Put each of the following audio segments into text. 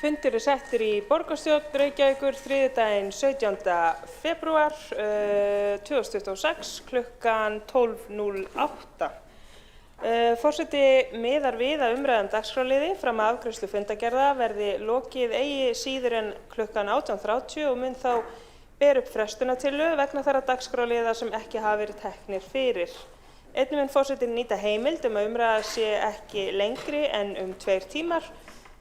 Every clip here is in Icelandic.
Fundur settur í borgarstjórn Reykjavíkur þriðjudaginn 17. febrúar 2026 klukkan 12:08. Forseti miðar við að umræðan dagskrárliði fram að afgreiðslu fundargerða verði lokið eigi síður en klukkan 18:30 og mun þá bera upp frestunartillögu vegna þeirra dagskrárliða sem ekki hafa verið teknir fyrir. Einnig mun forseti nýta heimild að umræða sé ekki lengri en 2 tímar,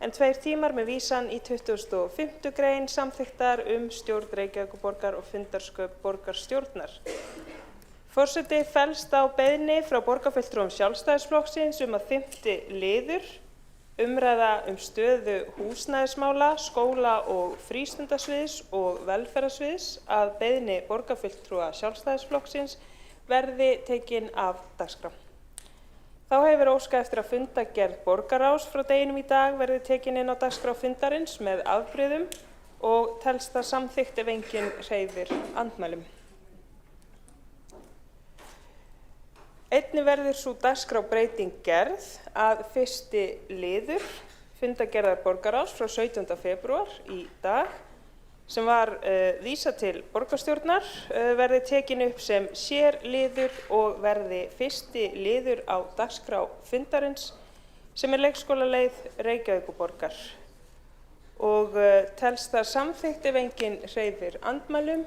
en 2 tímar með vísan í 25. grein samþykktar stjórn Reykjavíkurborgar og fundarsköp borgarstjórnar. Forseti fellst á beiðni frá borgarfulltrúum Sjálfstæðisflokksins að 5. liður, umræða stöðu húsnæðismála, skóla- og frístundasviðs og velferðarsviðs að beiðni borgarfulltrúa Sjálfstæðisflokksins verði tekin af dagskrá. Þá hefur óskað eftir að fundargerð borgarráðs frá deginum í dag verði tekin inn á dagskrá fundarins með afbrigðum og telst það samþykkt ef enginn hreyfir andmælum. Einnig verður sú dagskrárbreyting gerð að 1. liður fundargerðar borgarráðs frá 17. febrúar í dag, sem var vísað til borgarstjórnar, verði tekin upp sem sérliður og verði 1. liður á dagskrá fundarins, sem leikskólaleið Reykjavíkurborgar. Og telst það samþykkt ef enginn hreyfir andmælum.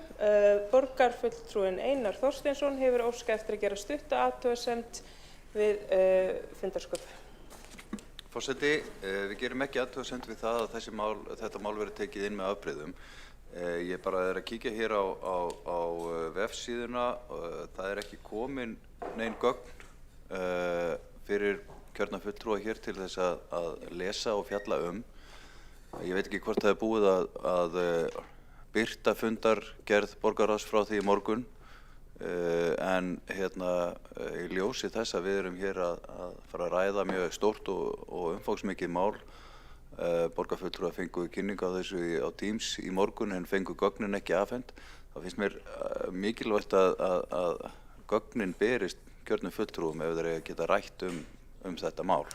Borgarfulltrúinn Einar Þorsteinsson hefur óskað eftir að gera stutta athugasemd við fundarsköp. Forseti, við gerum ekki athugasemd við það að þetta mál verði tekið inn með afbrigðum. Ég bara að kíkja hér á vefsíðuna. Það ekki komin nein gögn fyrir kjörna fulltrúa hér til þess að lesa og fjalla Ég veit ekki hvort það búið að birta fundargerð borgarráðs frá því í morgun, en í ljósi þess að við erum hér að fara að ræða mjög stórt og umfangsmikið mál. Borgarfulltrúar fengu kynningu á þessu á Teams í morgun en fengu gögnin ekki afhent. Það finnst mér mikilvægt að gögnin berist kjörnum fulltrúum ef þeir geta rætt þetta mál.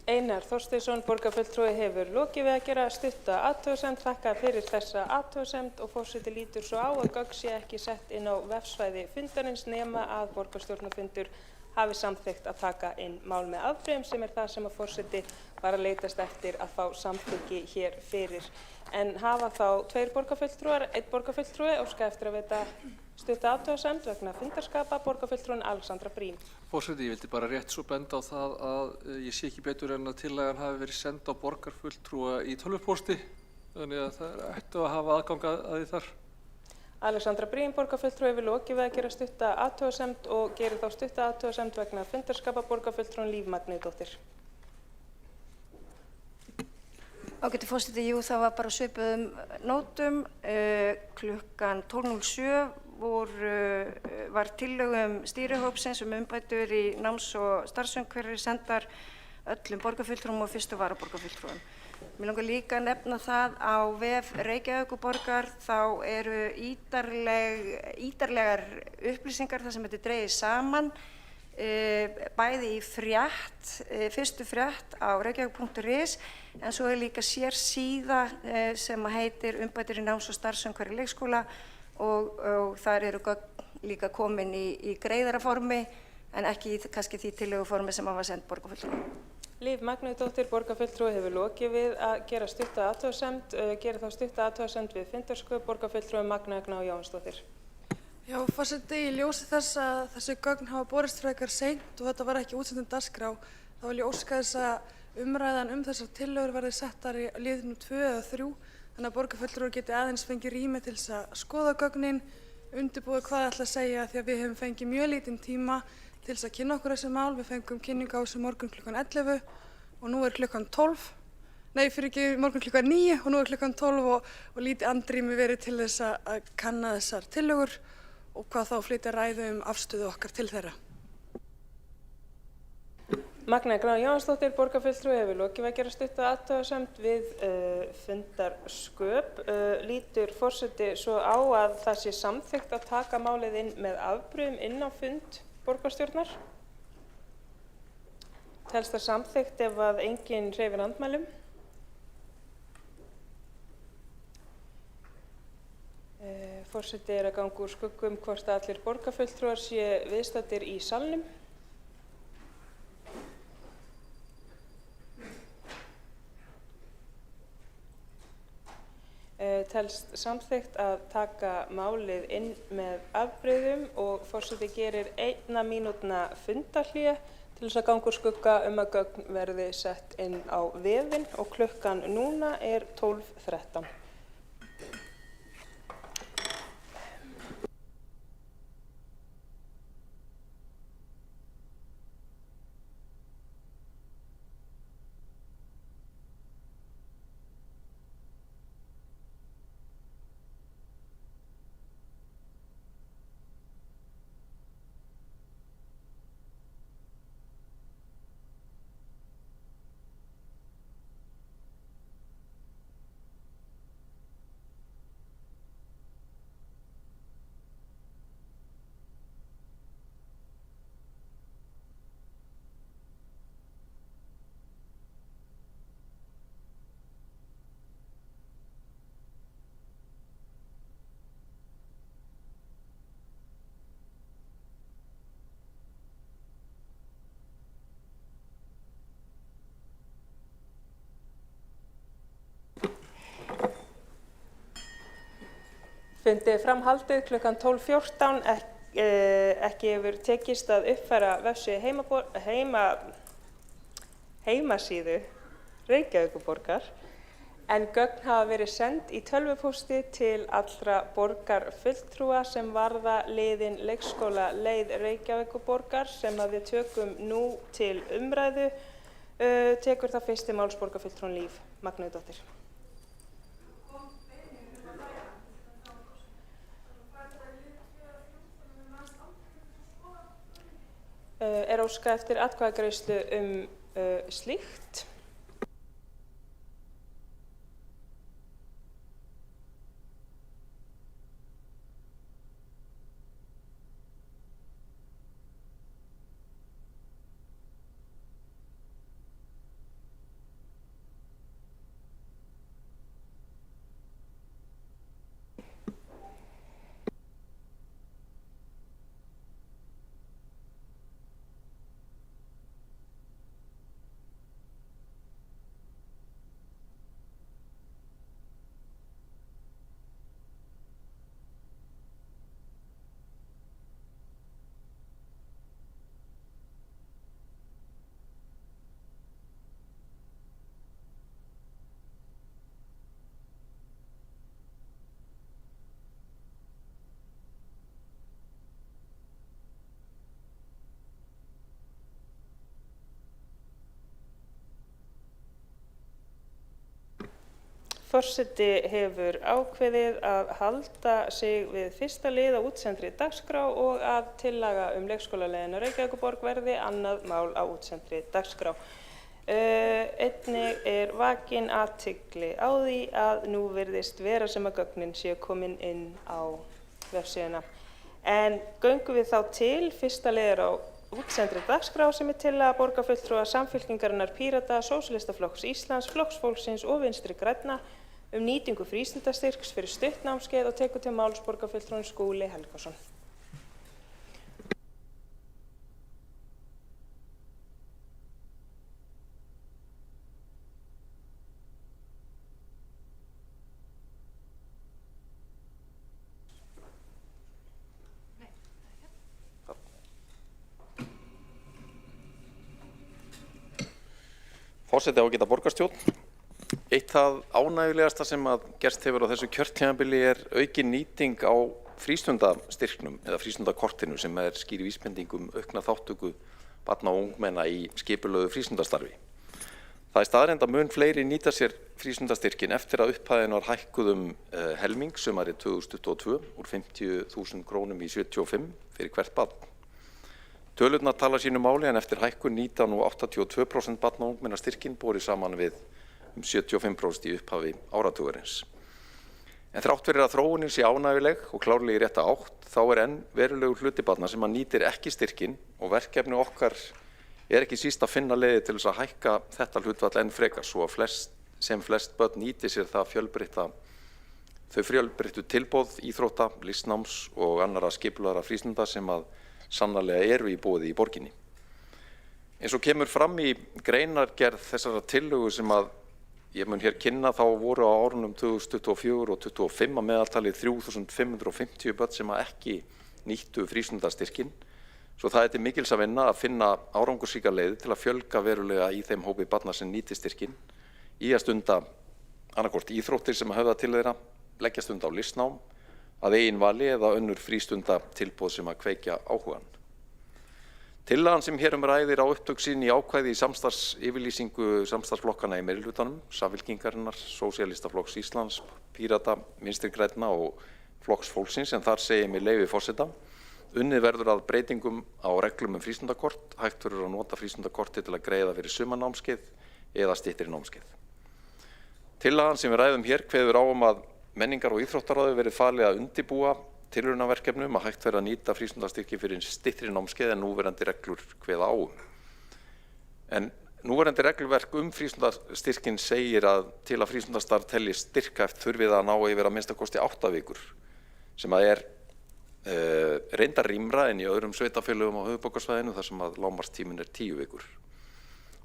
Einar Þorsteinsson, borgarfulltrúi, hefur lokið við að gera stutta athugasemd. Þakka fyrir þessa athugasemd og forseti lítur svo á að gögn sé ekki sett inn á vefsvæði fundarins nema að borgarstjórnarfundur hafi samþykkt að taka inn mál með afbrigðum, sem það sem að forseti var að leitast eftir að fá samþykki hér fyrir. En hafa þá 2 borgarfulltrúar, 1 borgarfulltrúi, óskað eftir að veita stutta athugasemd vegna fundarskapa, borgarfulltrúinn Alexandra Briem. Forseti, ég vildi bara rétt svo benda á það að ég sé ekki betur en að tillagan hafi verið send á borgarfulltrúa í tölvupósti, þannig að það ættu að hafa aðgang að því þar. Alexandra Briem, borgarfulltrúi, hefur lokið við að gera stutta athugasemd og gerir þá stutta athugasemd vegna fundarskapa, borgarfulltrúinn Líf Magnúsdóttir. Ágæti forseti, jú, það var bara svipuðum nótum. Klukkan 12:07 var tillögum stýrihópsins umbætur í náms- og starfsumhverfi sendar öllum borgarfulltrúum og 1. varaborgarfulltrúum. Mér langar líka að nefna það á vef Reykjavíkurborgar þá eru ítarlegar upplýsingar þar sem þetta dregið saman, bæði í fyrstu frétt á reykjavík.is, en svo líka sér síða sem heitir umbætur í náms- og starfsumhverfi leikskóla og þar eru líka komin í greiðara formi en ekki kannski því tillöguformi sem var send borgarfulltrúum. Líf Magnúsdóttir, borgarfulltrúi, hefur lokið við að gera stutta athugasemd, gerir þá stutta athugasemd við fundarsköp, borgarfulltrúi Magnea Gná Jóhannsdóttir. Já, forseti, í ljósi þess að þessi gögn hafa borist frekar seint og þetta var ekki útsendin dagskrá, þá vil ég óska þess að umræðan þessar tillögur verði settar í liðnum 2 eða 3, þannig að borgarfulltrúar geti aðeins fengið rými til þess að skoða gögnin, undirbúið hvað ætla að segja, því að við hefum fengið mjög lítinn tíma til þess að kynna okkur þessi mál. Við fengum kynningu á þessu morgun klukkan 11 og nú klukkan 12. Nei, fyrir ekki morgun klukkan 9 og nú klukkan 12 og lítið andrými verið til þess að kanna þessar tillögur og hvað þá flytja ræðu afstöðu okkar til þeirra. Magnea Gná Jóhannsdóttir, borgarfulltrúi, hefur lokið við að gera stutta athugasemd við fundarsköp. Lítur forseti svo á að það sé samþykkt að taka málið inn með afbrigðum inn á fund borgarstjórnar. Telst það samþykkt ef að enginn hreyfir andmælum. Forseti að ganga úr skugga hvort að allir borgarfulltrúar séu viðstaddir í salnum. Telst samþykkt að taka málið inn með afbrigðum og forseti gerir 1 mínútna fundarhlé til þess að ganga úr skugga að gögn verði sett inn á vefinn og klukkan núna er 12:13. Fundi framhaldið klukkan 12:14. Ekki hefur tekist að uppfæra vefsíðu heimasíðu Reykjavíkurborgar en gögn hafa verið send í tölvupósti til allra borgarfulltrúa sem varða liðin leikskólaleið Reykjavíkurborgar sem við tökum nú til umræðu. Tekur það fyrsti málsborgarfulltrúin Líf Magnúsdóttir. Er óskað eftir atkvæðagreiðslu slíkt? Forseti hefur ákveðið að halda sig við fyrsta lið á útsendri dagskrá og að tillaga leikskólaleiðina Reykjavíkurborg verði annað mál á útsendri dagskrá. Einnig er vakin athygli á því að nú virðist vera sem að gögnin séu komin inn á vefsíðuna. En göngum við þá til fyrsta liðar á útsendri dagskrá sem tillaga borgarfulltrúa Samfylkingarinnar, Pírata, Sósíalistaflokks Íslands, Flokks fólksins og Vinstri grænna nýtingu frístundastyrks fyrir stutt námskeið og tekur til máls borgarfulltrúinn Skúli Helgason. Forseti ágæta borgarstjórn. Eitt það ánægjulegasta sem að gerst hefur á þessu kjörtímabili aukin nýting á frístundastyrknum eða frístundakortinu sem skýr vísbending aukna þátttöku barna og ungmenna í skipulögðu frístundastarfi. Það staðreynd að mun fleiri nýta sér frístundastyrkin eftir að upphæðin var hækkuð helming sumarið 2022 úr 50.000 krónum í 75 fyrir hvert barn. Tölurnar tala sínu máli en eftir hækkun nýta nú 82% barna og ungmenna styrkin borið saman við 75% í upphafi áratugarins. En þrátt fyrir að þróunin sé ánægjuleg og klárlega í rétta átt, þá enn verulegur hluti barna sem nýtir ekki styrkin og verkefni okkar ekki síst að finna leiðir til þess að hækka þetta hlutfall enn frekar svo að flest börn nýti sér það fjölbreytta þau fjölbreyttu tilboð íþrótta, listnáms og annarra skipulagðra frístunda sem að sannarlega eru í boði í borginni. Eins og kemur fram í greinargerð þessara tillögu sem að ég mun hér kynna, þá voru á árunum 2024 og 2025 að meðaltali 3.550 börn sem að ekki nýttu frístundastyrkinn. Svo það er til mikils að vinna að finna árangursríkar leiðir til að fjölga verulega í þeim hópi barna sem nýti styrkinn í að stunda annarkvort íþróttir sem höfða til þeirra, leggja stund á listnám, að eigin vali eða önnur frístundatilboð sem að kveikja áhugann. Tillagan sem hér ræðir á upptök sín í ákvæði í samstarfsyfirlýsingu samstarfsflokkana í meirihlutanum, Samfylkingarinnar, Sósíalistaflokks Íslands, Pírata, Vinstri grænna og Flokks fólksins, en þar segir með leyfi forseta: unnið verður að breytingum á reglum frístundakort, hægt verður að nota frístundakorti til að greiða fyrir sumarnámskeið eða styttri námskeið. Tillagan sem við ræðum hér kveður á að menningar- og íþróttaráði verið falið að undirbúa tilraunaverkefnum að hægt verður að nýta frístundastyrki fyrir styttri námskeið en núverandi reglur kveða á. En núverandi regluverk frístundastyrkin segir að til að frístundastarf teljist styrkhæft þurfi það að ná yfir að minnsta kosti 8 vikur, sem að er reyndar rýmra en í öðrum sveitarfélögum á höfuðborgarsvæðinu þar sem að lágmarkstíminn er 10 vikur.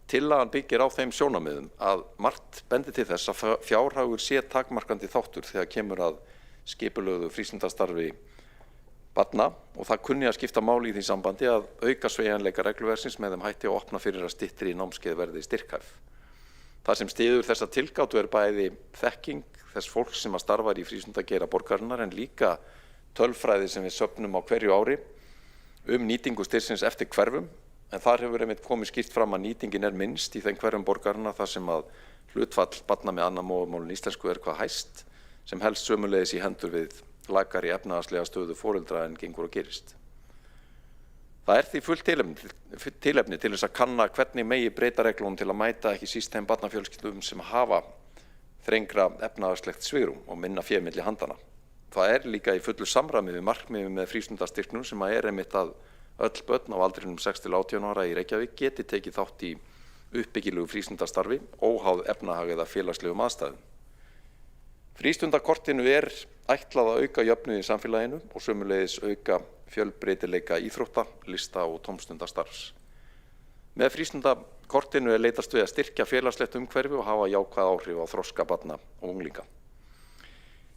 Tillagan byggir á þeim sjónarmiðum að margt bendir til þess að fjárhagur sé takmarkandi þáttur þegar kemur að skipulögðu frístundastarfi barna og það kunni að skipta máli í því sambandi að auka sveigjanleika regluverksins með þeim hætti og opna fyrir að styttri námskeið verði styrkhæf. Það sem styður þessa tilgátu er bæði þekking þess fólks sem að starfar í frístundageira borgarinnar en líka tölfræði sem við söfnum á hverju ári nýtingu styrksins eftir hverfum, en þar hefur einmitt komið skýrt fram að nýtingin er minnst í þeim hverfum borgarinnar þar sem að hlutfall barna með annað móðurmál en íslensku er hvað hæst, sem helst sömuleiðis í hendur við lakari efnahagslega stöðu foreldra en gengur og gerist. Það er því fullt tilefni til þess að kanna hvernig megi breyta reglunum til að mæta ekki síst þeim barnafjölskyldum sem hafa þrengra efnahagslegt svigrúm og minna fé milli handana. Það er líka í fullu samræmi við markmiðum með frístundastyrknum sem að er einmitt að öll börn á aldrinum 6 til 18 ára í Reykjavík geti tekið þátt í uppbyggilegu frístundastarfi, óháð efnahag eða félagslegum aðstæðum. Frístundakortinu er ætlað að auka jöfnuð í samfélaginu og sömuleiðis auka fjölbreytileika íþrótta, lista og tómstundastarfs. Með frístundakortinu er leitast við að styrkja félagslegt umhverfi og hafa jákvæð áhrif á þroska barna og unglinga.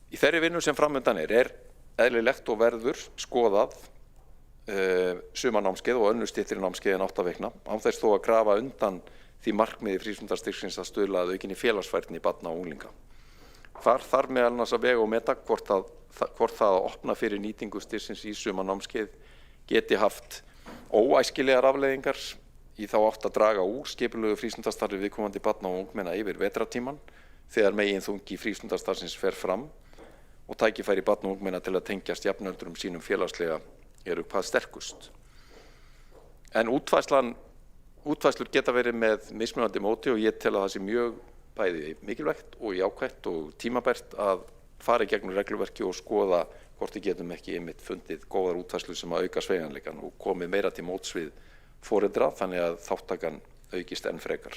Í þeirri vinnu sem framundan er eðlilegt og verður skoðað sumarnámskeið og önnur styttri námskeið en 8 vikna, án þess þó að grafa undan því markmiði frístundastyrksins að stuðla að aukinni félagsfærni barna og unglinga. Þar þarf meðal annars að vega og meta hvort það að opna fyrir nýtingu styrksins í sumarnámskeið geti haft óæskilegar afleiðingar í þá átt að draga úr skipulögu frístundastarfi viðkomandi barna og ungmenna yfir vetrartímann þegar meginþungi frístundastarfsins fer fram og tækifæri barna og ungmenna til að tengjast jafnöldrum sínum félagslega eru hvað sterkust. En útfærslur geta verið með mismunandi móti og ég tel að það sé mjög bæði mikilvægt og jákvætt og tímabært að fara í gegnum regluverki og skoða hvort við getum ekki einmitt fundið góðar útfærslur sem að auka sveigjanleikann og komið meira til móts við foreldra þannig að þáttakan aukist enn frekar.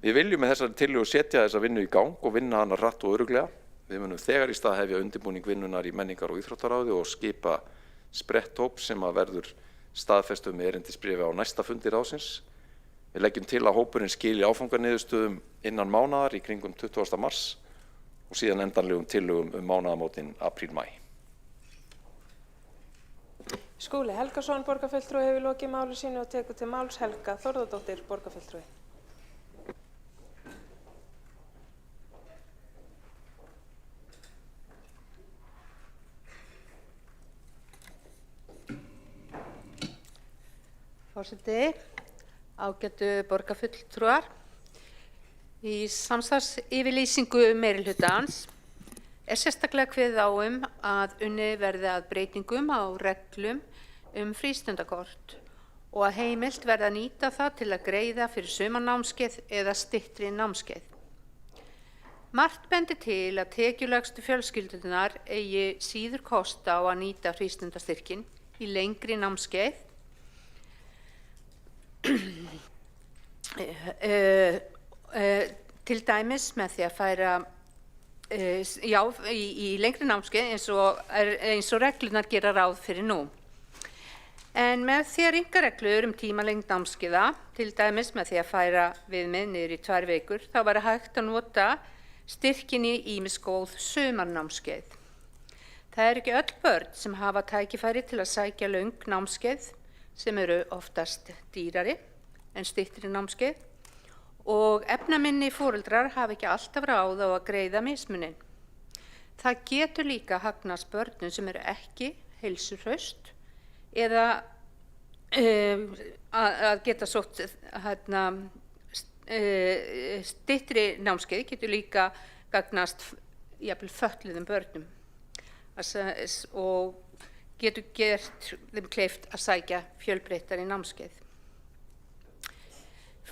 Við viljum með þessari tillögu setja þessa vinnu í gang og vinna hana hratt og örugglega. Við munum þegar í stað hefja undirbúning vinnunar í menningar- og íþróttaráði og skipa spretthóp sem að verður staðfestu með erindisbréfi á næsta fundi ráðsins. Við leggjum til að hópurinn skili áfanganiðurstöðum innan mánaðar í kringum 20. mars og síðan endanlegum tillögum mánaðamótin apríl-maí. Skúli Helgason, borgarfulltrúi, hefur lokið máli sínu og tekur til máls. Helga Þórðardóttir, borgarfulltrúi. Forseti, ágætu borgarfulltrúar. Í samstarfsyfirlýsingu meirihlutans er sérstaklega kveðið á að unnið verði að breytingum á reglum frístundakort og að heimilt verði að nýta það til að greiða fyrir sumarnámskeið eða styttri námskeið. Margt bendir til að tekjulægstu fjölskyldunar eigi síður kost á að nýta frístundastyrkinn í lengri námskeið til dæmis með því að færa já, í lengri námskeið eins og reglunar gera ráð fyrir nú. En með því að rýmka reglur tímalengd námskeiða, til dæmis með því að færa viðmið niður í 2 vikur, þá væri hægt að nota styrkin í ýmis góð sumarnámskeið. Það eru ekki öll börn sem hafa tækifæri til að sækja löng námskeið sem eru oftast dýrari en styttri námskeið og efnaminni foreldrar hafa ekki alltaf ráð á að greiða mismunin. Það getur líka hagnast börnum sem eru ekki heilsuhraust eða að geta sótt styttri námskeið getur líka gagnast jafnvel fötluðum börnum og getur gert þeim kleift að sækja fjölbreyttari námskeið.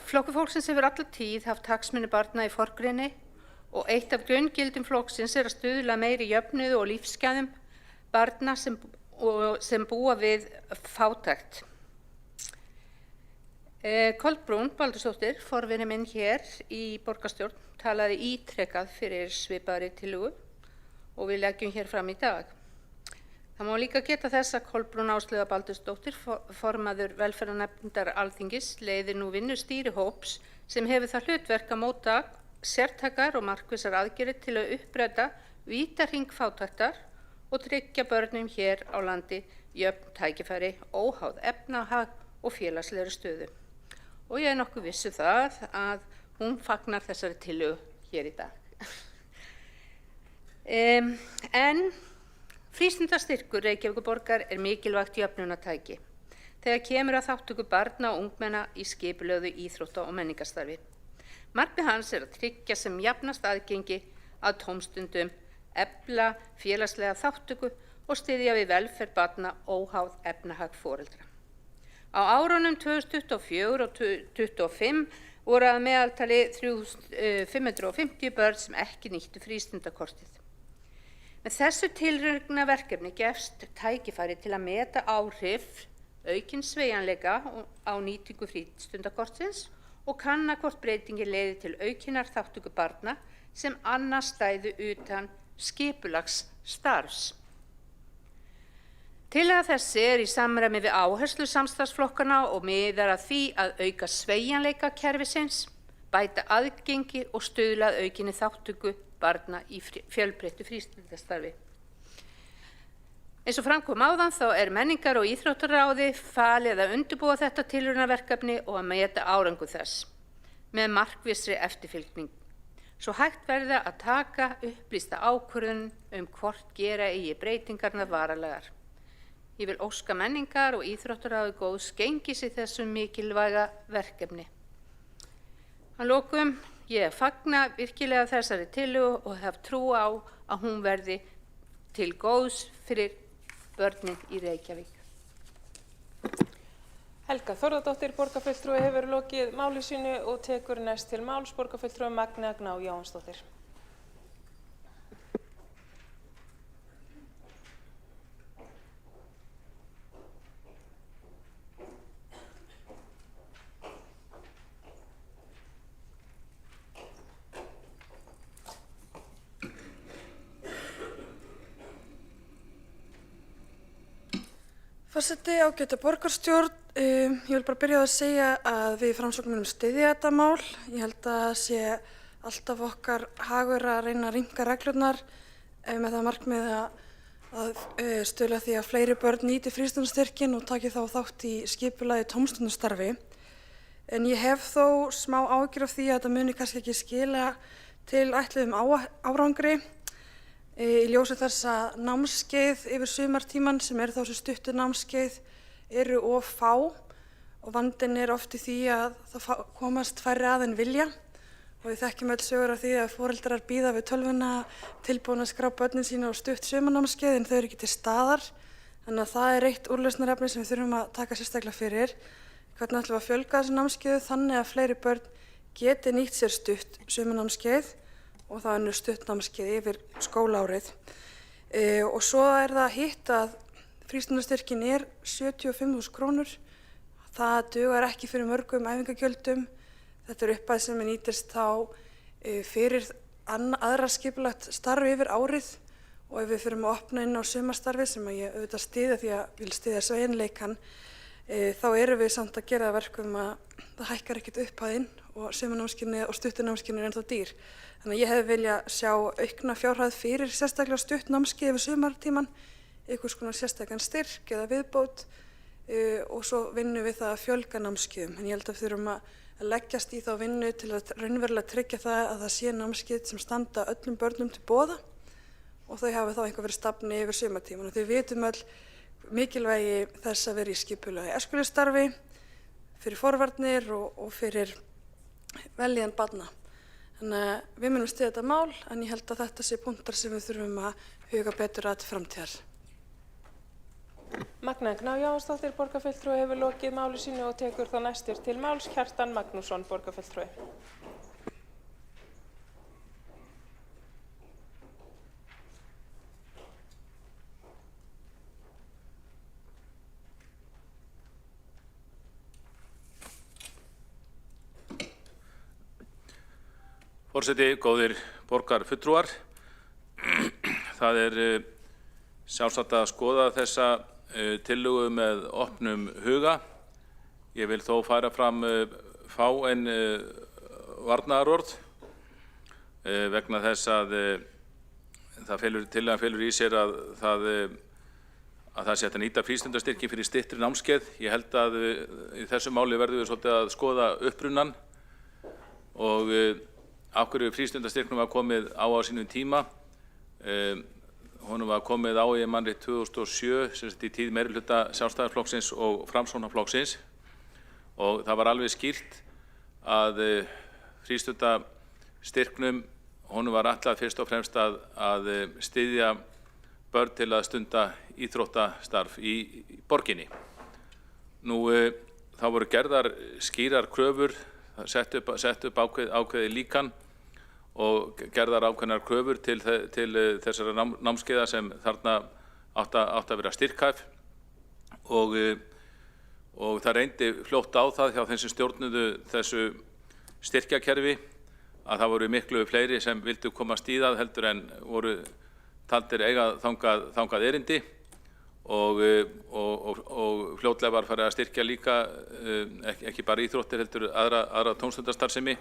Flokkur fólksins hefur alla tíð haft hagsmuni barna í forgrunni og eitt af grunngildum flokksins að stuðla meiri jöfnuði og lífsgæðum barna sem búa við fátækt. Kolbrún Baldursdóttir, forvini minn hér í borgarstjórn, talaði ítrekað fyrir svipaðri tillögu og við leggjum hér fram í dag. Það má líka geta þess að Kolbrún Áslaugar Baldursdóttir, formaður velferðarnefndar Alþingis, leiðir nú vinnu stýrihóps sem hefur það hlutverk að móta sértækar og markvissar aðgerðir til að uppræta vítahring fátæktar og tryggja börnum hér á landi jöfn tækifæri óháð efnahag og félagslegri stöðu. Og ég nokkuð viss það að hún fagnar þessari tillögu hér í dag. En frístundastyrkur Reykjavíkurborgar mikilvægt jöfnunartæki þegar kemur að þátttöku barna og ungmenna í skipulögðu íþrótta- og menningarstarfi. Markmið hans að tryggja sem jafnast aðgengi að tómstundum, efla félagslega þátttöku og styðja við velferð barna óháð efnahag foreldra. Á árunum 2024 og 2025 voru að meðaltali 3.550 börn sem ekki nýttu frístundakortið. Með þessu tilraunna verkefni gefst tækifæri til að meta áhrif aukins sveigjanleika á nýtingu frístundakortsins og kanna hvort breytingin leiði til aukinnar þátttöku barna sem annars stæðu utan skipulags starfs. Tillaga þessi í samræmi við áherslu samstarfsflokkana og miðar að því að auka sveigjanleika kerfisins, bæta aðgengi og stuðla að aukinni þátttöku barna í fjölbreyttu frístundastarfi. Eins og fram kom áðan þá menningar- og íþróttaráði falið að undirbúa þetta tilraunaverkefni og að meta árangur þess með markvissri eftirfylgni, svo hægt verði að taka upplýsta ákvörðun hvort gera eigi breytingarnar varanlegar. Ég vil óska menningar- og íþróttaráði góðs gengis í þessum mikilvæga verkefni. Að lokum, ég fagna virkilega þessari tillögu og hef trú á að hún verði til góðs fyrir börnin í Reykjavík. Helga Þórðardóttir, borgarfulltrúi, hefur lokið máli sínu og tekur næst til máls borgarfulltrúi Magnea Gná Jóhannsdóttir. Forseti, ágæta borgarstjórn, ég vil bara byrja á að segja að við í Framsókn munum styðja þetta mál. Ég held að það sé alltaf okkar hagur að reyna að rýmka reglurnar með það markmið að stuðla því að fleiri börn nýti frístundastyrkinn og taki þá þátt í skipulagi tómstundastarfi. En ég hef þó smá áhyggjur af því að þetta muni kannski ekki skila til ætluðum árangri. Í ljósi þess að námskeið yfir sumartíman sem þá sem stuttu námskeið eru of fá og vandinn oft í því að það komast færri að en vilja og við þekkjum öll sögur af því að foreldrar bíða við tölvuna tilbúin að skrá börnin sína á stutt sumarnámskeið en þau eru ekki til staðar. Þannig að það eitt úrlausnarefni sem við þurfum að taka sérstaklega fyrir. Hvernig ætlum við að fjölga þessu námskeiðu þannig að fleiri börn geti nýtt sér stutt sumarnámskeið og það önnur stuttnámskeið yfir skólaárið. Og svo það hitt að frístundastyrkinn 75.000 krónur. Það dugar ekki fyrir mörgum æfingagjöldum. Þetta upphæð sem nýtist þá fyrir aðra skipulagt starfi yfir árið og ef við fyrum að opna inn á sumarstarfi sem að ég auðvitað styðja því að vil styðja sveigjanleikann, þá erum við samt að gera það verkum að það hækkar ekkert upphæðin og sumarnámskeiðin og stuttunámskeiðin er ennþá dýr. Þannig að ég hefði viljað sjá aukna fjárhæð fyrir sérstaklega stuttnámskeið yfir sumartíman, einhvers konar sérstakan styrk eða viðbót og svo vinnum við það að fjölga námskeiðum. En ég held að við þurfum að leggjast í þá vinnu til að raunverulega tryggja það að það sé námskeið sem standa öllum börnum til boða og þau hafi þá einhver verið stafni yfir sumartíman. Og þau vitum öll mikilvægi þess að vera í skipulagi æskulýðsstarfi, fyrir forvarnir og fyrir velíðan barna. Þannig að við munum styðja þetta mál, en ég held að þetta sé punktar sem við þurfum að huga betur að til framtíðar. Magna Gná Jóhannsdóttir, borgarfulltrúi, hefur lokið máli sínu og tekur þá næstur til máls Kjartan Magnússon, borgarfulltrúi. Forseti, góðir borgarfulltrúar, það er sjálfsagt að skoða þessa tillögu með opnum huga. Ég vil þó færa fram fáein varnaðarorð vegna þess að tillagan felur í sér að það sé hægt að nýta frístundastyrki fyrir styttri námskeið. Ég held að í þessu máli verðum við svolítið að skoða upprunann og af hverju frístundastyrknum var komið á sínum tíma. Honum var komið á ég manni 2007, sem sagt í tíð meirihluta Sjálfstæðisflokksins og Framsóknarflokksins, og það var alveg skýrt að frístundastyrknum honum var ætlað fyrst og fremst að styðja börn til að stunda íþróttastarf í borginni. Nú þá voru gerðar skýrar kröfur, sett upp ákveðið líkan og gerðar ákveðnar kröfur til þessara námskeiða sem þarna átt að vera styrkhæf og það reyndi fljótt á það hjá þeim sem stjórnuðu þessu styrkjakerfi að það voru miklu fleiri sem vildu komast í það heldur en voru taldir eiga þangað erindi og fljótlega var farið að styrkja líka ekki bara íþróttir heldur aðra tómstundastarfsemi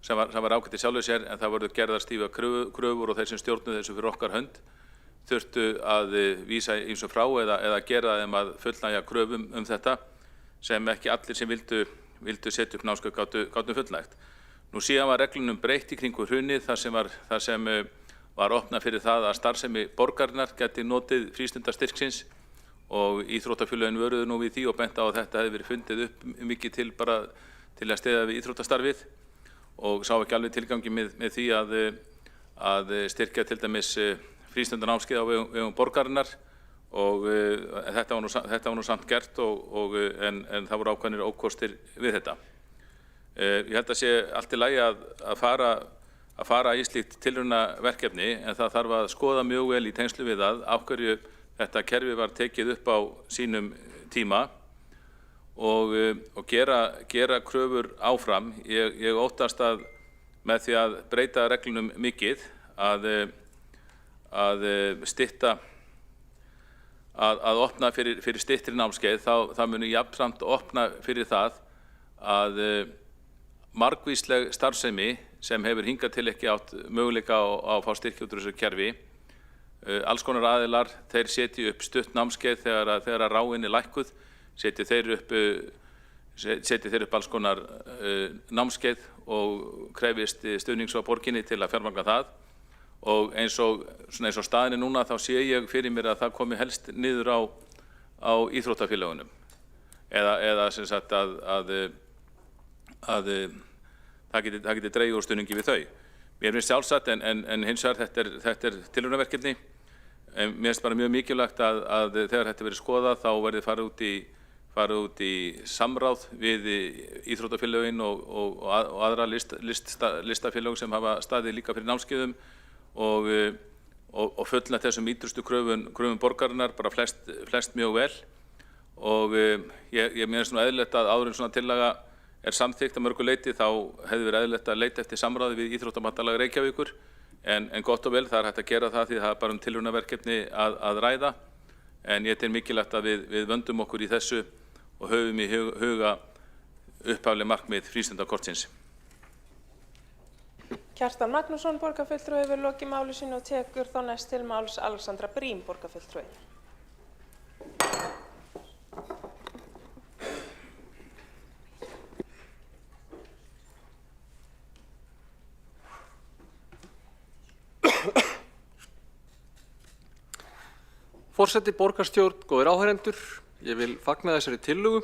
sem var ágætt í sjálfu sér, en það voru gerðar stífa kröfur og þeir sem stjórnuðu þessu fyrir okkar hönd þurftu að vísa ýmsum frá eða gera þeim að fullnægja kröfum þetta sem ekki allir sem vildu setja upp námskeið gátu fullnægt. Nú síðan var reglunum breytt í kringum hrunið þar sem var opnað fyrir það að starfsemi borgarinnar gæti notið frístundastyrksins og íþróttafélögin vöruðu nú við því og bent á að þetta hefði verið fundið upp mikið til að styðja við íþróttastarfið og sá ekki alveg tilgangi með því að styrkja til dæmis frístundanámskeið á vegum borgarinnar og þetta var nú samt gert en það voru ákveðnir ókostir við þetta. Ég held að sé allt í lagi að fara í slíkt tilraunaverkefni, en það þarf að skoða mjög vel í tengslu við það af hverju þetta kerfi var tekið upp á sínum tíma og gera kröfur áfram. Ég óttast að með því að breyta reglunum mikið að opna fyrir styttri námskeið, þá muni jafnframt opna fyrir það að margvísleg starfsemi sem hefur hingað til ekki átt möguleika á að fá styrki út úr þessu kerfi. Alls konar aðilar, þeir setji upp stutt námskeið þegar ráin er lækkuð, setji þeir upp alls konar námskeið og krefjist stuðnings á borginni til að fjármagna það og eins og staðan er núna þá sé ég fyrir mér að það komi helst niður á íþróttafélögunum eða sem sagt að það geti dregið úr stuðningi við þau. Mér finnst sjálfsagt en hins vegar þetta er tilraunaverkefni. Mér finnst bara mjög mikilvægt að þegar þetta verið skoðað þá verði farið út í samráð við íþróttafélögin og aðra listafélög sem hafa staðið líka fyrir námskeiðum og fullnægt þessum ýtrustu kröfum borgarinnar bara flest mjög vel og ég finnst nú eðlilegt að áður en svona tillaga er samþykkt að mörgu leyti þá hefði verið eðlilegt að leita eftir samráði við Íþróttabandalag Reykjavíkur en gott og vel, það er hægt að gera það því það er bara tilraunaverkefni að ræða en ég tel mikilvægt að við vöndum okkur í þessu og höfum í huga upphafleg markmið frístundakortsins. Kjartan Magnússon, borgarfulltrúi, hefur lokið máli sínu og tekur þá næst til máls Alexandra Brím, borgarfulltrúi. Forseti, borgarstjórn, góðir áheyrendur, ég vil fagna þessari tillögu.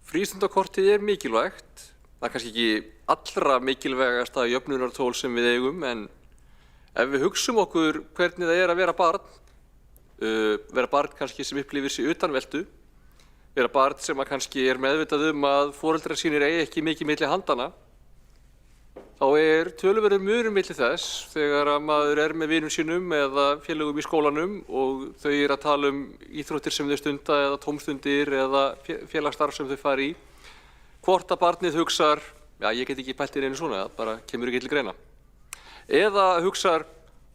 Frístundakortið er mikilvægt. Það er kannski ekki allra mikilvægasta jöfnunartól sem við eigum, en ef við hugsum okkur hvernig það er að vera barn kannski sem upplifir sig utanveltu, vera barn sem kannski er meðvitað að foreldrar sínir eigi ekki mikið milli handana, þá er töluverður munur milli þess þegar að maður er með vinum sínum eða félögum í skólanum og þau eru að tala íþróttir sem þau stunda eða tómstundir eða félagsstarf sem þau fara í. Hvort að barnið hugsar, já ég get ekki pælt í neinu svona, það bara kemur ekki til greina. Eða hugsar,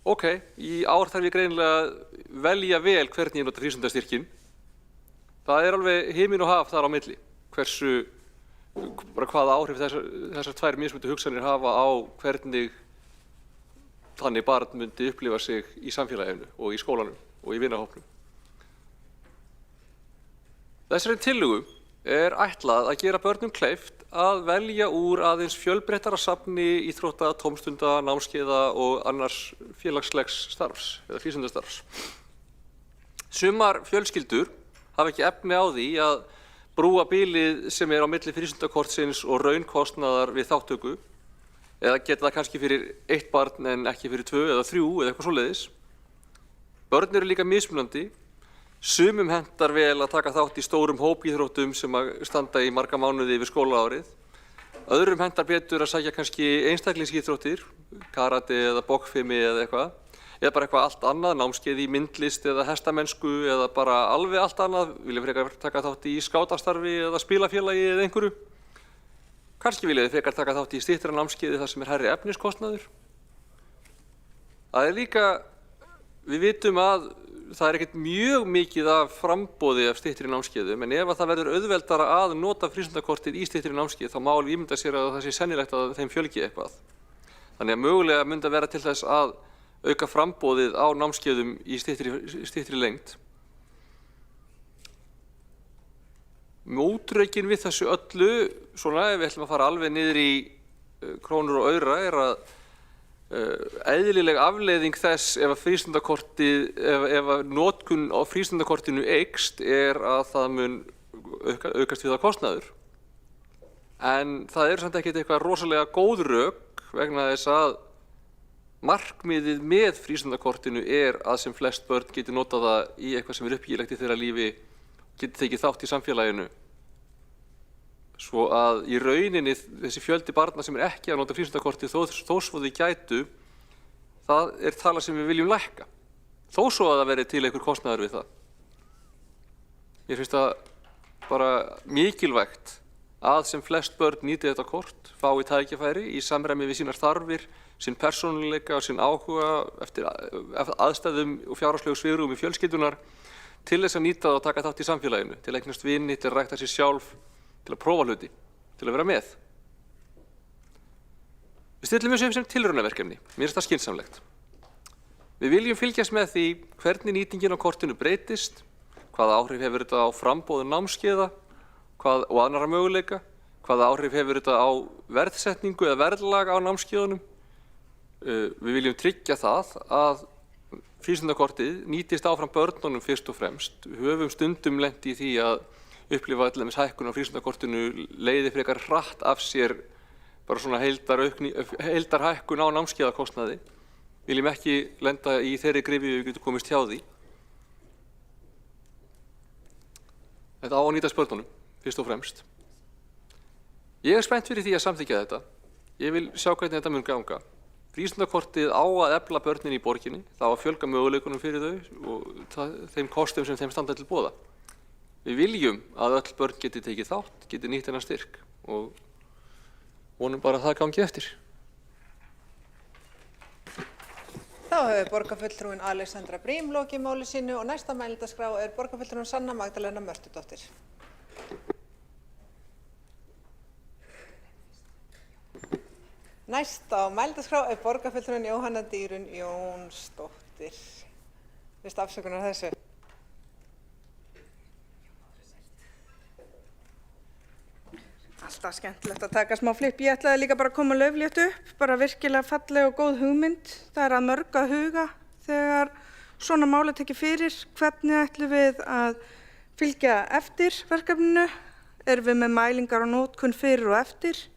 ok, í ár þarf ég greinilega velja vel hvernig ég nota frístundastyrkinn. Það er alveg himinn og haf þar á milli, hvaða áhrif þessar tvær mismunandi hugsanir hafa á hvernig þannig barn myndi upplifa sig í samfélaginu og í skólanum og í vinahópnum. Þessari tillögu er ætlað að gera börnum kleift að velja úr aðeins fjölbreyttara safni íþrótta, tómstunda, námskeiða og annars félagslegs starfs eða frístundastarfs. Sumar fjölskyldur hafa ekki efni á því að brúa bilið sem er á milli frístundakortsins og raunkostnaðar við þáttöku eða geta það kannski fyrir 1 barn en ekki fyrir 2 eða 3 eða eitthvað svoleiðis. Börn eru líka mismunandi. Sumum hentar vel að taka þátt í stórum hópíþróttum sem að standa í marga mánuði yfir skólaárið. Öðrum hentar betur að sækja kannski einstaklingsíþróttir, karate eða bogfimi eða eitthvað, eða bara eitthvað allt annað, námskeið í myndlist eða hestamennsku eða bara alveg allt annað, vilja frekar taka þátt í skátastarfi eða spilafélagi eða einhverju. Kannski vilja þið frekar taka þátt í styttra námskeiði þar sem er hærri efniskostnaður. Það er líka, við vitum að það er ekkert mjög mikið af framboði af styttri námskeiðum, en ef það verður auðveldara að nota frístundakortið í styttri námskeið, þá má alveg ímynda sér að það sé sennilegt að þeim fjölgi eitthvað. Þannig að mögulega myndi að vera til þess að auka framboðið á námskeiðum í styttri lengd. Mótrökin við þessu öllu, svona ef við ætlum að fara alveg niður í krónur og aura, er að eðlileg afleiðing þess ef að notkun á frístundakortinu eykst er að það mun aukast við það kostnaður. En það er samt ekkert eitthvað rosalega góð rök vegna þess að markmiðið með frístundakortinu er að sem flest börn geti notað það í eitthvað sem er uppbyggilegt í þeirra lífi, geti tekið þátt í samfélaginu. Svo að í rauninni þessi fjöldi barna sem er ekki að nota frístundakortið þó svo þau gætu, það er tala sem við viljum lækka. Þó svo að það verði til einhver kostnaður við það. Ég finnst það bara mikilvægt að sem flest börn nýti þetta kort, fái tækifæri í samræmi við sínar þarfir, sinn persónuleika og sinn áhuga eftir aðstæðum og fjárhagslegu svigrúmi fjölskyldunar til þess að nýta það og taka þátt í samfélaginu, til að eignast vini, til að rækta sig sjálf, til að prófa hluti, til að vera með. Við stillum þessu upp sem tilraunaverkefni. Mér finnst það skynsamlegt. Við viljum fylgjast með því hvernig nýtingin á kortinu breytist, hvaða áhrif hefur þetta á framboð námskeiða og annarra möguleika, hvaða áhrif hefur þetta á verðsetningu eða verðlag á námskeiðunum. Við viljum tryggja það að frístundakortið nýtist áfram börnunum fyrst og fremst. Við höfum stundum lent í því að upplifa til dæmis hækkun á frístundakortinu leiði frekar hratt af sér bara svona heildarhækkun á námskeiðakostnaði. Viljum ekki lenda í þeirri gryfju við getum komist hjá því. Þetta á að nýtast börnunum fyrst og fremst. Ég er spennt fyrir því að samþykkja þetta. Ég vil sjá hvernig þetta mun ganga. Frístundakortið á að efla börnin í borginni, það á að fjölga möguleikunum fyrir þau og þeim kostum sem þeim standa til boða. Við viljum að öll börn geti tekið þátt, geti nýtt þennan styrk og vonum bara að það gangi eftir. Þá hefur borgarfulltrúin Alexandra Brím lokið máli sínu og næsta mælendaskrá er borgarfulltrúin Sanna Magdalena Mörtudóttir. Næst á mælendaskrá er borgarfulltrúin Jóhanna Dýrun Jónsdóttir. Fyrst afsökunar þessu. Alltaf skemmtilegt að taka smá flipp. Ég ætlaði líka bara að koma lauflétt upp, bara virkilega falleg og góð hugmynd. Það er að mörg að huga þegar svona máli tekið fyrir. Hvernig ætlum við að fylgja eftir verkefninu? Erum við með mælingar og notkun fyrir og eftir?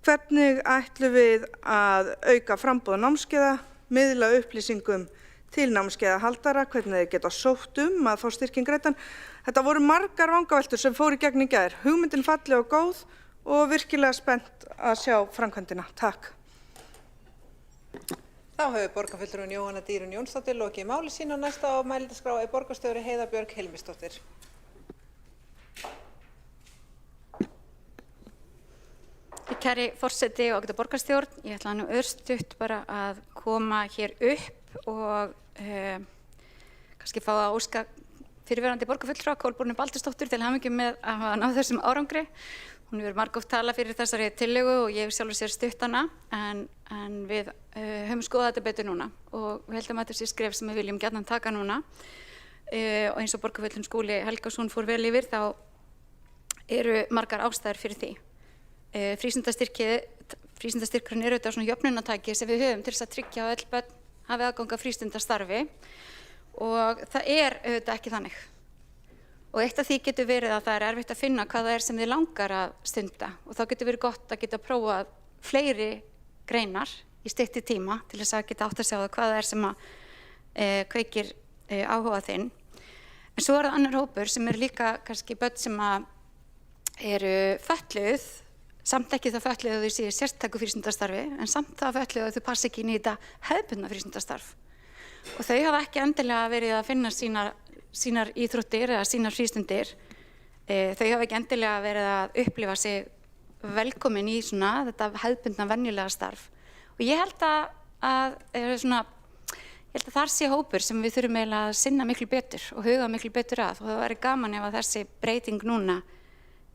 Hvernig ætlum við að auka framboð námskeiða, miðla upplýsingum til námskeiðahaldara, hvernig þeir geta sótt að fá styrking greiddan? Þetta voru margar vangaveltur sem fóru í gegn í gær. Hugmyndin falleg og góð og virkilega spennt að sjá framkvæmdina. Takk. Þá hefur borgarfulltrúin Jóhanna Dýrun Jónsdóttir lokið máli sínu og næsta á mælendaskrá er borgarstjóri Heiða Björg Hilmisdóttir. Kæri forseti og ágæta borgarstjórn, ég ætla nú örstutt bara að koma hér upp og kannski fá að óska fyrirverandi borgarfulltrúa Kolbrúnu Baldursdóttur til hamingju með að hafa náð þessum árangri. Hún hefur margoft talað fyrir þessari tillögu og ég hef sjálfur sér stutt hana en við höfum skoðað þetta betur núna og við heldum að þetta sé skref sem við viljum gjarnan taka núna og eins og borgarfulltrúinn Skúli Helgason fór vel yfir þá eru margar ástæður fyrir því. Frístundastyrkurinn er auðvitað svona jöfnunartæki sem við höfum til þess að tryggja að öll börn hafi aðgang að frístundastarfi og það er auðvitað ekki þannig. Og eitt af því getur verið að það er erfitt að finna hvað það er sem þið langar að stunda og þá getur verið gott að geta prófað fleiri greinar í styttri tíma til þess að geta átt að sjá hvað það er sem að kveikir áhuga þinn. En svo er það annar hópur sem eru líka kannski börn sem að eru fötluð, samt ekki það fötluð að þau séu sértæku frístundastarfi en samt það fötluð að þau passi ekki inn í þetta hefðbundna frístundastarf. Og þau hafa ekki endilega verið að finna sínar íþróttir eða sínar frístundir. Þau hafa ekki endilega verið að upplifa sig velkomin í svona þetta hefðbundna venjulega starf. Og ég held að þar sé hópur sem við þurfum eiginlega að sinna miklu betur og huga miklu betur að og það væri gaman ef að þessi breyting núna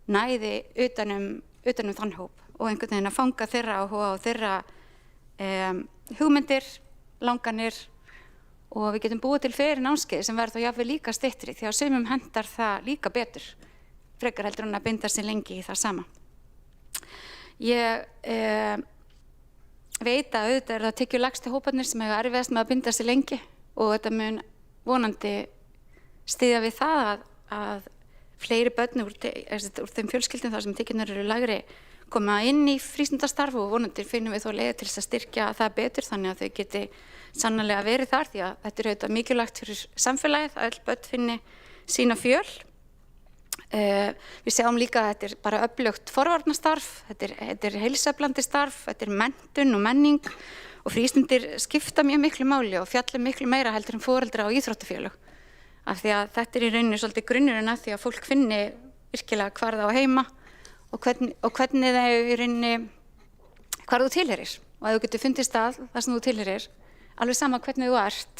næði utanum þann hóp og einhvern veginn að fanga þeirra áhuga og þeirra hugmyndir, langanir og við getum búið til fleiri námskeið sem verður þá jafnvel líka styttri því að sumum hendar það líka betur frekar heldur en að binda sig lengi í það sama. Ég veit að auðvitað er það tekjulægstu hóparnir sem hefur erfiðast með að binda sig lengi og þetta mun vonandi styðja við það að fleiri börn úr þeim fjölskyldum þar sem tekjurnar eru lægri koma inn í frístundastarf og vonandi finnum við þó leiðir til þess að styrkja það betur þannig að þau geti sannarlega verið þar því að þetta er auðvitað mikilvægt fyrir samfélagið að öll börn finni sína fjöl. Við sjáum líka að þetta er bara öflugt forvarnastarf, þetta er heilsueflandi starf, þetta er menntun og menning og frístundir skipta mjög miklu máli og fjalla miklu meira heldur en foreldra og íþróttafélög. Af því að þetta er í rauninni svolítið grunnurinn að því að fólk finni virkilega hvar það á heima og hvernig það er í rauninni hvar þú tilheyrir og að þú getur fundið stað þar sem þú tilheyrir alveg sama hvernig þú ert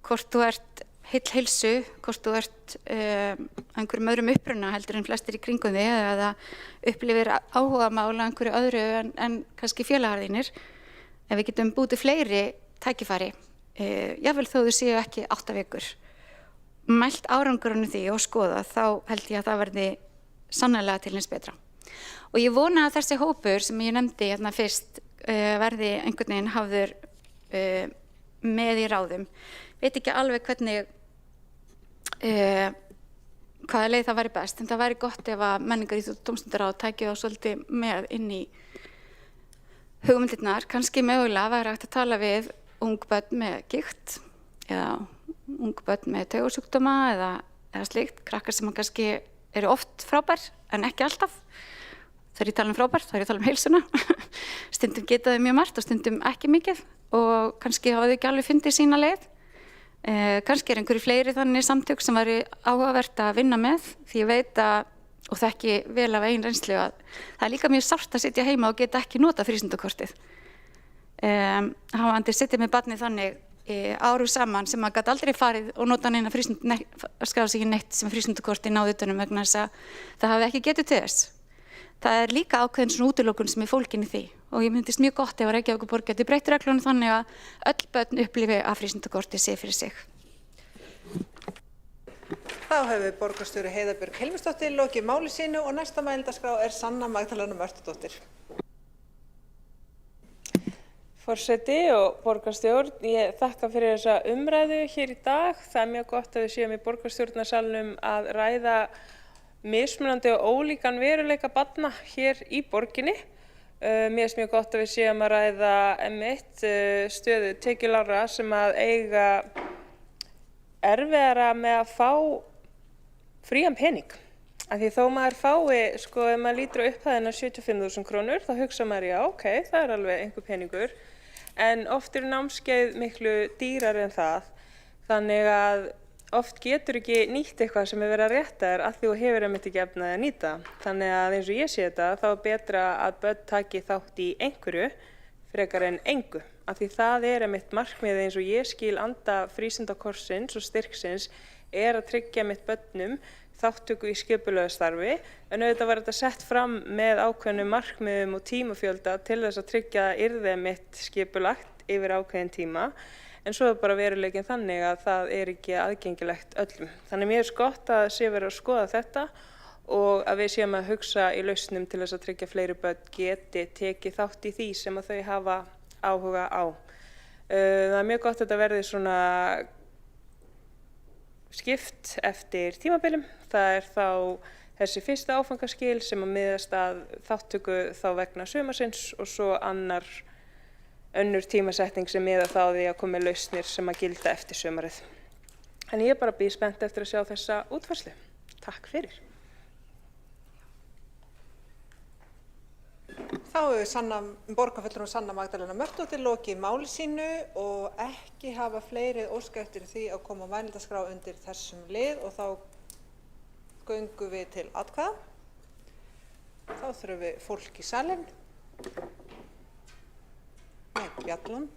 hvort þú ert heill heilsu, hvort þú ert einhverjum öðrum uppruna heldur en flestir í kringum þig eða upplifir áhugamála einhverju öðru en kannski félagar þínir ef við getum búið til fleiri tækifæri jafnvel þó þau séu ekki 8 vikur mælt árangurinn því og skoða þá held ég að það verði sannarlega til hins betra og ég vona að þessi hópur sem ég nefndi hérna fyrst verði einhvern veginn hafður með í ráðum veit ekki alveg hvernig hvaða leið það væri best en það væri gott ef að menningar í tómstundaráð tæki þá svolítið með inn í hugmyndirnar kannski mögulega væri hægt að tala við ung börn með gigt eða ung börn með taugasjúkdóma eða slíkt, krakkar sem kannski eru oft frábær en ekki alltaf. Þegar ég tala frábær, þá er ég tala heilsuna. Stundum geta þau mjög margt og stundum ekki mikið og kannski hafa þau ekki alveg fundið sína leið. Kannski einhverju fleiri þannig samtök sem væri áhugavert að vinna með því ég veit að og þekki vel af eigin reynslu að það líka mjög sárt að sitja heima og geta ekki nota frístundakortið. Hafandi sitja með barnið þannig árum saman sem að gat aldrei farið og nota neina skráð sig í neitt sem frístundakorti náði utanum vegna þess að það hafi ekki getið til þess. Það líka ákveðin svona útilokun sem fólgin í því og ég myndist mjög gott ef að Reykjavíkurborg geti breytt reglunum þannig að öll börn upplifi að frístundakortið sé fyrir sig. Þá hefur borgarstjóri Heiða Björg Hilmisdóttir lokið máli sínu og næsta mælendaskrá Sanna Magdalena Mörtudóttir. Forseti og borgarstjórn, ég þakka fyrir þessa umræðu hér í dag. Það er mjög gott að við séum í borgarstjórnarsalnum að ræða mismunandi og ólíkan veruleika barna hér í borginni. Mér finnst mjög gott að við séum að ræða stöðu tekjulágra sem að eiga erfiðara með að fá frían pening. Af því þó maður fái, ef maður lítur á upphæðina 75.000 krónur, þá hugsa maður, já, ok, það er alveg einhver peningur. En oft eru námskeið miklu dýrari en það, þannig að oft getur ekki nýtt eitthvað sem er verið að rétta þér af því þú hefur einmitt ekki efnaði að nýta. Þannig að eins og ég sé þetta, þá er betra að börn taki þátt í einhverju frekar en engu. Af því það er einmitt markmiðið eins og ég skil anda frístundakorsins og styrksins er að tryggja einmitt börnum þáttöku í skipulögðu starfi, en auðvitað var þetta sett fram með ákveðnum markmiðum og tímafjölda til þess að tryggja að yrði einmitt skipulagt yfir ákveðin tíma, en svo er bara veruleikinn þannig að það er ekki aðgengilegt öllum. Þannig mér finnst gott að sé verið að skoða þetta og að við séum að hugsa í lausnum til þess að tryggja fleiri börn geti tekið þátt í því sem að þau hafa áhuga á. Það er mjög gott að þetta verði svona skipt eftir tímabilum. Það er þá þessi fyrsta áfangaskil sem að miðast að þáttöku þá vegna sumarsins og svo önnur tímasetning sem miða þá því að komi lausnir sem að gilda eftir sumarið. En ég er bara býð spennt eftir að sjá þessa útfærslu. Takk fyrir. Þá hefur borgarfulltrúin Sanna Magdalena Mörtudóttir lokið máli sínu og ekki hafa fleiri óska eftir því að koma á mælendaskrá undir þessum lið og þá göngum við til atkvæða. Þá þurfum við fólk í salinn. Nei, bjallan.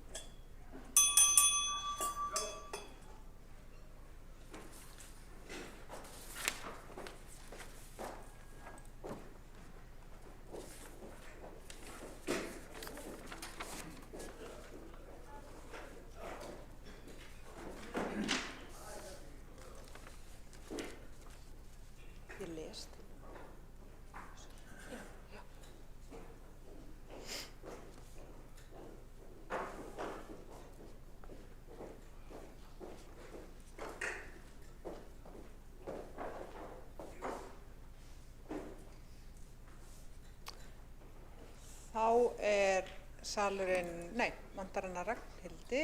Salurinn, vantar hana Ragnhildi,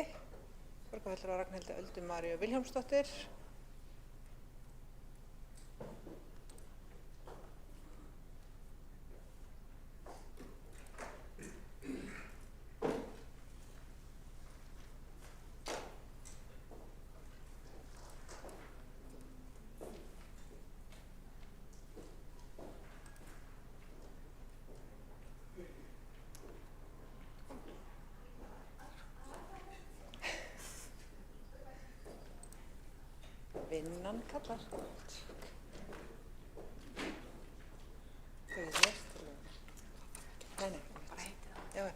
borgarfulltrúa Ragnhildi Öldu Maríu Vilhjálmsdóttir. Vinnan kallar. Nei, bara heiti það. Já.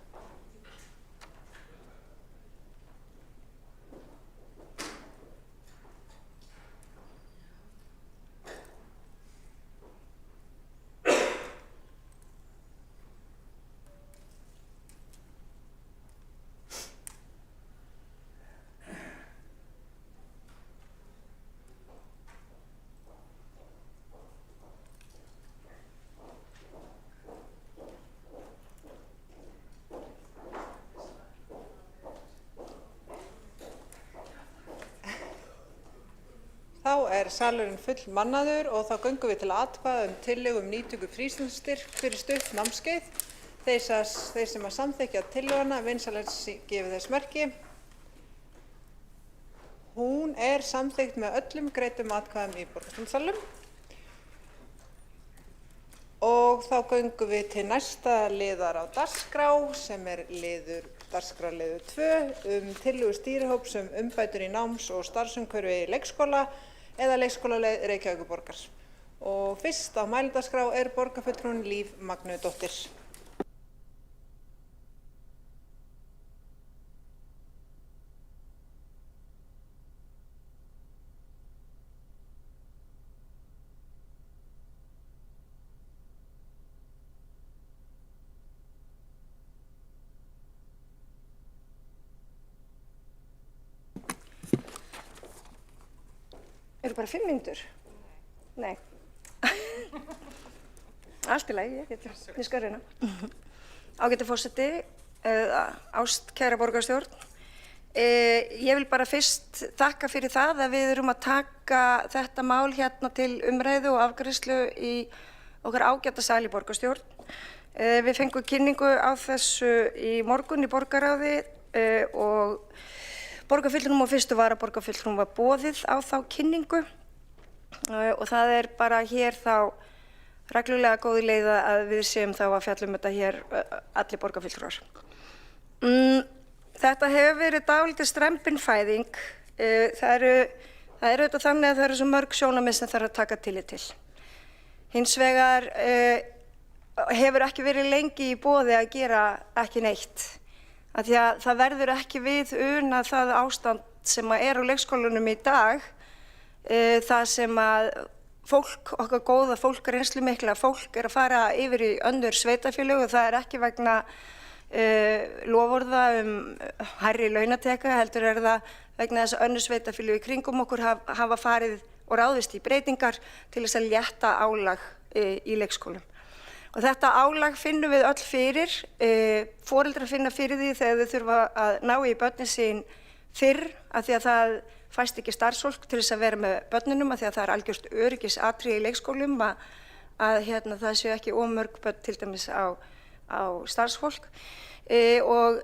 Þá er salurinn fullmannaður og þá göngum við til atkvæða tillögu nýtingu frístundastyrk fyrir stutt námskeið. Þeir sem að samþykkja tillöguna vinsamlegast gefi þess merki. Hún er samþykkt með öllum greiddum atkvæðum í borgarstjórnarsalnum. Og þá göngum við til næsta liðar á dagskrá sem dagskrárliður 2 tillögu stýrihóps umbætur í náms- og starfsumhverfi leikskóla eða leikskólaleið Reykjavíkurborgar. Og fyrst á mælendaskrá borgarfulltrúin Líf Magnúdóttir. Eru bara 5 mínútur? Nei. Allt í lagi, ég skal reyna. Ágæti forseti, ástkæra borgarstjórn. Ég vil bara fyrst þakka fyrir það að við erum að taka þetta mál hérna til umræðu og afgreiðslu í okkar ágæta sal í borgarstjórn. Við fengum kynningu á þessu í morgun í borgarráði og borgarfulltrúum og fyrstu varaborgarfulltrúum var boðið á þá kynningu og það bara hér þá reglulega góð leið að við séum þá að fjalla þetta hér allir borgarfulltrúar. Þetta hefur verið dálítið strembin fæðing. Það er auðvitað þannig að það eru svo mörg sjónarmið sem þarf að taka tillit til. Hins vegar hefur ekki verið lengi í boði að gera ekki neitt. Af því að það verður ekki við unað það ástand sem á leikskólanum í dag, það sem að fólk, okkar góða fólk, reynslumikla fólk að fara yfir í önnur sveitarfélög og það ekki vegna loforða hærri launateka, heldur það vegna þess að önnur sveitarfélög í kringum okkur hafa farið og ráðist í breytingar til þess að létta álag í leikskólum. Og þetta álag finnum við öll fyrir, foreldrar finna fyrir því þegar þau þurfa að ná í börnin sín fyrr af því að það fæst ekki starfsfólk til þess að vera með börnunum af því að það algjört öryggisatriði í leikskólum að það séu ekki of mörg börn til dæmis á starfsfólk og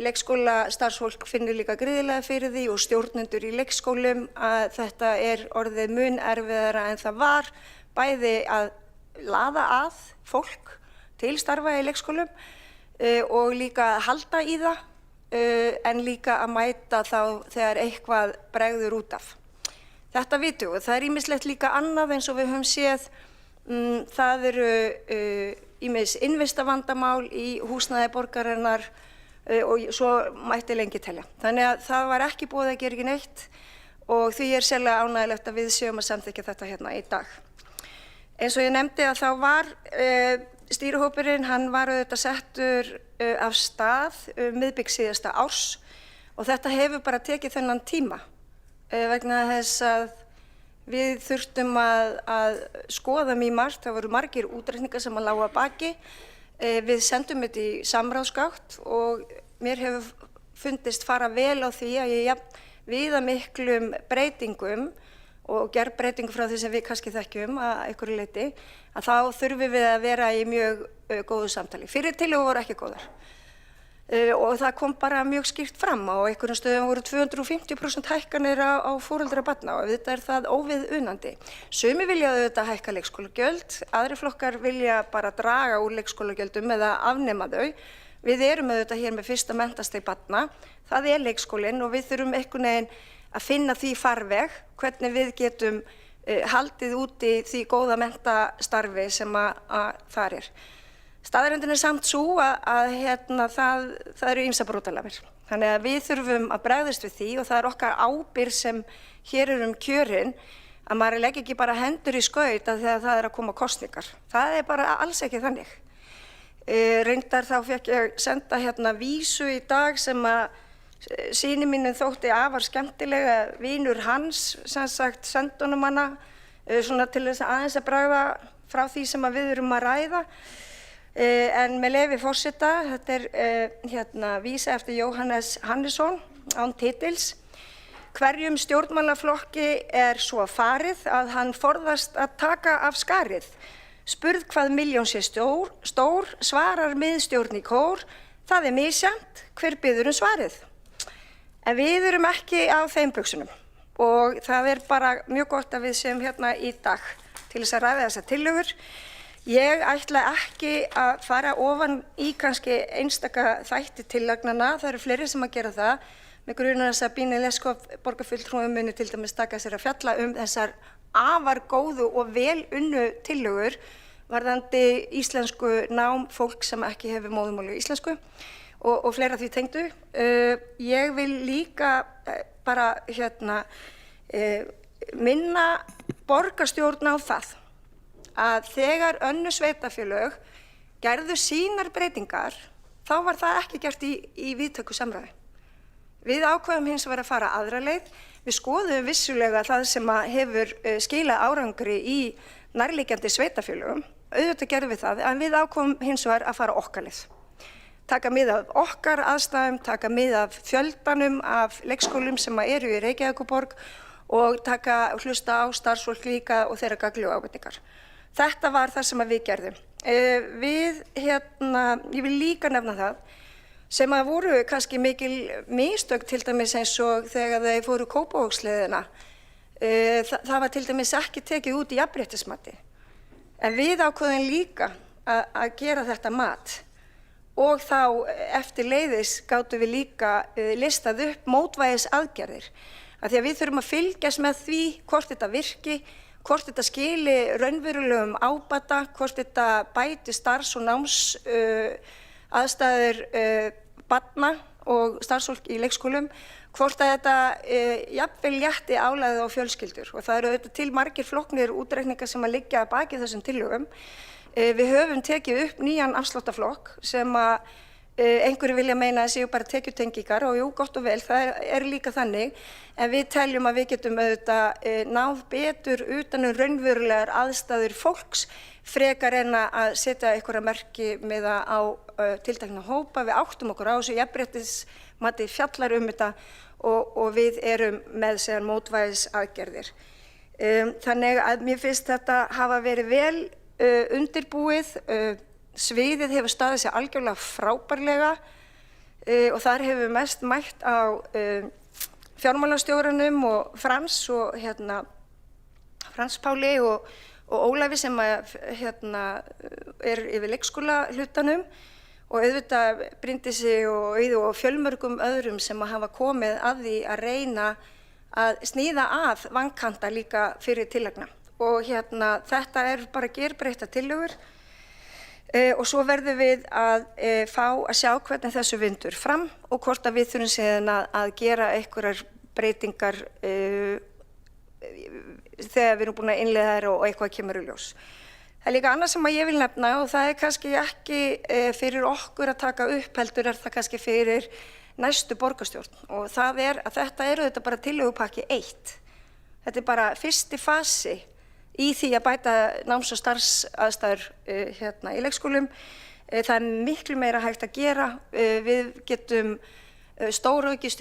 leikskólastarfsfólk finnur líka gríðarlega fyrir því og stjórnendur í leikskólum að þetta orðið mun erfiðara en það var, bæði að laða að fólk til starfa í leikskólum og líka að halda í það en líka að mæta þá þegar eitthvað bregður út af. Þetta vitum við. Það er ýmislegt líka annað eins og við höfum séð. Það eru ýmis innvistavandamál í húsnæði borgarinnar og svo mætti lengi telja. Þannig að það var ekki boðið að gera ekki neitt og því sérlega ánægilegt að við séum að samþykkja þetta hérna í dag. Eins og ég nefndi að þá var stýrihópurinn, hann var auðvitað settur af stað miðbik síðasta árs og þetta hefur bara tekið þennan tíma vegna þess að við þurftum að skoða mjög margt, það voru margir útreikningar sem að lágu að baki. Við sendum þetta í samráðsgátt og mér hefur fundist fara vel á því að ég viðamiklum breytingum og gerð breytingu frá því sem við kannski þekkjum að einhverju leyti, að þá þurfum við að vera í mjög góðu samtali. Fyrir tillögur voru ekki góðar og það kom bara mjög skýrt fram á einhverjum stöðum voru 250% hækkanir á foreldra barna og þetta það óviðunandi. Sumi vilja auðvitað hækka leikskólagjöld, aðri flokkar vilja bara draga úr leikskólagjöldum eða afnema þau. Við erum auðvitað hér með fyrsta menntastig barna, það leikskólinn og við þurfum einhvern veginn að finna því farveg, hvernig við getum haldið úti því góða menntastarfi sem að þar Staðreyndin samt sú að það eru ýmsar brotalamir. Þannig að við þurfum að bregðast við því og það okkar ábyrgð sem hér kjörin að maður leggi ekki bara hendur í skaut þegar það að koma kosningar. Það bara alls ekki þannig. Reyndar þá fékk ég senda vísu í dag sem að syni mínum þótti afar skemmtilega, vinur hans sem sagt sendi honum hana svona til þess aðeins að bregða frá því sem að við erum að ræða. En með leyfi forseta, þetta vísa eftir Jóhannes Hannesson án titils. Hverjum stjórnmálaflokki svo farið að hann forðast að taka af skarið. Spurð hvað milljón sé stór, svarar miðstjórn í kór, það misjafnt, hver biður svarið. En við erum ekki á þeim buxunum og það bara mjög gott að við séum hérna í dag til þess að ræða þessar tillögur. Ég ætla ekki að fara ofan í kannski einstaka þætti tillagnanna, það eru fleiri sem að gera það. Með grunar þess að Bíni Leskov borgarfulltrúi muni til dæmis taka sér að fjalla þessar afar góðu og vel unnu tillögur varðandi íslensku nám fólk sem ekki hefur móðurmáli íslensku og fleira því tengdu. Ég vil líka bara minna borgarstjórn á það að þegar önnur sveitarfélög gerðu sínar breytingar, þá var það ekki gert í víðtæku samræði. Við ákveðum hins vegar að fara aðra leið. Við skoðum vissulega það sem hefur skilað árangri í nærliggjandi sveitarfélögum. Auðvitað gerðum við það, en við ákveðum hins vegar að fara okkar leið. Taka mið af okkar aðstæðum, taka mið af fjöldanum af leikskólum sem eru í Reykjavíkurborg og hlusta á starfsfólk líka og þeirra gagnlegu ábendingar. Þetta var það sem við gerðum. Ég vil líka nefna það sem að voru kannski mikil mistök til dæmis eins og þegar þeir fóru Kópavogsleiðina. Það var til dæmis ekki tekið út í jafnréttismati. En við ákveðum líka að gera þetta mat og þá eftirleiðis gátum við líka listað upp mótvægisaðgerðir. Af því að við þurfum að fylgjast með því hvort þetta virki, hvort þetta skili raunverulegum ábata, hvort þetta bæti starfs- og námsaðstæður barna og starfsfólk í leikskólum, hvort að þetta jafnvel létti álagið á fjölskyldur. Og það eru auðvitað til margir flóknir útreikningar sem að liggja að baki þessum tillögum. Við höfum tekið upp nýjan afsláttaflokk sem að einhverju vilja meina að séu bara tekjutengingar og jú, gott og vel, það er líka þannig, en við teljum að við getum auðvitað náð betur utan raunverulegar aðstæður fólks frekar en að setja einhverja merki með það á tiltekna hópa. Við áttum okkur á þessu, jafnréttismati fjallar þetta og við erum með sér mótvægisaðgerðir. Þannig að mér finnst þetta hafa verið vel undirbúið. Sviðið hefur staðið sér algjörlega frábærlega og þar hefur mest mætt á fjármálastjóranum og Frans Páli og Ólafi sem er yfir leikskóla hlutanum og auðvitað Bryndísi og Auði og fjölmörgum öðrum sem hafa komið að því að reyna að sníða að vankanta líka fyrir tillagna. Og þetta er bara gerbreyttar tillögur. Og svo verðum við að fá að sjá hvernig þessu vindur fram og hvort að við þurfum síðan að gera einhverjar breytingar þegar við erum búin að innleiða þær og eitthvað kemur í ljós. Það er líka annað sem ég vil nefna og það er kannski ekki fyrir okkur að taka upp, heldur það kannski fyrir næstu borgarstjórn og það er að þetta þetta bara tillögupakki 1. Þetta er bara fyrsti fasi í því að bæta náms- og starfsaðstæður í leikskólum. Það er miklu meira hægt að gera. Við getum stóraukið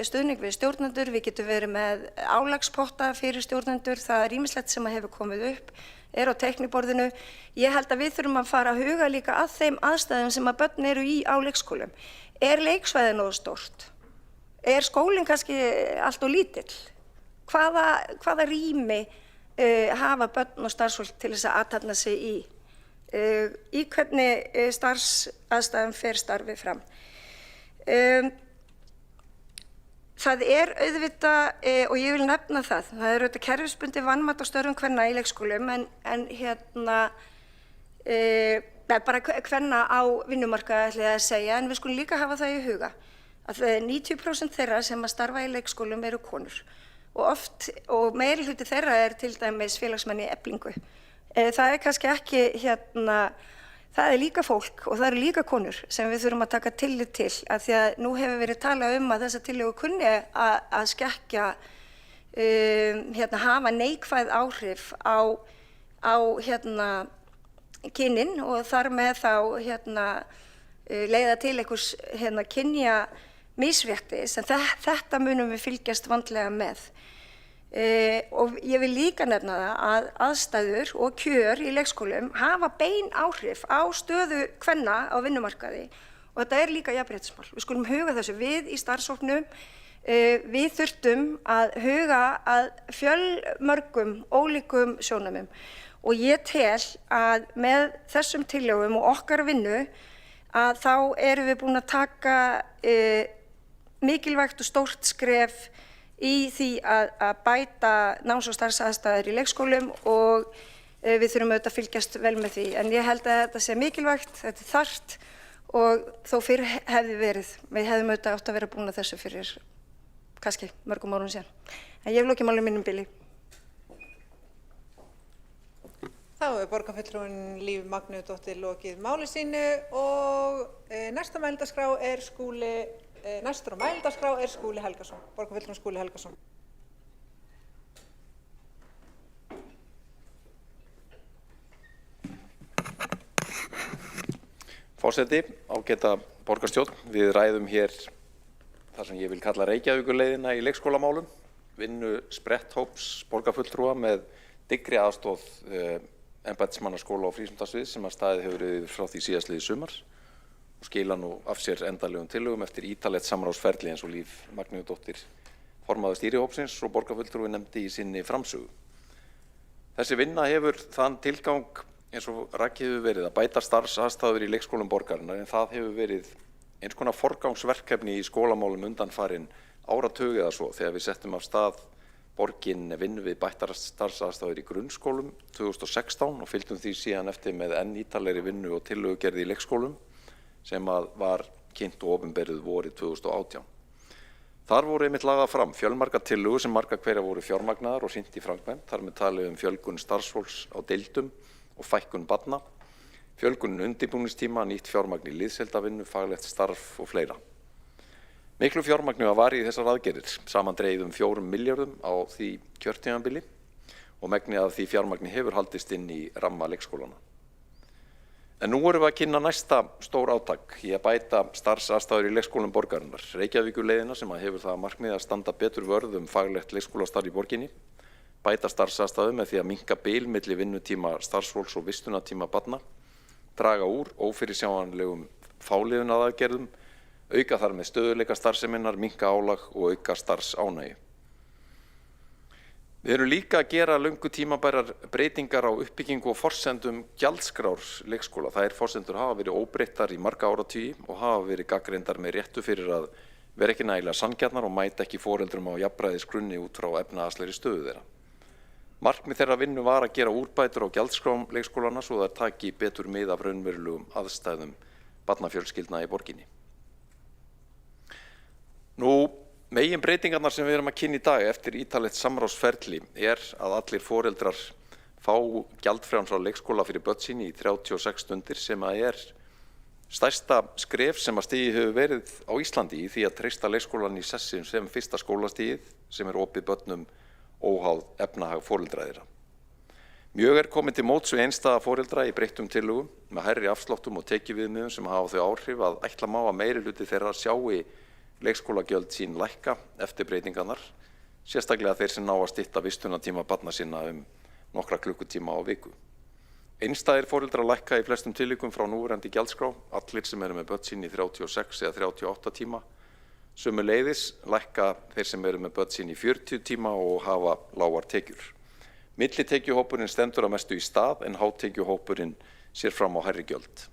stuðning við stjórnendur, við getum verið með álagspotta fyrir stjórnendur, það er ýmislegt sem hefur komið upp, er á teikniborðinu. Ég held að við þurfum að fara að huga líka að þeim aðstæðum sem að börn eru í á leikskólum. Er leiksvæðið nógu stórt? Er skólinn kannski allt of lítill? Hvaða rými hafa börn og starfsfólk til þess að athafna sig í hvernig starfsaðstæðum fer starfið fram. Það er auðvitað, og ég vil nefna það er auðvitað kerfisbundið vanmat á störfum kvenna í leikskólum en bara kvenna á vinnumarkaði ætla ég að segja, en við skulum líka hafa það í huga að 90% þeirra sem að starfa í leikskólum eru konur. Og meiri hluti þeirra er til dæmis félagsmenn í Eflingu. Það er kannski ekki það er líka fólk og það eru líka konur sem við þurfum að taka tillit til af því að nú hefur verið talað að þessa tillögu kunni að skekkja hafa neikvæð áhrif á kynin og þar með þá leiða til einhvers kynja misréttis, en þetta munum við fylgjast vandlega með. Og ég vil líka nefna það að aðstæður og kjör í leikskólum hafa bein áhrif á stöðu kvenna á vinnumarkaði og þetta er líka jafnréttismál. Við skulum huga þessu við í starfshópnum. Við þurftum að huga að fjölmörgum ólíkum sjónarmiðum og ég tel að með þessum tillögum og okkar vinnu að þá erum við búin að taka mikilvægt og stórt skref í því að bæta náms- og starfsaðstæður í leikskólum og við þurfum auðvitað að fylgjast vel með því. En ég held að þetta sé mikilvægt, þetta er þarft og þó fyrr hefði verið. Við hefðum auðvitað átt að vera búin að þessu fyrir kannski mörgum árum síðan. En ég hef lokið máli mínum bili. Þá er borgarfulltrúinn Líf Magnúsdóttir lokið máli sínu og næstur á mælendaskrá er Skúli Helgason, borgarfulltrúinn Skúli Helgason. Forseti, ágæta borgarstjórn, við ræðum hér það sem ég vil kalla Reykjavíkurleiðina í leikskólamálum, vinnu spretthóps borgarfulltrúa með dyggri aðstoð embættismannaskóla og frístundasviðs sem að staðið hefur yfir frá því síðastliðið sumar og skila nú af sér endanlegum tillögum eftir ítarlegt samráðsferli eins og Líf Magnúsdóttir formaður stýrihópsins og borgarfulltrúi nefndi í sinni framsögu. Þessi vinna hefur þann tilgang eins og rakið hefur verið að bæta starfsaðstæður í leikskólum borgarinnar en það hefur verið eins konar forgangsverkefni í skólamálum undanfarin áratug eða svo þegar við settum af stað borgin vinnu við bættar starfsaðstæður í grunnskólum 2016 og fylgdum því síðan eftir með enn ítarlegri vinnu og tillögugerð í leikskólum sem var kynnt og opinberuð vorið 2018. Þar voru einmitt lagðar fram fjölmargar tillögur sem margar hverjar voru fjármagnaðar og hrint í framkvæmd, þar með talið fjölgun starfsfólks á deildum og fækkun barna, fjölgun undirbúningstíma, nýtt fjármagn í liðsheildarvinnu, faglegt starf og fleira. Miklu fjármagni var varið í þessar aðgerðir, samandregið 4 milljörðum á því kjörtímabili og megnið af því fjármagni hefur haldist inn í ramma leikskólana. En nú erum við að kynna næsta stór átak í að bæta starfsaðstæður í leikskólum borgarinnar, Reykjavíkurleiðina sem hefur það að markmiði að standa betur vörð faglegt leikskólastarf í borginni, bæta starfsaðstæður með því að minnka bil milli vinnutíma starfsfólks og vistunartíma barna, draga úr ófyrirsjáanlegum fáliðunaraðgerðum, auka þar með stöðugleika starfseminnar, minnka álag og auka starfsánægju. Við erum líka að gera löngu tímabærar breytingar á uppbyggingu og forsendum gjaldskrár leikskóla. Þær forsendur hafa verið óbreyttar í marga áratugi og hafa verið gagnreyndar með réttu fyrir að vera ekki nægilega sanngjarnar og mæta ekki foreldrum á jafnræðisgrunni út frá efnahagslegri stöðu þeirra. Markmið þeirra vinnu var að gera úrbætur á gjaldskrám leikskólana svo þær taki betur mið af raunverulegum aðstæðum barnafjölskyldna í borginni. Megin breytingarnar sem við erum að kynna í dag eftir ítarlegt samráðsferli er að allir foreldrar fá gjaldfrjálsan leikskóla fyrir börn sín í 36 stundir sem er stærsta skref sem að stigið hefur verið á Íslandi í því að treysta leikskólan í sessi sem fyrsta skólastigið sem opið börnum óháð efnahag foreldra þeirra. Mjög komið til móts við einstæða foreldra í breyttum tillögum með hærri afsláttum og tekiviðmiðum sem hafa þau áhrif að ætla má að meirihluti þeirra sjái leikskólagjöld sín lækka eftir breytingarnar, sérstaklega þeir sem ná að stytta vistunartíma barna sinna nokkra klukkutíma á viku. Einstæðir foreldrar lækka í flestum tilvikum frá núverandi gjaldskrá, allir sem eru með börn sín í 36 eða 38 tíma. Sömuleiðis lækka þeir sem eru með börn sín í 40 tíma og hafa lágar tekjur. Millitekjuhópurinn stendur að mestu í stað en hátekjuhópurinn sér fram á hærri gjöld.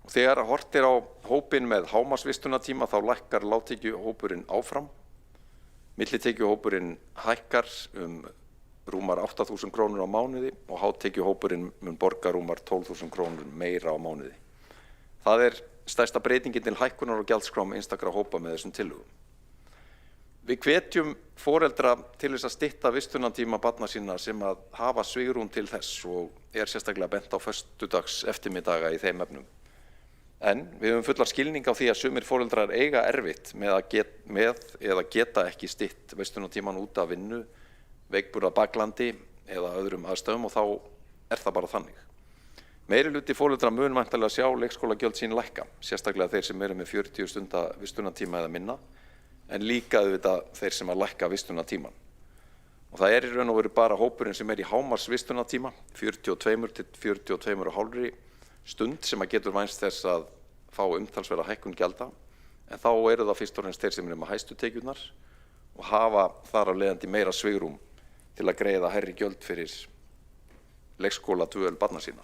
Og þegar horft á hópinn með hámarksvistunartíma þá lækkar lágtekjuhópurinn áfram. Millitekjuhópurinn hækkar rúmar 8.000 krónur á mánuði og hátekjuhópurinn mun borga rúmar 12.000 krónur meira á mánuði. Það stærsta breytingin til hækkunar og gjaldskrám einstakra hópa með þessum tillögum. Við hvetjum foreldra til þess að stytta vistunartíma barna sína sem að hafa svigrúm til þess og sérstaklega bent á föstudags eftirmiddaga í þeim efnum. En við höfum fullar skilning á því að sumir foreldrar eiga erfitt eða geta ekki stytt vistunartíman út af vinnu, veikburða baklandi eða öðrum aðstöðum og þá það bara þannig. Meirihluti foreldra mun væntanlega sjá leikskólagjöld sín lækka, sérstaklega þeir sem eru með 40 stunda vistunartíma eða minna, en líka auðvitað þeir sem að lækka vistunartíman. Og það í raun og veru bara hópurinn sem í hámarks vistunartíma, 42 til 42,5 stund sem að getur vænst þess að fá umtalsverða hækkun gjalda, en þá eru það fyrst og fremst þeir sem eru með hæstu tekjurnar og hafa þar af leiðandi meira svigrúm til að greiða hærri gjöld fyrir leikskóla dvöl barna sína.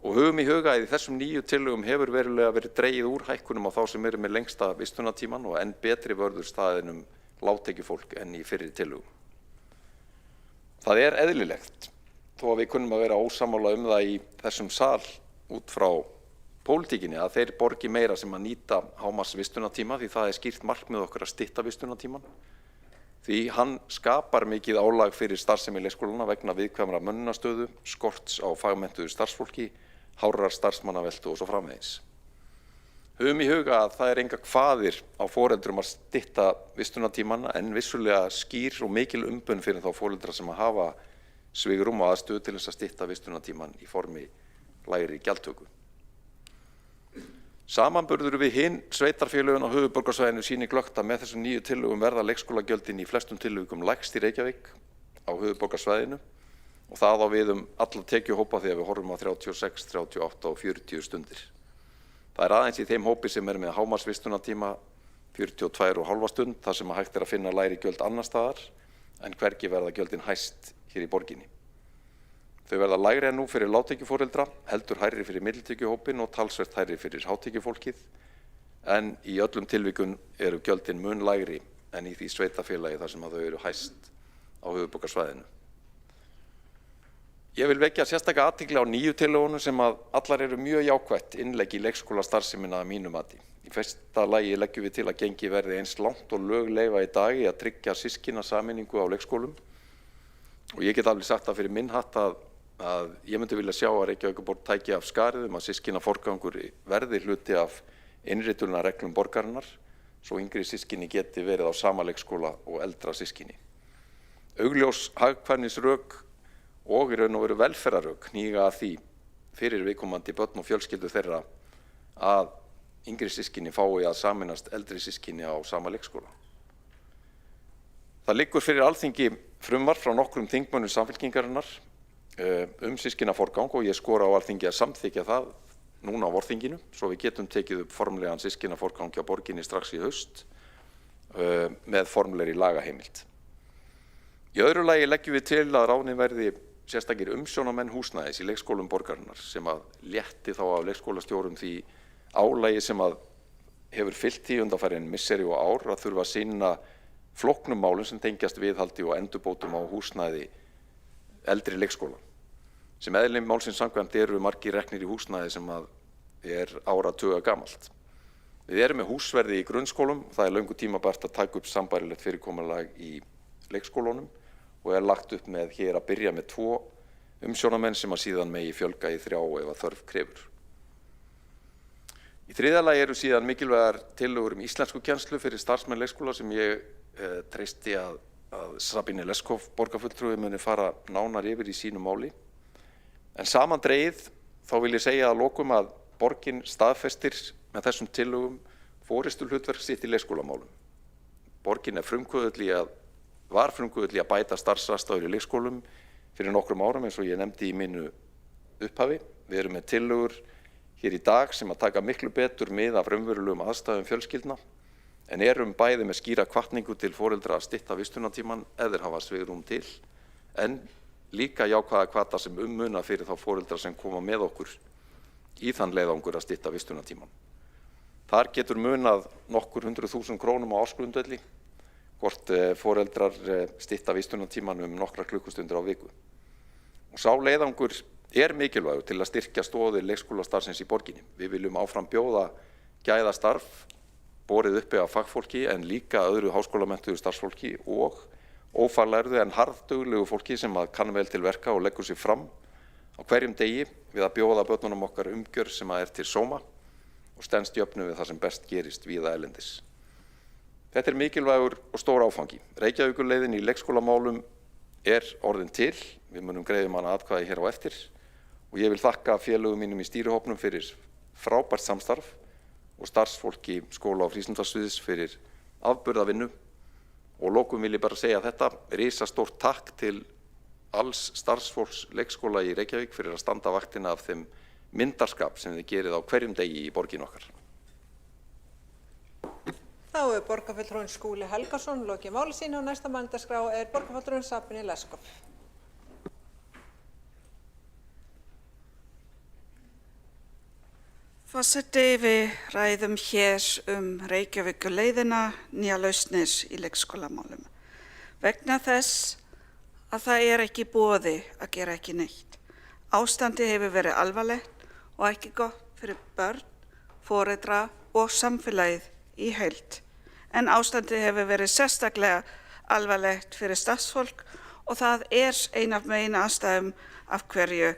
Og höfum í huga að í þessum nýju tillögum hefur verulega verið dregið úr hækkunum á þá sem eru með lengsta vistunartíman og enn betri vörður staðinum lágtekjufólk enn í fyrri tillögum. Það er eðlilegt, þó að við kunnum að vera ósammála það í þessum sal út frá pólitíkinni, að þeir borgi meira sem að nýta hámarks vistunartíma, því það er skýrt markmið okkar að stytta vistunartíman. Því hann skapar mikið álag fyrir starfsemi leikskólana vegna viðkvæmra mönnunastöðu, skorts á fagmenntuðu starfsfólki, hárrar starfsmannaveltu og svo framvegis. Höfum í huga að það er enga kvaðir á foreldrum að stytta vistunartímanna en vissulega skýr og mikil umbun fyrir þá foreldra sem að hafa svigrúm og aðstöðu til þess að stytta vistunartíman í formi lægri gjaldtöku. Samanburður við hinn sveitarfélögin á höfuðborgarsvæðinu sýnir glöggt að með þessum nýju tillögum verða leikskólagjöldin í flestum tilvikum lægst í Reykjavík á höfuðborgarsvæðinu og það á við alla tekjuhópa þegar við horfum á 36, 38 og 40 stundir. Það er aðeins í þeim hópi sem er með hámarksvistunartíma 42,5 stund þar sem að hægt er að finna lægri gjöld annar staðar en hvergi verða gjöldin hæst hér í borginni. Þau verða lægri en nú fyrir lágtekjuforeldra, heldur hærri fyrir miðtekjuhópinn og talsvert hærri fyrir hátekjufólkið, en í öllum tilvikum eru gjöldin mun lægri en í því sveitarfélagi þar sem að þau eru hæst á höfuðborgarsvæðinu. Ég vil vekja sérstaka athygli á nýju tillögunum sem að allar eru mjög jákvætt innlegg í leikskólastarfsemina að mínu mati. Í fyrsta lagi leggjum við til að gengið verði eins langt og lög leyfa í dag í að tryggja systkinasameiningu á leikskólum og ég get alveg sagt það fyrir minn hatt að ég myndi vilja sjá að Reykjavíkurborg tæki af skarið að systkinaforgangur verði hluti af innritunarreglum borgarinnar svo yngri systkini geti verið á sama leikskóla og eldra systkini. Augljós hagkvæmnisrök og í raun og veru velferðarrök hníga að því fyrir viðkomandi börn og fjölskyldu þeirra að yngri systkini fái að sameinast eldri systkini á sama leikskóla. Það liggur fyrir Alþingi frumvarp frá nokkrum þingmönnum Samfylkingarinnar systkinaforgang og ég skora á Alþingi að samþykkja það núna á vorþinginu svo við getum tekið upp formlegan systkinaforgang hjá borginni strax í haust með formlegri lagaheimild. Í öðru lagi leggjum við til að ráðnir verði sérstakir umsjónarmenn húsnæðis í leikskólum borgarinnar sem að létti þá af leikskólastjórum því álagi sem að hefur fylgt því undanfarin misseri og ár að þurfa að sinna flóknum málum sem tengjast viðhaldi og endurbótum á húsnæði eldri leikskóla. Sem eðli málsins samkvæmt eru margir reknir í húsnæði sem að er áratuga gamalt. Við erum með húsverði í grunnskólum, það er löngu tímabært að taka upp sambærilegt fyrirkomulag í leikskólunum og er lagt upp með hér að byrja með 2 umsjónarmenn sem að síðan megi fjölga í 3 ef að þörf krefur. Í þriðja lagi eru síðan mikilvægar tillögur íslenskukennslu fyrir starfsmenn leikskóla sem ég treysti að Sabine Leskov borgarfulltrúi muni fara nánar yfir í sínu máli. En samandregið þá vil ég segja að lokum að borgin staðfestir með þessum tillögum forystulhlutverk sitt í leikskólamálum. Borgin var frumkvöðull í að bæta starfsaðstæður í leikskólum fyrir nokkrum árum eins og ég nefndi í mínu upphafi. Við erum með tillögur hér í dag sem að taka miklu betur mið af raunverulegum aðstæðum fjölskyldna en erum bæði með skýra hvatningu til foreldra að stytta vistunartíman ef þeir hafa svigrúm til, en líka jákvæða hvata sem muna fyrir þá foreldra sem koma með okkur í þann leiðangur að stytta vistunartíman. Þar getur munað nokkur 100.000 krónum á ársgrundvelli, hvort foreldrar stytta vistunartíman nokkra klukkustundir á viku. Og sá leiðangur er mikilvægur til að styrkja stoðir leikskólastarfsins í borginni. Við viljum áfram bjóða gæðastarf borið uppi af fagfólki en líka öðru háskólamenntuðu starfsfólki og ófaglærðu en harðduglegu fólki sem að kann vel til verka og leggur sig fram á hverjum degi við að bjóða börnunum okkar umgjörð sem að er til sóma og stenst jöfnu við það sem best gerist víða erlendis. Þetta er mikilvægur og stór áfangi. Reykjavíkurleiðin í leikskólamálum er orðin til, við munum greiðum hana atkvæði hér á eftir og ég vil þakka félögum mínum í stýrihópnum fyrir frábært samstarf og starfsfólki skóla- og frístundasviðs fyrir afburðavinnu og lokum vil ég bara segja þetta, risastórt takk til alls starfsfólks leikskóla í Reykjavík fyrir að standa vaktina af þeim myndarskap sem þið gerið á hverjum degi í borgin okkar. Þá er borgarfulltrúinn Skúli Helgason lokið máli sínu og næsta mælendaskrá er borgarfulltrúinn Sabine Leskov. Forseti, við ræðum hér Reykjavíkurleiðina, nýja lausnir í leikskólamálum. Vegna þess að það ekki boði að gera ekki neitt. Ástandi hefur verið alvarlegt og ekki gott fyrir börn, foreldra og samfélagið í heild. En ástandi hefur verið sérstaklega alvarlegt fyrir starfsfólk og það ein af megin ástæðum af hverju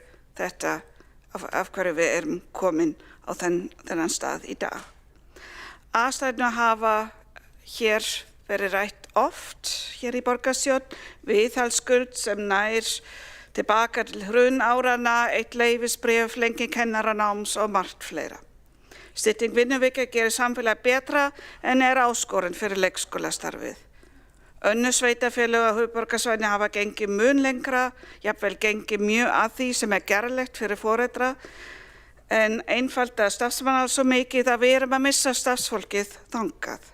við erum komin á þennan stað í dag. Aðstæðurnar hafa hér verið rætt oft hér í borgarstjórn, viðhaldsskuld sem nær tilbaka til hrunárana, eitt leyfisbréf, lenging kennaranáms og margt fleira. Stytting vinnuvika gerir samfélag betra en áskorun fyrir leikskólastarfið. Önnur sveitarfélög á höfuðborgarsvæðinu hafa gengið mun lengra, jafnvel gengið mjög að því sem gerlegt fyrir foreldra, en einfalda starfsmanna svo mikið að við erum að missa starfsfólkið þangað.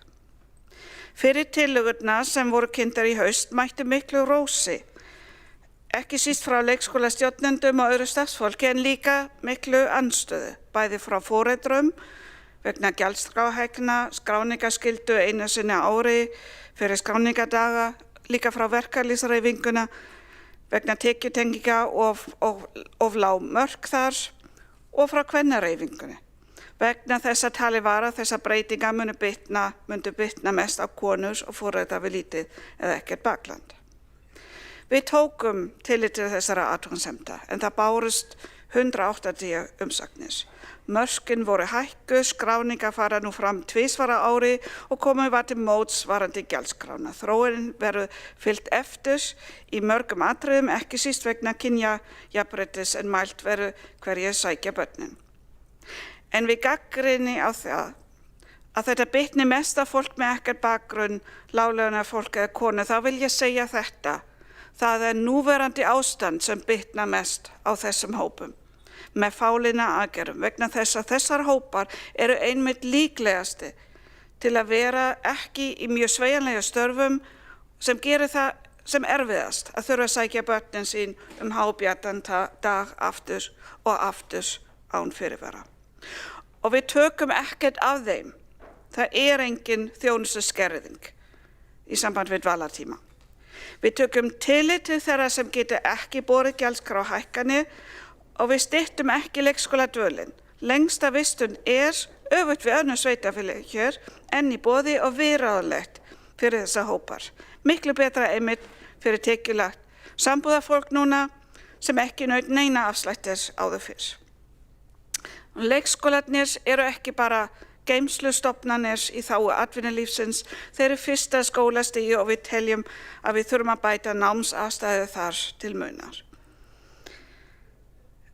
Fyrir tillögurnar sem voru kynntar í haust mættu miklu rósi, ekki síst frá leikskólastjórnendum og öðru starfsfólki en líka miklu andstöðu, bæði frá foreldrum vegna gjaldskráhækkana, skráningarskyldu einu sinni á ári fyrir skráningadaga, líka frá verkalýðshreyfinguna vegna tekjutenginga of lág mörk þar og frá kvennahreyfingunni. Vegna þess að talið var að þessar breytingar myndu bitna mest á konur og foreldra við lítið eða ekkert bakland. Við tókum tillit til þessara athugasemda en það bárust 180 umsagnir. Mörkin voru hækkuð, skráningar fara nú fram tvisvar á ári og komið var til móts varðandi gjaldskrána. Þróunin verður fylgt eftir í mörgum atriðum, ekki síst vegna kynjajafnréttis en mælt verður hverjir sækja börnin. En við gagnrýni á það að þetta bitni mest af fólk með ekkert bakgrunn, láglaunafólk eða konur, þá vil ég segja þetta. Það núverandi ástand sem bitna mest á þessum hópum með fálinna aðgerðum vegna þess að þessar hópar eru einmitt líklegasti til að vera ekki í mjög sveigjanlega störfum sem gerir það sem erfiðast að þurfa að sækja börnin sín hábjartan dag aftur og aftur án fyrirvara. Og við tökum ekkert af þeim. Það engin þjónustuskerðing í samband við dvalartíma. Við tökum tillit til þeirra sem geta ekki borið gjaldskrárhækkanir og við styttum ekki leikskóladvölin. Lengsta vistun öfugt við önnur sveitarfélög hér enn í boði og viðráðanlegt fyrir þessa hópar. Miklu betra einmitt fyrir tekjulagt sambúðarfólk núna sem ekki naut neina afslættir áður fyrr. Leikskólarnir eru ekki bara geymslustofnanir í þágu atvinnulífsins, þeir eru fyrsta skólastigi og við teljum að við þurfum að bæta námsaðstæður þar til munar.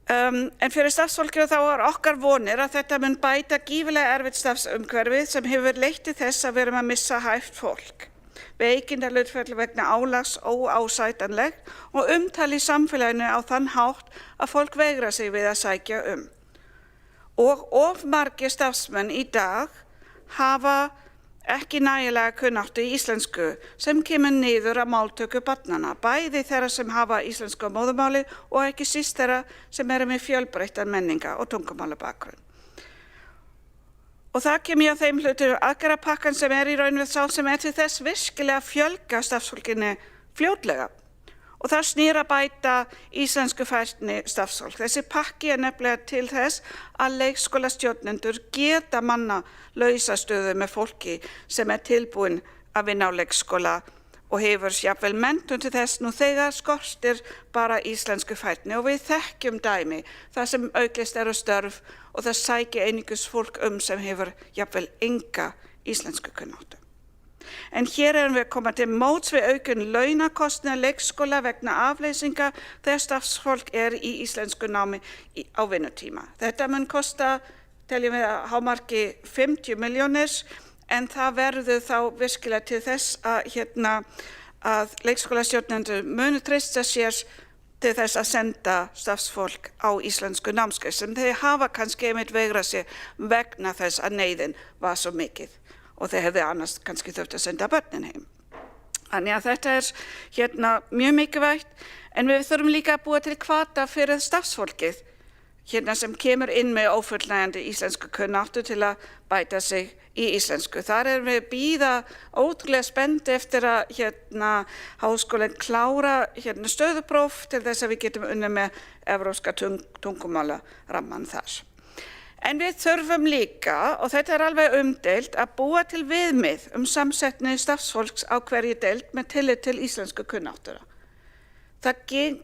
En fyrir starfsfólkið þá okkar vonir að þetta mun bæta gífurlega erfitt starfsumhverfið sem hefur leitt til þess að við erum að missa hæft fólk. Veikindahlutfall vegna álags óásætanlegt og umtal í samfélaginu á þann hátt að fólk veigra sig við að sækja Og of margir starfsmenn í dag hafa ekki nægilega kunnáttu í íslensku sem kemur niður að máltöku barnanna, bæði þeirra sem hafa íslensku móðurmáli og ekki síst þeirra sem eru með fjölbreyttan menninga og tungumálabakgrunn. Og það kemur að þeim hlutur aðgerðapakkan sem í raun við sá sem til þess virkilega fjölga starfsfólkinu fljótlega. Og það snýr að bæta íslensku færni starfsfólk. Þessi pakki nefnilega til þess að leikskólastjórnendur geta manna lausastöðu með fólki sem tilbúin að vinna á leikskóla og hefur jafnvel menntun til þess nú þegar skortir bara íslensku færni. Og við þekkjum dæmi þar sem auglist eru störf og það sækir einungis fólk sem hefur jafnvel enga íslensku kunnáttu. En hér erum við komað til móts við aukinn launakostnaðar leikskóla vegna afleysinga þegar starfsfólk í íslensku námi á vinnutíma. Þetta mun kosta, teljum við að hámarki 50 milljónir, en það verður þá virkilega til þess að leikskólastjórnendur munu treysta sér til þess að senda starfsfólk á íslensku námskeið sem þeir hafa kannski einmitt veigrað sér vegna þess að neyðin var svo mikið. Og þeir hefði annars kannski þurft að senda börnin heim. Þannig að þetta mjög mikilvægt, en við þurfum líka að búa til hvata fyrir starfsfólkið sem kemur inn með ófullnægjandi íslensku kunnáttu til að bæta sig í íslensku. Þar erum við bíða ótrúlega spennt eftir að háskólinn klára stöðupróf til þess að við getum unnið með evrópska tungumálaramman þar. En við þurfum líka, og þetta alveg umdeilt, að búa til viðmið samsetni starfsfólks á hverju deild með tillit til íslensku kunnáttura. Það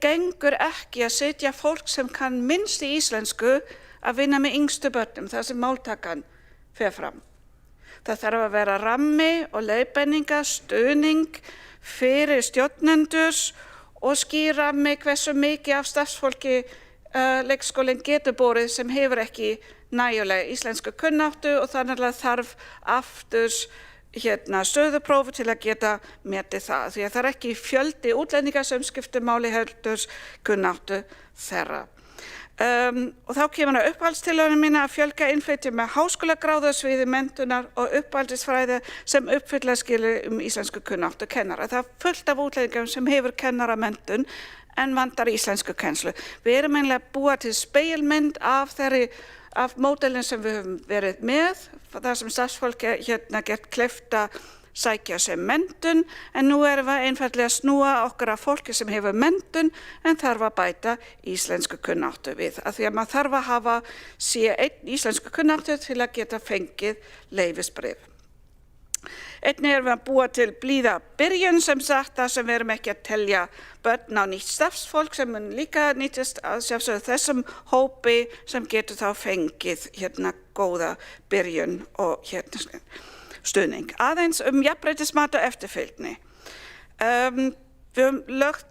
gengur ekki að setja fólk sem kann minnst í íslensku að vinna með yngstu börnum, þar sem máltakan fer fram. Það þarf að vera rammi og leiðbeiningar, stuðning fyrir stjórnendur og skýr rammi hversu mikið af starfsfólki leikskólinn getur borið sem hefur ekki nægilega íslensku kunnáttu og þannig að þarf aftur stöðuprófi til að geta metið það. Því að það ekki fjöldi útlendinga sem skiptir máli heldur kunnáttu þeirra. Og þá kemur að uppáhaldstillögunum mína að fjölga innflytjum með háskólagráðu á sviði menntunar og uppáhaldisfræði sem uppfylla skilyrði íslensku kunnáttu kennara. Það fullt af útlendingum sem hefur kennaramenntun en vantar íslensku kennslu. Við erum einlega að búa til spegilmynd af módelin sem við höfum verið með, þar sem starfsfólki gert kleift að sækja sem menntun, en nú erum við einfaldlega að snúa okkur af fólki sem hefur menntun en þarf að bæta íslensku kunnáttu við. Af því að maður þarf að hafa C1 íslensku kunnáttu til að geta fengið leyfisbréf. Einnig erum við að búa til blíða byrjun sem sagt þar sem við erum ekki að telja börn á nýtt starfsfólk sem mun líka nýtast að sjálfsögðu þessum hópi sem getur þá fengið góða byrjun og stuðning. Aðeins jafnréttismat og eftirfylgni. Við höfum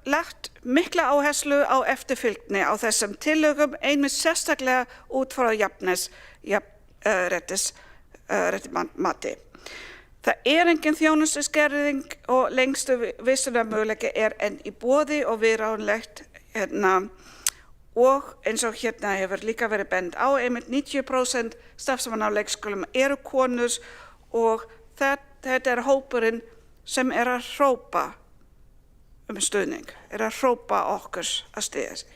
lagt mikla áherslu á eftirfylgni á þessum tillögum einmitt sérstaklega út frá jafnréttismati. Það engin þjónustuskerðing og lengstu vistunarmöguleiki enn í boði og viðráðanlegt og eins og hefur líka verið bent á einmitt 90% starfsmanna á leikskólum eru konur og þetta hópurinn sem að hrópa stuðning, að hrópa okkur að styðja sig.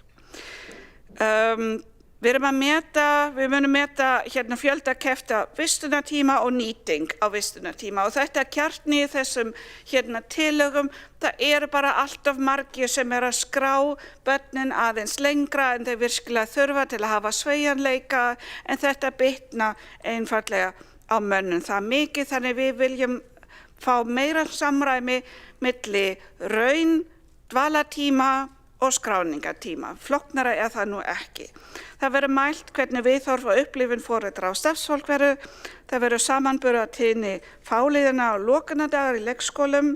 Við munum meta fjölda kefta vistunartíma og nýting á vistunartíma og þetta kjarni í þessum tillögum, það bara allt of margir sem að skrá börnin aðeins lengra en þeir virkilega þurfa til að hafa sveigjanleika en þetta bitna einfaldlega á mönnum það mikið þannig við viljum fá meira samræmi milli raun, dvalartíma og skráningartíma. Flóknara það nú ekki. Það verður mælt hvernig viðhorf og upplifun foreldra og starfsfólk verður. Það verður samanburðartíðni fáliðina og lokunardagar í leikskólum,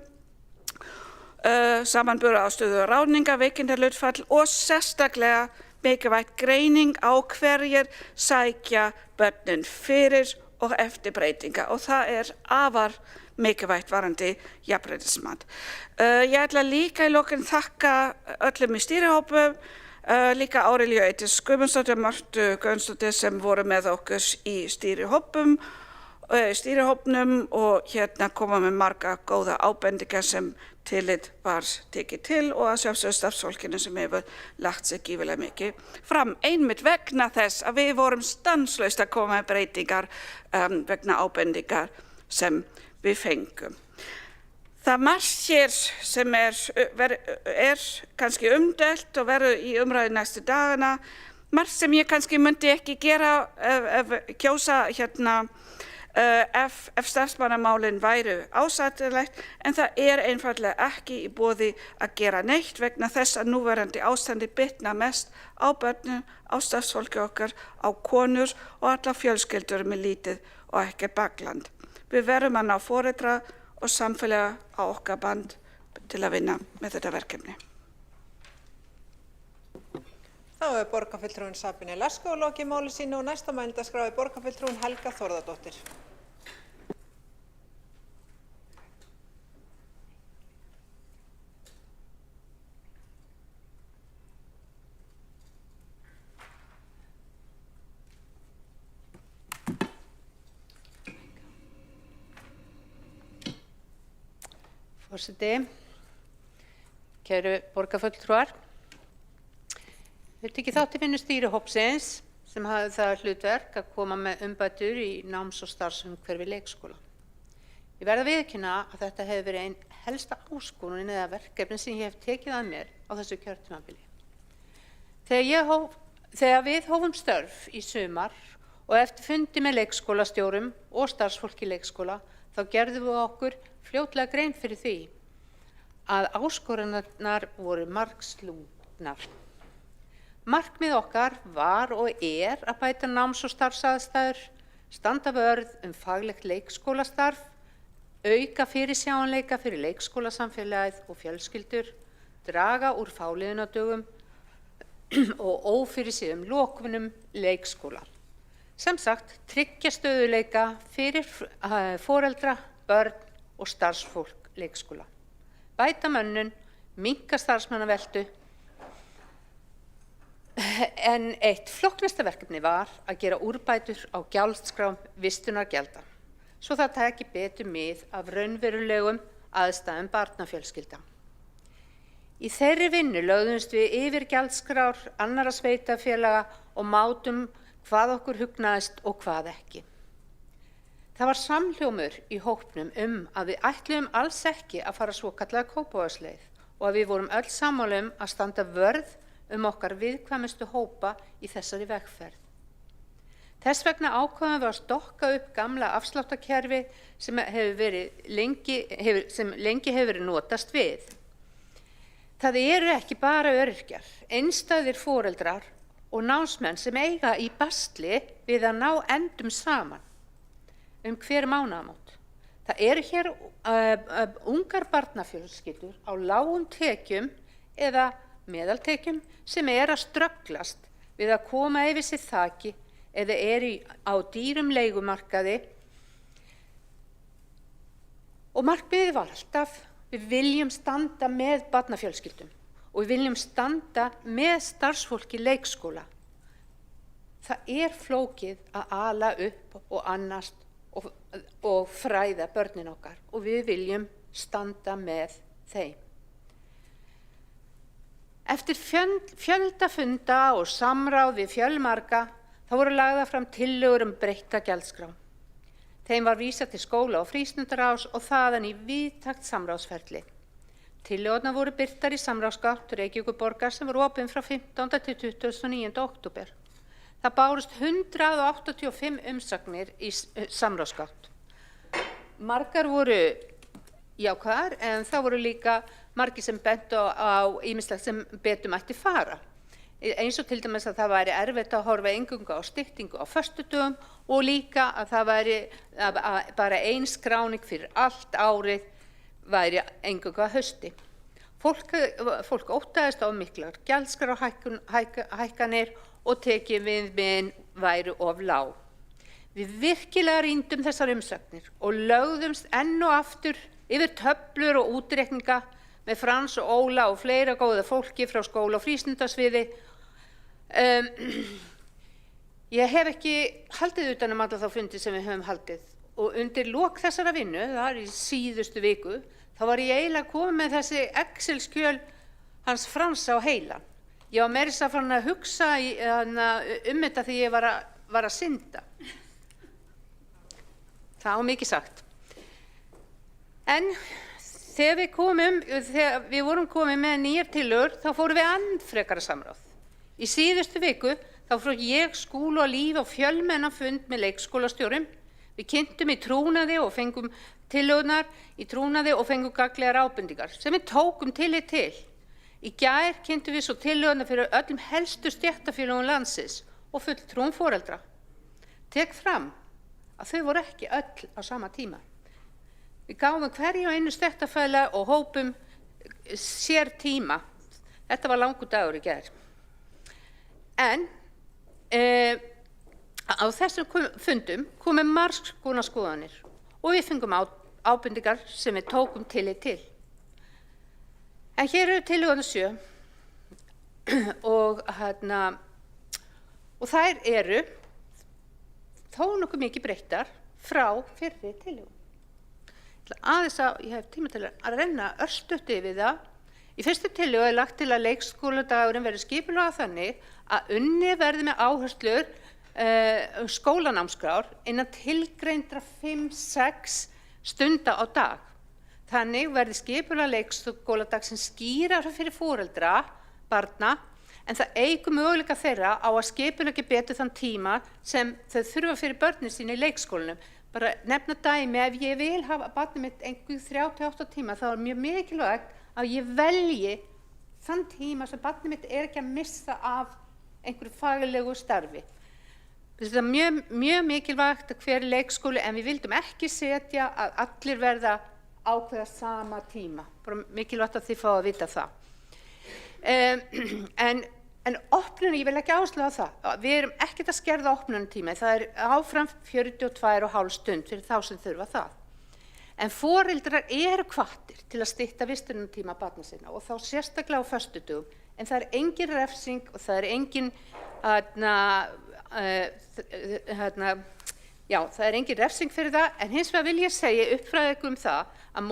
samanburðar á stöðu ráðninga, veikindahlutfall og sérstaklega mikilvægt greining á hverjir sækja börnin fyrir og eftir breytinga og það afar mikilvægt varandi jafnréttismat. Ég ætla líka í lokin þakka öllum í stýrihópum, líka Árelíu Eydís Guðmundsdóttur, Mörtu Guðmundsdóttur sem voru með okkur í stýrihópnum og koma með marga góða ábendingar sem tillit var tekið til og að sjálfsögðu starfsfólkinu sem hefur lagt sig gífurlega mikið fram. Einmitt vegna þess að við vorum stanslaust að koma með breytingar vegna ábendingar sem við fengum. Það margt hér sem kannski umdeilt og verður í umræðu næstu dagana, margt sem ég kannski myndi ekki gera kjósa ef starfsmannamálin væru ásættanlegt en það einfaldlega ekki í boði að gera neitt vegna þess að núverandi ástandi bitna mest á börnum, á starfsfólki okkar, á konur og alla fjölskyldur með lítið og ekkert bakland. Við verðum að ná foreldra og samfélaga á okkar band til að vinna með þetta verkefni. Þá borgarfulltrúinn Sabine Lesko lokið máli sínu og næsta mælendaskrá borgarfulltrúinn Helga Þórðardóttir. Forseti, kæru borgarfulltrúar, við tekið þátt í vinnu stýrihópsins sem hafði það hlutverk að koma með umbætur í náms- og starfsumhverfi leikskóla. Ég verð að viðurkenna að þetta hefur verið ein helsta áskorun eða verkefni sem ég hef tekið að mér á þessu kjörtímabili. Þegar við hófum störf í sumar og eftir fundi með leikskólastjórum og starfsfólki leikskóla, þá gerðum við okkur fljótlega grein fyrir því að áskorunarnar voru margslungnar. Markmið okkar var og að bæta náms- og starfsaðstæður, standa vörð faglegt leikskólastarf, auka fyrirsjáanleika fyrir leikskólasamfélagið og fjölskyldur, draga úr fáliðunardögum og ófyrirséðum lokunum leikskóla. Sem sagt, tryggja stöðuleika fyrir foreldra, börn og starfsfólk leikskóla. Bæta mönnun, minnka starfsmannaveltu, en eitt flóknasta verkefni var að gera úrbætur á gjaldskrám vistunargjalda, svo það tæki betur mið af raunverulegum aðstæðum barnafjölskylda. Í þeirri vinnu lögðumst við yfir gjaldskrár annarra sveitarfélaga og mátum hvað okkur hugnaðist og hvað ekki. Það var samhljómur í hópnum að við ætluðum alls ekki að fara svokallaða Kópavogsleið og að við vorum öll sammála að standa vörð okkar viðkvæmustu hópa í þessari vegferð. Þess vegna ákváðum við að stokka upp gamla afsláttarkerfi sem lengi hefur verið notast við. Það eru ekki bara öryrkjar, einstæðir foreldrar og námsmenn sem eiga í basli við að ná endum saman hver mánaðamót. Það eru hér ungar barnafjölskyldur á lágum tekjum eða meðaltekjum sem að strögglast við að koma yfir sig þaki eða á dýrum leigumarkaði. Og markmiðið var alltaf, við viljum standa með barnafjölskyldum og við viljum standa með starfsfólki leikskóla. Það flókið að ala upp og annast og fræða börnin okkar og við viljum standa með þeim. Eftir fjölda funda og samráð við fjölmarga þá voru lagðar fram tillögur breytta gjaldskrá. Þeim var vísað til skóla- og frístundaráðs og þaðan í víðtækt samráðsferli. Tillögurnar voru birtar í samráðsgátt Reykjavíkurborgar sem var opin frá 15. til 29. október. Það bárust 185 umsagnir í samráðsgátt. Margar voru jákvæðar en það voru líka margir sem bentu á ýmislegt sem betur mætti fara. Eins og til dæmis að það væri erfitt að horfa eingöngu á styttingu á föstudögum og líka að það væri bara ein skráning fyrir allt árið væri eingöngu að hausti. Fólk óttaðist á miklar gjaldskrárhækkanir og tekið viðmiðin væru of lág. Við virkilega rýndum þessar umsagnir og lögðumst enn og aftur yfir töflur og útreikninga með Frans og Óla og fleira góða fólki frá skóla- og frístundasviði. Ég hef ekki haldið utan alla þá fundi sem við höfum haldið og undir lok þessara vinnu, það í síðustu viku, þá var ég eiginlega komið með þessi Excel-skjöl hans Frans á heilan. Ég var meira að fara að hugsa þetta því ég var að synda. Það var mikið sagt. En þegar við vorum komið með nýjar tillögur, þá fórum við enn frekara samráð. Í síðustu viku þá fór ég skúla og líf á fjölmennan fund með leikskólastjórum. Við kynntum í trúnaði og fengum tillögurnar í trúnaði og fengum gagnlegar ábendingar sem við tókum tillit til. Í gær kynntum við svo tillögurnar fyrir öllum helstu stéttarfélögum landsins og fulltrúum foreldra. Tek fram að þau voru ekki öll á sama tíma. Við gáfum hverju og einu stéttarfélag og hópum sér tíma. Þetta var langur dagur í gær. En á þessum fundum komu margs konar skoðanir og við fengum ábendingar sem við tókum tillit til. En hér eru tillögurnar 7 og þær eru þó nokkuð mikið breyttar frá fyrri tillögum. Ég hef tíma til að renna örstutt yfir það. Í fyrstu tillögu er lagt til að leikskóladagurinn verði skipulagður þannig að unnið verði með áherslur skólanámskrár innan tilgreindra 5-6 stunda á dag. Þannig verði skipulag leikskóladagsins skýrara fyrir foreldra barna, en það eykur möguleika þeirra á að skipuleggja betur þann tíma sem þau þurfa fyrir börnin sín í leikskólanum. Bara nefna dæmi, ef ég vil hafa barnið mitt einhver 38 tíma, þá er mjög mikilvægt að ég velji þann tíma sem barnið mitt er ekki að missa af einhverju faglegu starfi. Það er mjög mikilvægt að hver leikskóli, en við vildum ekki setja að allir verða ákveða sama tíma. Bara mikilvægt að þið fá að vita það. En opnun, ég vil ekki áslá á það. Við erum ekkert að skerða opnunartíma. Það er áfram 42,5 stund fyrir þá sem þurfa það. En foreldrar eru hvattir til að stytta vistunartíma barna sinna og þá sérstaklega á föstudögum. En það er engin refsing og það er engin það er engin refsing fyrir það, en hins vegar vil ég segja uppfræðingum það að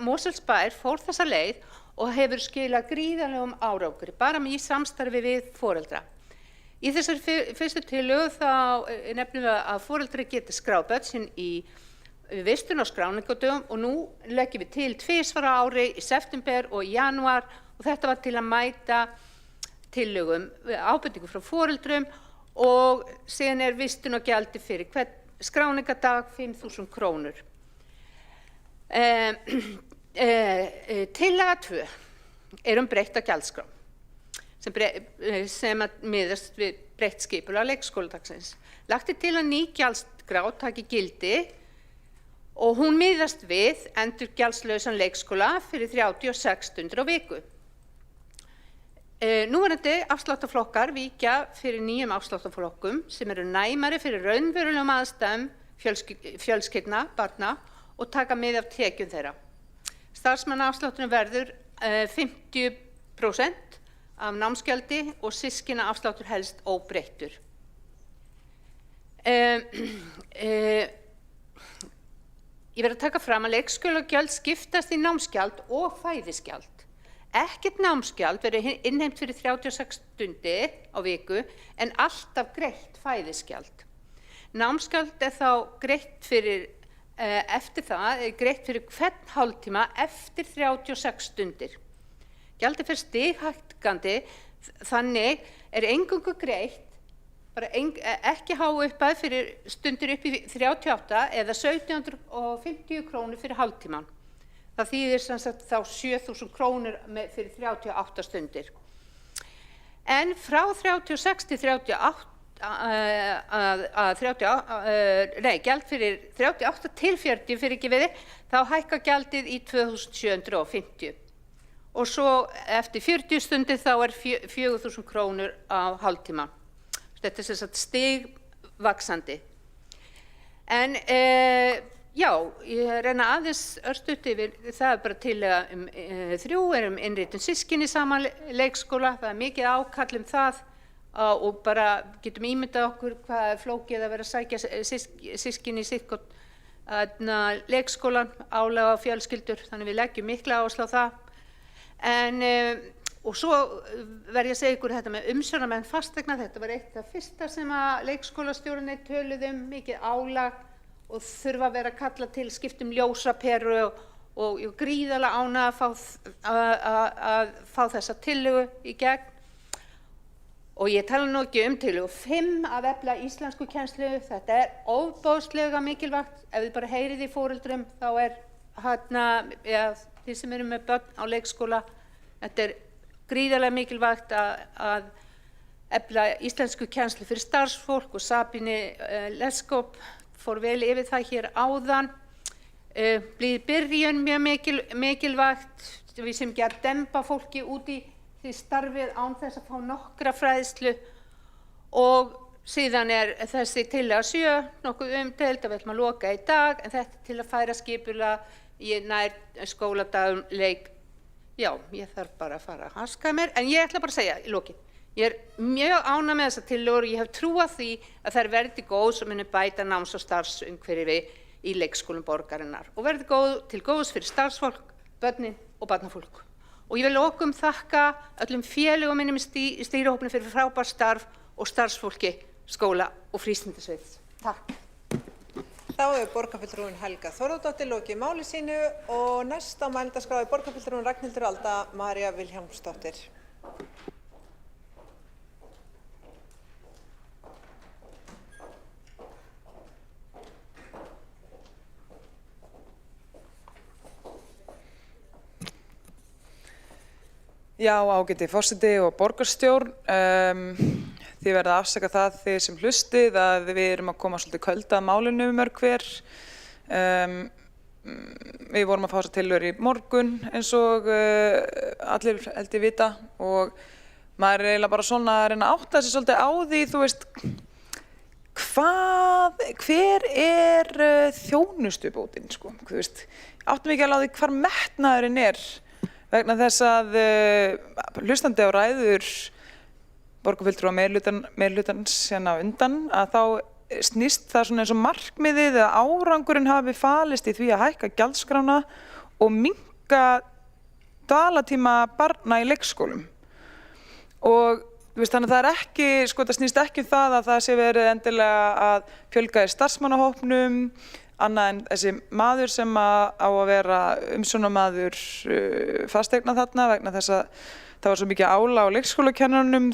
Mosfellsbær fór þessa leið og hefur skilað gríðarlegum árangri, bara í samstarfi við foreldra. Í þessari fyrstu tillögu þá nefnum við að foreldrar geti skráð börn sín í vistun á skráningadögum og nú leggjum við til 2 á ári í september og í janúar og þetta var til að mæta tillögum ábendingum frá foreldrum og síðan er vistun og gjaldi fyrir hvern skráningadag 5.000 krónur. Tillaga 2 er breytta gjaldskrá sem að miðast við breytt skipulag leikskóladagsins. Lagt er til að ný gjaldskrá taki gildi og hún miðast við endurgjaldslausan leikskóla fyrir 36 stundir á viku. Núverandi afsláttaflokkar víkja fyrir nýjum afsláttaflokkum sem eru næmari fyrir raunverulegum aðstæðum fjölskyldna, barna og taka mið af tekjum þeirra. Starfsmannaafslátturinn verður 50% af námsgjaldi og systkinaafsláttur helst óbreyttur. Ég verð að taka fram að leikskólagjöld skiptast í námsgjald og fæðisgjald. Ekkert námsgjald verður innheimt fyrir 36 stundir á viku en alltaf greitt fæðisgjald. Námsgjald er þá greitt fyrir eftir það, greitt fyrir hvern hálftíma eftir 36 stundir. Gjaldið fer stighækkandi, þannig er eingöngu greitt bara ekki há upphæð fyrir stundir upp í 38 eða 1750 krónur fyrir hálftíman. Það þýðir sem sagt þá 7.000 krónur fyrir 38 stundir. En frá 36 til 38, gjald fyrir 38 til 40 fyrir ekki við, þá hækka gjaldið í 2.750. Og svo eftir 40 stundir þá er 4.000 krónur á hálftíma. Þetta er sem sagt stigvaxandi. En já, ég reyna aðeins örstutt yfir, það er bara tillaga 3, innritun systkini í sama leikskóla, það er mikið ákall það og bara getum ímyndað okkur hvað er flókið að vera að sækja systkini í sitt leikskólan, álag á fjölskyldur, þannig við leggjum mikla áherslu á það. Og svo verð ég að segja ykkur þetta með umsjónarmenn fasteigna, þetta var eitt af fyrsta sem að leikskólastjórarnir töluðu mikið álag og þurfa að vera að kalla til skiptum ljósaperu og gríðarlega ánægð að fá þessa tillögu í gegn. Og ég tala nú ekki tillögu 5 að efla íslenskukennslu, þetta er ofboðslega mikilvægt, ef þið bara heyrið í foreldrum þá er þið sem eru með börn á leikskóla, þetta er gríðarlega mikilvægt að efla íslenskukennslu fyrir starfsfólk og Sabine Leskop fór vel yfir það hér áðan. Blíð byrjun mjög mikilvægt, við sem ekki að dempa fólki út í því starfið án þess að fá nokkra fræðslu og síðan er þessi tillaga 7 nokkuð umdeild að við ætlum að loka í dag en þetta er til að færa skipulag í nær skóladagum leik. Já, ég þarf bara að fara að haska mér, en ég ætla bara að segja í lokin. Ég er mjög ánægð með þessar tillögur og ég hef trú á því að þær verði góðs og muni bæta náms- og starfsumhverfi í leikskólum borgarinnar og verði til góðs fyrir starfsfólk, börnin og barnafólk. Og ég vil lokum þakka öllum félögum mínum í stýrihópnum fyrir frábært starf og starfsfólki skóla og frístundasviðs. Takk. Þá hefur borgarfulltrúinn Helga Þórðardóttir lokið máli sínu og næst á mælendaskrá er borgarfulltrúinn Ragnhildur Alda María Vilhjálmsdóttir. Já, ágæti forseti og borgarstjórn. Þið verða að afsaka það þið sem hlustið að við erum að koma svolítið köld að málinu mörg hver. Við vorum að fá þessa tillögur í morgun eins og allir held ég vita og maður er eiginlega bara svona að reyna að átta sig svolítið á því, þú veist, hver er þjónustubótin, sko, þú veist, áttum ekki alveg á því hvar metnaðurinn er. Vegna þess að hlustandi á ræður borgarfulltrúa meirihlutans hérna undan að þá snýst það svona eins og markmiðið eða árangurinn hafi falist í því að hækka gjaldskrána og minnka dvalartíma barna í leikskólum. Og þannig að það er ekki, sko, það snýst ekki það að það sé verið endilega að fjölga í starfsmannahópnum, annað en þessi maður sem á að vera umsjónarmaður fasteigna þarna vegna þess að það var svo mikið álag á leikskólakennurunum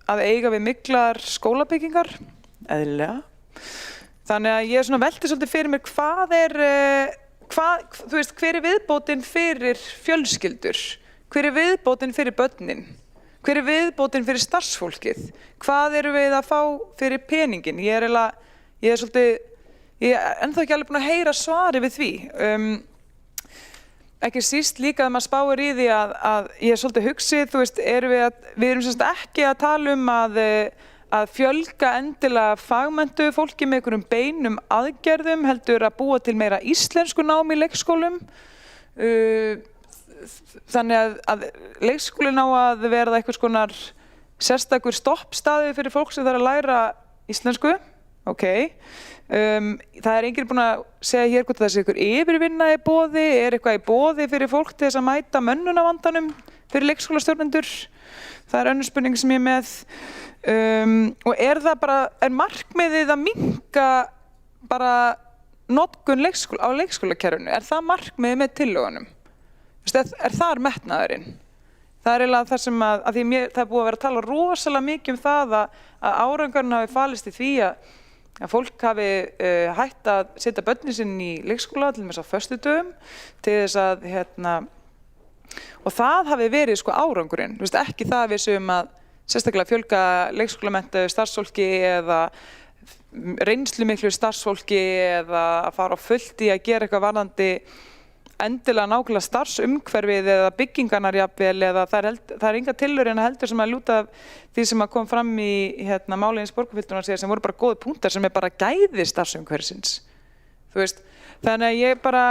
að eiga við miklar skólabyggingar, eðlilega. Þannig að ég er velti svolítið fyrir mér hver er viðbótin fyrir fjölskyldur, hver er viðbótin fyrir börnin, hver er viðbótin fyrir starfsfólkið, hvað erum við að fá fyrir peningin. Ég er ennþá ekki alveg búin að heyra svari við því. Ekki síst líka að maður spáir í því að ég er svolítið hugsið, þú veist, við erum semst ekki að tala um að fjölga endilega fagmenntu fólki með einhverjum beinum aðgerðum, heldur að búa til meira íslensku nám í leikskólum. Þannig að leikskólinn á að verða einhvers konar sérstakur stoppstaði fyrir fólk sem þarf að læra íslensku. Það er enginn búinn að segja hér hvort það sé einhver yfirvinna í boði, er eitthvað í boði fyrir fólk til þess að mæta mönnunarvandanum fyrir leikskólastjórnendur. Það er önnur spurning sem ég er með. Og er markmiðið að minnka bara notkun á leikskólakerfinu? Er það markmiðið með tillögunum? Er það metnaðurinn? Það er eiginlega það sem að því það er búið að vera að tala rosalega mikið um það að árangurinn hafi falist í því að fólk hafi hætt að setja börnin sín í leikskóla til þess að föstudögum til þess að og það hafi verið sko árangurinn, ekki það að við séum að sérstaklega fjölga leikskólamenntu starfsfólki eða reynslumiklu starfsfólki eða að fara á fullt í að gera eitthvað varðandi endilega nákvæmlega starfsumhverfið eða byggingarnar jafnvel eða það er enga tillögur en heldur sem að lúta því sem að kom fram í máliðins borgarfulltrúar sem voru bara góði punktar sem er bara gæði starfsumhverfisins. Þú veist, þannig að ég bara,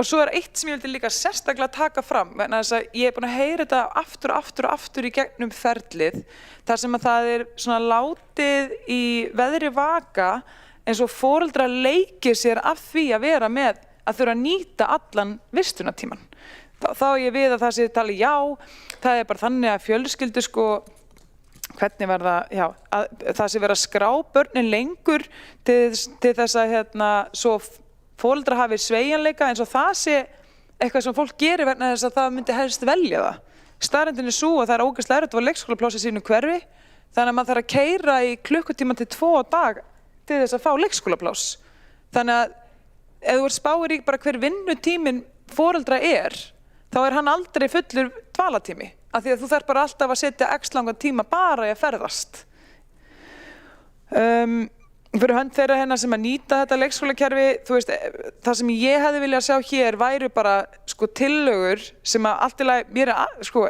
og svo er eitt sem ég vildi líka sérstaklega taka fram vegna þess að ég er búin að heyra þetta aftur í gegnum ferlið þar sem að það er svona látið í veðri vaka eins og foreldrar leiki sér af því að vera með að þurfa að nýta allan vistunartíman. Þá ég við að það sé tali það er bara þannig að fjölskyldu sko, hvernig var það, að það sé vera að skrá börnin lengur til þess að svo foreldrar hafi sveigjanleika eins og það sé eitthvað sem fólk gerir vegna þess að það myndi helst velja það. Staðreyndin er sú að það er ógeðslega erfitt að fá leikskólaplássi í sínu hverfi, þannig að maður þarf að keyra í klukkutíma til 2 á dag til þess að fá leikskólapláss. Þannig að ef þú spáir í bara hver vinnutíminn foreldra þá er hann aldrei fullur dvalartími af því að þú þarf bara alltaf að setja x langan tíma bara í að ferðast. Fyrir hönd þeirra sem að nýta þetta leikskólakerfi, þú veist, það sem ég hefði viljað sjá hér væru bara sko tillögur sem að allt í lagi, mér sko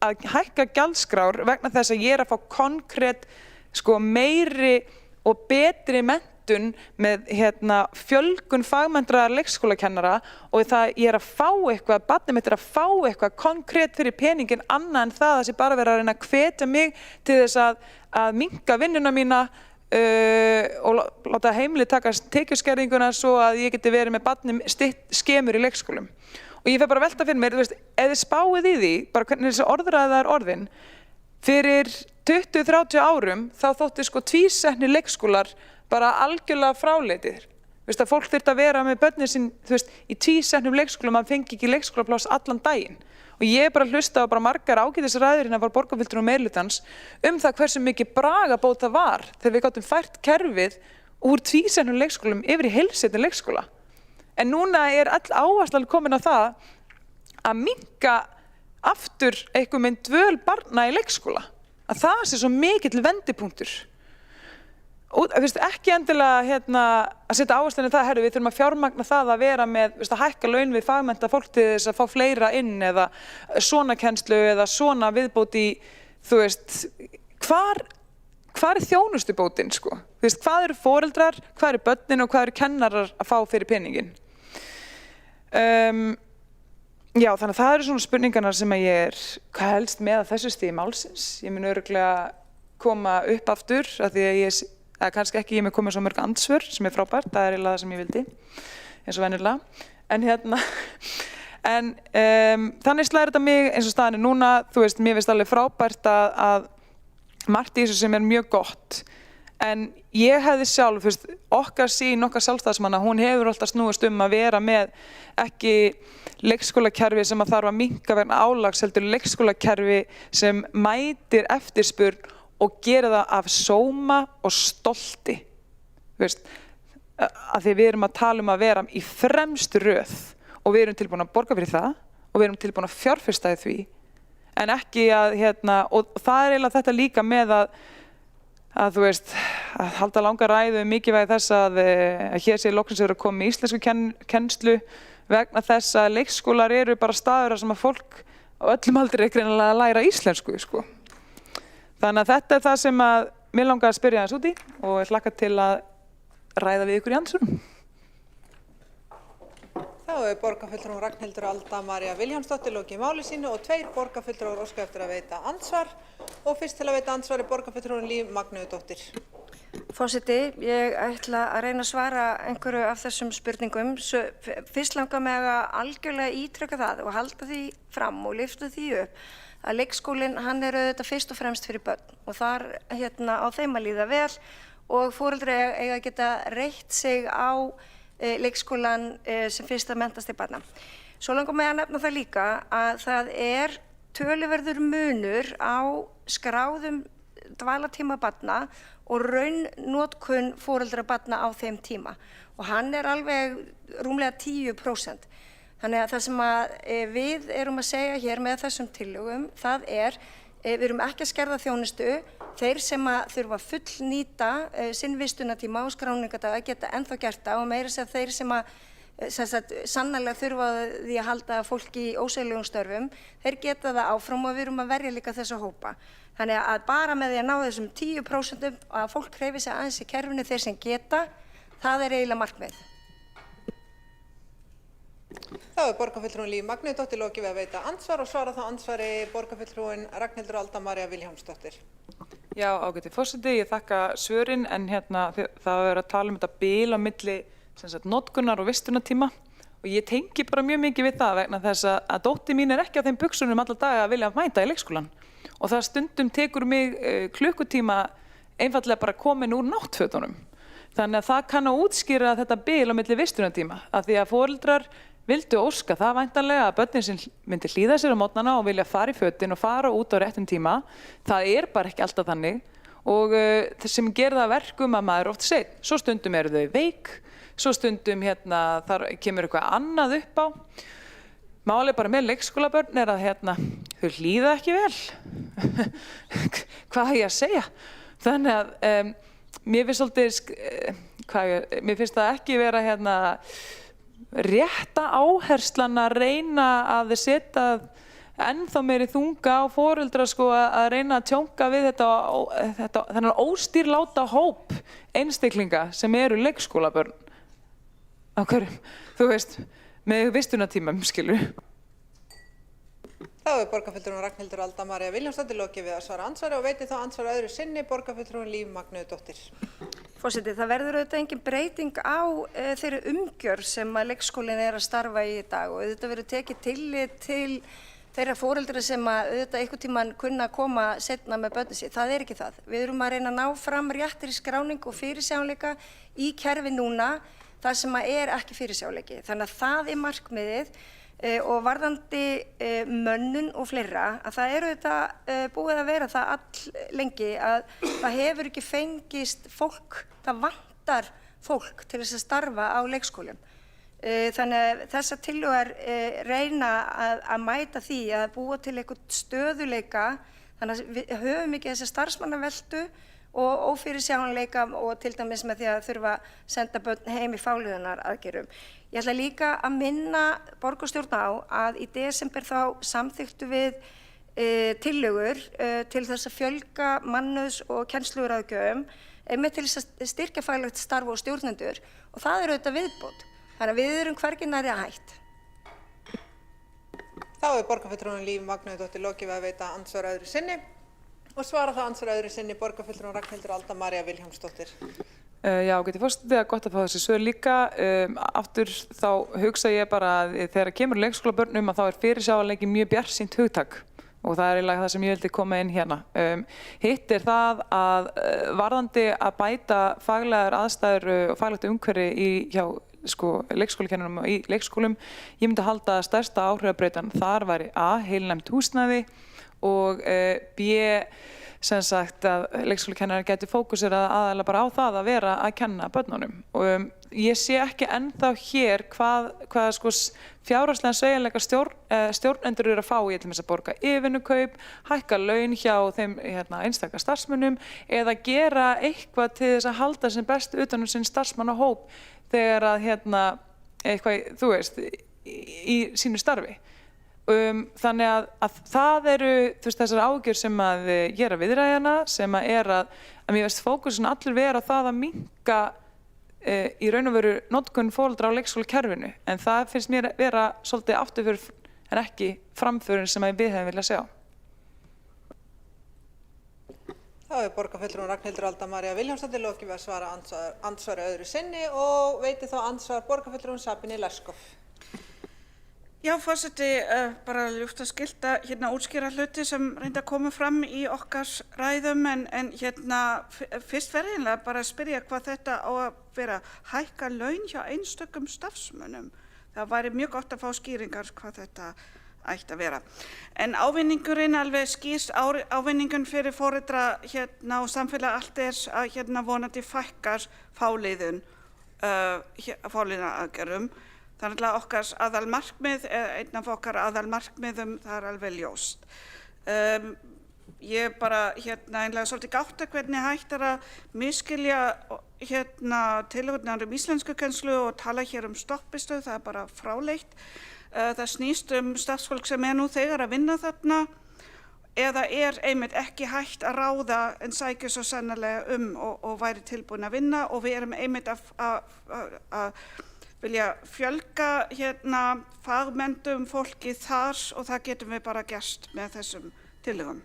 að hækka gjaldskrár vegna þess að ég er að fá konkrét sko meiri og betri menntun með fjölgun fagmenntraðra leikskólakennara og ég er að fá eitthvað, barnið mitt er að fá eitthvað konkrét fyrir peningin annað en það sé bara verið að reyna að hvetja mig til þess að minnka vinnuna mína og láta heimilið taka tekjuskerðinguna svo að ég geti verið með barnið skemur í leikskólum. Og ég fer bara að velta fyrir mér, þú veist, ef þið spáið í því, bara hvernig þessi orðræða er orðin, fyrir 20-30 árum þá þótti sko tvísetnir leikskólar bara algjörlega fráleitir. Þú veist að fólk þyrfti að vera með börnin sín, þú veist, í tvísetnum leikskólum, maður fengi ekki leikskólapláss allan daginn. Og ég bara hlusta á bara margar ágætisræður hérna var borgarfulltrúar meirihlutans það hversu mikið bragabót það var þegar við gátum fært kerfið úr tvísetnum leikskólum yfir í heilsetnum leikskóla. En núna er all áherslan komin á það að minnka aftur einhver mynd dvöl barna í leikskóla. Að það sé svo mikill vendipunktur. Og ekki endilega að setja áherslan í það, við þurfum að fjármagna það að vera með, að hækka laun við fagmennta fólk til þess að fá fleira inn eða svona kennslu eða svona viðbót í, hvar er þjónustubótin, sko? Hvað eru foreldrar, hvað eru börnin og hvað eru kennarar að fá fyrir peningin? Já, þannig að það eru svona spurningarnar sem að ég hvað helst með að þessu stigi málsins. Ég mun örugglega koma upp aftur af því að kannski ekki ég mun koma svo mörg andsvör sem er frábært, það er eiginlega það sem ég vildi, eins og venjulega. En þannig slæðir þetta mig eins og staðan er núna, mér finnst alveg frábært að margt í þessu sem er mjög gott. En ég hefði sjálf, okkar sýn, okkar sjálfstæðismanna, hún hefur alltaf snúist að vera með ekki leikskólakerfi sem að þarf að minnka vegna álags, heldur leikskólakerfi sem mætir eftirspurn og gera það af sóma og stolti. Af því við erum að tala að vera í fremstu röð og við erum tilbúin að borga fyrir það og við erum tilbúin að fjárfesta í því. En ekki að, og það er eiginlega þetta líka með að halda langa ræðu mikilvægi þess að hér sé loksins að koma með íslensku kennslu vegna þess að leikskólar eru bara staður sem að fólk á öllum aldri er greinilega að læra íslensku, sko. Þannig að þetta er það sem að mér langar að spyrja aðeins út í og ég hlakka til að ræða við ykkur í andsvörum. Þá er borgarfulltrúin Ragnhildur Alda María Vilhjálmsdóttir lokið máli sínu og 2 borgarfulltrúar óska eftir að veita andsvar og fyrst til að veita andsvar er borgarfulltrúin Líf Magnúðardóttir. Forseti, ég ætla að reyna að svara einhverju af þessum spurningum. Fyrst langar mig að algjörlega ítreka það og halda því fram og lyfta því upp að leikskólinn, hann er auðvitað fyrst og fremst fyrir börn og þar á þeim að líða vel og foreldrar eiga að geta reitt sig á leikskólan sem fyrsta menntastigi barna. Svo langar mig að nefna það líka að það er töluverður munur á skráðum dvalartíma barna og raunnotkun foreldra barna á þeim tíma og hann er alveg rúmlega 10%. Þannig að það sem við erum að segja hér með þessum tillögum, það við erum ekki að skerða þjónustu, þeir sem þurfa að fullnýta sinn vistunartíma og skráningardaga geta ennþá gert það og meira segja þeir sem sannarlega þurfa því að halda fólki í ósegjanlegum störfum, þeir geta það áfram og við erum að verja líka þessa hópa. Þannig að bara með því að ná þessum 10% að fólk hreyfi sig aðeins í kerfinu þeir sem geta, það er eiginlega markmið. Þá er borgarfulltrúin Líf Magnúðardóttir lokið við að veita andsvar og svara þá andsvari borgarfulltrúin Ragnhildur Alda María Vilhjálmsdóttir. Já, ágæti forseti, ég þakka svörin en það er að tala þetta bil á milli notkunar og vistunartíma og ég tengi bara mjög mikið við það vegna þess að dóttir mín er ekki á þeim buxunum alla daga að vilja mæta í leikskólan og það stundum tekur mig klukkutíma einfallega bara komin úr náttfötunum. Þannig að það kann að útskýra þetta bil á milli vistunartíma af því að foreldrar vildu óska það væntanlega að börnin sem myndi hlýða sér á mótnana og vilja fara í fötin og fara út á réttum tíma. Það er bara ekki alltaf þannig og sem gerir það verkum að maður oft seinn. Svo stundum eru þau veik, svo stundum þar kemur eitthvað annað upp á. Málið bara með leikskólabörn er að þau hlýða ekki vel. Hvað ég að segja? Þannig að mér finnst það ekki vera rétta áherslan að reyna að setja ennþá meiri þunga á foreldra að reyna að tjónka við þennan óstýrláta hóp einstaklinga sem eru leikskólabörn á hverjum, með vistunartímum, skilur. Þá er borgarfulltrúin Ragnhildur Alda María Vilhjálmsdóttir lokið við að svara andsvari og veitir þá andsvar öðru sinni borgarfulltrúin Líf Magnúðardóttir. Forseti, það verður auðvitað engin breyting á þeirri umgjörð sem að leikskólinn er að starfa í dag og auðvitað verður tekið tillit til þeirra foreldra sem að auðvitað einhvern tímann kunna að koma seinna með börnin sín. Það er ekki það. Við erum að reyna að ná fram réttri skráningu og fyrirsjáanleika í kerfi núna þar sem að er ekki fyrirsjáanleiki. Þannig að það er markmiðið. Og varðandi mönnun og fleira, að það eru þetta búið að vera það all lengi að það hefur ekki fengist fólk, það vantar fólk til þess að starfa á leikskólum. Þannig að þessar tillögur reyna að mæta því að búa til einhvern stöðuleika, þannig að við höfum ekki þessa starfsmannaveltu og ófyrirsjáanleika og til dæmis með því að þurfa að senda börn heim í fáliðunar aðgerðum. Ég ætla líka að minna borgarstjórn á að í desember þá samþykktu við tillögur til þess að fjölga mannauðs- og kennsluráðgjöfum einmitt til þess að styrkja faglegt starf og stjórnendur og það er auðvitað viðbót. Þannig að við erum hvergi nærri að hætt. Þá er borgarfulltrúin Líf Magnúðardóttir lokið við að veita andsvar öðru sinni og svara það andsvar öðru sinni borgarfulltrúin Ragnhildur Alda María Vilhjálmsdóttir. Já, getið forseti að gott að fá þessi svör líka. Aftur þá hugsa ég bara að þegar kemur leikskólabörnum að þá er fyrirsjáanleiki mjög bjartsýnt hugtak og það er eiginlega það sem ég vildi koma inn hérna. Hitt er það að varðandi að bæta faglegar aðstæður og faglegt umhverfi hjá leikskólakennurum og í leikskólum, ég myndi halda að stærsta áhrifabreytan þar væri A, heilnæmt húsnæði og B, sem sagt að leikskólakennarar gæti fókusera aðalega bara á það að vera að kenna börnunum. Og ég sé ekki ennþá hér hvað fjárhagslegan sveigjanleika stjórnendur eru að fá í til þess að borga yfirvinnukaup, hækka laun hjá þeim einstaka starfsmönnum eða gera eitthvað til þess að halda sem best utan sinn starfsmannahóp þegar að eitthvað, þú veist, í sínu starfi. Þannig að það eru þessar áhyggjur sem að ég er að viðræða sem að er að mér veist fókusin allur vera á það að minnka í raun og veru notkun foreldra á leikskólakerfinu en það finnst mér vera svolítið afturför en ekki framförin sem að við hefum viljað sjá. Þá er borgarfulltrúin Ragnhildur Alda María Vilhjálmsdóttir lokið við að svara andsvari öðru sinni og veitir þá andsvar borgarfulltrúin Sabine Leskov. Já, forseti, bara ljúft að skilta útskýra hluti sem reynda að koma fram í okkar ræðum en fyrst verðinlega bara að spyrja hvað þetta á að vera hækka laun hjá einstökum starfsmönnum. Það væri mjög gott að fá skýringar hvað þetta ætti að vera. En ávinningurinn alveg skýrst ávinningun fyrir foreldra og samfélag allt er að vonandi fækkar fáliðun, fáliðunaraðgerðum. Þannig að okkar aðalmarkmið, einn af okkar aðalmarkmiðum, það er alveg ljóst. Ég bara einlega svolítið gátt að hvernig hægt er að misskilja tillögurnar íslenskukennslu og tala hér stoppistöð, það er bara fráleitt. Það snýst starfsfólk sem er nú þegar að vinna þarna eða er einmitt ekki hægt að ráða en sækja svo sannarlega og væri tilbúin að vinna og við erum einmitt að vilja fjölga fagmentum fólki þar og það getum við bara gert með þessum tillögum.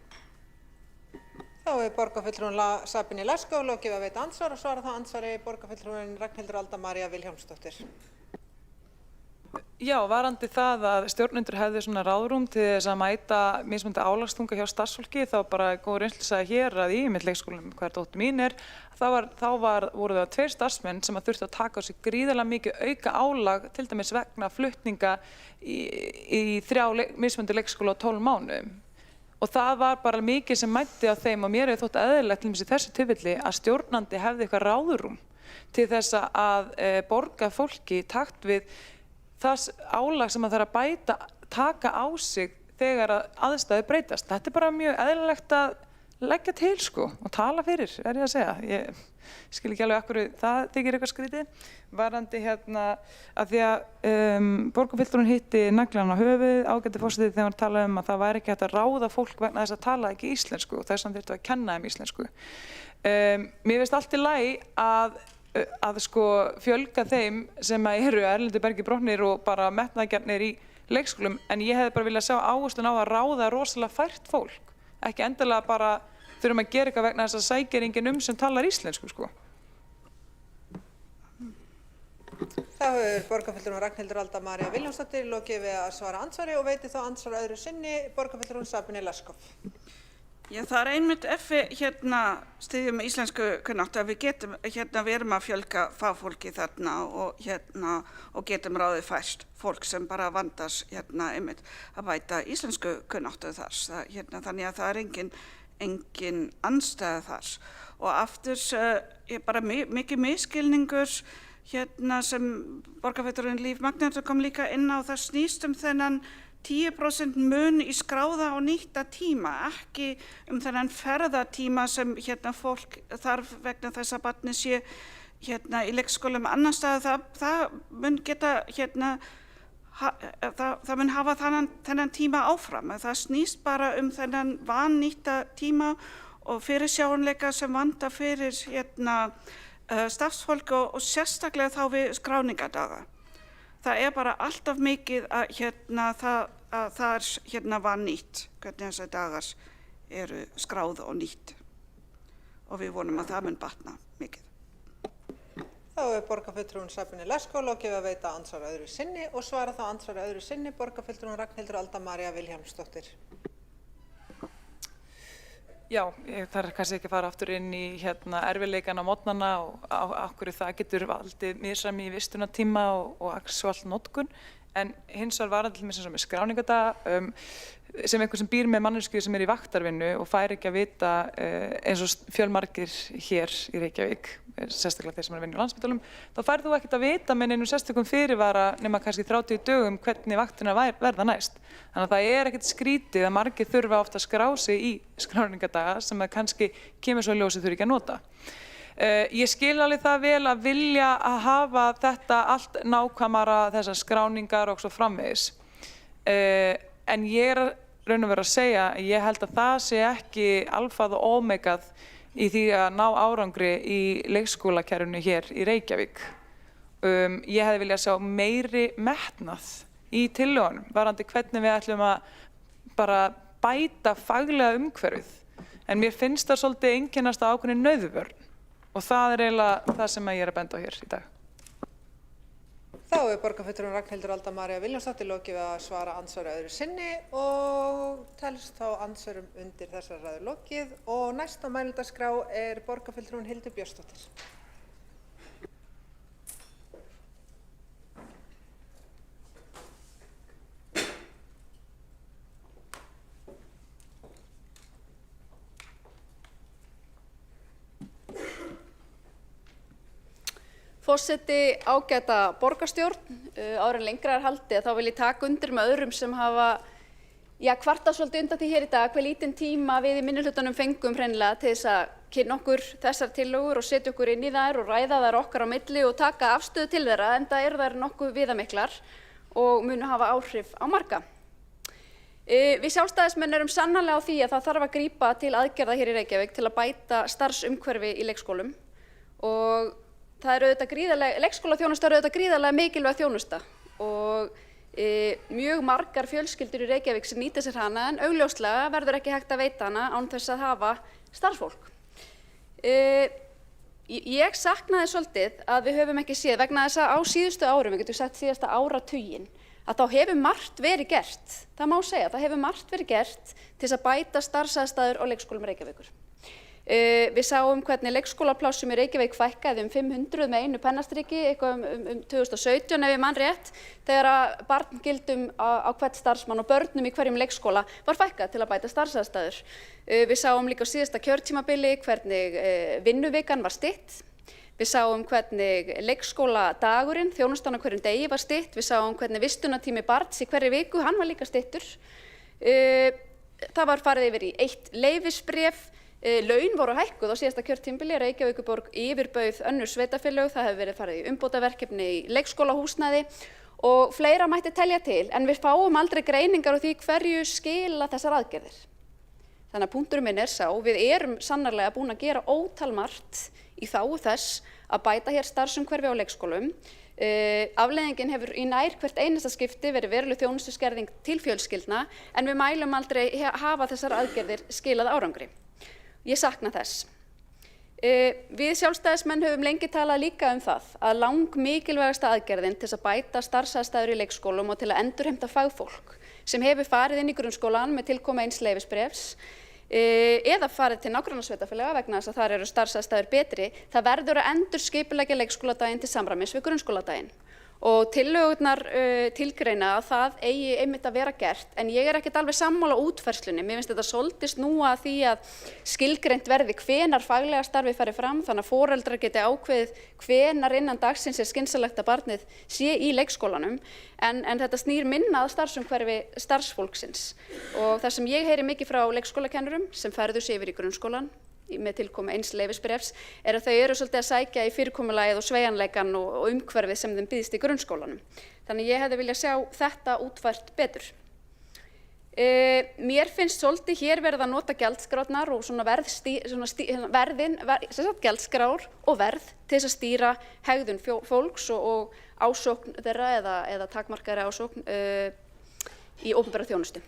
Þá er borgarfulltrúin Sabine Leskov lokið við að veita andsvar og svara það andsvari borgarfulltrúin Ragnhildur Alda María Vilhjálmsdóttir. Já, varandi það að stjórnendur hefðu svona ráðrúm til þess að mæta mismunandi álagsþunga hjá starfsfólki þá bara góð reynslusaga hér að í leikskólanum hver dóttir mín er voru það 2 starfsmenn sem að þurftu að taka á sig gríðarlega mikið auka álag til dæmis vegna flutninga í 3 mismunandi leikskóla á 12 mánuðum. Og það var bara mikið sem mætti á þeim og mér hefði þótt eðlilegt til dæmis í þessu tilfelli að stjórnandi hefði eitthvað ráðrúm til þess að borga fólki í takt við það álag sem að þarf að taka á sig þegar aðstæður breytast. Þetta er bara mjög eðlilegt að leggja til og tala fyrir, ég að segja. Ég skil ekki alveg akkur það þykir eitthvað skrítið. Varandi að því að borgarfulltrúin hitti naglann á höfuðið ágæti forseti þegar hann talaði að það væri ekki hægt að ráða fólk vegna þess að tala ekki íslensku og þess að þyrftu að kenna þeim íslensku. Mér finnst allt í lagi að fjölga þeim sem eru erlendu bergi brotnir og bara metnaðargjarnir í leikskólum, en ég hefði bara viljað sjá áhersluna á að ráða rosalega fært fólk, ekki endilega bara þurfum að gera eitthvað vegna þess að sækja enginn sem talar íslensku, sko. Þá hefur borgarfulltrúin Ragnhildur Alda María Vilhjálmsdóttir lokið við að svara andsvari og veitir þá andsvar öðru sinni borgarfulltrúin Sabine Leskov. Já, það einmitt ef við styðjum íslensku kunnáttu að við getum við erum að fjölga fagfólki þarna og getum ráðið fært fólk sem bara vandast einmitt að bæta íslensku kunnáttu þar. Þannig að það engin andstæða þar. Og aftur bara mikið misskilningur sem borgarfulltrúinn Líf Magnúsdóttir kom líka inn á, það snýst þennan 10% mun í skráða og nýtta tíma, ekki þennan ferðatíma sem fólk þarf vegna þess að barnið sé í leikskólum annars staðar. Það mun geta það mun hafa þennan tíma áfram. Það snýst bara þennan vannýtta tíma og fyrirsjáanleika sem vantar fyrir starfsfólk og sérstaklega þá við skráningadaga. Það bara alltaf mikið að það vannýtt, hvernig þessar dagar eru skráð og nýtt. Og við vonum að það mun batna mikið. Þá hefur borgarfulltrúin Sabine Leskov lokið við að veita andsvar öðru sinni og svara þá andsvar öðru sinni borgarfulltrúin Ragnhildur Alda María Vilhjálmsdóttir. Já, ég þarf kannski ekki að fara aftur inn í erfiðleikan á morgnana og á hverju það getur valdið misræmi í vistunartíma og axuall notkun, en hins vegar var það til með skráningadaga sem einhver sem býr með manneskju sem í vaktarvinnu og fær ekki að vita eins og fjölmargir hér í Reykjavík, sérstaklega þeir sem vinna á Landspítalum, þá færð þú ekkert að vita með neinum sérstökum fyrirvara nema kannski 30 dögum hvernig vaktina verða næst. Þannig að það ekkert skrítið að margir þurfa ofta að skrá sig í skráningadaga sem að kannski kemur svo í ljósi þurfi ekki að nota. Ég skil alveg það vel að vilja að hafa þetta allt nákvæmara, þessar skráningar og svo framvegis. En ég raun og vera að segja, ég held að það sé ekki alfað og ómegað í því að ná árangri í leikskólakerfinu hér í Reykjavík. Ég hefði viljað sjá meiri metnað í tillögunum varðandi hvernig við ætlum að bara bæta faglega umhverfið. En mér finnst það svolítið einkennast á ákveðinni nauðvörn og það eiginlega það sem ég að benda á hér í dag. Þá hefur borgarfulltrúin Ragnhildur Alda María Vilhjálmsdóttir lokið við að svara andsvari öðru sinni og telst þá andsvörum undir þessar ræður lokið og næst á mælendaskrá borgarfulltrúin Hildur Björnsdóttir. Forseti, ágæta borgarstjórn, áður en lengra haldið, þá vil ég taka undir með öðrum sem hafa kvartað svolítið undan því hér í dag hve lítinn tíma við í minnihlutanum fengum hreinlega til þess að kynna okkur þessar tillögur og setja okkur inn í þær og ræða þær okkar á milli og taka afstöðu til þeirra, enda þær nokkuð viðamiklar og munu hafa áhrif á marga. Við sjálfstæðismenn erum sannarlega á því að það þarf að grípa til aðgerða hér í Reykjavík til að bæta starfsumhverfi í leikskólum og leikskólaþjónusta auðvitað gríðarlega mikilvæg þjónusta og mjög margar fjölskyldur í Reykjavík sem nýta sér hana en augljóslega verður ekki hægt að veita hana án þess að hafa starfsfólk. Ég saknaði svolítið að við höfum ekki séð vegna þess að á síðustu árum, við getum sagt síðasta áratuginn, að þá hefur margt verið gert. Það má segja, það hefur margt verið gert til þess að bæta starfsaðstæður á leikskólum Reykjavíkur. Við sáum hvernig leikskólaplássum í Reykjavík fækkaði 500 með einu pennastriki, eitthvað 2017 ef ég man rétt, þegar að barngildum á hvert starfsmann og börnum í hverjum leikskóla var fækkað til að bæta starfsaðstæður. Við sáum líka á síðasta kjörtímabili hvernig vinnuvikan var stytt. Við sáum hvernig leikskóladagurinn, þjónustan á hverjum degi var stytt. Við sáum hvernig vistunartími barns í hverri viku, hann var líka styttur. Það var farið yfir í 1 leyfisbréf. Laun voru hækkuð á síðasta kjörtímabili, Reykjavíkurborg yfirbauð önnur sveitarfélög, það hefur verið farið í umbótaverkefni í leikskólahúsnæði og fleira mætti telja til, en við fáum aldrei greiningar á því hverju skila þessar aðgerðir. Þannig að punkturinn minn sá, við erum sannarlega búin að gera ótalmargt í þágu þess að bæta hér starfsumhverfi á leikskólum. Afleiðingin hefur í nær hvert einasta skipti verið veruleg þjónustuskerðing til fjölskyldna en við mælum aldrei hafa þessar aðgerðir skilað árangri. Ég sakna þess. Við sjálfstæðismenn höfum lengi talað líka það að langmikilvægasta aðgerðin til að bæta starfsaðstæður í leikskólum og til að endurheimta fagfólk sem hefur farið inn í grunnskólann með tilkomu eins leyfisbréfs eða farið til nágrannasveitarfélaga vegna þess að þar eru starfsaðstæður betri, það verður að endurskipuleggja leikskóladaginn til samræmis við grunnskóladaginn. Og tillögurnar tilgreina að það eigi einmitt að vera gert, en ég ekkert alveg sammála útfærslunni. Mér finnst þetta svolítið snúa að því að skilgreint verði hvenar faglega starfið fari fram, þannig að foreldrar geti ákveðið hvenar innan dagsins skynsamlegt að barnið sé í leikskólanum, en þetta snýr minna að starfsumhverfi starfsfólksins. Og það sem ég heyri mikið frá leikskólakennurum sem færðu sig yfir í grunnskólan, með tilkomu eins leyfisbréfs, að þau eru svolítið að sækja í fyrirkomulagið og sveigjanleikann og umhverfið sem þeim býðst í grunnskólanum. Þannig ég hefði viljað sjá þetta útfært betur. Mér finnst svolítið hér verið að nota gjaldskrárnar og gjaldskrár og verð til þess að stýra hegðun fólks og ásókn þeirra eða takmarkaðri ásókn í opinbera þjónustu.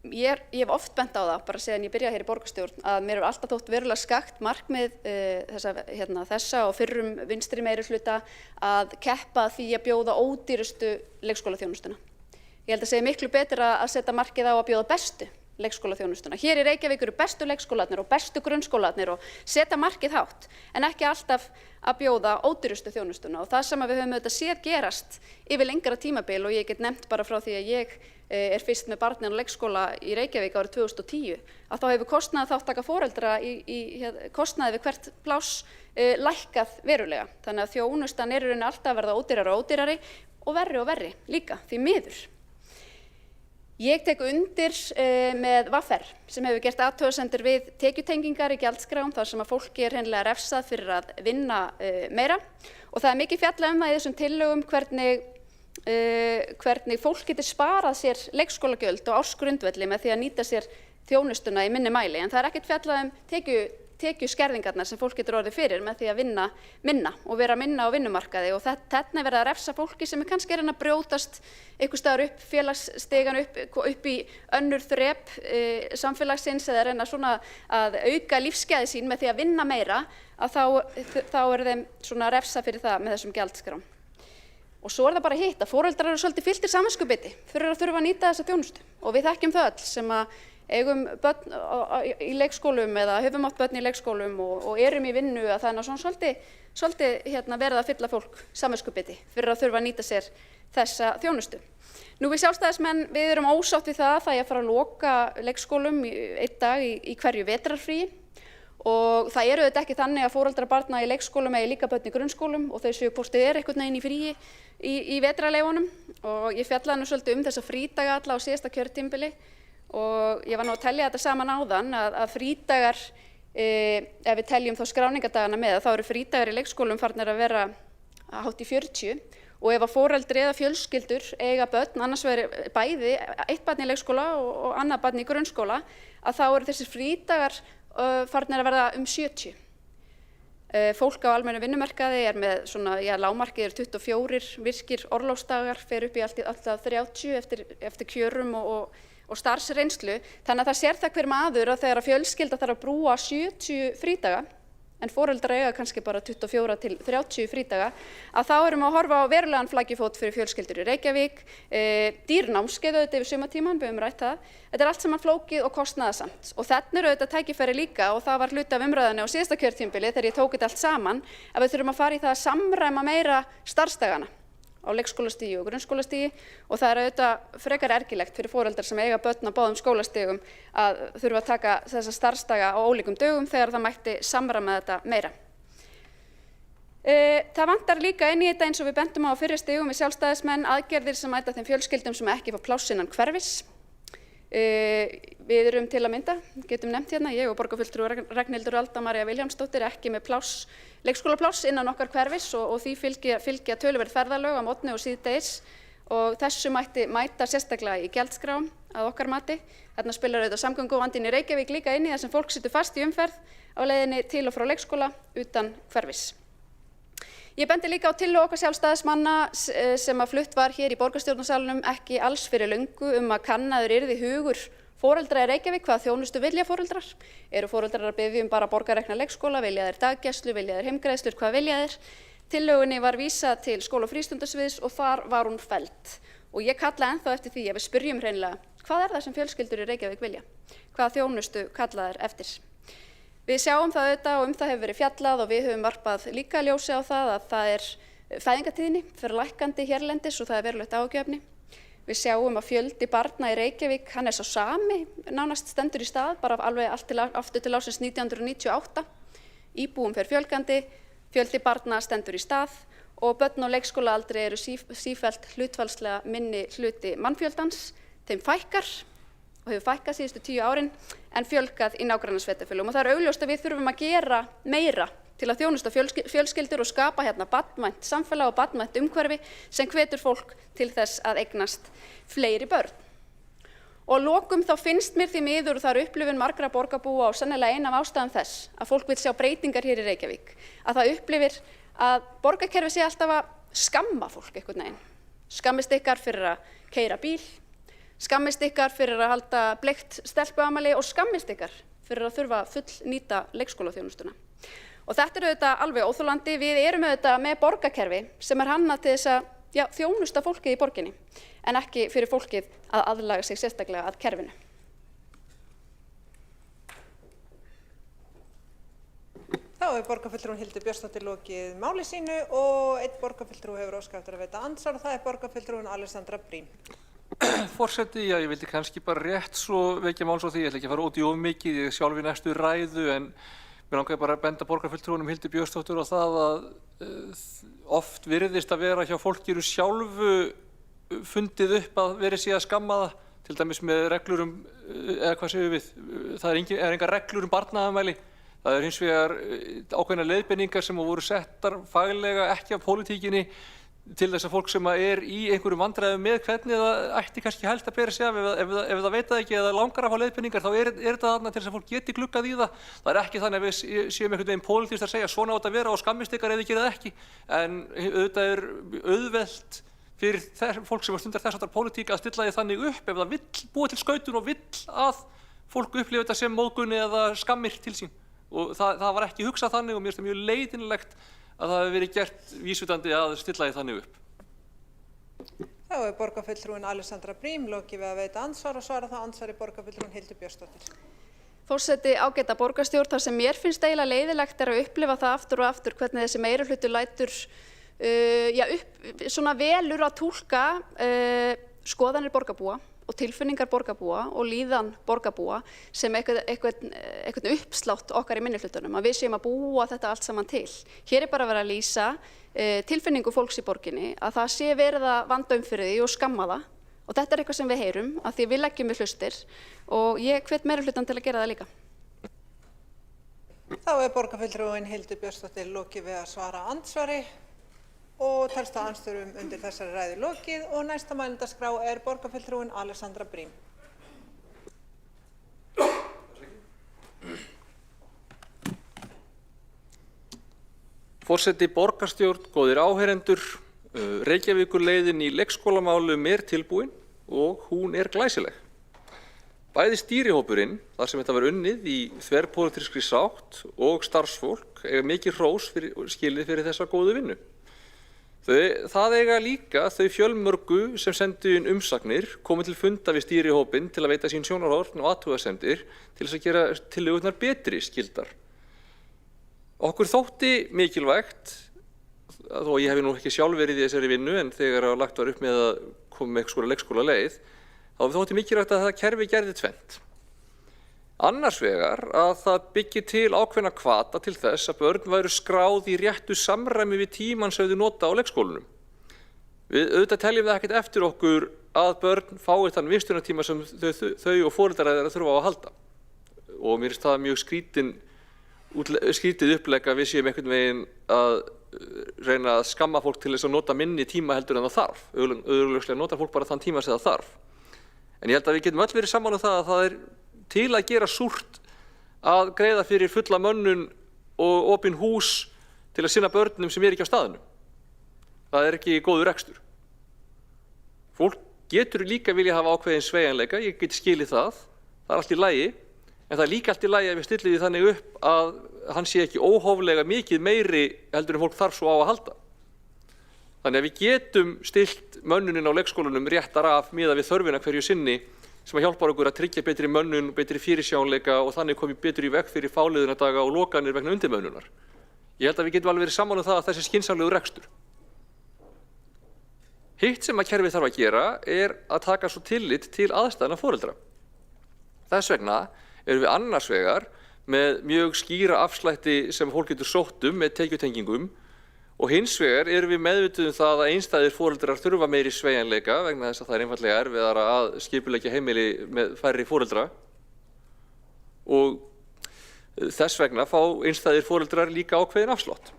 Ég hef oft bent á það, bara síðan ég byrjaði hér í borgarstjórn, að mér hefur alltaf þótt verulega skakkt markmið þessa og fyrrum vinstri meirihluta að keppa því að bjóða ódýrustu leikskólaþjónustuna. Ég held að segja miklu betur að setja markið á að bjóða bestu leikskólaþjónustuna. Hér í Reykjavík eru bestu leikskólarnir og bestu grunnskólarnir og setja markið hátt, en ekki alltaf að bjóða ódýrustu þjónustuna. Og það sem við höfum auðvitað séð gerast yfir lengra tímabil, og ég get nefnt bara frá því að ég fyrst með barnið á leikskóla í Reykjavík árið 2010, að þá hefur kostnaðarþátttaka foreldra í kostnaði við hvert pláss lækkað verulega. Þannig að þjónustan í rauninni alltaf að verða ódýrari og ódýrari og verri líka, því miður. Ég tek undir með VR sem hefur gert athugasemdir við tekjutengingar í gjaldskrám þar sem að fólki hreinlega refsað fyrir að vinna meira, og það mikið fjallað það í þessum tillögum hvernig fólk getur sparað sér leikskólagjöld og ársgrundvelli með því að nýta sér þjónustuna í minni mæli, en það ekkert fjallað tekjuskerðingarnar sem fólk getur orðið fyrir með því að vinna minna og vera minna á vinnumarkaði, og þetta verið að refsa fólki sem kannski að brjótast einhvers staðar upp félagsstigann upp í önnur þrep samfélagsins eða reyna svona að auka lífsgæði sín með því að vinna meira, að þá þeim svona að refsa fyrir það með þessum gjaldskrám. Og svo það bara hitt að foreldrar eru svolítið fylltir samviskubiti fyrir að þurfa að nýta þessa þjónustu, og við þekkjum það öll sem að eigum börn í leikskólum eða höfum átt börn í leikskólum og erum í vinnu, að það er svona svolítið verið að fylla fólk samviskubiti fyrir að þurfa að nýta sér þessa þjónustu. Nú við sjálfstæðismenn, við erum ósátt við það að fara að loka leikskólum einn dag í hverju vetrarfríi, og það eru auðvitað ekki þannig að foreldrar barna í leikskólum eigi líka börn í grunnskólum og þau séu postið einhvern veginn í fríi í vetrarleifunum, og ég fjallaði nú svolítið þessa frídaga alla á síðasta kjörtímabili. Og ég var nú að telja þetta saman áðan að frídagar, ef við teljum þá skráningardagana með, þá eru frídagar í leikskólum farnir að vera hátt í 40, og ef að foreldri eða fjölskyldur eiga börn, annars verður bæði eitt barn í leikskóla og annað barn í grunnskóla, að þá eru þessir frídagar farnir að verða 70. Fólk á almennu vinnumarkaði með svona, lágmarkið 24 virkir orlofsdagar, fer upp í alltaf 30 eftir kjörum og starfsreynslu, þannig að það sér það hver maður að þegar fjölskylda þarf að brúa 70 frídaga, en foreldrar eiga kannski bara 24 til 30 frídaga, að þá erum við að horfa á verulegan flækjufót fyrir fjölskyldur í Reykjavík, dýr námskeið auðvitað yfir sumartímann, við höfum rætt það. Þetta allt saman flókið og kostnaðarsamt, og þarna auðvitað tækifæri líka, og það var hluti af umræðunni á síðasta kjörtímabili þegar ég tók þetta allt saman, að við þurfum að fara í það að samræma meira starfsdagana á leikskólastigi og grunnskólastigi, og það auðvitað frekar ergilegt fyrir foreldrar sem eiga börn á báðum skólastigum að þurfa að taka þessa starfsdaga á ólíkum dögum þegar það mætti samræma þetta meira. Það vantar líka inn í þetta, eins og við bentum á fyrri stigum við sjálfstæðismenn, aðgerðir sem mæta þeim fjölskyldum sem ekki fá pláss innan hverfis. Við erum til að mynda, getum nefnt hérna, ég og borgarfulltrúi Ragnhildur Alda María Vilhjálmsdóttir ekki með leikskólapláss innan okkar hverfis, og því fylgja töluverð ferðalög á morgni og síðdegis, og þessu mætti mæta sérstaklega í gjaldskrám að okkar mati. Þarna spilar auðvitað samgönguvandinn í Reykjavík líka inn í það sem fólk situr fast í umferð á leiðinni til og frá leikskóla utan hverfis. Ég bendi líka á tillögu okkar sjálfstæðismanna sem að flutt var hér í borgarstjórnarsalnum ekki alls fyrir löngu að kannaður yrði hugur foreldra í Reykjavík, hvað þjónustu vilja foreldrar? Eru foreldrar að biðja bara borgarrekna leikskóla, vilja þeir daggæslu, vilja þeir heimgreiðslur, hvað vilja þeir? Tillögunni var vísað til skóla- og frístundasviðs og þar var hún felld. Og ég kalla ennþá eftir því að við spyrjum hreinlega, hvað það sem fjölskyldur í Reykjavík vilja? Hvaða þjónustu kalla þær eftir? Við sjáum það auðvitað og það hefur verið fjallað og við höfum varpað líka ljósi á það að það fæðingartíðni fyrir lækkandi hérlendis og það verulegt áhugaefni. Við sjáum að fjöldi barna í Reykjavík, hann sá sami, nánast stendur í stað, bara alveg aftur til ársins 1998. Íbúum fer fjölgandi, fjöldi barna stendur í stað og börn á leikskólaaldri eru sífellt hlutfallslega minni hluti mannfjöldans, þeim fækkar og hefur fækkað síðustu 10 árin en fjölgað í nágrannasveitarfélögum og það augljóst að við þurfum að gera meira til að þjónusta fjölskyldur og skapa hérna barnvænt samfélag og barnvænt umhverfi sem hvetur fólk til þess að eignast fleiri börn. Og að lokum þá finnst mér því miður og það upplifun margra borgarbúa og sennilega ein af ástæðum þess að fólk vil sjá breytingar hér í Reykjavík, að það upplifir að borgarkerfi sé alltaf að skamma fólk einhvern veginn. Skammist ykkar fyrir að keyra bíl, skammist ykkar fyrir að halda bleikt stelpuafmæli og skammist ykkar fyrir að þurfa fullnýta leikskólaþjónustuna. Og þetta auðvitað alveg óþolandi. Við erum auðvitað með borgarkerfi sem hannað til þess að þjónusta fólkið í borginni en ekki fyrir fólkið að aðlaga sig sérstaklega að kerfinu. Þá hefur borgarfulltrúinn Hildur Björnsdóttir lokið máli sínu og einn borgarfulltrúi hefur óskað eftir að veita andsvar og það er borgarfulltrúinn Alexandra Briem. Forseti, já, ég vildi kannski bara rétt svo vekja máls á því, ég ætla ekki að fara út í of mikið, ég sjálf í næstu ræðu, en mér langaði bara að benda borgarfulltrúnum Hildi Björnsdóttur á það að oft virðist að vera hjá fólkinu sjálfu fundið upp að verið sé að skamma það, til dæmis með reglur eða hvað segjum við, það er engar reglur barnaafmæli, það hins vegar ákveðnar leiðbeiningar sem voru settar faglega ekki af pólitíkinni, til þess að fólk sem er í einhverjum vandræðum með hvernig það ætti kannski helst að bera sig af ef það veit það ekki eða langar að fá leiðbeiningar þá er þetta þarna til þess að fólk geti gluggað í það. Það er ekki þannig að við séum einhvern veginn pólitískt að segja svona á þetta að vera og skammist ykkar ef þið gerið það ekki en auðvitað er auðvelt fyrir fólk sem stundar þess aftar pólitík að stilla því þannig upp ef það vill búa til skautun og vill að fólk upplifi þetta sem móðgunni eða skammir til sín og það var ekki hugsað þannig og mér finnst það mjög leiðinlegt að það hefur verið gert vísvitandi að stilla því þannig upp. Þá er borgarfulltrúinn Alexandra Briem lokið við að veita andsvar og svara þá andsvari borgarfulltrúinn Hildur Björnsdóttir. Forseti, ágæta borgarstjórn, það sem mér finnst eiginlega leiðilegt að upplifa það aftur og aftur hvernig þessi meirihluti lætur svona velur að túlka skoðanir borgarbúa og tilfinningar borgarbúa og líðan borgarbúa sem eitthvað uppslátt okkar í minnihlutunum, að við séum að búa þetta allt saman til. Hér er bara verið að lýsa tilfinningu fólks í borginni, að það sé verið að vanda fyrir því og skamma það og þetta er eitthvað sem við heyrum, að því við leggjum við hlustir og ég hvet meirihlutan til að gera það líka. Þá er borgarfulltrúinn Hildur Björnsdóttir lokið við að svara andsvari og telst að andsvörum undir þessari ræðu lokið og næsta mælendaskrá er borgarfulltrúinn Alexandra Briem. Forseti, borgarstjórn, góðir áheyrendur, Reykjavíkurleiðin í leikskólamálum er tilbúin og hún er glæsileg. Bæði stýrihópurinn, þar sem þetta var unnið í þverpólitískri sátt og starfsfólk eiga mikið hrós skilið fyrir þessa góðu vinnu. Það eiga líka þau fjölmörgu sem sendu inn umsagnir komið til funda við stýrihópinn til að veita sín sjónarhorn og athugasemdir til þess að gera tillögurnar betri skildar. Okkur þótti mikilvægt, þó ég hefi nú ekki sjálf verið í þessari vinnu en þegar lagt var upp með að koma með eitthvað leikskóla leið, þá þótti mikilvægt að það kerfi gerði tvennt. Annars vegar að það byggi til ákveðna hvata til þess að börn væru skráð í réttu samræmi við tímann sem þau nota á leikskólanum. Við auðvitað teljum það ekkert eftir okkur að börn fái þann vistunartíma sem þau og foreldrar þeirra þurfa á að halda. Og mér finnst það mjög skrítið upplegg að við séum einhvern veginn að reyna að skamma fólk til þess að nota minni tíma heldur en það þarf. Auðvitað notar fólk bara þann tíma sem það þarf. En ég held að við getum öll verið sammála það að það er til að gera súrt að greiða fyrir fulla mönnun og opin hús til að sinna börnum sem ekki á staðnum. Það er ekki góður rekstur. Fólk getur líka vilja hafa ákveðin sveigjanleika, ég get skilið það er allt í lagi, en það er líka allt í lagi ef við stillum því þannig upp að hann sé ekki óhóflega mikið meiri heldur en fólk þarf svo á að halda. Þannig að við getum stillt mönnunin á leikskólanum réttar af miðað við þörfina hverju sinni sem að hjálpar okkur að tryggja betri mönnun, betri fyrirsjáanleika og þannig komið betur í veg fyrir fáliðunardaga og lokanir vegna undirmönnunar. Ég held að við getum alveg verið sammála um það að þessi skynsamlegur rekstur. Hitt sem að kerfið þarf að gera er að taka svo tillit til aðstæðna foreldra. Þess vegna erum við annars vegar með mjög skýra afslætti sem fólk getur sótt með tekjutengingum og hins vegar erum við meðvituð um það að einstæðir foreldrar þurfa meiri sveigjanleika vegna þess að það er einfaldlega erfiðara að skipuleggja heimili með færri foreldra og þess vegna fá einstæðir foreldrar líka ákveðin afslátt.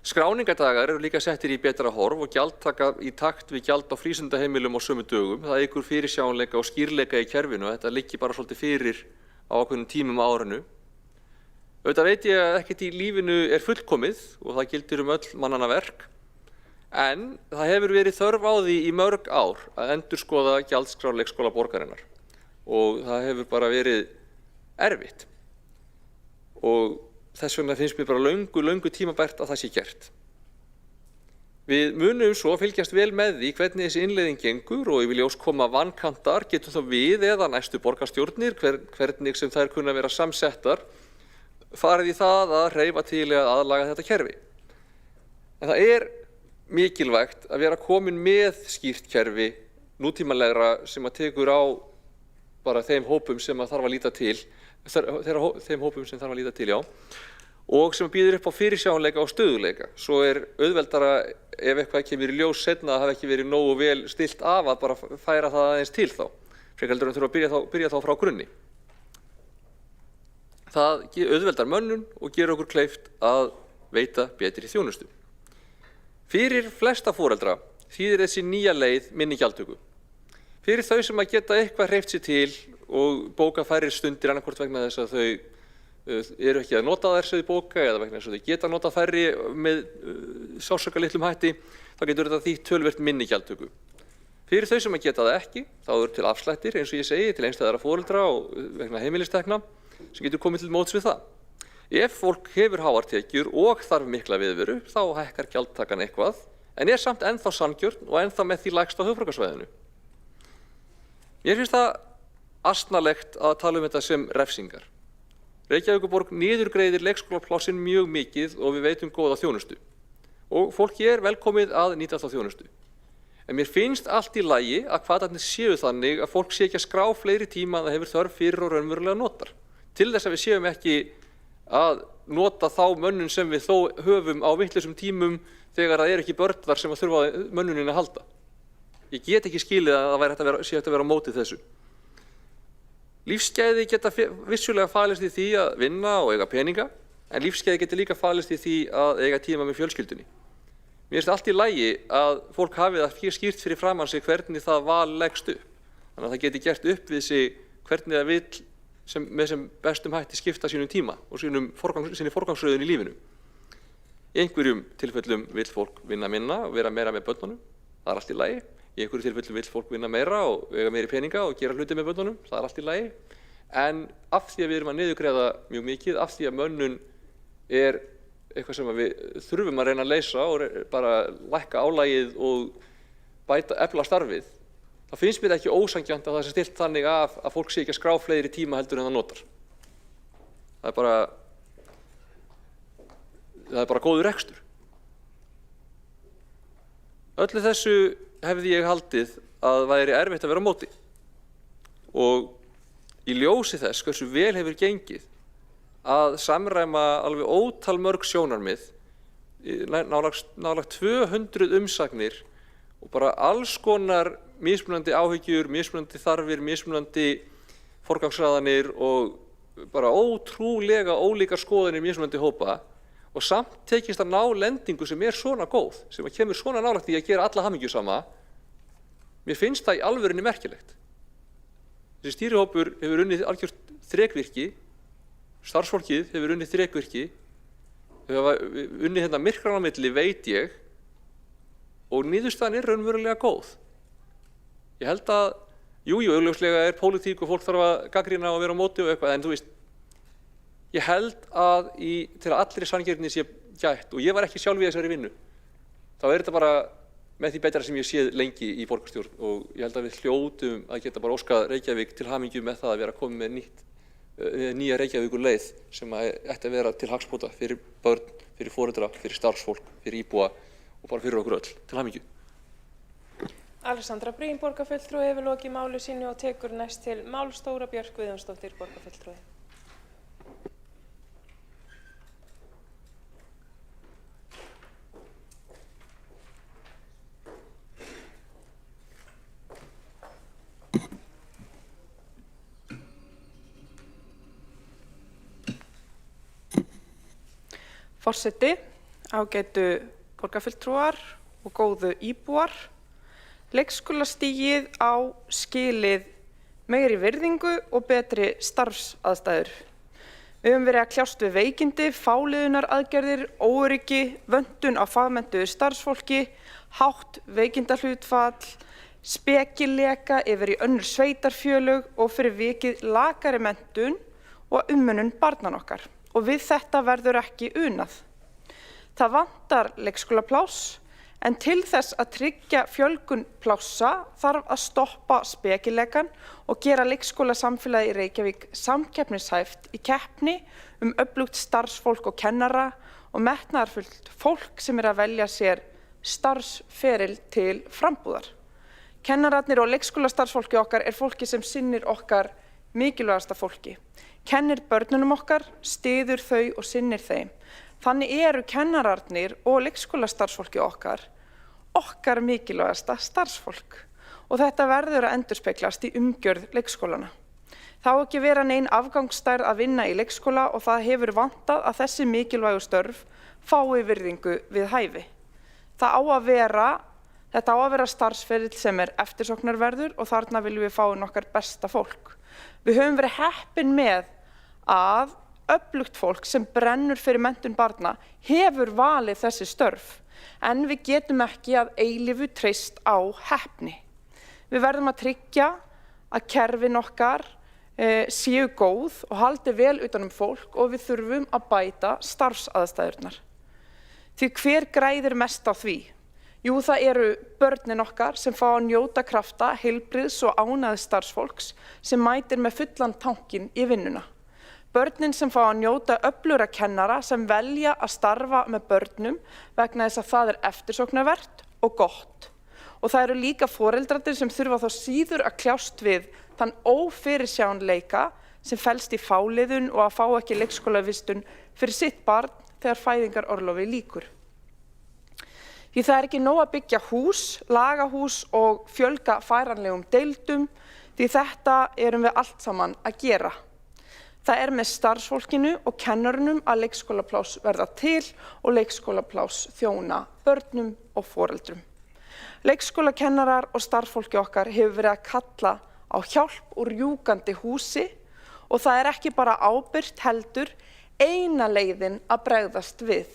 Skráningadagar eru líka settir í betra horf og gjaldtaka í takt við gjald á frístundaheimilum á sömu dögum. Það eykur fyrirsjáanleika og skýrleika í kerfinu og þetta liggi bara svolítið fyrir á ákveðnum tímum á árinu. Auðvitað veit ég að ekkert í lífinu er fullkomið og það gildir öll mannanna verk, en það hefur verið þörf á því í mörg ár að endurskoða gjaldskrá leikskóla borgarinnar og það hefur bara verið erfitt og þess vegna finnst mér bara löngu tímabært að það sé gert. Við munum svo fylgjast vel með því hvernig þessi innleiðing gengur og ég vil ljós koma vankantar getum þá við eða næstu borgarstjórnir hvernig sem þær kunna vera samsettar farið í það að hreyfa til að aðlaga þetta kerfi. En það er mikilvægt að vera komin með skýrt kerfi nútímalegra sem að tekur á bara þeim hópum sem að þarf að líta til, já, og sem býður upp á fyrirsjáanleika og stöðuleika. Svo er auðveldara ef eitthvað kemur í ljós seinna að hafa ekki verið nógu vel stillt af að bara færa það aðeins til þá. Frekar heldur en þurfa að byrja þá frá grunni. Það auðveldar mönnun og gerir okkur kleift að veita betri þjónustu. Fyrir flesta foreldra þýðir þessi nýja leið minni gjaldtöku. Fyrir þau sem að geta eitthvað hreyft sér til og bóka færri stundir annarkvort vegna þess að þau eru ekki að nota þær sem þau bóka eða vegna þess að þau geta nota færri með sársaukalitlum hætti, þá getur þetta þýtt töluvert minni gjaldtöku. Fyrir þau sem að geta það ekki, þá eru til afslættir, eins og ég segi, til einstæðra foreldra og vegna heimilistekna, sem getur komið til móts við það. Ef fólk hefur háar tekjur og þarf mikla viðveru, þá hækkar gjaldtakan eitthvað, en er samt ennþá sanngjörn og ennþá með því lægst á höfuðborgarsvæðinu. Mér finnst það asnalegt að tala um þetta sem refsingar. Reykjavíkurborg niðurgreiðir leikskólaplássin mjög mikið og við veitum góða þjónustu. Og fólki er velkomið að nýta þá þjónustu. En mér finnst allt í lagi að hvatarnir séu þannig að fólk sé ekki að skrá fleiri tíma en það hefur þörf fyrir og raunverulega notar. Til þess að við séum ekki að nota þá mönnun sem við þó höfum á vitlausum tímum þegar það er ekki börn þar sem að þurfa mönnunin að halda. Ég get ekki skilið að það sé hægt að vera á móti þessu. Lífsgæði geta vissulega falist í því að vinna og eiga peninga, en lífsgæði geta líka falist í því að eiga tíma með fjölskyldunni. Mér finnst allt í lagi að fólk hafi það skýrt fyrir framan sig hvernig það val leggst upp. Þannig að það geti gert upp við sig hvernig það vill með sem bestum hætti skipta sínum tíma og sinni forgangsröðun í lífinu. Í einhverjum tilfellum vill fólk vinna minna og vera meira með börnunum, það er allt í lagi. Í einhverju tilfellum vill fólk vinna meira og eiga meiri peninga og gera hluti með börnunum, það er allt í lagi. En af því að við erum að niðurgreiða mjög mikið, af því að mönnun er eitthvað sem við þurfum að reyna að leysa og bara lækka álagið og efla starfið, þá finnst mér ekki ósanngjarnt að það sé stillt þannig að fólk sé ekki að skrá fleiri tíma heldur en það notar. Það er bara góður rekstur. Öllu þessu hefði ég haldið að væri erfitt að vera á móti og í ljósi þess hversu vel hefur gengið að samræma alveg ótal mörg sjónarmið, nálægt 200 umsagnir og bara alls konar mismunandi áhyggjur, mismunandi þarfir, mismunandi forgangsraðanir og bara ótrúlega ólíkar skoðanir mismunandi hópa og samt tekist að ná lendingu sem er svona góð, sem að kemur svona nálægt í að gera alla hamingjusama. Mér finnst það í alvörunni merkilegt. Þessi stýrihópur hefur unnið algjört þrekvirki, starfsfólkið hefur unnið þrekvirki, þau hafa unnið hérna myrkran á milli, veit ég, og niðurstaðan raunverulega góð. Ég held að, jú, augljóslega pólitík og fólk þarf að gagnrýna og vera á móti og eitthvað, en þú veist, ég held að til að allri sanngirni sé gætt, og ég var ekki sjálf í þessari vinnu, þá þetta bara með því betra sem ég séð lengi í borgarstjórn, og ég held að við hljótum að geta bara óskað Reykjavík til hamingju með það að vera komið með nýja Reykjavíkur leið sem ætti að vera til hagsbóta fyrir börn, fyrir foreldra, fyrir starfsfólk, fyrir íbúa og bara fyrir okkur öll. Til hamingju. Alexandra Brím, borgarfulltrúi, hefur lokið máli sínu og tekur næst til máls Þóra Björk Guðjónsdóttir, borgarfulltrúi. Forseti, ágætu borgarfulltrúar og góðu íbúar, leikskólastigið á skilið meiri virðingu og betri starfsaðstæður. Við höfum verið að kljást við veikindi, fáliðunaraðgerðir, óöryggi, vöntun á fagmenntuðu starfsfólki, hátt veikindahlutfall, spekileka yfir í önnur sveitarfélög og fyrir vikið lakari menntun og umönnun barnan okkar. Og við þetta verður ekki unað. Það vantar leikskólapláss, en til þess að tryggja fjölgun plássa þarf að stoppa spekilekan og gera leikskólasamfélagið í Reykjavík samkeppnishæft í keppni öflugt starfsfólk og kennara og metnaðarfullt fólk sem að velja sér starfsferil til frambúðar. Kennararnir og leikskólastarfsfólki okkar fólki sem sinnir okkar mikilvægasta fólki. Kennir börnunum okkar, styður þau og sinnir þeim. Þannig kennararnir og leikskólastarfsfólki okkar mikilvægasta starfsfólk. Og þetta verður að endurspeglast í umgjörð leikskólana. Það á ekki vera nein afgangsstærð að vinna í leikskóla og það hefur vantað að þessi mikilvægu störf fái virðingu við hæfi. Þetta á að vera starfsferill sem eftirsóknarverður og þarna viljum við fá okkar besta fólk. Við höfum verið heppin með að öflugt fólk sem brennur fyrir menntun barna hefur valið þessi störf, en við getum ekki að eilífu treyst á heppni. Við verðum að tryggja að kerfin okkar séu góð og haldi vel utan fólk og við þurfum að bæta starfsaðstæðurnar. Því hver græðir mest á því? Jú, það eru börnin okkar sem fá að njóta krafta, heilbrigðs og ánægðs starfsfólks sem mætir með fullan tankinn í vinnuna. Börnin sem fá að njóta öflugra kennara sem velja að starfa með börnum vegna þess að það eftirsóknarvert og gott. Og það eru líka foreldrarnir sem þurfa þá síður að kljást við þann ófyrirsjáanleika sem felst í fáliðun og að fá ekki leikskólavistun fyrir sitt barn þegar fæðingarorlofi lýkur. Því það ekki nóg að byggja hús, laga hús og fjölga færanlegum deildum, því þetta erum við allt saman að gera. Það með starfsfólkinu og kennurunum að leikskólapláss verða til og leikskólapláss þjóna börnum og foreldrum. Leikskólakennarar og starfsfólki okkar hefur verið að kalla á hjálp úr rjúkandi húsi og það ekki bara ábyrgt heldur eina leiðin að bregðast við.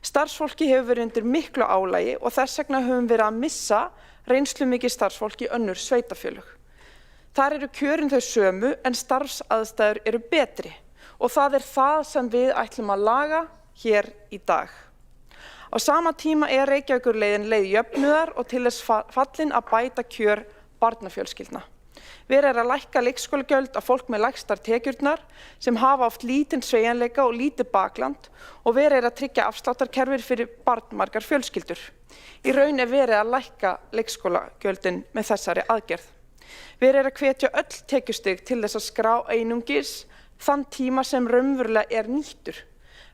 Starfsfólki hefur verið undir miklu álagi og þess vegna höfum verið að missa reynslumikið starfsfólk í önnur sveitarfélög. Þar eru kjörin þau sömu en starfsaðstæður eru betri og það það sem við ætlum að laga hér í dag. Á sama tíma Reykjavíkurleiðin leið jöfnuðar og til þess fallin að bæta kjör barnafjölskyldna. Verið að lækka leikskólagjöld á fólk með lægstar tekjurnar sem hafa oft lítinn sveigjanleika og lítið bakland og verið að tryggja afsláttarkerfir fyrir barnmargar fjölskyldur. Í raun verið að lækka leikskólagjöldin með þessari aðgerð. Verið að hvetja öll tekjustig til þess að skrá einungis þann tíma sem raunverulega nýttur.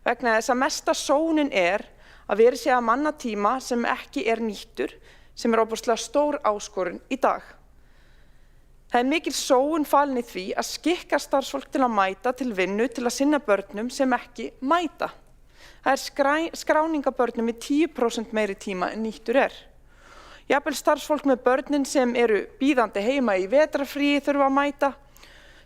Vegna þess að mesta sóunin að verið sé að manna tíma sem ekki nýttur, sem ofboðslega stór áskorun í dag. Það mikil sóun falin í því að skikka starfsfólk til að mæta til vinnu til að sinna börnum sem ekki mæta. Það skráning af börnum í 10% meiri tíma en nýttur Jafnvel starfsfólk með börnin sem eru bíðandi heima í vetrarfríi þurfa að mæta,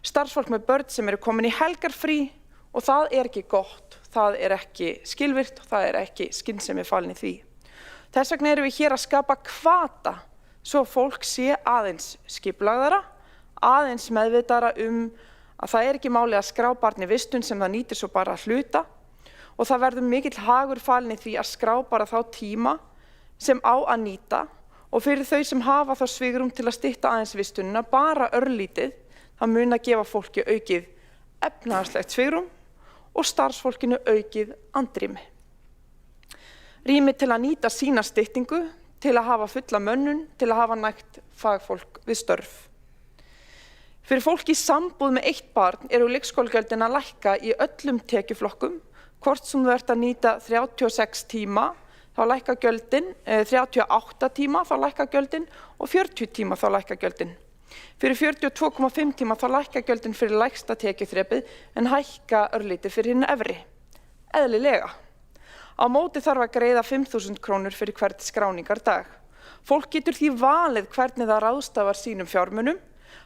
starfsfólk með börn sem eru komin í helgarfrí og það ekki gott. það ekki skilvirkt og það ekki skynsemi falin í því. Þess vegna erum við hér að skapa hvata svo fólk sé aðeins skipulagðara, aðeins meðvitaðra að það ekki máli að skrá barn í vistun sem það nýtir svo bara að hluta og það verður mikill hagur falin í því að skrá bara þá tíma sem á að nýta og fyrir þau sem hafa þá svigrúm til að stytta aðeins vistunina bara örlítið, það mun að gefa fólki aukið efnahagslegt svigrúm og starfsfólkinu aukið andrými. Rými til að nýta sína styttingu, til að hafa fulla mönnun, til að hafa nægt fagfólk við störf. Fyrir fólk í sambúð með 1 barn eru leikskólagjöldin að lækka í öllum tekjuflokkum, hvort sem þú ert að nýta 36 tíma, þá lækka gjöldin, 38 tíma þá lækka gjöldin og 40 tíma þá lækka gjöldin. Fyrir 42,5 tíma þá lækka gjöldin fyrir lægsta tekjuþrepið en hækka örlítið fyrir hinn efri. Eðlilega. Á móti þarf að greiða 5.000 krónur fyrir hvern skráningardag. Fólk getur því valið hvernig það ráðstafar sínum fjármunum,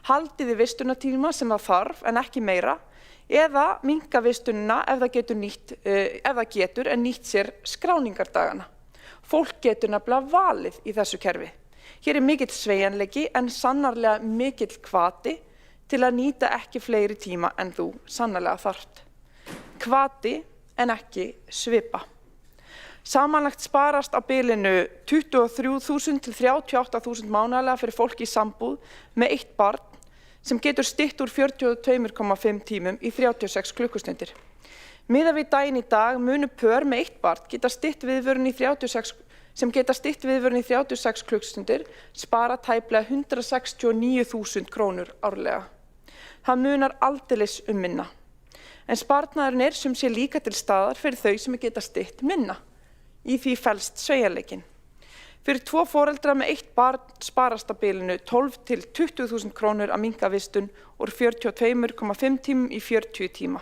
haldið í vistunartíma sem það þarf en ekki meira, eða minnka vistunina ef það getur en nýtt sér skráningardagana. Fólk getur nefnilega valið í þessu kerfi. Hér mikill sveigjanleiki en sannarlega mikill hvati til að nýta ekki fleiri tíma en þú sannarlega þarft. Hvati en ekki svipa. Samanlagt sparast á bilinu 23.000 til 38.000 mánaðarlega fyrir fólk í sambúð með 1 barn sem getur stytt úr 42,5 tímum í 36 klukkustundir. Miðað við daginn í dag munu pör með 1 barn geta stytt viðvörun í 36 klukkustundir spara tæplega 169.000 krónur árlega. Það munar aldeilis minna. En sparnaðurinn sem sé líka til staðar fyrir þau sem geta stytt minna. Í því felst sveigjanleikinn. Fyrir 2 foreldra með 1 barn sparast á bilinu 12 til 20.000 krónur að minnka vistun úr 42,5 tímum í 40 tíma.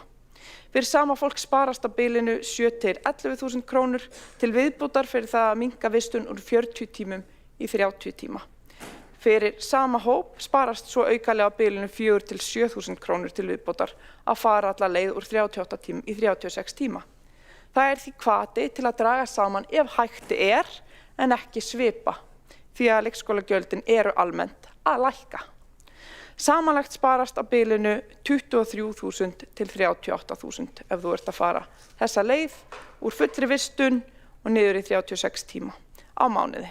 Fyrir sama fólk sparast á bilinu 7 til 11.000 krónur til viðbótar fyrir það að minnka vistun úr 40 tímum í 30 tíma. Fyrir sama hóp sparast svo aukalega á bilinu 4 til 7.000 krónur til viðbótar að fara alla leið úr 38 tímum í 36 tíma. Það því hvati til að draga saman ef hægt en ekki svipa, því að leikskólagjöldin eru almennt að lækka. Samanlagt sparast á bilinu 23.000 til 38.000 ef þú ert að fara þessa leið úr fullri vistun og niður í 36 tíma á mánuði.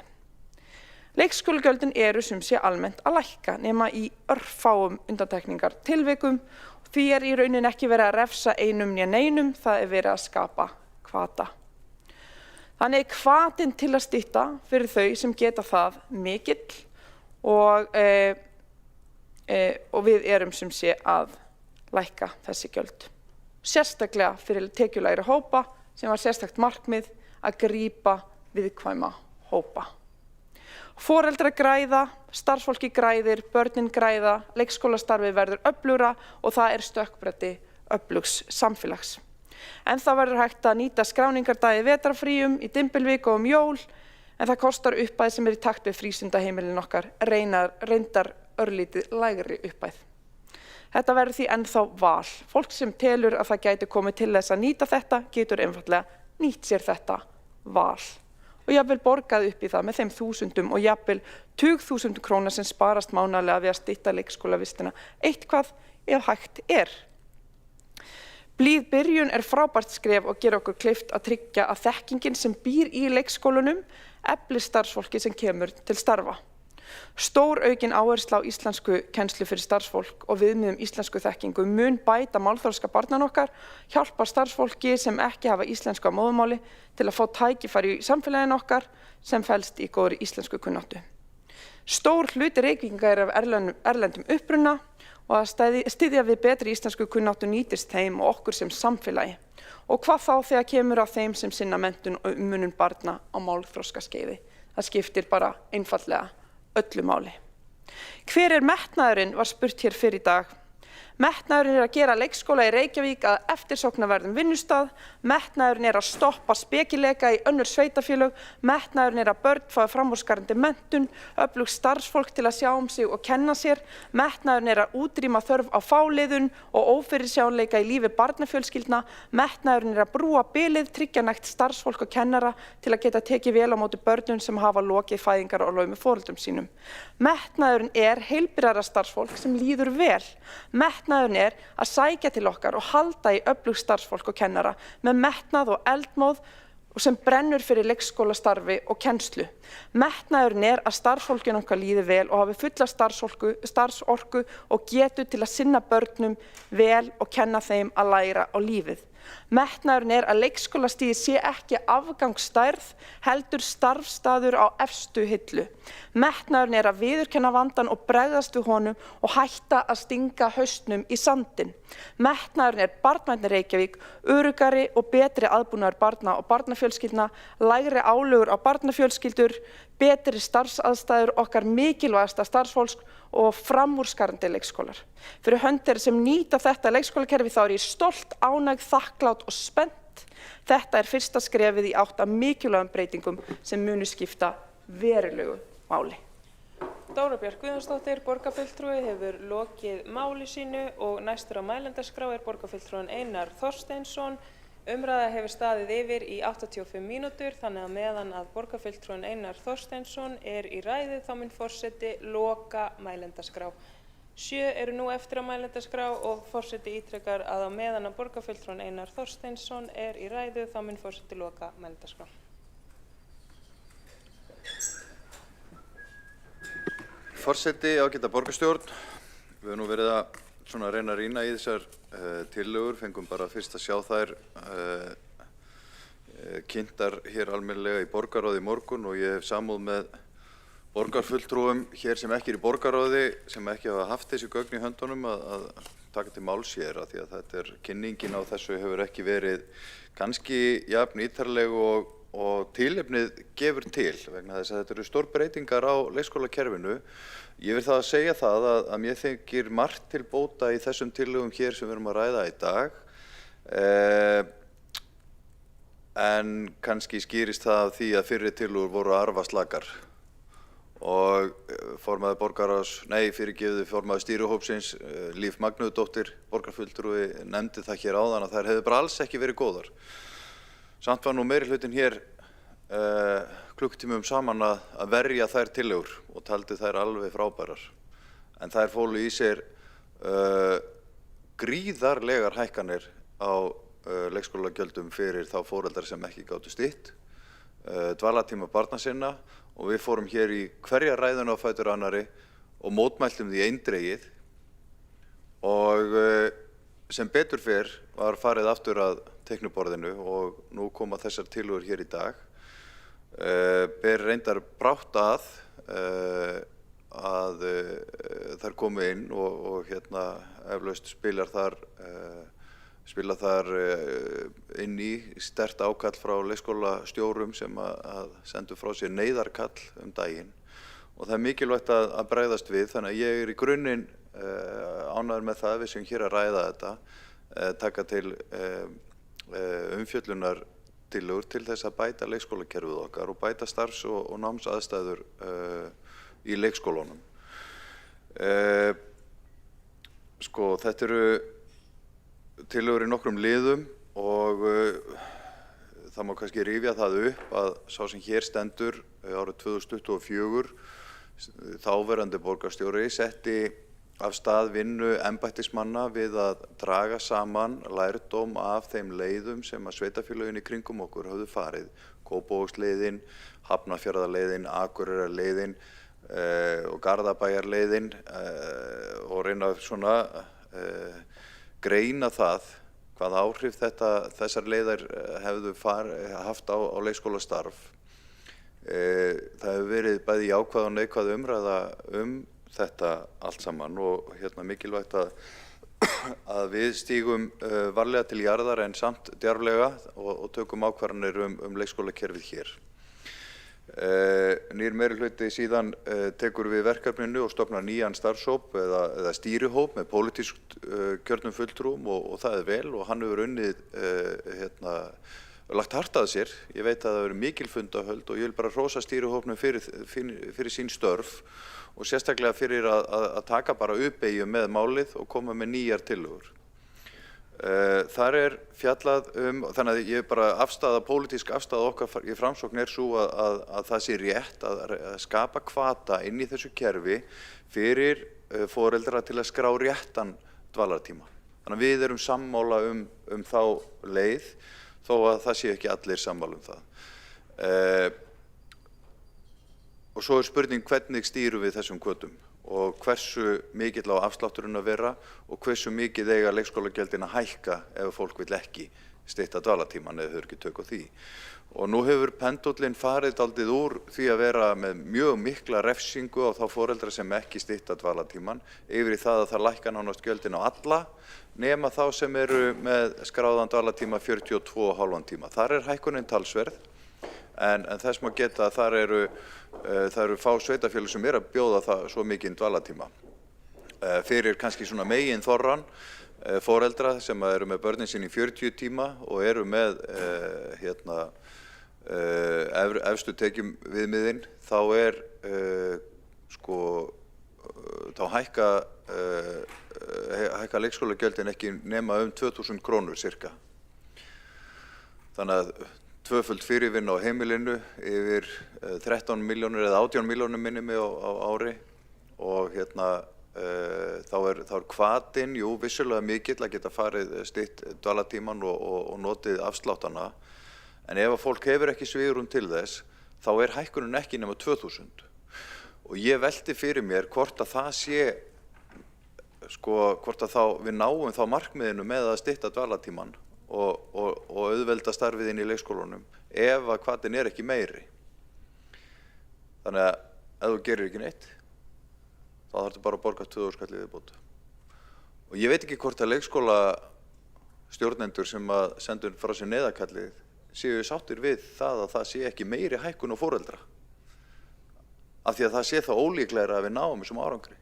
Leikskólagjöldin eru sem sé almennt að lækka nema í örfáum undantekningar tilvikum og því í rauninni ekki verið að refsa einum né neinum, það verið að skapa hvata. Þannig hvatinn til að stytta fyrir þau sem geta það mikill og við erum sem sé að lækka þessi gjöld. Sérstaklega fyrir tekjulægri hópa sem var sérstakt markmið að grípa viðkvæma hópa. Foreldrar græða, starfsfólki græðir, börnin græða, leikskólastarfið verður öflugra og það stökkbretti öflugs samfélags. En það verður hægt að nýta skráningardagi vetrarfríum í dymbilviku og jól en það kostar upphæð sem í takt við frístundaheimilin okkar reyndar örlítið lægri upphæð. Þetta verður því ennþá val. Fólk sem telur að það gæti komið til þess að nýta þetta getur einfaldlega nýtt sér þetta val. Og jafnvel borgað upp í það með þeim þúsundum og jafnvel 20.000 króna sem sparast mánaðarlega við að stytta leikskólavistina eitthvað ef hægt Blíð byrjun frábært skref og gera okkur kleift að tryggja að þekkingin sem býr í leikskólunum eflir starfsfólki sem kemur til starfa. Stór aukin áhersla á íslensku kennslu fyrir starfsfólk og viðmiðum íslensku þekkingu mun bæta málþroska barnan okkar, hjálpa starfsfólki sem ekki hafa íslensku að móðumáli til að fá tækifæri í samfélaginu okkar sem felst í góðri íslensku kunnáttu. Stór hluti Reykvíkinga af erlendum uppruna og að styðja við betri íslensku kunnáttu nýtist þeim og okkur sem samfélagi. Og hvað þá þegar kemur að þeim sem sinna menntun og umönnun barna á málþroskaskeiði. Það skiptir bara einfaldlega öllu máli. Hver metnaðurinn var spurt hér fyrr í dag, Metnaðurinn að gera leikskóla í Reykjavík að eftirsóknarverðum vinnustað, metnaðurinn að stoppa spekileika í önnur sveitarfélög, metnaðurinn að börn fái framúrskarandi menntun, öflugt starfsfólk til að sjá sig og kenna sér, metnaðurinn að útrýma þörf á fáliðun og ófyrirsjáanleika í lífi barnafjölskyldna, metnaðurinn að brúa bilið, tryggja nægt starfsfólk og kennara til að geta tekið vel á móti börnum sem hafa lokið fæðingarorlofi með foreldrum sínum. Metnaðurinn heilbrigðara starfsfólk sem líður vel. Metnaðurinn að sækja til okkar og halda í öflugt starfsfólk og kennara með metnað og eldmóð og sem brennur fyrir leikskólastarfi og kennslu. Metnaðurinn að starfsfólkinu okkar líði vel og hafi fulla starfsorku og getu til að sinna börnum vel og kenna þeim að læra á lífið. Metnaðurinn að leikskólastigið sé ekki afgangsstærð, heldur starfsstaður á efstu hillu. Metnaðurinn að viðurkenna vandann og bregðast við honum og hætta að stinga hausnum í sandinn. Metnaðurinn barnvænni Reykjavík, öruggari og betri aðbúnaður barna og barnafjölskyldna, lægri álögur á barnafjölskyldur, betri starfsaðstæður okkar mikilvægasta starfsfólks og framúrskarandi leikskólar. Fyrir hönd þeirra sem nýta þetta leikskólakerfi þá ég stolt, ánægð, þakklát og spennt. Þetta fyrsta skrefið í átt að mikilvægum breytingum sem munu skipta verulegu máli. Dóra Björk Guðjónsdóttir, borgarfulltrúi, hefur lokið máli sínu og næstur á mælendaskrá borgarfulltrúinn Einar Þorsteinsson. Umræða hefur staðið yfir í 85 mínútur, þannig að meðan að borgarfulltrúinn Einar Þorsteinsson í ræðu þá mun forseti loka mælendaskrá. 7 eru nú eftir á mælendaskrá og forseti ítrekar að á meðan að borgarfulltrúinn Einar Þorsteinsson í ræðu þá mun forseti loka mælendaskrá. Forseti, ágæta borgarstjórn, við höfum nú verið að reyna að rýna í þessar tillögur, fengum bara fyrst að sjá þær kynntar hér almennilega í borgarráði í morgun og ég hef samúð með borgarfulltrúum hér sem ekki í borgarráði, sem ekki hafa haft þessi gögn í höndunum að taka til máls hér, af því að þetta kynningin á þessu hefur ekki verið kannski jafn ítarleg og tilefnið gefur til, vegna þess að þetta eru stór breytingar á leikskólakerfinu. Ég vil það að segja það að mér þykir margt til bóta í þessum tillögum hér sem við erum að ræða í dag, en kannski skýrist það af því að fyrri tillögur voru arfaslakar og formaður stýrihópsins, Líf Magnúðardóttir, borgarfulltrúi, nefndi það hér áðan að þær hefðu bara alls ekki verið góðar. Samt var nú meirihlutinn hér klukkutímum saman að verja þær tillögur og taldi þær alveg frábærar. En þær fólu í sér gríðarlegar hækkanir á leikskólagjöldum fyrir þá foreldra sem ekki gátu stytt, dvalartíma barna sinna og við fórum hér í hverja ræðuna á fætur annarri og mótmæltum því eindregið og sem betur fer var farið aftur að teikniborðinu og nú koma þessar tillögur hér í dag. Ber reyndar brátt að þær komu inn og eflaust spila þar inn í sterkt ákall frá leikskólastjórum sem að sendu frá sér neyðarkall daginn og það mikilvægt að bregðast við, þannig að ég í grunninn ánægður með það við sem hér að ræða þetta, taka til umfjöllunar tillögur til þess að bæta leikskólakerfið okkar og bæta starfs- og námsaðstæður í leikskólunum. Þetta eru tillögur í nokkrum liðum og það má kannski rifja það upp að sá sem hér stendur árið 2024, þáverandi borgarstjóri, setti af stað vinnu embættismanna við að draga saman lærdóm af þeim leiðum sem að sveitarfélögin í kringum okkur höfðu farið. Kópavogsleiðin, Hafnarfjarðarleiðin, Akureyrarleiðin og Garðabæjarleiðin og reyna greina það hvaða áhrif þessar leiðar hefðu haft á leikskólastarf. Það hefur verið bæði jákvæð og neikvæð umræða þetta allt saman og mikilvægt að við stígum varlega til jarðar en samt djarflega og tökum ákvarðanir leikskólakerfið hér. Nýr meirihluti síðan tekur við verkefninu og stofnar nýjan starfshóp eða stýrihóp með pólitískt kjörnum fulltrúum og það er vel og hann hefur unnið lagt hart að sér. Ég veit að það verður mikil fundahöld og ég vil bara hrósa stýrihópnum fyrir sín störf og sérstaklega fyrir að taka bara uppeyju með málið og koma með nýjar tillögur. Þar fjallað þannig að ég bara pólitísk afstaða okkar í Framsókn svo að það sé rétt að skapa hvata inn í þessu kerfi fyrir foreldra til að skrá réttan dvalartíma. Þannig að við erum sammála þá leið þó að það sé ekki allir sammála það. Og svo spurning hvernig stýrum við þessum hvötum og hversu mikill á afslátturinn að vera og hversu mikið eiga leikskólagjöldin að hækka ef fólk vill ekki stytta dvalartímann eða hefur ekki tök á því. Og nú hefur pendúllinn farið dálítið úr því að vera með mjög mikla refsingu á þá foreldra sem ekki stytta dvalartímann yfir í það að það lækka nánast gjöldin á alla nema þá sem eru með skráðan dvalartíma 42,5 tíma. Þar hækkunin talsverð en þess má geta að það eru fá sveitarfélög sem að bjóða það svo mikinn dvalartíma. Fyrir kannski svona megin þorran foreldra sem eru með börnin sín í 40 tíma og eru með efstu tekjum viðmiðin þá þá hækka leikskólagjöldin ekki nema 2.000 krónur cirka. Þannig að tvöföld fyrirvinna á heimilinu yfir 13 milljónir eða 18 milljónir minni mig á ári og þá er hvatinn, vissulega mikill að geta farið stytt dvalartímann og notið afsláttana en ef að fólk hefur ekki svigrúm til þess þá er hækkunin ekki nema 2.000 og ég velti fyrir mér hvort að það sé hvort að við náum þá markmiðinu með að stytta dvalartímann og auðvelda starfið inn í leikskólanum ef að hvatinn er ekki meiri. Þannig að ef þú gerir ekki neitt þá þarftu bara að borga 2.000 kall í viðbót. Og ég veit ekki hvort að leikskólastjórnendur sem að sendur frá sér neyðarkallið séu sáttir við það að það sé ekki meiri hækkun á foreldra. Af því að það sé þá ólíklegra að við náum þessum árangri.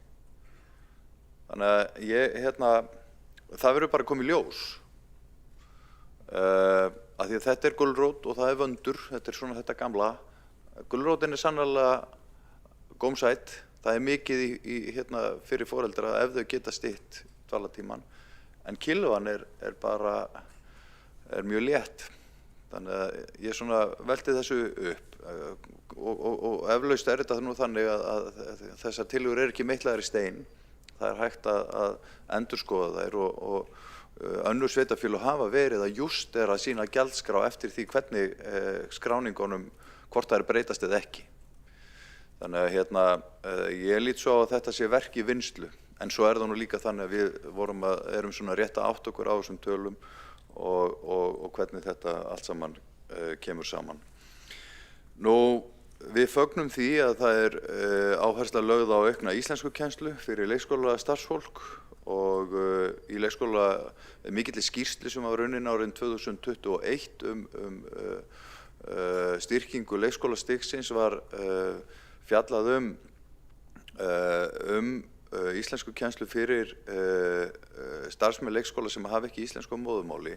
Þannig að það verður bara komið ljós. Af því að þetta er gulrót og það er vöndur, þetta er svona þetta gamla. Gulrótin er sannarlega gómsætt, það er mikið fyrir foreldra ef þau geta stytt dvalartímann, en kilvan er mjög létt. Þannig að ég svona velti þessu upp og eflaust þetta nú þannig að þessar tillögur ekki meitlaðar í stein, það er hægt að endurskoða þær og önnur sveitarfélög hafa verið að justera sína gjaldskrá eftir því hvernig skráningunum hvort það breytast eða ekki. Þannig að ég lít svo á að þetta sé verk í vinnslu en svo það nú líka þannig að við erum svona rétt að átta okkur á þessum tölum og hvernig þetta allt saman kemur saman. Nú við fögnum því að það áhersla lögð á aukna íslenskukennslu fyrir leikskóla starfsfólk og í leikskóla mikilli skýrslu sem var unnin árið 2021 styrkingu leikskólastigsins var fjallað íslenskukennslu fyrir starfsmenn leikskóla sem hafa ekki íslensku á móðurmáli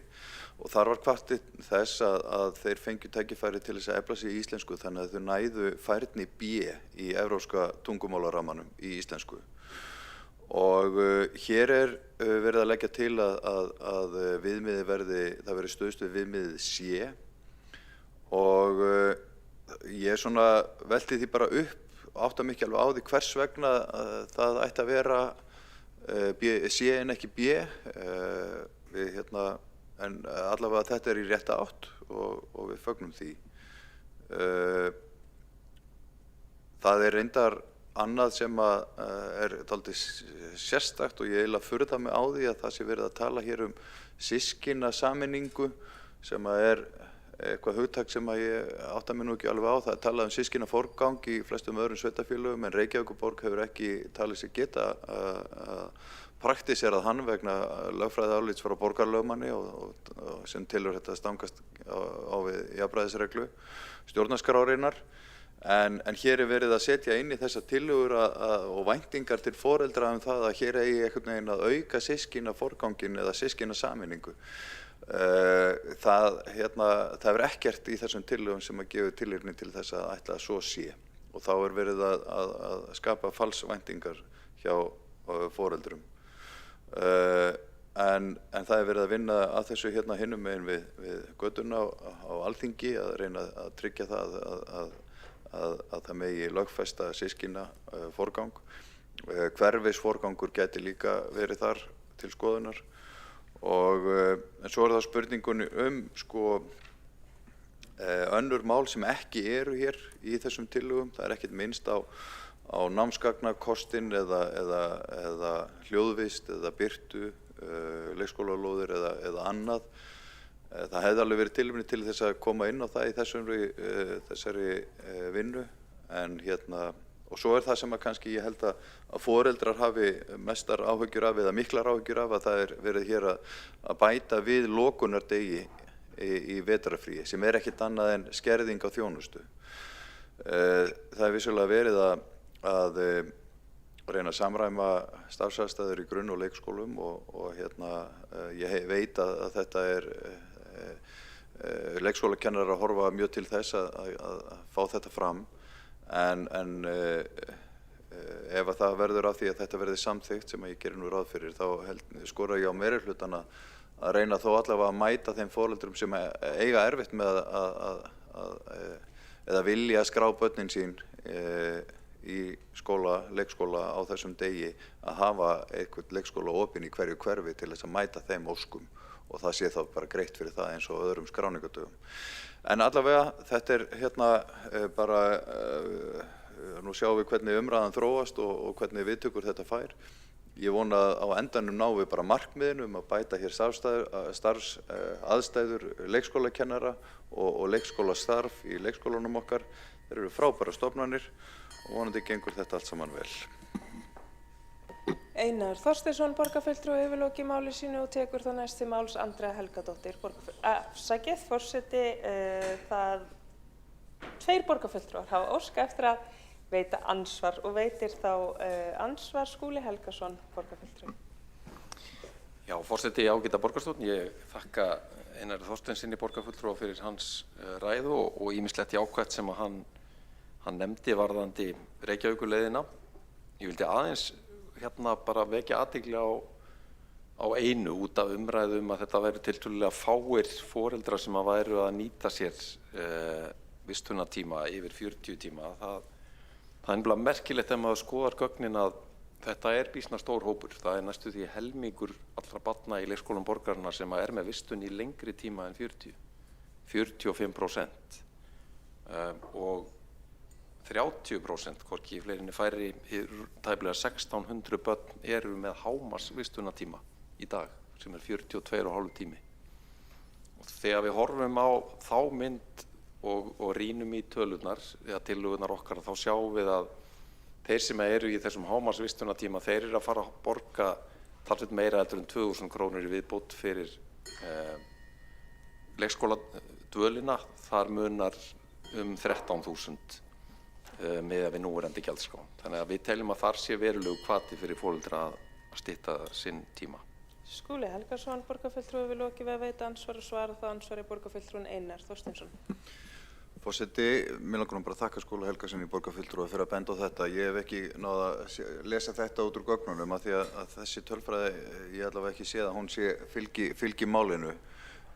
og þar var hvatt til þess að þeir fengju tækifæri til þess að efla sig í íslensku þannig að þau næðu færni B í evrópska tungumálarammanum í íslensku. Og hér verið að leggja til að viðmiðið verði stuðst við viðmiðið C og ég svona velti því bara upp, átta mikið alveg á því hvers vegna það ætti að vera C en ekki B, en allavega þetta í rétta átt og við fögnum því. Það reyndar annað sem dálítið sérstakt og ég eiginlega furða mig á því að það sé verið að tala hér systkinasameiningu sem eitthvað hugtak sem ég átta mig nú ekki alveg á. Það talað systkinaforgang í flestum öðrum sveitarfélögum en Reykjavíkurborg hefur ekki talið sig geta praktiserað hann vegna lögfræðiálits frá borgarlögmanni og sem tilheyrir þetta stangast á við jafnræðisreglu stjórnarskrárinnar. En hér verið að setja inn í þessa tillögur og væntingar til foreldra það að hér eigi einhvern veginn að auka systkinaforganginn eða systkinasameiningu. Það hefur ekkert í þessum tillögum sem að gefa tilefni til þess að ætla að svo sé. Og þá verið að skapa falsvæntingar hjá foreldrum. En það verið að vinna að þessu hinum megin við götuna á Alþingi að reyna að tryggja það að það megi lögfesta systkina forgang. Hverfisforgangur gæti líka verið þar til skoðunar. En svo það spurningunni önnur mál sem ekki eru hér í þessum tillögum. Það ekkert minnst á námsgagnakostinn eða hljóðvist eða birtu, leikskólalóðir eða annað. Það hefði alveg verið tilefni til þess að koma inn á það í þessari vinnu. Og svo það sem kannski ég held að foreldrar hafi mestar áhyggjur af eða miklar áhyggjur af, að það verið hér að bæta við lokunardegi í vetrarfríi sem ekkert annað en skerðing á þjónustu. Það vissulega verið að reyna að samræma starfsaðstæður í grunn- og leikskólum og ég veit að þetta leikskólakennarar að horfa mjög til þess að fá þetta fram en ef að það verður af því að þetta verði samþykkt sem ég gerir nú ráð fyrir þá skora ég á meirihlutann að reyna þó allavega að mæta þeim foreldrum sem eiga erfitt með eða vilja skrá börnin sín í leikskóla á þessum degi að hafa einhvern leikskóla opinn í hverju hverfi til þess að mæta þeim óskum og það sé þá bara greitt fyrir það eins og öðrum skráningadögum. En allavega þetta bara, nú sjáum við hvernig umræðan þróast og hvernig viðtökur þetta fær. Ég vona að á endanum náum við bara markmiðinu að bæta hér starfsaðstæður leikskólakennara og leikskólastarf í leikskólanum okkar. Þeir eru frábærar stofnanir og vonandi gengur þetta allt saman vel. Einar Þorsteinsson, borgarfulltrúi, hefur lokið máli sínu og tekur þá næst til máls Andrea Helgadóttir, forseti. Tveir borgarfulltrúar hafa óskað eftir að veita ansvar og veitir þá ansvar Skúli Helgason, borgarfulltrúi. Já, forseti ágæta borgarstjórn, ég þakka Einari Þorsteinsinni borgarfulltrúa fyrir hans ræðu og ýmislegt jákvætt sem að hann nefndi varðandi Reykjavíkurleiðina. Ég vildi aðeins bara vekja athygli á einu út af umræðum að þetta væri tiltölulega fáir foreldrar sem að væru að nýta sér vistunartíma yfir 40 tíma. Það nefnilega merkilegt ef maður skoðar gögnin að þetta býsna stór hópur. Það næstu því helmingur allra barna í leikskólum borgarinnar sem að með vistun í lengri tíma en 40. 45%. Og 30%, hvorki fleirinni færri, tæplega 1600 börn eru með hámarks vistunartíma í dag, sem 42,5 tími. Og þegar við horfum á þá mynd og rýnum í tölurnar, eða tillögurnar okkar, þá sjáum við að þeir sem eru í þessum hámarks vistunartíma, þeir eru að fara að borga talsveit meira heldur en 2000 krónur í viðbót fyrir leikskóladvölina. Þar munar 13.000 með við núverandi gjaldskrá. Þannig að við teljum að þar sé verulegu hvati fyrir foreldra að stytta sinn tíma. Skúli Helgason, borgarfulltrúi, hefur lokið við að veita ansvar og svara það ansvari borgarfulltrúin Einar Þorsteinsson. Forseti, mér langar bara að þakka Skúla Helgasyni borgarfulltrúa fyrir að benda á þetta. Ég hef ekki náð að lesa þetta út úr gögnunum af því að þessi tölfræði, ég allavega ekki séð að hún fylgi málinu.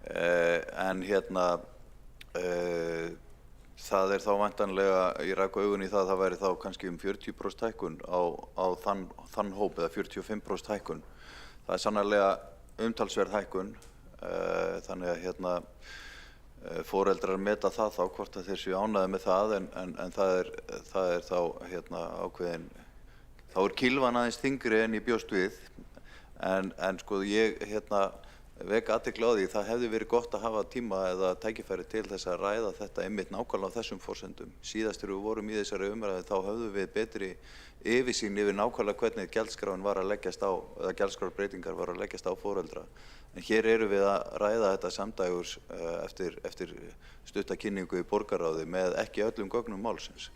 En það þá væntanlega, ég rak augun í það að það væri þá kannski 40% hækkun á þann hóp eða 45% hækkun. Það sannarlega umtalsverð hækkun, þannig að foreldrar meta það þá hvort að þeir séu ánægðir með það en það þá ákveðin, þá kilvan aðeins þyngri en ég bjóst við en sko ég vek athygli á því, það hefði verið gott að hafa tíma eða tækifæri til þess að ræða þetta einmitt nákvæmlega á þessum forsendum. Síðast þegar við vorum í þessari umræðu þá höfðum við betri yfirsýn yfir nákvæmlega hvernig gjaldskráin var að leggjast á, eða gjaldskrárbreytingar var að leggjast á foreldra. En hér erum við að ræða þetta samdægurs eftir stutta kynningu í borgarráði með ekki öllum gögnum málsins.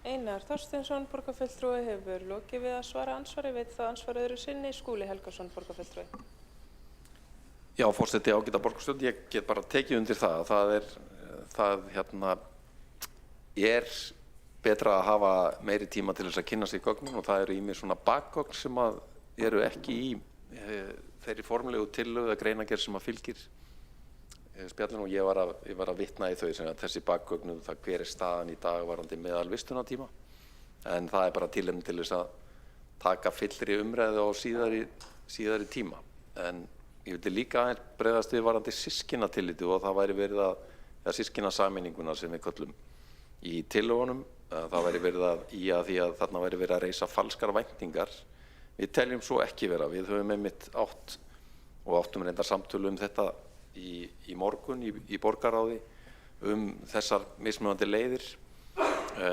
Einar Þorsteinsson, borgarfulltrúi, hefur lokið við að svara andsvari. Veit það ansvar öðru sinni. Skúli Helgason, borgarfulltrúi. Já, forseti ágæta borgarstjórn, ég get bara tekið undir það. Það er betra að hafa meiri tíma til þess að kynna sig gögnum og það eru ýmis svona bakgögn sem eru ekki í þeirri formlegu tillögu eða greinargerð sem fylgir spjallinu og ég var að vitna í þau sem að þessi bakgögn það hver staðan í dag varðandi meðal vistunartíma en það bara tilefni til þess að taka fyllri umræðu á síðari tíma. En ég vildi líka bregðast við varðandi systkinatilliti og það væri verið að systkinasameininguna sem við köllum í tillögunum, það væri verið að því að þarna væri verið að reisa falskar væntingar. Við teljum svo ekki vera. Við höfum einmitt áttum reyndar samtölu þetta í morgun í borgarráði þessar mismunandi leiðir.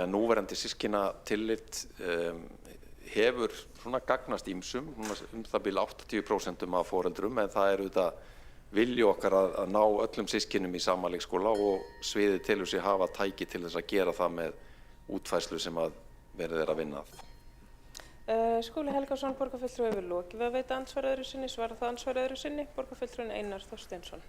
Núverandi systkinatillit hefur svona gagnast ýmsum, það bil 80% af foreldrum, en það auðvitað vilji okkar að ná öllum systkinum í sama leikskóla og sviðið telur sig hafa tæki til þess að gera það með útfærslu sem verið að vinna að. Skúli Helgason, borgarfulltrúi, hefur lokið við að veita ansvar öðru sinni. Svara það ansvar öðru sinni. Borgarfulltrúin Einar Þorsteinsson.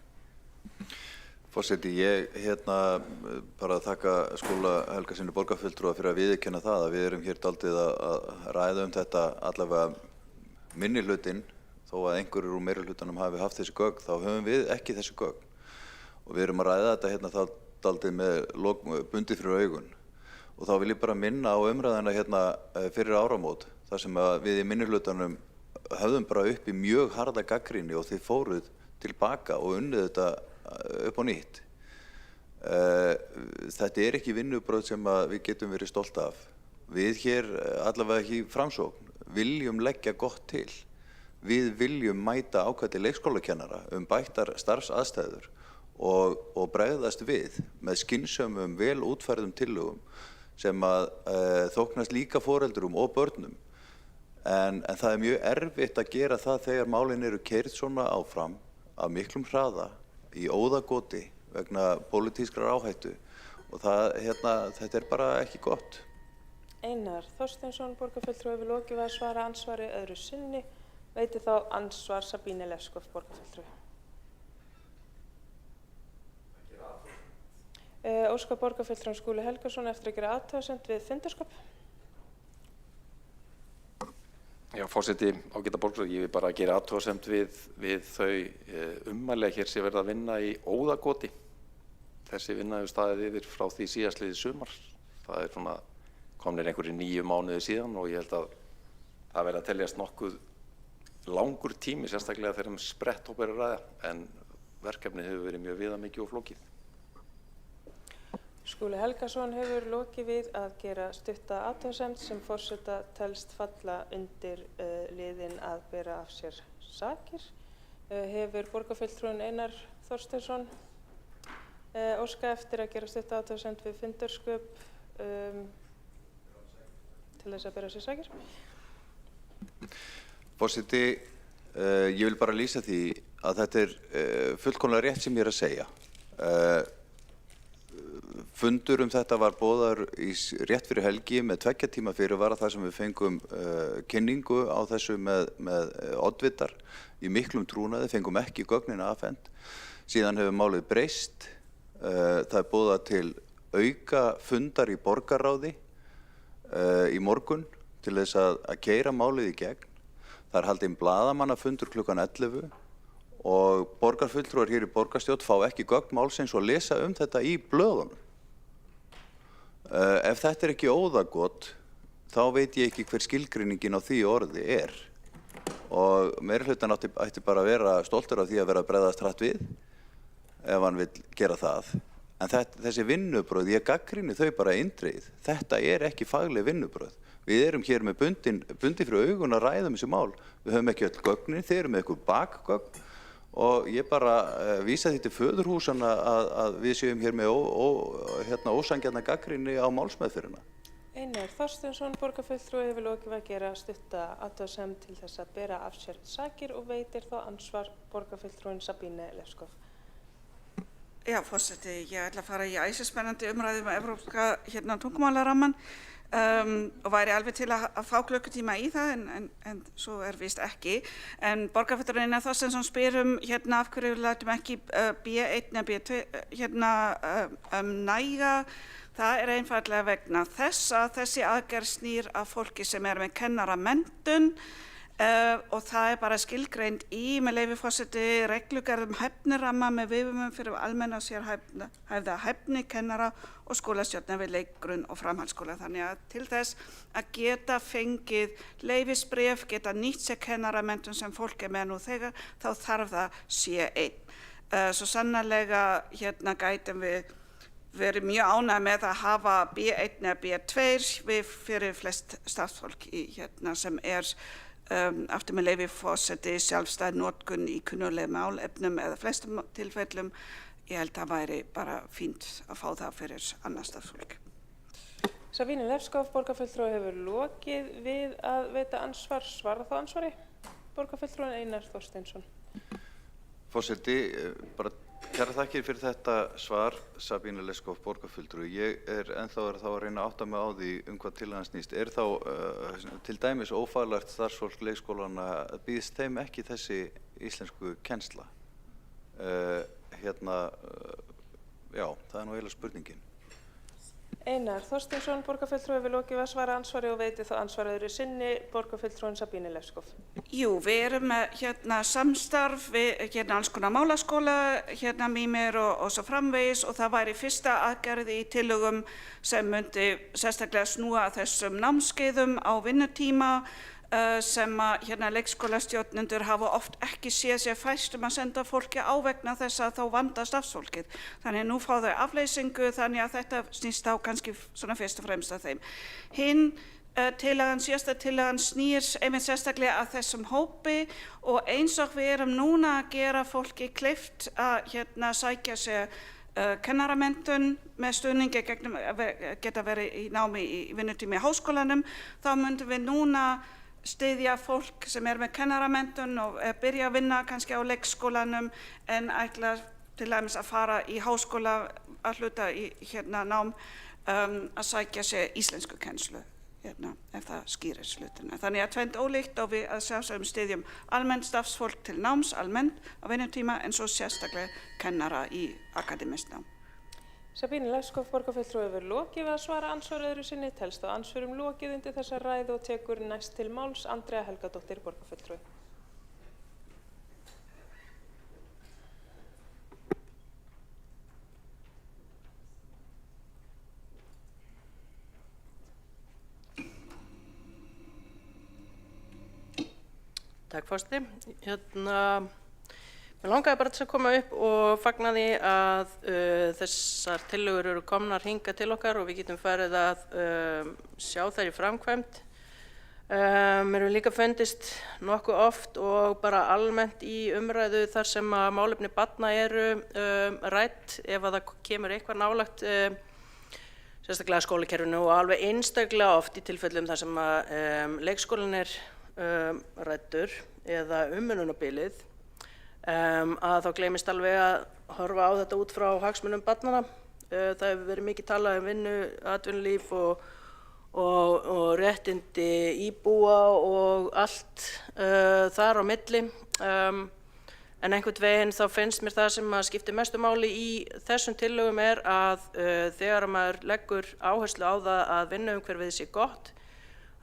Forseti, ég bara að þakka Skúla Helgasyni borgarfulltrúa fyrir að viðurkenna það að við erum hér dálítið að ræða þetta allavega minnihlutinn, þó að einhverjir úr meirihlutanum hafi haft þessi gögn, þá höfum við ekki þessi gögn. Og við erum að ræða þetta dálítið með bundið fyrir augun. Og þá vil ég bara minna á umræðina fyrir áramót, þar sem við í minnihlutanum höfðum bara upp í mjög harða gagnrýni og þið fóruð tilbaka og unnið þetta upp á nýtt. Þetta ekki vinnubrögð sem við getum verið stolt af. Við hér, allavega ekki Framsókn, viljum leggja gott til. Við viljum mæta ákvæði leikskólakennara bættar starfsaðstæður og bregðast við með skynsömum, vel útfærðum tillögum sem þóknast líka foreldrum og börnum. En það mjög erfitt að gera það þegar málin eru keyrð svona áfram af miklum hraða í óðagoti vegna pólitískrar áhættu og þetta bara ekki gott. Einar Þorsteinsson, borgarfulltrúi, hefur lokið við að svara ansvari öðru sinni. Veiti þá ansvar Sabine Leskov, borgarfulltrúi. Óskar borgarfulltrúi Skúli Helgason eftir að gera athugasemd við fundarskap. Já, forseti, ágæta borgarstjóri, ég vil bara gera athugasemd við þau ummæli hér sem verða að vinna í óðagoti. Þessi vinna hefur staðið yfir frá því síðastliðið sumar. Það svona komnir einhverjir 9 mánuði síðan og ég held að það verði að teljast nokkuð langur tími, sérstaklega þegar spretthóp er að ræða, en verkefnið hefur verið mjög viðamikið og flókið. Skúli Helgason hefur lokið við að gera stutta athugasemd sem forseta telst falla undir liðinn að bera af sér sakir. Hefur borgarfulltrúinn Einar Þorsteinsson óskað eftir að gera stutta athugasemd við fundarsköp til þess að bera af sér sakir. Forseti, ég vil bara lýsa því að þetta fullkomlega rétt sem ég að segja. Fundur þetta var boðaður rétt fyrir helgi með 2 tíma fyrirvara þar sem við fengum kynningu á þessu með oddvitar í miklum trúnaði, fengum ekki gögnin afhent. Síðan hefur málið breyst. Það boðað til auka fundar í borgarráði í morgun til þess að keyra málið í gegn. Það haldinn blaðamannafundur klukkan 11 og borgarfulltrúar hér í borgarstjórn fá ekki gögn málsins og lesa þetta í blöðunum. Ef þetta ekki óðagott, þá veit ég ekki hver skilgreiningin á því orði og meirihlutann ætti bara að vera stoltur af því að vera að bregðast hratt við ef hann vill gera það. En þessi vinnubrögð, ég gagnrýni þau bara eindregið. Þetta ekki fagleg vinnubrögð. Við erum hér með bundi fyrir augun að ræða þessi mál. Við höfum ekki öll gögnin, þeir eru með eitthvað bakgögn og ég bara vísa því til föðurhúsanna að við séum hér með ósangjarna gagnrýni á málsmeðferðina. Einar Þorsteinsson, borgarfulltrúi, hefur lokið að gera stutta athugasemd til þess að bera af sér sakir og veitir þá ansvar borgarfulltrúin Sabine Leskov. Já, forseti, ég ætla að fara í æsispennandi umræðu með evrópska tungumálaramman og væri alveg til að fá klukkutíma í það en svo víst ekki. En borgarfulltrúin Einar Þorsteinsson spyr af hverju við lætum ekki B1 eða B2 næga. Það einfaldlega vegna þess að þessi aðgerð snýr að fólki sem með kennaramenntun og það bara skilgreind í, með leyfi forseti, reglugerð hæfniramma með viðmiðum fyrir almenna sérhæfða hæfni kennara og skólastjórna við leikgrunn og framhaldsskóla. Þannig að til þess að geta fengið leyfisbréf, geta nýtt sér kennaramenntun sem fólk með nú þegar, þá þarf það C1. Svo sannarlega gætum við verið mjög ánægð með að hafa B1 eða B2 fyrir flest starfsfólk sem aftur með leyfi forseti sjálfstæð notkun í kunnuglegum málefnum eða flestum tilfellum. Ég held að væri bara fínt að fá það fyrir annað starfsfólk. Sabine Leskov, borgarfulltrúi, hefur lokið við að veita ansvar. Svarar þá ansvari borgarfulltrúin Einar Þorsteinsson. Forseti, bara kærar þakkir fyrir þetta svar, Sabine Leskov, borgarfulltrúi. Ég ennþá þá að reyna að átta mig á því hvað tillagan snýst. Þá til dæmis ófaglært starfsfólk leikskólanna, býðst þeim ekki þessi íslensku kennsla? Já, það nú eiginlega spurningin. Einar Þorsteinsson, borgarfulltrúi, hefur lokið að svara ansvari og veitir þá ansvar öðru sinni, borgarfulltrúin Sabine Leskov. Jú, við með samstarf við alls konar málaskóla, Mímir og svo framvegis og það væri fyrsta aðgerð í tillögum sem myndi sérstaklega snúa að þessum námskeiðum á vinnutíma sem leikskólastjórnendur hafa oft ekki séð sér fært að senda fólki á vegna þess að þá vandar starfsfólkið. Þannig nú fá þau afleysingu, þannig að þetta snýst þá kannski svona fyrst og fremst að þeim. Hinn síðasta tillagan snýr einmitt sérstaklega að þessum hópi og eins og við núna að gera fólki kleift að sækja sér kennaramenntun með stuðningi geta verið í námi í vinnutími í háskólanum, þá myndum við núna styðja fólk sem með kennaramenntun og byrja að vinna kannski á leikskólanum en ætla til dæmis að fara í háskóla að hluta í nám að sækja sér íslensku kennslu ef það skýrir hlutina. Þannig að tvennt ólíkt og við að sjálfsögum styðjum almennt starfsfólk til náms almennt á vinnutíma en svo sérstaklega kennara í akademískt nám. Sabine Leskov, borgarfulltrúi, hefur lokið að svara ansvar öðru sinni, telst á ansvörum lokið undir þessa ræðu og tekur næst til máls Andrea Helgadóttir, borgarfulltrúi. Takk forseti. Mér langaði bara til að koma upp og fagna því að þessar tillögur eru komnar hingað til okkar og við getum farið að sjá þær í framkvæmd. Mér hefur líka fundist nokkuð oft og bara almennt í umræðu þar sem að málefni barna eru rædd ef að það kemur eitthvað nálægt sérstaklega skólakerfinu og alveg einstaklega oft í tilfellum þar sem að leikskólinn ræddur eða umönnunarbilið að þá gleymist alveg að horfa á þetta út frá hagsmunum barnanna. Það hefur verið mikið talað vinnu, atvinnulíf og réttindi íbúa og allt þar á milli. En einhvern veginn þá finnst mér það sem að skiptir mestu máli í þessum tillögum að þegar maður leggur áherslu á það að vinnuumhverfið sé gott,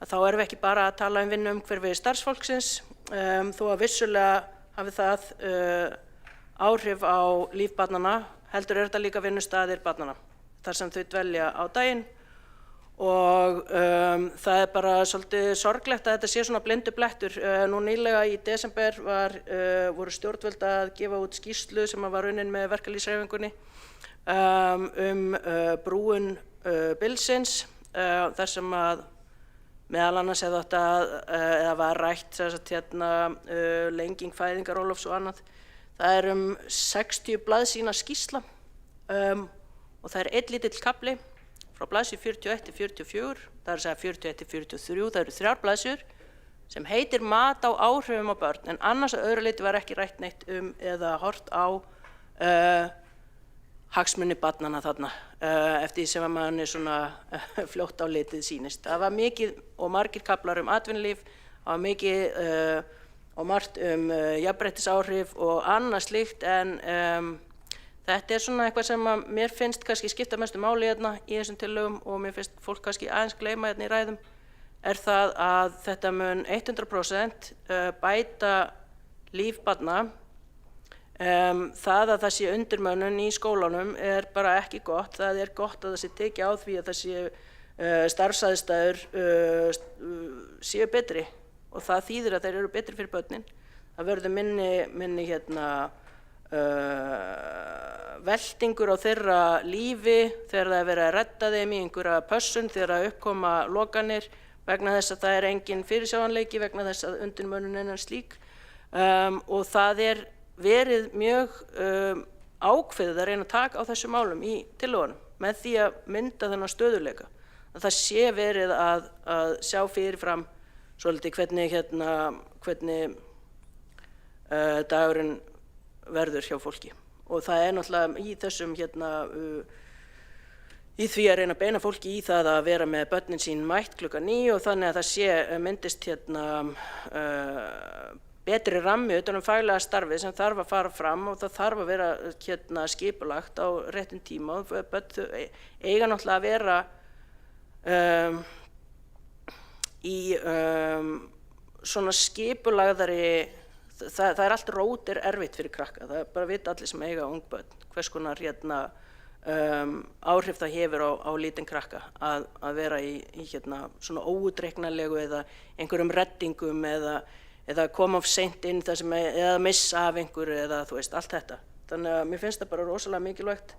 að þá erum við ekki bara að tala vinnuumhverfi starfsfólksins, þó að vissulega hafi það áhrif á líf barnanna, heldur þetta líka vinnustaðir barnanna, þar sem þau dvelja á daginn og það bara svolítið sorglegt að þetta sé svona blindur blettur. Nú nýlega í desember voru stjórnvöld að gefa út skýrslu sem var unnin með verkalýðshreyfingunni brúun bilsins, þar sem að meðal annars eða var rætt lenging fæðingarorlofs og annað. Það 60 blaðsíðna skýrsla og það einn lítill kafli frá blaðsíðu 41 til 44, það að segja 41 til 43, það eru 3 blaðsíður sem heitir mat á áhrifum á börn, en annars að öðru leyti var ekki rætt neitt eða hort á hagsmuni barnanna þarna, eftir því sem að mann svona fljótt á litið sýnist. Það var mikið og margir kaflar atvinnulíf, það var mikið og margt jafnréttisáhrif og annað slíkt, en þetta svona eitthvað sem að mér finnst kannski skipta mestu máli hérna í þessum tillögum og mér finnst fólk kannski aðeins gleyma hérna í ræðum, það að þetta mun 100% bæta líf barna. Það að það sé undirmönnun í skólanum bara ekki gott. Það gott að það sé tekið á því að það sé starfsaðstæður séu betri og það þýðir að þeir eru betri fyrir börnin. Það verður minni veltingur á þeirra lífi þegar það verið að redda þeim í einhverja pössun þegar uppkoma lokanir vegna þess að það engin fyrirsjáanleiki vegna þess að undirmönnunin slík og það verið mjög ákveðið að reyna að taka á þessum málum í tillögunum með því að mynda þennan stöðuleika. Að það sé verið að sjá fyrirfram svolítið hvernig dagurinn verður hjá fólki. Og það náttúrulega í þessum í því að reyna að beina fólki í það að vera með börnin sín mætt klukkan 9 og þannig að það myndist betri rammi utan faglega starfið sem þarf að fara fram og það þarf að vera skipulagt á réttum tíma og börn eiga náttúrulega að vera í svona skipulagðari, það allt rót erfitt fyrir krakka, það bara vita allir sem eiga ung börn hvers konar áhrif það hefur á lítinn krakka að vera í svona óútreiknanlegu eða einhverjum reddingum eða koma of seint inn eða missa af einhverju eða þú veist, allt þetta. Þannig að mér finnst það bara rosalega mikilvægt.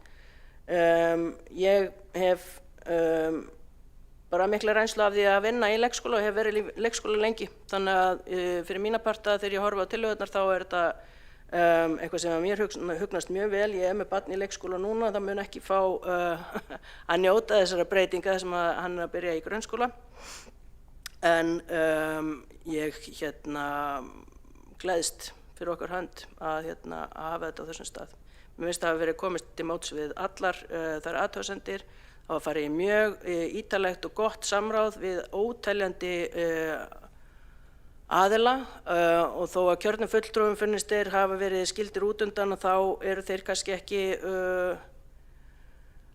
Ég hef bara mikla reynslu af því að vinna í leikskóla og hef verið í leikskóla lengi. Þannig að fyrir mína parta þegar ég horfi á tillögurnar þá þetta eitthvað sem mér hugnast mjög vel. Ég með barn í leikskóla núna, það mun ekki fá að njóta þessara breytinga sem hann að byrja í grunnskóla. En ég gleðst fyrir okkar hönd að hafa þetta á þessum stað. Mér finnst það hafa verið komist til móts við allar þær athugasemdir. Það var farið í mjög ítarlegt og gott samráð við óteljandi aðila og þó að kjörnum fulltrúum finnist þeir hafa verið skildir út undan og þá eru þeir kannski ekki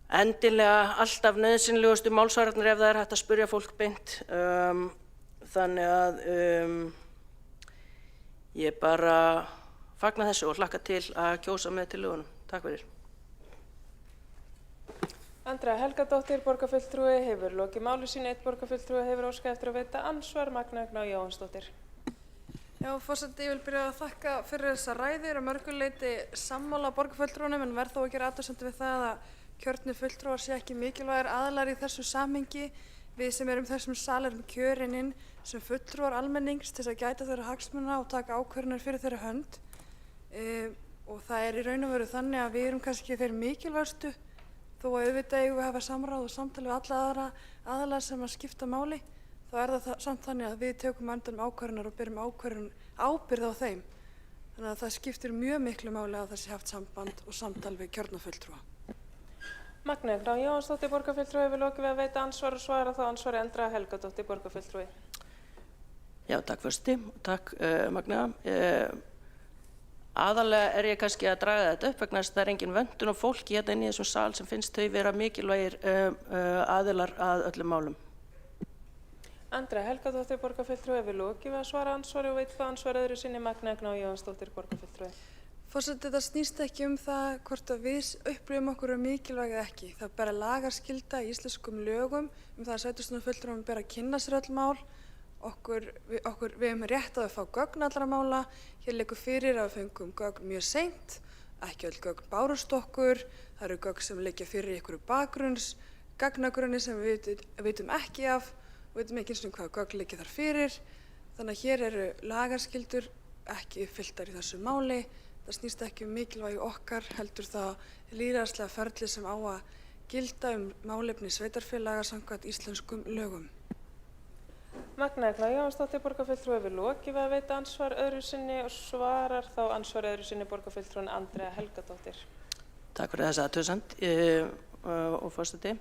endilega alltaf nauðsynlegustu málsvararnir ef það hægt að spyrja fólk beint. Þannig að ég bara fagna þessu og hlakka til að kjósa með tillögunum. Takk fyrir. Andrea Helgadóttir, borgarfulltrúi, hefur lokið máli sínu. Einn borgarfulltrúi hefur óskað eftir að veita andsvar, Magna Agna Jóhannsdóttir. Já, forseti, ég vil byrja að þakka fyrir þessa ræður og mörgu leyti sammála borgarfulltrúunum en verð þó að gera athugasemd við það að kjörnir fulltrúar sé ekki mikilvægir aðilar í þessu samhengi. Við sem erum þessum sal erum kjörin inn sem fulltrúar almennings til að gæta þeirra hagsmuna og taka ákvörðanir fyrir þeirra hönd. Og það í raun og veru þannig að við erum kannski þeir mikilvægstu þó að auðvitað eigum við að hafa samráð og samtali við alla aðra aðilar sem að skipta máli, þá það samt þannig að við tökum endanum ákvörðunar og berum ábyrgð á þeim. Þannig að það skiptir mjög miklu máli að það sé haft samband og samtal við kjörna fulltrúa. Magna Agna Jóhannsdóttir, borgarfulltrúi, hefur lokið við að veita ansvar og svara þá ansvari Andrea Helgadóttir, borgarfulltrúi. Já, takk forseti og takk Magna. Aðalega ég kannski að draga þetta upp vegna þess að það engin vöntun á fólki hérna inn í þessum sal sem finnst þau vera mikilvægir aðilar að öllum málum. Andrea Helgadóttir, borgarfulltrúi, hefur lokið við að svara ansvari og veit það ansvar öðru sinni. Magna Agna Jóhannsdóttir, borgarfulltrúi. Forseti, það snýst ekki það hvort að við upplifum okkur mikilvæg eða ekki. Það bara lagarskylda í íslenskum lögum það að sveitarstjórnarfulltrúum ber að kynna sér öll mál. Við höfum rétt að fá gögn allra mála. Hér liggur fyrir að við fengum gögn mjög seint, ekki öll gögn bárust okkur. Það eru gögn sem liggja fyrir í einhverju gagnagrunni sem við vitum ekki af og vitum ekki eins og hvaða gögn liggja þar fyrir. Þannig að hér eru lagarskyldur ekki uppfylltar í þessu máli. Það snýst ekki mikilvægi okkar, heldur það lýðræðislega ferli sem á að gilda málefni sveitarfélaga samkvæmt íslenskum lögum. Magna Egla Jóhannsdóttir, borgarfulltrúi, hefur lokið við að veita andsvar öðru sinni og svarar þá andsvar öðru sinni borgarfulltrúin Andrea Helgadóttir. Takk fyrir þessa athugasemd og forseti.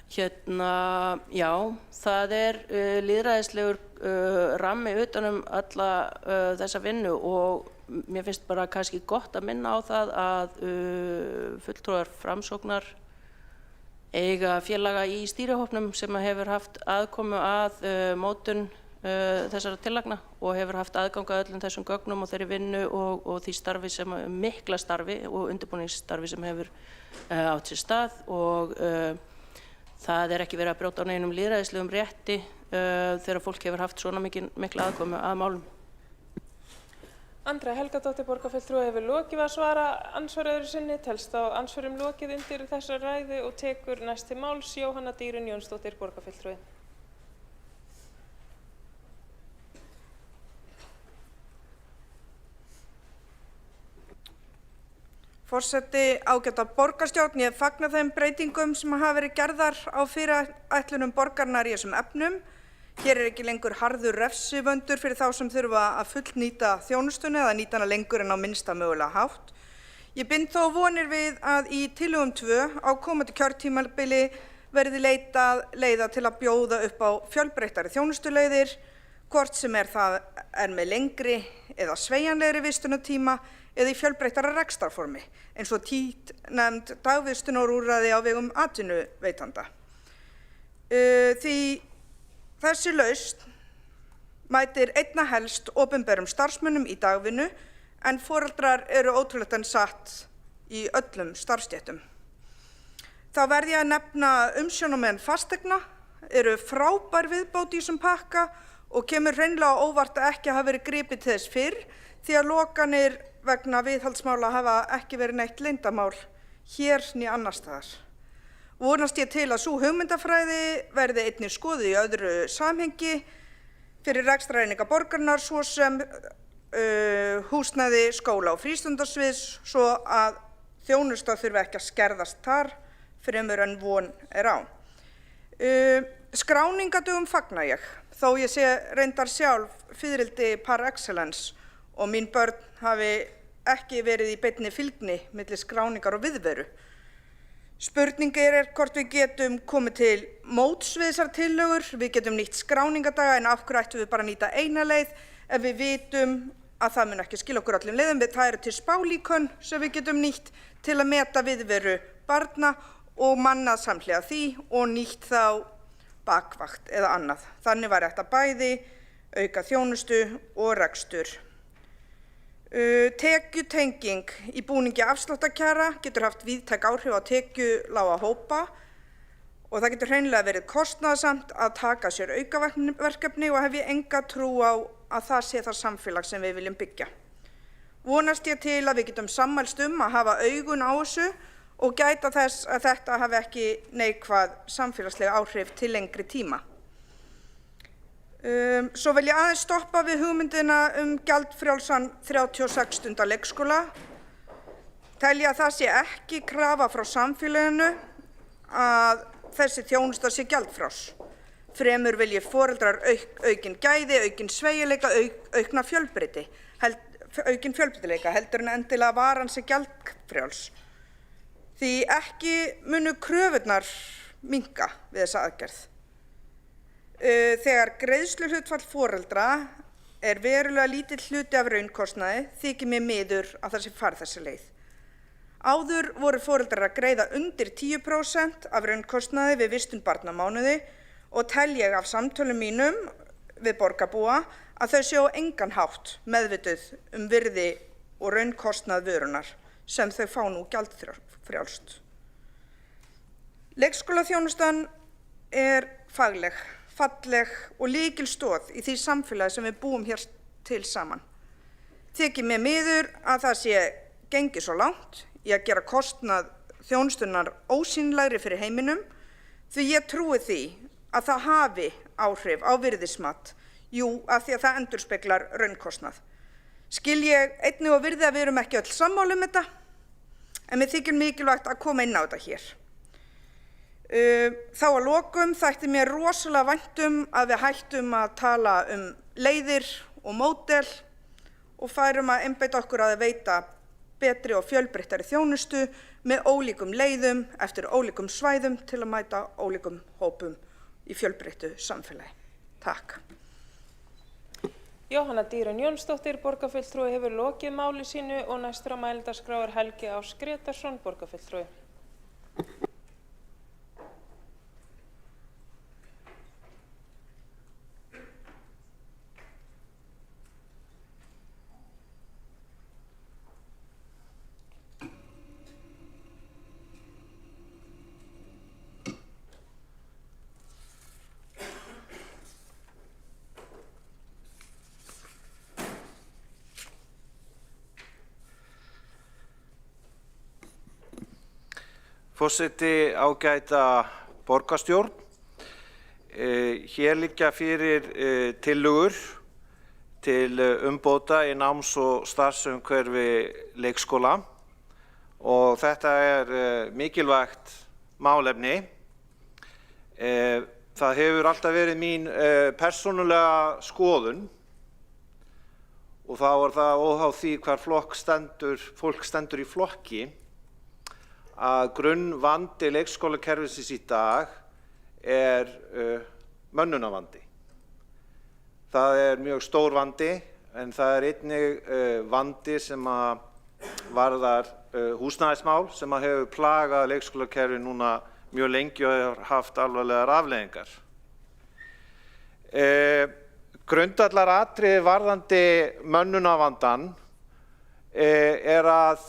Já, það lýðræðislegur rammi utanum alla þessa vinnu og mér finnst bara kannski gott að minna á það að fulltrúar Framsóknar eiga félaga í stýrihópnum sem hefur haft aðkomu að mótun þessara tillagna og hefur haft aðgang að öllum þessum gögnum og þeirri vinnu og því starfi sem mikla starfi og undirbúningsstarfi sem hefur átt sér stað og það ekki verið að brjóta á neinum lýðræðislegum rétti þegar fólk hefur haft svona mikla aðkomu að málum. Andrea Helgadóttir, borgarfulltrúi, hefur lokið við að svara andsvar öðru sinni, telst á andsvörum lokið undir þessa ræðu og tekur næst til máls Jóhanna Dýrun Jónsdóttir, borgarfulltrúi. Forseti, ágæta borgarstjórn, ég fagna þeim breytingum sem hafa verið gerðar á fyrirætlunum borgarinnar í þessum efnum. Hér ekki lengur harður refsivöndur fyrir þá sem þurfa að fullnýta þjónustuna eða nýta hana lengur en á minnsta mögulega hátt. Ég bind þó vonir við að í tillögum 2 á komandi kjörtímabili verði leitað leiða til að bjóða upp á fjölbreyttari þjónustuleiðir, hvort sem það með lengri eða sveigjanlegri vistunartíma eða í fjölbreyttara rekstrarformi, eins og tíðnefnd dagvistunarúrræði á vegum atvinnuveitanda. Því þessi lausn mætir einna helst opinberum starfsmönnum í dagvinnu en foreldrar eru ótrúlegt en satt í öllum starfsstéttum. Þá verð ég að nefna umsjónarmenn fasteigna eru frábær viðbót í þessum pakka og kemur hreinlega á óvart að ekki hafa verið gripið til þess fyrr því að lokanir vegna viðhaldsmála hafa ekki verið neitt leyndarmál hér né annars staðar. Vonast ég til að sú hugmyndafræði verði einnig skoðuð í öðru samhengi fyrir rekstrareininga borgarinnar svo sem húsnæði, skóla og frístundasviðs svo að þjónusta þurfi ekki að skerðast þar fremur en von á. Skráningadögum fagna ég, þó ég sé reyndar sjálf fiðrildi par excellence og mín börn hafi ekki verið í beinni fylgni milli skráningar og viðveru. Spurningin hvort við getum komið til móts við þessar tillögur, við getum nýtt skráningadaga en af hverju ættum við bara að nýta eina leið ef við vitum að það mun ekki skila okkur öllum leiðum. Það eru til spálíkön sem við getum nýtt til að meta viðveru barna og mannað samhliða því og nýtt þá bakvakt eða annað. Þannig var þetta bæði auka þjónustu og rekstur. Tekjutenging í búningi afsláttarkjara getur haft víðtæk áhrif á tekjulága hópa og það getur hreinlega verið kostnaðarsamt að taka sér aukaverkefni og hef ég enga trú á að það sé það samfélag sem við viljum byggja. Vonast ég til að við getum sammælst að hafa augun á þessu og gæta þess að þetta hafi ekki neikvæð samfélagslega áhrif til lengri tíma. Svo vil ég aðeins stoppa við hugmyndina gjaldfrjálsan 36 stunda leikskóla. Telja að það sé ekki krafa frá samfélaginu að þessi þjónusta sé gjaldfrjáls. Fremur vilji foreldrar aukin gæði, aukin sveigjanleika, aukna aukin fjölbreytileika heldur en endilega varan sé gjaldfrjáls. Því ekki munu kröfurnar minnka við þessa aðgerð. Þegar greiðsluhlutfall foreldra verulega lítill hluti af raunkostnaði þykir mér miður að það sé farið þessi leið. Áður voru foreldrar að greiða undir 10% af raunkostnaði við vistun barna á mánuði og tel ég af samtölum mínum við borgarbúa að þau séu á engan hátt meðvituð virði og raunkostnað vörunar sem þau fá nú gjaldfrjálst. Leikskólaþjónustan fagleg, falleg og lykilstoð í því samfélagi sem við búum hér til saman. Þykir mér miður að það sé gengið svo langt í að gera kostnað þjónustunnar ósýnilegri fyrir heiminum því ég trúi því að það hafi áhrif á virðismat, af því að það endurspeglar raunkostnað. Skil ég einnig og virði að við erum ekki öll sammála um þetta, en mér þykir mikilvægt að koma inn á þetta hér. Þá að lokum þætti mér rosalega vænt að við hættum að tala leiðir og módel og færum að einbeita okkur að veita betri og fjölbreyttari þjónustu með ólíkum leiðum eftir ólíkum svæðum til að mæta ólíkum hópum í fjölbreyttu samfélagi. Takk. Jóhanna Dýran Jónsdóttir, borgarfulltrúi, hefur lokið máli sínu og næstur á mælendaskrá Helgi Ás Gretarsson, borgarfulltrúi. Forseti, ágæta borgarstjórn. Hér liggja fyrir tillögur til umbóta í náms- og starfsumhverfi leikskóla og þetta mikilvægt málefni. Það hefur alltaf verið mín persónulega skoðun og þá það óháð því hvar fólk stendur í flokki að grunnvandi leikskólakerfisins í dag mönnunarvandi. Það mjög stór vandi en það einnig vandi sem varðar húsnæðismál sem hefur plagað leikskólakerfið núna mjög lengi og hefur haft alvarlegar afleiðingar. Grundvallaratriði varðandi mönnunarvandann að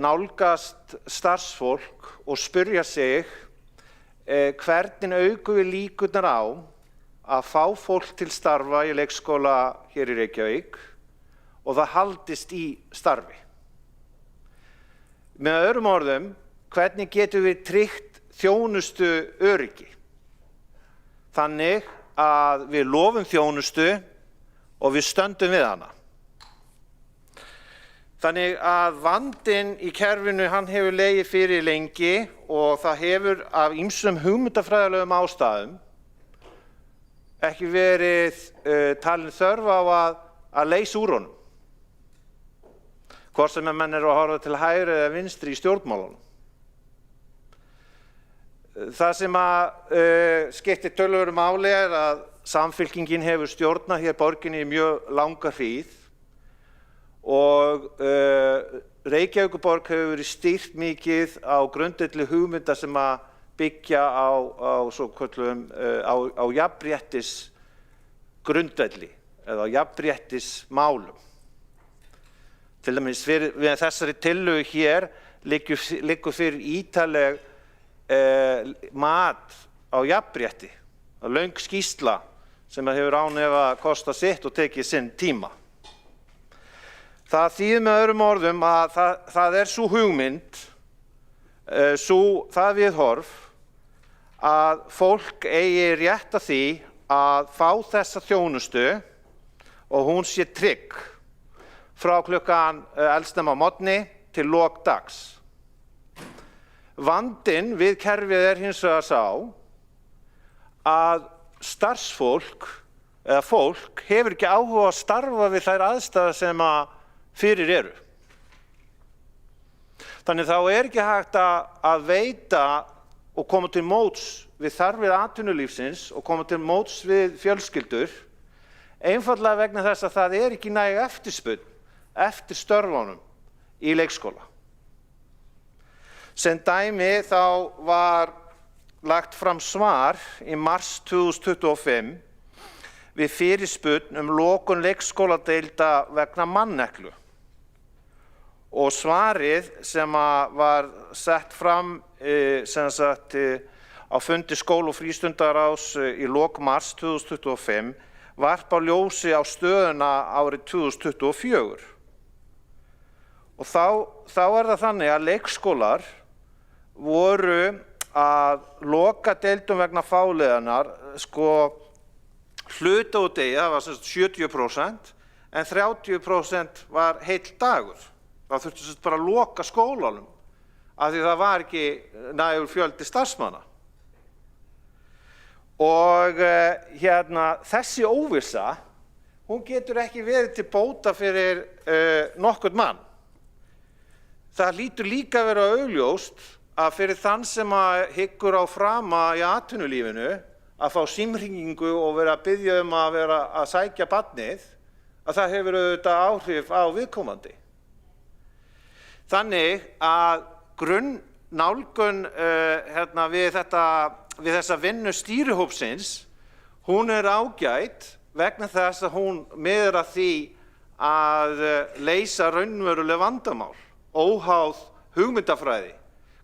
nálgast starfsfólk og spyrja sig hvernig aukum við líkurnar á að fá fólk til starfa í leikskóla hér í Reykjavík og það haldist í starfi. Með öðrum orðum, hvernig getum við tryggt þjónustu öryggi? Þannig að við lofum þjónustu og við stöndum við hana. Þannig að vandinn í kerfinu hann hefur legið fyrir lengi og það hefur af ýmsum hugmyndafræðilegum ástæðum ekki verið talin þörf á að leysa úr honum. Hvort sem menn eru að horfa til hægri eða vinstri í stjórnmálunum. Það sem skiptir töluverðu máli að Samfylkingin hefur stjórnað hér borginni í mjög langa hríð og Reykjavíkurborg hefur verið stýrt mikið á grundvelli hugmynda sem byggja á jafnréttisgrundvelli eða jafnréttismálum. Til dæmis við þessari tillögu hér liggur fyrir ítarleg mat á jafnrétti, löng skýrsla sem hefur án efa kostað sitt og tekið sinn tíma. Það þýðir með öðrum orðum að það sú hugmynd, það viðhorf að fólk eigi rétt að því að fá þessa þjónustu og hún sé trygg frá klukkan eldsnemma á morgni til lok dags. Vandinn við kerfið hins vegar sá að starfsfólk eða fólk hefur ekki áhuga að starfa við þær aðstæður sem fyrir eru. Þannig þá ekki hægt að veita og koma til móts við þarfir atvinnulífsins og koma til móts við fjölskyldur, einfaldlega vegna þess að það ekki næg eftirspurn eftir störfunum í leikskóla. Sem dæmi þá var lagt fram svar í mars 2025 við fyrirspurn lokun leikskóladeilda vegna manneklu. Og svarið sem var sett fram á fundi skóla- og frístundaráðs í lok mars 2025 varpa ljósi á stöðuna árið 2024. Og þá það þannig að leikskólar voru að loka deildum vegna fáliðanar hluta úr degi, það var 70%, en 30% var heill dagur. Það þurfti sem sagt bara að loka skólanum af því það var ekki nægur fjöldi starfsmanna. Og þessi óvissa, hún getur ekki verið til bóta fyrir nokkurn mann. Það hlýtur líka að vera augljóst að fyrir þann sem hyggur á frama í atvinnulífinu að fá símhringingu og vera að biðja að vera að sækja barnið, að það hefur auðvitað áhrif á viðkomandi. Þannig að grunnnálgun við þessa vinnu stýrihópsins, hún ágæt vegna þess að hún miðar að því að leysa raunveruleg vandamál, óháð hugmyndafræði,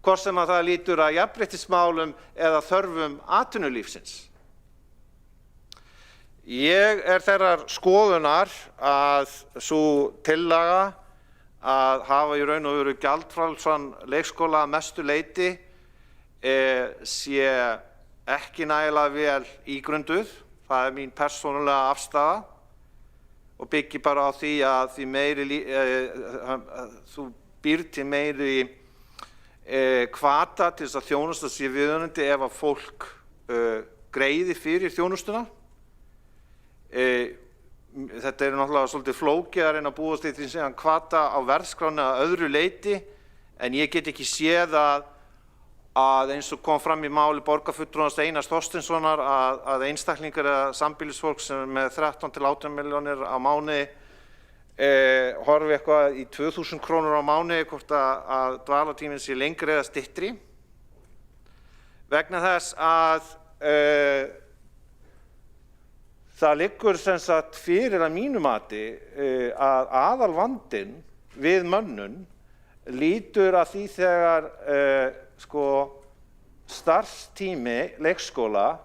hvort sem að það lýtur að jafnréttismálum eða þörfum atvinnulífsins. Ég þeirrar skoðunar að sú tillaga að hafa í raun og veru gjaldfrjálsan leikskóla að mestu leyti sé ekki nægilega vel ígrunduð. Það mín persónulega afstaða og byggir bara á því að þú býr til meiri hvata til þess að þjónusta sé viðunandi ef að fólk greiði fyrir þjónustuna. Þetta náttúrulega svolítið flókið að reyna að búast í því sem hvata á verðskráni að öðru leyti, en ég get ekki séð að eins og kom fram í máli borgarfulltrúans Einars Þorsteinssonar að einstaklingar eða sambýlisfólk sem með 13 til 18 milljónir á mánuði horfi eitthvað í 2000 krónur á mánuði hvort að dvalartíminn sé lengri eða styttri, vegna þess að það liggur sem sagt fyrir að mínu mati að aðalvandinn við mönnun lýtur að því þegar starfstími leikskóla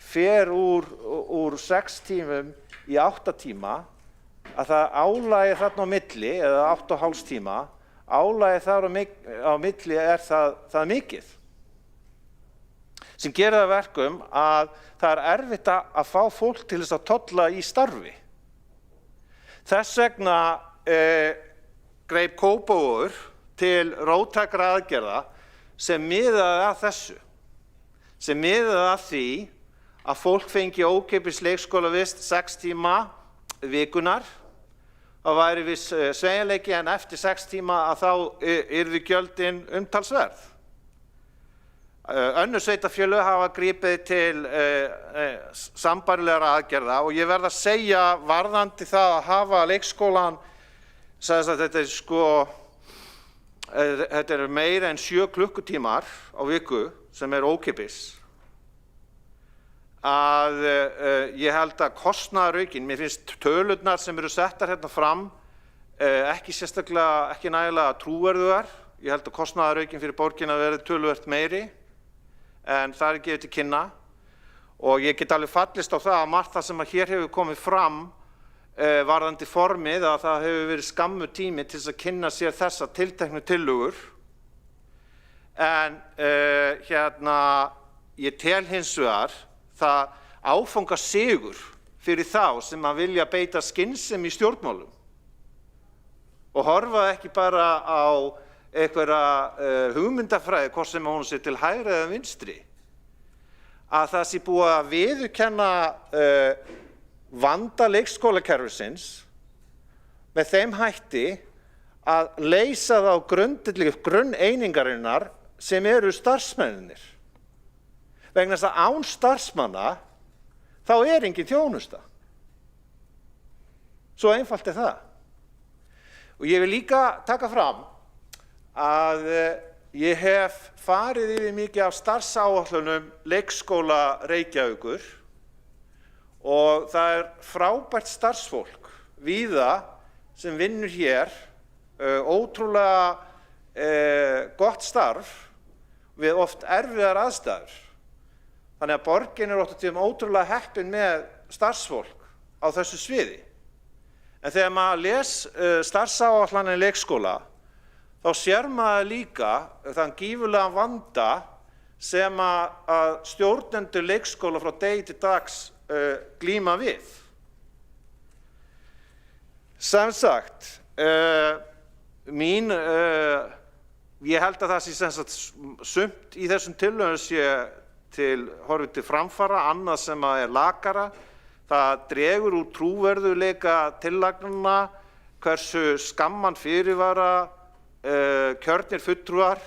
fer úr 6 tímum í 8 tíma, að það álagið þarna á milli, eða 8,5 tíma, álagið þar á milli það mikið, sem gerir það verkum að það erfitt að fá fólk til þess að tolla í starfi. Þess vegna greip Kópavogur til róttækra aðgerða sem miðaði að þessu, sem miðaði að því að fólk fengi ókeypis leikskólavist 6 tíma vikunar. Það væri viss sveigjanleiki, en eftir 6 tíma að þá yrðu gjöldin umtalsverð. Önnur sveitarfélög hafa gripið til sambærilegra aðgerða og ég verð að segja varðandi það að hafa leikskólan, sagðist að þetta eru meira en 7 klukkutímar á viku sem ókeypis, að ég held að kostnaðaraukinn, mér finnst tölurnar sem eru settar hérna fram ekki sérstaklega, ekki nægilega trúverðugar. Ég held að kostnaðaraukinn fyrir borgina verði töluvert meiri, en það gefið til kynna, og ég get alveg fallist á það að margt það sem hér hefur komið fram varðandi formið, að það hefur verið skammur tími til þess að kynna sér þessa tilteknu tillögur. En ég tel hins vegar það áfangasigur fyrir þá sem að vilja beita skynsemi í stjórnmálum og horfa ekki bara á einhverja hugmyndafræði, hvort sem hún sé til hægri eða vinstri, að það sé búið að viðurkenna vanda leikskólakerfisins með þeim hætti að leysa það á grunneiningarinnar sem eru starfsmennirnir. Vegna þess að án starfsmanna þá engin þjónusta. Svo einfalt það. Og ég vil líka taka fram að ég hef farið yfir mikið af starfsáætlunum leikskóla Reykjavíkur og það frábært starfsfólk víða sem vinnur hér, ótrúlega gott starf við oft erfiðar aðstæður. Þannig að borgin oft á tíðum ótrúlega heppin með starfsfólk á þessu sviði. En þegar maður les starfsáætlanir leikskóla, þá sér maður líka þann gífurlega vanda sem að stjórnendur leikskóla frá degi til dags glíma við. Sem sagt, ég held að það sé sem sagt sumt í þessum tillögum sé horfið til framfara, annað sem er lakara. Það dregur úr trúverðugleika tillagnanna, hversu skamman fyrirvara kjörnir fulltrúar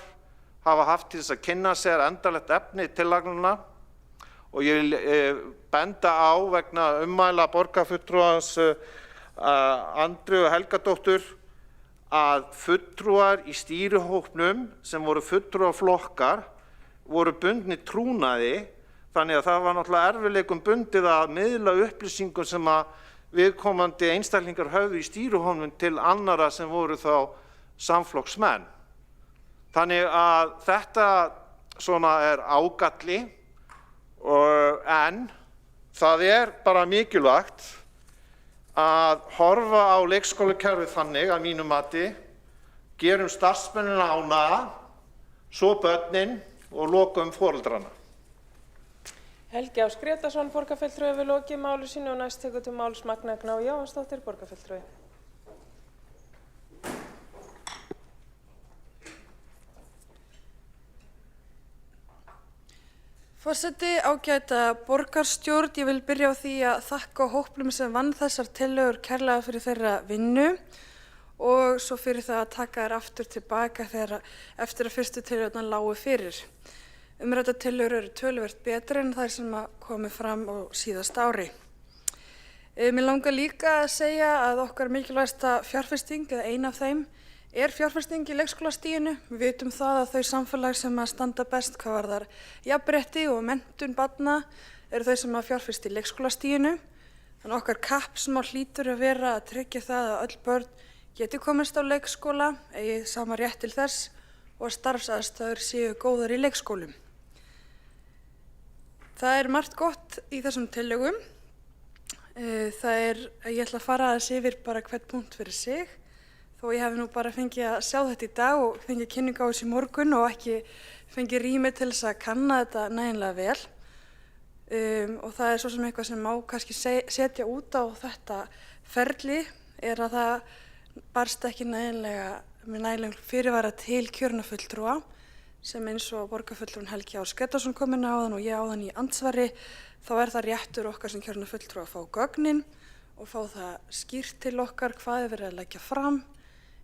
hafa haft til þess að kynna sér endanlegt efni tillagnanna. Og ég vil benda á vegna ummæla borgarfulltrúans Andreu Helgadóttur að fulltrúar í stýrihópnum sem voru fulltrúaflokkar voru bundnir trúnaði, þannig að það var náttúrulega erfiðleikum bundið að miðla upplýsingum sem að viðkomandi einstaklingar höfðu í stýrihópnum til annara sem voru þá samflokksmenn. Þannig að þetta svona ágalli, en það bara mikilvægt að horfa á leikskólakerfið þannig að mínu mati, gerum starfsmennina ánægða, svo börnin og lokum foreldrana. Helgi Ás Grétarsson, borgarfulltrúi, hefur lokið máli sínu og næst tekur til máls Magna Gná Jóhannsdóttir, borgarfulltrúi. Forseti, ágæta borgarstjórn, ég vil byrja á því að þakka hópnum sem vann þessar tillögur kærlega fyrir þeirra vinnu og svo fyrir það að taka þær aftur tilbaka eftir að fyrstu tillögurnar lágu fyrir. Umræddar tillögur eru töluvert betri en þær sem komu fram á síðasta ári. Mér langar líka að segja að okkar mikilvægasta fjárfesting, eða ein af þeim, fjárfesting í leikskólastiginu. Við vitum það að þau samfélag sem standa best hvað varðar jafnrétti og menntun barna eru þau sem fjárfesta í leikskólastiginu. Þannig okkar kappsmál hlýtur að vera að tryggja það að öll börn geti komist á leikskóla, eigi sama rétt til þess og að starfsaðstæður séu góðar í leikskólum. Það margt gott í þessum tillögum. Ég ætla að fara aðeins yfir bara hvern punkt fyrir sig. Þó ég hef nú bara fengið að sjá þetta í dag og fengið kynningu á þessu í morgun og ekki fengið rými til þess að kanna þetta nægilega vel. Og það svo sem eitthvað sem má kannski setja út á þetta ferli að það barst ekki nægilega fyrirvara til kjörinna fulltrúa sem eins og borgarfulltrúinn Helgi Ás Grétarsson kom inn á áðan og ég áðan í andsvari, þá það réttur okkar sem kjörinna fulltrúa að fá gögnin og fá það skýrt til okkar hvað verið að leggja fram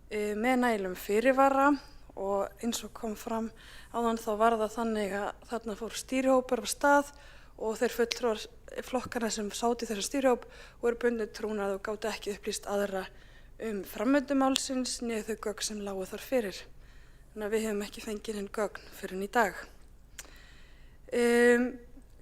með nægilegum fyrirvara og eins og kom fram áðan þá var það þannig að þarna fór stýrihópur af stað og þeir fulltrúar flokkana sem sátu í þessum stýrihóp voru bundnir trúnað og gátu ekki upplýst aðra framvindu málsins né þau gögn sem lágu þar fyrir. Þannig að við hefum ekki fengið inn gögn fyrr en í dag.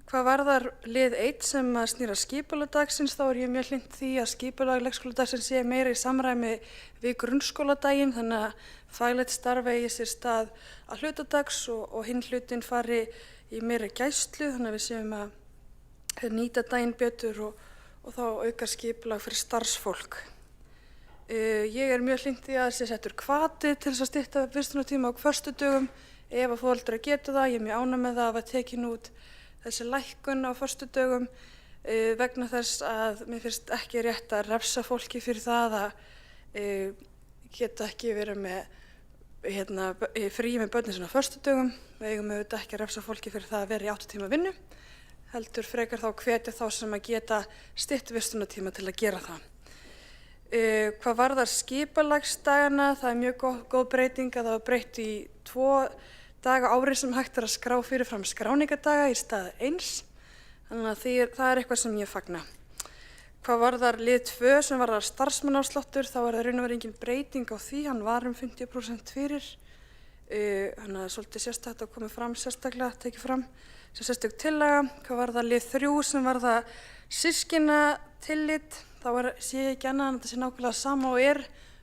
Hvað varðar lið 1 sem snýr að skipulag dagsins, þá ég mjög hlynnt því að skipulag leikskóladagsins sé meira í samræmi við grunnskóladaginn, þannig að faglegt starf eigi sér stað að hluta dags og hinn hlutin fari í meiri gæslu, þannig að við séum að nýta daginn betur og þá auka skipulag fyrir starfsfólk. Ég mjög hlynnt því að sé settur hvati til þess að stytta vistunartíma á föstudögum ef að foreldrar geta það. Ég mjög ánægð með það að tekin út þessi lækkun á föstudögum vegna þess að mér finnst ekki rétt að refsa fólki fyrir það að geta ekki verið með frí með börnin sinna á föstudögum. Við eigum auðvitað ekki að refsa fólki fyrir það að vera í 8 tíma vinnu, heldur frekar þá hvetja þá sem að geta stytt vistunartíma til að gera það. Hvað varðar skipulagsdagana, það mjög góð breyting að það var breytt í 2 daga ári sem hægt að skrá fyrirfram skráningadaga í stað 1. Þannig að það eitthvað sem ég fagna. Hvað varðar lið 2 sem varðar starfsmannaafsláttur, þá það raun og veru engin breyting á því, hann var 50% fyrir. Þannig að svolítið sérstakt að koma fram sérstaklega, tekið fram sem sérstök tillaga. Hvað varðar lið 3 sem varðar systkinatillit, þá sé ég ekki annað en þetta sé nákvæmlega sama og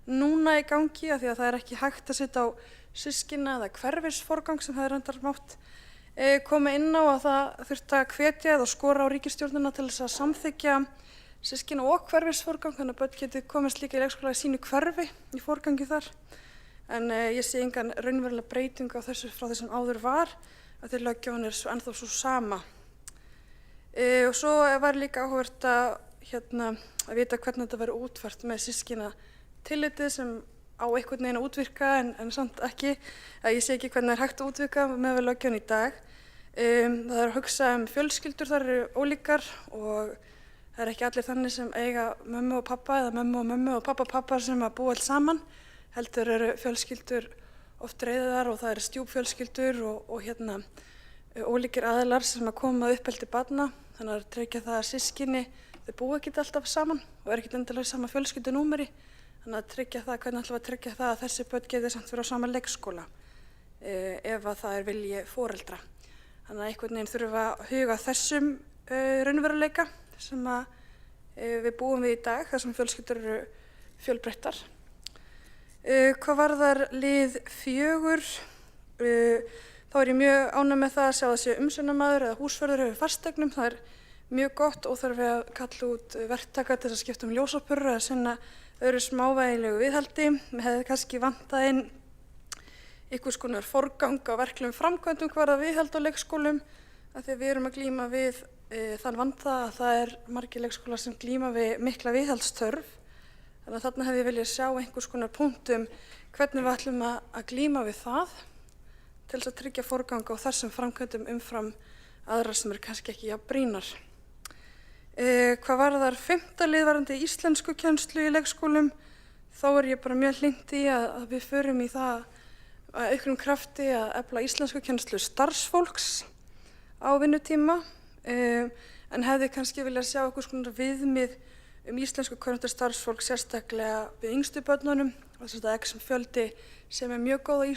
núna í gangi af því að það ekki hægt að setja á systkina eða hverfisforgang sem það reyndar mátt koma inn á að það þurfti að hvetja eða skora á ríkisstjórnina til þess að samþykkja systkina og hverfisforgang, þannig að börn geti komist líka í leikskóla í sínu hverfi í forgangi þar. En ég sé engan raunverulega breyting á þessu frá þessum áður var, að því löggjöfin ennþá svo sama. Og svo var líka áhugavert að að vita hvernig þetta verður útfært með systkina tillitið sem á einhvern veginn að útvirka en samt ekki. Ég sé ekki hvernig það er hægt að útvirka með við löggjöfina í dag. Það er að hugsa fjölskyldur, þar eru ólíkar og það er ekki allir þannig sem eiga mömmu og pappa eða mömmu og pappa sem að búa alls saman. Heldur eru fjölskyldur oft reiðar og það eru stjúpfjölskyldur og ólíkir aðilar sem að koma að uppeldi barna. Þannig að tryggja það að systkini, þau búa ekki alltaf saman og er ekki endilega í sama fjölskyldunúmeri. Þannig að tryggja það, hvernig ætlum við að tryggja það að þessi börn geti samt verið á sama leikskóla ef að það er vilji foreldra. Þannig að einhvern veginn þurfum að huga þessum raunveruleika sem við búum við í dag, þar sem fjölskyldur eru fjölbreyttar. Hvað varðar lið 4, þá er ég mjög ánægð með það að sjá þessi umsjónarmaður eða húsvörður yfir fasteignum. Það er mjög gott og þarf að kalla út verktaka til að skipta ljósapörur eða sinna öðru smávægilegu viðhaldi. Við hefði kannski vantað inn einhvers konar forgang á verklegum framkvæmdum hvað það viðhald á leikskólum af því að við erum að glíma við þann vanda að það er margir leikskólar sem glíma við mikla viðhaldstörf. Þannig að þarna hefði ég viljað sjá einhvers konar punktum hvernig við ætlum að glíma við það til þess að tryggja forgang á þessum framkvæmdum umfram aðrar sem eru kannski ekki jafn brýnar. Hvað varðar 5. lið varðandi íslenskukennslu í leikskólum, þá er ég bara mjög hlynnt í að við förum í það að auknum krafti að efla íslenskukennslu starfsfólks á vinnutíma, en hefði kannski viljað sjá einhvers konar viðmið íslenskukunnáttu starfsfólk sérstaklega við yngstu börnunum, og þess að X fjöldi sem er mjög góð á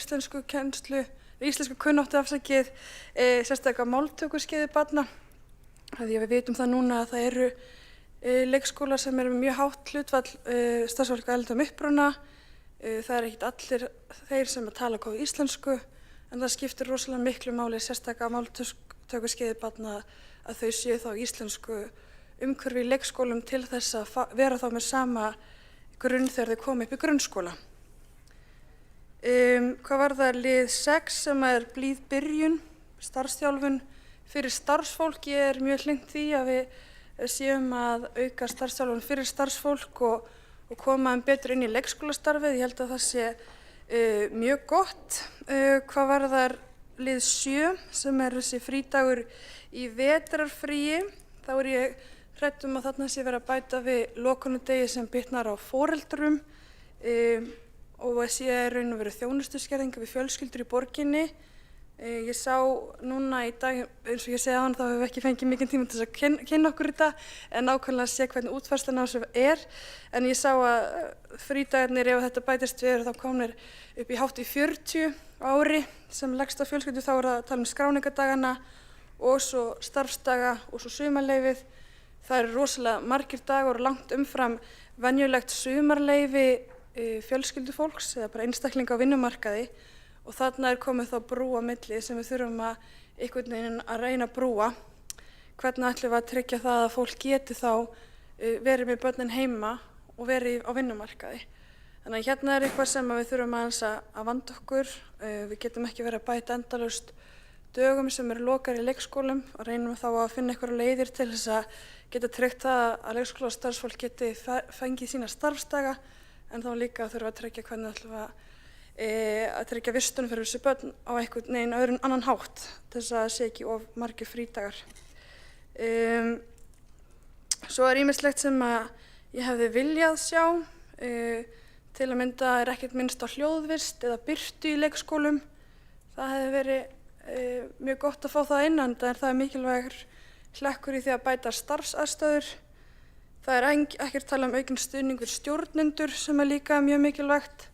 íslenskukunnáttu sérstaklega máltökuskeiði barna. Því að við vitum það núna að það eru leikskólar sem eru með mjög hátt hlutfall starfsfólks af erlendum uppruna. Það er ekkert allir þeir sem tala góð íslensku, en það skiptir rosalega miklu máli sérstaklega máltökuskeiði barna að þau séu þá íslensku umhverfi í leikskólum til þess að vera þá með sama grunn þegar þau koma upp í grunnskóla. Hvað varðar lið 6 sem er blíð byrjun, starfsþjálfun fyrir starfsfólk, ég er mjög hlynnt því að við séum að auka starfsþjálfun fyrir starfsfólk og koma betur inn í leikskólastarfið. Ég held að það sé mjög gott. Hvað varðar lið 7 sem er þessi frídagur í vetrarfríi, þá er ég hrædd að þarna sé verið að bæta við lokunardegi sem bitnar á foreldrum og sé raun og veru þjónustuskerðingar við fjölskyldur í borginni. Ég sá núna í dag, eins og ég segi áðan, þá hefur við ekki fengið mikinn tíma til að kynna okkur þetta en nákvæmlega sé hvernig útfærslan á þessu er. En ég sá að frídagarnir, ef þetta bætist við, þá komnir upp í hátt í 40 ári sem leggst á fjölskyldu. Þá er það að tala skráningadagana og svo starfsdaga og svo sumarleyfið. Það eru rosalega margir dagar og langt umfram venjulegt sumarleyfi fjölskyldufólks eða bara einstaklinga á vinnumarkaði. Og þarna er komið þá brú á milli sem við þurfum einhvern veginn að reyna að brúa. Hvernig ætlum við að tryggja það að fólk geti þá verið með börnin heima og verið á vinnumarkaði. Þannig að hérna er eitthvað sem við þurfum aðeins að vanda okkur. Við getum ekki verið að bæta endalaust dögum sem eru lokar í leikskólum og reynum þá að finna einhverja leiðir til þess að geta tryggt það að leikskólastarfsfólk geti fengið sína starfsdaga, en þá líka þurfum að tryggja hvernig ætlum við að tryggja vistun fyrir þessi börn á einhvern veginn annan hátt til þess að það sé ekki of margir frídagar. Svo er ýmislegt sem ég hefði viljað sjá. Til að mynda er ekkert minnst á hljóðvist eða birtu í leikskólum. Það hefði verið mjög gott að fá það inn, en það er mikilvægur hlekkur í því að bæta starfsaðstöður. Það er ekkert tala um aukinn stuðning við stjórnendur sem er líka mjög mikilvægt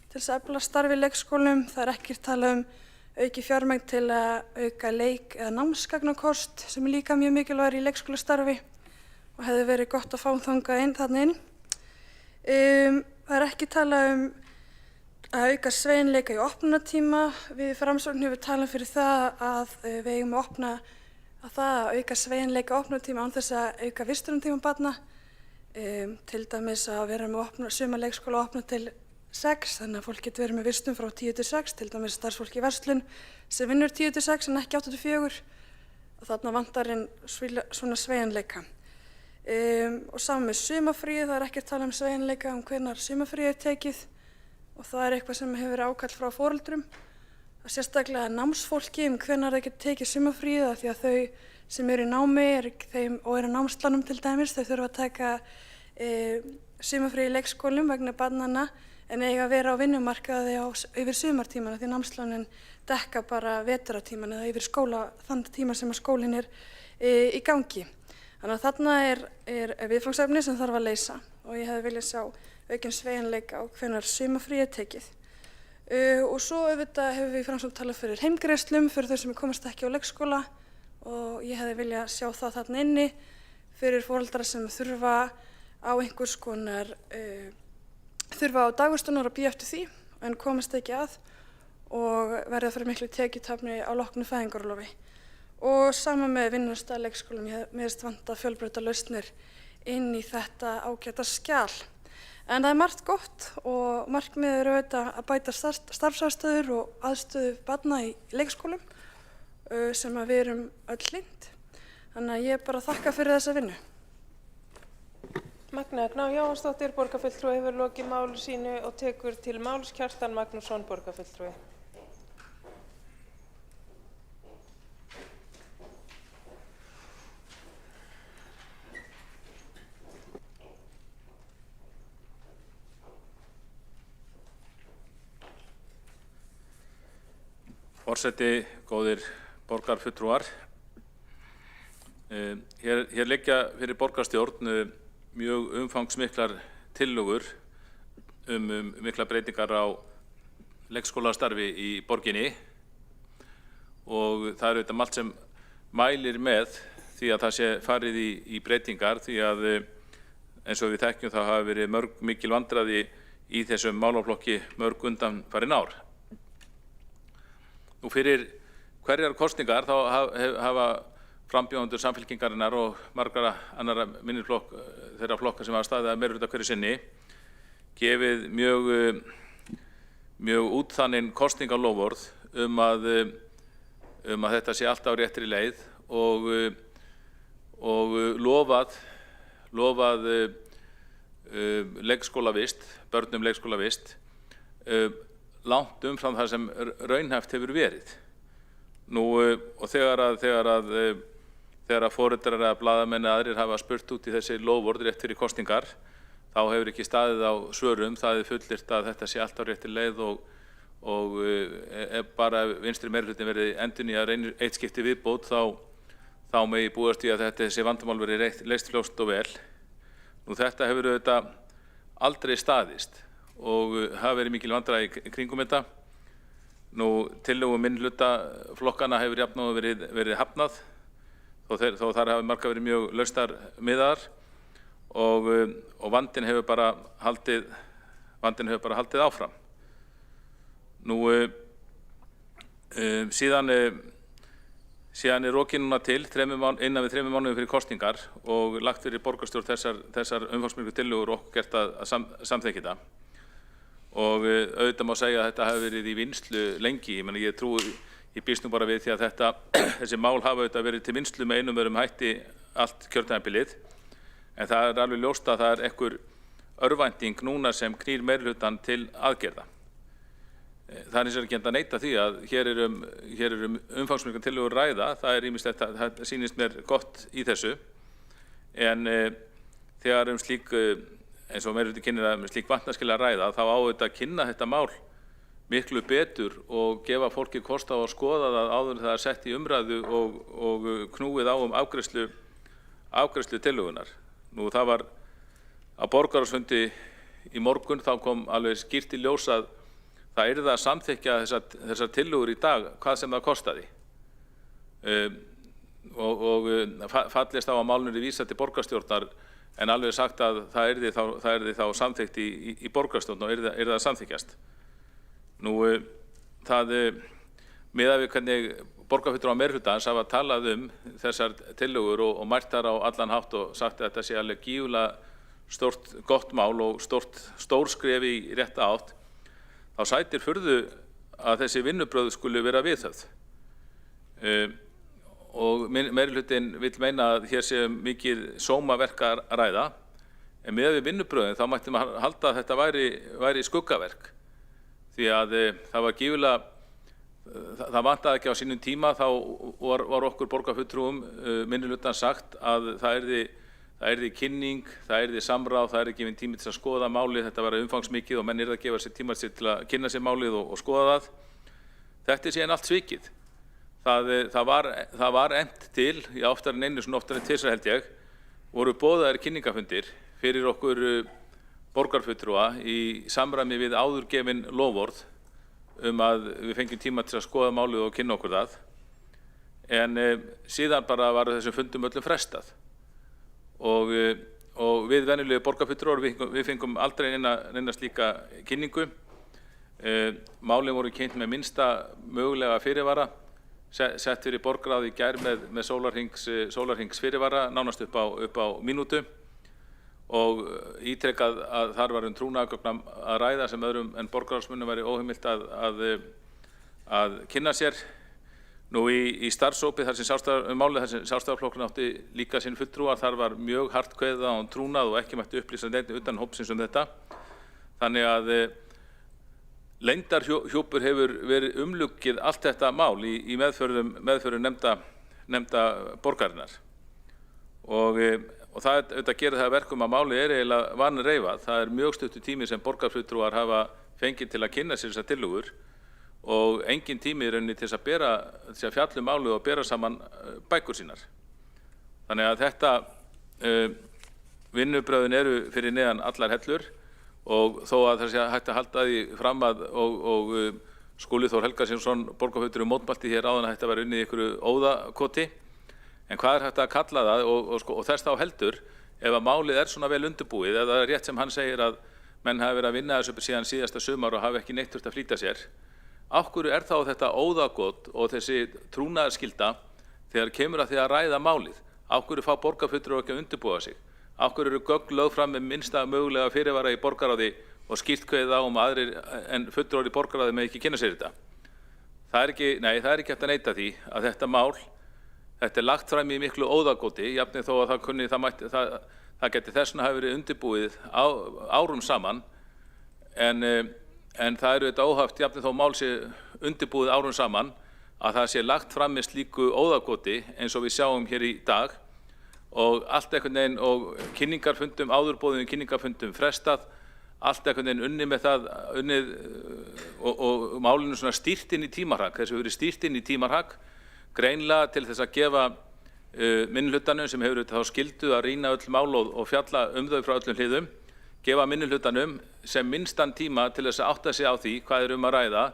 til þess að efla starf í leikskólum. Það er ekkert tala um auki fjármagn til að auka leik- eða námsgagnakost sem er líka mjög mikilvægur í leikskólastarfi og hefði verið gott að fá þarna inn. Það er ekki tala um að auka sveigjanleika í opnunartíma. Við í Framsókn höfum talað fyrir það að við eigum að auka sveigjanleika í opnunartíma án þess að auka vistunartíma barna. Til dæmis að vera með suma leikskóla opna til 6, þannig að fólk getur verið með vistun frá 10 til 6, til dæmis starfsfólk í verslun sem vinnur 10 til 6 en ekki 8 til 4. Og þarna vantar inn svona sveigjanleika. Og saman með sumarfríið, það er ekkert talað sveigjanleika hvenær sumarfríið tekið og það er eitthvað sem hefur verið ákall frá foreldrum. Það sérstaklega námsfólki hvenær það getur tekið sumarfríið af því að þau sem eru í námi og eru námslanum til dæmis, þau þurfa að taka sumarfríið í leikskólum vegna barnanna en eiga að vera á vinnumarkaði yfir sumartímana því námslánin dekka bara veturatíman eða yfir þann tíma sem að skólinn í gangi. Þannig að þarna er viðfangsefni sem þarf að leysa og ég hefði viljað sjá aukinn sveigjanleika á hvenær sumarfríið tekið. Og svo auðvitað hefur við Framsókn talað fyrir heimgreiðslum fyrir þau sem komast ekki á leikskóla og ég hefði viljað sjá það þarna inni fyrir foreldra sem þurfa á einhvers konar þurfa á dagvistunar að bíða eftir því en komast ekki að og verða fyrir miklu tekjutapni á loknu fæðingarorlofi. Og sama með vinnustað leikskólum, mér finnst vanta fjölbreyttar inn í þetta ágæta skjal. En það er margt gott og markmiðið er auðvitað að bæta starfsaðstöður og aðstöðu barna í leikskólum sem að við erum öll hlynnt. Þannig að ég bara þakka fyrir þessa vinnu. Magnea Gná Jóhannsdóttir, borgarfulltrúi, hefur lokið máli sínu og tekur til máls Kjartan Magnússon, borgarfulltrúi. Forseti, góðir borgarfulltrúar. Hér liggja fyrir borgarstjórn mjög umfangsmiklar tillögur miklar breytingar á leikskólastarfi í borginni og það er auðvitað margt sem mælir með því að það sé farið í breytingar því að eins og við þekkjum þá hafa verið mikil vandræði í þessum málaflokki mörg undanfarin ár. Nú fyrir hverjar kosningar þá hafa frambjóðendur Samfylkingarinnar og margra annarra þeirra flokka sem hafa staðið að meirihluta hverju sinni gefið mjög útþannin kosningaloforð að þetta sé allt á réttri leið og lofað leikskólavist, börnum leikskólavist langt umfram það sem raunhæft hefur verið. Nú og þegar foreldrar eða blaðamenn eða aðrir hafa spurt út í þessi loforð rétt fyrir kosningar, þá hefur ekki staðið á svörum, það er fullyrt að þetta sé allt á réttri leið og bara vinstri meirihlutin verið endurnýjað eitt skipti viðbót þá megi búast við að þessi vandamál verið leyst fljótt og vel. Nú þetta hefur auðvitað aldrei staðist og hafa verið mikil vandræði í kringum þetta. Nú tillögum minnihlutaflokkana hefur jafnóðum verið hafnað þó þar hafi margar verið mjög lausar miðaðar og vandinn hefur bara haldið áfram. Nú síðan er rokið núna til innan við 3 mánuðum fyrir kosningar og lagt fyrir borgarstjórn þessar umfangsmiklu tillögur og gert að samþykkja þetta. Og auðvitað má segja að þetta hafi verið í vinnslu lengi. Ég býst nú bara við því að þessi mál hafa auðvitað verið til vinnslu með einum öðrum hætti allt kjörtímabilið. En það er alveg ljóst að það er einhver örvænting núna sem knýr meirihlutann til aðgerða. Það er eins og ekki að neita því að hér er umfangsmiklar tillögur ræða. Það er ýmislegt, það sýnist mér gott í þessu. En þegar slík eins og meirihluti kynir að slík vatnaskil að ræða, þá á auðvitað að kynna þetta mál miklu betur og gefa fólki kost á að skoða það áður en það er sett í umræðu og knúið á afgreiðslu tillögunar. Nú það var á borgarráðsfundi í morgun, þá kom alveg skýrt í ljós að það yrði að samþykkja þessar tillögur í dag, hvað sem það kostaði. Og fallist á að málinu er vísað til borgarstjórnar en alveg sagt að það yrði þá samþykkt í borgarstjórn og yrði að samþykkjast. Nú, miðað við hvernig borgarfulltrúar meirihlutans hafa talað þessar tillögur og mælt þar á allan hátt og sagt að þetta sé alveg gífurlega stórt gott mál og stór skref í rétta átt, þá sætir furðu að þessi vinnubrögð skuli vera viðhöfð. meirihlutinn vill meina að hér sé mikið sómaverk að ræða, en miðað við vinnubrögðin þá mætti maður halda að þetta væri skuggaverk, því að það var gífurlega, það vantaði ekki á sínum tíma, þá var okkur borgarfulltrúum minnihlutans sagt að það yrði kynning, það yrði samráð, það yrði gefinn tími til að skoða málið, þetta var umfangsmikið og menn yrði að gefa sér tíma til að kynna sér málið og skoða það. Þetta síðan allt svikið. Það var efnt til, oftar en einu, svona oftar en tvisvar held ég, voru boðaðir kynningafundir fyrir okkur borgarfulltrúa í samræmi við áðurgefin loforð að við fengjum tíma til að skoða málið og kynna okkur það. En síðan bara var þessum fundum öllum frestað. Og við venjulegu borgarfulltrúar, við fengum aldrei neina slíka kynningu. Málin voru kynnt með minnsta mögulega fyrirvara, sett fyrir borgarráð í gær með sólarhrings fyrirvara, nánast upp á mínútu, og ítrekað að þar var trúnaðargögn að ræða sem öðrum en borgarráðsmönnum væri óheimilt að kynna sér. Nú í starfshópi þar sem málið þar sem Sjálfstæðisflokkurinn átti líka sinn fulltrúar, þar var mjög hart kveðið á trúnað og ekki mætti upplýsa neitt utan hópsins þetta. Þannig að leyndarhjúpur hefur verið umlukkið allt þetta mál í meðförum nefnda borgarinnar. Og það auðvitað gerir það verkum að málið eiginlega vanreifað. Það mjög stuttur tími sem borgarfulltrúar hafa fengið til að kynna sér þessar tillögur og engin tími í rauninni til að fjalla málið og bera saman bækur sínar. Þannig að þetta vinnubrögðin eru fyrir neðan allar hellur, og þó að það sé hægt að halda því fram að og Skúli Þór Helgasynsson borgarfulltrúi mótmælti hér áðan að þetta var unnið í einhverju óðakoti. En hvað hægt að kalla það og þess þá heldur ef að málið svona vel undirbúið, ef það rétt sem hann segir að menn hafi verið að vinna þessu síðan síðasta sumar og hafi ekki neitt þurft að flýta sér. Af hverju þá þetta óðagot og þessi trúnaðarskylda þegar kemur að því að ræða málið? Af hverju fá borgarfulltrúar ekki að undirbúa sig? Af hverju eru gögn lögð fram með minnsta mögulega fyrirvara í borgarráði og skýrt kveðið á að aðrir en fulltrúar í borgarráði með ekki kynna sér þetta? Það er ekki hægt að neita því að þetta lagt fram í miklu óðagoti, jafnvel þó að það geti þessna hafi verið undirbúið árum saman, en það þetta óhaft, jafnvel þó mál sé undirbúið árum saman, að það sé lagt fram með slíku óðagoti eins og við sjáum hér í dag, og allt einhvern veginn og kynningarfundum, áðurbóðum kynningarfundum frestað, allt einhvern veginn unnið og málinu svona stýrt inn í tímarhag, þessu verið stýrt inn í tímarhag, greinlega til þess að gefa minnihlutanum sem hefur þá skyldu að rýna öll mál og fjalla þau frá öllum hliðum, gefa minnihlutanum sem minnstan tíma til þess að átta sig á því hvað að ræða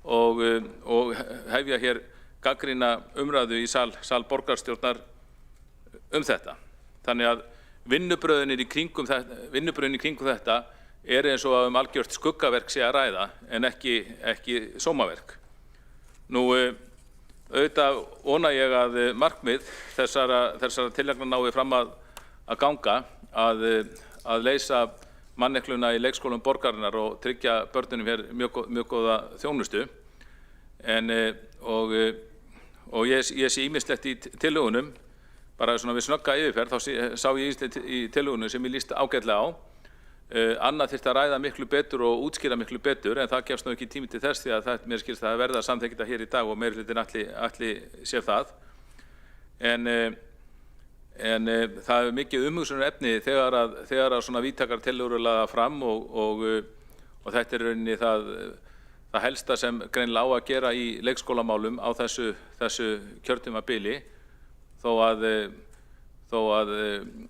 og hefja hér gagnrýna umræðu í sal borgarstjórnar þetta. Þannig að vinnubrögðin í kringum þetta eins og algjört skuggaverk sé að ræða en ekki sómaverk. Nú auðvitað vona ég að markmið þessara tillagna nái fram að ganga að leysa mannekluna í leikskólum borgarinnar og tryggja börnunum hér mjög góða þjónustu. Og ég sé ýmislegt í tillögunum, bara svona við snögga yfirferð, þá sá ég ýmislegt í tillögunum sem ég líst ágætlega á. Annað þyrfti að ræða miklu betur og útskýra miklu betur, en það gefst nú ekki tími til þess því að mér skilst að verða að samþykkja þetta hér í dag og meirihlutinn ætli sér það. En það mikið umhugsunarefni þegar svona víðtækar tillögur eru lagðar fram og þetta rauninni það helsta sem greinilega á að gera í leikskólamálum á þessu kjörtímabili, þó að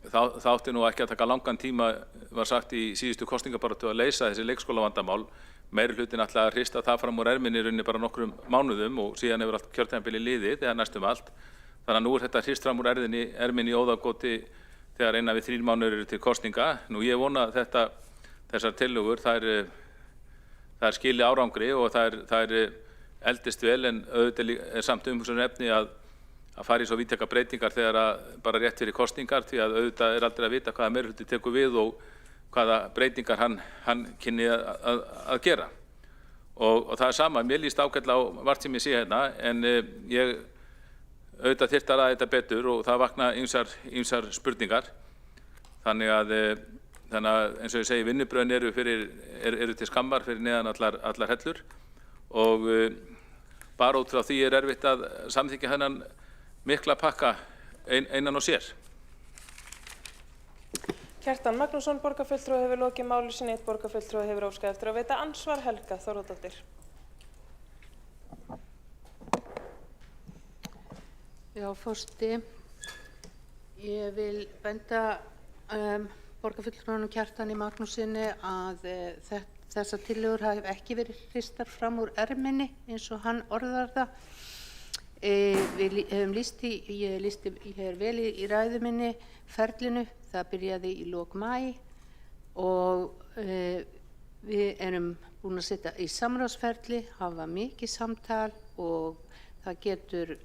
það átti nú ekki að taka langan tíma, var sagt í síðustu kosningabaráttu, að leysa þessi leikskólavandamál. Meirihlutinn ætlaði að hrista það fram úr erminni rauninni bara nokkrum mánuðum og síðan hefur allt kjörtímabili liðið eða næstum allt. Þannig að nú þetta hrist fram úr erminni í óðagoti þegar 1 við 3 mánuðir eru til kosninga. Nú ég vona þessar tillögur, það skili árangri og það eldist vel, en auðvitað samt umhugsunarefni að fara í svo víðtækar breytingar þegar bara rétt fyrir kosningar, því að auðvitað aldrei að vita hvaða meirihluti tekur við og hvaða breytingar hann kynni að gera. Og það sama, mér líst ágætlega á margt sem ég sé hérna, en ég auðvitað þyrfti að ræða þetta betur og það vakna ýmsar spurningar. Þannig að eins og ég segi, vinnubrögðin eru til skammar fyrir neðan allar hellur og bara út frá því erfitt að samþykkja þennan mikla pakka einan og sér. Kjartan Magnússon, borgarfulltrúi, hefur lokið máli sinni. Einn borgarfulltrúi hefur óskað eftir að veita andsvar. Helga Þórðardóttir. Já, forseti, ég vil benda borgarfulltrúanum Kjartani Magnússyni að þessar tillögur hafi ekki verið hristar fram úr erminni eins og hann orðar það. Við höfum ég lýsti hér vel í ræðu minni ferlinu. Það byrjaði í lok maí og við erum búin að setja í samráðsferli, hafa mikið samtal og það getur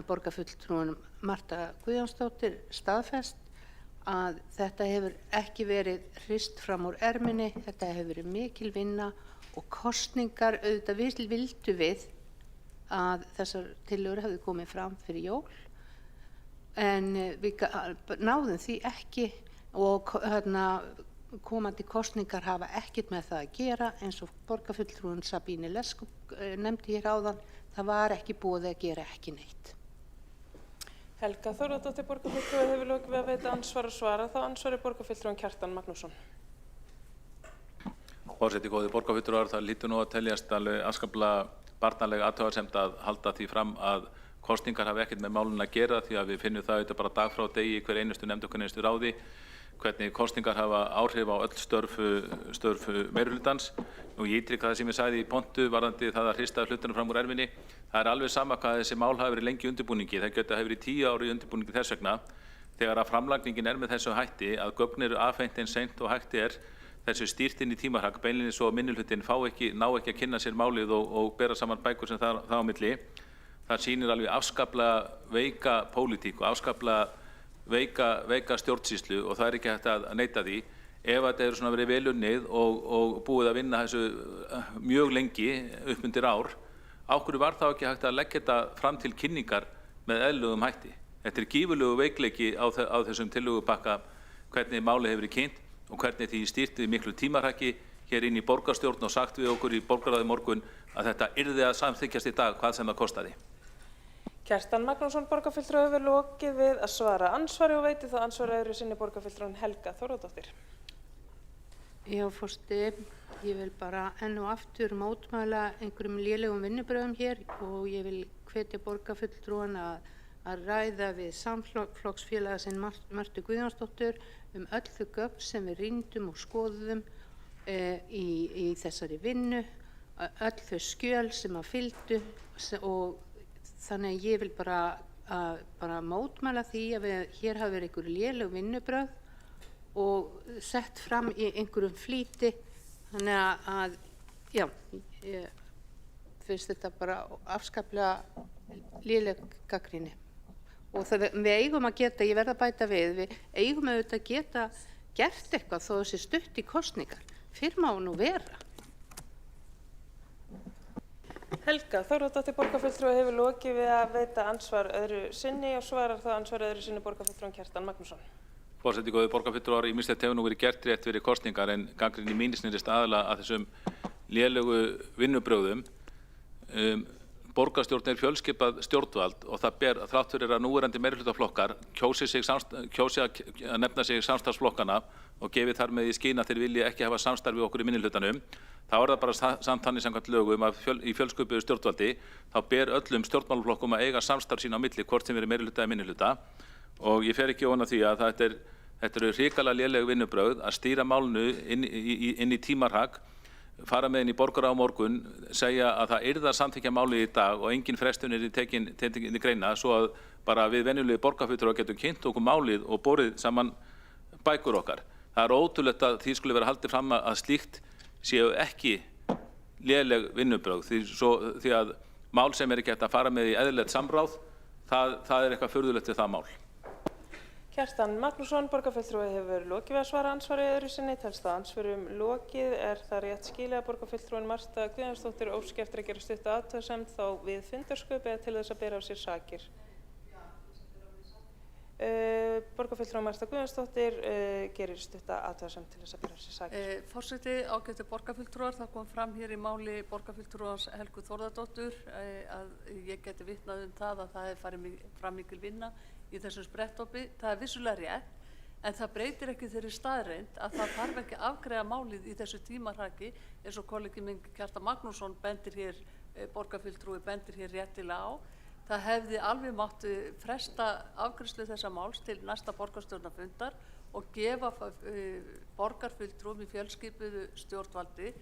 borgarfulltrúin Marta Guðjónsdóttir staðfest að þetta hefur ekki verið hrist fram úr erminni. Þetta hefur verið mikil vinna og kosningar. Auðvitað vildu við að þessar tillögur hefðu komið fram fyrir jól en við náðum því ekki og komandi kosningar hafa ekkert með það að gera. Eins og borgarfulltrúin Sabine Leskop nefndi hér áðan, það var ekki búið að gera ekki neitt. Helga Þórðardóttir, borgarfulltrúi, hefur lokið við að veita andsvar og svara. Þá ansvari borgarfulltrúin Kjartan Magnússon. Forseti, góðir borgarfulltrúar, það lítur nú að teljast alveg afskaplega barnalega athugasemd að halda því fram að kosningar hafi ekkert með málun að gera, því að við finnum það auðvitað bara dag frá degi í hver einustu nefnd og hver einustu ráði hvernig kosningar hafa áhrif á öll störf meirihlutans. Nú ég ítrykka það sem ég sagði í pontu varðandi það að hrista hlutunum fram úr erminni. Það er alveg sama hvað þessi mál hafi verið lengi í undirbúningi. Það geta hefur verið 10 ár í undirbúningi þess vegna. Þegar að framlagningin með þessu hætti að gögn eru afhent eins seint og hægt þessu stýrt inn í tímarhag, beinlinni svo að minnihlutin ná ekki að kynna sér málið og bera saman bækur sem það á milli. Það sýnir alveg afskaplega veika pólitík og afskaplega veika stjórnsýslu og það er ekki hægt að neita því. Ef þetta eru svona verið vel unnið og búið að vinna þessu mjög lengi upp undir ár, á hverju var þá ekki hægt að leggja þetta fram til kynningar með eðlilegum hætti? Þetta er gífurlegu veikleiki á þessum tillögupakka hvernig málið hefur verið kynnt og hvernig því stýrt við miklu tímarhaki hér inn í borgarstjórn og sagt við okkur í borgarráði morgun að þetta yrði að samþykkjast í dag hvað sem það kostaði. Kjartan Magnússon, borgarfulltrúi, hefur lokið við að svara andsvari og veiti þá andsvari öðru sinni borgarfulltrúin Helga Þórðardóttir. Já, forseti, ég vil bara enn og aftur mótmæla einhverjum lélegum vinnubrögðum hér og ég vil hvetja borgarfulltrúan að ræða við samflokksfélaga sinn Martu Guðjónsdóttur öll þau gögn sem við rýndum og skoðum í þessari vinnu, öll þau skjöl sem að fylgdu og þannig að ég vil bara mótmæla því að hér hafi verið einhverju léleg vinnubrögð og sett fram í einhverjum flýti. Þannig að já, ég finnst þetta bara afskaplega léleg gagnrýni. Og við eigum að geta, ég verð að bæta við eigum auðvitað að geta gert eitthvað þó þessi stutt í kosningar. Fyrr má nú vera. Helga Þórðardóttir, borgarfulltrúi, hefur lokið við að veita andsvar öðru sinni og svarar það andsvar öðru sinni borgarfulltrúin Kjartan Magnússon. Forseti, góðir borgarfulltrúar, ýmislegt hefur nú verið gert rétt fyrir kosningar en gagnrýni mín snýrist aðallega að þessum lélegu vinnubrögðum. Borgarstjórn er fjölskipað stjórnvald og það ber þrátt fyrir að núverandi meirihlutaflokkar kjósi að nefna sig samstarfsflokkana og gefi þar með í skyn að þeir vilji ekki hafa samstarf við okkur í minnihlutanum. Þá er það bara samt þannig samkvæmt lögum að í fjölskipuðu stjórnvaldi þá ber öllum stjórnmálaflokkum að eiga samstarf sín á milli hvort sem verið meirihluta eða minnihluta og ég fer ekki ofan af því að þetta eru hrikalega léleg vinnubrögð að stýra málinu inn í tímarhag, fara með inn í borgarráð á morgun, segja að það yrði að samþykkja málið í dag og engin frestun yrði tekin í greina svo að bara við venjulegi borgarfulltrúar getum kynnt okkur málið og borið saman bækur okkar. Það er ótrúlegt að því skuli vera haldið fram að slíkt séu ekki léleg vinnubrögð því að mál sem ekki hægt að fara með í eðlilegt samráð, það er eitthvað furðulegt við það mál. Kjartan Magnússon, borgarfulltrúi, hefur lokið við að svara andsvari öðru sinni. Telst það andsvörum lokið. Er það rétt skilið að borgarfulltrúin Marta Guðjónsdóttir óski eftir að gera stutta athugasemd þá við fundarsköp eða til þess að bera á sér sakir? Borgarfulltrúin Marta Guðjónsdóttir gerir stutta athugasemd til þess að bera á sér sakir. Forseti, ágætu borgarfulltrúar, það kom fram hér í máli borgarfulltrúans Helgu Þórðardóttur að ég geti vitnað það að það hefði farið fram mikil vinna í þessum spretthópi. Það er vissulega rétt, en það breytir ekki þeirri staðreynd að það þarf ekki að afgreiða málið í þessu tímarhaki eins og kollegi minn Kjartan Magnússon bendir hér, borgarfulltrúi bendir hér réttilega á. Það hefði alveg mátt fresta afgreiðslu þessa máls til næsta borgarstjórnarfundar og gefa borgarfulltrúum í fjölskipuðu stjórnvaldi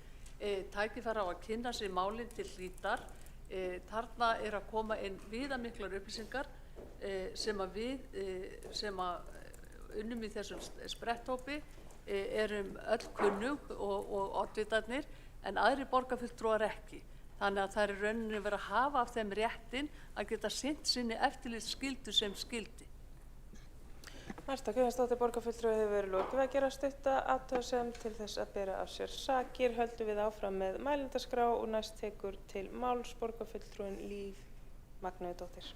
tækifæri á að kynna sér málin til hlítar. Þarna er að koma inn viðamiklar upplýsingar sem unnum í þessum spretthópi erum öll kunnug og oddvitarnir en aðrir borgarfulltrúar ekki. Þannig að það er í rauninni verið að hafa af þeim réttin að geta sinnt sinni eftirlitsskyldu sem skyldi. Marta Guðjónsdóttir, borgarfulltrúi, hefur lokið við að gera stutta athugasemd til þess að bera af sér sakir. Höldum við áfram með mælendaskrá og næst tekur til máls borgarfulltrúin Líf Magnúsdóttir.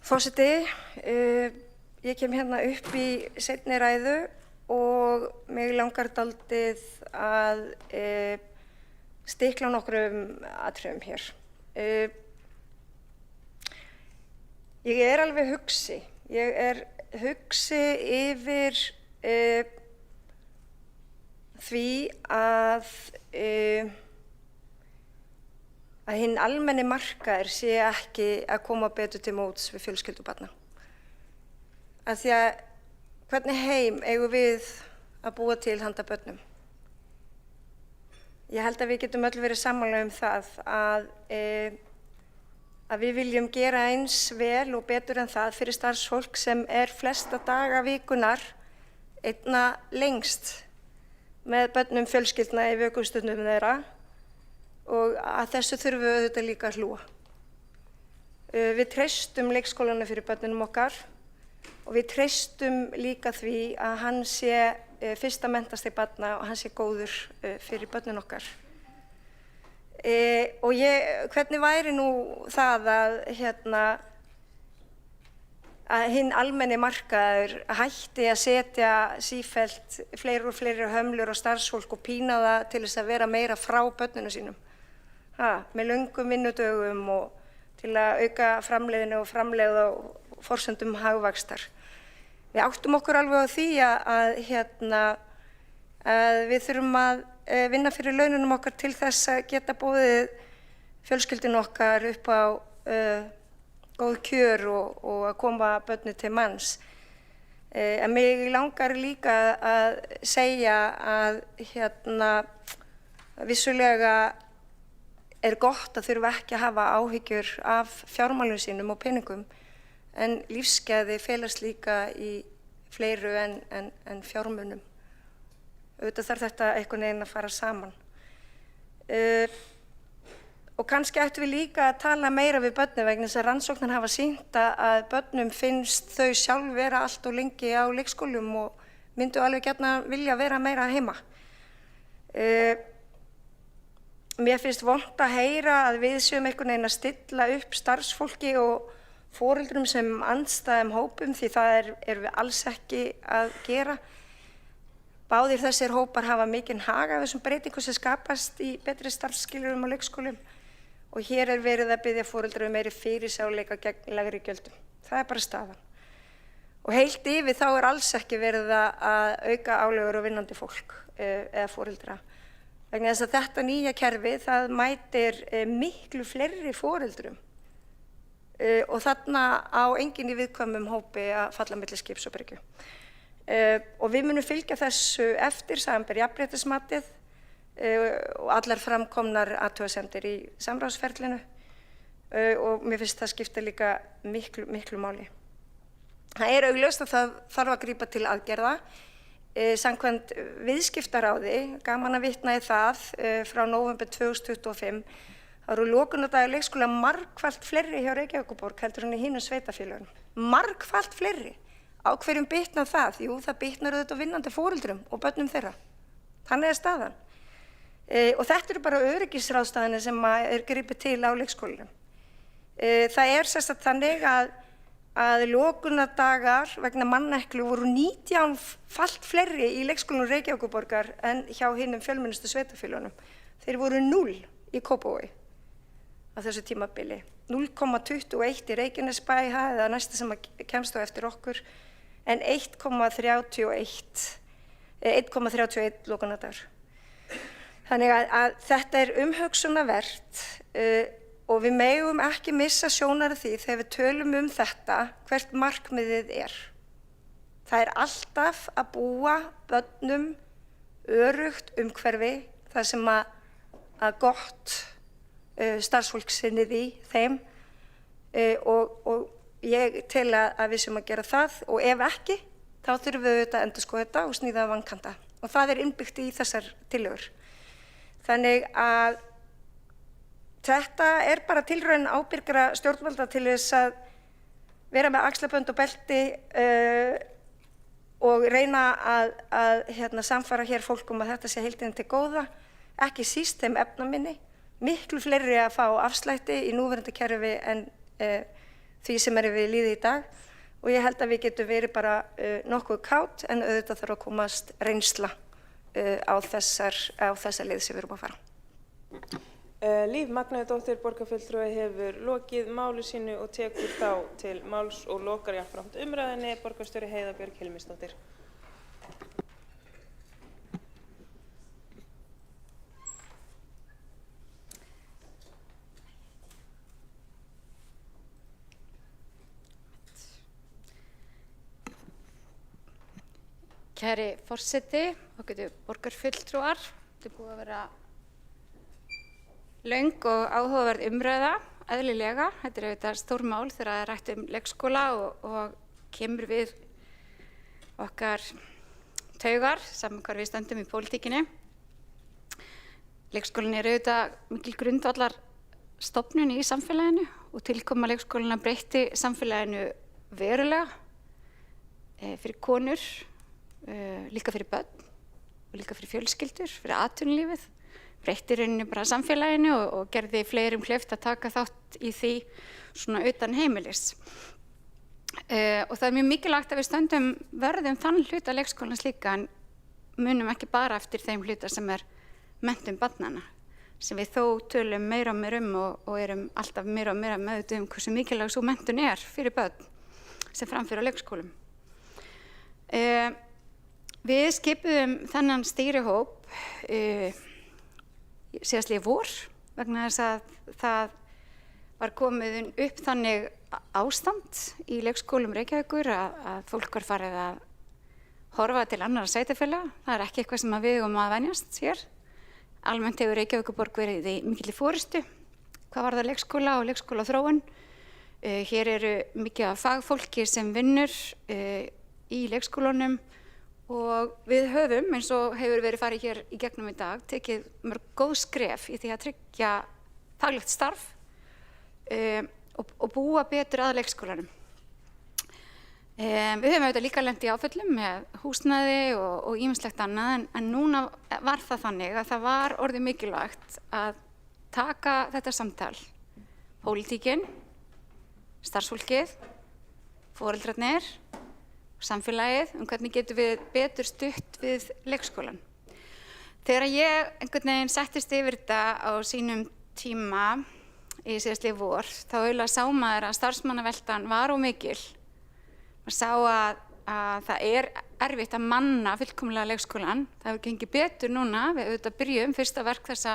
Forseti, ég kem hérna upp í seinni ræðu og mig langar dálítið að stikla á nokkrum atriðum hér. Ég er alveg hugsi. Ég er hugsi yfir því að hinn almenni markaður sé ekki að koma betur til móts við fjölskyldur barna. Af því að hvernig heim eigum við að búa til handa börnum? Ég held að við getum öll verið sammála það að við viljum gera eins vel og betur en það fyrir starfsfólk sem er flesta daga vikunar einna lengst með börnum fjölskyldna í vökustundum þeirra og að þessu þurfum við auðvitað líka að hlúa. Við treystum leikskólana fyrir börnunum okkar og við treystum líka því að hann sé fyrsta menntastigi barna og hann sé góður fyrir börnin okkar. Og hvernig væri nú það að hinn almenni markaður hætti að setja sífellt fleiri og fleiri hömlur á starfsfólk og pína það til þess að vera meira frá börnunum sínum. Með löngum vinnudögum og til að auka framleiðinu og framleiða og forsendum hagvaxtar. Við áttum okkur alveg á því að við þurfum að vinna fyrir laununum okkar til þess að geta boðið fjölskyldinu okkar upp á góð kjör og að koma börnu til manns. En mig langar líka að segja að vissulega er gott að þurfa ekki að hafa áhyggjur af fjármálum sínum og peningum, en lífsgæði felast líka í fleiru en fjármunum. Auðvitað þarf þetta einhvern veginn að fara saman. Og kannski ættum við líka að tala meira við börnum vegna þess að rannsóknir hafa sýnt að börnum finnst þau sjálf vera allt og lengi á leikskólum og myndu alveg gjarna vilja vera meira heima. Mér finnst vont að heyra að við séum einhvern veginn að stilla upp starfsfólki og foreldrum sem andstæðum hópum, því það erum við alls ekki að gera. Báðir þessir hópar hafa mikinn hag af þessum breytingum sem skapast í betri starfsskilyrðum á leikskólum og hér er verið að biðja foreldra meiri fyrirsjáanleika gegn lægri gjöldum. Það er bara staðan. Og heilt yfir þá er alls ekki verið að auka álögur á vinnandi fólk eða foreldra. Vegna þess að þetta nýja kerfi, það mætir miklu fleiri foreldrum og þarna á enginn í viðkvæmum hópi að falla milli skips og bryggju. Og við munum fylgja þessu eftir, samanber jafnréttismatið og allar framkomnar athugasemdir í samráðsferlinu og mér finnst það skipta líka miklu máli. Það er augljóst að það þarf að grípa til aðgerða. Samkvæmt viðskiptaráði, gaman að vitna í það, frá nóvember 2025, það eru lokunardagar leikskóla margfalt fleiri hjá Reykjavíkurborg heldur en í hinum sveitarfélögum. Margfalt fleiri. Á hverjum bitnar það? Jú, það bitnar auðvitað á vinnandi foreldrum og börnum þeirra. Þannig er staðan. Og þetta eru bara öryggisráðstafanir sem er gripið til á leikskólanum. Það er sérstakt þannig að lokunardagar vegna manneklu voru 19-falt fleiri í leikskólanum Reykjavíkurborgar en hjá hinum fjölmennustu sveitarfélögunum. Þeir voru 0 í Kópavogi á þessu tímabili. 0,21 í Reykjanesbæ, það er næsta sem kemst á eftir okkur, en 1,31 lokunardagur. Þannig að þetta er umhugsunarvert og við megum ekki missa sjónar af því þegar við tölum þetta hvert markmiðið er. Það er alltaf að búa börnum öruggt umhverfi þar sem að gott starfsfólk sinnið í þeim og ég tel að við sem að gera það og ef ekki þá þurfum við auðvitað að endurskoða þetta og sníða af vankanta og það er innbyggt í þessar tillögur. Þannig að þetta er bara tilraun ábyrgra stjórnvalda til þess að vera með axlabönd og belti og reyna að samfara hér fólkum að þetta sé heildina til góða, ekki síst þeim efnaminni, miklu fleiri að fá afslætti í núverandi kerfi en því sem við líði í dag og ég held að við getum verið bara nokkuð kát en auðvitað þarf að komast reynsla á þessa leið sem við erum að fara. Líf Magnúsdóttir borgarfulltrúi hefur lokið máli sínu og tekur þá til máls og lokar jafnframt umræðinni borgarstjóri Heiða Björg Hilmisdóttir. Kæri forseti, ágætu borgarfulltrúar, þetta er búið að vera löng og áhugaverð umræða, eðlilega. Þetta er auðvitað stórmál þegar það er rætt leikskóla og kemur við okkar taugar saman hvar við stöndum í pólitíkinni. Leikskólinn er auðvitað mikil grundvallar stofnun í samfélaginu og tilkoma leikskólana breytti samfélaginu verulega fyrir konur, líka fyrir börn og líka fyrir fjölskyldur, fyrir atvinnulífið, breytti rauninni bara samfélaginu og gerði fleirum kleift að taka þátt í því svona utan heimilis. Og það er mjög mikilvægt að við stöndum vörðum þann hluta leikskólans líka en munum ekki bara eftir þeim hluta sem er menntun barnanna, sem við þó tölum meira og meira og erum alltaf meira og meira meðvituð hversu mikilvæg sú menntun er fyrir börn sem framfyrir á leikskólum. Við skipuðum þennan stýrihóp síðastliðið vor vegna þess að það var komið upp þannig ástand í leikskólum Reykjavíkur að fólk var farið að horfa til annarra sveitarfélaga. Það er ekki eitthvað sem við eigum að venjast hér. Almennt hefur Reykjavíkurborg verið í mikilli forystu hvað varðar leikskóla og leikskólaþróun. Hér eru mikið af fagfólki sem vinnur í leikskólunum og við höfum, eins og hefur verið farið hér í gegnum í dag, tekið mörg góð skref í því að tryggja faglegt starf og búa betur að leikskólanum. Við höfum auðvitað líka lent í áföllum með húsnæði og ýmislegt annað en núna var það þannig að það var orðið mikilvægt að taka þetta samtal, pólitíkin, starfsfólkið, foreldrarnir, samfélagið, hvernig getum við betur stutt við leikskólan. Þegar ég einhvern veginn settist yfir þetta á sínum tíma í síðastliðið vor, þá auðvitað sá maður að starfsmannaveltan var of mikil. Maður sá að það er erfitt að manna fullkomlega leikskólan. Það hefur gengið betur núna, við auðvitað byrjum, fyrsta verk þessa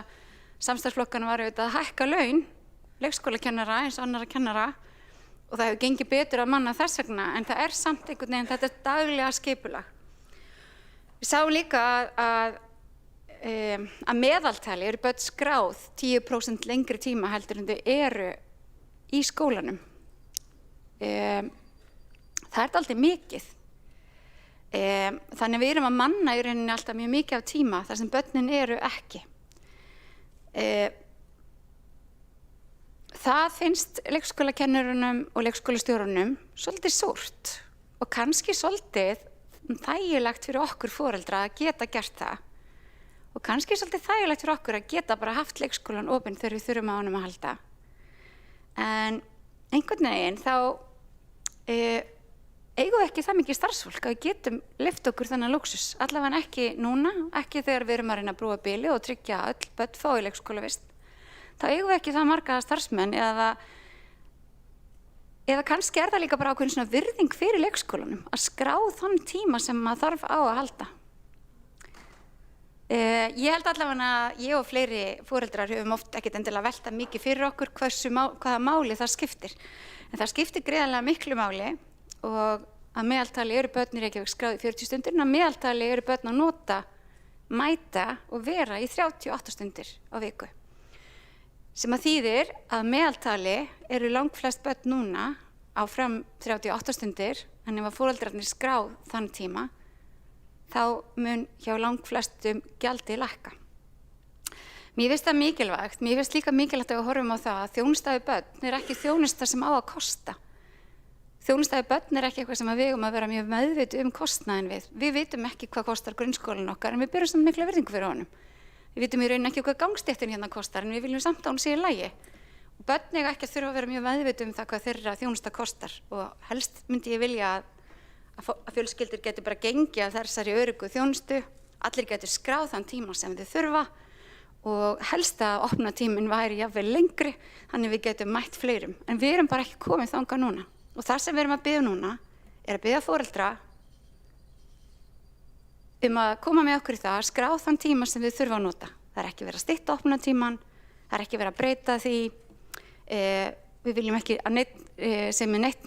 samstarfsflokkana var auðvitað að hækka laun leikskólakennara eins og annarra kennara. Og það hefur gengið betur að manna þess vegna, en það er samt einhvern veginn, þetta er daglega skipulag. Við sáum líka að meðaltali eru börn skráð 10% lengri tíma heldur en þau eru í skólanum. Það er dálítið mikið. Þannig að við erum að manna í rauninni alltaf mjög mikið af tíma þar sem börnin eru ekki. Það finnst leikskólakennurunum og leikskólastjórunum svolítið súrt og kannski svolítið þægilegt fyrir okkur foreldra að geta gert það og kannski svolítið þægilegt fyrir okkur að geta bara haft leikskólan opinn þegar við þurfum á honum að halda. En einhvern veginn þá eigum við ekki það mikið starfsfólk að við getum leyft okkur þennan lúxus, allavega ekki núna, ekki þegar við erum að reyna að brúa bili og tryggja að öll börn fái leikskólavist. Þá eigum við ekki það marga starfsmenn eða kannski er það líka bara ákveðin svona virðing fyrir leikskólanum að skrá þann tíma sem maður þarf á að halda. Ég held allavega að ég og fleiri foreldrar höfum oft ekkert endilega velta mikið fyrir okkur hvaða máli það skiptir. En það skiptir gríðarlega miklu máli og að meðaltali eru börn í Reykjavík skráð í 40 stundir en að meðaltali eru börn að nota, mæta og vera í 38 stundir á viku. Sem að þýðir að meðaltali eru langflest börn núna áfram 38 stundir en ef að foreldrarnir skráð þann tíma þá mun hjá langflestum gjaldi lækka. Mér finnst það mikilvægt, mér finnst líka mikilvægt að við horfum á það að þjónusta við börn er ekki þjónusta sem á að kosta. Þjónusta við börn er ekki eitthvað sem við eigum að vera mjög meðvituð kostnaðinn við. Við vitum ekki hvað kostar grunnskólinn okkar en við berum samt mikla virðingu fyrir honum. Við vitum í rauninni ekki hvað gangstéttin hérna kostar en við viljum samt að hún sé í lagi. Og börn eiga ekki að þurfa að vera mjög meðvituð það hvað þeirra þjónusta kostar og helst myndi ég vilja að fjölskyldur getur bara gengið að þessari öruggu þjónustu, allir getur skráð þann tíma sem þau þurfa og helst að opna tíminn væri jafnvel lengri, þannig við getum mætt fleirum. En við erum bara ekki komið þangað núna. Og það sem við erum að biðja núna er að biðja foreldra að koma með okkur í það að skrá þann tíma sem við þurfum að nota. Það er ekki verið að stytta opna tíman, það er ekki verið að breyta því. Við viljum ekki að sem er neitt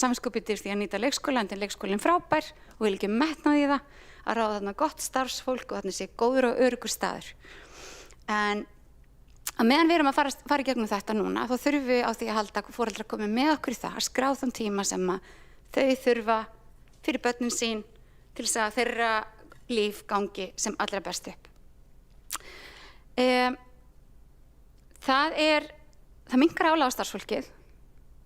samviskubittir því að nýta leikskóla, en leikskólinn frábær og við viljum metna því það að ráða þarna gott starfsfólk og þarna sé góður og öruggur staður. En að meðan við erum að fara í gegnum þetta núna, þá þurfum við á því að halda að foreldrar komi með okkur í það að skrá þann tíma sem að þau þurfa fyrir börnin sín til þess að þeirra líf gangi sem allra best upp. Það minnkar álag á starfsfólkið,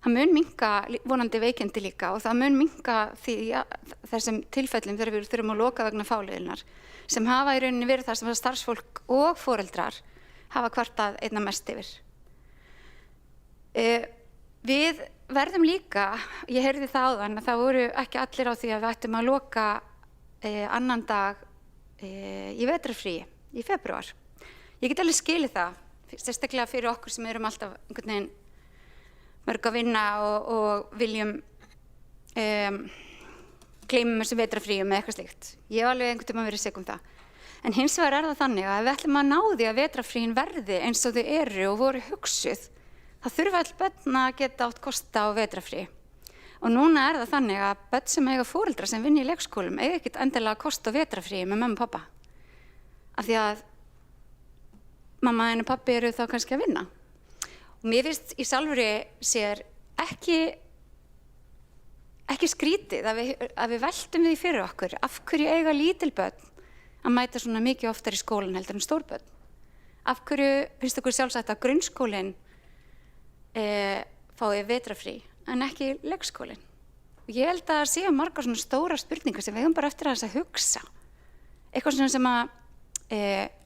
það mun minnka vonandi veikindi líka og það mun minnka því þessum tilfellum þegar við þurfum að loka vegna fáliðunar sem hafa í rauninni verið það sem starfsfólk og foreldrar hafa kvartað einna mest yfir. Við verðum líka, ég heyrði það áðan að það voru ekki allir á því að við ættum að loka annan dag í vetrarfríi í febrúar. Ég get alveg skilið það, sérstaklega fyrir okkur sem erum alltaf einhvern veginn mörg að vinna og viljum gleymum þessu vetrarfríum eða eitthvað slíkt. Ég hef alveg einhvern tímann verið sek það. En hins vegar er það þannig að ef við ætlum að ná því að vetrarfríin verði eins og þau eru og voru hugsuð, þá þurfa all börn að geta átt kosta á vetrarfrí. Og núna er það þannig að börn sem eiga foreldra sem vinna í leikskólum eiga ekkert endilega kost á vetrarfrí með mamma og pappa. Af því að mamma og pappi eru þá kannski að vinna. Og mér finnst í sjálfri sér ekki skrítið að við veltum því fyrir okkur af hverju eiga lítil börn að mæta svona mikið oftar í skólan heldur en stór börn. Af hverju finnst okkur sjálfsagt að grunnskólinn fái vetrarfrí en ekki leikskólinn. Og ég held að það séu margar svona stórar spurningar sem við eigum bara eftir að hugsa. Eitthvað sem að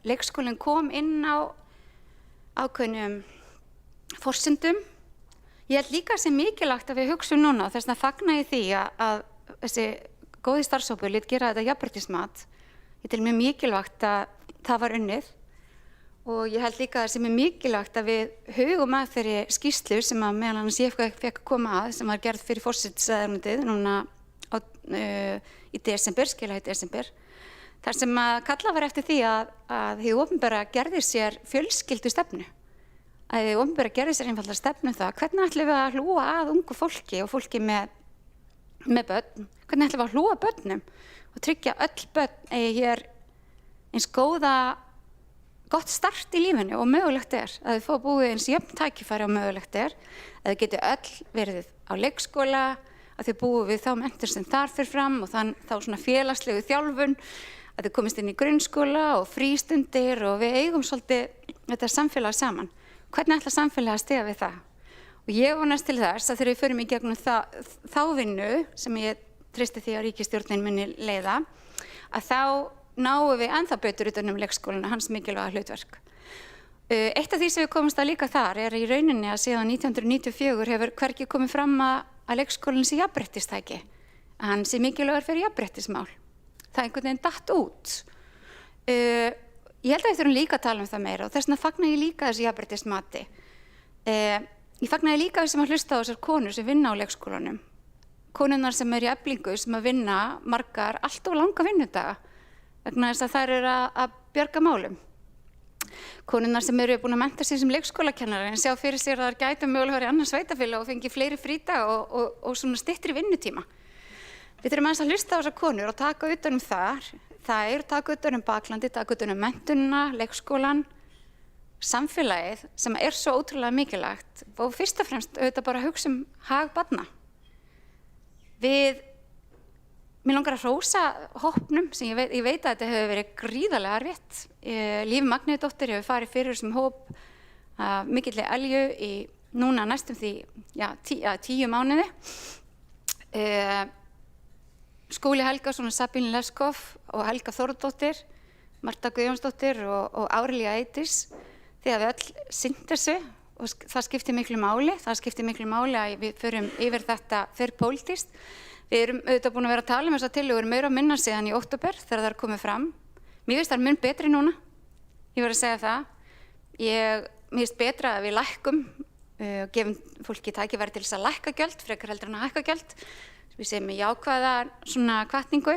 leikskólinn kom inn á ákveðnum forsendum. Ég held líka sem mikilvægt að við hugsum núna og þess vegna fagna ég því að þessi góði starfshópur lét gera þetta jafnréttismat. Ég tel mjög mikilvægt að það var unnið og ég held líka að það sem mikilvægt að við hugum að þeirri skýrslu sem að meðal annars ég fekk að koma að sem var gerð fyrir forsætisráðuneytið núna í desember, skilaði í desember. Þar sem að kallað var eftir því að hið opinbera gerði sér fjölskyldustefnu. Að hið opinbera gerði sér einfaldlega stefnu það hvernig ætlum við að hlúa að ungu fólki og fólki með börn. Hvernig ætlum við að hlúa börnum og tryggja öll börn eigi hér eins gott start í lífinu og mögulegt er. Að þau fá búið eins jöfn tækifæri og mögulegt er. Að þau geti öll verið á leikskóla, að þau búi við þá menntun sem þar fyrir fram og þá svona félagslegu þjálfun, að þau komist inn í grunnskóla og frístundir og við eigum svolítið þetta samfélag saman. Hvernig ætla samfélagi að stiga við það? Og ég vonast til þess að þegar við förum í gegnum þá vinnu sem ég treysti því að ríkisstjórnin muni leiða, að þá náum við ennþá betur utan leikskólana, hans mikilvæga hlutverk. Eitt af því sem við komumst að líka þar í rauninni að síðan 1994 hefur hvergi komið fram að leikskólinn sé jafnréttistæki, að hann sé mikilvægur fyrir jafnréttismál. Það einhvern veginn datt út. Ég held að við þurfum líka að tala um það meira og þess vegna fagna ég líka þessu jafnréttismati. Ég fagna ég líka þessum að hlusta á þessar konur sem vinna á leikskólanum. Konurnar sem eru í Eflingu sem að vinna margar allt of langa vinnudaga vegna þess að þær eru að bjarga málum. Konurnar sem eru búin að mennta sig sem leikskólakennari en sjá fyrir sér að þær gætu mögulega farið í annað sveitarfélag og fengi fleiri frídaga og svona styttri vinnutíma. Við þurfum aðeins að hlusta á þessar konur og taka utan um þær, taka utan um baklandið, taka utan um menntunina, leikskólan, samfélagið sem er svo ótrúlega mikilvægt og fyrst og fremst auðvitað bara að hugsa um hag barna. Mér langar að hrósa hópnum sem ég veit að þetta hefur verið gríðarlega erfitt. Líf Magneiðdóttir hefur farið fyrir þessum hóp mikilli elju í núna næstum því 10 mánuði. Skúli Helgason og Sabine Leskov og Helga Þórdóttir, Marta Guðjónsdóttir og Árelía Eydís. Þið hafið öll sinnt þessu og það skiptir miklu máli. Það skiptir miklu máli að við förum yfir þetta fyrir pólitískt. Við erum auðvitað búin að vera að tala um þessar tillögur meira og minna síðan í október þegar það er komið fram. Mér finnst það mun betri núna. Ég verð að segja það. Mér finnst betra að við lækkum og gefum fólki tækifæri til þess að lækka gjöld, frekar heldur en að hækka gjöld. Við segjum í jákvæða svona hvatningu.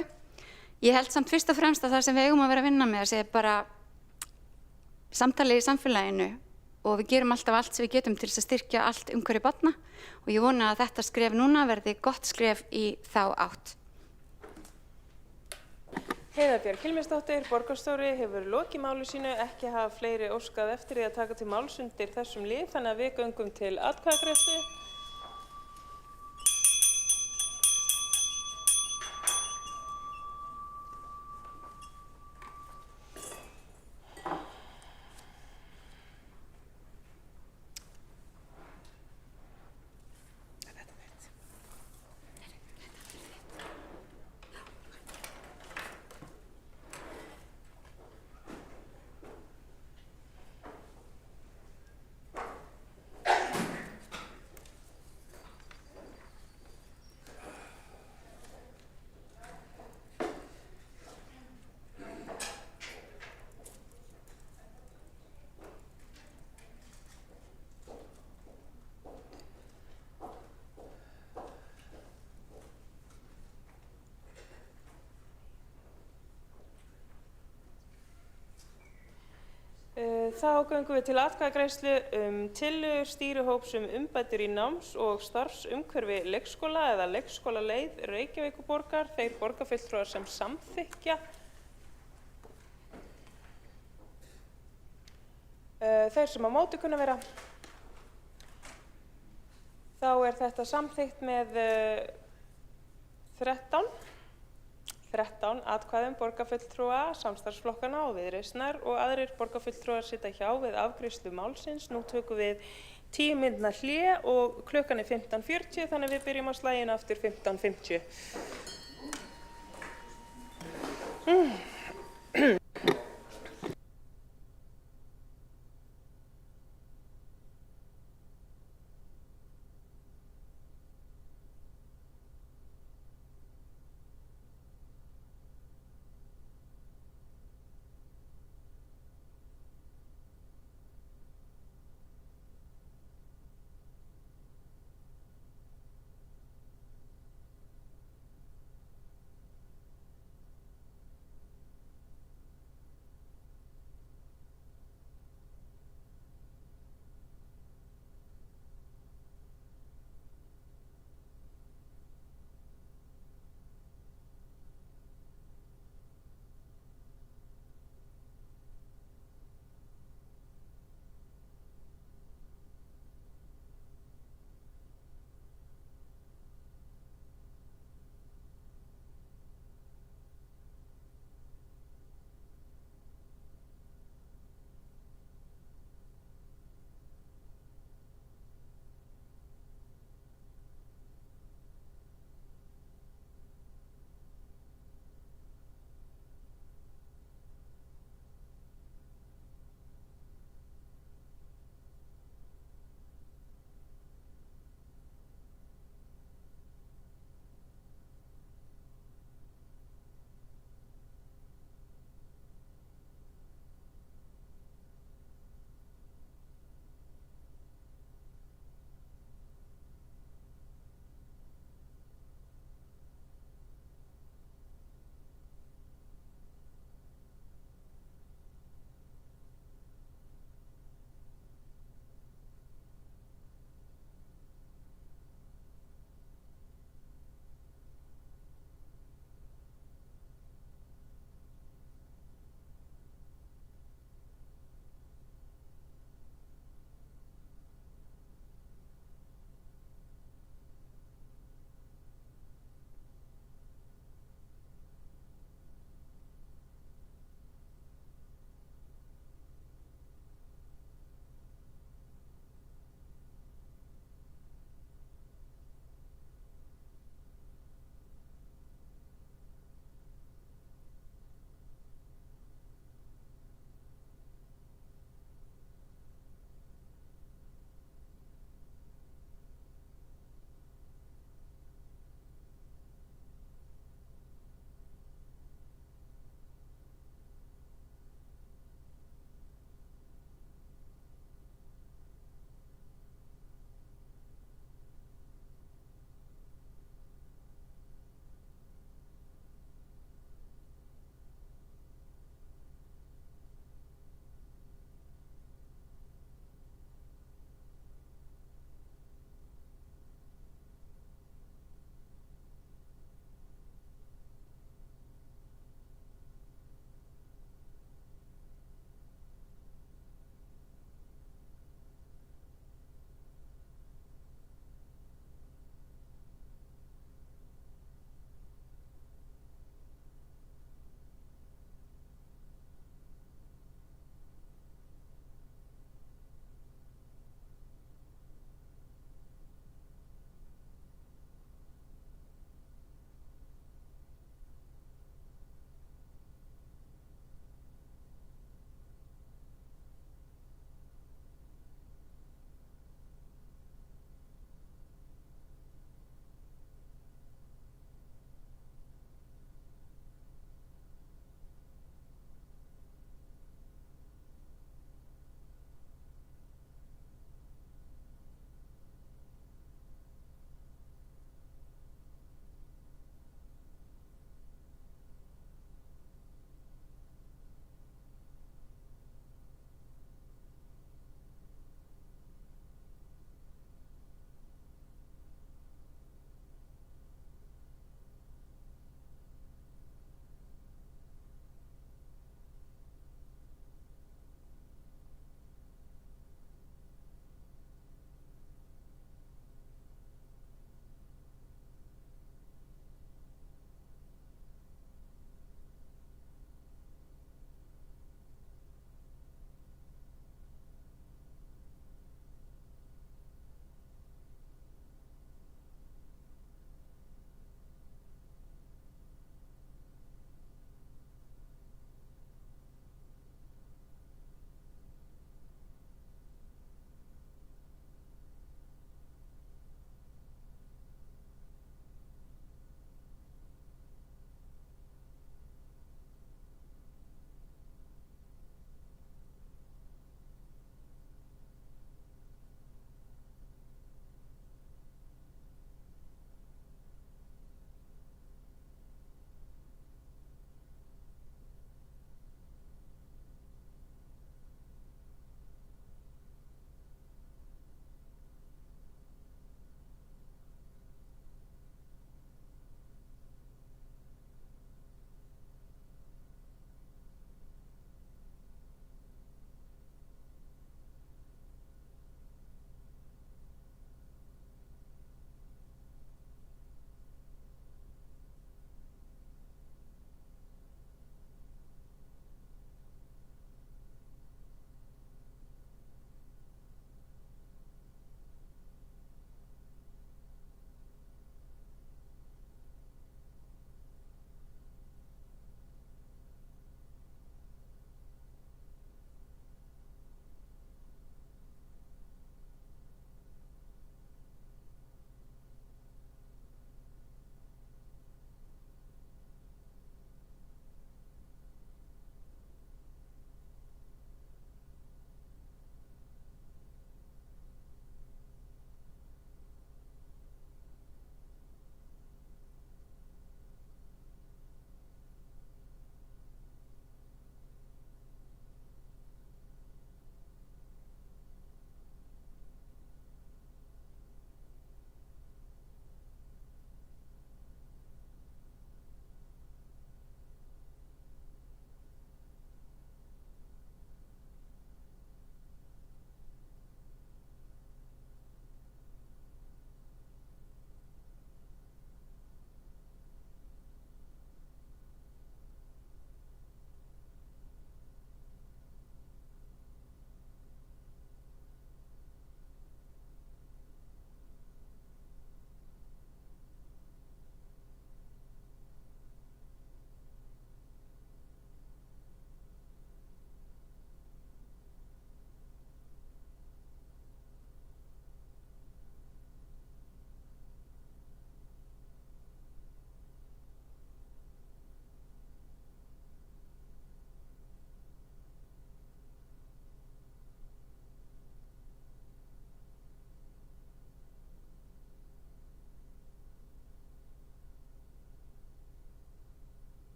Ég held samt fyrst og fremst að það sem við eigum að vera að vinna með sé bara samtalið í samfélaginu og við gerum alltaf allt sem við getum til þess að styrkja allt umhverfi barna og ég vona að þetta skref núna verði gott skref í þá átt. Heiða Björg Hilmisdóttir, borgarstjóri, hefur lokið máli sínu, ekki hafa fleiri óskað eftir því að taka til máls undir þessum lið, þannig að við göngum til atkvæðagreiðslu. Þá göngum við til atkvæðagreiðslu tillögur stýrihóps umbætur í náms- og starfsumhverfi leikskóla eða leikskólaleið Reykjavíkurborgar, þeir borgarfulltrúar sem samþykkja. Þeir sem á móti kunna vera. Þá er þetta samþykkt með 13 atkvæðum borgarfulltrúa, samstarfsflokkana og Viðreisnar og aðrir borgarfulltrúar sitja hjá við afgreiðslu málsins. Nú tökum við 10 mínútna hlé og klukkan er 15:40 þannig að við byrjum á slaginu aftur 15:50.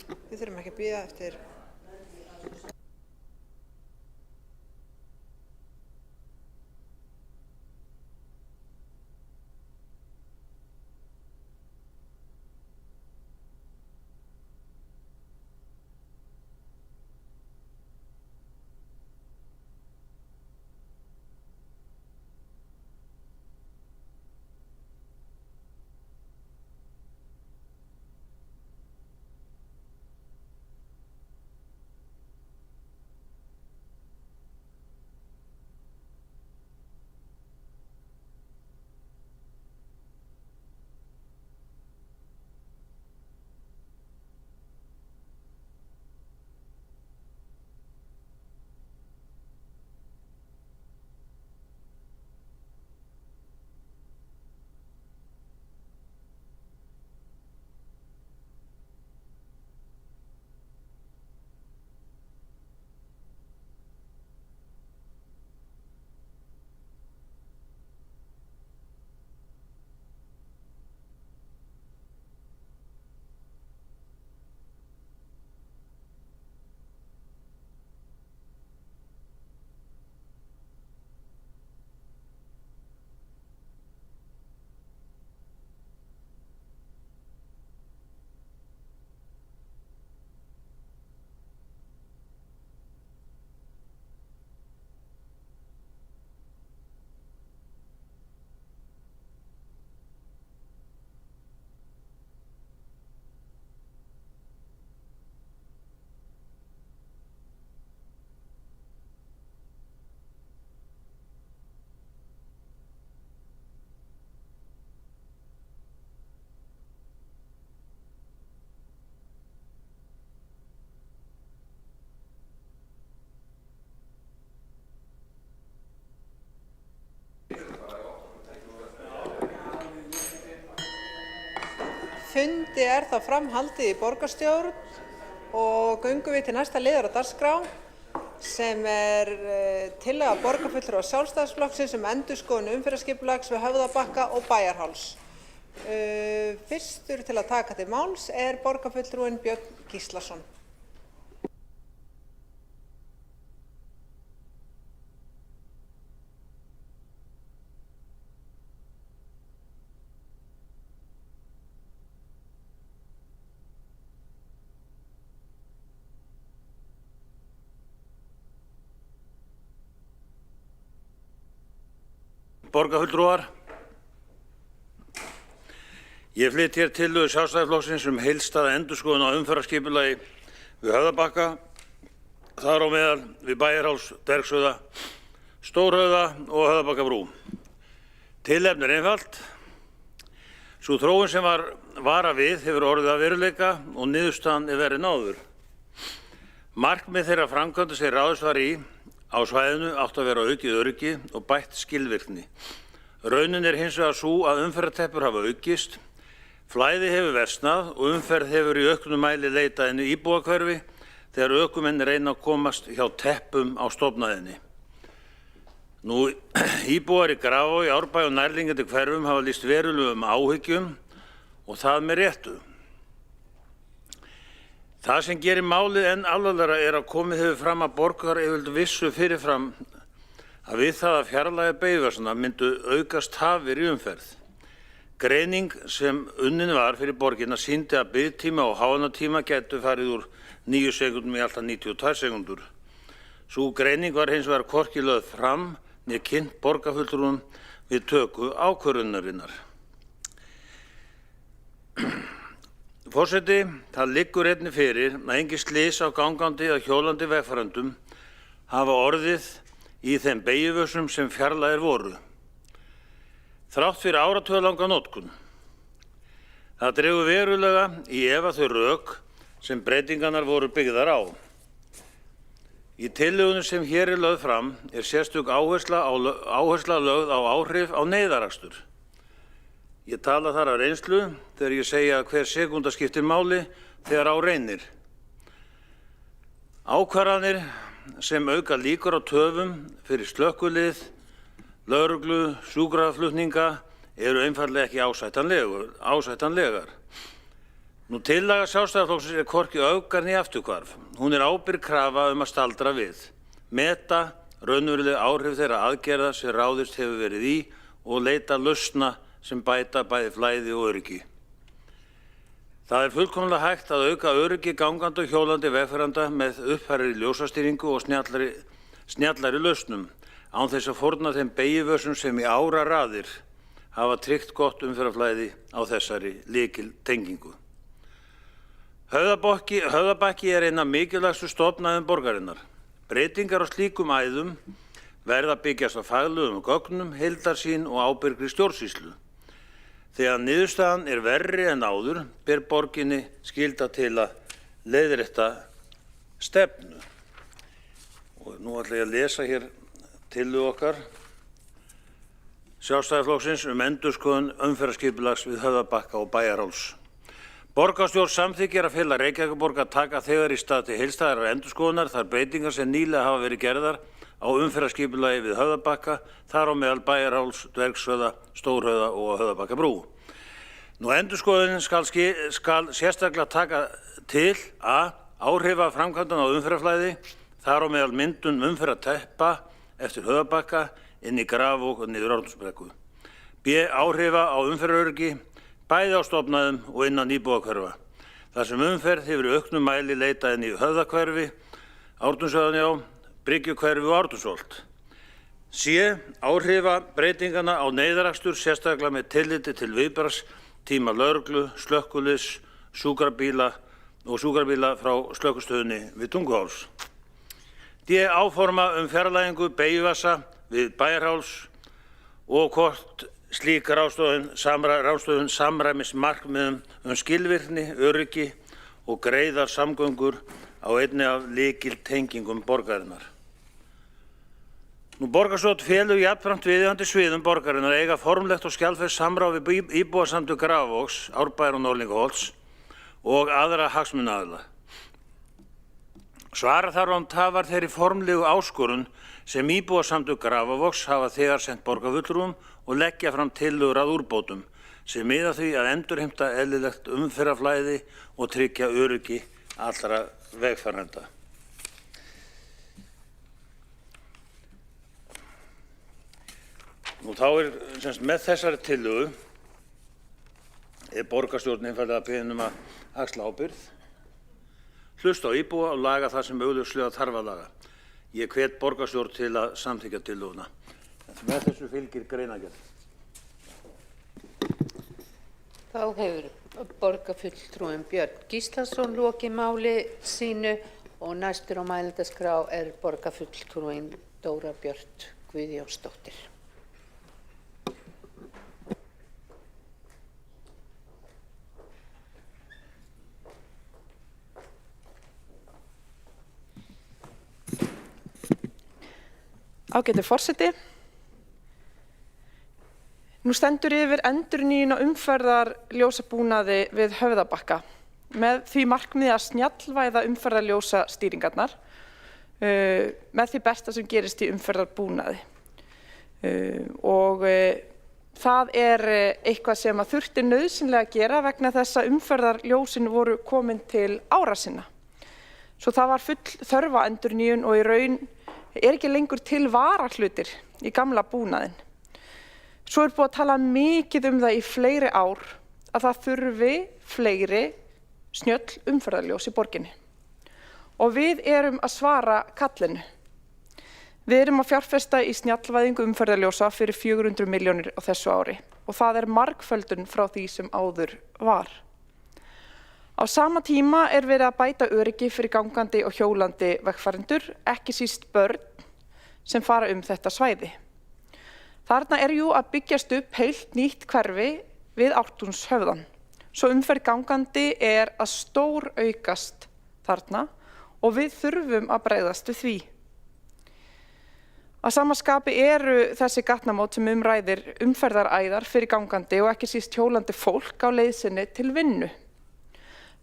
Við þurfum ekki að bíða eftir. Fundi þá framhaldið í borgarstjórn og göngum við til næsta liðar á dagskrá sem tillaga borgarfulltrúa Sjálfstæðisflokksins endurskoðun umferðarskipulags við Höfðabakka og Bæjarháls. Fyrstur til að taka til máls borgarfulltrúinn Björn Gíslason. Borgarfulltrúar, ég flyt hér tillögu Sjálfstæðisflokksins heildstæða endurskoðun á umferðarskipulagi við Höfðabakka, þar á meðal við Bæjarháls, Bergshöfða, Stórhöfða og Höfðabakkabrú. Tilefnið einfalt. Sú þróun sem var varað við hefur orðið að veruleika og niðurstaðan verið náð. Markmið þeirra framkvæmda sem ráðist var í á svæðinu átti að vera aukið öryggi og bætt skilvirkni. Raunin hins vegar sú að umferðarteppur hafa aukist, flæði hefur versnað og umferð hefur í auknum mæli leitað inn í íbúahverfi þegar ökumenn reyna að komast hjá teppum á stofnæðinni. Nú, íbúar í Grafarvogi, Árbæ og nærliggjandi hverfum hafa lýst verulegum áhyggjum og það með réttu. Það sem gerir málið enn alvarlegra að komið hefur fram að borgaryfirvöld vissu fyrirfram að við það að fjarlægja beygjuvarsana myndu aukast tafir í umferð. Greining sem unnin var fyrir borgina sýndi að biðtími og háannatíma gætu farið úr 9 sekúndum í alltaf 92 sekúndur. Sú greining var hins vegar hvorki lögð fram né kynnt borgarfulltrúum við töku ákvörðunarinnar. Forseti, það liggur einnig fyrir að engin slys á gangandi eða hjólandi vegfarendum hafa orðið í þeim beygjuvössum sem fjarlægðir voru. Þrátt fyrir áratugalanga notkun. Það dregur verulega í efa þau rök sem breytingarnar voru byggðar á. Í tillögunum sem hér lögð fram sérstök áhersla lögð á áhrif á neyðarakstur. Ég tala þar af reynslu þegar ég segja að hver sekúnda skiptir máli þegar á reynir. Ákvarðanir sem auka líkur á töfum fyrir slökkvilið, lögreglu, sjúkraflutninga eru einfaldlega ekki ásættanlegar. Nú tillaga Sjálfstæðisflokksins hvorki öfgar né afturhvarf. Hún ábyrg krafa að staldra við, meta raunveruleg áhrif þeirra aðgerða sem ráðist hefur verið í og leita lausna sem bæta bæði flæði og öryggi. Það fullkomlega hægt að auka öryggi gangandi og hjólandi vegfarenda með uppfærðri ljósastýringu og snjallari lausnum án þess að fórna þeim beygjuvössum sem í áraraðir hafa tryggt gott umferðarflæði á þessari lykiltengingu. Höfðabakki eina mikilvægstu stofnæðum borgarinnar. Breytingar á slíkum æðum verða byggjast á faglegum gögnum, heildarsýn og ábyrgri stjórnsýslu. Þegar niðurstaðan verri en áður ber borginni skylda til að leiðrétta stefnu. Og nú ætla ég að lesa hér tillögu okkar Sjálfstæðisflokksins endurskoðun umferðarskipulags við Höfðabakka og Bæjarháls. Borgarstjórn samþykkir að fela Reykjavíkurborg að taka þegar í stað til heildstæðrar endurskoðunar þær breytingar sem nýlega hafa verið gerðar á umferðarskipulagi við Höfðabakka, þar á meðal Bæjarháls, Dvergshöfða, Stórhöfða og Höfðabakkabrú. Nú endurskoðunin skal sérstaklega taka til að áhrifa framkvæmdan á umferðarflæði, þar á meðal myndun umferðarteppa eftir Höfðabakka inn í Grafvog og niður Ártúnsbrekku. B. Áhrifa á umferðaröryggi, bæði á stofnæðum og innan íbúðahverfa. Þar sem umferð hefur í auknum mæli leitað inn í Höfðahverfi, Ártúnshöfðanjá, Bryggjukverfi og Ártúnsholt. C. Áhrifa breytingana á neyðarakstur sérstaklega með tilliti til viðbragðstíma lögreglu, slökkviliðs, sjúkrabíla frá slökkvistöðinni við Tunguháls. D. Áforma fjarlægingu beygjuvassa við Bæjarháls og hvort slík ráðstöfun samræmis markmiðum skilvirkni, öryggi og greiðar samgöngur á einni af lykiltengingum borgarinnar. Nú borgarstjórn felur jafnframt viðeigandi sviðum borgarinnar eiga formlegt og skjalfest samráð við íbúasamtök Grafarvogs, Árbæjar og Norðlingaholts og aðra hagsmunaaðila. Svara þarf án tafar þeirri formlegu áskorun sem íbúasamtök Grafarvogs hafa þegar sent borgarfulltrúum og leggja fram tillögur að úrbótum sem miða því að endurheimta eðlilegt umferðarflæði og tryggja öryggi allra vegfarenda. Nú þá með þessari tillögu borgarstjórnin einfaldlega beðin að axla ábyrgð, hlusta á íbúa og laga það sem augljóslega þarf að laga. Ég hvet borgarstjórn til að samþykkja tillöguna. Með þessu fylgir greinargerð. Þá hefur borgarfulltrúinn Björn Gíslason lokið máli sínu og næstur á mælendaskrá borgarfulltrúinn Dóra Björt Guðjónsdóttir. Ágæti forseti. Nú stendur yfir endurnýjun á umferðarljósabúnaði við Höfðabakka með því markmiði að snjallvæða umferðarljósastýringarnar með því besta sem gerist í umferðarbúnaði. Og það eitthvað sem að þurfti nauðsynlega að gera vegna þess að umferðarljósin voru komin til ára sinna. Svo það var full þörf á endurnýjun og í raun ekki lengur til varahlutir í gamla búnaðinn. Svo búið að tala mikið það í fleiri ár að það þurfi fleiri snjöll umferðarljós í borginni. Og við að svara kallinu. Við að fjárfesta í snjallvæðingu umferðarljósa fyrir 400 milljónir á þessu ári og það margföldun frá því sem áður var. Á sama tíma verið að bæta öryggi fyrir gangandi og hjólandi vegfarendur, ekki síst börn sem fara þetta svæði. Þarna jú að byggjast upp heilt nýtt hverfi við Ártúnshöfðan. Svo umferð gangandi að stóraukast þarna og við þurfum að bregðast við því. Að sama skapi þessi gatnamót sem ræðir umferðaræðar fyrir gangandi og ekki síst hjólandi fólk á leið sinni til vinnu.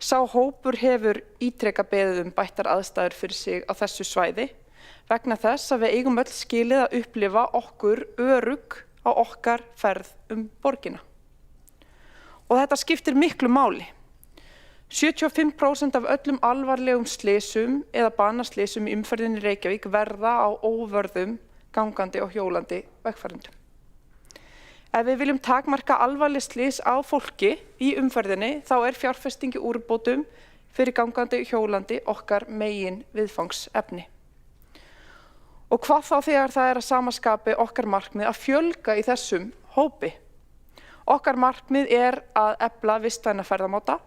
Sá hópur hefur ítrekað beðið bættar aðstæður fyrir sig á þessu svæði vegna þess að við eigum öll skilið að upplifa okkur örugg á okkar ferð borgina. Og þetta skiptir miklu máli. 75% af öllum alvarlegum slysum eða banaslysum í umferðinni í Reykjavík verða á óvörðum gangandi og hjólandi vegfarendum. Ef við viljum takmarka alvarleg slys á fólki í umferðinni þá er fjárfesting í úrbótum fyrir gangandi og hjólandi okkar megin viðfangsefni. Og hvað þá þegar það er að sama skapi okkar markmið að fjölga í þessum hópi? Okkar markmið er að efla vistvæna ferðamáta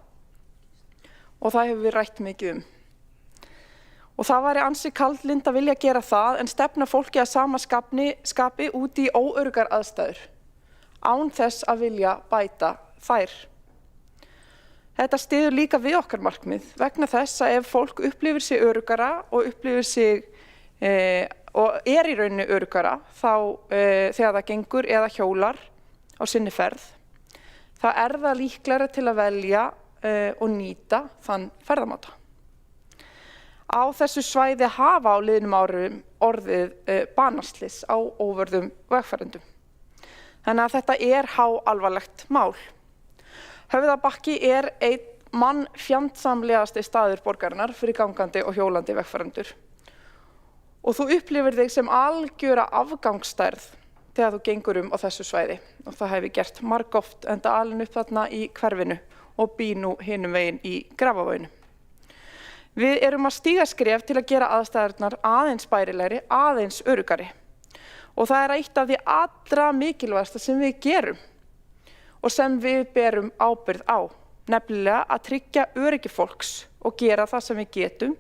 og það hefur við rætt mikið um. Og það væri ansi kaldlynd að vilja gera það en stefna fólki að sama skapi út í óöruggar aðstæður, án þess að vilja bæta þær. Þetta styður líka við okkar markmið vegna þess að ef fólk upplifir sig öruggara og upplifir sig og er í rauninni öruggara þegar það gengur eða hjólar á sinni ferð, þá er það líklegri til að velja og nýta þann ferðamáta. Á þessu svæði hafa á liðnum árum orðið banaslys á óvörðum vegfarendum. Þannig að þetta er háalvarlegt mál. Höfðabakki er einn mannfjandsamlegasti staður borgarinnar fyrir gangandi og hjólandi vegfarendur. Og þú upplifir þig sem algjöra afgangsstærð þegar þú gengur á þessu svæði. Og það hef ég gert margoft enda alin upp þarna í hverfinu og bý nú hinum veginn í Grafavoginum. Við erum að stíga skref til að gera aðstæðurnar aðeins bærilegri, aðeins öruggari. Og það er eitt af því allra mikilvægasta sem við gerum og sem við berum ábyrgð á, nefnilega að tryggja öryggi fólks og gera það sem við getum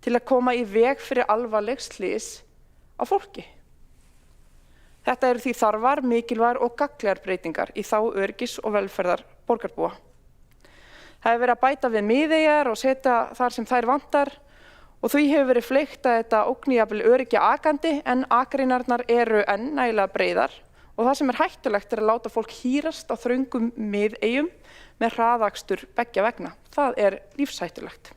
til að koma í veg fyrir alvarleg slys á fólki. Þetta eru því þarfar, mikilvægar og gagnlegar breytingar í þágu öryggis og velferðar borgarbúa. Það hefur verið að bæta við miðeyjar og setja þar sem þær vantar og því hefur verið fleygt að þetta ógni jafnvel öryggi akandi en akreinarnar eru enn nægilega breiðar og það sem er hættulegt er að láta fólk hírast á þröngum miðeyjum með hraðakstur beggja vegna. Það er lífshættulegt.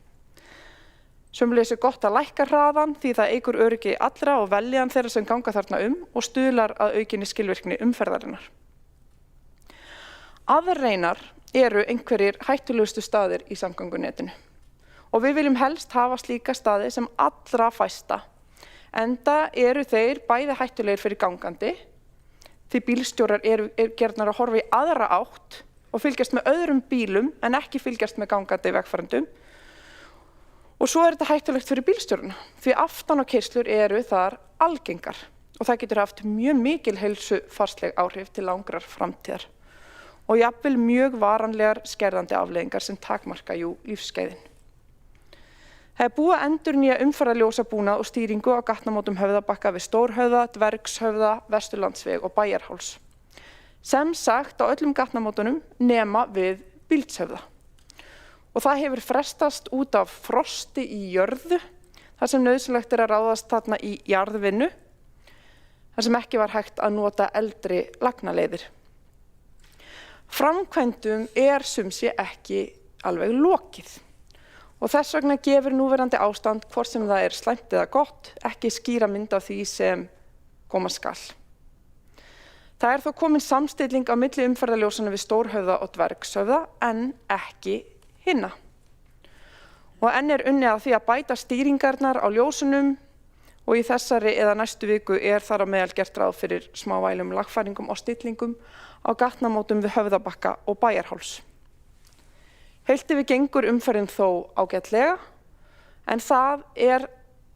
Sömuleiðis er gott að lækka hraðan því það eykur öryggi allra og veljan þeirra sem ganga þarna og stuðlar að aukinni skilvirkni umferðarinnar. Aðreinar eru einhverjir hættulegustu staðir í samgöngunetinu og við viljum helst hafa slíka staði sem allra fæsta enda eru þeir bæði hættulegir fyrir gangandi því bílstjórar eru gerðnar að horfa í aðra átt og fylgjast með öðrum bílum en ekki fylgjast með gangandi vegfarendum og svo er þetta hættulegt fyrir bílstjórana því aftan á keyslur eru þar algengar og það getur haft mjög mikil heilsufarsleg áhrif til langrar framtíðar og jafnvel mjög varanlegar skerðandi afleiðingar sem takmarka lífsgæðin. Það er búið að endurnýja umferðarljósabúnað og stýringu á gatnamótum Höfðabakka við Stórhöfða, Dvergshöfða, Vesturlandsveg og Bæjarháls. Sem sagt á öllum gatnamótunum nema við Bíldshöfða. Og það hefur frestast út af frosti í jörðu, þar sem nauðsynlegt er að ráðast þarna í jarðvinnu, þar sem ekki var hægt að nota eldri lagnaleiðir. Framkvæmdum er sumsi ekki alveg lokið og þess vegna gefur núverandi ástand hvort sem það er slæmt eða gott ekki skýra mynd af því sem koma skal. Það er þó komin samstilling á milli umferðarljósanna við Stórhöfða og Dvergshöfða en ekki hinna. Og enn er unnið að því að bæta stýringarnar á ljósunum og í þessari eða næstu viku er þar á meðal gert ráð fyrir smávælum lagfæringum og stillingum á gatnamótum við Höfðabakka og Bæjarháls. Heilt yfir gengur umferðin þó ágætlega, en það er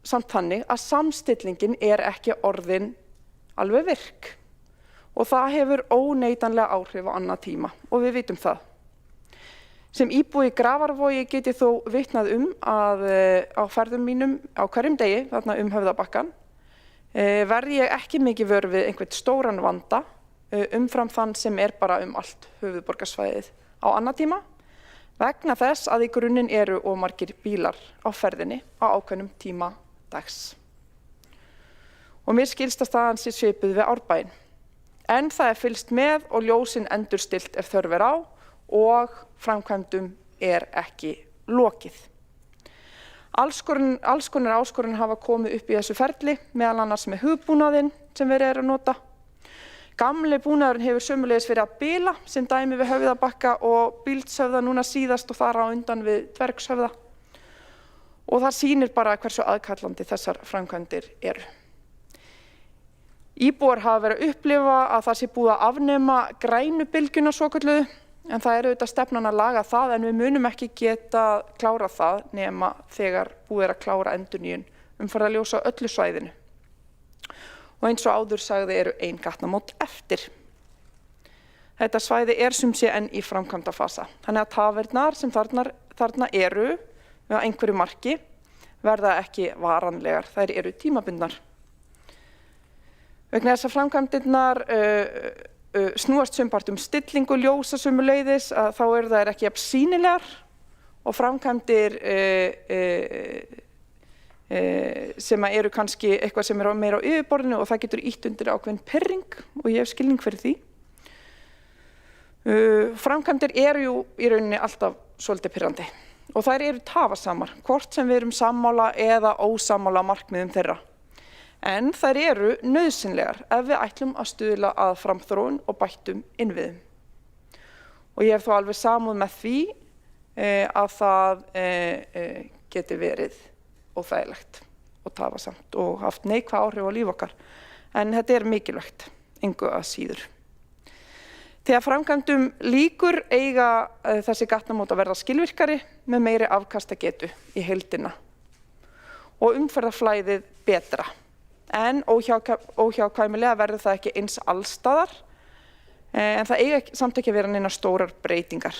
samt þannig að samstillingin er ekki orðin alveg virk og það hefur óneitanlega áhrif á annað tíma og við vitum það. Sem íbúi í Grafarvogi get ég þó vitnað að á ferðum mínum á hverjum degi þarna Höfðabakkann verð ég ekki mikið vör við einhvern stóran vanda umfram þann sem er bara allt höfuðborgarsvæðið á annað tíma vegna þess að í grunninn eru of margir bílar á ferðinni á ákveðnum tíma dags. Og mér skilst að staðan sé svipuð við Árbæinn. En það er fylgst með og ljósin endurstillt ef þörf er á og framkvæmdum er ekki lokið. Alls konar áskorun hafa komið upp í þessu ferli, meðal annars með hugbúnaðinn sem verið er að nota. Gamli búnaðurinn hefur sömulegis verið að bila, sem dæmi við Höfðabakka og Bíldshöfða núna síðast og þar á undan við Dvergshöfða. Og það sýnir bara hversu aðkallandi þessar framkvæmdir eru. Íbúar hafa verið að upplifa að það sé búið að afnema grænu bylgjuna svokölluðu, en það er auðvitað stefnan að laga það, en við munum ekki geta klárað það nema þegar búið er að klára endurnýjun umferðarljósa á öllu svæðinu. Og eins og áður sagði eru 1 gatnamót eftir. Þetta svæði er sem sé enn í framkvæmdafasa, þannig að tafirnar sem þarna eru með einhverju marki verða ekki varanlegar, þær eru tímabundnar. Vegna þess að framkvæmdirnar snúast sumpart stillingu ljósa sömuleiðis, þá eru þær ekki jafn sýnilegar og framkvæmdir sem eru kannski eitthvað sem er meira á yfirborðinu og það getur ýtt undir ákveðin pirring og ég hef skilning fyrir því. Framkvæmdir eru jú í rauninni alltaf svolítið pirrandi og þær eru tafasamar, hvort sem við erum sammála eða ósammála markmiðum þeirra. En þær eru nauðsynlegar ef við ætlum að stuðla að framþróun og bættum innviðum. Og ég hef þó alveg samúð með því að það geti verið óþægilegt og tafasamt og haft neikvæð áhrif á líf okkar. En þetta er mikilvægt, engu að síður. Þegar framkvæmdum lýkur eiga þessi gatnamót að verða skilvirkari með meiri afkastagetu í heildina og umferðarflæðið betra. En óhjákvæmilega verður það ekki eins allstaðar, en það eiga samt ekki að vera neina stórar breytingar.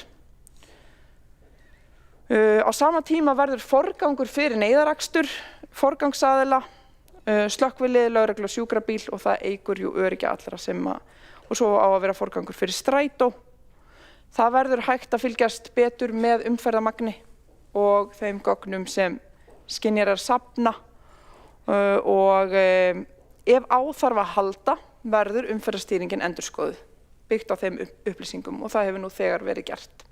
Á sama tíma verður forgangur fyrir neyðarakstur, forgangsaðila, slökkvilið, lögreglu og sjúkrabíl og það eykur jú öryggi allra og svo á að vera forgangur fyrir strætó. Það verður hægt að fylgjast betur með umferðarmagni og þeim gögnum sem skynjarar safna. Og ef á þarf að halda verður umferðarstýringin endurskoðuð, byggt á þeim upplýsingum og það hefur nú þegar verið gert.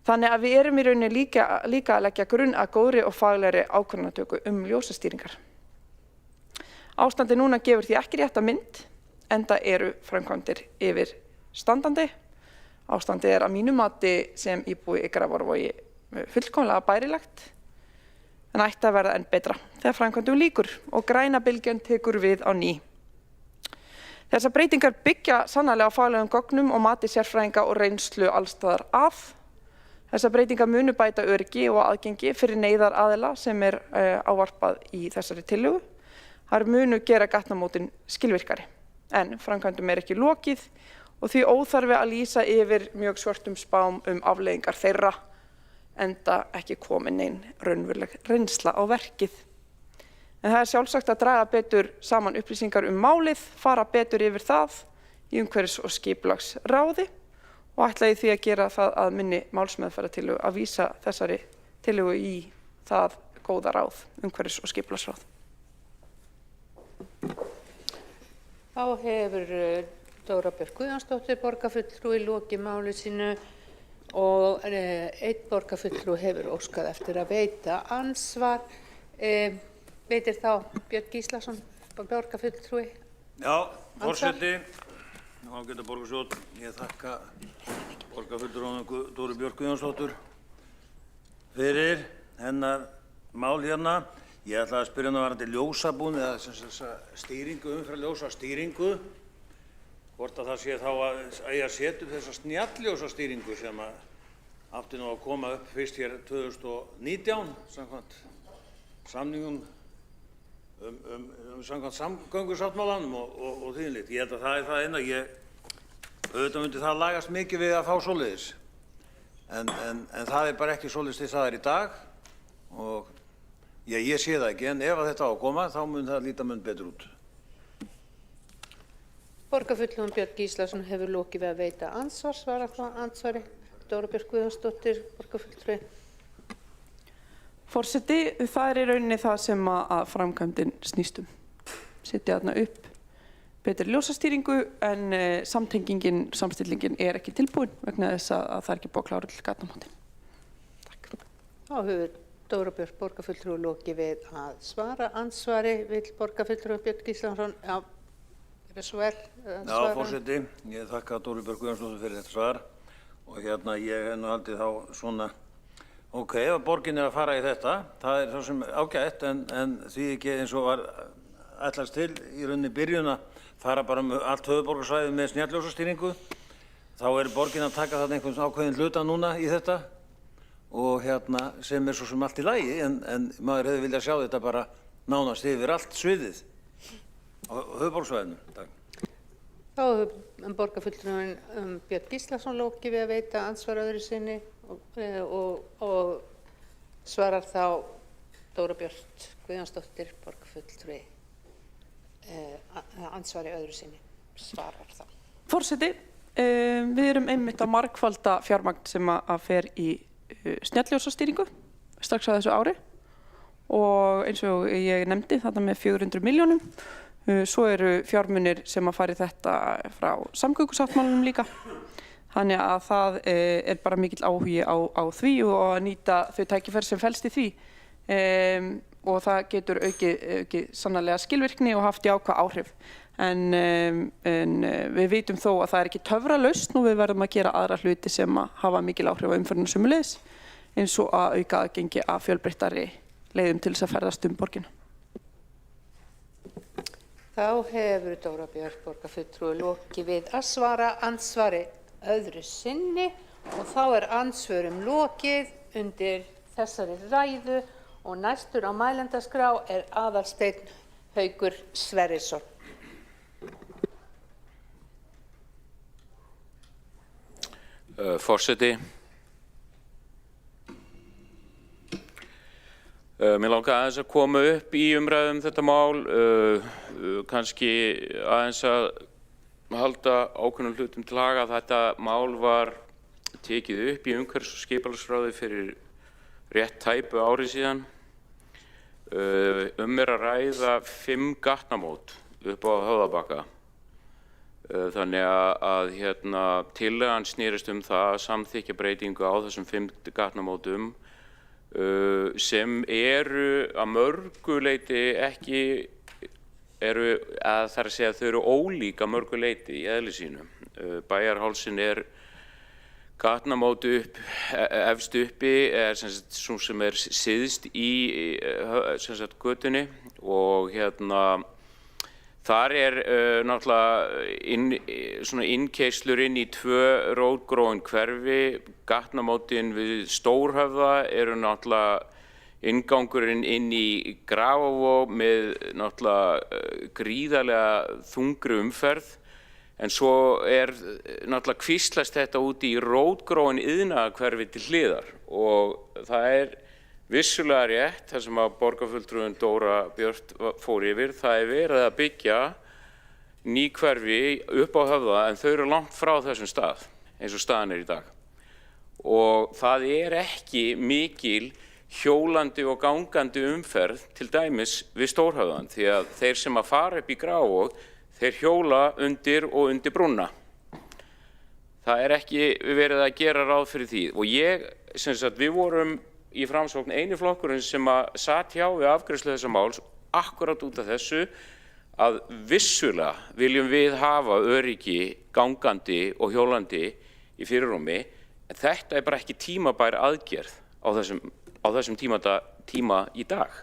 Þannig að við erum í rauninni líka að leggja grunn að góðri og faglegri ákvörðunartöku ljósastýringar. Ástandið núna gefur því ekki rétta mynd, enda eru framkvæmdir yfir standandi. Ástandið er að mínu mati sem íbúi í Grafarvogi fullkomlega bærilegt, en ætti að verða enn betra þegar framkvæmdum lýkur og græna bylgjan tekur við á ný. Þessar breytingar byggja sannarlega á faglegum gögnum og mati sérfræðinga og reynslu allstaðar að. Þessar breytingar munu bæta öryggi og aðgengi fyrir neyðaraðila sem er ávarpað í þessari tillögu. Þær munu gera gatnamótin skilvirkari, en framkvæmdum er ekki lokið og því óþarfi að lýsa yfir mjög svörtum spám afleiðingar þeirra, enda ekki komin nein raunveruleg reynsla á verkið. En það er sjálfsagt að draga betur saman upplýsingar málið, fara betur yfir það í umhverfis- og skipulagsráði og ætla ég því að gera það að minni málsmeðferðartillögu að vísa þessari tillögu í það góða ráð, umhverfis- og skipulagsráð. Þá hefur Dóra Björk Guðjónsdóttir borgarfulltrúi lokið máli sínu og einn borgarfulltrúi hefur óskað eftir að veita ansvar. Veitir þá Björn Gíslason, borgarfulltrúi? Já, forseti, ágæta borgarstjórn, ég þakka borgarfulltrúanum Dóru Björk Guðjónsdóttur fyrir hennar mál hérna. Ég ætlaði að spyrja hann varðandi ljósabúnað eða þessa stýringu, umferðarljósastýringu, hvort að það sé þá að eiga að setja upp þessa snjallljósastýringu sem átti nú að koma upp fyrst hér 2019 samkvæmt samningum samkvæmt samgöngusáttmálanum og þvíumlíkt. Ég held að það er það eina. Auðvitað myndi það lagast mikið við að fá svoleiðis. En það er bara ekki svoleiðis til það er í dag og ég sé það ekki, en ef að þetta á að koma þá mun það líta mun betur út. Borgarfulltrúinn Björn Gíslason hefur lokið við að veita ansvar, svarar það ansvari. Dóra Björk Guðjónsdóttir, borgarfulltrúi. Forseti, það er í rauninni það sem að framkvæmdin snýstum. Setja þarna upp betri ljósastýringu en samstillingin er ekki tilbúin vegna þess að það er ekki búið að klára til gatnamótin. Takk. Þá hefur Dóra Björk borgarfulltrúi lokið við að svara ansvari. Vill borgarfulltrúi Björn Gíslason Gjörðu svo vel. Já, forseti, ég þakka Dóru Björg Guðjónsdóttur fyrir þetta svar og ég hef nú haldið þá svona, ok, ef borgin að fara í þetta, það svo sem ágætt en því ekki eins og var ætlast til í rauninni byrjun að fara bara allt höfuðborgarsvæðið með snjalljósastýringu, þá borgin að taka þarna einhvern ákveðin hluta núna í þetta og sem svo sem allt í lagi en maður hefði viljað sjá þetta bara nánast yfir allt sviðið á höfuðborgarsvæðinu. Takk. Þá hefur borgarfulltrúinn Björn Gíslason lokið við að veita andsvar öðru sinni og svarar þá Dóra Björt Guðjónsdóttir borgarfulltrúi andsvari öðru sinni. Svarar þá. Forseti, við erum einmitt að margfalda fjármagn sem að fer í snjalljósastýringu strax á þessu ári og eins og ég nefndi þarna með 400 milljónum. Svo eru fjármunir sem að fara í þetta frá samgöngusáttmálanum líka. Þannig að það bara mikill áhugi á því og að nýta þau tækifæri sem felst í því. Og það getur aukið sannarlega skilvirkni og haft jákvæð áhrif. En við vitum þó að það ekki töfralausn og við verðum að gera aðra hluti sem að hafa mikil áhrif á umferðina sömuleiðis eins og að auka aðgengi að fjölbreyttari leiðum til þess að ferðast borgina. Þá hefur Dóra Björk borgarfulltrúi lokið við að svara andsvari öðru sinni og þá andsvörum lokið undir þessari ræðu og næstur á mælendaskrá Aðalsteinn Haukur Sverrisson. Forseti, mér langar aðeins að koma upp í umræðum þetta mál, kannski aðeins að halda ákveðnum hlutum til haga. Þetta mál var tekið upp í umhverfis- og skipulagsráði fyrir rétt tæpu ári síðan. Að ræða 5 gatnamót upp á Höfðabakka. Þannig að tillagan snerist það að samþykkja breytingu á þessum 5 gatnamótum sem eru að mörgu leyti ekki að það segja að þau eru ólík að mörgu leyti í eðli sínu. Bæjarhálsinn gatnamót efst uppi svo sem syðst í götunni og þar náttúrulega svona innkeyslur inn í 2 rótgróin hverfi. Gatnamótin við Stórhöfða eru náttúrulega inngangurinn inn í Grafarvog með náttúrulega gríðarlega þungri umferð. En svo náttúrulega kvíslast þetta út í rótgróin iðnaðarhverfi til hliðar og það vissulega rétt, það sem að borgarfulltrúinn Dóra Björt fór yfir, það verið að byggja ný hverfi upp á Höfða en þau eru langt frá þessum stað eins og staðan í dag. Og það ekki mikil hjólandi og gangandi umferð til dæmis við Stórhöfðann því að þeir sem að fara upp í Grafarvog, þeir hjóla undir og undir brúna. Það ekki verið að gera ráð fyrir því og við vorum í Framsókn eini flokkurinn sem að sat hjá við afgreiðslu þessa máls akkurat út af þessu að vissulega viljum við hafa öryggi gangandi og hjólandi í fyrirrúmi en þetta bara ekki tímabær aðgerð á þessum tíma í dag.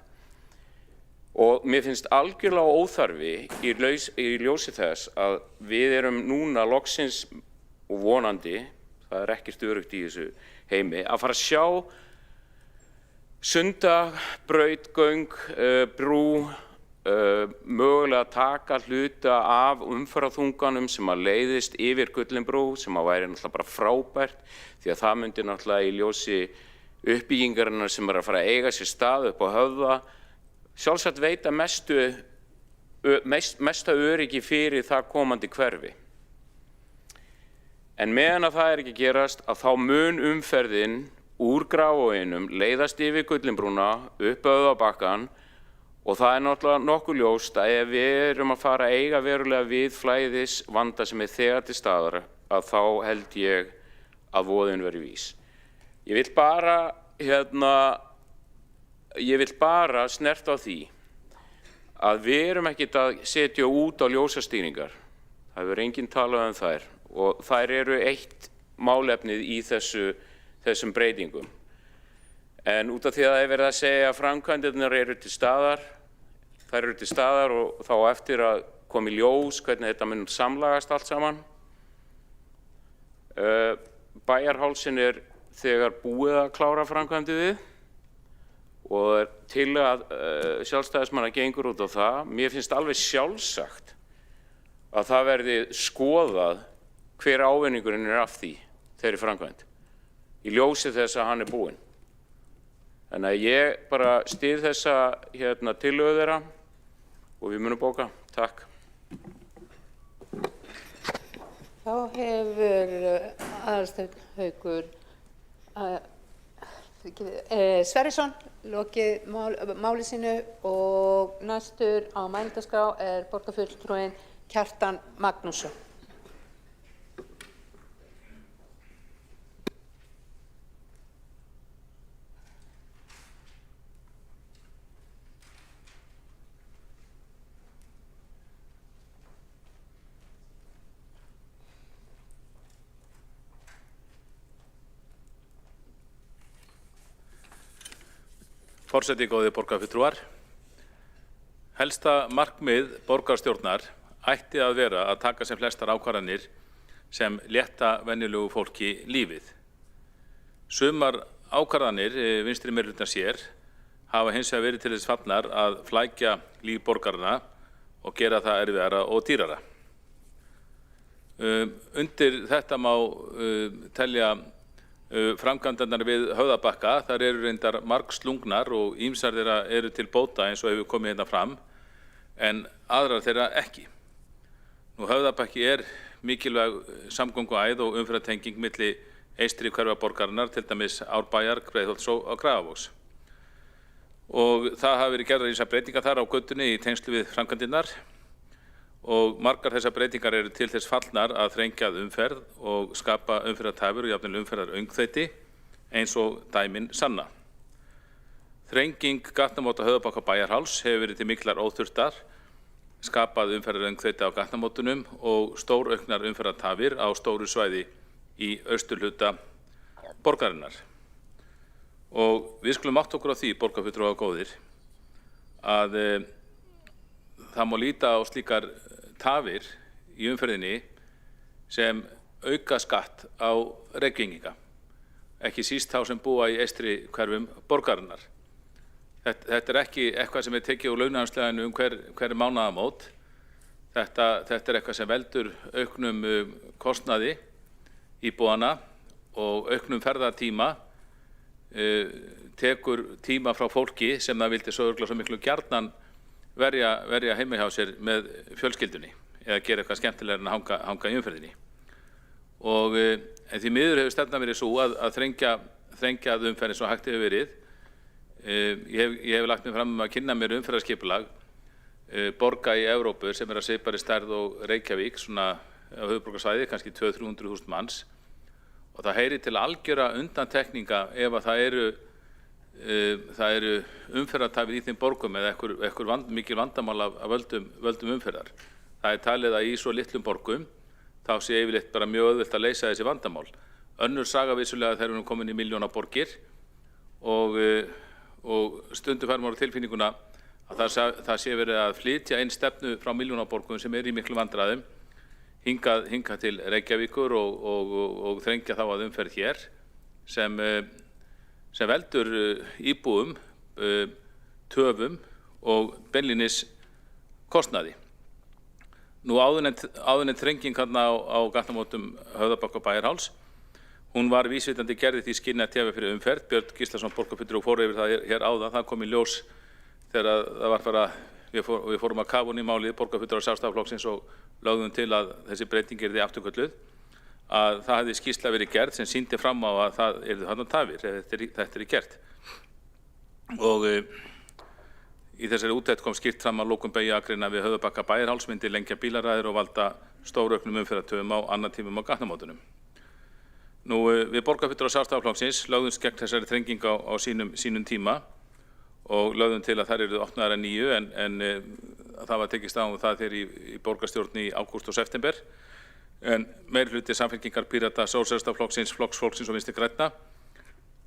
Og mér finnst algjörlega óþarfi í ljósi þess að við erum núna loksins og vonandi, það ekkert öruggt í þessu heimi, að fara að sjá Sundabraut, göng, brú, mögulega taka hluta af umferðarþunganum sem að leiðist yfir Gullinbrú sem að væri náttúrulega bara frábært því að það myndi náttúrulega í ljósi uppbyggingarinnar sem að fara að eiga sér stað upp á Höfða sjálfsagt veita mesta öryggi fyrir það komandi hverfi. En meðan að það ekki gerast að þá mun umferðin úr Grafarvoginum leiðast yfir Gullinbrúna upp Höfðabakkann og það náttúrulega nokkuð ljóst að ef við erum að fara að eiga verulega við flæðisvanda sem þegar til staðar að þá held ég að voðinn verði vís. Ég vil bara snerta á því að við erum ekkert að setja út á ljósastýringar Það hefur enginn talað um þær og þær eru eitt málefnið í þessum breytingum. En út af því að það er verið að segja að framkvæmdirnar eru til staðar, þær eru til staðar og þá eftir að koma í ljós hvernig þetta mun samlagast allt saman. Bæjarhálsin er þegar búið að klára framkvæmdið við og til að sjálfstæðismanna gengur út á það. Mér finnst alveg sjálfsagt að það verði skoðað hver ávinningurinn er af því þeirri framkvæmd í ljósi þess að hann er búinn. Þannig að ég bara styð þessa tillögu þeirra og við munum bóka. Takk. Þá hefur Aðalsteinn Haukur Sverrisson lokið máli sínu og næstur á mælendaskrá er borgarfulltrúinn Kjartan Magnússon. Forseti, góðir borgarfulltrúar. Helsta markmið borgarstjórnar ætti að vera að taka sem flestar ákvarðanir sem létta venjulegu fólki lífið. Sumar ákvarðanir vinstri meirihluta sér hafa hins vegar verið til þess fallnar að flækja líf borgarana og gera það erfiðara og dýrara. Undir þetta má telja framkvæmdirnar við Höfðabakka. Þar eru reyndar margslungnar og ýmsar þeirra eru til bóta eins og hefur komið hérna fram, en aðrar þeirra ekki. Höfðabakki er mikilvæg samgönguæð og umferðartenging milli eystri hverfa borgarinnar, til dæmis Árbæjar, Breiðholts og Grafarvogs. Og það hafa verið gerðar ýmsar breytingar þar á götunni í tengslu við framkvæmdirnar og margar þessar breytingar eru til þess fallnar að þrengja að umferð og skapa umferðartafir og jafnvel umferðaröngþveiti eins og dæmin sanna. Þrenging gatnamóta Höfðabakka Bæjarháls hefur verið til miklar óþurftar, skapað umferðaröngþveiti á gatnamótunum og stórauknar umferðartafir á stóru svæði í austurhluta borgarinnar. Og við skulum átta okkur á því, borgarfulltrúar góðir, að það má líta á slíkar tafir í umferðinni sem auka skatt á Reykvíkinga, ekki síst þá sem búa í eystri hverfum borgarinnar. Þetta er ekki eitthvað sem er tekið úr launahansleginu hver mánaðamót. Þetta er eitthvað sem veldur auknum kostnaði íbúanna og auknum ferðatíma, tekur tíma frá fólki sem það vildi svo örugglega svo miklu gjarnan verja heima hjá sér með fjölskyldunni eða gera eitthvað skemmtilegra en að hanga í umferðinni. En því miður hefur stefnan verið svo að þrengja að umferðin svo hægt hefur verið. Ég hef lagt mig fram að kynna mér umferðarskipulag borga í Evrópu sem er að svipari stærð og Reykjavík, svona á höfuðborgarsvæði, kannski 200–300.000 manns. Og það heyrir til algjöra undantekninga ef að það eru umferðartafir í þeim borgum eða einhver mikil vandamál af völdum umferðar. Það er talið að í svo litlum borgum þá sé yfirleitt bara mjög auðvelt að leysa þessi vandamál. Önnur saga vissulega þegar við erum komin í milljónaborgir og stundum fær maður á tilfinninguna að það sé verið að flytja inn stefnu frá milljónaborgum sem er í miklu vandræðum hingað til Reykjavíkur og þrengja þá að umferð hér sem veldur íbúum, töfum og beinlínis kostnaði. Nú áður en þrenging þarna á gatnamótum Höfðabakka Bæjarháls, hún var vísvitandi gerð í því skyni að tefa fyrir umferð. Björn Gíslason borgarfulltrúi fór yfir það hér áðan, það kom í ljós þegar það var við fórum að kafa inn í málið borgarfulltrúar Sjálfstæðisflokksins og lögðum til að þessi breyting yrði afturkölluð, að það hefði skýrsla verið gerð sem sýndi fram á að það yrði þarna tafir ef þetta er gert. Og í þessari úttekt kom skýrt fram að lokum beygjuakreina við Höfðabakka Bæjarháls myndi lengja bílaræðir og valda stórauknum umferðartöfum á annan tímum á gatnamótunum. Við borgarfulltrúar Sjálfstæðisflokksins lögðumst gegn þessari þrengingu á sínum tíma og lögðum til að þær yrðu opnaðar að nýju en það var tekist á það þegar í borgarstjórn í ágúst og september, en meirihluti Samfylkingar, Pírata, Sósíalistaflokksins, Flokks fólksins og Vinstri grænna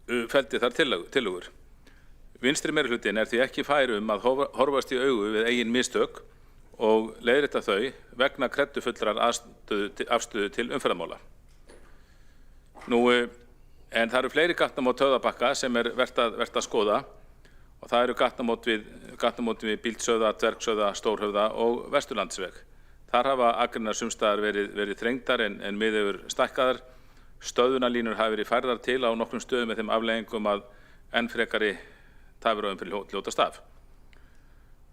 felldi þar tillögur. Vinstri meirihlutin er því ekki fær að horfast í augu við eigin mistök og leiðrétta þau vegna kreddufullrar afstöðu til umferðarmála. En það eru fleiri gatnamót Höfðabakka sem er vert að skoða og það eru gatnamótin við Bíldshöfða, Dvergshöfða, Stórhöfða og Vesturlandsveg. Þar hafa akreinar sums staðar verið þrengdar en miðaður stækkaðar. Stöðvunarlínur hafa verið færðar til á nokkrum stöðum með þeim afleiðingum að enn frekari tafir á umferð hljótast af.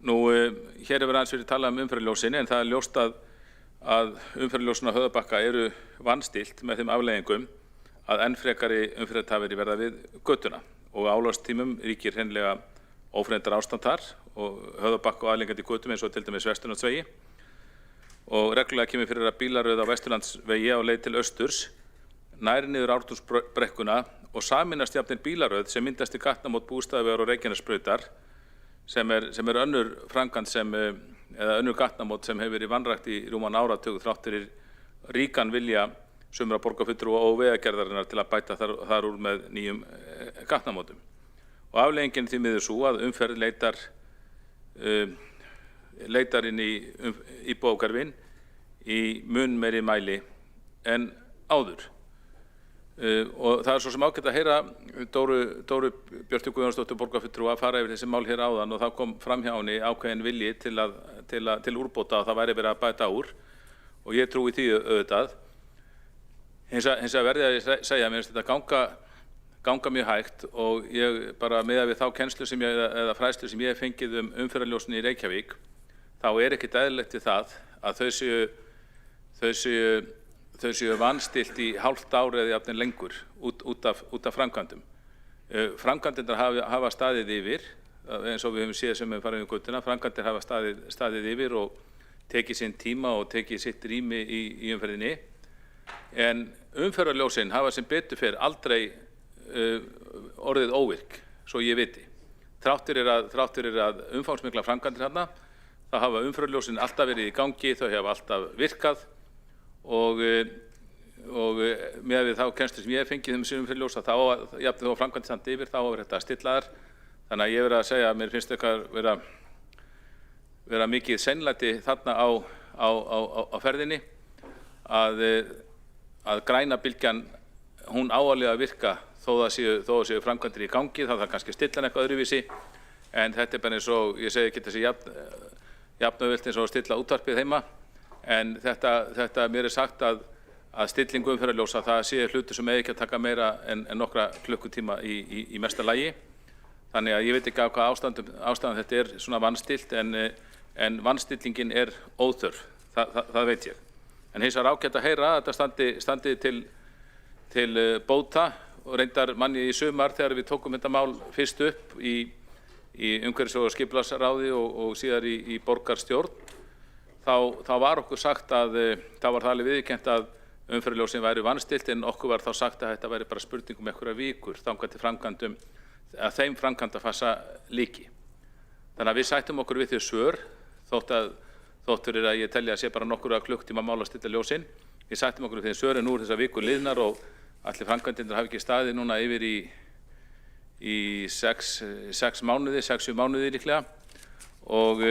Hér hefur aðeins verið talað umferðarljósin en það er ljóst að umferðarljósin á Höfðabakka eru vanstillt með þeim afleiðingum að enn frekari umferðartafir verða við götuna og álagstímum ríkir hreinlega ófremdar ástand þar og Höfðabakka og aðliggjandi götum eins og til dæmis Vesturlandsvegi og reglulega kemur fyrir að bílaröð á Vesturlandsvegi á leið til austurs nær niður Ártúnsbrekkuna og sameinast jafnvel bílaröð sem myndast í gatnamót Bústaðavegar og Reykjanesbrautar sem er önnur framkvæmd eða önnur gatnamót sem hefur verið vanrækt í rúman áratug þrátt fyrir ríkan vilja sumra borgarfulltrúa og vegagerðarinnar til að bæta þar úr með nýjum gatnamótum. Og afleiðingin því miður sú að umferð leitar inn í íbúðahverfin í mun meiri mæli en áður. Og það er svo sem ágætt að heyra Dóru Björtu Guðjónsdóttur borgarfulltrúa að fara yfir þessi mál hér áðan og það kom fram hjá henni ákveðin vilji til úrbóta og það væri verið að bæta úr og ég trúi því auðvitað. Hins vegar verði að segja, mér finnst þetta ganga mjög hægt og ég bara miðað við þá kennslu eða fræðslu sem ég hef fengið umferðarljósin í Reykjavík, þá er ekkert eðlilegt við það að þau séu vanstillt í hálft ár eða jafnvel lengur út af framkvæmdum. Framkvæmdirnar hafa staðið yfir, eins og við höfum séð sem við farum í göttuna, framkvæmdir hafa staðið yfir og tekið sinn tíma og tekið sitt rými í umferðinni, en umferðarljósin hafa sem betur fer aldrei orðið óvirk, svo ég viti. Þrátt fyrir að umfangsmikla framkvæmdir þarna, það hafa umferðarljósin alltaf verið í gangi, þau hafa alltaf virkað og með við þá kennslu sem ég hef fengið umferðarljósa þá jafnvel þá framkvæmdir standi yfir, þá er þetta að stilla þar. Þannig að ég verið að segja að mér finnst eitthvað vera mikið seinlæti þarna á ferðinni að græna bylgjan, hún áallega að virka þó það séu framkvæmdir í gangi, þá þarf kannski að stilla hann eitthvað öðruvísi, en þetta er bara eins og, ég segi ekki þessi jafnauðvelt eins og að stilla útvarpið heima, en þetta mér er sagt að stillingu umferðarljósa, það sé hlutur sem eigi ekki að taka meira en nokkra klukkutíma í mesta lagi, þannig að ég veit ekki á hvað ástæðan þetta er svona vanstilt, en vanstillingin er óþörf, það veit ég. En hins vegar ágætt að heyra að þetta standi til bóta og reyndar manni í sumar þegar við tókum þetta mál fyrst upp í umhverfis- og skipulagsráði og síðar í borgarstjórn, þá var okkur sagt að þá var það alveg viðurkennt að umferðarljósin væri vanstilt, en okkur var þá sagt að þetta væri bara spurning einhverja vikur þangað til framkvæmdum að þeim framkvæmdafasa líki. Þannig að við sættum okkur við því svör þótt fyrir að ég telja að sé bara nokkurra klukktíma mál að stilla ljósin. Við sættum okkur við því svör en nú þessar vikur liðnar og allir framkvæmdirnar hafi ekki staðið núna yfir í 6 mánuði líklega og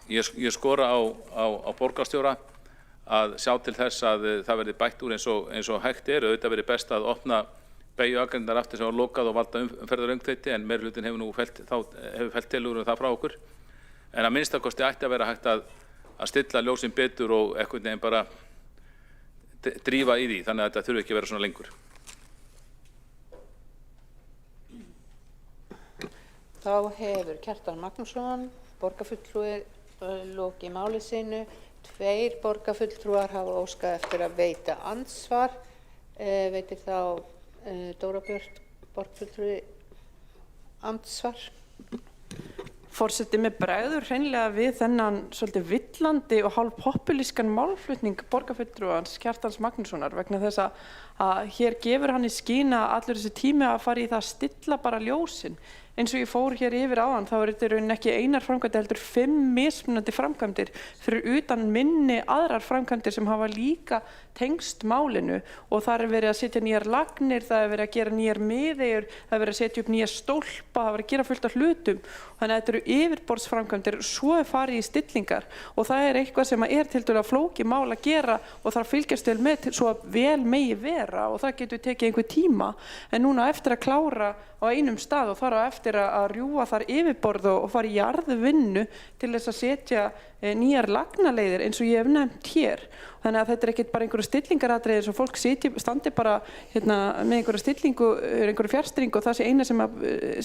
ég skora á borgarstjóra að sjá til þess að það verði bætt úr eins og hægt er. Auðvitað verið best að opna beygjuakreinarnar aftur sem var lokað og valda umferðaröngþveiti, en meirihlutin hefur nú fellt tillögur það frá okkur. En að minnstakosti ætti að vera hægt að stilla ljósin betur og einhvern veginn bara drífa í því, þannig að þetta þurfi ekki að vera svona lengur. Þá hefur Kjartan Magnússon, borgarfulltrúi, lokið máli sínu. 2 borgarfulltrúar hafa óskað eftir að veita andsvar. Veitir þá Dóra Björt, borgarfulltrúi, andsvar? Forseti, mér bregður hreinlega við þennan svolítið villandi og hálf populískan málflutning borgarfulltrúans Kjartans Magnússonar, vegna þess að hér gefur hann í skyn að allur þessi tími að fara í það að stilla bara ljósin. eins og ég fór hér yfir áðan, þá er þetta í rauninni ekki einar framkvæmdir heldur 5 mismunandi framkvæmdir fyrir utan minni aðrar framkvæmdir sem hafa líka tengst málinu og þar er verið að setja nýjar lagnir, það er verið að gera nýjar miðeyjur, það er verið að setja upp nýja stólpa, það er verið að gera fullt af hlutum. Þannig að þetta eru yfirborðsframkvæmdir, svo er farið í stillingar og það er eitthvað sem er tiltölulega flókið mál að gera og þarf að fylgjast vel með svo að vel megi vera og það getur tekið einhver tíma. En núna eftir að klára á einum stað og fara eftir að rjúfa þar yfirborð og fara í jarðvinnu til þess að setja nýjar lagnaleiðir eins og ég hef nefnt hér. Þannig að þetta er ekkert bara einhverju stillingaratriði eins og fólk standi bara með einhverju stillingu, einhverju fjárstýringu og það sé eina sem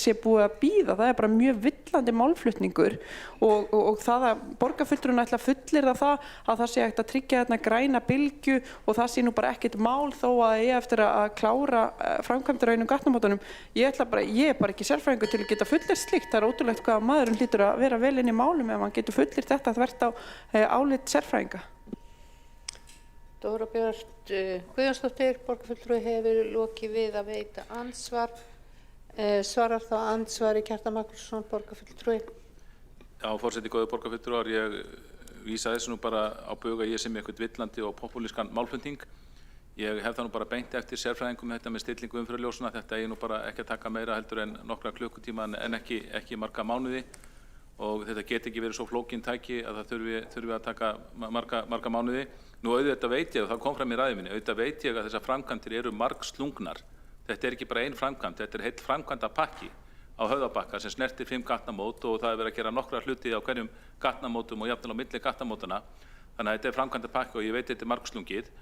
sé búið að bíða. Það er bara mjög villandi málflutningur og það að borgarfulltrúinn ætla að fullyrða að það sé hægt að tryggja þarna græna bylgju og það sé nú bara ekkert mál þó að ég eftir að klára framkvæmdir á einum gatnamótunum. Ég er bara ekki sérfræðingur til að geta fullyrt slíkt. Það er ótrúlegt hvað maðurinn hlýtur að vera vel inn í málum ef hann getur fullyrt þetta þvert á álit sérfræðinga. Dóra Björt Guðjónsdóttir, borgarfulltrúi, hefur lokið við að veita andsvar. Svarar þá andsvari Kjartan Magnússon, borgarfulltrúi. Já, forseti, góðir borgarfulltrúar, ég vísa þessu nú bara á bug að ég sem eitthvað villandi og popúlískan málflutning. Ég hef það nú bara beint eftir sérfræðingum þetta með stillingu umferðarljósanna. Þetta er nú bara ekki að taka meira heldur en nokkra klukkutíma en ekki marga mánuði og þetta get ekki verið svo flókin tæki að það þurfi að taka marga mánuði. Nú auðvitað veit ég, og það kom fram í ræðu minni, auðvitað veit ég að þessar framkvæmdir eru margslungnar. Þetta er ekki bara ein framkvæmd, þetta er heill framkvæmdapakki á Höfðabakka sem snertir 5 gatnamót og það er verið að gera nokkra hluti á hverjum gatnamótum og jafnvel á milli gatnamótana. Þannig að þetta er framkvæmdapakki og ég veit þetta er margslungið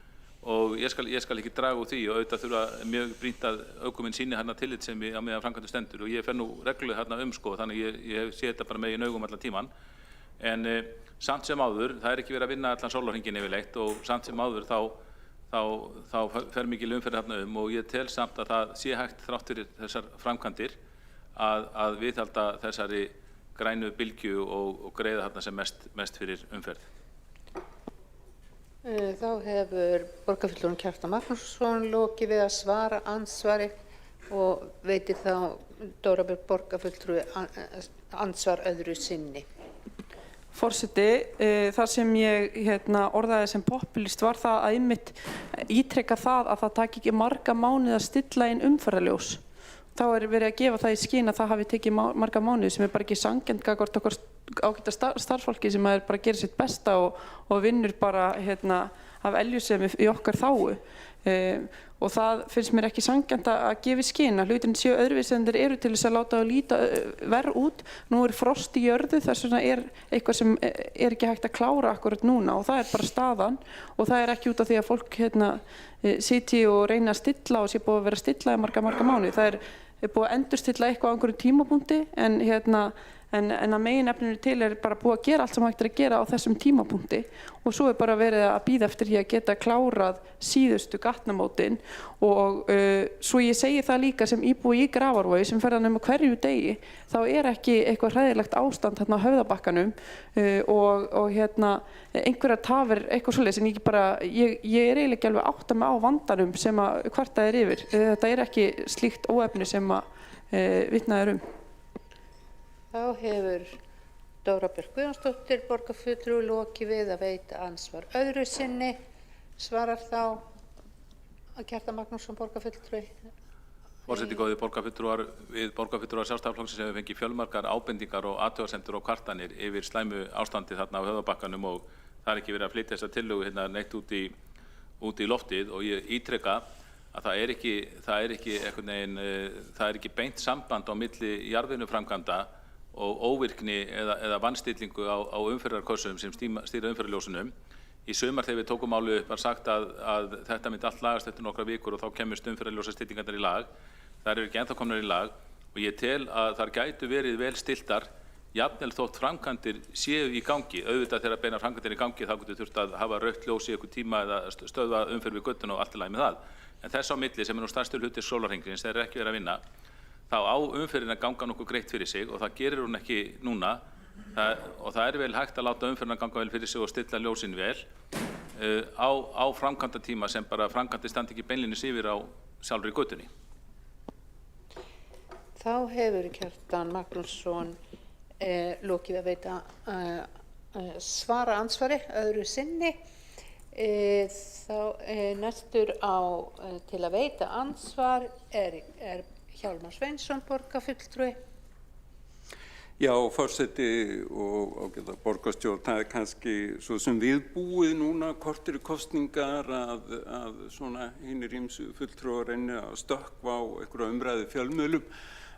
og ég skal ekki draga úr því og auðvitað þurfa mjög brýnt að ökuminn sýni hérna tillitssemi á meðan framkvæmdur stendur og ég fer nú reglulega hérna þannig ég sé þetta bara með í augum allan tíman. En samt sem áður, það er ekki verið að vinna allan sólarhringinn yfirleitt og samt sem áður þá fer mikil umferð hérna og ég tel samt að það sé hægt þrátt fyrir þessar framkvæmdir að viðhalda þessari grænu bylgju og greiða hérna sem mest fyrir umferð. Þá hefur borgarfulltrúinn Kjartan Magnússon lokið við að svara andsvari og veitir þá Dóra Björt borgarfulltrúi andsvar öðru sinni. Forseti, það sem ég orðaði sem populist var það að einmitt ítreka það að það taki ekki marga mánuði að stilla inn umferðarljós. Þá er verið að gefa það í skyn að það hafi tekið marga mánuði sem er bara ekki sanngjarnt gagnvart okkar ágæta starfsfólki sem er bara að gera sitt besta og vinnur bara af eljusemi í okkar þágu. Og það finnst mér ekki sanngjarnt að gefa í skyn að hlutin séu öðruvísi en þeir eru til þess að láta að líta verr út. Nú er frost í jörðu, þess vegna er eitthvað sem er ekki hægt að klára akkurat núna og það er bara staðan og það er ekki út af því að fólk sitji og reyna að stilla og sé búið að vera að stilla í marga mánuði. Það er búið að endurstilla eitthvað á einhverjum tímapunkti en að meginefninu til er bara búið að gera allt sem hægt er að gera á þessum tímapunkti og svo er bara verið að bíða eftir því að geta klárað síðustu gatnamótin og svo ég segi það líka sem íbúi í Grafarvogi sem fer þarna hverju degi þá er ekki eitthvað hræðilegt ástand þarna á Höfðabakkanum og einhverjar tafir eitthvað svoleiðis en ég er eiginlega ekki alveg að átta mig á vandanum sem að kvartað er yfir. Þetta er ekki slíkt óefni sem að vitnað er Þá hefur Dóra Björt Guðjónsdóttir borgarfulltrúi lokið við að veita ansvar öðru sinni. Svarar þá að Kjartan Magnússon borgarfulltrúi. Forseti, góðir borgarfulltrúar, við borgarfulltrúar Sjálfstæðisflokksins hefur fengið fjölmargar ábendingar og athugasemdir og kvartanir yfir slæmu ástandi þarna á Höfðabakkanum og það er ekki verið að flytja þessa tillögu neitt út í loftið og ég ítreka að það er ekki beint samband á milli jarðvinnuframkvæmda og óvirkni eða vannstillingu á umferðarkössum sem stýra umferðarljósunum. Í sumar þegar við tókum málið upp var sagt að þetta myndi allt lagast eftir nokkra vikur og þá kemur umferðarljósastillingarnar í lag. Það eru ekki ennþá komnar í lag og ég tel að þar gætu verið vel stiltar jafnvel þótt framkvæmdir séu í gangi. Auðvitað þegar beinar framkvæmdir í gangi þá getur þurft að hafa rautt ljós í einhver tíma eða stöðva umferð við göttuna og allt í lagi með það. En þess á milli sem er nú stærstur hluti sólarhringsins þeir eru ekki verið að vinna þá á umferðin að ganga nokkuð greitt fyrir sig og það gerir hún ekki núna og það er vel hægt að láta umferðin að ganga vel fyrir sig og stilla ljósin vel á framkvæmdatíma sem bara framkvæmdir standi ekki beinlínis yfir á sjálfri götunni. Þá hefur Kjartan Magnússon lokið að veita svara ansvari öðru sinni. Þá næstur til að veita ansvar er Hjálmar Sveinsson, borgarfulltrúi. Já, forseti og ágæta borgarstjórn, það kannski svo sem viðbúið núna kortir í kosningar að svona hinir ýmsu fulltrúar reyni að stökkva á einhverja umræðu fjölmiðlum.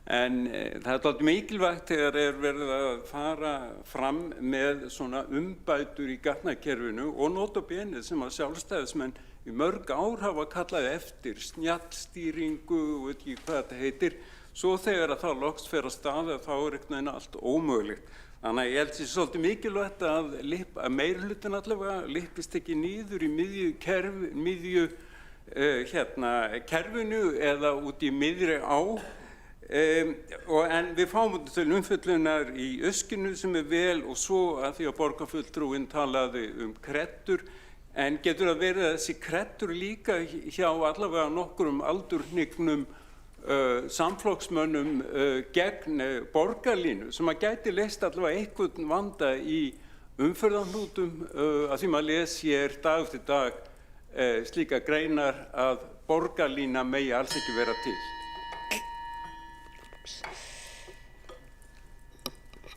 En það er dálítið mikilvægt þegar verið að fara fram með svona umbætur í gatnakerfinu og nota bene sem að sjálfstæðismenn í mörg ár hafa kallað eftir snjallstýringu og veit ekki hvað þetta heitir. Svo þegar að það loks fer að staða þá er einhvern veginn allt ómögulegt. Þannig að ég held því svolítið mikilvægt að meirihlutin allavega lyppist ekki niður í miðju kerfinu eða út í miðri á. En við fáum til umfjöllunar í öskinu sem er vel og svo að því að borgarfulltrúinn talaði kreddur. En getur að vera þessi kreddur líka hjá allavega nokkrum aldurhnignum samflokksmönnum gegn borgarlínu sem að gæti leyst allavega einhvern vanda í umferðarhnútum að því maður les hér dag eftir dag slíka greinar að borgarlína megi alls ekki vera til.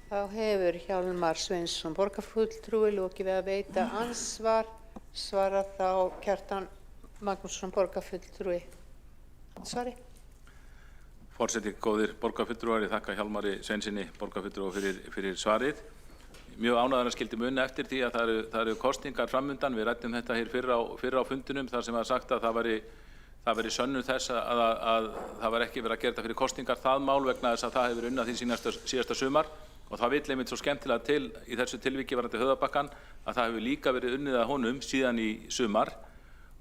Þá hefur Hjálmar Sveinsson, borgarfulltrúi, lokið við að veita ansvar. Svara þá Kjartan Magnússon, borgarfulltrúi. Ansvari. Forseti, góðir borgarfulltrúar, ég þakka Hjálmari Sveinssyni, borgarfulltrúa fyrir svarið. Mjög ánægðan að skildi muna eftir því að það eru kosningar framundan. Við ræddum þetta hér fyrr á fundinum þar sem var sagt að það væri sönnun þess að það var ekki verið að gera þetta fyrir kosningar það mál vegna þess að það hefur unnað því síðasta sumar og það vill einmitt svo skemmtilega til í þessu tilviki varðandi Höfðabakkann að það hefur líka verið unnið að honum síðan í sumar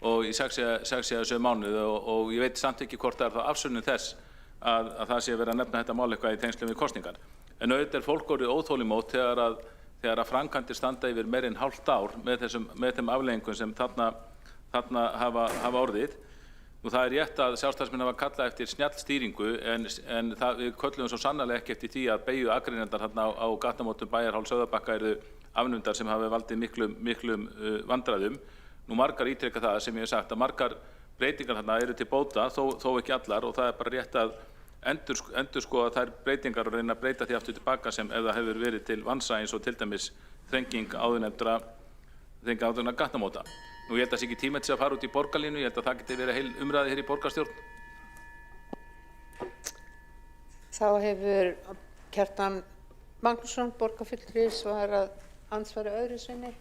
og í 6 eða 7 mánuði og ég veit samt ekki hvort það er það afsönnun þess að það sé verið að nefna þetta mál eitthvað í tengslum við kosningar. En auðvitað fólk orðið óþolinmótt þegar að framkvæmdir standa yfir meira en hálft ár með þeim afleiðingum sem þarna hafa orðið. Nú það er rétt að sjálfstæðismenn hafa kallað eftir snjallstýringu en við köllum svo sannarlega ekki eftir því að beygju akrinendar þarna á gatnamótum Bæjarháls Höfðabakka eru afnumdar sem hafi valdið miklum vandræðum. Nú margar ítreka það sem ég hef sagt að margar breytingar þarna eru til bóta þó ekki allar og það er bara rétt að endurskoða þær breytingar og reyna að breyta því aftur tilbaka sem ef það hefur verið til vansa eins og til dæmis þrenging áðurnefndra gatnamóta. Nú ég held að það sé ekki tíma til að fara út í borgarlínu, ég held að það geti verið heil umræði hér í borgarstjórn. Þá hefur Kjartan Magnússon, borgarfulltrúi, svarað ansvari öðru sinni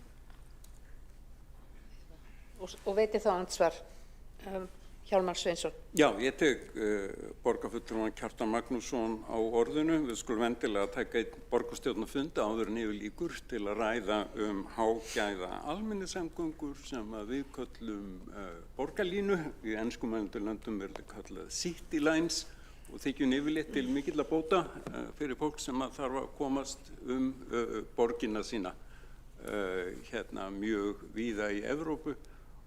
og veitir þá ansvar Hjálmar Sveinsson. Já, ég tek borgarfulltrúan Kjartan Magnússon á orðinu. Við skulum endilega taka einn borgarstjórnarfund áður en yfir líkur til að ræða hágæða almenningssamgöngur sem að við köllum borgarlínu. Í enskumælandi löndum verður kallað City Lines og þykjum yfirleitt til mikilla bóta fyrir fólk sem að þarf að komast borgina sína mjög víða í Evrópu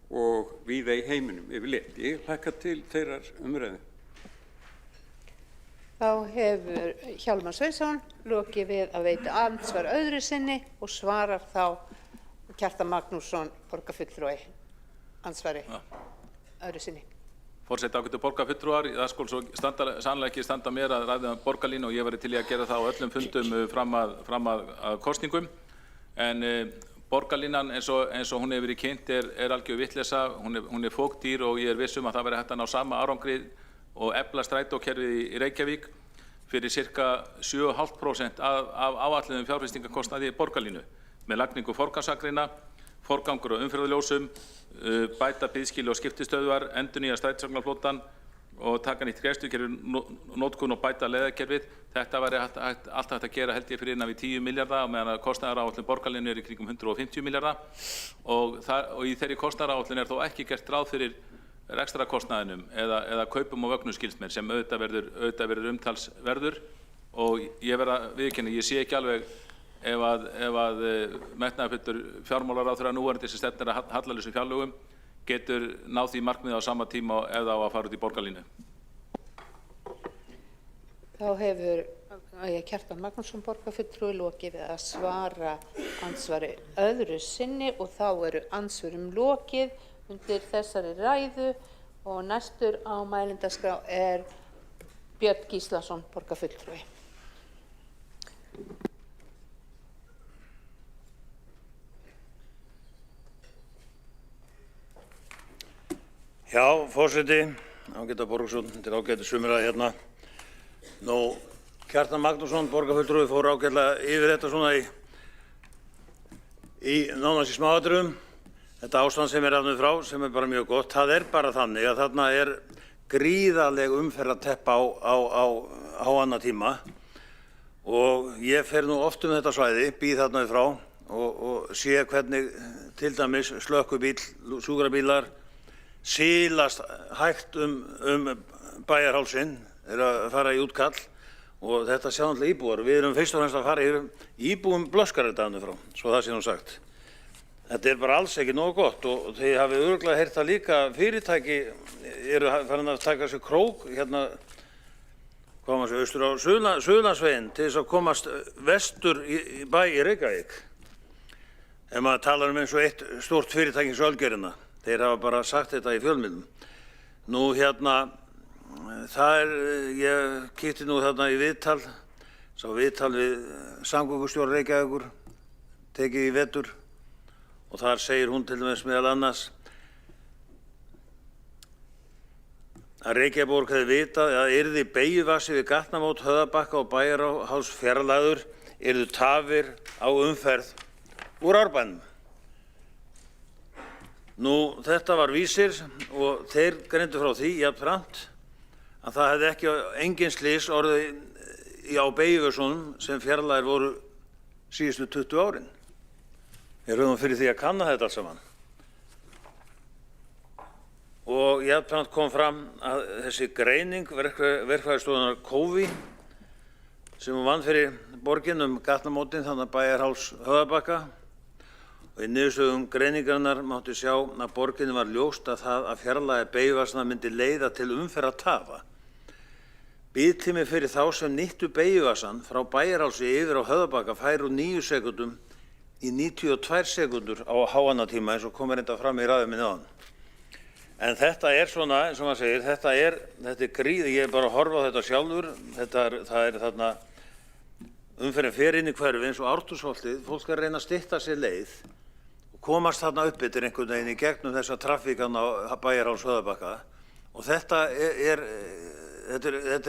og víða í heiminum yfirleitt. Ég hlakka til þeirrar umræðu. Þá hefur Hjálmar Sveinsson lokið við að veita ansvar öðru sinni og svarar þá Kjartan Magnússon, borgarfulltrúi, ansvari öðru sinni. Forseti, ágætu borgarfulltrúar, það skul svo sannlega ekki standa mér að ræða borgarlínu og ég væri til í að gera það á öllum fundum fram að kosningum. En borgarlínan eins og hún hefur verið kynnt er algjör vitleysa, hún er fógdýr og ég er viss um að það verði hægt að ná sama árangri og efla strætókerfið í Reykjavík fyrir sirka 7,5% af áætluðum fjárfestingarkostnaði borgarlínu með lagningu forgangsakreina, forgangur á umferðarljósum, bæta biðskýli og skiptistöðvar, endurnýja strætisvagnaflotann og taka nýtt greiðslukerfi notkun og bæta leiðakerfið. Þetta væri allt hægt að gera held ég fyrir innan við 10 milljarða og meðan að kostnaðaráætlun borgarlínu er í kringum 150 milljarða og í þeirri kostnaðaráætlun er þó ekki gert ráð fyrir rekstrakostnaðinum eða kaupum og vögnum skilst mér sem auðvitað verður umtalsverður og ég verð að viðurkenna, ég sé ekki alveg ef að metnaðarfullur fjármálaráðherra núverandi sem stefnir að hallalausum fjárlögum getur náð því markmiði á sama tíma eða á að fara út í borgarlínu. Þá hefur Kjartan Magnússon borgarfulltrúi lokið við að svara andsvari öðru sinni og þá eru andsvörum lokið undir þessari ræðu og næstur á mælendaskrá er Björn Gíslason borgarfulltrúi. Já, forseti, ágæta Borgþórsson, þetta er ágætis umræða hérna. Nú, Kjartan Magnússon, borgarfulltrúi, fór ágætlega yfir þetta svona í nánast í smáatriðum. Þetta ástand sem er afnum frá, sem er bara mjög gott, það er bara þannig að þarna er gríðarleg umferð að teppa á annan tíma og ég fer nú oft þetta svæði, býð þarna frá og sé hvernig til dæmis slökkubíl, sjúkrabílar silast hægt bæjarhálsinn, að fara í útkall og þetta sjá náttúrulega íbúar. Við erum fyrst og fremst að fara í íbúum Blöskar þetta annað frá, svo það sé nú sagt. Þetta er bara alls ekki nógu gott og þið hafið örugglega heyrt það líka, fyrirtæki eru farin að taka sér krók hérna, hvað maður segir, austur á Suðurlandsveginn til þess að komast vestur í bæ í Reykjavík. Ef maður talar eins og eitt stórt fyrirtæki eins og Ölgerðina, þeir hafa bara sagt þetta í fjölmiðlum. Nú hérna, ég kíkti nú þarna í viðtal, sá viðtal við samgöngustjóra Reykjavíkur, tekið í vetur og þar segir hún til dæmis meðal annars að Reykjavík hefði vitað að yrði beygjuvasi við gatnamót Höfðabakka og Bæjarháls fjarlægður yrðu tafir á umferð úr Árbænum. Nú, þetta var Vísir og þeir greindu frá því jafnframt að það hefði ekki engin slys orðið á beygjuvösunum sem fjarlægðir voru síðustu 20 árin. Við höfum fyrir því að kanna þetta alls saman. Og jafnframt kom fram að þessi greining verkfræðistofunnar Kófi sem hún vann fyrir borgin gatnamótin þannig að Bæjarháls Höfðabakka og í niðurstöðum greiningarinnar mátti sjá að borginni var ljóst að það að fjarlægja beygjuvasana myndi leiða til umferðartafa. Biðtími fyrir þá sem nýttu beygjuvasann frá Bæjarhálsi yfir á Höfðabakka færi úr 9 sekúndum í 92 sekúndur á háannatíma eins og komur reynda fram í ræðu minni áðan. En þetta er svona, eins og maður segir, þetta er gríð, ég er bara að horfa á þetta sjálfur, það er þarna umferðin fer inn í hverfi eins og Ártúnsholtið, fólk er að reyna að stytta sér leið og komast þarna upp yfir einhvern veginn í gegnum þessa trafíkan á Bæjarháls Höfðabakka og þetta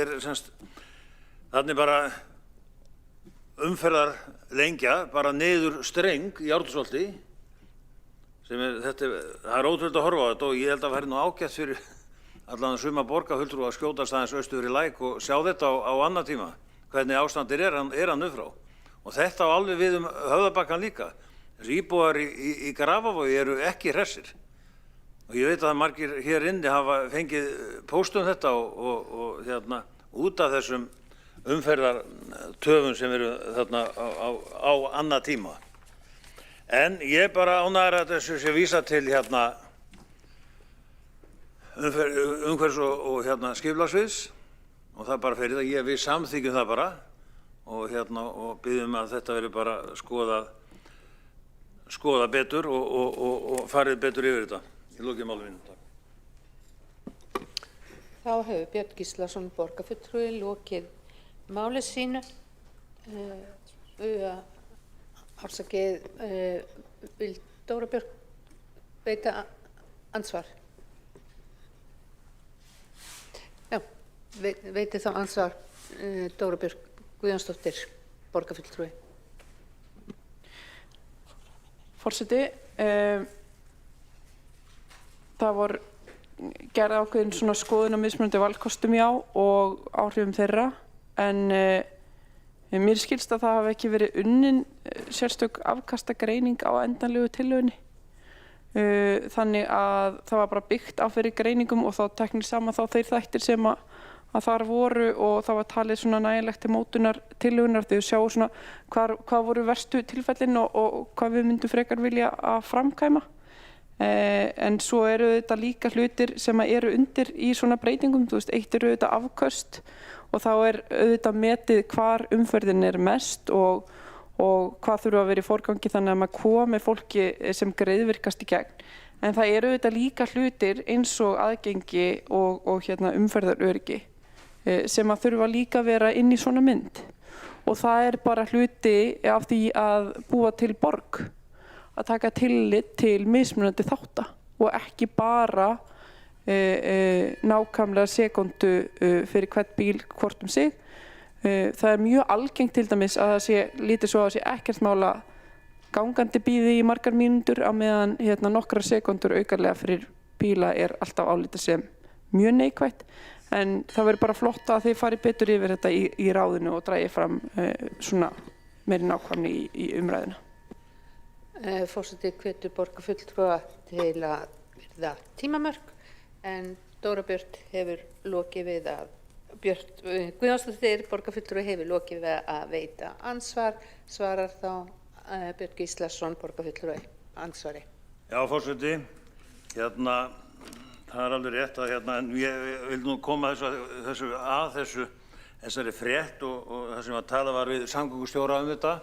er semst, þannig bara umferðar lengja, bara niður streng í Ártúnsholti það er ótrúlega að horfa á þetta og ég held að það væri nú ágætt fyrir allan suma borgarfulltrúa að skjótast aðeins austur í læk og sjá þetta á annan tíma, hvernig ástandir er hann upp frá. Og þetta á alveg við Höfðabakkann líka. Þessi íbúar í Grafavogi eru ekki hressir. Og ég veit að margir hér inni hafa fengið póstum þetta og hérna út af þessum umferðartöfum sem eru þarna á annað tíma. En ég bara ánægður að þessu sé vísa til hérna umhverfis og hérna skipulagssviðs og það bara fyrir það, við samþykjum það bara og hérna og byggjum að þetta veri bara skoða betur og farið betur yfir þetta. Ég loki máli mínu. Þá hefur Björn Gíslason borgarfulltrúi lokið máli sínu. Afsakið, vil Dóra Björk veita ansvar? Já, veiti þá ansvar Dóra Björk Guðjónsdóttir, borgarfulltrúi. Forseti, það voru gerð ákveðin svona skoðun á mismunandi valkostum já og áhrifum þeirra en mér skilst að það hafi ekki verið unnin sérstök afkastagreining á endanlegu tillögunni. Þannig að það var bara byggt á fyrir greiningum og þá teknir saman þá þeir þættir sem að þar voru og það var talið svona nægilegt til mótunar tillögunar þegar við sjáum svona hvað voru verstu tilfellin og hvað við myndum frekar vilja að framkvæma. En svo eru þetta líka hlutir sem eru undir í svona breytingum. Þú veist, eitt eru auðvitað afköst og þá auðvitað metið hvar umferðin mest og hvað þurfa að vera í forgangi þannig að maður komi fólki sem greiðvirkast í gegn. En það eru auðvitað líka hlutir eins og aðgengi og umferðaröryggi sem að þurfa líka að vera inn í svona mynd. Og það bara hluti af því að búa til borg, að taka tillit til mismunandi þátta og ekki bara nákvæmlega sekúndu fyrir hvern bíl hvort sig. Það mjög algengt til dæmis að það sé lítið svo að það sé ekkert mála gangandi bíði í margar mínútur á meðan nokkrar sekúndur aukarlega fyrir bíla alltaf álitið sem mjög neikvætt. En það verður bara flott að þið farið betur yfir þetta í ráðinu og dragið fram svona meiri nákvæmni í umræðina. Forseti hvetur borgarfulltrúa til að virða tímamörk en Dóra Björt hefur lokið við að Björt Guðjónsdóttir borgarfulltrúi hefur lokið við að veita ansvar. Svarar þá Björn Gíslason borgarfulltrúi ansvari. Já, forseti, það alveg rétt að en ég vil nú koma þessari frétt og það sem að tala var við samgöngustjóra þetta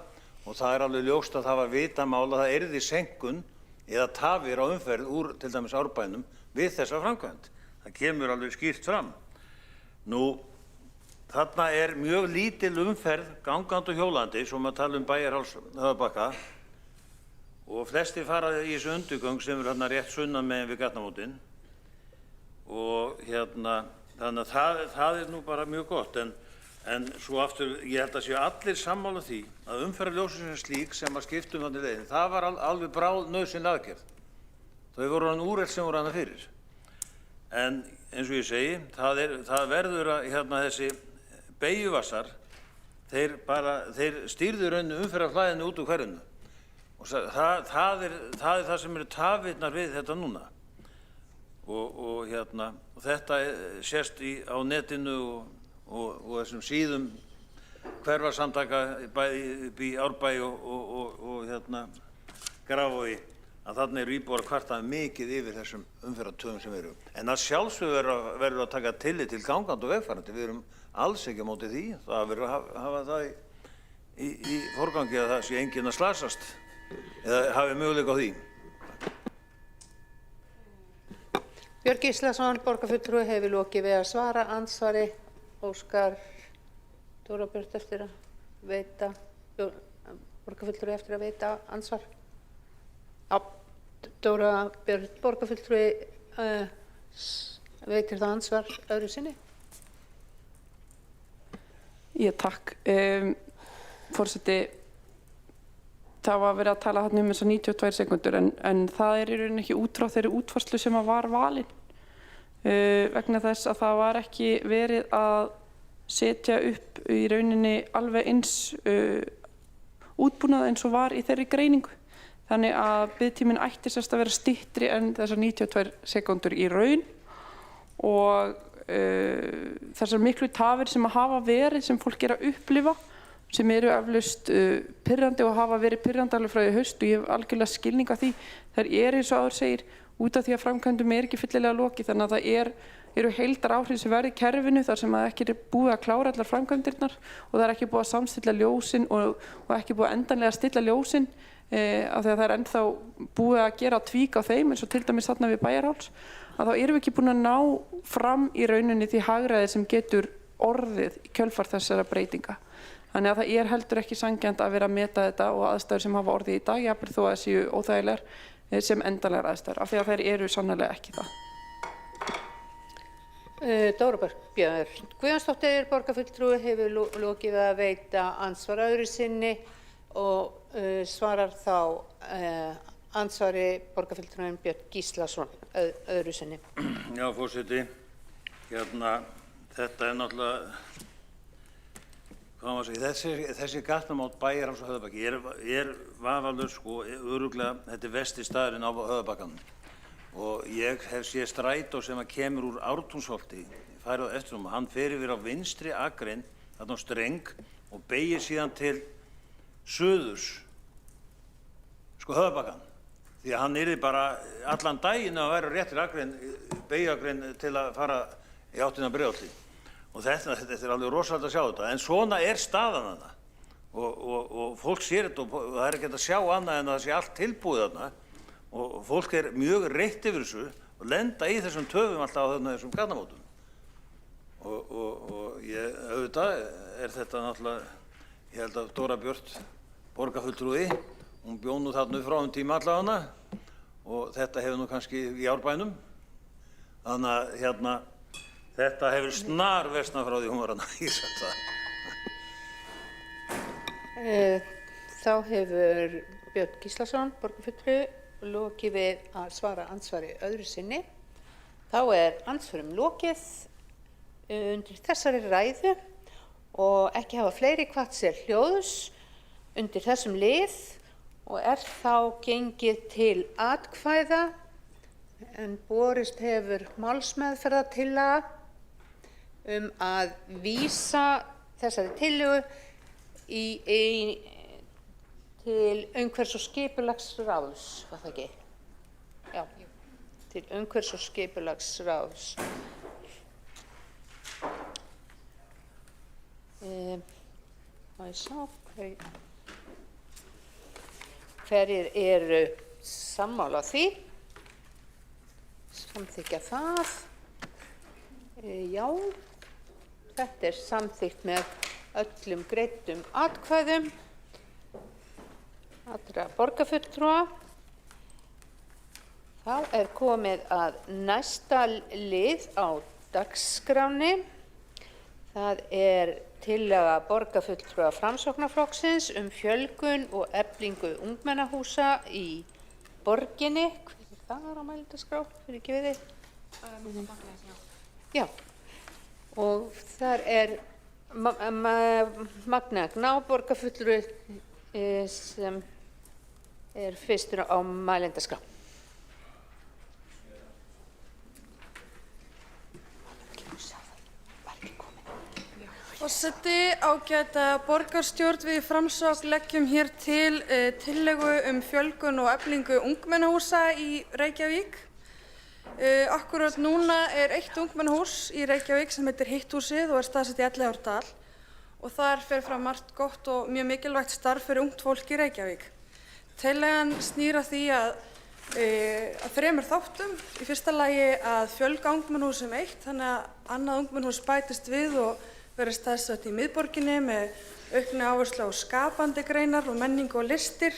og það alveg ljóst að það var vitamál að það yrði seinkun eða tafir á umferð úr til dæmis Árbænum við þessa framkvæmd. Það kemur alveg skýrt fram. Nú, þarna mjög lítil umferð gangandi og hjólandi, svo maður tala Bæjarháls Höfðabakka og flestir fara í þessu undirgöng sem þarna rétt sunnan megin við gatnamótin og þannig að það nú bara mjög gott en svo aftur ég held að séu allir sammála því að umferðarljósin sem slík sem að skiptum þannig leiðin, það var alveg bráð nauðsynleg aðgerð. Þau voru hann úrelt sem voru hana fyrir. En eins og ég segi, það verður að þessi beygjuvassar, þeir stýrðu rauninu umferðarflæðinu út úr hverjunu. Og það það sem eru tafirnar við þetta núna. Og þetta sést á netinu og þessum síðum hverfasamtaka bæði í Árbæ og Grafarvogi að þarna eru íbúar kvartað mikið yfir þessum umferðartöfum sem eru. En að sjálfsögðu verður að taka tillit til gangandi og vegfarandi. Við erum alls ekki á móti því. Það verður að hafa það í forgangi að það sé enginn að slasast eða hafi möguleika á því. Björn Gíslason, borgarfulltrúi hefur lokið við að svara ansvari. Óskar Dóra Björt eftir að veita, borgarfulltrúi eftir að veita ansvar. Já, Dóra Björt, borgarfulltrúi veitir það ansvar öðru sinni. Takk. Forseti, það var verið að tala þarna þessar 92 sekúndur en það í rauninni ekki út frá þeirri útfærslu sem var valin. Vegna þess að það var ekki verið að setja upp í rauninni alveg eins útbúnað eins og var í þeirri greiningu. Þannig að biðtíminn ætti að vera styttri en þessar 92 sekúndur í raun og þessar miklu tafir sem að hafa verið sem fólk að upplifa sem eru eflaust pirrandi og hafa verið pirrandi alveg frá í haust og ég hef algjörlega skilning á því. Þær eins og áður segir út af því að framkvæmdum ekki fyllilega lokið þannig að það eru heildaráhrif sem verði í kerfinu þar sem að ekki búið að klára allar framkvæmdirnar og það ekki búið að samstilla ljósin og ekki búið að endanlega stilla ljósin af því að það ennþá búið að gera tvík á þeim eins og til dæmis þarna við Bæjarháls að þá erum við ekki búin að ná fram í rauninni því hagræði sem getur orðið í kjölfar þessara breytinga. Þannig að það heldur ekki sanngjarnt að vera að meta þetta og aðstæður sem hafa orðið í dag, jafnvel þó að séu óþægilegar sem endanlegar aðstæður, af því að þær eru sannarlega ekki það. Dóra Björt Guðjónsdóttir, borgarfulltrúi, hefur lokið að veita ansvar öðru sinni og svarar þá ansvari borgarfulltrúin Björn Gíslason öðru sinni. Já, forseti, þetta náttúrulega þessi gatnamót Bæjarháls og Höfðabakki vafalaust örugglega þetta versti staðurinn á Höfðabakkanum og ég hef séð strætó sem kemur úr Ártúnsholti farið á eftir hann fer yfir á vinstri akrein þarna á streng og beygir síðan til suðurs Höfðabakkann því að hann yrði bara allan daginn að vera réttir beygagrein til að fara í áttina Breiðholti. Og þetta er alveg rosalega að sjá þetta, en svona er staðan þarna. Og fólk sér þetta og það er ekki að sjá annað en að það sé allt tilbúið þarna. Og fólk er mjög reitt yfir þessu og lenda í þessum töfum alltaf á þessum gatnamótum. Og ég, auðvitað er þetta náttúrulega, ég held að Dóra Björt, borgarfulltrúi, hún bjó nú þarna frá tíma allavega og þetta hefur nú kannski í Árbænum. Þannig að þetta hefur snar versnað frá því hún var ég sagt það. Þá hefur Björn Gíslason, borgarfulltrúi, lokið við að svara andsvari öðru sinni. Þá er andsvörum lokið undir þessari ræðu og ekki hafa fleiri hvatt sér hljóðs undir þessum lið og er þá gengið til atkvæða en borist hefur málsmeðferðartillaga að vísa þessari tillögu til umhverfis- og skipulagsráðs, var það ekki? Já, til umhverfis- og skipulagsráðs. Má ég sjá hverjir eru sammála því, samþykkja það. Já, þetta er samþykkt með öllum greiddum atkvæðum allra borgarfulltrúa. Þá er komið að næsta lið á dagskránni. Það er tillaga borgarfulltrúa Framsóknarflokksins fjölgun og eflingu ungmennahúsa í borginni. Hver er það á mælendaskrá? Fyrir ekki við þið? Já, og þar er Magna Gná borgarfulltrúi sem er fyrstur á mælendaskrá. Forseti, ágæta borgarstjórn, við í Framsókn leggjum hér til tillögu fjölgun og eflingu ungmennahúsa í Reykjavík. Akkúrat núna er eitt ungmennahús í Reykjavík sem heitir Hitthúsið og er staðsett í Elliðaárdal og þar fer fram margt gott og mjög mikilvægt starf fyrir ungt fólk í Reykjavík. Tillagan snýr að því að þremur þáttum. Í fyrsta lagi að fjölga ungmennahúsum eitt, þannig að annað ungmennahús bætist við og verið staðsett í miðborginni með aukna áherslu á skapandi greinar og menningu og listir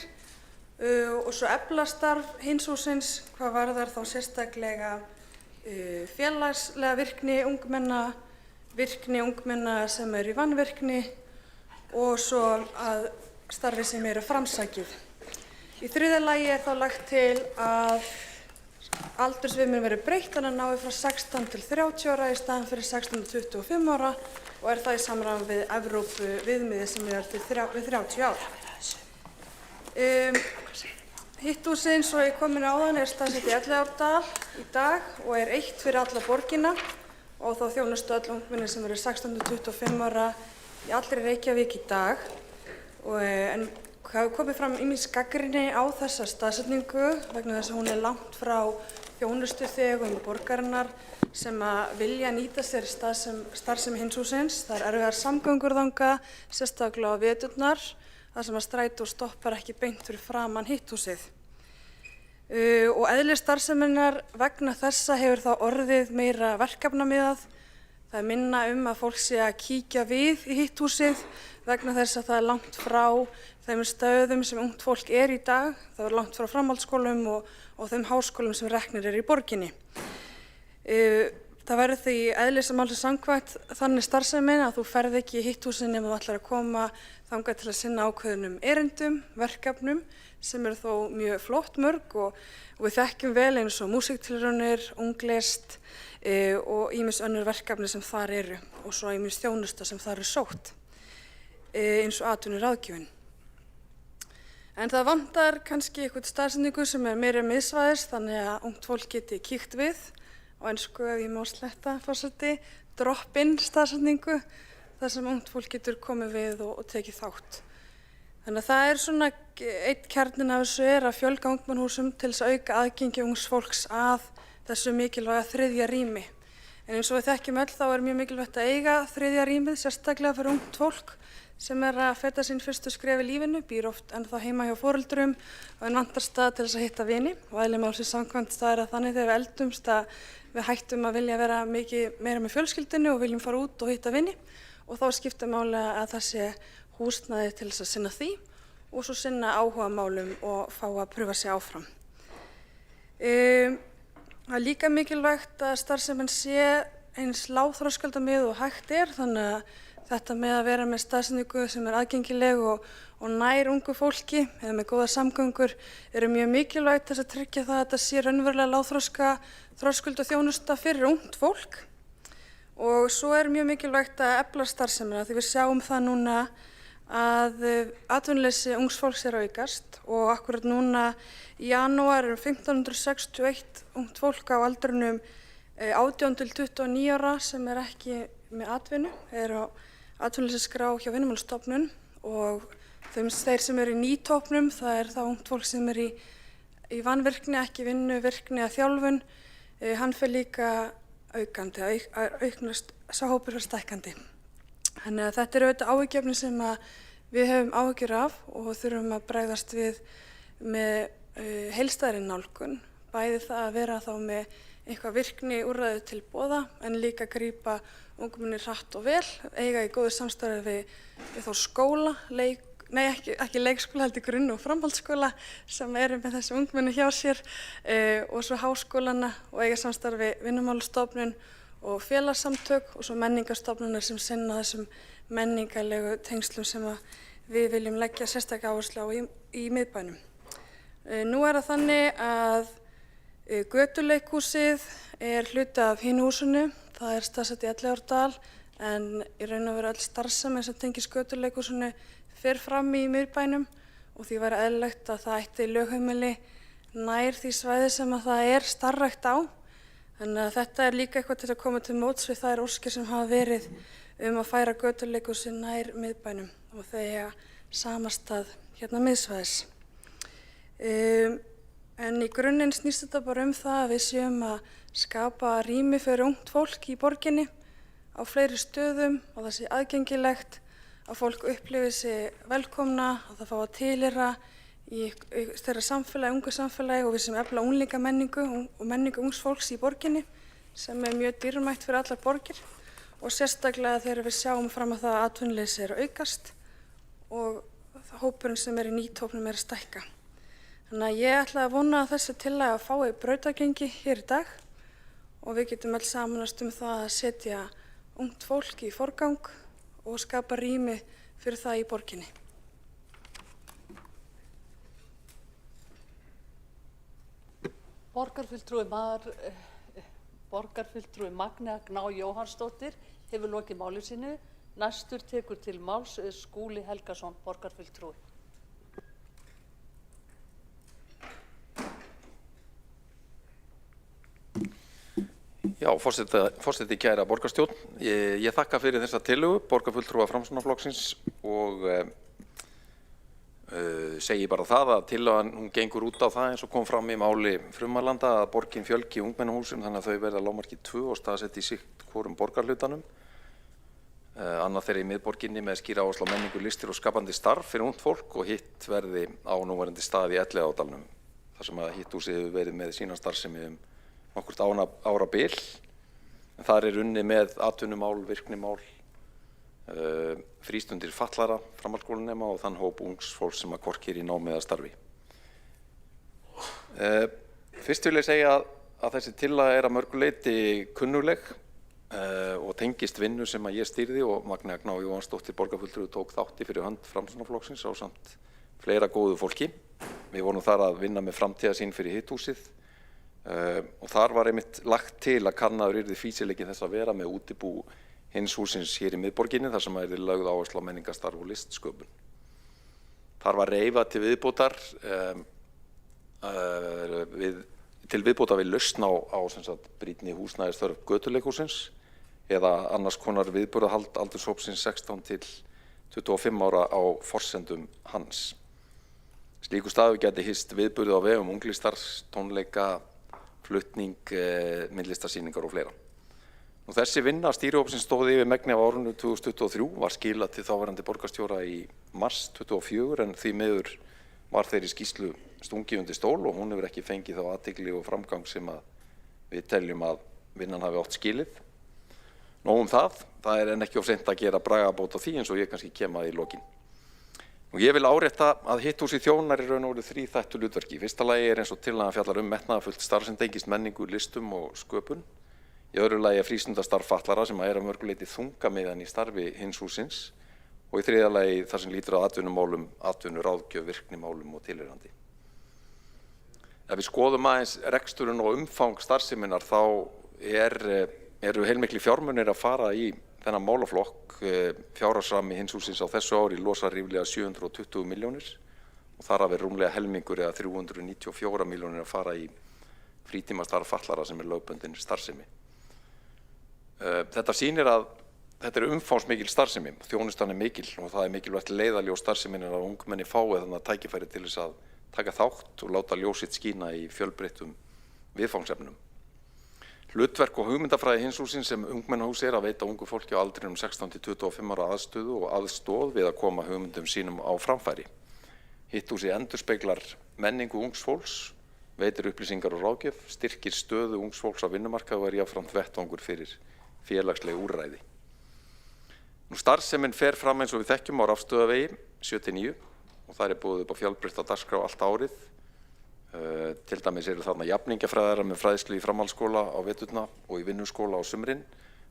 og svo efla starf hins hússins hvað varðar þá sérstaklega félagslega virkni ungmenna sem eru í vanvirkni og svo að starfi sem eru framsækið. Í þriðja lagi er þá lagt til að aldursviðmiðum verði breytt þannig að nái frá 16 til 30 ára í staðinn fyrir 16 til 25 ára og er það í samræmi við Evrópu viðmiðið sem er við 30 ár. Hitthúsið, eins og ég kom inn áðan, er staðsett í Elliðaárdal í dag og er eitt fyrir alla borgina og þá þjónustu öll ungmenni sem eru 16 til 25 ára í allri Reykjavík í dag. En það hefur komið fram ýmis gagnrýni á þessa staðsetningu vegna þess að hún er langt frá þjónustuþegum borgarinnar sem að vilja nýta sér starfsemi hins hússins. Það er erfiðar samgöngur þangað, sérstaklega á veturnar, þar sem að strætó stoppar ekki beint fyrir framan hitthúsið. Og eðli starfseminnar vegna þessa hefur þá orðið meira verkefnamiðað. Það er minna að fólk sé að kíkja við í hitthúsið vegna þess að það er langt frá þeim stöðum sem ungt fólk er í dag. Það er langt frá framhaldsskólum og þeim háskólum sem reknir eru í borginni. Það verður því eðlismálsins samkvæmt þannig starfsemin að þú ferð ekki í hitthúsin nema þú ætlar að koma þangað til að sinna ákveðnum erindum, verkefnum sem eru þó mjög flott mörg og við þekkjum vel eins og músíktilraunir, unglist og ýmis önnur verkefni sem þar eru og svo ýmis þjónusta sem þar er sótt eins og atvinnuráðgjöfin. En það vantar kannski eitthvað staðsetningu sem er meira miðsvæðis þannig að ungt fólk geti kíkt við á ensku ef ég má sletta forseti, drop-in staðsetningu þar sem ungt fólk getur komið við og tekið þátt. Þannig að það er svona einn kjarninn af þessu er að fjölga ungmennahúsum til þess að auka aðgengi ungs fólks að þessu mikilvæga þriðja rými. En eins og við þekkjum öll þá er mjög mikilvægt að eiga þriðja rýmið, sérstaklega fyrir ungt fólk sem er að feta sín fyrstu skref í lífinu, býr oft ennþá heima hjá foreldrum og en vantar stað til þess að hitta vini. Og eðli málsins samkvæmt það er að þannig þegar við eldumst að við hættum að vilja vera mikið meira með fjölskyldunni og viljum fara út og hitta vini og þá skiptir máli að það sé húsnæði til þess að sinna því og svo sinna áhugamálum og fá að pröfa sig áfram. Það er líka mikilvægt að starfsemin sé eins lágþroskaldamið og hægt er, þannig að þetta með að vera með staðsetningu sem er aðgengileg og nær ungu fólki eða með góða samgöngur eru mjög mikilvægt þess að tryggja það að þetta sé raunverulega lágþroskulda þjónusta fyrir ungt fólk. Og svo er mjög mikilvægt að efla starfsemina því við sjáum það núna að atvinnuleysi ungs fólks er að aukast og akkurat núna í janúar 1561 ungt fólk á aldrinum 18 til 29 ára sem er ekki með atvinnu, er á atvinnuleysisskrá hjá Vinnumálastofnun og þeir sem eru í nýtópnum, það er það ungt fólk sem er í vanvirkni, ekki vinnu, virkni eða þjálfun, hann fer líka aukandi, auknast, sá hópur fer stækkandi. Þannig að þetta eru auðvitað áhyggjuefni sem við höfum áhyggjur af og þurfum að bregðast við með heildstæðri nálgun, bæði það að vera þá með eitthvað virkni úrræði til boða en líka grípa ungmenni hratt og vel, eiga í góðu samstarfi við þá skóla, ekki leikskóla, heldur grunn- og framhaldsskóla sem eru með þessi ungmenni hjá sér og svo háskólana og eiga samstarfi Vinnumálastofnun og félagssamtök og svo menningarstofnunar sem sinna þessum menningarlegu tengslum sem við viljum leggja sérstaklega áherslu á í miðbænum. Nú er það þannig að götuleikhúsið er hluti af hinu húsinu, það er staðsett í Elliðaárdal en í raun og veru öll starfsemi sem tengist götuleikhúsinu fer fram í miðbænum og því væri eðlilegt að það ætti lögheimili nær því svæði sem að það er starfrækt á. Þannig að þetta er líka eitthvað til að koma til móts við þær óskir sem hafa verið að færa götuleikhúsið nær miðbænum og þegar samastað hérna miðsvæðis. En í grunninn snýst þetta bara það að við séum að skapa rými fyrir ungt fólk í borginni á fleiri stöðum og það sé aðgengilegt, að fólk upplifi sig velkomna, að það fá að tilheyra í þeirra samfélagi, ungu samfélagi og við sem efla unglingammenningu og menningu ungs fólks í borginni sem er mjög dýrmætt fyrir allar borgir og sérstaklega þegar við sjáum fram að það að atvinnuleysi er að aukast og hópurinn sem er í nýtópnum er að stækka. Þannig að ég ætla að vona að þessi tillaga fái brautargengi hér í dag og við getum öll samanast það að setja ungt fólk í forgang og skapa rými fyrir það í borginni. Borgarfulltrúi Magnea Gná Jóhannsdóttir hefur lokið máli sínu. Næstur tekur til máls Skúli Helgason, borgarfulltrúi. Já, forseti kæra borgarstjórn. Ég þakka fyrir þessa tillögu borgarfulltrúa Framsóknarflokksins og segi bara það að tillagan hún gengur út á það eins og kom fram í máli Frumalanda að borgin fjölgi ungmennahúsum þannig að þau verða lágmarki 2 og staðsett í sitt hvorum borgarhlutanum. Annað þeirra í miðborginni með skýra áherslu á menningu, listir og skapandi starf fyrir ungt fólk og hitt verði á núverandi stað í Elliðaárdalnum þar sem að hitthúsið hefur verið með sína starfsemi nokkurt árabil. Þar er unnið með atvinnumál, virknimál, frístundir fatlara, framhaldsskólanema og þann hóp ungs fólks sem að hvorki er í námi eða starfi. Fyrst vil ég segja að þessi tillaga er að mörgu leyti kunnugleg og tengist vinnu sem að ég stýrði og Magnea Gná Jóhannsdóttir borgarfulltrúi tók þátt í fyrir hönd Framsóknarflokksins ásamt fleira góðu fólki. Við vorum þar að vinna með framtíðarsýn fyrir hitthúsið og þar var einmitt lagt til að kannaður yrði fýsileiki þess að vera með útibú hins húsins hér í miðborginni þar sem yrði lögð áherslu á menningarstarf og listsköpun. Þar var reifað til viðbótar við lausn á brýnni húsnæðisþörf götuleikhússins eða annars konar viðburðahald aldurshópsins 16 til 25 ára á forsendum hans. Slíkur staður gæti hist viðburði á vegum unglistar, tónleika, flutning, myndlistarsýningar og fleira. Þessi vinna stýrihópsins stóð yfir megni á árinu 2023 var skilað til þáverandi borgarstjóra í mars 2024 en því miður var þeirri skýrslu stungið undir stól og hún hefur ekki fengið þá athygli og framgang sem að við teljum að vinnan hafi átt skilið. Nóg það er enn ekki of seint að gera bragarbót á því eins og ég kannski kem að í lokin. Ég vil árétta að Hitthúsið þjónar í raun og veru þríþættu hlutverki. Í fyrsta lagi eins og tillagan fjallar metnaðarfullt starf sem tengist menningu, listum og sköpun. Í öðru lagi frístundastarf fatlaðra sem að mörgu leyti þungamiðjan í starfi hins hússins og í þriðja lagi þar sem lýtur að atvinnumálum, atvinnuráðgjöf, virknimálum og tilheyrandi. Ef við skoðum aðeins reksturinn og umfang starfseminnar þá eru heilmiklir fjármunir að fara í þennan málaflokk. Fjárhagsrammi hins hússins á þessu ári losar ríflega 720 milljónir og þar af rúmlega helmingur eða 394 milljónir að fara í frítímastarf fatlaðra sem lögbundin starfsemi. Þetta sýnir að þetta umfangsmikil starfsemi, þjónustan mikil og það mikilvægt leiðaljós starfseminnar að ungmenni fái þannig tækifæri til þess að taka þátt og láta ljósitt skína í fjölbreyttum viðfangsefnum. Hlutverk og hugmyndafræði hins hússins sem ungmennahús að veita ungu fólki á aldrinum 16 til 25 ára aðstöðu og aðstoð við að koma hugmyndum sínum á framfæri. Hitthúsið endurspeglar menningu ungs fólks, veitir upplýsingar og ráðgjöf, styrkir stöðu ungs fólks á vinnumarkaði og jafnframt vettvangur fyrir félagsleg úrræði. Starfsemin fer fram eins og við þekkjum á Rafstöðavegi 7-9 og það boðið upp á fjölbreytta dagskrá allt árið. Til dæmis eru þarna jafningjafræðarar með fræðslu í framhaldsskóla á veturna og í vinnuskóla á sumrin.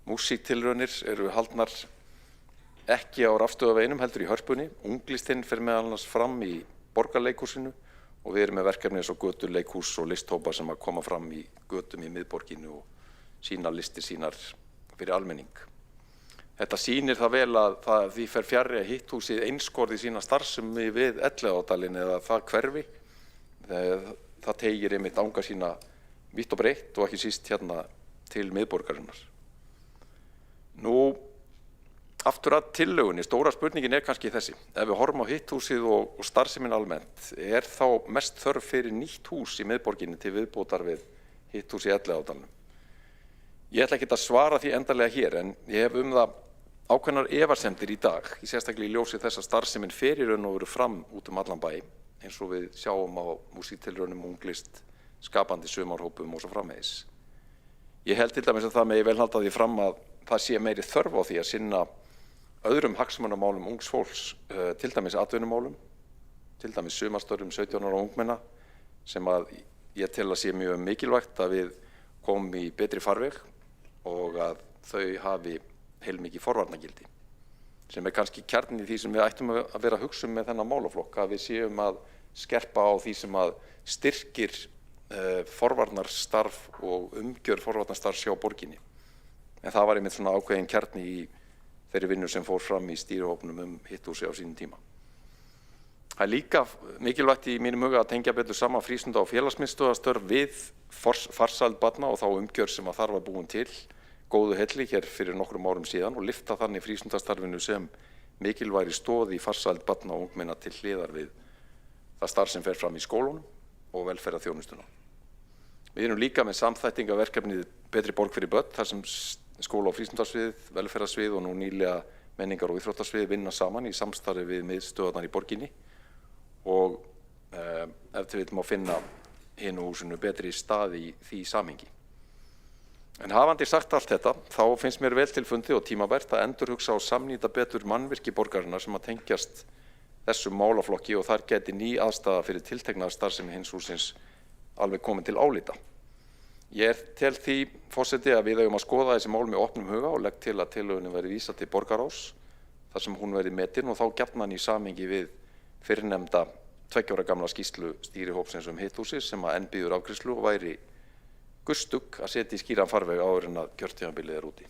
Músíktilraunir eru haldnar ekki á Rafstöðaveginum heldur í Hörpunni. Unglistinn fer meðal annars fram í Borgarleikhúsinu og við erum með verkefni eins og götuleikhús og listhópar sem að koma fram í götum í miðborginu og sína listir sínar fyrir almenning. Þetta sýnir það vel að því fer fjarri að Hitthúsið einskorði sína starfsemi við Elliðaárdalinn eða það hverfi. Það tegir einmitt anga sína vítt og breitt og ekki síst hérna til miðborgarinnar. Aftur að tillögunni, stóra spurningin kannski þessi. Ef við horfum á Hitthúsið og starfsemin almennt, þá mest þörf fyrir nýtt hús í miðborginni til viðbótar við Hitthús í Elliðaárdalnum? Ég ætla ekki að svara því endanlega hér en ég hef það ákveðnar efasemdir í dag, í sérstaklega í ljósi þess að starfsemin fer í raun og veru fram út allan bæ, eins og við sjáum á músíktilraunum, unglist, skapandi sumarhópum og svo framvegis. Ég held til dæmis að það megi vel halda því fram að það sé meiri þörf á því að sinna öðrum hagsmunamálum ungs fólks, til dæmis atvinnumálum, til dæmis sumarstörfum 17 ára ungmenna, sem að ég tel að sé mjög mikilvægt að við komum í betri farveg og að þau hafi heilmikið forvarnagildi, sem kannski kjarninn í því sem við ættum að vera að hugsa með þennan málaflokk, að við séum að skerpa á því sem að styrkir forvarnarstarf og umgjörð forvarnarstarfs hjá borginni. En það var einmitt svona ákveðin kjarni í þeirri vinnu sem fór fram í stýrihópnum Hitthúsi á sínum tíma. Það líka mikilvægt í mínum huga að tengja betur saman frístunda- og félagsmiðstöðvarstörf við farsæld barna og þá umgjörð sem að þar var búin til góðu helli hér fyrir nokkrum árum síðan og lyfta þannig frístundastarfinu sem mikilvægri stoð í farsæld barna og ungmenna til hliðar við það starf sem fer fram í skólunum og velferðarþjónustuna. Við erum líka með samþættingaverkefnið Betri borg fyrir börn, þar sem skóla- og frístundarsvið, velferðarsvið og nú nýlega menningar- og íþróttarsvið vinna saman í samstarfi við miðstöðvarnar í borginni og ef til vill má finna hinu húsinu betri stað í því samhengi. En hafandi sagt allt þetta, þá finnst mér vel til fundið og tímabært að endurhugsa og samnýta betur mannvirki borgarinnar sem að tengjast þessum málaflokki og þar geti ný aðstaða fyrir tiltekna starfsemi hins hússins alveg komin til álita. Ég tel því, forseti, að við eigum að skoða þessi mál með opnum huga og legg til að tillögunni verði vísað til borgarráðs þar sem hún verði metin og þá gjarnan í samhengi við fyrrnefnda 2 ára gamla skýrslu stýrihópsins Hitthúsið sem að enn bíður afgreiðslu og væri gustug að setja í skýran farveg áður en að kjörtímabilið úti.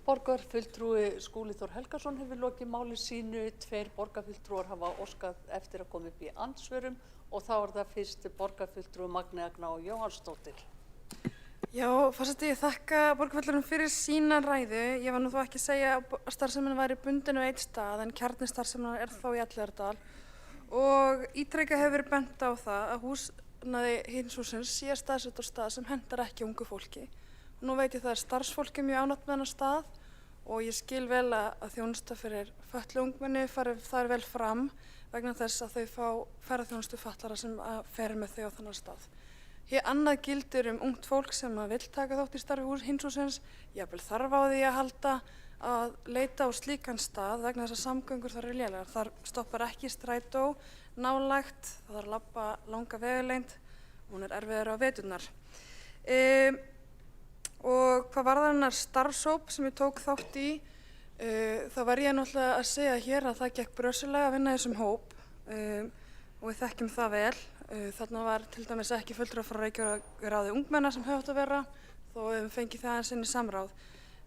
Borgarfulltrúi Skúli Þór Helgason hefur lokið máli sínu. 2 borgarfulltrúar hafa óskað eftir að koma upp í andsvörum og þá það fyrst borgarfulltrúi Magnea Gná Jóhannsdóttir. Já, forseti, ég þakka borgarfulltrúanum fyrir sína ræðu. Ég var nú þó ekki að segja að starfsemin væri bundin á einn stað en kjarnistarfsemin er þó í Elliðaárdal og ítrekað hefur verið bent á það að húsnæði hins hússins sé staðsett á stað sem hentar ekki ungu fólki. Nú veit ég það er starfsfólki mjög ánægt með þennan stað og ég skil vel að þjónusta fyrir fötluð ungmenni fari þar vel fram vegna þess að þau fá ferðaþjónustu fatlara sem fer með þau á þennan stað. Hér annað gildir ungt fólk sem vill taka þátt í starfi hins hússins, jafnvel þarf á því að halda að leita á slíkan stað vegna þess að samgöngur þar eru lélegar. Þar stoppar ekki strætó nálægt, það þarf að labba langa vegalengd, hún er erfiðari á veturnar. Og hvað varðar hennar starfshóp sem ég tók þátt í, þá var ég náttúrulega að segja hér að það gekk brösulega að vinna í þessum hóp og við þekkjum það vel. Þarna var til dæmis ekki fulltrúar frá Reykjavíkurráði ungmenna sem hefði átt að vera, þó við höfum fengið það aðeins inn í samráð.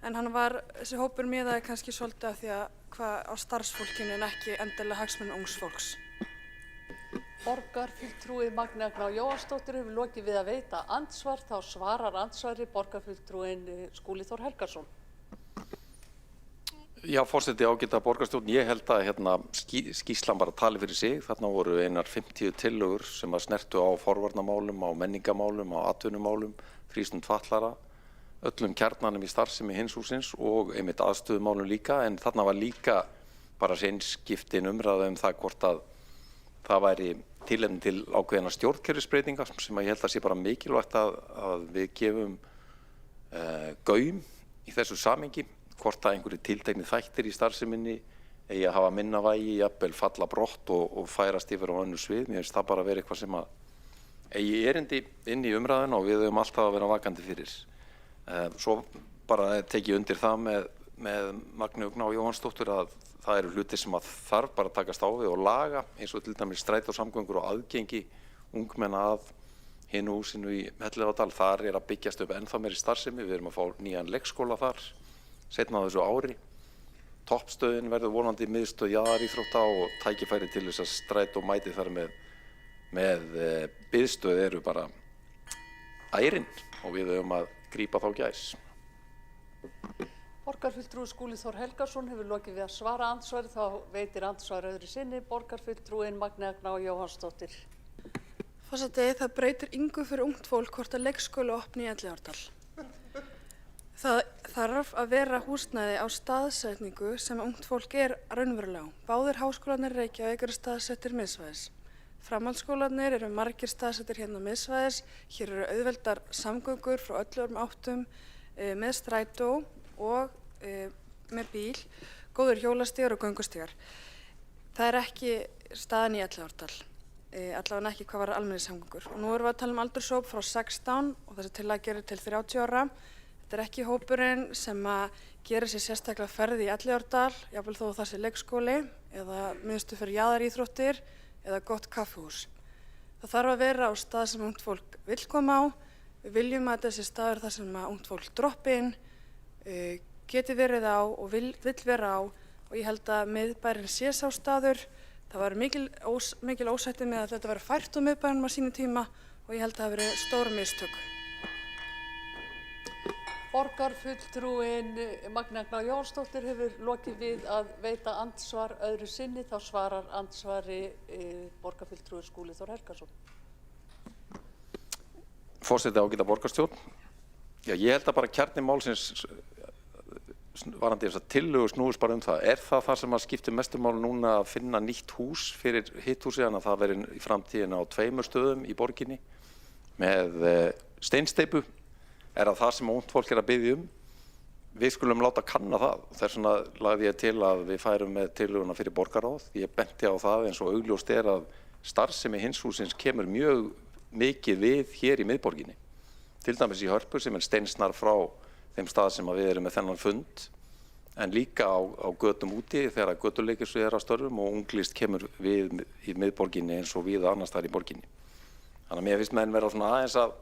En þessi hópur miðaði kannski svolítið af því að hvað á starfsfólkinu en ekki endilega hagsmuni ungs fólks. Borgarfulltrúi Magnea Gná Jóhannsdóttir hefur lokið við að veita andsvar, þá svarar andsvari borgarfulltrúin Skúli Þór Helgason. Já, forseti, ágæta borgarstjórn, ég held að skýrslan bara tali fyrir sig. Þarna voru einar 50 tillögur sem að snertu á forvarnamálum, á menningamálum, á atvinnumálum, frístund fatlara, öllum kjarnanum í starfsemi hins hússins og einmitt aðstöðumálum líka, en þarna var líka bara hreinskiptin umræða það hvort að það væri tilefni til ákveðina stjórnkerfisbreytinga sem að ég held að sé bara mikilvægt að við gefum gaum í þessu samhengi. Hvort að einhverju tiltekni þættir í starfseminni eigi að hafa minna vægi, jafnvel falla brott og færast yfir á önnur svið. Mér finnst það bara að vera eitthvað sem að eigi erindi inn í umræðuna og við höfum alltaf að vera vakandi fyrir. Svo bara tek ég undir það með Magneu Gná Jóhannsdóttur að það eru hluti sem að þarf bara að takast á við og laga, eins og til dæmis strætósamgöngur og aðgengi ungmenna að hinu húsinu í Elliðaárdal. Þar er að byggjast upp ennþá meiri starfsemi. Við erum að fá nýjan leikskóla þar seinna á þessu ári. Toppstöðin verður vonandi miðstöð jaðaríþrótta og tækifæri til þess að strætó mæti þar með biðstöð eru bara ærin og við höfum að grípa þá gæs. Borgarfulltrúi Skúli Þór Helgason hefur lokið við að svara andsvari, þá veitir andsvari öðru sinni borgarfulltrúin Magnea Gná Jóhannsdóttir. Forseti, það breytir engu fyrir ungt fólk hvort að leikskóli opni í Elliðaárdal. Það þarf að vera húsnæði á staðsetningu sem ungt fólk er raunverulega á. Báðir háskólarnir Reykjavík eru staðsettir miðsvæðis. Framhaldsskólarnir eru margir staðsettir hérna miðsvæðis. Hér eru auðveldar samgöngur frá öllum áttum með strætó og með bíl, góður hjólastígar og göngustígar. Það er ekki staðan í Elliðaárdal, allavega ekki hvað var almenningssamgöngur. Og nú erum við að tala aldurshóp frá 16 og þessi tillaga gerir til 30 ára. Þetta er ekki hópurinn sem að gera sér sérstaklega ferð í Elliðaárdal, jafnvel þó það sé leikskóli eða miðstöð fyrir jaðaríþróttir eða gott kaffihús. Það þarf að vera á stað sem ungt fólk vill koma á. Við viljum að þessi staður þar sem ungt fólk droppi inn, geti verið á og vill vera á og ég held að miðbærinn sé sá staður. Það var mikil ósætti með að þetta væri fært úr miðbænum á sínu tíma og ég held að það hafi verið stór mistök. Borgarfulltrúin Magnea Gná Jóhannsdóttir hefur lokið við að veita andsvar öðru sinni, þá svarar andsvari borgarfulltrúi Skúli Þór Helgason. Forseti, ágæta borgarstjórn. Já, ég held að bara kjarni málsins varandi þess að tillögu snúist bara það. Er það sem að skiptir mestu máli núna að finna nýtt hús fyrir hitt húsið, þannig að það veri í framtíðina á 2 stöðum í borginni með steinsteypu? Er það sem ungt fólk er að biðja Við skulum láta kanna það. Þess vegna lagði ég til að við færum með tillöguna fyrir borgarráð. Ég benti á það eins og augljóst að starfsemi hins hússins kemur mjög mikið við hér í miðborginni. Til dæmis í Hörpu sem steinsnar frá þeim stað sem við erum með þennan fund, en líka á götum úti þegar götuleikjusvið er að störfum og unglist kemur við í miðborginni eins og við annars staðar í borginni. Þannig að mér finnst menn vera svona aðeins að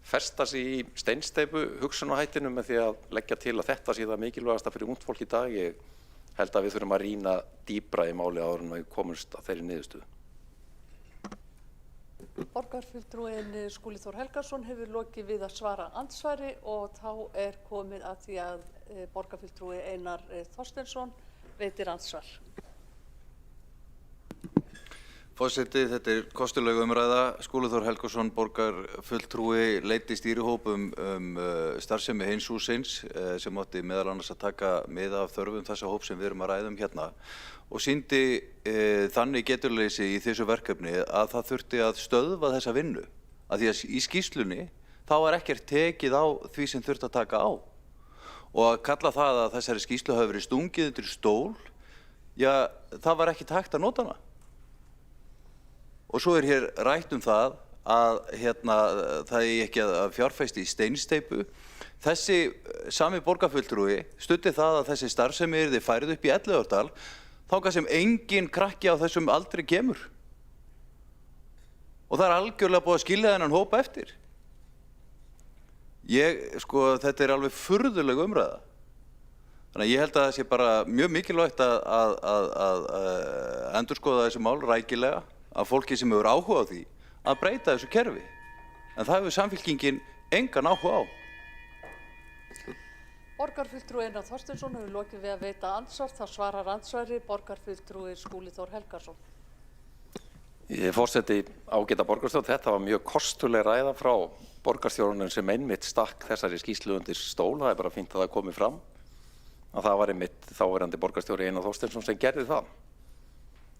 festa sig í steinsteypu hugsunarhættinu með því að leggja til að þetta sé það mikilvægasta fyrir ungt fólk í dag. Ég held að við þurfum að rýna dýpra í máli áður en við komumst að þeirri niðurstöðu. Borgarfulltrúinn Skúli Þór Helgason hefur lokið við að svara andsvari og þá er komið að því að borgarfulltrúi Einar Þorsteinsson veitir andsvar. Forseti, þetta er kostuleg umræða. Skúli Þór Helgason, borgarfulltrúi, leiddi stýrihóp starfsemi Heimshússins sem átti meðal annars að taka mið af þörfum þessa hóp sem við erum að ræða hérna og sýndi þannig geturleysi í þessu verkefni að það þurfti að stöðva þessa vinnu. Að því að í skýrslunni þá var ekkert tekið á því sem þurfti að taka á. Og að kalla það að þessari skýrslu hafi verið stungið undir stól, já, það var ekki hægt að nota hana. Og svo er hér rætt það að það er ekki að fjárfesta í steinsteypu. Þessi sami borgarfulltrúi studdi það að þessi starfsemi yrði færð upp í Elliðaárdal þangað sem engin krakki á þessum aldri kemur. Og það er algjörlega búið að skilja þennan hópa eftir. Þetta er alveg furðuleg umræða. Þannig að ég held að það sé bara mjög mikilvægt að endurskoða þessi mál rækilega af fólki sem hefur áhuga á því að breyta þessu kerfi. En það hefur Samfylkingin engan áhuga á. Borgarfulltrúi Einar Þorsteinsson hefur lokið við að veita andsvar. Þá svarar andsvari borgarfulltrúi Skúli Þór Helgason. Forseti, ágæta borgarstjórn, þetta var mjög kostuleg ræða frá borgarstjórnum sem einmitt stakk þessari skýrslu undir stól. Það er bara fínt að það komi fram að það var einmitt þáverandi borgarstjóri Einar Þorsteinsson sem gerði það.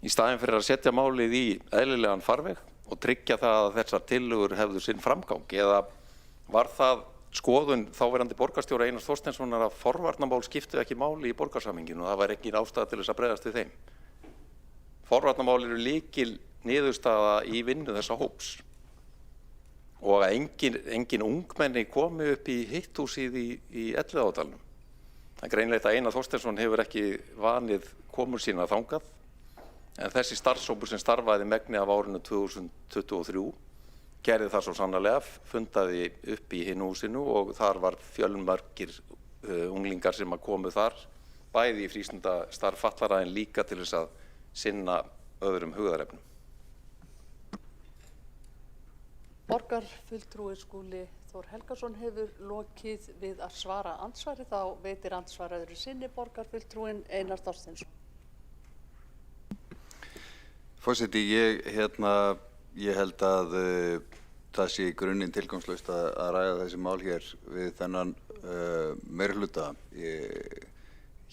Í staðinn fyrir að setja málið í eðlilegan farveg og tryggja það að þessar tillögur hefðu sinn framgang, eða var það skoðun þáverandi borgarstjóra Einars Þorsteinssonar að forvarnamál skiptu ekki máli í borgarsamhenginu og það var engin ástæða til þess að bregðast við þeim. Forvarnamál eru lykil niðurstaða í vinnu þessa hóps og að engin ungmenni komi upp í hitthúsið í Elliðaárdalnum. Það er greinilegt að Einar Þorsteinsson hefur ekki vanið komur sína þangað, en þessi starfshópur sem starfaði megni af árinu 2023 gerði það svo sannarlega, fundaði upp í hinu húsinu og þar var fjölmargir unglingar sem að komu þar, bæði í frístundastarf fatlara en líka til þess að sinna öðrum hugðarefnum. Borgarfulltrúi Skúli Þór Helgason hefur lokið við að svara andsvari. Þá veitir andsvar öðru sinni borgarfulltrúin Einar Þorsteinsson. Forseti, ég held að það sé í grunninn tilgangslaust að ræða þessi mál hér við þennan meirihluta.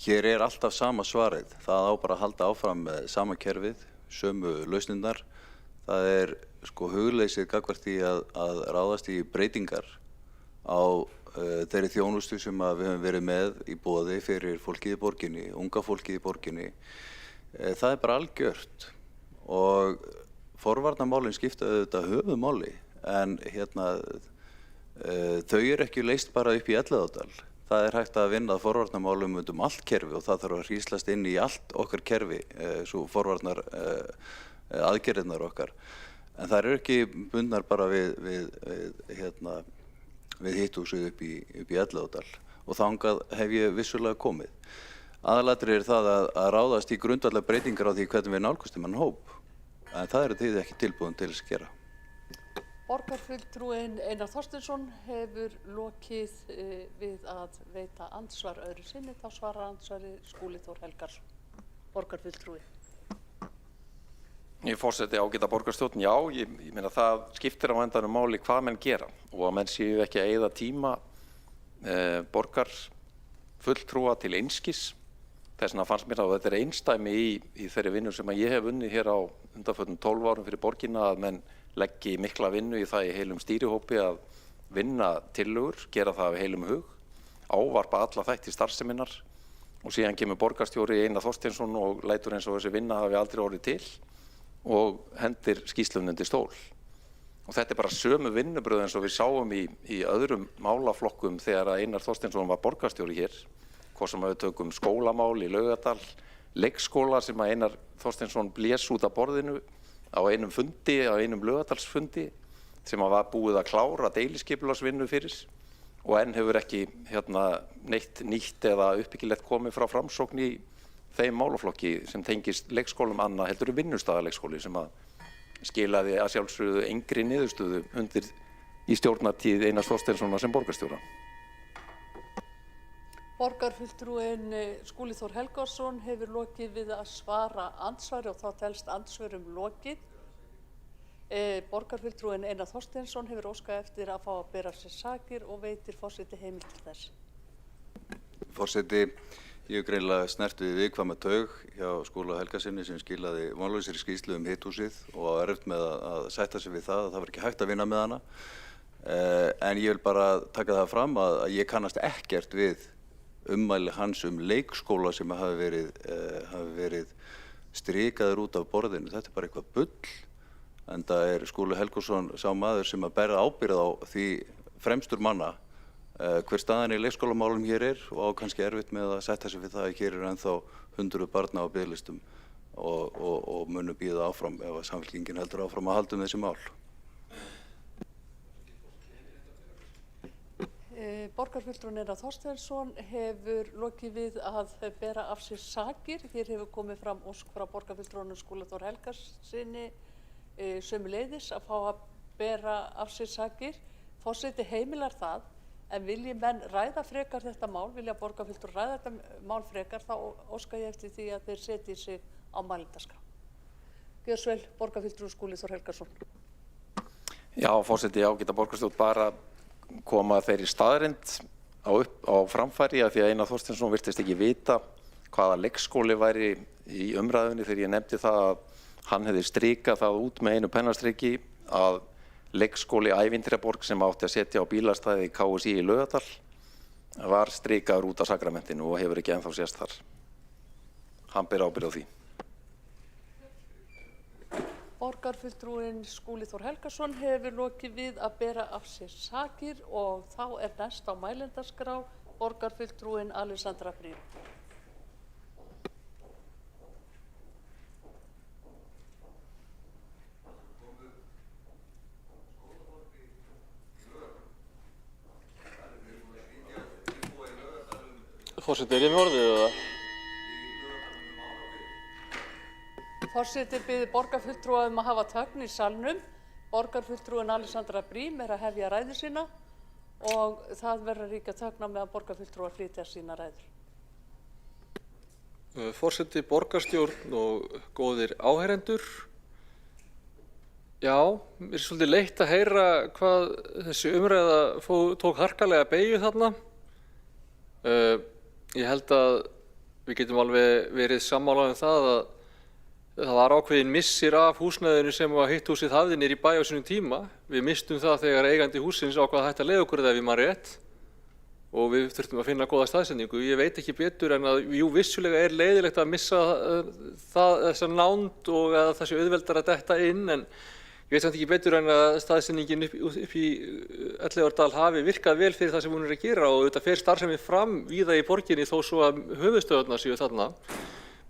Hér er alltaf sama svarið. Það á bara að halda áfram með sama kerfið, sömu lausnirnar. Það er hugleysið gagnvart því að ráðast í breytingar á þeirri þjónustu sem við höfum verið með í boði fyrir fólkið í borginni, unga fólkið í borginni. Það er bara algjört. Og forvarnamálin skipta auðvitað höfuðmáli, en þau eru ekki leyst bara upp í Elliðaárdal. Það er hægt að vinna forvarnamálum allt kerfi og það þarf að hríslast inn í allt okkar kerfi, svo forvarnar aðgerðirnar okkar. En það eru ekki bundnar bara við hitthúsið upp í Elliðaárdal og þangað hef ég vissulega komið. Aðalatriði er það að ráðast í grundvallar breytingar á því hvernig við nálgumst þennan hóp. En það eru þið ekki tilbúin til þess að gera. Borgarfulltrúin Einar Þorsteinsson hefur lokið við að veita andsvar öðru sinni. Þá svarar andsvari Skúli Þór Helgason. Borgarfulltrúi. Forseti, ágæta borgarstjórn, já, ég meina það skiptir á endanum máli hvað menn gera og að menn séu ekki að eyða tíma borgarfulltrúa til einskis. Þess vegna fannst mér að þetta er einsdæmi í þeirri vinnu sem ég hef unnið hér á undanförnum 12 árum fyrir borgina, að menn leggi mikla vinnu í það í heilum stýrihópi að vinna tillögur, gera það af heilum hug, ávarpa alla þætti starfseminnar og síðan kemur borgarstjóri Einar Þorsteinsson og lætur eins og þessi vinna hafi aldrei orðið til og hendir skýrslunni undir stól. Og þetta er bara sömu vinnubröð eins og við sáum í öðrum málaflokkum þegar Einar Þorsteinsson var borgarstjóri hér, hvort sem við tökum skólamál í Laugardal, leikskóla sem að Einar Þorsteinsson blés út af borðinu á einum fundi, á einum Laugardalsfundi sem að var búið að klára deiliskipulagsvinnu fyrir og enn hefur ekki neitt nýtt eða uppbyggilegt komið frá framsókn í þeim málaflokki sem tengist leikskólum annað heldur vinnustaðarleikskóli sem að skilaði að sjálfsögðu engri niðurstöðu í stjórnartíð Einars Þorsteinssonar sem borgarstjóra. Borgarfulltrúinn Skúli Þór Helgason hefur lokið við að svara andsvari og þá telst andsvörum lokið. Borgarfulltrúinn Einar Þorsteinsson hefur óskað eftir að fá að bera sér sakir og veitir forseti heimild til þess. Forseti, ég hef greinilega snert við viðkvæma taug hjá Skúla Helgasyni sem skilaði vonlausri skýrslu hithúsið og var erfitt með að sætta sig við það var ekki hægt að vinna með hana. En ég vil bara taka það fram að ég kannast ekkert við ummæli hans leikskóla sem hafi verið strikaður út af borðinu. Þetta bara eitthvað bull. Enda Skúli Helgason sá maður sem að bera ábyrgð á því fremstur manna hver staðan í leikskólamálum hér og á kannski erfitt með að setja sig við það að hér ennþá 100 barna á biðlistum og munu bíða áfram ef að Samfylkingin heldur áfram að halda þessi mál. Borgarfulltrúinn Einar Þorsteinsson hefur lokið við að bera af sér sakir. Hér hefur komið fram ósk frá borgarfulltrúnum Skúla Þór Helgasyni sömuleiðis að fá að bera af sér sakir. Forseti heimilar það, en vilji menn ræða frekar þetta mál, vilja borgarfulltrúar ræða þetta mál frekar, þá óska ég eftir því að þeir setji sig á mælendaskrá. Gjör svo vel, borgarfulltrúi Skúli Þór Helgason. Já, forseti, ágæta borgarstjórn, bara koma þeirri staðreynd á framfæri að því að Einar Þorsteinsson virtist ekki vita hvaða leikskóli væri í umræðunni þegar ég nefndi það að hann hefði strikað það út með einu pennastriki að leikskóli Ævintýraborg sem átti að setja á bílastæði í KSÍ í Laugardal var strikaður út af sakramentinu og hefur ekki ennþá sést þar. Hann ber ábyrgð á því. Borgarfulltrúinn Skúli Þór Helgason hefur lokið við að bera af sér sakir og þá næst á mælendaskrá borgarfulltrúinn Alexandra Brím. Forseti, ég með orðið eða? Forseti biður borgarfulltrúa að hafa þögn í salnum. Borgarfulltrúinn Alexandra Brím að hefja ræðu sína og það verður ríka þögn á meðan borgarfulltrúar flytja sína ræður. Forseti, borgarstjórn og góðir áheyrendur. Já, mér svolítið leitt að heyra hvað þessi umræða tók harkalega beygju þarna. Ég held að við getum alveg verið sammála það að það var ákveðin missir af húsnæðinu sem hithúsið hafði niður í bæ á sínum tíma. Við misstum það þegar eigandi hússins ákvað að hætta að leiða okkur ef ég man rétt og við þurftum að finna góða staðsetningu. Ég veit ekki betur en að vissulega leiðilegt að missa þessa nánd og að það sé auðveldara að detta inn, en ég veit samt ekki betur en að staðsetningin upp í Elliðaárdal hafi virkað vel fyrir það sem hún að gera og auðvitað fer starfsemi fram víða í borginni þó svo að höfuðstöðvarnar séu þarna.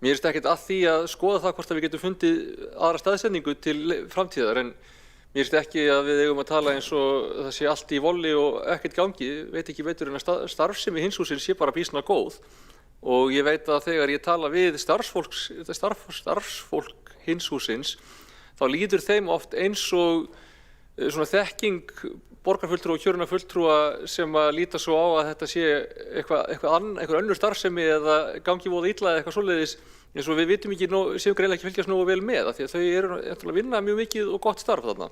Mér finnst ekkert að því að skoða það hvort að við getum fundið aðra staðsetningu til framtíðar, en mér finnst ekki að við eigum að tala eins og það sé allt í volli og ekkert gangi. Veit ekki betur en að starfsemi hinshúsins sé bara býsna góð og ég veit að þegar ég tala við starfsfólk hinshúsins þá líður þeim oft eins og svona þekking borgarfulltrúa og kjörinna fulltrúa sem að líta svo á að þetta sé einhver önnur starfsemi eða gangi voða illa eða eitthvað svoleiðis, eins og við vitum ekki, séum greinilega ekki fylgjast nógu vel með af því að þau eru að vinna mjög mikið og gott starf þarna.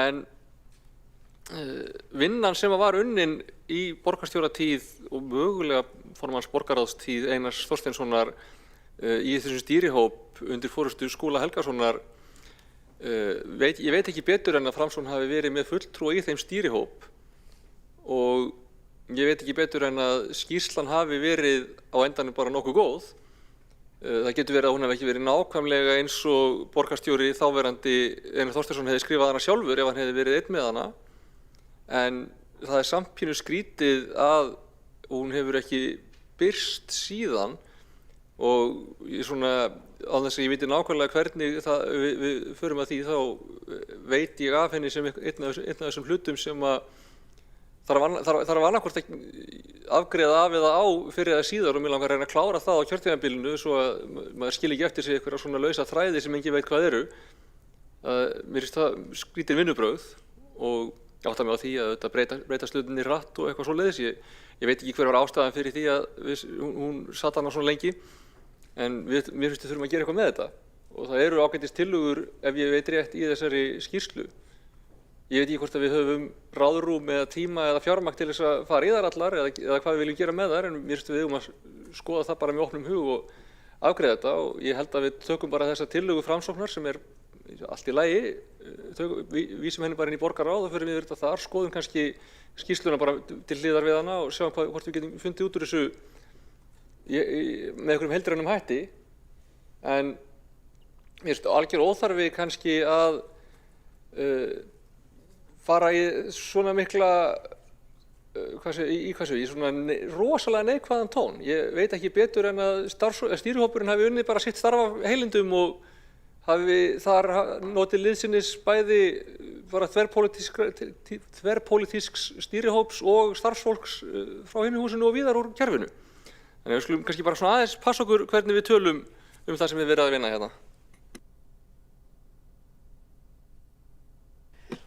En vinnan sem var unnin í borgarstjóratíð og mögulega formanns borgarráðstíð Einars Þorsteinssonar í þessum stýrihóp undir forystu Skúla Helgasonar, ég veit ekki betur en að Framsókn hafi verið með fulltrúa í þeim stýrihóp og ég veit ekki betur en að skýrslan hafi verið á endanum bara nokkuð góð. Það getur verið að hún hefði ekki verið nákvæmlega eins og borgarstjóri þáverandi Einar Þorsteinsson hefði skrifað hana sjálfur ef hann hefði verið einn með hana, en það er samt pínu skrítið að hún hefur ekki birst síðan og ég svona á þess að ég viti nákvæmlega hvernig við förum að því, þá veit ég af henni sem einn af þessum hlutum sem að þarf annarkvort að afgreiða af eða á fyrir eða síðar og mér langar að reyna að klára það á kjörtímabilinu svo að maður skilji ekki eftir sig eitthvað svona lausa þræði sem enginn veit hvað eru. Mér finnst það skrítin vinnubrögð og ég átta mig á því að þetta breyta hlutinni hratt og eitthvað svoleiðis. Ég veit ekki hver var ástæðan fyrir því að hún satt hana svona lengi, en mér finnst við þurfum að gera eitthvað með þetta. Og það eru ágætis tillögur, ef ég veit rétt, í þessari skýrslu. Ég veit ekki hvort að við höfum ráðrúm eða tíma eða fjármagn til þess að fara í þær allar eða hvað við viljum gera með þær, en mér finnst við að skoða það bara með opnum hug og afgreiða þetta. Og ég held að við tökum bara þessa tillögu Framsóknar sem allt í lagi, vísum henni bara inn í borgarráð og förum yfir þetta þar, skoðum kannski skýrsluna bara til hliðar við hana og sjáum hvort við getum fundið út úr þessu með einhverjum heildrænum hætti. En mér finnst algjör óþarfi kannski að fara í svona mikla, í svona rosalega neikvæðan tón. Ég veit ekki betur en að stýrihópurinn hafi unnið bara sitt starf af heilindum og hafi þar notið liðsinnis bæði bara þverpólitísks stýrihóps og starfsfólks frá hinu húsinu og víðar úr kerfinu. Þannig að við skulum kannski bara svona aðeins passa okkur hvernig við tölum það sem við verðum að vinna hérna.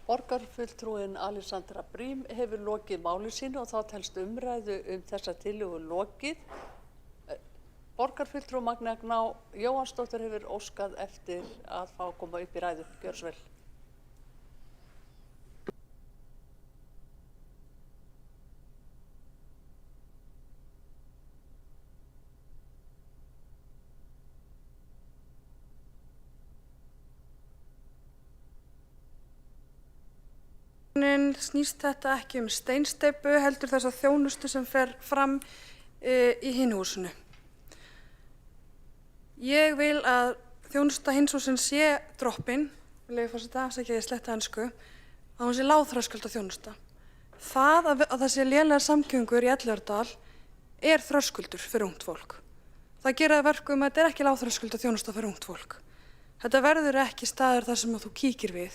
Borgarfulltrúinn Alexandra Brím hefur lokið máli sínu og þá telst umræðu þessa tillögu lokið. Borgarfulltrú Magnea Gná Jóhannsdóttir hefur óskað eftir að fá að koma upp í ræðu. Gjörðu svo vel. Snýst þetta ekki steinsteypu, heldur þessa þjónustu sem fer fram í hinu húsinu. Ég vil að þjónusta hins húsins sé droppin, leyfi forseta, afsakið ég sletta ensku, að hún sé lágþröskulda þjónusta. Það að það sé lélegar samgöngur í Elliðaárdal þröskuldur fyrir ungt fólk. Það gera að verkum að þetta ekki lágþröskulda þjónusta fyrir ungt fólk. Þetta verður ekki staður þar sem að þú kíkir við.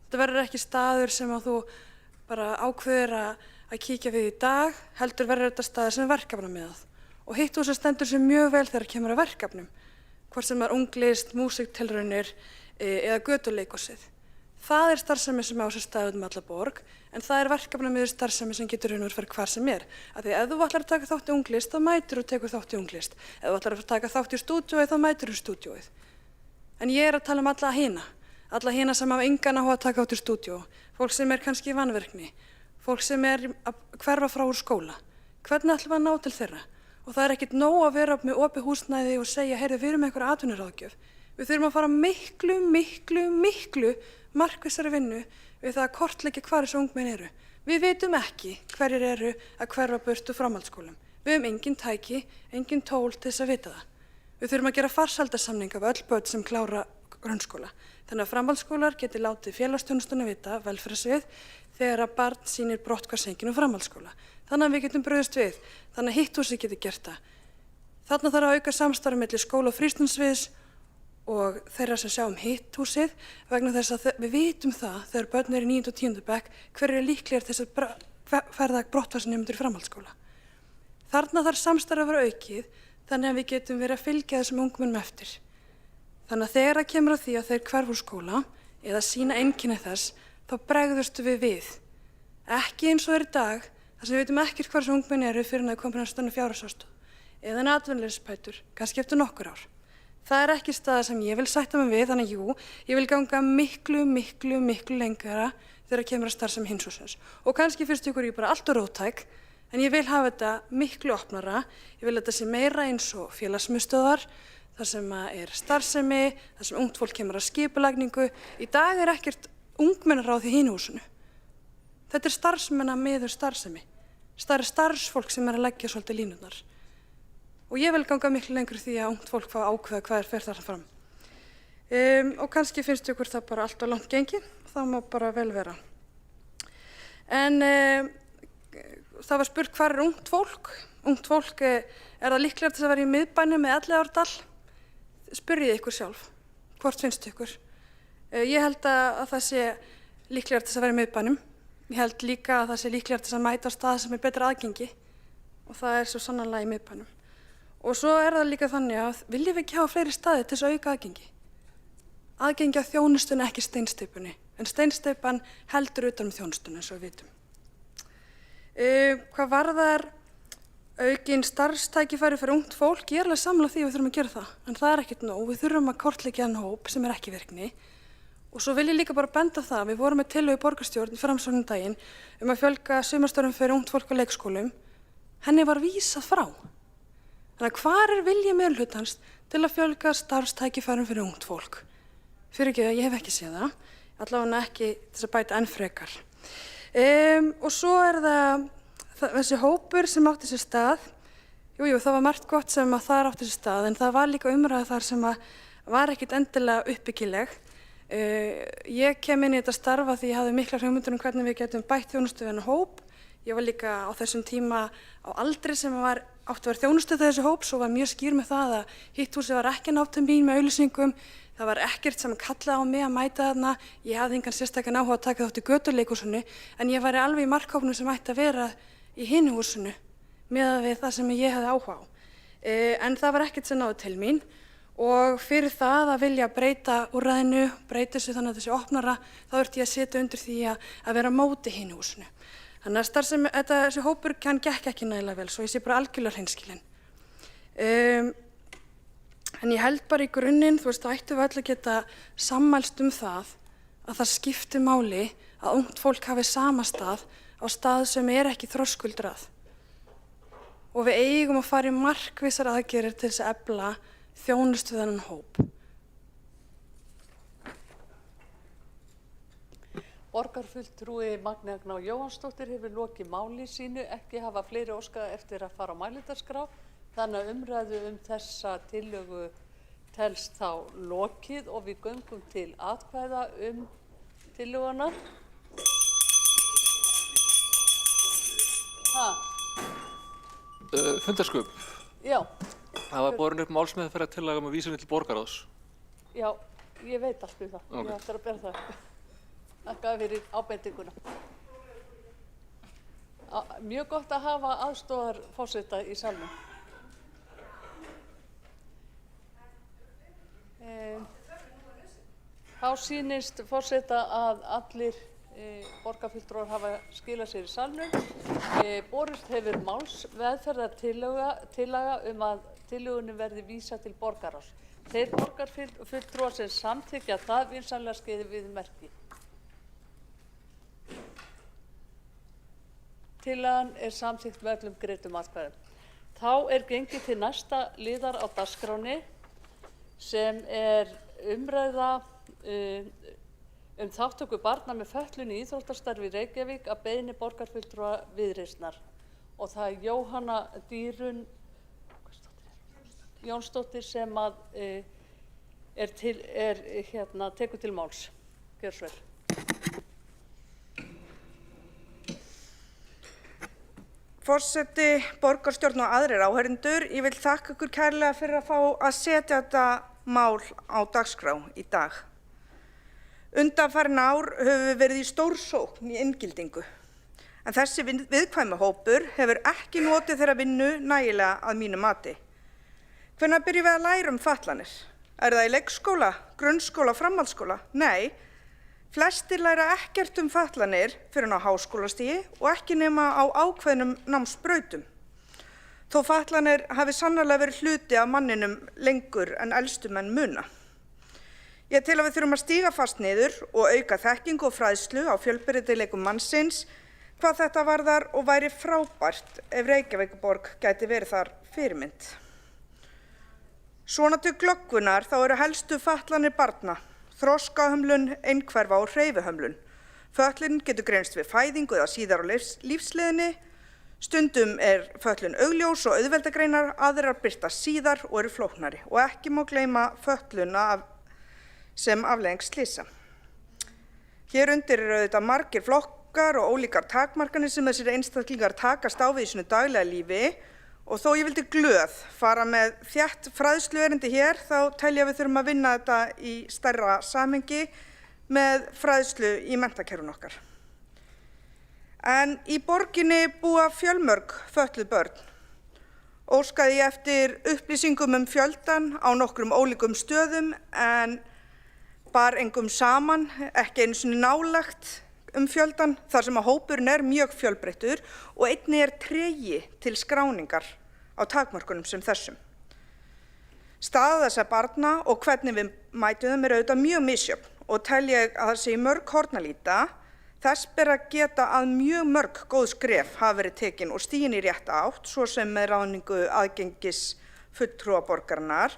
Þetta verður ekki staður sem að þú bara ákveður að kíkja við í dag, heldur verður þetta staður sem verkefnamiðað. Og hitt húsið stendur sem mjög vel þegar kemur að verkefnum, hvort sem unglist, músiktilraunir eða götuleikhúsið. Það starfsemi sem á sér stað um alla borg, en það verkefnamiðuð starfsemi sem getur raun og fyrir hvar sem er. Af því ef þú ætlar að taka þátt í unglist, þá mætir þú tekur þátt í unglist. Ef þú ætlar að taka þátt í stúdíóið, þá mætir þú stúdíóið. En ég að tala alla hina sem hafa engan áhuga að taka þátt í stúdíó, fólk sem kannski í vanvirkni, fólk sem að hverfa frá úr skóla. Hvernig ætlum við að ná til þeirra? Og það ekkert nóg að vera með opið húsnæði og segja, heyrðu, við erum einhverja atvinnuráðgjöf. Við þurfum að fara miklu markvissari vinnu við það að kortleggja hvar þessi ungmenni eru. Við vitum ekki hverjir eru að hverfa burt úr framhaldsskólum. Við höfum engin tæki, engin tól til þess að vita það. Við þurfum að gera farsældarsamninga við öll börn sem klára grunnskóla. Þannig að framhaldsskólar geti látið félagsþjónustunni vita, velferðarsvið, þegar að barn sýnir brotthvarfseinkenni úr framhaldsskóla. Þannig að við getum brugðist við, þannig að hitt húsið geti gert það. Þarna þarf að auka samstarf milli skóla og frístundasviðs og þeirra sem sjá hitt húsið, vegna þess að við vitum það þegar börn eru í 9. og 10. bekk hverju líklegir þess að ferða brotthvarfsnemendur í framhaldsskóla. Þarna þarf samstarf að vera aukið, þannig að við getum verið að fylgja þessum ungmennum eftir. Þannig að þegar það kemur að því að þeir hverfa úr skóla eða sýna einkenni þess, þá bregðustu við. Ekki eins og í dag, þar sem við vitum ekkert hvar þessi ungmenni eru fyrir að koma inn á fjárhagsaðstoð eða atvinnuleysisbætur, kannski eftir nokkur ár. Það ekki staða sem ég vil sætta mig við, þannig jú, ég vil ganga miklu lengra þegar kemur að starfsemi hins hússins. Og kannski finnst ykkur ég bara allt og róttæk, en ég vil hafa þetta miklu opnara, ég vil að þetta sé meira eins og félagsmiðstöðvar, þar sem starfsemi, þar sem ungt fólk kemur að skipulagningu. Í dag ekkert ungmennaráð í hinu húsinu. Þetta starfsmennamiður starfsemi. Starfsfólk sem að leggja svolítið línurnar. Og ég vil ganga miklu lengur því að ungt fólk fá ákveða hvað fer þar fram. Og kannski finnst ykkur það bara allt og langt gengið, það má bara vel vera. En það var spurt hvað ungt fólk? Ungt fólk, það líklega til að vera í miðbænum með Elliðaárdal? Spyrjið ykkur sjálf, hvort finnst ykkur? Ég held að það sé líklega til að vera í miðbænum. Ég held líka að það sé líklega til að mæta á stað sem betra aðgengi og það svo sannarlega í miðbænum. Og svo það líka þannig að viljum við ekki hafa fleiri staði til þess að auka aðgengi. aðgengi að þjónustunni, ekki steinsteypunni. En steinsteypan heldur utan þjónustunni, eins og við vitum. Hvað varðar aukin starfstækifæri fyrir ungt fólk, ég alveg sammála því að við þurfum að gera það. En það ekkert nóg, við þurfum að kortleggja þennan hóp sem ekki virkni. Og svo vil ég líka bara benda á það, við vorum með tillögu í borgarstjórn framsóknum daginn að fjölga sumarstörfum fyrir ungt fólk á leikskólum. Henni var vísað frá. Þannig að hvar vilji meirihlutans til að fjölga starfstækifærum fyrir ungt fólk? Fyrirgefðu, ég hef ekki séð það, allavega ekki til þess að bæta enn frekar. Og svo það þessi hópur sem átti sér stað. Jú, það var margt gott sem að þar átti sér stað, en það var líka umræða þar sem að var ekkit endilega uppbyggileg. Ég kem inn í þetta starfa því ég hafði miklar hugmyndir hvernig við getum bætt þjónustu við þennan hóp. Ég var líka á þessum tíma á aldri sem átti að vera þjónustu þessi hóp, svo var mjög skýr með það að hitt húsið var ekki nátt mín með auglýsingum. Það var ekkert sem kallaði á mig að mæta þarna. Ég hafði engan sérstakan áhuga að taka þátt í götuleikhúsinu, en ég væri alveg í markhópnum sem ætti að vera í hinu húsinu miðað við það sem ég hefði áhuga á. En það var ekkert sem náði til mín. Og fyrir það að vilja breyta úrræðinu, breyta þessu þannig að þessi opnara, þá þurfti ég að setja undir því að vera á móti hinu húsinu. Þannig að þessi hópur gekk ekki nægilega vel, svo ég sé bara algjörlega hreinskilin. En ég held bara í grunninn, þá ættum við öll að geta sammælst það að það skiptir máli að ungt fólk hafi sama stað á stað sem ekki þröskuldrað. Og við eigum að fara í markvissar aðgerðir til þess að efla þjónustu þennan hóp. Borgarfulltrúi Magnea Gná Jóhannsdóttir hefur lokið máli sínu, ekki hafa fleiri óskað eftir að fara á mælendaskrá, þannig að umræðu þessa tillögu telst þá lokið og við göngum til atkvæða tillöguna. Fundarsköp. Já. Það var borin upp málsmeðferðartillaga með vísun til borgarráðs. Já, ég veit allt það. Okay. Ég ætla að bera það. Þakka fyrir ábendinguna. Mjög gott að hafa aðstoðarforseta í salnum. Þá sýnist forseta að allir borgarfulltrúar hafa skilað sér í salnum. Borist hefur málsmeðferðartillaga að tillögunni verði vísað til borgarráðs. Þeir borgarfulltrúar sem samþykkja það vinsamlega skeiði við merki. Tillagan samþykkt með öllum greiddum atkvæðum. Þá gengið til næsta liðar á dagskránni sem umræða þátttöku barna með fötlun í íþróttastarfi í Reykjavík að beiðni borgarfulltrúa Viðreisnar. Og það Jóhanna Dýrun Jónsdóttir sem tekur til máls. Gjörðu svo vel. Forseti, borgarstjórn og aðrir áheyrendur, ég vil þakka ykkur kærlega fyrir að fá að setja þetta mál á dagskrá í dag. Undanfarin ár höfum við verið í stórsókn í inngildingu, en þessi viðkvæmi hópur hefur ekki notið þeirra vinnu nægilega að mínu mati. Hvenær byrjum við að læra fatlanir? Það í leikskóla, grunnskóla, framhaldsskóla? Nei, flestir læra ekkert fatlanir fyrir á háskólastigi og ekki nema á ákveðnum námsbrautum. Þó fatlanir hafi sannarlega verið hluti af manninum lengur en elstu menn muna. Ég tel að við þurfum að stíga fast niður og auka þekkingu og fræðslu á fjölbreytileikum mannsins hvað þetta varðar og væri frábært ef Reykjavíkurborg gæti verið þar fyrirmynd. Svona til glöggvunar þá eru helstu fatlanir barna, þroskahömlun, einhverfa og hreyfihömlun. Fötlun getur greinst við fæðingu eða síðar á lífsleiðinni. Stundum fötlun augljós og auðveldagreinar, aðrar birtast síðar og eru flóknari. Og ekki má gleyma fötluna sem afleiðing slysa. Hér undir eru auðvitað margir flokkar og ólíkar takmarkanir sem þessir einstaklingar takast á við í sínu daglega lífi. Og þó ég vildi glöð fara með þétt fræðsluerindi hér, þá tel ég að við þurfum að vinna þetta í stærra samhengi með fræðslu í menntakerfinu okkar. En í borginni búa fjölmörg fötluð börn. Óskaði ég eftir upplýsingum fjöldan á nokkrum ólíkum stöðum, en bar engum saman, ekki einu sinni nálægt fjöldan, þar sem að hópurinn er mjög fjölbreyttur og einnig tregi til skráningar á takmörkunum sem þessum. Staða þessara barna og hvernig við mætum þeim auðvitað mjög misjöfn og tel ég að það sé í mörg horn að líta. Þess ber að geta að mjög mörg góð skref hafa verið tekin og stigin í rétta átt, svo sem með ráðningu aðgengis fulltrúa borgarinnar,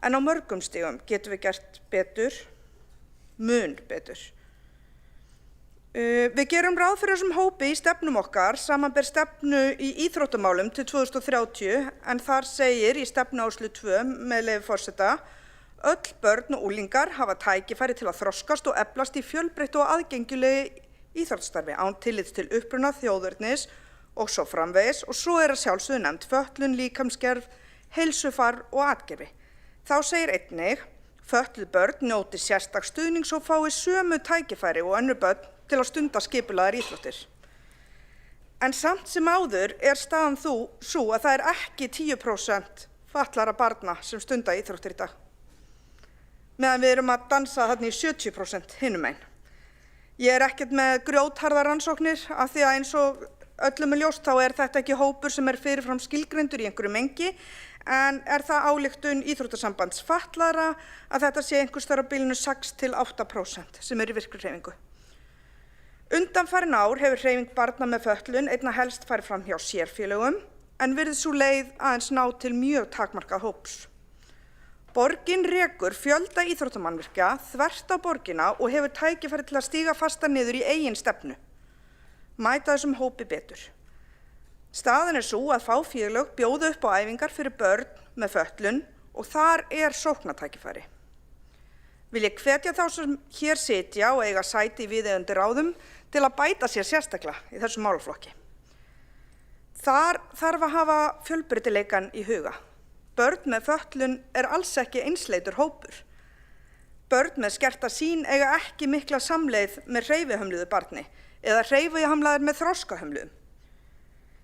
en á mörgum stigum getum við gert betur, mun betur. Við gerum ráð fyrir þessum hópi í stefnum okkar, samanber stefnu í íþróttamálum til 2030, en þar segir í stefnuáætlun 2 með leyfi forseta: öll börn og unglingar hafa tækifæri til að þroskast og eflast í fjölbreyttu og aðgengilegu íþróttastarfi án tillits til uppruna, þjóðernis og svo framvegis, og svo að sjálfsögðu nefnd fötlun, líkamsgerð, heilsufar og atgervi. Þá segir einnig: fötluð börn njóti sérstaks stuðnings og fái sömu tækifæri og önnur börn til að stunda skipulagðar íþróttir. En samt sem áður staðan sú að það er ekki 10% fatlaðra barna sem stunda íþróttir í dag, meðan við erum að dansa þarna í 70% hinum megin. Ég er ekkert með grjótharðar rannsóknir af því að eins og öllum er ljóst þá er þetta ekki hópur sem er fyrirfram skilgreindur í einhverju mengi, en er það ályktun Íþróttasambands fatlaðra að þetta sé einhvers staðar á bilinu 6–8% sem er í virkri hreyfingu. Undanfarin ár hefur hreyfing barna með fötlun einna helst farið fram hjá sérfélögum, en virðist sú leið aðeins ná til mjög takmarkað hóps. Borgin rekur fjölda íþróttamannvirkja þvert á borgina og hefur tækifæri til að stíga fastar niður í eigin stefnu, mæta þessum hópi betur. Staðan er sú að fá félög bjóða upp á æfingar fyrir börn með fötlun og þar er sóknartækifæri. Vil ég hvetja þá sem hér sitja og eiga sæti í viðeigandi ráðum til að bæta sér sérstaklega í þessum málaflokki. Þar þarf að hafa fjölbreytileikann í huga. Börn með fötlun er alls ekki einsleitur hópur. Börn með skerta sýn eiga ekki mikla samleið með hreyfihömluðu barni eða hreyfihamlaðir með þroskahömluðum.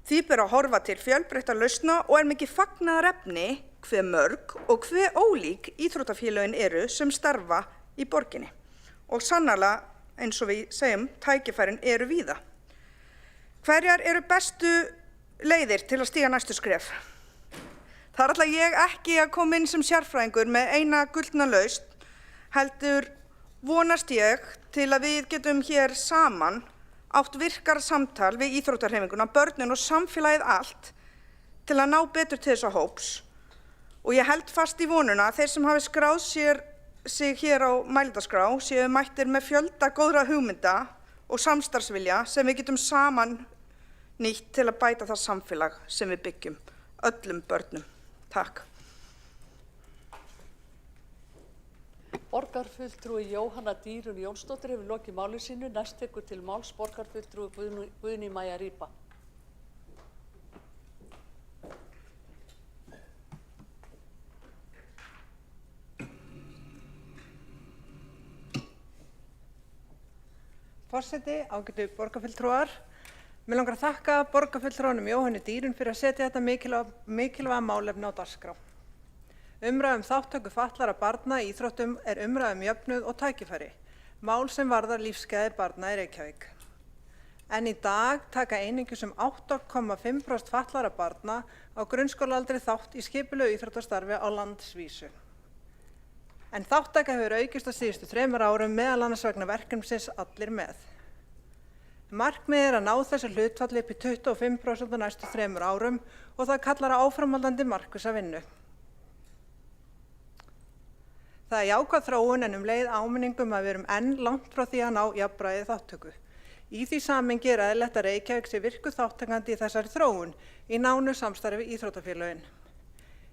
Því ber að horfa til fjölbreyttra lausna og er mikið fagnaðarefni hve mörg og hve ólík íþróttafélögin eru sem starfa í borginni. Og sannarlega, eins og við segjum, tækifærin eru víða. Hverjar eru bestu leiðir til að stíga næstu skref? Það ætla ég ekki að koma inn sem sérfræðingur með eina gullna lausn, heldur vonast ég til að við getum hér saman átt virkara samtal við íþróttahreyfinguna, börnin og samfélagið allt til að ná betur til þessa hóps. Og ég held fast í vonuna að þeir sem hafi skráð sig hér á mælendaskrá séu mættir með fjölda góðra hugmynda og samstarfsvilja sem við getum saman nýtt til að bæta það samfélag sem við byggjum öllum börnum. Takk. Borgarfulltrúi Jóhanna Dýrun Jónsdóttir hefur lokið máli sínu. Næst tekur til máls borgarfulltrúi Guðný Maja Rýpa. Forseti, ágætu borgarfulltrúar. Mig langar að þakka borgarfulltrúanum Jóhanni Dýrun fyrir að setja þetta mikilvæga málefni á dagskrá. Umræða þátttöku fatlaðra barna í íþróttum er umræða jöfnuð og tækifæri, mál sem varðar lífsgæði barna í Reykjavík. En í dag taka einungis 8,5% fatlaðra barna á grunnskólaaldri þátt í skipulögðu íþróttastarfi á landsvísu. En þáttaka hefur aukist á síðustu 3 árum meðal annars vegna verkefnisins Allir með. Markmiðið er að ná þessu hlutfalli upp í 25% á næstu 3 árum og það kallar á áframhaldandi markvissa vinnu. Það er jákvæð þróun en leið áminningum að við erum enn langt frá því að ná jafnræði þáttöku. Í því samhengi er eðlilegt að Reykjavík sé virkur þátttakandi í þessari þróun í nánu samstarfi við íþróttafélögin.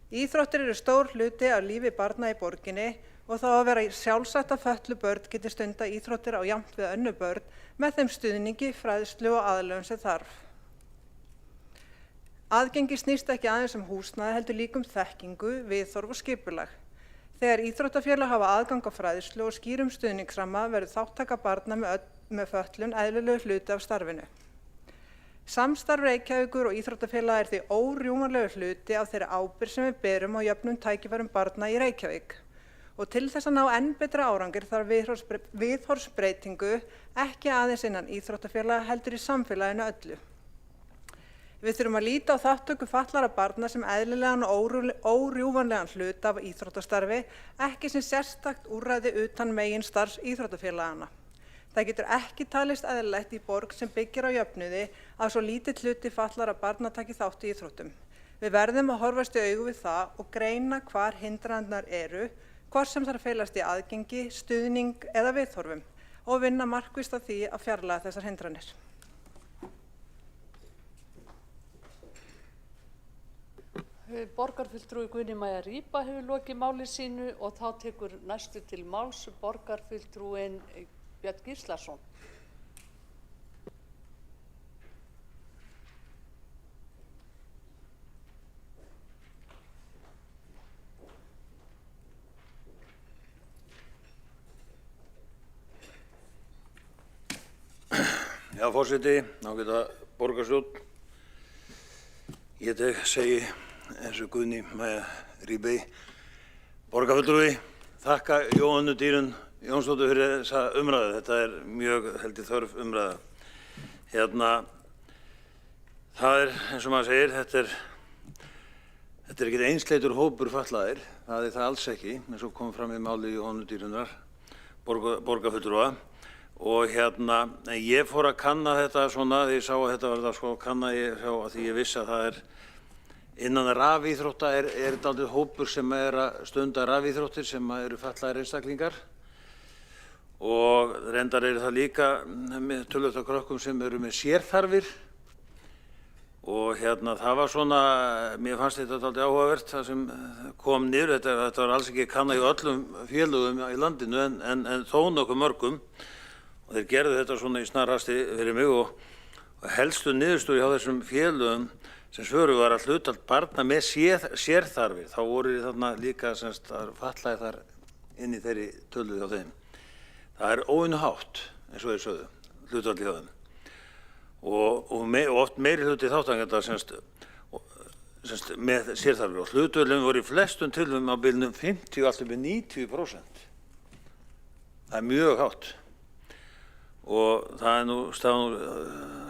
Íþróttir eru stór hluti af lífi barna í borginni og þá að vera sjálfsagt að fötluð börn geti stunda íþróttir á jafnt við önnur börn með þeim stuðningi, fræðslu og aðlögun sem þarf. Aðgengi snýst ekki aðeins húsnæði heldur líka þekkingu, viðhorf og skipulag. Þegar íþróttafélög hafa aðgang á fræðslu og skýrum stuðningsramma verður þáttaka barna með fötlun eðlilegu hluti af starfinu. Samstarf Reykjavíkur og íþróttafélaga er því órjúmanlegur hluti af þeirri ábyrgð sem við berum á jöfnum tækifærum barna í Reykjavík og til þess að ná enn betra árangri þarf viðhorfsbreytingu ekki aðeins innan íþróttafélaga heldur í samfélaginu öllu. Við þurfum að líta á þátttöku fatlaðra barna sem eðlilegan og órjúfanlegan hluta af íþróttastarfi, ekki sem sérstakt úrræði utan meginstarfs íþróttafélagana. Það getur ekki talist eðlilegt í borg sem byggir á jöfnuði að svo lítill hluti fatlaðra barna taki þátt í íþróttum. Við verðum að horfast í augu við það og greina hvar hindranirnar eru, hvort sem þarf að felast í aðgengi, stuðning eða viðhorfum og vinna markvisst að því að fjarlæga þessar hindranir. Borgarfulltrúi Guðni Maja Rýba hefur lokið máli sínu og þá tekur næstu til máls borgarfulltrúin Björn Gíslason. Já, forseti, ágæta borgarstjórn. Ég segi eins og Guðni Maja Rýba, borgarfulltrúi, þakka Jóhannu Dýrun Jónsdóttur fyrir þessa umræðu. Þetta er mjög held ég þörf umræða. Það er, eins og maður segir, þetta er ekki einsleitur hópur fatlaðir. Það er það alls ekki, eins og kom fram í máli Jóhannu Dýrunar, borgarfulltrúa. Og en ég fór að kanna þetta svona, þegar ég sá að þetta var það sko, kanna ég sá að því ég vissi að það er innan rafíþrótta er dálítið hópur sem er að stunda rafíþróttir sem eru fatlaðir einstaklingar og reyndar eru það líka töluvert af krökkum sem eru með sérþarfir og það var svona, mér fannst þetta dálítið áhugavert það sem kom niður, þetta var alls ekki kannað í öllum félögum í landinu en þó nokkuð mörgum og þeir gerðu þetta svona í snarhasti fyrir mig og helstu niðurstöður hjá þessum félögum sem svöru var að hlutfall barna með sérþarfir, þá voru þarna líka fatlaðir þar inn í þeirri tölu hjá þeim. Það er óvenju hátt, eins og þeir sögðu, hlutfall hjá þeim. Og oft meiri hluti þátttakenda með sérþarfir og hlutfallin voru í flestum tilfellum á bilinu 50 allt upp í 90%. Það er mjög hátt. Og það er nú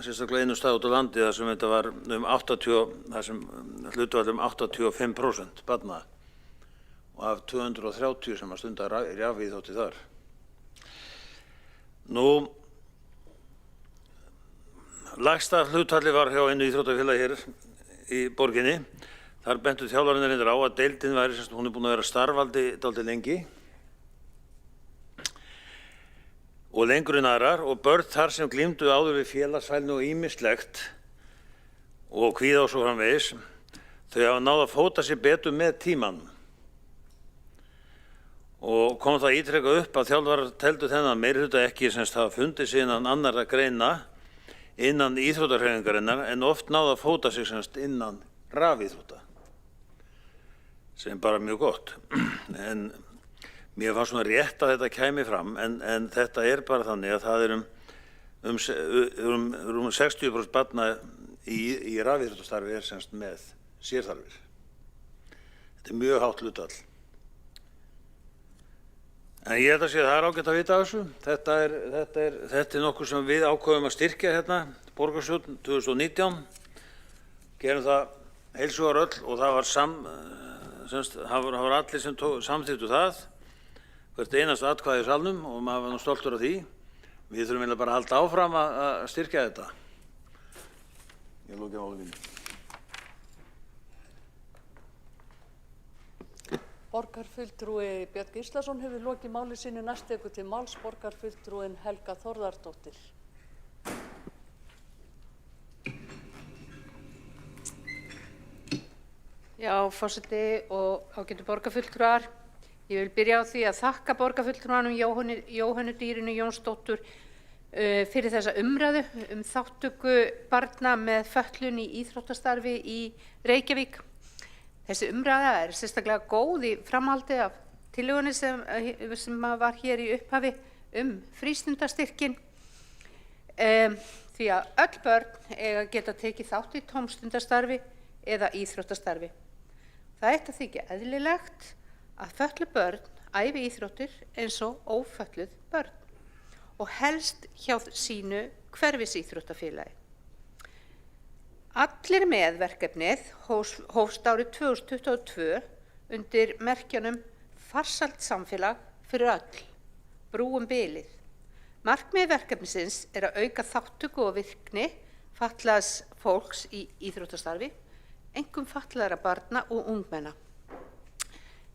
sérstaklega einu stað út á landi þar sem þetta var þar sem hlutfall 85% barna og af 230 sem að stunda rafíþrótti þar. Nú, lægsta hlutfalli var hjá einu íþróttafélagi hér í borginni. Þar bentu þjálfararnir á að deildin væri, hún er búin að vera starfandi dálítið lengi og lengur en aðrar og börn þar sem glímdu áður við félagsfælni og ýmislegt og kvíða og svo framvegis, þau hafa náð að fóta sér betur með tímanum. Og kom það ítrekað upp að þjálfarar teldu þennan meirihluta ekki sem hafa fundið sig innan annarra greina innan íþróttahreyfingarinnar en oft náð að fóta sig innan rafíþrótta, sem bara mjög gott. En mér fannst svona rétt að þetta kæmi fram en þetta er bara þannig að það er um 60% barna í rafíþróttastarfi er með sérþarfir. Þetta er mjög hátt hlutfall. En ég held að það er ágætt að vita af þessu. Þetta er nokkuð sem við ákváðum að styrkja hérna, borgarstjórn 2019. Gerum það heils hugar öll og það var allir sem samþykktu það. Hvert einast atkvæði í salnum og maður var nú stoltur af því. Við þurfum eiginlega bara að halda áfram að styrkja þetta. Ég loka máli mínu. Borgarfulltrúi Björn Gíslason hefur lokið máli sínu, næst tekur til máls borgarfulltrúin Helga Þórðardóttir. Já, forseti og ágætu borgarfulltrúar. Ég vil byrja á því að þakka borgarfulltrúanum Jóhönnu Dýrunu Jónsdóttur fyrir þessa umræðu þátttöku barna með fötlun í íþróttastarfi í Reykjavík. Þessi umræða er sérstaklega góð í framhaldi af tillögunni sem var hér í upphafi frístundastyrkin. Því að öll börn eiga að geta tekið þátt í tómstundastarfi eða íþróttastarfi. Það eitt að þykja eðlilegt að fötluð börn æviíþróttir eins og ófötluð börn og helst hjá sínu hverfisíþróttafélagi. Allir með verkefnið hófst árið 2022 undir merkjunum Farsælt samfélag fyrir öll, brúum bilið. Markmið verkefnisins að auka þátttöku og virkni fatlaðs fólks í íþróttastarfi, einkum fatlaðra barna og ungmenna.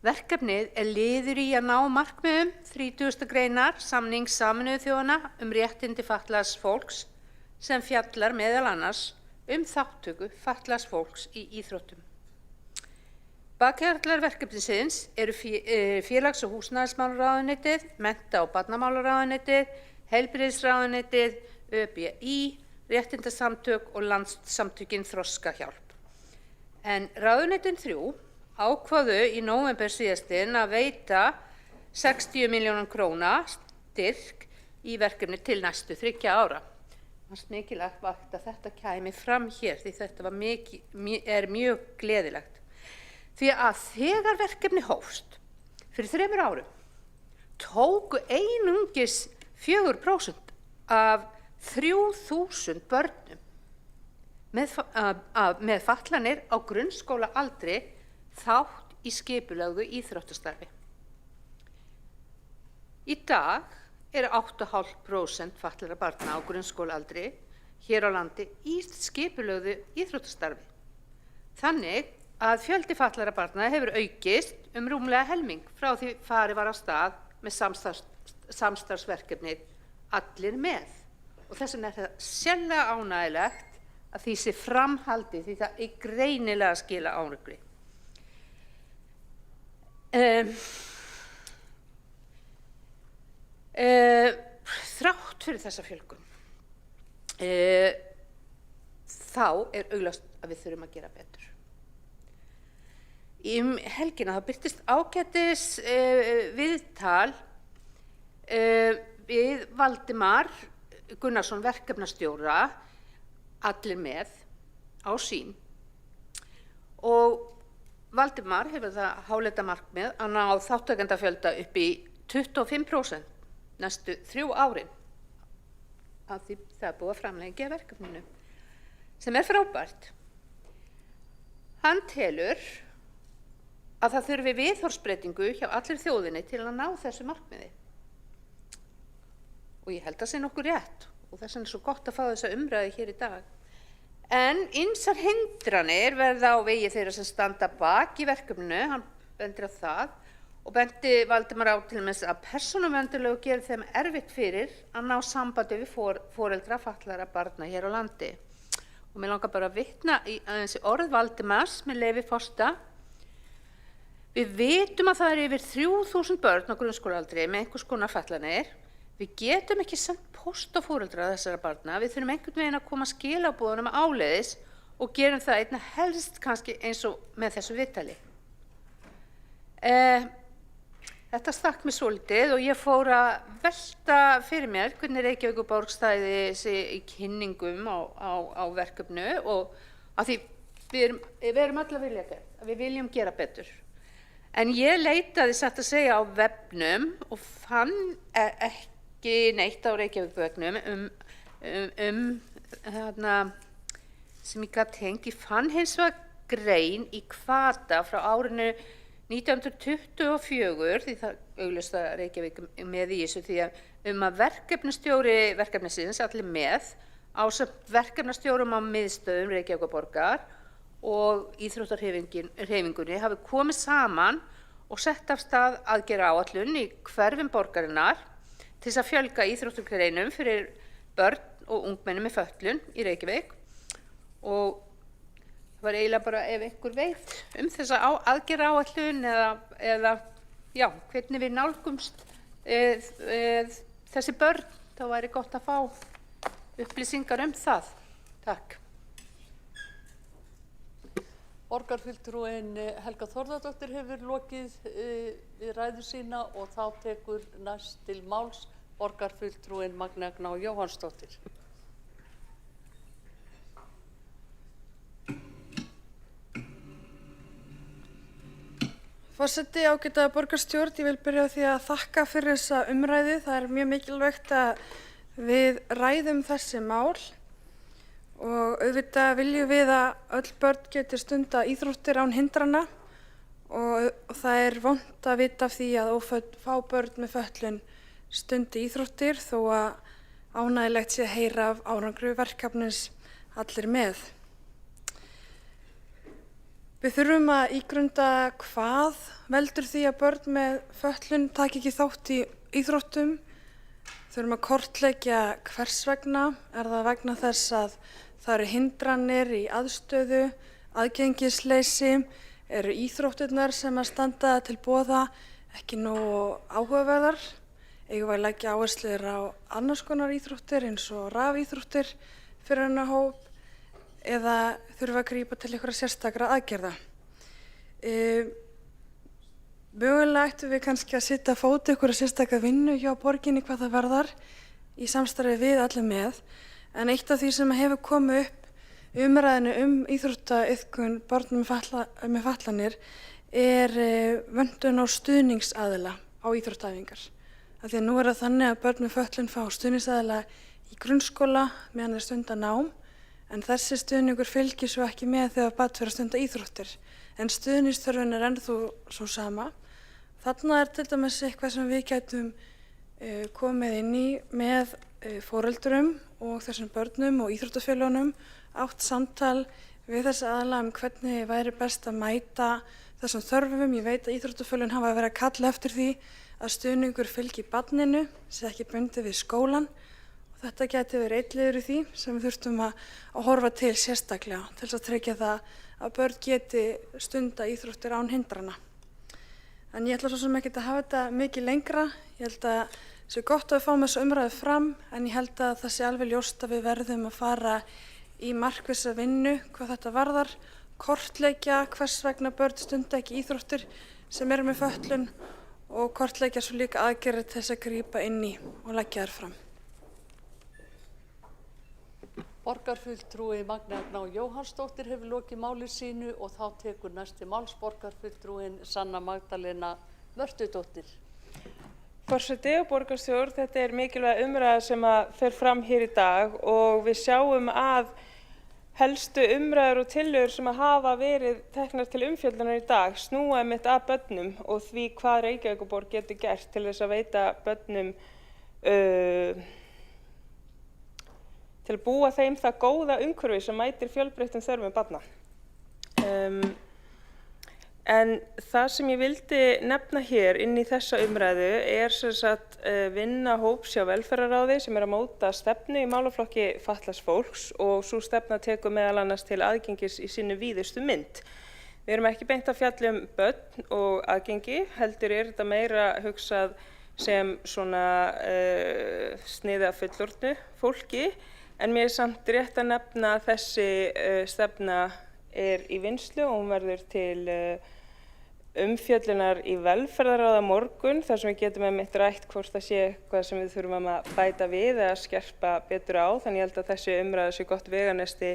Verkefnið liður í að ná markmiðum 30. greinar samnings Sameinuðu þjóðanna réttindi fatlaðs fólks sem fjallar meðal annars þátttöku fatlaðs fólks í íþróttum. Bakhjarlar verkefnisins eru félags- og húsnæðismálaráðuneytið, mennta- og barnamálaráðuneytið, heilbrigðisráðuneytið, ÖBÍ, réttindasamtök og landssamtökin Þroskahjálp. En ráðuneytin 3 ákváðu í nóvember síðastliðinn að veita 60 milljónum króna styrk í verkefni til næstu 3 ára. Það er mikilvægt að þetta kæmi fram hér því þetta mjög gleðilegt. Því að þegar verkefni hófst fyrir 3 árum tóku einungis 4% af 3000 börnum með fatlanir á grunnskólaaldri þátt í skipulögðu íþróttastarfi. Í dag 8,5% fatlaðra barna á grunnskólaaldri hér á landi í skipulögðu íþróttastarfi. Þannig að fjöldi fatlaðra barna hefur aukist rúmlega helming frá því farið var af stað með samstarfsverkefnið Allir með. Og þess vegna það sérlega ánægjulegt að því sé framhaldið því það greinilega skila árangri. Þrátt fyrir þessa fjölgun þá augljóst að við þurfum að gera betur. Í helgina það birtist ágætis viðtal við Valdimar Gunnarsson verkefnastjóra Allir með á Sýn og Valdimar hefur það háleita markmið að ná þátttakendafjölda upp í 25% næstu 3 árin af því það búið að framlengja verkefninu sem frábært. Hann telur að það þurfi viðhorfsbreytingu hjá allir þjóðinni til að ná þessu markmiði. Og ég held að sé nokkuð rétt og þess vegna svo gott að fá þessa umræðu hér í dag. En ýmsar hindranir verða á vegi þeirra sem standa bak í verkefninu, hann bendir á það og bendi Valdimar á til dæmis að persónuverndarlög gerir þeim erfitt fyrir að ná sambandi við foreldra fatlaðra barna hér á landi. Og mér langar bara að vitna í þessi orð Valdimars með leyfi forseta. Við vitum að það yfir 3000 börn á grunnskólaaldri með einhvers konar fatlanir. Við getum ekki sendt póst á foreldra þessara barna. Við þurfum einhvern veginn að koma skilaboðunum áleiðis og gerum það einna helst kannski eins og með þessu viðtali. Þetta stakk mér svolítið og ég fór að velta fyrir mér hvernig Reykjavíkurborg stæði sig í kynningum á verkefnu og að því við erum öll að vilja gera, að við viljum gera betur. En ég leitaði satt að segja á vefnum og fann ekki neitt á Reykjavíkurvefnum sem ég gat tengt. Ég fann hins vegar grein í Hvata frá árinu 1924, því það augljóst að Reykjavík með í þessu því að verkefnastjóri verkefnisins Allir með ásamt verkefnastjórum á miðstöðum Reykjavíkurborgar og íþróttahreyfingunni hafi komið saman og sett af stað aðgerðaáætlun í hverfum borgarinnar til þess að fjölga íþróttagreinum fyrir börn og ungmenni með fötlun í Reykjavík og það var eiginlega bara ef einhver veit þessa aðgerðaáætlun eða já, hvernig við nálgumst þessi börn, þá væri gott að fá upplýsingar það. Takk. Borgarfulltrúinn Helga Þórðardóttir hefur lokið við ræðu sína og þá tekur næst til máls borgarfulltrúinn Magnea Gná Jóhannsdóttir. Forseti, ágæta borgarstjórn, ég vil byrja á því að þakka fyrir þessa umræðu. Það er mjög mikilvægt að við ræðum þessi mál og auðvitað viljum við að öll börn geti stunda íþróttir án hindrana og það er vont að vita af því að fá börn með fötlun stundi íþróttir þó að ánægilegt sé að heyra af árangri verkefnis Allir með. Við þurfum að ígrunda hvað veldur því að börn með fötlun taki ekki þátt í íþróttum. Þurfum að kortleggja hvers vegna. Er það vegna þess að það eru hindranir í aðstöðu, aðgengisleysi, eru íþróttirnar sem að standa til boða ekki nógu áhugaverðar? Eigum við að leggja áherslur á annars konar íþróttir eins og rafíþróttir fyrir þennan hóp? Eða þurfum við að grípa til einhverja sérstakra aðgerða. Mögulega ættum við kannski að setja á fót einhverja sérstakra vinnu hjá borginni hvað það varðar í samstarfi við Allir með. En eitt af því sem hefur komið upp umræðinu íþróttaiðkun börnum með fatlanir er vöntun á stuðningsaðila á íþróttaæfingar. Af því að nú er það þannig að börn með fötlun fá stuðningsaðila í grunnskóla meðan þeir stunda nám. En þessi stuðningur fylgir svo ekki með þegar barn fer að stunda íþróttir. En stuðningsþörfin er ennþá svo sama. Þarna er til dæmis eitthvað sem við gætum komið inn í með foreldurum og þessum börnum og íþróttafélögunum, átt samtal við þessi aðila hvernig væri best að mæta þessum þörfum. Ég veit að íþróttafélögin hafa verið að kalla eftir því að stuðningur fylgi barninu, sé ekki bundið við skólan. Þetta geti verið einn liður í því sem við þurftum að horfa til sérstaklega til þess að tryggja það að börn geti stunda íþróttir án hindrana. En ég ætla svo sem ekki að hafa þetta mikið lengra. Ég held að það sé gott að við fáum þessu umræðu fram en ég held að það sé alveg ljóst að við verðum að fara í markvissa vinnu hvað þetta varðar, kortleggja hvers vegna börn stunda ekki íþróttir sem eru með fötlun og kortleggja svo líka aðgerðir til þess að grípa inn í og leggja þær fram. Borgarfulltrúi Magnea Gná Jóhannsdóttir hefur lokið máli sínu og þá tekur næsti máls borgarfulltrúin Sanna Magdalena Mörtudóttir. Forseti og borgarstjórn, þetta er mikilvæg umræða sem að fer fram hér í dag og við sjáum að helstu umræður og tillögur sem að hafa verið teknar til umfjöllunar í dag snúa einmitt að börnum og því hvað Reykjavíkurborg getur gert til þess að veita börnum til að búa þeim það góða umhverfi sem mætir fjölbreyttum þörfum barna. En það sem ég vildi nefna hér inn í þessa umræðu er sem sagt vinna hóps hjá velferðarráði sem er að móta stefnu í málaflokki fatlaðs fólks og sú stefna tekur meðal annars til aðgengis í sinni víðustu mynd. Við erum ekki beint að fjalla börn og aðgengi, heldur er þetta meira hugsað sem svona sniði af fullorðnu fólki. En mér er samt rétt að nefna að þessi stefna er í vinnslu og hún verður til umfjöllunar í velferðarráði á morgun þar sem við getum einmitt rætt hvort það sé eitthvað sem við þurfum að bæta við eða skerpa betur á. Þannig ég held að þessi umræða sé gott veganesti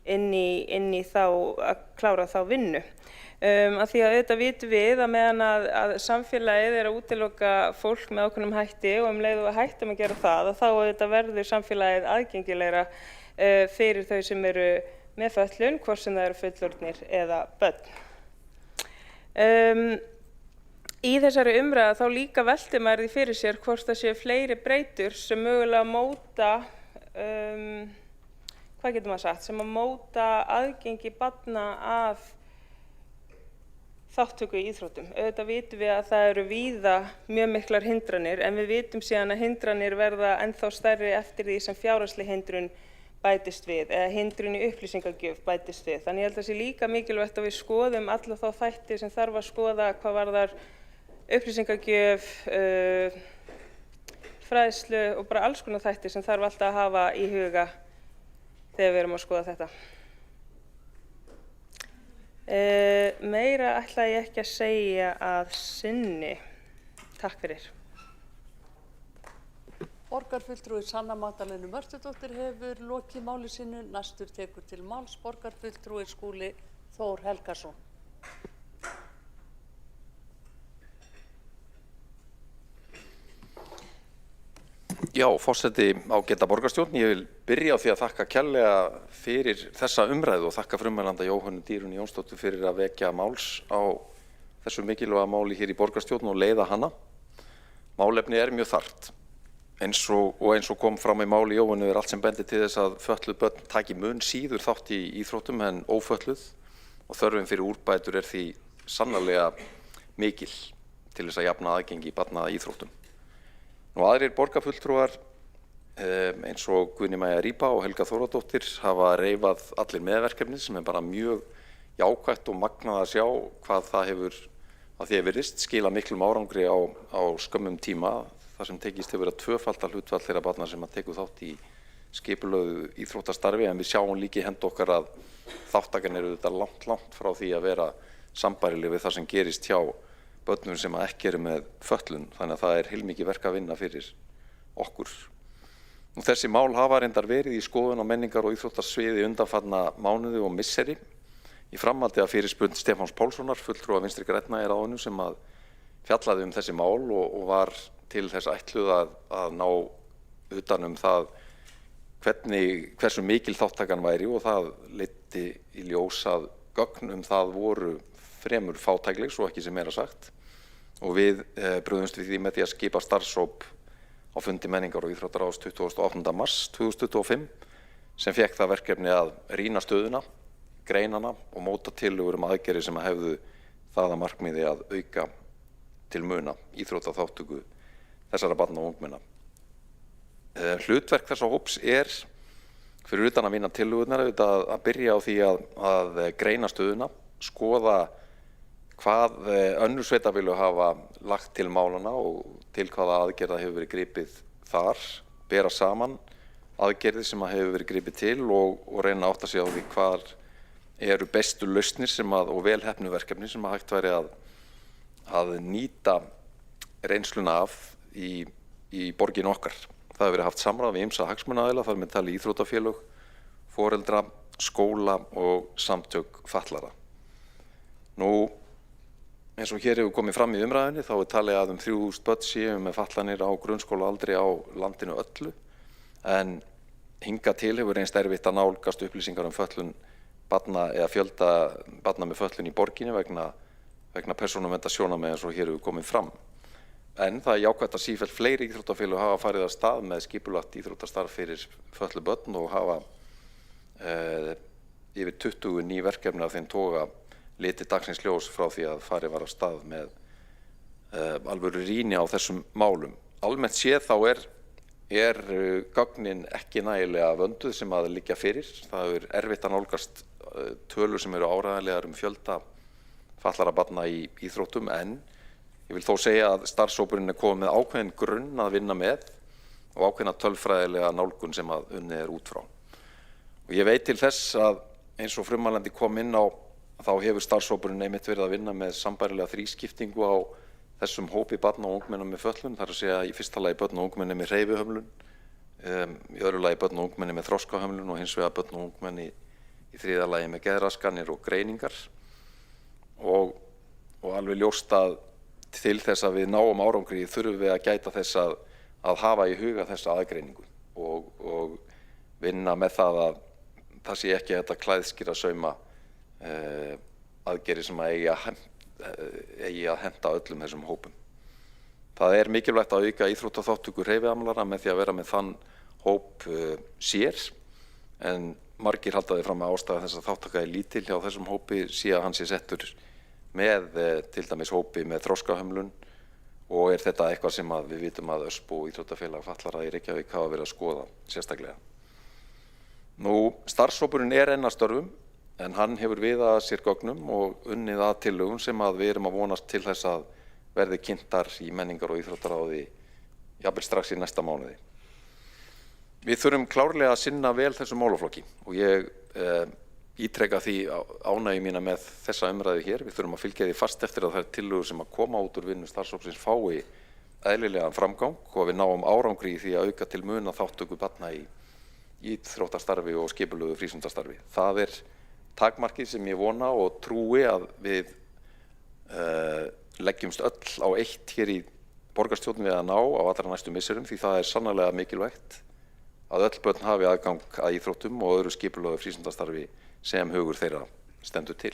inn í þá að klára þá vinnu. Af því að auðvitað vitum við að meðan að samfélagið er að útiloka fólk með ákveðnum hætti og leið og hættum að gera það, þá auðvitað verður samfélagið aðgengilegra fyrir þau sem eru með fötlun, hvort sem það eru fullorðnir eða börn. Í þessari umræðu þá líka veltir maður því fyrir sér hvort það séu fleiri breytur sem mögulega móta, hvað getur maður sagt, sem að móta aðgengi barna að þáttöku í íþróttum. Auðvitað vitum við að það eru víða mjög miklar hindranir en við vitum síðan að hindranir verða ennþá stærri eftir því sem fjárhagsleg hindrun bætist við eða hindrun í upplýsingagjöf bætist við. Þannig ég held að það sé líka mikilvægt að við skoðum alla þá þætti sem þarf að skoða hvað varðar upplýsingagjöf, fræðslu og bara alls konar þætti sem þarf alltaf að hafa í huga þegar við erum að skoða þetta. Meira ætla ég ekki að segja að sinni. Takk fyrir. Borgarfulltrúi Sanna Magdalena Mörtudóttir hefur lokið máli sínu. Næstur tekur til máls borgarfulltrúi Skúli Þór Helgason. Já, forseti ágæta borgarstjórn, ég vil byrja á því að þakka kærlega fyrir þessa umræðu og þakka frummælanda Jóhönnu Dýrunni Jónsdóttur fyrir að vekja máls á þessu mikilvæga máli hér í borgarstjórn og leiða hana. Málefni er mjög þarft, eins og kom fram í máli Jóhönnu allt sem bendir til þess að fötluð börn taki mun síður þátt í íþróttum en ófötluð og þörfin fyrir úrbætur því sannarlega mikil til þess að jafna aðgengi barna að íþróttum. Nú aðrir borgarfulltrúar eins og Guðný Maja Rýba og Helga Þórðardóttir hafa reifað allir meðverkefni sem bara mjög jákvætt og magnað að sjá hvað það hefur að því að virðist skila miklum árangri á skömmum tíma þar sem tekist hefur að tvöfalda hlutfall þeirra barna sem að tekur þátt í skipulögðu íþróttastarfi en við sjáum líka í hendi okkar að þáttakan eru þetta langt frá því að vera sambærileg við það sem gerist hjá börnum sem ekki eru með fötlun, þannig að það er heilmikið verk að vinna fyrir okkur. Nú, þessi mál hafa reyndar verið í skoðun á menningar- og íþróttasviði undanfarna mánuði og misseri. Í framhaldi af fyrirspurn Stefáns Pálssonar, fulltrúa Vinstri grænna í ráðinu sem að fjallaði þessi mál og var til þess ætluð að ná utan það hversu mikil þáttakan væri og það leiddi í ljós að gögn það voru fremur fátækleg, svo ekki sem meira sagt. Og við brugðumst við því með því að skipa starfshóp á fundi menningar- og íþróttaráðs 28. mars 2025 sem fékk það verkefni að rýna stöðuna, greinana og móta tillögur aðgerðir sem hefðu það að markmiði að auka til muna íþróttaþátttöku þessara barna og ungmenna. Hlutverk þessa hóps fyrir utan að vinna tillögurnar að byrja á því að greina stöðuna, skoða hvað önnur sveitarfélög hafa lagt til málana og til hvaða aðgerða hefur verið gripið þar, bera saman aðgerðir sem hefur verið gripið til og reyna að átta sig á því hvar eru bestu lausnir og velheppnuð verkefni sem hægt væri að nýta reynsluna af í borginu okkar. Það hefur verið haft samráð við ýmsa hagsmunaaðila, þar með talið íþróttafélög, foreldra, skóla og samtök fatlaðra. Nú, eins og hér hefur komið fram í umræðunni þá talið að 3.000 börn séu með fatlanir á grunnskólaaldri á landinu öllu en hingað til hefur reynst erfitt að nálgast upplýsingar fötlun barna eða fjölda barna með fötlun í borginni vegna persónuverndarsjónarmiða eins og hér hefur komið fram. En það er jákvætt að sífellt fleiri íþróttafélög hafa farið af stað með skipulagt íþróttastarf fyrir fötluð börn og hafa yfir 20 ný verkefni af þeim toga litið dagsins ljós frá því að farið var af stað með alvöru rýni á þessum málum. Almennt séð þá gögnin ekki nægilega vönduð sem að liggja fyrir. Það er erfitt að nálgast tölur sem eru áreiðanlegar fjölda fatlaðra barna í íþróttum en ég vil þó segja að starfshópurinn komið með ákveðinn grunn að vinna með og ákveðna tölfræðilega nálgun sem að unnið út frá. Og ég veit til þess að eins og frummælandi kom inn á þá hefur starfshópurinn einmitt verið að vinna með sambærilega þrískiptingu á þessum hópi barna og ungmenna með fötlun, þar að segja í fyrsta lagi börn og ungmenni með hreyfihömlun, í öðru lagi börn og ungmenni með þroskahömlun og hins vegar börn og ungmenni í þriðja lagi með geðraskanir og greiningar og alveg ljóst að til þess að við náum árangri þurfum við að gæta þess að hafa í huga þessa aðgreiningu og vinna með það að það sé ekki þetta klæðskýra sauma aðgerðir sem eigi að henta öllum þessum hópum. Það er mikilvægt að auka íþróttaþátttöku hreyfihamlaðra með því að vera með þann hóp sér en margir halda því fram að ástæða þess að þáttaka er lítil hjá þessum hópi sé að hann sé settur með til dæmis hópi með þroskahömlun og er þetta eitthvað sem við vitum að ÖSP og Íþróttafélag fatlaðra í Reykjavík hafa verið að skoða sérstaklega. Nú, starfshópurinn enn að störfum en hann hefur viðað sér gögnum og unnið að tillögum sem við erum að vonast til þess að verði kynntar í menningar- og íþróttaráði jafnvel strax í næsta mánuði. Við þurfum klárlega að sinna vel þessum málaflokki og ég ítreka því ánægju mína með þessa umræðu hér. Við þurfum að fylgja því fast eftir að þær tillögur sem að koma út úr vinnu starfshópsins fái eðlilegan framgang og við náum árangri í því að auka til muna þátttöku barna í íþróttastarfi og skipulögðu frístundastarfi. Það er takmarkið sem ég vona og trúi að við leggjumst öll á eitt hér í borgarstjórn við að ná á allra næstu misserum því það er sannarlega mikilvægt að öll börn hafi aðgang að íþróttum og öðru skipulögðu frístundastarfi sem hugur þeirra stendur til.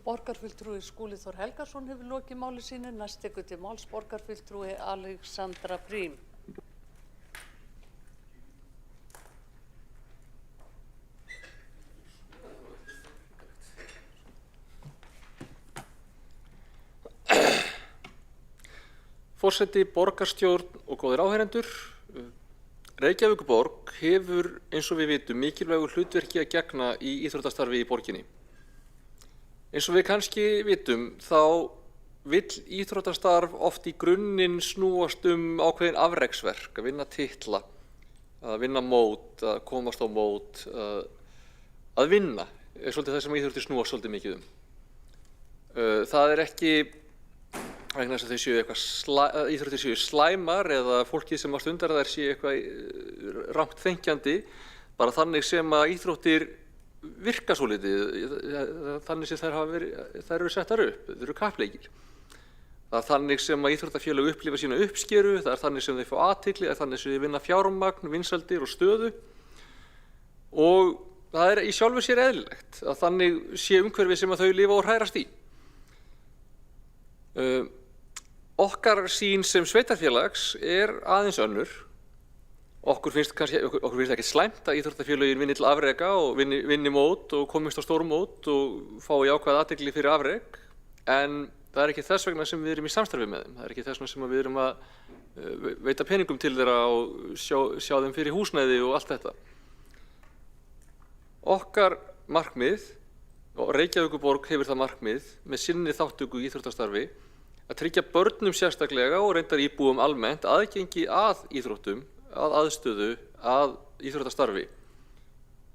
Borgarfulltrúi Skúli Þór Helgason hefur lokið máli sínu. Næst tekur til máls borgarfulltrúi Alexandra Brím. Forseti, borgarstjórn og góðir áheyrendur. Reykjavíkurborg hefur, eins og við vitum, mikilvægu hlutverki að gegna í íþróttastarfi í borginni. Eins og við kannski vitum, þá vill íþróttastarf oft í grunninn snúast ákveðin afreksverk, að vinna titla, að vinna mót, að komast á mót, að vinna, er svolítið það sem íþróttir snúast svolítið mikið Það er ekki vegna þess að þau séu íþróttir séu slæmar eða fólkið sem að stundar þær séu eitthvað rangt þenkjandi, bara þannig sem að íþróttir virka svolítið, þannig sem þær eru settar upp, þau eru kappleikir. Það er þannig sem að íþróttafélög upplifa sína uppskeru, það er þannig sem þau fá athygli, það er þannig sem þau vinna fjármagn, vinsældir og stöðu og það er í sjálfu sér eðlilegt að þannig sé umhverfið sem að þau lifa og hrærast í. Okkar sýn sem sveitarfélags er aðeins önnur. Okkur finnst ekki slæmt að íþróttafélögin vinni til afreka og vinni mót og komist á stórum mót og fái jákvæða athygli fyrir afrek, en það er ekki þess vegna sem við erum í samstarfi með þeim. Það er ekki þess vegna sem við erum að veita peningum til þeirra og sjá þeim fyrir húsnæði og allt þetta. Okkar markmið, og Reykjavíkurborg hefur það markmið með sinni þátttöku í íþróttastarfi, að tryggja börnum sérstaklega og reyndar íbúum almennt aðgengi að íþróttum, að aðstöðu, að íþróttastarfi.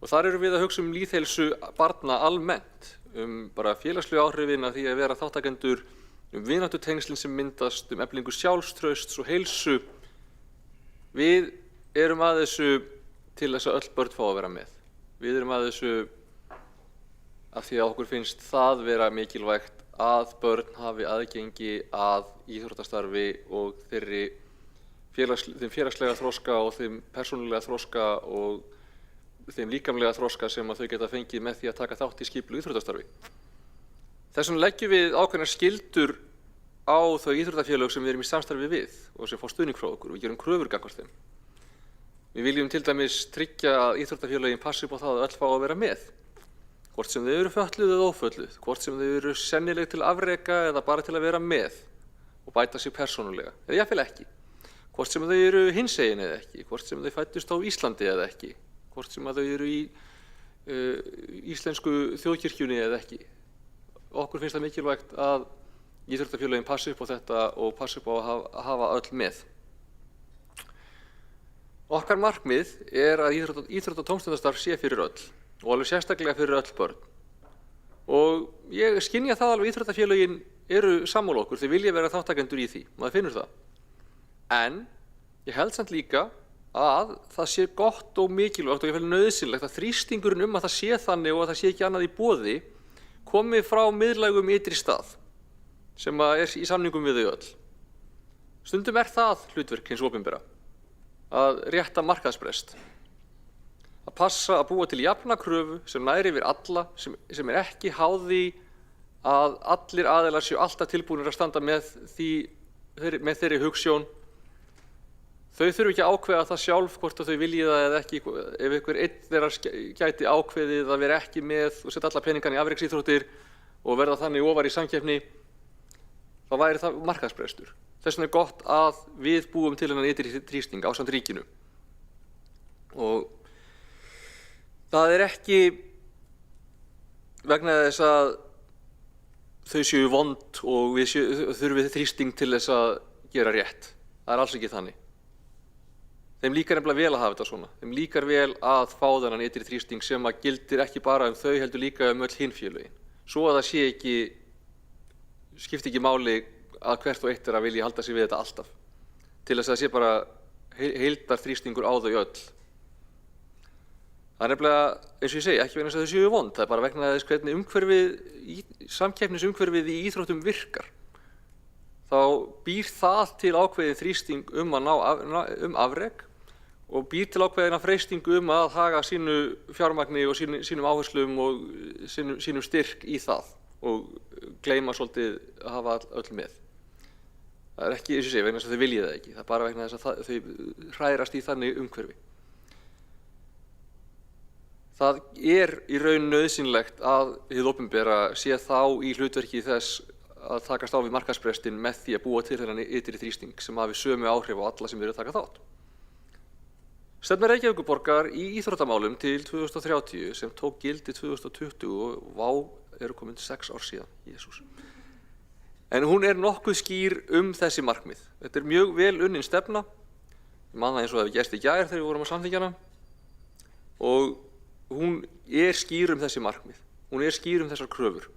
Og þar erum við að hugsa lýðheilsu barna almennt, bara félagslegu áhrifin af því að vera þáttakendur, vináttutengslin sem myndast, eflingu sjálfstrausts og heilsu. Við erum að þessu til þess að öll börn fá að vera með. Við erum að þessu af því að okkur finnst það vera mikilvægt að börn hafi aðgengi að íþróttastarfi og þeim félagslega þroska og þeim persónulega þroska og þeim líkamlega þroska sem að þau geta fengið með því að taka þátt í skipulögðu íþróttastarfi. Þess vegna leggjum við ákveðnar skyldur á þau íþróttafélög sem við erum í samstarfi við og sem fá stuðning frá okkur og við gerum kröfur gagnvart þeim. Við viljum til dæmis tryggja að íþróttafélögin passi upp á það að öll fá að vera með. Hvort sem þau eru fötluð eða ófötluð, hvort sem þau eru sennileg til afreka eða bara til að vera með og bæta sig persónulega, eða jafnvel ekki. Hvort sem þau eru hinsegin eða ekki, hvort sem þau fæddust á Íslandi eða ekki, hvort sem þau eru í íslensku þjóðkirkjunni eða ekki. Okkur finnst það mikilvægt að íþróttafélögin passi upp á þetta og passi upp á að hafa öll með. Okkar markmið er að íþrótta- og tómstundastarf sé fyrir öll og alveg sérstaklega fyrir öll börn. Og ég skynja það alveg íþróttafélögin eru sammála okkur, þeir vilja vera þáttakendur í því, maður finnur það. En ég held samt líka að það sé gott og mikilvægt og ég vel nauðsynlegt að þrýstingurinn að það sé þannig og að það sé ekki annað í boði komi frá miðlægum ytri stað sem er í samningum við þau öll. Stundum er það hlutverk hins opinbera að rétta markaðsbrest. Að passa að búa til jafna kröfu sem nær yfir alla, sem er ekki háð því að allir aðilar séu alltaf tilbúnir að standa með þeirri hugsjón. Þau þurfi ekki að ákveða það sjálf hvort að þau vilji það eða ekki. Ef einhver einn þeirra gæti ákveðið að vera ekki með og setja alla peningana í afreksíþróttir og verða þannig ofar í samkeppni, þá væri það markaðsbrestur. Þess vegna er gott að við búum til þennan ytri þrýsting ásamt ríkinu. Og það er ekki vegna þess að þau séu vond og við þurfum þrýsting til þess að gera rétt. Það er alls ekki þannig. Þeim líkar nefnilega vel að hafa þetta svona. Þeim líkar vel að fá þennan ytri þrýsting sem að gildir ekki bara þau heldur líka öll hin félögin. Svo að það sé ekki, skipti ekki máli að hvert og eitt er að vilja halda sig við þetta alltaf. Til þess að það sé bara heildar þrýstingur á þau öll. Það er nefnilega, eins og ég segi, ekki vegna þess að þau séu vond, það er bara vegna þess hvernig samkeppnisumhverfið í íþróttum virkar. Þá býr það til ákveðin þrýsting um afrek og býr til ákveðina freisting að haga sínu fjármagni og sínum áherslum og sínum styrk í það og gleyma svolítið að hafa öll með. Það er ekki, eins og ég segi, vegna þess að þau vilja það ekki, það er bara vegna þess að þau hrærast í þannig umhverfi. Það er í raun nauðsynlegt að hið opinbera sé þá í hlutverki þess að takast á við markaðsbrestin með því að búa til þennan ytri þrýsting sem hafi sömu áhrif á alla sem eru að taka þátt. Stefna Reykjavíkurborgar í íþróttamálum til 2030 sem tók gildi 2020 og vá eru komin 6 ár síðan, Jesús. En hún er nokkuð skýr þessi markmið. Þetta er mjög vel unnin stefna, ég man það eins og það hefði gerst í gær þegar við vorum að samþykkja hana og hún er skýr þessi markmið, hún er skýr þessar kröfur.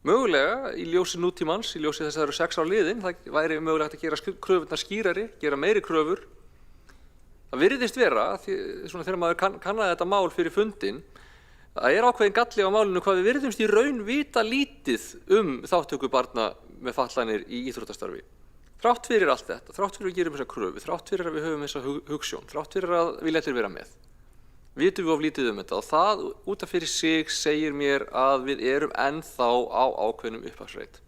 Mögulega í ljósi nútímans, í ljósi þess að það eru 6 ár liðin, það væri mögulegt að gera kröfurnar skýrari, gera meiri kröfur. Það virðist vera, svona þegar maður kannaði þetta mál fyrir fundinn, það er ákveðin galli á málinu hvað við virðumst í raun vita lítið þátttöku barna með fatlanir í íþróttastarfi. Þrátt fyrir allt þetta, þrátt fyrir að við gerum þessa kröfu, þrátt fyrir að við höfum þessa hugsjón, þrátt fyrir að við létum vera með. Vitum við of lítið þetta og það út af fyrir sig segir mér að við erum ennþá á ákveðnum upphafsreit.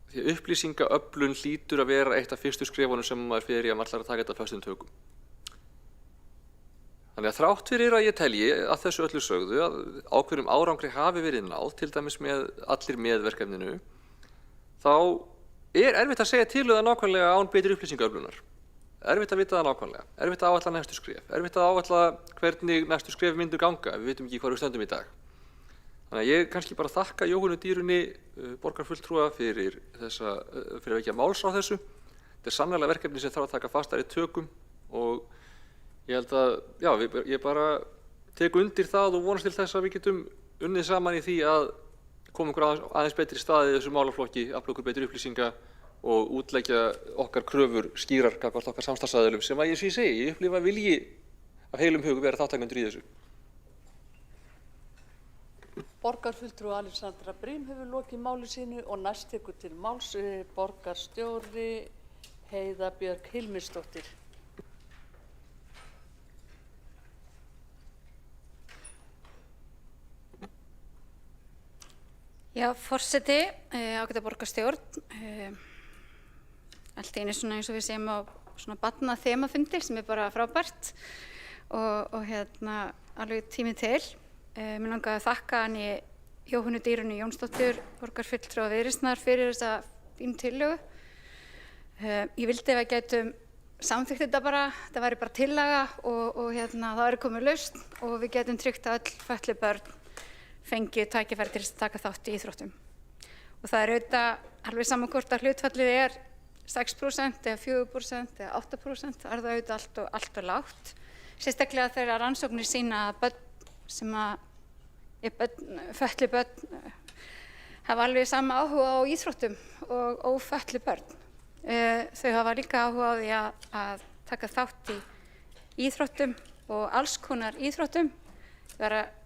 Því upplýsingaöflun hlýtur að vera eitt af fyrstu skrefunum sem maður fer í að maður ætlar að taka þetta föstum tökum. Þannig að þrátt fyrir að ég telji að þessu öllu sögðu að ákveðnum árangri hafi verið náð, til dæmis með allir með verkefninu, þá er erfitt að segja til það nákvæmlega án betri upplýsingaöflunar. Erfitt að vita það nákvæmlega, erfitt að áætla næstu skref, erfitt að áætla hvernig næstu skref myndu ganga ef við vitum ekki hvar við stöndum í dag. Þannig að ég kannski bara þakka Jóhönnu Dýrunni, borgarfulltrúa, fyrir að vekja máls á þessu. Þetta er sannarlega verkefni sem þarf að taka fastari tökum og ég held að, já, ég bara tek undir það og vonast til þess að við getum unnið saman í því að koma okkur aðeins betri staði í þessu málaflokki, afla okkur betri upplýsinga og útleggja okkar kröfur skýrar gagnvart okkar samstarfsaðilum sem að ég segi, ég upplifa vilji af heilum hug vera þátttakendur í þessu. Borgarfulltrúi Alexandra Brím hefur lokið máli sínu og næst tekur til máls borgarstjóri Heiða Björg Hilmisdóttir. Já, forseti, ágæta borgarstjórn, allt einu svona eins og við séum á svona barna þemafundi sem er bara frábært og alveg tími til. Mér langaði að þakka henni Jóhönnu Dýrunni Jónsdóttur, borgarfulltrúa Viðreisnar fyrir þessa fínu tillögu. Ég vildi ef við gætum samþykkt þetta bara, þetta væri bara tillaga og það væri komið lausn og við gætum tryggt að öll fötluð börn fengi tækifæri til að taka þátt í íþróttum. Og það er auðvitað alveg saman hvort að hlutfallið er 6% eða 4% eða 8%, það er það auðvitað allt og lágt. Sérstaklega þegar rannsóknir sýna að börn sem fötluð börn hafa alveg sama áhuga á íþróttum og ófötluð börn. Þau hafa líka áhuga á því að taka þátt í íþróttum og alls konar íþróttum. Ég var að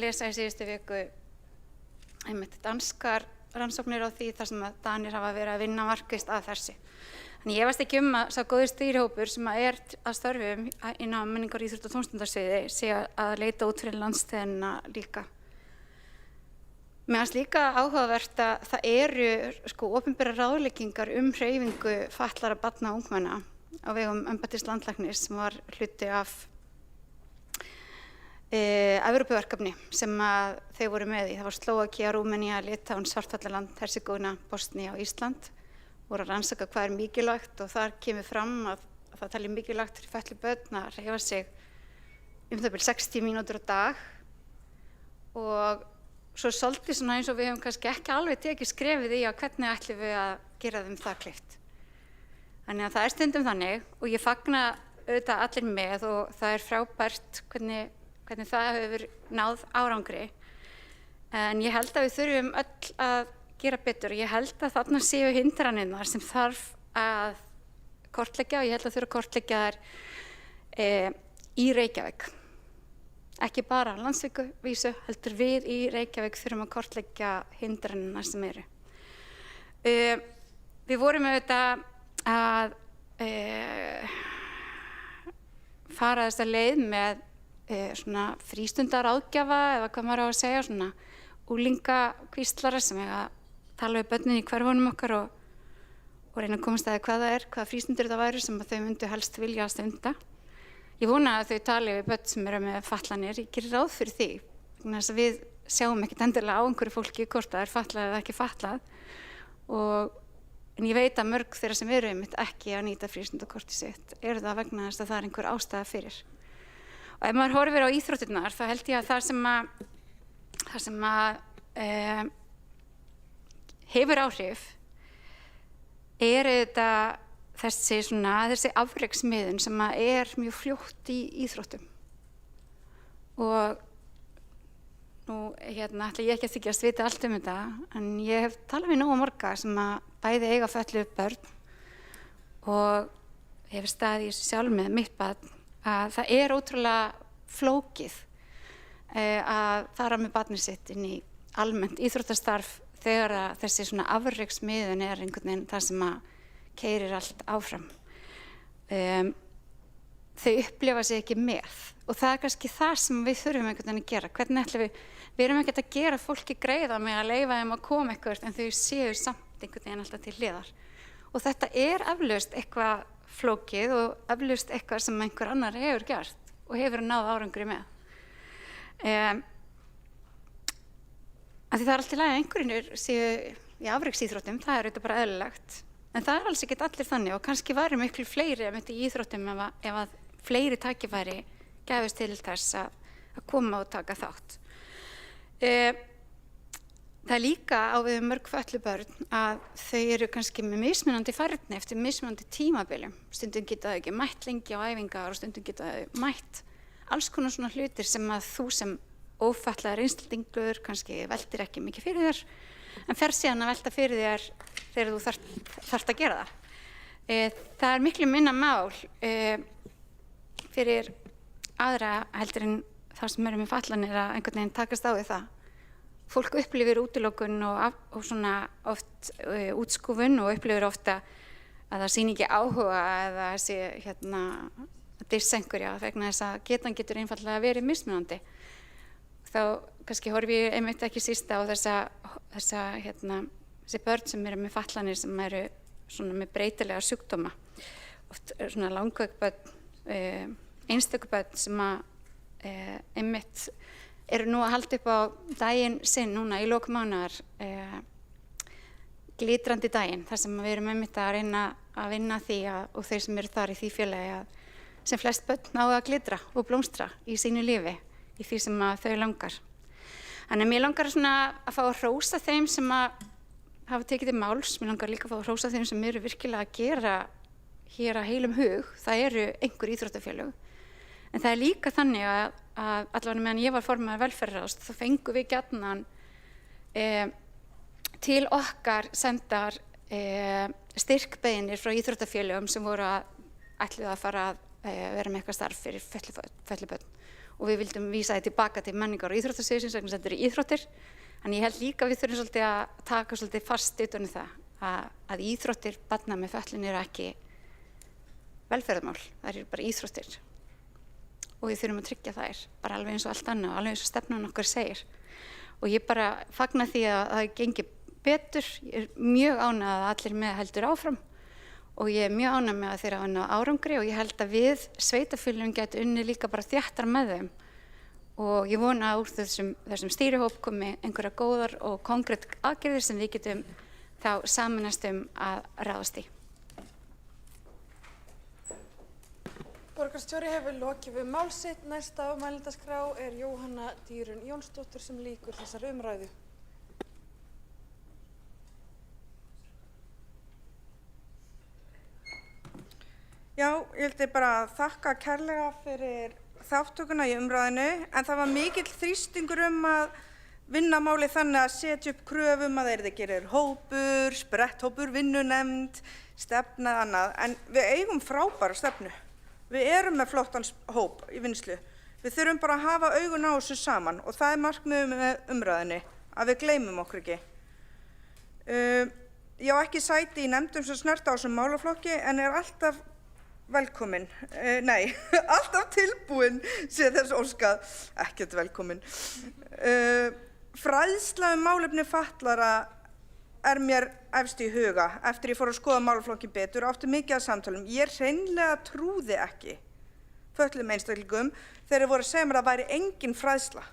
lesa í síðustu viku einmitt danskar rannsóknir á því þar sem að Danir hafa verið að vinna markvisst að þessu. Þannig ég efast ekki að sá góður stýrihópur sem er að störfum innan menningar, íþrótta og tómstundasviði sé að leita út fyrir landsbyggðina líka. Mér finnst líka áhugavert að það eru opinberar ráðleggingar hreyfingu fatlaðra barna og ungmenna á vegum embættis landlæknis sem var hluti af Evrópuverkefni sem að þau voru með í. Það var Slóvakía, Rúmenía, Litáen, Svartfjallaland, Hersegóvína, Bosnía og Ísland voru að rannsaka hvað er mikilvægt og þar kemur fram að það talið mikilvægt fyrir fötluð börn að hreyfa sig það bil 60 mínútur á dag og svo svolítið svona eins og við höfum kannski ekki alveg tekið skrefið í að hvernig ætlum við að gera þeim það kleift. Þannig að það er stundum þannig og ég fagna auðvitað allir með og það er frábært hvernig það hefur náð árangri. En ég held að við þurfum öll að gera betur og ég held að þarna séu hindranirnar sem þarf að kortleggja og ég held að þurfa að kortleggja þær í Reykjavík. Ekki bara á landsvísu, heldur við í Reykjavík þurfum að kortleggja hindranirnar sem eru. Við vorum auðvitað að fara þessa leið með svona frístundaráðgjafa eða hvað maður á að segja, svona úlingakvíslara sem eiga að tala við börnin í hverfunum okkar og reyna að komast að hvað það er, hvaða frístundir það væri sem þau myndu helst vilja að stunda. Ég vona að þau tali við börn sem eru með fatlanir. Ég gerir ráð fyrir því, vegna þess að við sjáum ekkert endilega á einhverju fólki hvort það er fatlað eða ekki fatlað. En ég veit að mörg þeirra sem eru einmitt ekki að nýta frístundakortið sitt eru það vegna þess að það er einhver ástæða fyrir. Og ef maður horfir á íþróttirnar þá held ég að það sem hefur áhrif er auðvitað þessi afreksmiðun sem er mjög fljótt í íþróttum. Og nú ætla ég ekki að þykjast vita allt um þetta, en ég hef talað við nógu marga sem bæði eiga fötluð börn og hefur staðið í þessu sjálf með mitt barn, að það er ótrúlega flókið að fara með barnið sitt inn í almennt íþróttastarf þegar þessi svona afreksmiðun er einhvern veginn það sem keyrir allt áfram. Þau upplifa sig ekki með og það er kannski það sem við þurfum einhvern veginn að gera. Hvernig ætlum við erum ekkert að gera fólki greiða með að leyfa þeim að koma eitthvað en þau séu samt einhvern veginn alltaf til hliðar. Og þetta er eflaust eitthvað flókið og eflaust eitthvað sem einhver annar hefur gert og hefur náð árangri með. Af því það er allt í lagi að einhverjir séu í afreksíþróttum, það er auðvitað bara eðlilegt. En það er alls ekkert allir þannig og kannski væri miklu fleiri í íþróttum ef að fleiri tækifæri gefist til þess að koma og taka þátt. Það er líka á við mörg fötluð börn að þau eru kannski með mismunandi færni eftir mismunandi tímabilum. Stundum geta þau ekki mætt lengi á æfingar og stundum geta þau mætt alls konar svona hlutir sem að þú sem ófatlaður einstaklingur kannski veltir ekki mikið fyrir þér en fer síðan að velta fyrir þér þegar þú þarft að gera það. Það er miklu minna mál fyrir aðra heldur en það sem eru með fatlanir að einhvern veginn takast á við það. Fólk upplifir útilokun og svona oft útskúfun og upplifir ofta að það sýni ekki áhuga eða þessi dissa einhverja vegna þess að getan getur einfaldlega verið mismunandi. Þá kannski horfi ég einmitt ekki síst á þessi börn sem eru með fatlanir sem eru svona með breytilega sjúkdóma. Oft svona langveik börn, einstöku börn sem einmitt eru nú að halda upp á daginn sinn núna í lok mánaðar, glitrandi daginn, þar sem við erum einmitt að reyna að vinna því og þeir sem eru þar í því félagi að sem flest börn ná að glitra og blómstra í sínu lífi í því sem þau langar. Þannig mér langar svona að fá að hrósa þeim sem hafa tekið til máls, mér langar líka að fá að hrósa þeim sem eru virkilega að gera hér að heilum hug. Það eru einhver íþróttafélög. En það er líka þannig að allavega meðan ég var formaður velferðarráðs þá fengum við gjarnan til okkar sendar styrkbeiðnir frá íþróttafélögum sem voru ætluðu að fara að vera með eitthvað starf fyrir fötluð börn. Og við vildum vísa því tilbaka til menningar og íþróttasviðsins vegna þetta eru íþróttir. En ég held líka að við þurfum svolítið að taka svolítið fast utan um það að íþróttir barna með fötlun eru ekki velferðarmál, það eru bara íþróttir. Og við þurfum að tryggja þær, bara alveg eins og allt annað, alveg eins og stefnan okkar segir. Og ég bara fagna því að það gengi betur, ég er mjög ánægð að allir með heldur áfram. Og ég er mjög ánægð með að þeir hafa náð árangri og ég held að við sveitarfélögum getum unnið líka bara þéttar með þeim. Og ég vona að úr þessum stýrihóp komi einhverja góðar og konkrét aðgerðir sem við getum þá sameinast að ráðast í. Borgarstjóri hefur lokið við mál sitt. Næsta á mælendaskrá er Jóhanna Dýrun Jónsdóttir sem lýkur þessari umræðu. Já, ég vildi bara þakka kærlega fyrir þáttökuna í umræðinu, en það var mikill þrýstingur að vinna málið þannig að setja upp kröfum að þeir gerir hópur, spretthópur, vinnunefnd, stefna annað, en við eigum frábæra stefnu Við erum með flottan hóp í vinnslu. Við þurfum bara að hafa augun á þessu saman og það markmiðið með umræðinni, að við gleymum okkur ekki. Ég á ekki sæti í nefndum sem snerta á þessum málaflokki en er alltaf velkomin, alltaf tilbúin, sé þess óskað, ekkert velkomin. Fræðsla málefni fatlaðra er mér efst í huga eftir ég fór að skoða málaflokkin betur og átti mikið að samtölum. Ég hreinlega trúði ekki fötluðum einstaklingum þegar þeir voru að segja mér að það væri engin fræðsla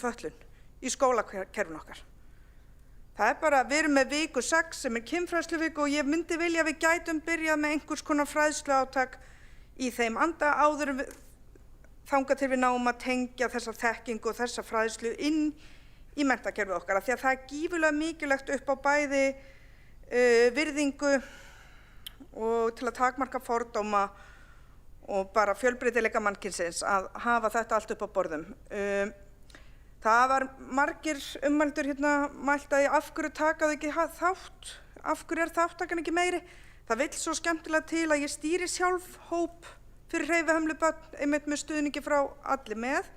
fötlun í skólakerfinu okkar. Það er bara, við erum með viku 6 sem er kynfræðsluviku og ég myndi vilja að við gætum byrjað með einhvers konar fræðsluátak í þeim anda áður þangað til við náum að tengja þessa þekkingu og þessa fræðslu inn í menntakerfið okkar af því að það er gífurlega mikilvægt upp á bæði virðingu og til að takmarka fordóma og bara fjölbreytileika mannkynsins að hafa þetta allt upp á borðum. Það var margir ummældur hérna mælt að af hverju taka þau ekki þátt, af hverju þáttakan ekki meiri. Það vill svo skemmtilega til að ég stýri sjálf hóp fyrir hreyfihömluð börn, einmitt með stuðningi frá Allir með.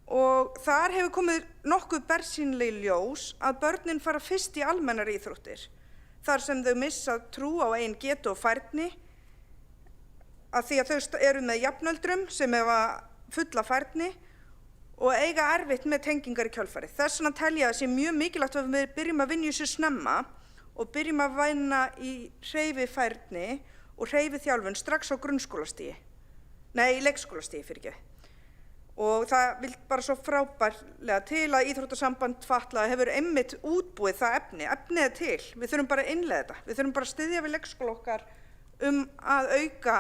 Og þar hefur komið nokkuð bersýnileg ljós að börnin fara fyrst í almennar íþróttir, þar sem þau missa trú á eigin getu og færni, að því að þau eru með jafnöldrum sem hefa fulla færni og eiga erfitt með tengingar í kjölfarið. Þess vegna tel ég að það sé mjög mikilvægt að við byrjum að vinna í þessu snemma og byrjum að vinna í hreyfifærni og hreyfiþjálfun strax á grunnskólastigi. Nei, leikskólastigi fyrirgefið. Og það vil bara svo frábærlega til að Íþróttasamband fatlaðra hefur einmitt útbúið það efni. Efnið er til, við þurfum bara að innleiða þetta. Við þurfum bara að styðja við leikskóla okkar að auka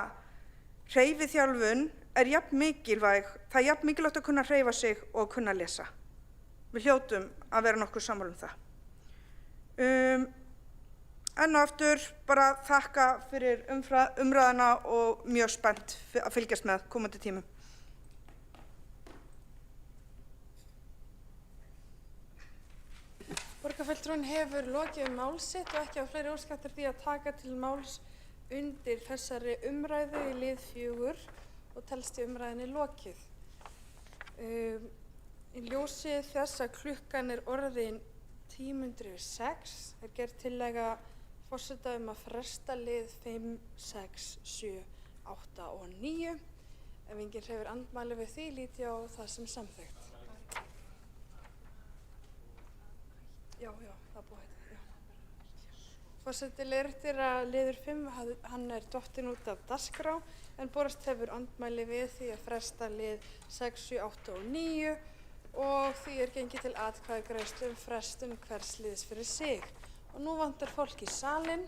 hreyfiþjálfun er jafn mikilvæg, það er jafn mikilvægt að kunna hreyfa sig og kunna lesa. Við hljótum að vera nokkuð sammála það. Enn og aftur bara þakka fyrir umræðuna og mjög spennt að fylgjast með komandi tímum. Borgarfulltrúinn hefur lokið mál sitt og ekki á fleiri ósk eftir því að taka til máls undir þessari umræðu í lið 4 og telst í umræðinni lokið. Í ljósi þess að klukkan er orðin 6:10 er gerð tillaga forseta að fresta lið 5, 6, 7, 8 og 9. Ef enginn hreyfir andmæli við því lít ég á það sem samþykkt. Já, það er búið þetta, Forseti leiðréttir að liður 5, hann er dottinn út af dagskrá, en borast hefur andmæli við því að fresta lið 6, 7, 8 og 9 og því er gengið til atkvæðagreiðslu frestun hvers liðs fyrir sig. Og nú vantar fólk í salinn.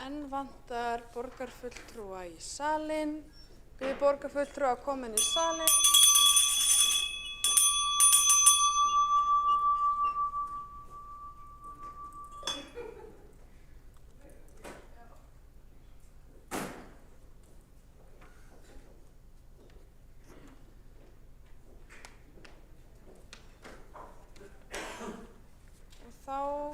Enn vantar borgarfulltrúa í salinn. Bið borgarfulltrúa að koma inn í salinn.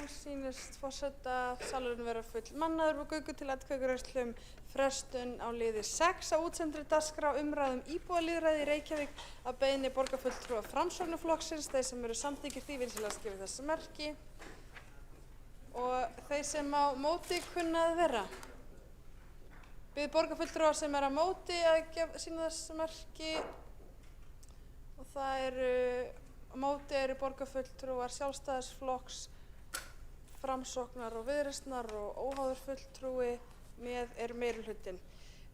Sýnist forseta salurinn vera full mannaður og göngu til atkvæðagreiðslu frestun á liði 6 á útsendri dagskrá umræðum íbúalýðræði í Reykjavík að beiðni borgarfulltrúa Framsóknarflokksins. Þeir sem eru samþykkir því vinsamlegast gefi þessu merki og þeir sem á móti kunna að vera. Bið borgarfulltrúa sem er á móti að sýna þessu merki og það eru á móti eru borgarfulltrúar Sjálfstæðisflokks, Framsóknar og Viðreisnar og óháður fulltrúi með meirihlutinn.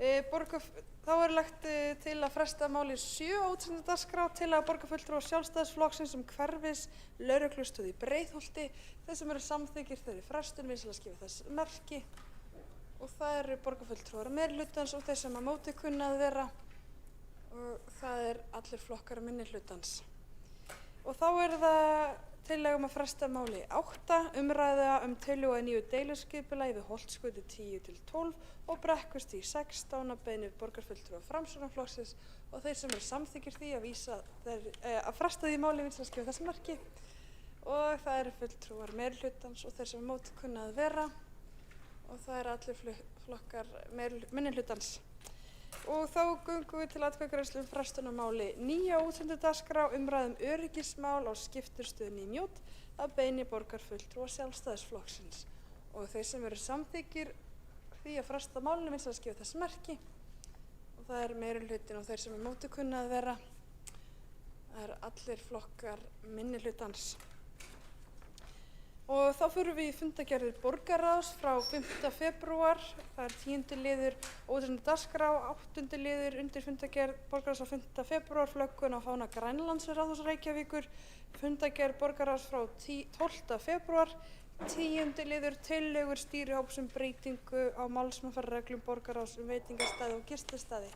Þá er lagt til að fresta máli 7 á útsendri dagskrá til að borgarfulltrúar Sjálfstæðisflokksins hverfis lögreglustöð í Breiðholti. Þeir sem eru samþykkir þeirri frestun vinsamlegast gefi þess merki og það eru borgarfulltrúar meirihlutans og þeir sem að móti kunna að vera og það er allir flokkar minnihlutans. Og þá er það tillaga um að fresta máli 8, umræða tillögu að nýju deiliskipulagi við Holtsgötu 10–12 og Brekkustíg 16 að beiðni borgarfulltrúa Framsóknarflokksins og þeir sem eru samþykkir því að fresta því máli vinsælast gefa þess merki og það eru fulltrúar meirihlutans og þeir sem móti kunna að vera og það eru allir flokkar minnihlutans. Og þá göngum við til atkvæðagreiðslu frestunamáli 9 á útsendu dagskrá umræðum öryggismál á skipturstöðinni í Mjódd að beiðni borgarfulltrúa Sjálfstæðisflokksins og þeir sem eru samþykkir því að fresta málinu vinsælast gefa þess merki og það er meirihlutinn og þeir sem móti kunna að vera það eru allir flokkar minnihlutans. Og þá förum við í fundargerðir borgarráðs frá 5. febrúar, það er 10. liður óútsendu dagskrá, 8. liður undir fundargerð borgarráðs á 5. febrúar, flöggun á fána Grænlands við Ráðhús Reykjavíkur, fundargerð borgarráðs frá 12. febrúar, 10. liður tillögur stýrihóps breytingu á málsmeðferðarreglum borgarráðs veitingastaði og gististaði.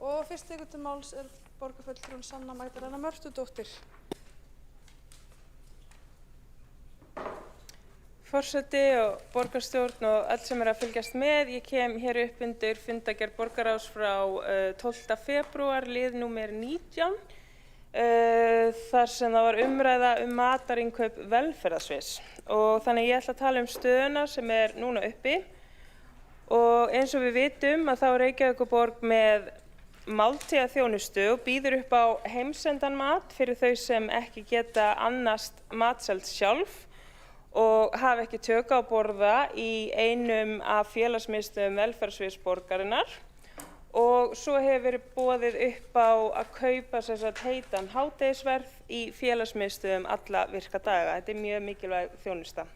Og fyrst tekur til máls er borgarfulltrúin Sanna Magdalena Mörtudóttir. Forseti og borgarstjórn og öll sem að fylgjast með. Ég kem hér upp undir fundargerð borgarráðs frá 12. febrúar, lið númer 19, þar sem það var umræða matarinnkaup velferðarsviðs. Og þannig ég ætla að tala stöðuna sem er núna uppi. Og eins og við vitum að þá er Reykjavíkurborg með máltíðaþjónustu og býður upp á heimsendan mat fyrir þau sem ekki geta annast matseld sjálf og hafa ekki tök á að borða í einum af félagsmiðstöðvum velferðarsviðs borgarinnar og svo hefur verið boðið upp á að kaupa heitan hádegisverð í félagsmiðstöðvum alla virka daga. Þetta er mjög mikilvæg þjónusta.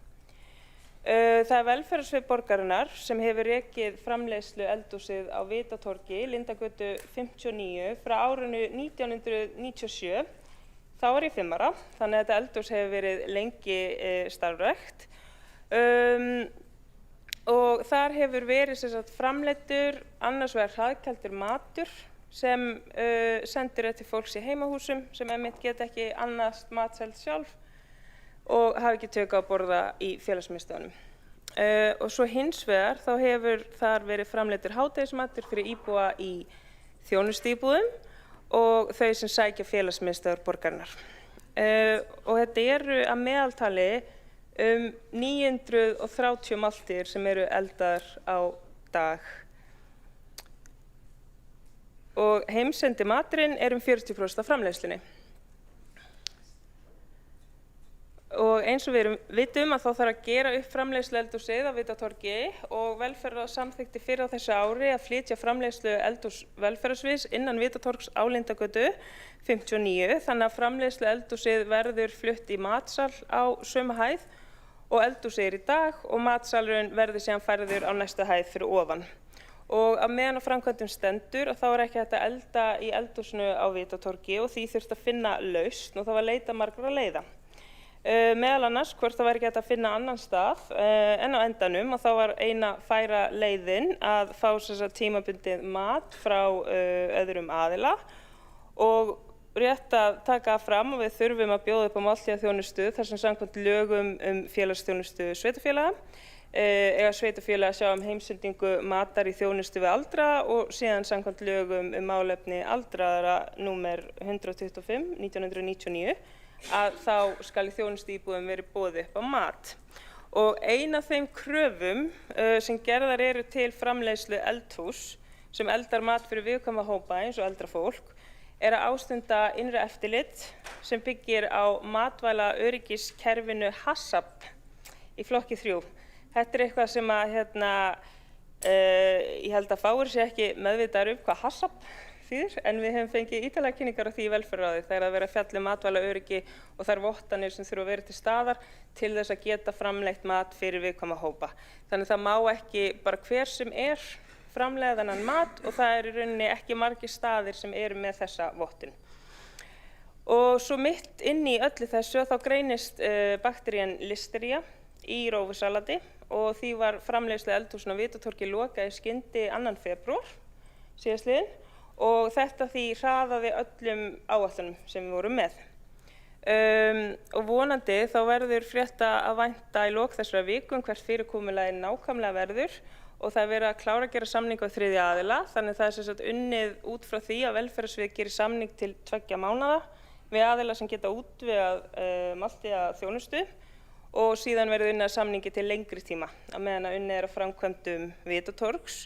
Það er velferðarsvið borgarinnar sem hefur rekið framleiðslu eldhúsið á Vitatorgi, Lindagötu 59 frá árinu 1997. Þá var ég 5 ára, þannig að þetta eldhús hefur verið lengi starfrækt og þar hefur verið framleiddur annars vegar hraðkældur matur sem sendur til fólks í heimahúsum sem einmitt geta ekki annast matseld sjálf og hafa ekki tök á að borða í félagsmiðstöðvunum. Og svo hins vegar þá hefur þar verið framleiddur hádegismatur fyrir íbúa í þjónustuíbúðum og þau sem sækja félagsmiðstöðvar borgarinnar. Og þetta eru að meðaltali 930 máltíðir sem eru eldaðar á dag. Og heimsendi maturinn er 40% af framleiðslunni. Og eins og við vitum að þá þarf að gera upp framleiðslu eldhúsið á Vitatorgi og velferðarráð samþykkti fyrr á þessu ári að flytja framleiðslu eldhús velferðarsviðs innan Vitatorgs á Lindagötu 59 þannig að framleiðslu eldhúsið verður flutt í matsal á sömu hæð og eldhúsið er í dag og matsalurinn verður síðan færður á næstu hæð fyrir ofan. Og á meðan á framkvæmdum stendur og þá er ekki hægt að elda í eldhúsinu á Vitatorgi og því þurfti að finna lausn og það var leita margra leiða. Meðal annars hvort það væri ekki hægt að finna annan stað en á endanum og þá var eina færa leiðin að fá tímabundið mat frá öðrum aðila og rétt að taka fram og við þurfum að bjóða upp á máltíðaþjónustu þar sem samkvæmt lögum félagsþjónustu sveitarfélaga eiga sveitarfélag að sjá heimsendingu matar í þjónustu við aldraða og síðan samkvæmt lögum málefni aldraðra númer 125 1999 að þá skal í þjónustuíbúðum verið boðið upp á mat. Og ein af þeim kröfum sem gerðar eru til framleiðslu eldhús sem eldar mat fyrir viðkvæma hópa eins og eldra fólk er að ástunda innra eftirlit sem byggir á matvæla öryggiskerfinu HACCP í flokki 3. Þetta er eitthvað sem að ég held að fáir sér ekki meðvitaðir hvað HACCP þýðir, en við hefum fengið ítarlegar kynningar á því í velferðarráði þegar að vera að fjalla matvæla öryggi og þær vottanir sem þurfa að vera til staðar til þess að geta framleitt mat fyrir viðkvæma hópa. Þannig það má ekki bara hver sem er framleiða þennan mat og það er í rauninni ekki margir staðir sem eru með þessa vottun. Og svo mitt inn í öllu þessu þá greinist bakterían Listeria í rófusalati og því var framleiðslu eldhúsinu á Vitatorgi lokað í skyndi 2. febrúar síðastliðinn og þetta því hraðaði öllum áætlunum sem við vorum með. Og vonandi þá verður frétta að vænta í lok þessara viku hvert fyrirkomulagi nákvæmlega verður og það er verið að klára að gera samning á 3. aðila, þannig það er sem sagt unnið út frá því að velferðarsvið gerir samning til 2 mánaða við aðila sem geta útvegað máltíða þjónustu og síðan verður unnið að samningi til lengri tíma á meðan að unnið er að framkvæmdum Vitatorgs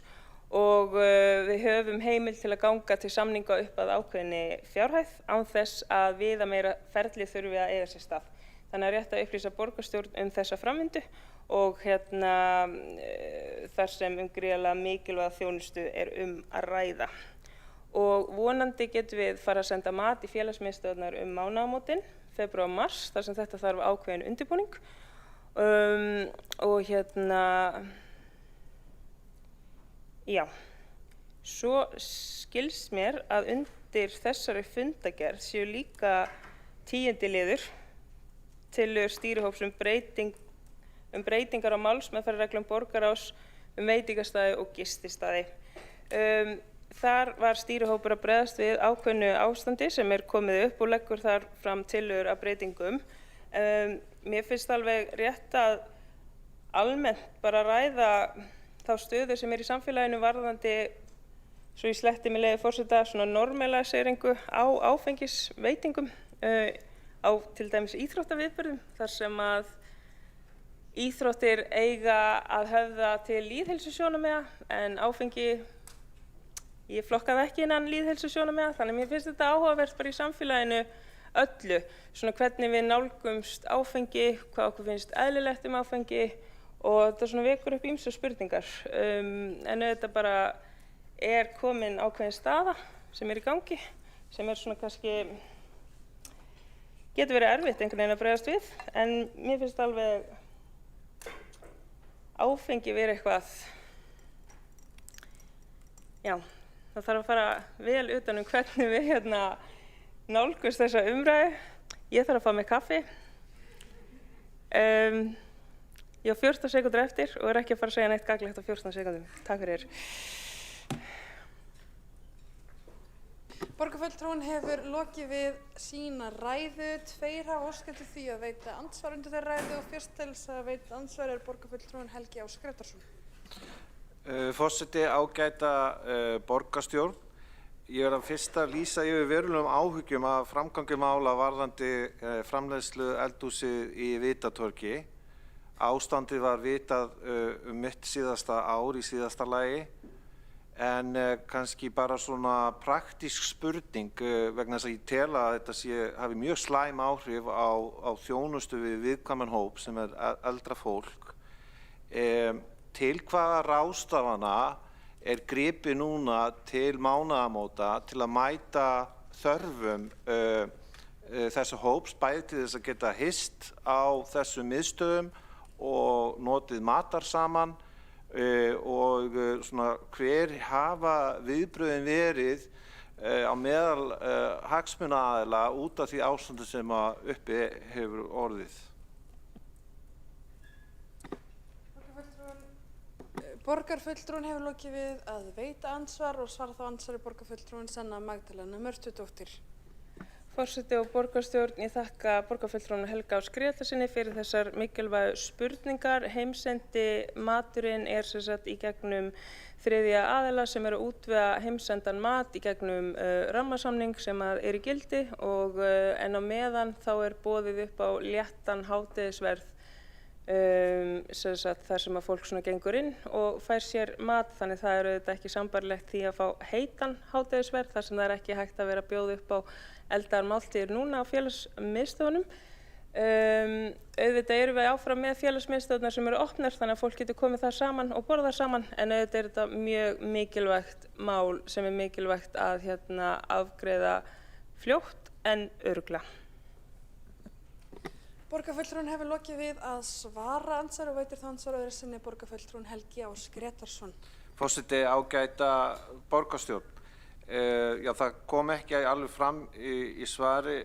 og við höfum heimild til að ganga til samninga upp að ákveðinni fjárhæð án þess að viðameira ferli þurfi að eiga sér stað. Þannig að rétt að upplýsa borgarstjórn þessa framvindu og þar sem gríðarlega mikilvæga þjónustu er að ræða. Og vonandi getum við fara að senda mat í félagsmiðstöðvarnar mánaðamótin, febrúar-mars, þar sem þetta þarf ákveðin undirbúning og já, svo skilst mér að undir þessari fundagerð séu líka 10. liður tillögur stýrihóps breytingar á málsmeðferðarreglum borgarráðs veitingastaði og gististaði. Þar var stýrihópur að bregðast við ákveðnu ástandi sem er komið upp og leggur þar fram tillögur að breytingum. Mér finnst alveg rétt að almennt bara ræða þá stöðu sem er í samfélaginu varðandi, svo ég sletti með leyfi forseta, svona normaliseringu á áfengisveitingum á til dæmis íþróttaviðburðum þar sem að íþróttir eiga að höfða til lýðheilsusjónarmiða en áfengi, ég flokkaði ekki innan lýðheilsusjónarmiða, þannig mér finnst þetta áhugavert bara í samfélaginu öllu, svona hvernig við nálgumst áfengi, hvað okkur finnst eðlilegt áfengi og þetta svona vekur upp ýmsar spurningar. En þetta bara er komin ákveðin staða sem er í gangi, sem er svona kannski, getur verið erfitt einhvern veginn að bregðast við, en mér finnst alveg áfengi verið eitthvað, já, það þarf að fara vel utan hvernig við nálgumst þessa umræðu. Ég þarf að fá mér kaffi. Ég á 14 sekúndur eftir og er ekki að fara að segja neitt gagnlegt á 14 sekúndum. Takk fyrir. Borgarfulltrúinn hefur lokið við sína ræðu. 2 hafa óskað eftir því að veita andsvar undir þeirri ræðu og fyrst til þess að veita andsvar er borgarfulltrúinn Helgi Ás Grétarsson. Forseti, ágæta borgarstjórn. Ég er að fyrst að lýsa yfir verulegum áhyggjum af framgangi mála varðandi framleiðslu eldhúsið í Vitatorgi. Ástandið var vitað mitt síðasta ár í síðasta lagi en kannski bara svona praktísk spurning vegna þess að ég tel að þetta hafi mjög slæm áhrif á þjónustu við viðkvæman hóp sem er eldra fólk. Til hvaða ráðstafana er gripið núna til mánaðamóta til að mæta þörfum þessa hóps bæði til þess að geta hist á þessum miðstöðum og notið matar saman og svona hver hafa viðbrögðin verið á meðal hagsmunaaðila út af því ástandi sem uppi hefur orðið. Borgarfulltrúinn hefur lokið við að veita andsvar og svara þá andsvari borgarfulltrúinn Sanna Magdalena Mörtudóttir. Forseti og borgarstjórn, ég þakka borgarfulltrúanum Helga Ás Grétarssyni fyrir þessar mikilvægu spurningar. Heimsendi maturinn er sem sagt í gegnum 3. aðila sem eru að útvega heimsendan mat í gegnum rammasamning sem er í gildi og en á meðan þá er boðið upp á léttan hádegisverð þar sem að fólk svona gengur inn og fær sér mat, þannig það er auðvitað ekki sambærilegt því að fá heitan hádegisverð þar sem það er ekki hægt að vera að bjóða upp á eldaðar máltíðir núna á félagsmiðstöðvunum. Auðvitað erum við áfram með félagsmiðstöðvarnar sem eru opnar þannig að fólk getur komið þar saman og borðað saman en auðvitað er þetta mjög mikilvægt mál sem er mikilvægt að afgreiða fljótt en örugglega. Borgarfulltrúinn hefur lokið við að svara andsvar og veitir þá andsvar öðru sinni borgarfulltrúinn Helgi Ás Grétarsson. Forseti, ágæta borgarstjórn. Já, það kom ekki alveg fram í svari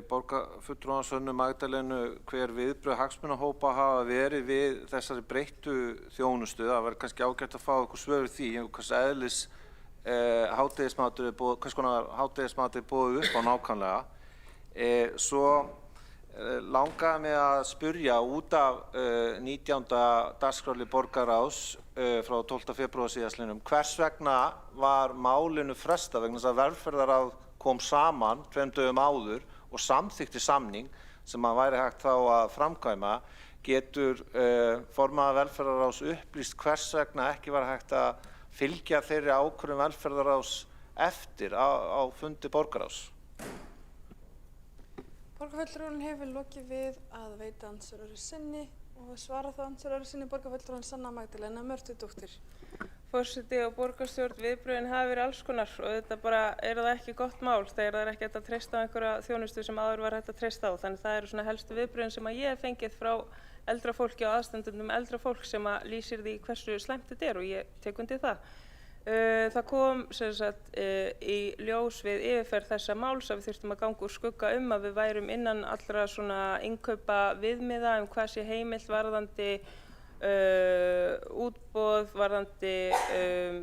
borgarfulltrúans Hönnu Magdalenu hver viðbrögð hagsmunahópa hafa verið við þessari breyttu þjónustu. Það verður kannski ágætt að fá eitthvað svör við því, hvers eðlis hvers konar hádegismatur er boðið upp á nákvæmlega. Svo langaði mig að spyrja út af 19. dagskrárlið borgarráðs frá 12. febrúar síðastliðnum. Hvers vegna var málinu frestað vegna þess að velferðarráð kom saman 2 dögum áður og samþykkti samning sem að væri hægt þá að framkvæma? Getur formaður velferðarráðs upplýst hvers vegna ekki var hægt að fylgja þeirri ákvörðun velferðarráðs eftir á fundi borgarráðs? Borgarfulltrúinn hefur lokið við að veita andsvöru sinni og svara þá andsvöru sinni borgarfulltrúinn Sanna Magdalena Mörtudóttir. Forseti og borgarstjórn, viðbrögðin hafa verið alls konar og þetta bara er það ekki gott mál þegar það er ekki hægt að treysta á einhverja þjónustu sem áður var hægt að treysta á. Þannig það eru svona helstu viðbrögðin sem að ég hef fengið frá eldra fólki og aðstandendum eldra fólk sem að lýsir því hversu slæmt þetta er og ég tek undir það. Það kom sem sagt í ljós við yfirferð þessa máls að við þurftum að ganga úr skugga að við værum innan allra svona innkaupa viðmiða hvað sé heimilt varðandi útboð, varðandi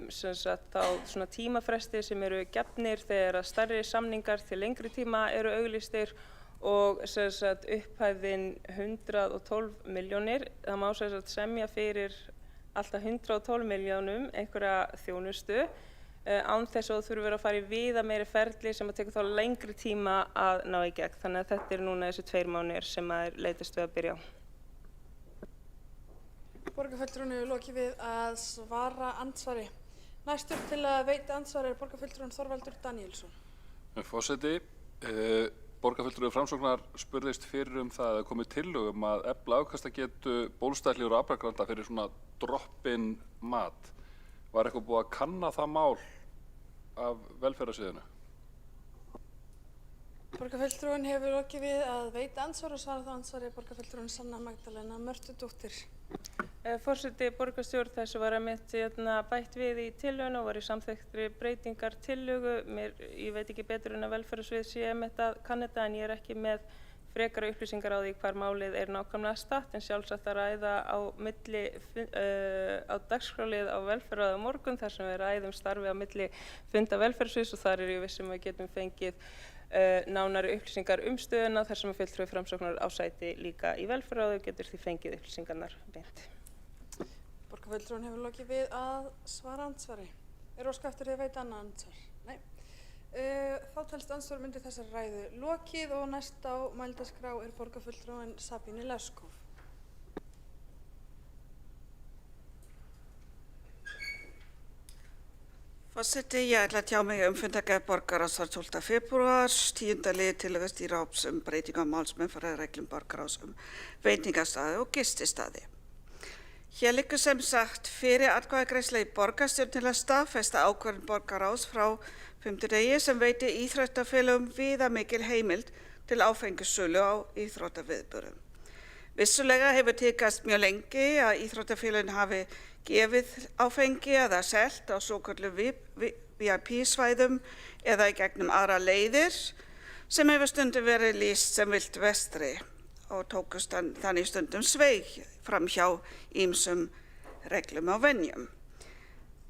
sem sagt þá svona tímafresti sem eru gefnir þegar að stærri samningar til lengri tíma eru auglýstir og sem sagt upphæðin 112 milljónir. Það má sem sagt semja fyrir alltaf 112 milljónum einhverja þjónustu án þess að þú þurfur að fara í víða meiri ferli sem að tekur þá lengri tíma að ná í gegn. Þannig að þetta eru núna þessi 2 mánuðir sem að er leitast við að byrja á. Borgarfulltrúinn hefur lokið við að svara andsvari. Næstur til að veita andsvari er borgarfulltrúinn Þorvaldur Daníelsson. Forseti, borgarfulltrúi Framsóknar spurðist fyrir það að komið tillögum að efla afkastagetu bólstæðli og aflagranda fyrir svona droppinn mat. Var eitthvað búið að kanna það mál af velferðarsviðinu? Borgarfulltrúinn hefur lokið við að veita andsvar og svara þá andsvari borgarfulltrúinn Sanna Magdalena Mörtudóttir. Forseti, borgarstjórn, þessu var einmitt bætt við í tillöguna og var í samþykktri breytingar tillögu. Ég veit ekki betur en að velferðarsvið sé einmitt að kanna þetta en ég er ekki með frekara upplýsingar á því hvar málið er nákvæmlega statt en sjálfsagt að ræða á milli á dagskrárlið á velferðarráði á morgun þar sem við ræðum starfi á milli funda velferðarsviðs og þar er ég viss við getum fengið nánari upplýsingar stöðuna þar sem fulltrúi Framsóknar á sæti líka í velferðarráði og getur því fengið upplýsingarnar beint. Borgarfulltrúinn hefur lokið við að svara andsvari. Er óskað eftir því að veita annað andsvar? Nei. Þá telst andsvar undir þessari ræðu lokið og næst á mælendaskrá er borgarfulltrúinn Sabine Leskov. Forseti, ég ætla að tjá mig fundargerð borgarráðs 12. febrúar, 10. lið tillögu stýrihóps breytingu á málsmeðferðarreglum borgarráðs veitingastaði og gististaði. Hér liggur sem sagt fyrir atkvæðagreiðsla í borgarstjórn til að staðfesta ákvörðun borgarráðs frá 5. degi sem veiti íþróttafélögum viðamikil heimild til áfengissölu á íþróttaviðburðum. Vissulega hefur tíðkast mjög lengi að íþróttafélögin hafi gefið áfengi eða selt á svokölluðum VIP-svæðum eða í gegnum aðra leiðir sem hefur stundum verið lýst sem villt vestri og tókust þannig stundum sveig framhjá ýmsum reglum og venjum.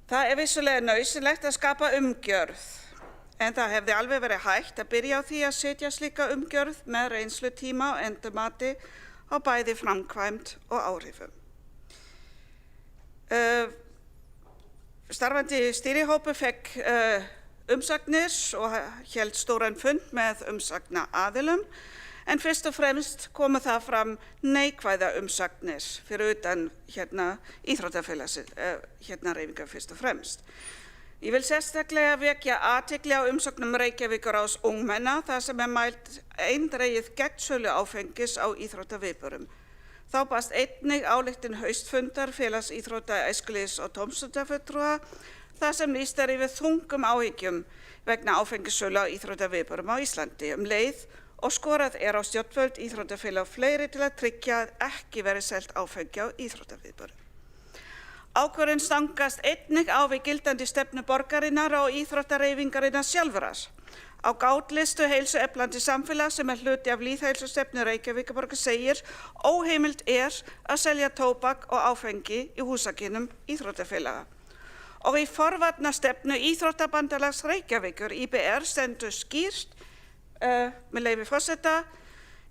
Það er vissulega nauðsynlegt að skapa umgjörð, en það hefði alveg verið hægt að byrja á því að setja slíka umgjörð með reynslutíma og endurmati á bæði framkvæmd og áhrifum. Starfandi stýrihópur fekk umsagnir og hélt stóran fund með umsagnaraðilum, en fyrst og fremst komu það fram neikvæða umsagnir fyrir utan íþróttafélagsins, hreyfingar fyrst og fremst. Ég vil sérstaklega vekja athygli á umsögnum Reykjavíkurráðs ungmenna þar sem mælt eindregið gegn sölu áfengis á íþróttaviðburðum. Þá barst einnig ályktun haustfundar félags íþrótta, æskulýðs og tómstundafulltrúa þar sem lýst er yfir þungum áhyggjum vegna áfengissölu á íþróttaviðburðum á Íslandi leið og skorað er á stjórnvöld, íþróttafélög og fleiri til að tryggja að ekki verði selt áfengi á íþróttaviðburðum. Ákvörðun stangast einnig á við gildandi stefnu borgarinnar og íþróttahreyfingarinnar sjálfrar. Á gátlistu heilsueflandi samfélag sem hluti af lýðheilsustefnu Reykjavíkurborgar segir óheimilt að selja tóbak og áfengi í húsakynnum íþróttafélaga. Og í forvarnastefnu Íþróttabandalags Reykjavíkur, IBR, stendur skýrt, með leyfi forseta,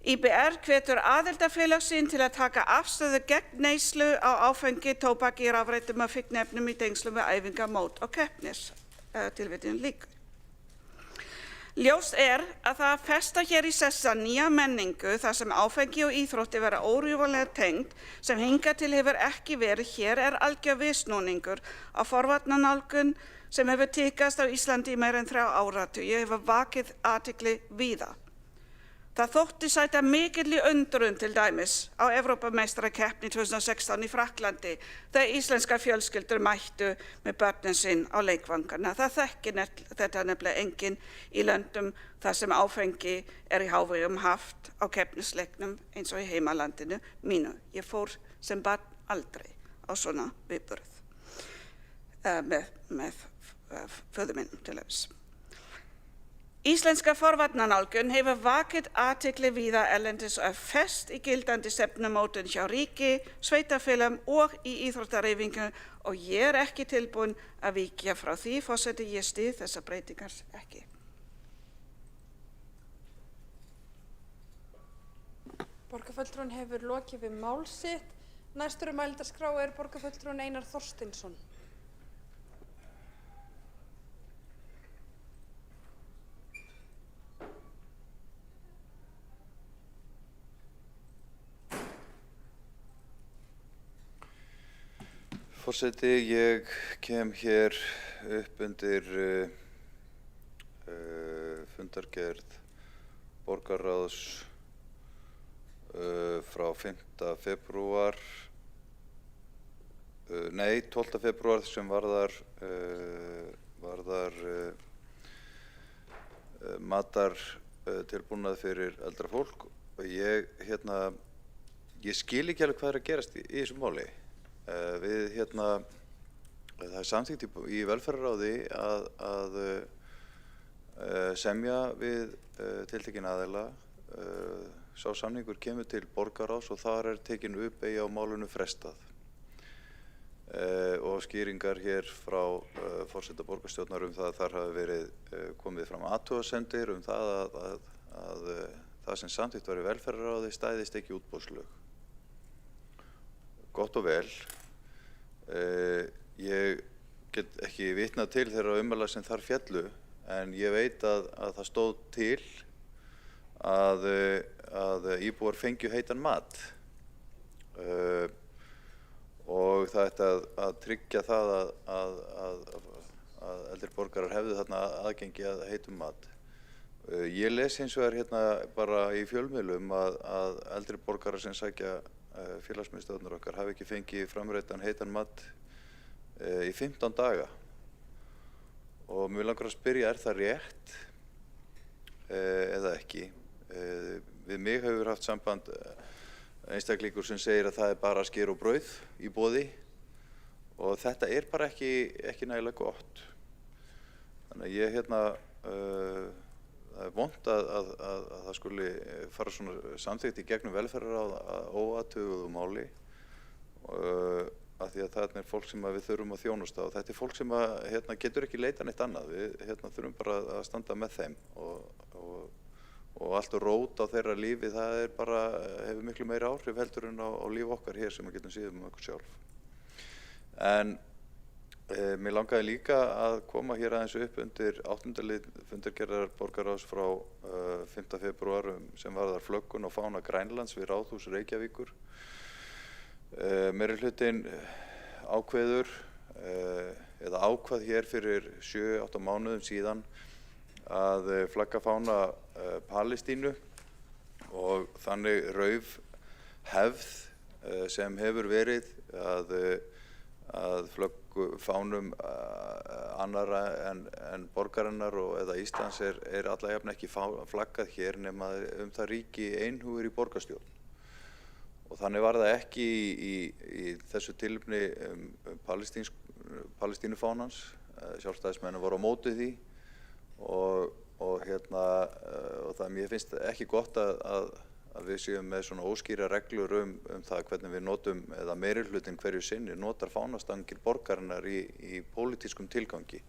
IBR hvetur aðildarfélag sín til að taka afstöðu gegn neyslu á áfengi, tóbaki, rafrettum og fíkniefnum í tengslum við æfingamót og keppnis. Tilvitnun lýkur. Ljóst að það festa hér í sessa nýja menningu þar sem áfengi og íþrótti vera órjúfanlega tengd sem hingað til hefur ekki verið hér algjör viðsnúningur á forvarnanálgun sem hefur tíðkast á Íslandi í meira en 3 áratugi hefur vakið athygli víða. Það þótti sæta mikilli undrun til dæmis á Evrópumeistarakeppni 2016 í Frakklandi þegar íslenskar fjölskyldur mættu með börnin sín á leikvangana. Það þekkir þetta nefnilega enginn í löndum þar sem áfengi í hávegum haft á keppnisleiknum eins og í heimalandinu mínu. Ég fór sem barn aldrei á svona viðburð með föður mínum til þess. Íslenska forvarnanálgun hefur vakið athygli víða erlendis og fest í gildandi stefnumótun hjá ríki, sveitarfélögum og í íþróttahreyfingum og ég ekki tilbúin að víkja frá því, forseti, ég styð þessar breytingar ekki. Borgarfulltrúinn hefur lokið við mál sitt. Næstur á mælendaskrá borgarfulltrúinn Einar Þorsteinsson. Forseti, ég kem hér upp undir fundargerð borgarráðs frá 5. febrúar, 12. febrúar sem varðar matartilbúnað fyrir eldra fólk og ég skil ekki alveg hvað að gerast í þessu máli. Það er samþykkt í velferðarráði að semja við tiltekin aðila. Sá samningur kemur til borgarráðs og þar tekin upp eigi á málinu frestað. Og skýringar hér frá forseta borgarstjórnar það að þar hafi verið komið fram athugasemdir það að það sem samþykkt var í velferðarráði stæðist ekki útboðslög. Gott og vel. Ég get ekki vitnað til þeirra ummæla sem þar féllu, en ég veit að það stóð til að íbúar fengju heitan mat. Og það ætti að tryggja það að eldri borgarar hefðu þarna aðgengi að heitum mat. Ég les hins vegar bara í fjölmiðlum að eldri borgarar sem sækja félagsmiðstöðvarnar okkar hafi ekki fengið framreiddan heitan mat í 15 daga. Og mér langar að spyrja, það rétt eða ekki? Við mig hefur haft samband einstaklingur sem segir að það bara skyr og brauð í boði og þetta bara ekki nægilega gott. Þannig að ég það vont að það skuli fara svona samþykkt í gegnum velferðarráð óathuguðu máli af því að það fólk sem við þurfum að þjónusta og þetta fólk sem getur ekki leita neitt annað. Við þurfum bara að standa með þeim og allt rót á þeirra lífi það hefur miklu meiri áhrif heldur en á líf okkar hér sem við getum síðan um okkur sjálf. En mér langaði líka að koma hér aðeins upp undir 8. lið fundargerðar borgarráðs frá 5. febrúar sem varðar flöggun og fána Grænlands við Ráðhús Reykjavíkur. Meirihlutinn ákveður eða ákvað hér fyrir 7-8 mánuðum síðan að flagga fána Palestínu og þannig rauf hefð sem hefur verið að fánum annarra en borgarinnar eða Íslands alla jafna ekki flaggað hér nema það ríki einhugur í borgarstjórn. Og þannig var það ekki í þessu tilefni Palestínufánans. Sjálfstæðismenn voru á móti því og mér finnst ekki gott að við séum með svona óskýra reglur það hvernig við notum, eða meirihlutin hverju sinni notar fánastangir borgarinnar í pólitískum tilgangi.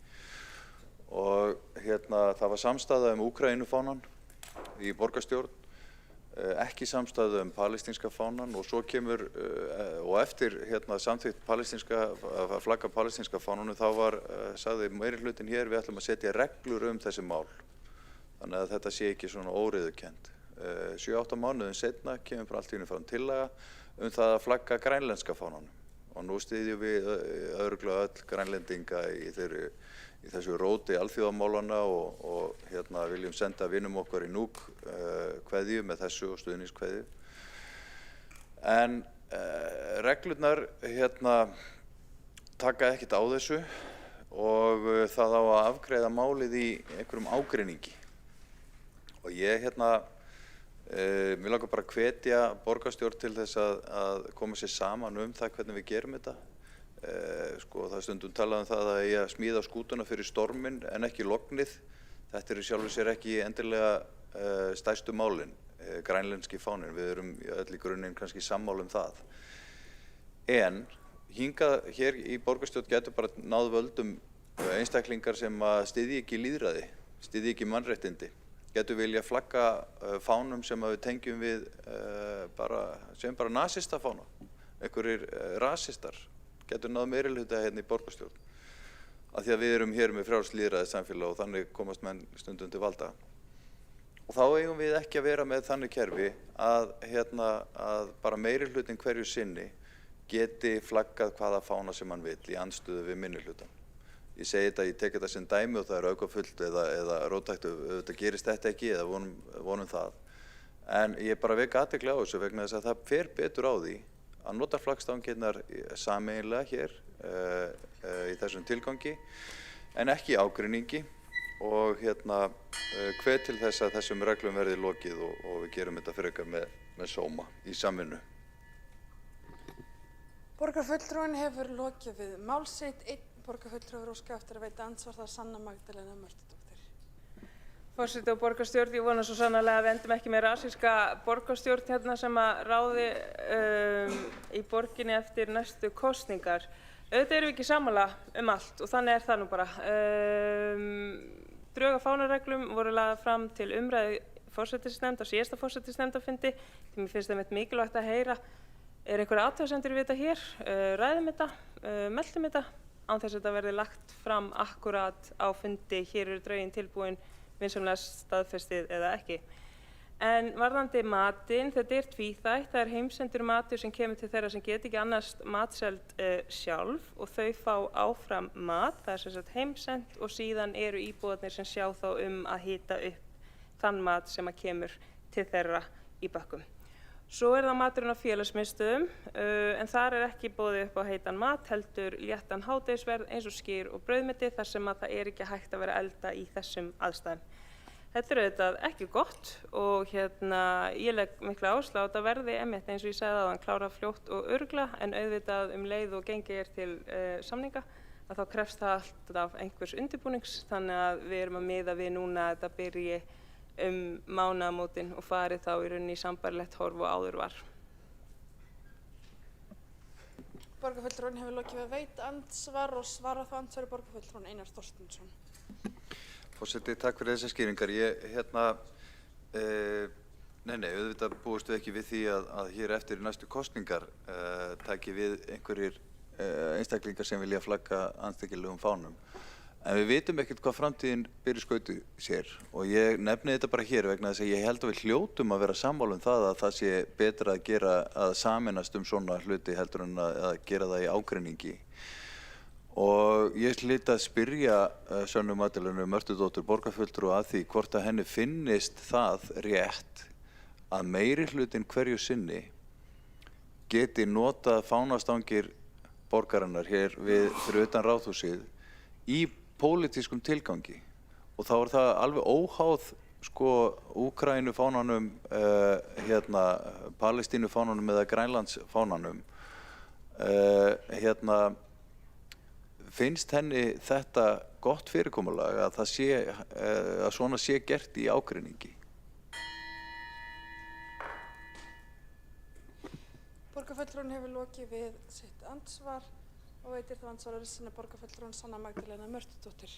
Og það var samstaða Úkraínufánan í borgarstjórn, ekki samstæðu palestínska fánan, og svo kemur og eftir samþykkt flagga palestínska fánanu þá sagði meirihlutin hér við ætlum að setja reglur þessi mál, þannig að þetta sé ekki svona óreiðukennt. 7-8 mánuðum seinna kemur bara allt í einu fram tillaga það að flagga grænlenska fánanum, og nú styðjum við örugglega öll grænlendinga í þessu róti alþjóðamálana og viljum senda vinum okkar í Núk kveðju með þessu og stuðningskveðju. En reglurnar taka ekkert á þessu og það á að afgreiða málið í einhverjum ágreiningi. Og ég mér langar bara að hvetja borgarstjórn til þess að koma sér saman það hvernig við gerum þetta. Það er stundum talað það að ég að smíða skútuna fyrir storminn en ekki lognið. Þetta í sjálfu sér ekki endilega stærstu málin, grænlenski fáninn. Við erum öll í grunninn kannski sammála það. En hér í borgarstjórn getur bara náð völdum einstaklingar sem styðji ekki lýðræði, styðji ekki mannréttindi. Getur vilja flagga fánum sem við tengjum við sem bara nasista fána, einhverjir rasistar. Getur náð meirihluta hérna í borgarstjórn. Af því að við erum hér með frjálst lýðræðis samfélag og þannig komast menn stundum til valda. Og þá eigum við ekki að vera með þannig kerfi að bara meirihlutin hverju sinni geti flaggað hvaða fána sem hann vill í andstöðu við minnihlutan. Ég segi þetta, ég tek þetta sem dæmi og það er aukafullt eða róttækt, þetta gerist þetta ekki eða vonum það. En ég bara vek athygli á þessu vegna þess að það fer betur á því að nota flaggstangirnar sameiginlega hér í þessum tilgangi en ekki ágreiningi og hvet til þess að þessum reglum verði lokið og við gerum þetta frekar með sóma í samvinnu. Borgarfulltrúinn hefur lokið við mál sitt. Einn borgarfulltrúi óskað eftir að veita andsvar, það Sanna Magdalena Mörtudóttir. Forseti og borgarstjórn, ég vona svo sannarlega að við endum ekki með rasíska borgarstjórn sem að ráði í borginni eftir næstu kosningar. Auðvitað erum við ekki sammála allt og þannig það nú bara. Drög að fánareglum voru lagðar fram til umræðu forsætisnefnd á síðasta forsætisnefndarfundi. Mér finnst það mikilvægt að heyra, er einhverjar athugasemdir við þetta hér, ræðum þetta, meldum þetta, án þess að þetta verði lagt fram akkurat á fundi, hér eru drögin tilbúin, vinsamlega staðfestið eða ekki. En varðandi matinn, þetta er tvíþætt, það er heimsendur matur sem kemur til þeirra sem geta ekki annars matselt sjálf og þau fá áfram mat, það er sem sagt heimsend og síðan eru íbúarnir sem sjá þá að hita upp þann mat sem að kemur til þeirra í bökkum. Svo er það maturinn á félagsmiðstöðum en þar er ekki boðið upp á heitan mat, heldur léttan hádegisverð eins og skyr og brauðmeti þar sem að það er ekki hægt að vera elda í þessum aðstæðum. Þetta er auðvitað ekki gott og ég legg mikla áherslu á þetta verði einmitt eins og ég sagði áðan klára fljótt og örugglega en auðvitað leið og gengið til samninga að þá krefst það alltaf einhvers undirbúnings þannig að við erum að miða við núna að þetta byrji mánaðamótin og farið þá í rauninni í sambærilegt horf og áður var. Borgarfulltrúinn hefur lokið við að veita andsvar og svara þá andsvari borgarfulltrúinn Einar Þorsteinsson. Forseti, takk fyrir þessar skýringar. Auðvitað búist við ekki við því að hér eftir næstu kosningar taki við einhverjir einstaklingar sem vilja flagga andstæðilegum fánum. En við vitum ekkert hvað framtíðin ber í skauti sér og ég nefni þetta bara hér vegna þess að ég held að við hljótum að vera sammála það að það sé betra að sameinast svona hluti heldur en að gera það í ágreiningi. Og ég hlýt að spyrja Sönnu Magdalenu Mörtudóttur borgarfulltrúa að því hvort að henni finnist það rétt að meirihlutin hverju sinni geti notað fánastangir borgarinnar hér fyrir utan Ráðhúsið í pólitískum tilgangi og þá er það alveg óháð sko Úkraínufánanum, Palestínufánanum eða Grænlandsfánanum, finnst henni þetta gott fyrirkomulag að það sé, að svona sé gert í ágreiningi? Borgarfulltrúinn hefur lokið við sitt andsvar og veitir þá andsvarari sinni borgarfulltrúinn Sanna Magdalena Mörtudóttir.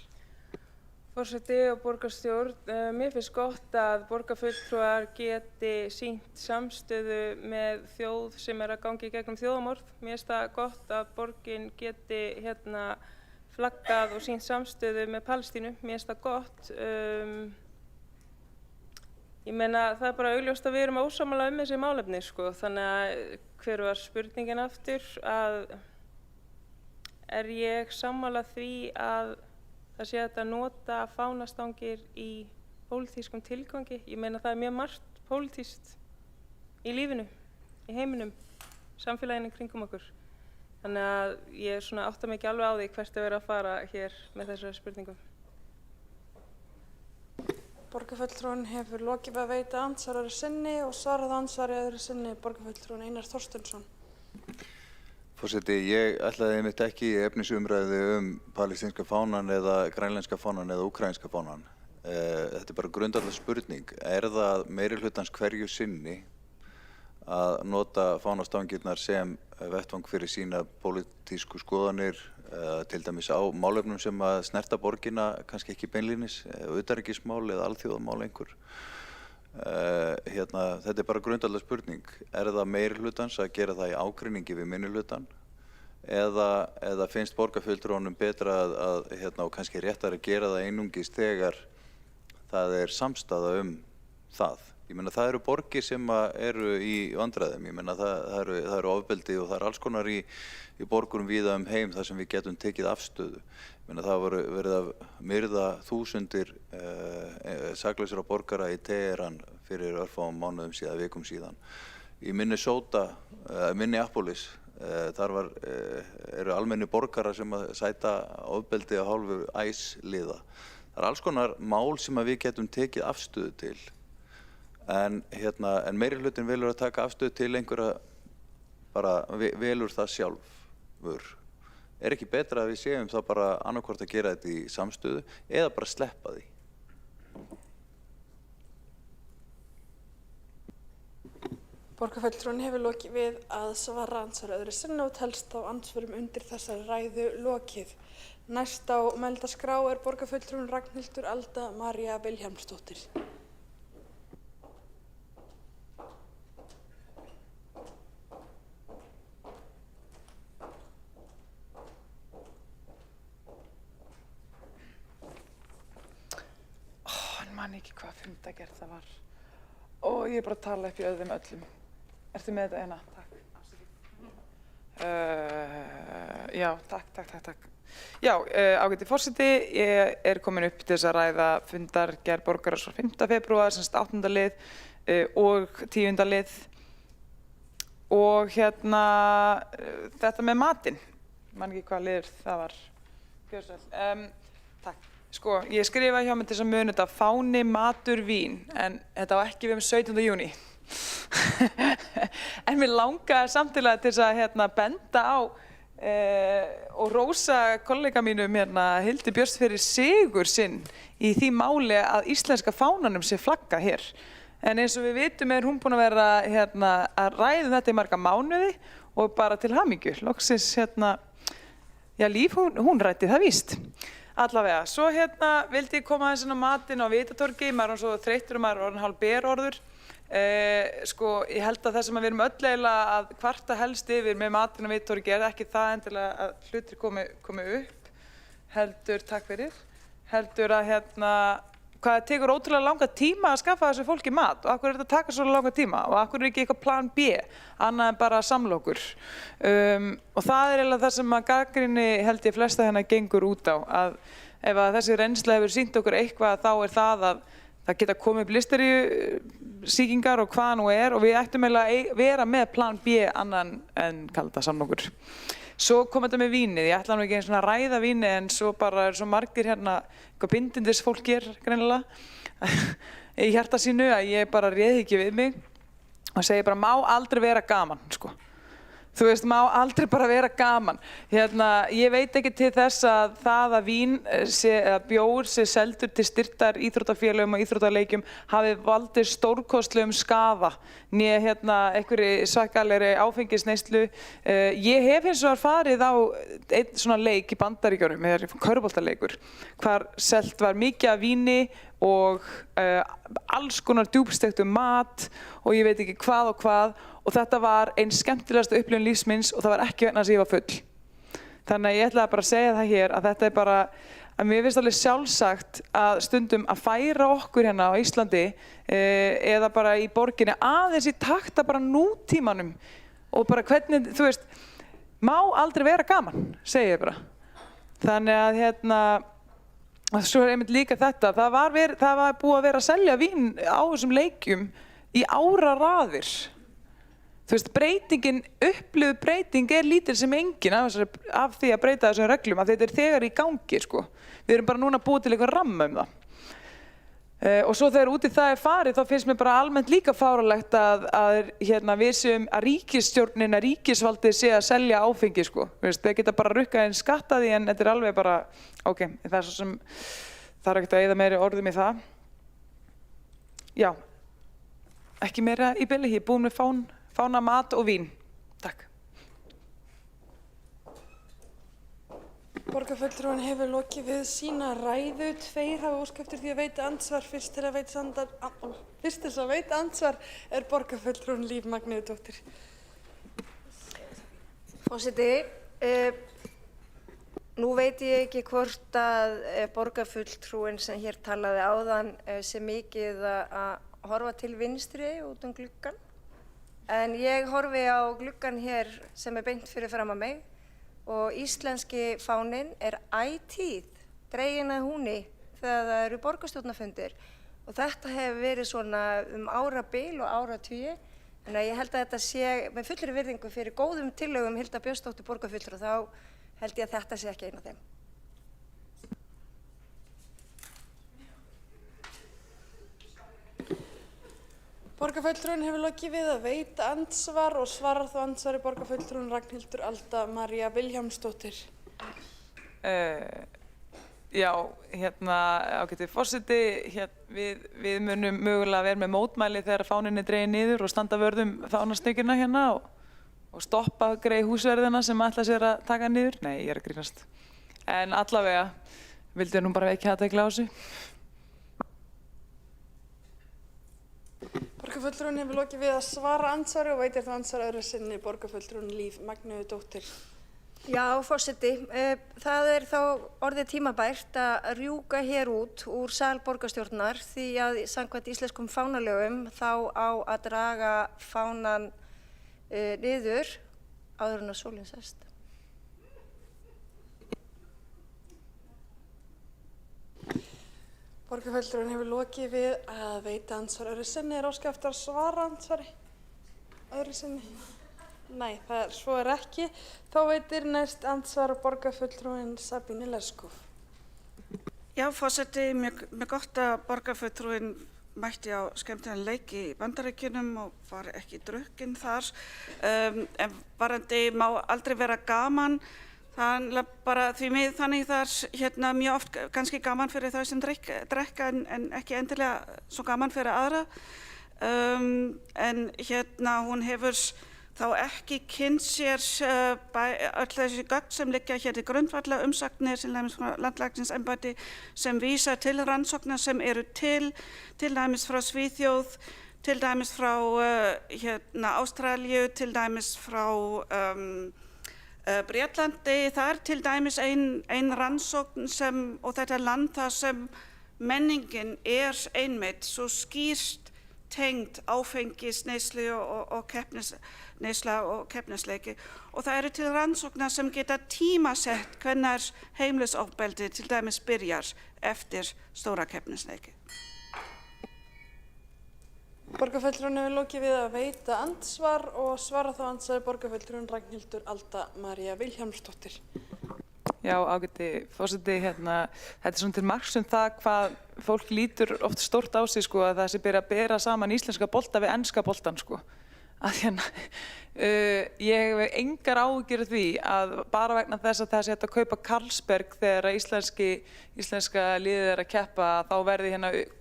Forseti og borgarstjórn, mér finnst gott að borgarfulltrúar geti sýnt samstöðu með þjóð sem að gangi í gegnum þjóðamorð. Mér finnst það gott að borgin geti flaggað og sýnt samstöðu með Palestínu. Mér finnst það gott. Ég meina það bara augljóst að við erum ósammála þessi málefni, sko. Þannig að hver var spurningin aftur? Er ég sammála því að það sé hægt að nota fánastangir í pólitískum tilgangi? Ég meina það mjög margt pólitískt í lífinu, í heiminum, samfélaginu kringum okkur. Þannig að ég átta mig ekki alveg á því hvert að vera að fara hér með þessari spurningum. Borgarfulltrúinn hefur lokið við að veita andsvarari sinni og svarað andsvarari sinni borgarfulltrúinn Einar Þorsteinsson. Forseti, ég ætlaði einmitt ekki í efnisumræðu palestínska fánan eða grænlenska fánan eða úkraínska fánan. Þetta bara grundvallar spurning. Það meirihlutans hverju sinni að nota fánastangirnar sem vettvang fyrir sína pólitísku skoðanir, til dæmis á málefnum sem að snerta borgina, kannski ekki beinlínis, utanríkismál eða alþjóðamál einhver. Þetta bara grundvallar spurning. Það meirihlutans að gera það í ágreiningi við minnihlutann eða finnst borgarfulltrúanum betra og kannski réttar að gera það einungis þegar það samstaða það? Ég meina það eru borgir sem eru í vandræðum. Ég meina það eru ofbeldi og það alls konar í borgurum víða heim þar sem við getum tekið afstöðu. Ég meina það voru verið að myrða þúsundir saklausra borgara í Teheran fyrir örfáum mánuðum síðan, vikum síðan. Í Minneapolis, þar eru almennir borgarar sem að sæta ofbeldi af hálfu ICE-liða. Það alls konar mál sem að við getum tekið afstöðu til. En meirihlutinn velur að taka afstöðu til einhverja, bara velur það sjálfur. Ekki betra að við séum það bara annarkvort að gera þetta í samstöðu eða bara sleppa því? Borgarfulltrúinn hefur lokið við að svara andsvari sinni og telst þá andsvörum undir þessari ræðu lokið. Næst á mælendaskrá borgarfulltrúinn Ragnhildur Alda María Vilhjálmsdóttir. Man ekki hvað fundagerð það var og ég bara tala upp í öðrum öllum. Ertu með þetta eina? Takk. Já, takk. Já, ágæti forseti, ég komin upp til þess að ræða fundargerð borgarráðs frá 5. febrúar, sem sagt 8. lið og 10. lið og þetta með matinn. Man ekki hvað liður það var. Gjörðu takk. Sko, ég skrifaði hjá mig til þess að muna þetta fáni, matur, vín, en þetta á ekki við 17. júní. En mér langaði samtilega til þess að benda á og rósa kollega mínum Hildi Björns fyrir sigur sinn í því máli að íslenska fánanum sé flagga hér. En eins og við vitum hún búin að vera að ræða þetta í marga mánuði og bara til hamingju. Loksins Líf, hún ræddi það víst. Allavega, svo vildi ég koma aðeins inn á matinn á Vitatorgi, maður er svo þreyttur og maður er orðinn hálf berorður. Sko, ég held að það sem við erum öll eiginlega að kvarta helst yfir með matinn á Vitatorgi ekki það endilega að hlutir komi upp, heldur, takk fyrir, heldur að hvað það tekur ótrúlega langa tíma að skaffa þessu fólki mat og af hverju er þetta að taka svo langa tíma og af hverju er ekki eitthvað plan B annað en bara samlokur. Og það er eiginlega það sem að gagnrýni held ég flesta gengur út á, að ef að þessi reynsla hefur sýnt okkur eitthvað þá er það að það geta komið upp listeríusýkingar og hvað nú er og við ættum eiginlega að vera með plan B annan en kalda samlokur. Svo kom þetta með vínið, ég ætla nú ekki eins og að ræða vínið en svo bara svo margir hérna, eitthvað bindindis fólk greinilega í hjarta sínu að ég bara réði ekki við mig og segi bara má aldrei vera gaman, sko. Þú veist, má aldrei bara vera gaman. Ég veit ekki til þess að það að vín eða bjór sé seldur til styrktar íþróttafélögum og íþróttaleikjum hafi valdið stórkostlegum skaða né einhverri svakalegri áfengisneyslu. Ég hef hins vegar farið á einn svona leik í Bandaríkjunum, eða körfuboltaleikur, hvar selt var mikið af víni og alls konar djúpsteiktum mat og ég veit ekki hvað og þetta var einn skemmtilegasta upplifun lífs míns og það var ekki vegna þess að ég var full. Þannig að ég ætlaði bara að segja það hér að þetta bara, að mér finnst alveg sjálfsagt að stundum að færa okkur hérna á Íslandi eða bara í borginni aðeins í takta bara nútímanum og bara hvernig, þú veist, má aldrei vera gaman, segi ég bara. Þannig að svo einmitt líka þetta, það var búið að vera að selja vín á þessum leikjum í áraraðir. Þú veist, upplifð breyting lítil sem engin af því að breyta þessum reglum, að þetta þegar í gangi, sko. Við erum bara núna búið til eitthvað ramma það. Og svo þegar út í það farið, þá finnst mér bara almennt líka fáránlegt að við séum að ríkisstjórnin, að ríkisvaldið sé að selja áfengi, sko. Þeir geta bara rukkað inn skattaði en þetta alveg bara, ok, það svo sem þarf ekkert að eyða meiri orðum í það. Já, ekki meira í bili, ég er búin með fána, mat og vín. Takk. Borgarfulltrúinn hefur lokið við sína ræðu. 2 hafa óskað eftir því að veita andsvar. Fyrst til þess að veita andsvar er borgarfulltrúinn Líf Magnúsdóttir. Forseti, nú veit ég ekki hvort að borgarfulltrúinn sem hér talaði áðan sé mikið að horfa til vinstri út gluggann. En ég horfi á gluggann hér sem beint fyrir fram að mig og íslenski fáninn ætíð dreginn að húni þegar það eru borgarstjórnarfundir og þetta hefur verið svona árabil og áratugi. Þannig að ég held að þetta sé með fullri virðingu fyrir góðum tillögum Hildar Björnsdóttur borgarfulltrúa, þá held ég að þetta sé ekki ein af þeim. Borgarfulltrúinn hefur lokið við að veita andsvar og svarar þá andsvari borgarfulltrúinn Ragnhildur Alda María Vilhjálmsdóttir. Já, ágæti forseti, við munum mögulega vera með mótmæli þegar fáninn dreginn niður og standa vörðum fánastöngina hérna og stoppa greið húsverðina sem ætla sér að taka niður. Nei, ég er að grínast. En allavega vildi nú bara vekja athygli á þessu. Borgarfulltrúinn hefur lokið við að svara andsvari og veitir þá andsvar öðru sinni borgarfulltrúinn Líf Magnúsdóttir. Já, forseti, það er þá orðið tímabært að rjúka hér út úr sal borgarstjórnar því að samkvæmt íslenskum fánalögum þá á að draga fánan niður áður en að sólin sest. Borgarfulltrúinn hefur lokið við að veita andsvar öðru sinni. Er óskað eftir að svara andsvari öðru sinni? Nei, svo er ekki. Þá veitir næst andsvar borgarfulltrúinn Sabine Leskov. Já, forseti, mjög gott að borgarfulltrúinn mætti á skemmtilegan leik í Bandaríkjunum og var ekki drukkinn þar. En varðandi má aldrei vera gaman. Þannig bara því miður þannig það er mjög oft kannski gaman fyrir þau sem drekka en ekki endilega svo gaman fyrir aðra. En hún hefur þá ekki kynnt sér öll þessi gögn sem liggja hér til grundvallar umsagnir sem frá landlæknisembætti sem vísa til rannsókna sem eru til dæmis frá Svíþjóð, til dæmis frá Ástralíu, til dæmis frá Breitlandi. Það er til dæmis ein rannsókn og þetta land þar sem menningin einmitt svo skýrt tengd áfengisneyslu og keppnisneysla og keppnisleiki og það eru til rannsóknar sem geta tímasett hvenær heimilisofbeldi til dæmis byrjar eftir stóra keppnisleiki. Borgarfulltrúinn hefur lokið við að veita andsvar og svara þá andsvari borgarfulltrúinn Ragnhildur Alda María Vilhjálmsdóttir. Já, ágæti forseti, þetta er svona til marks það hvað fólk lítur oft stórt á sig, sko, að það sé byrja að bera saman íslenska bolta við enska boltan, sko. Að ég hef engar áhyggjur af því að bara vegna þess að það sé hægt að kaupa Carlsberg þegar íslenska liðið að keppa, þá verði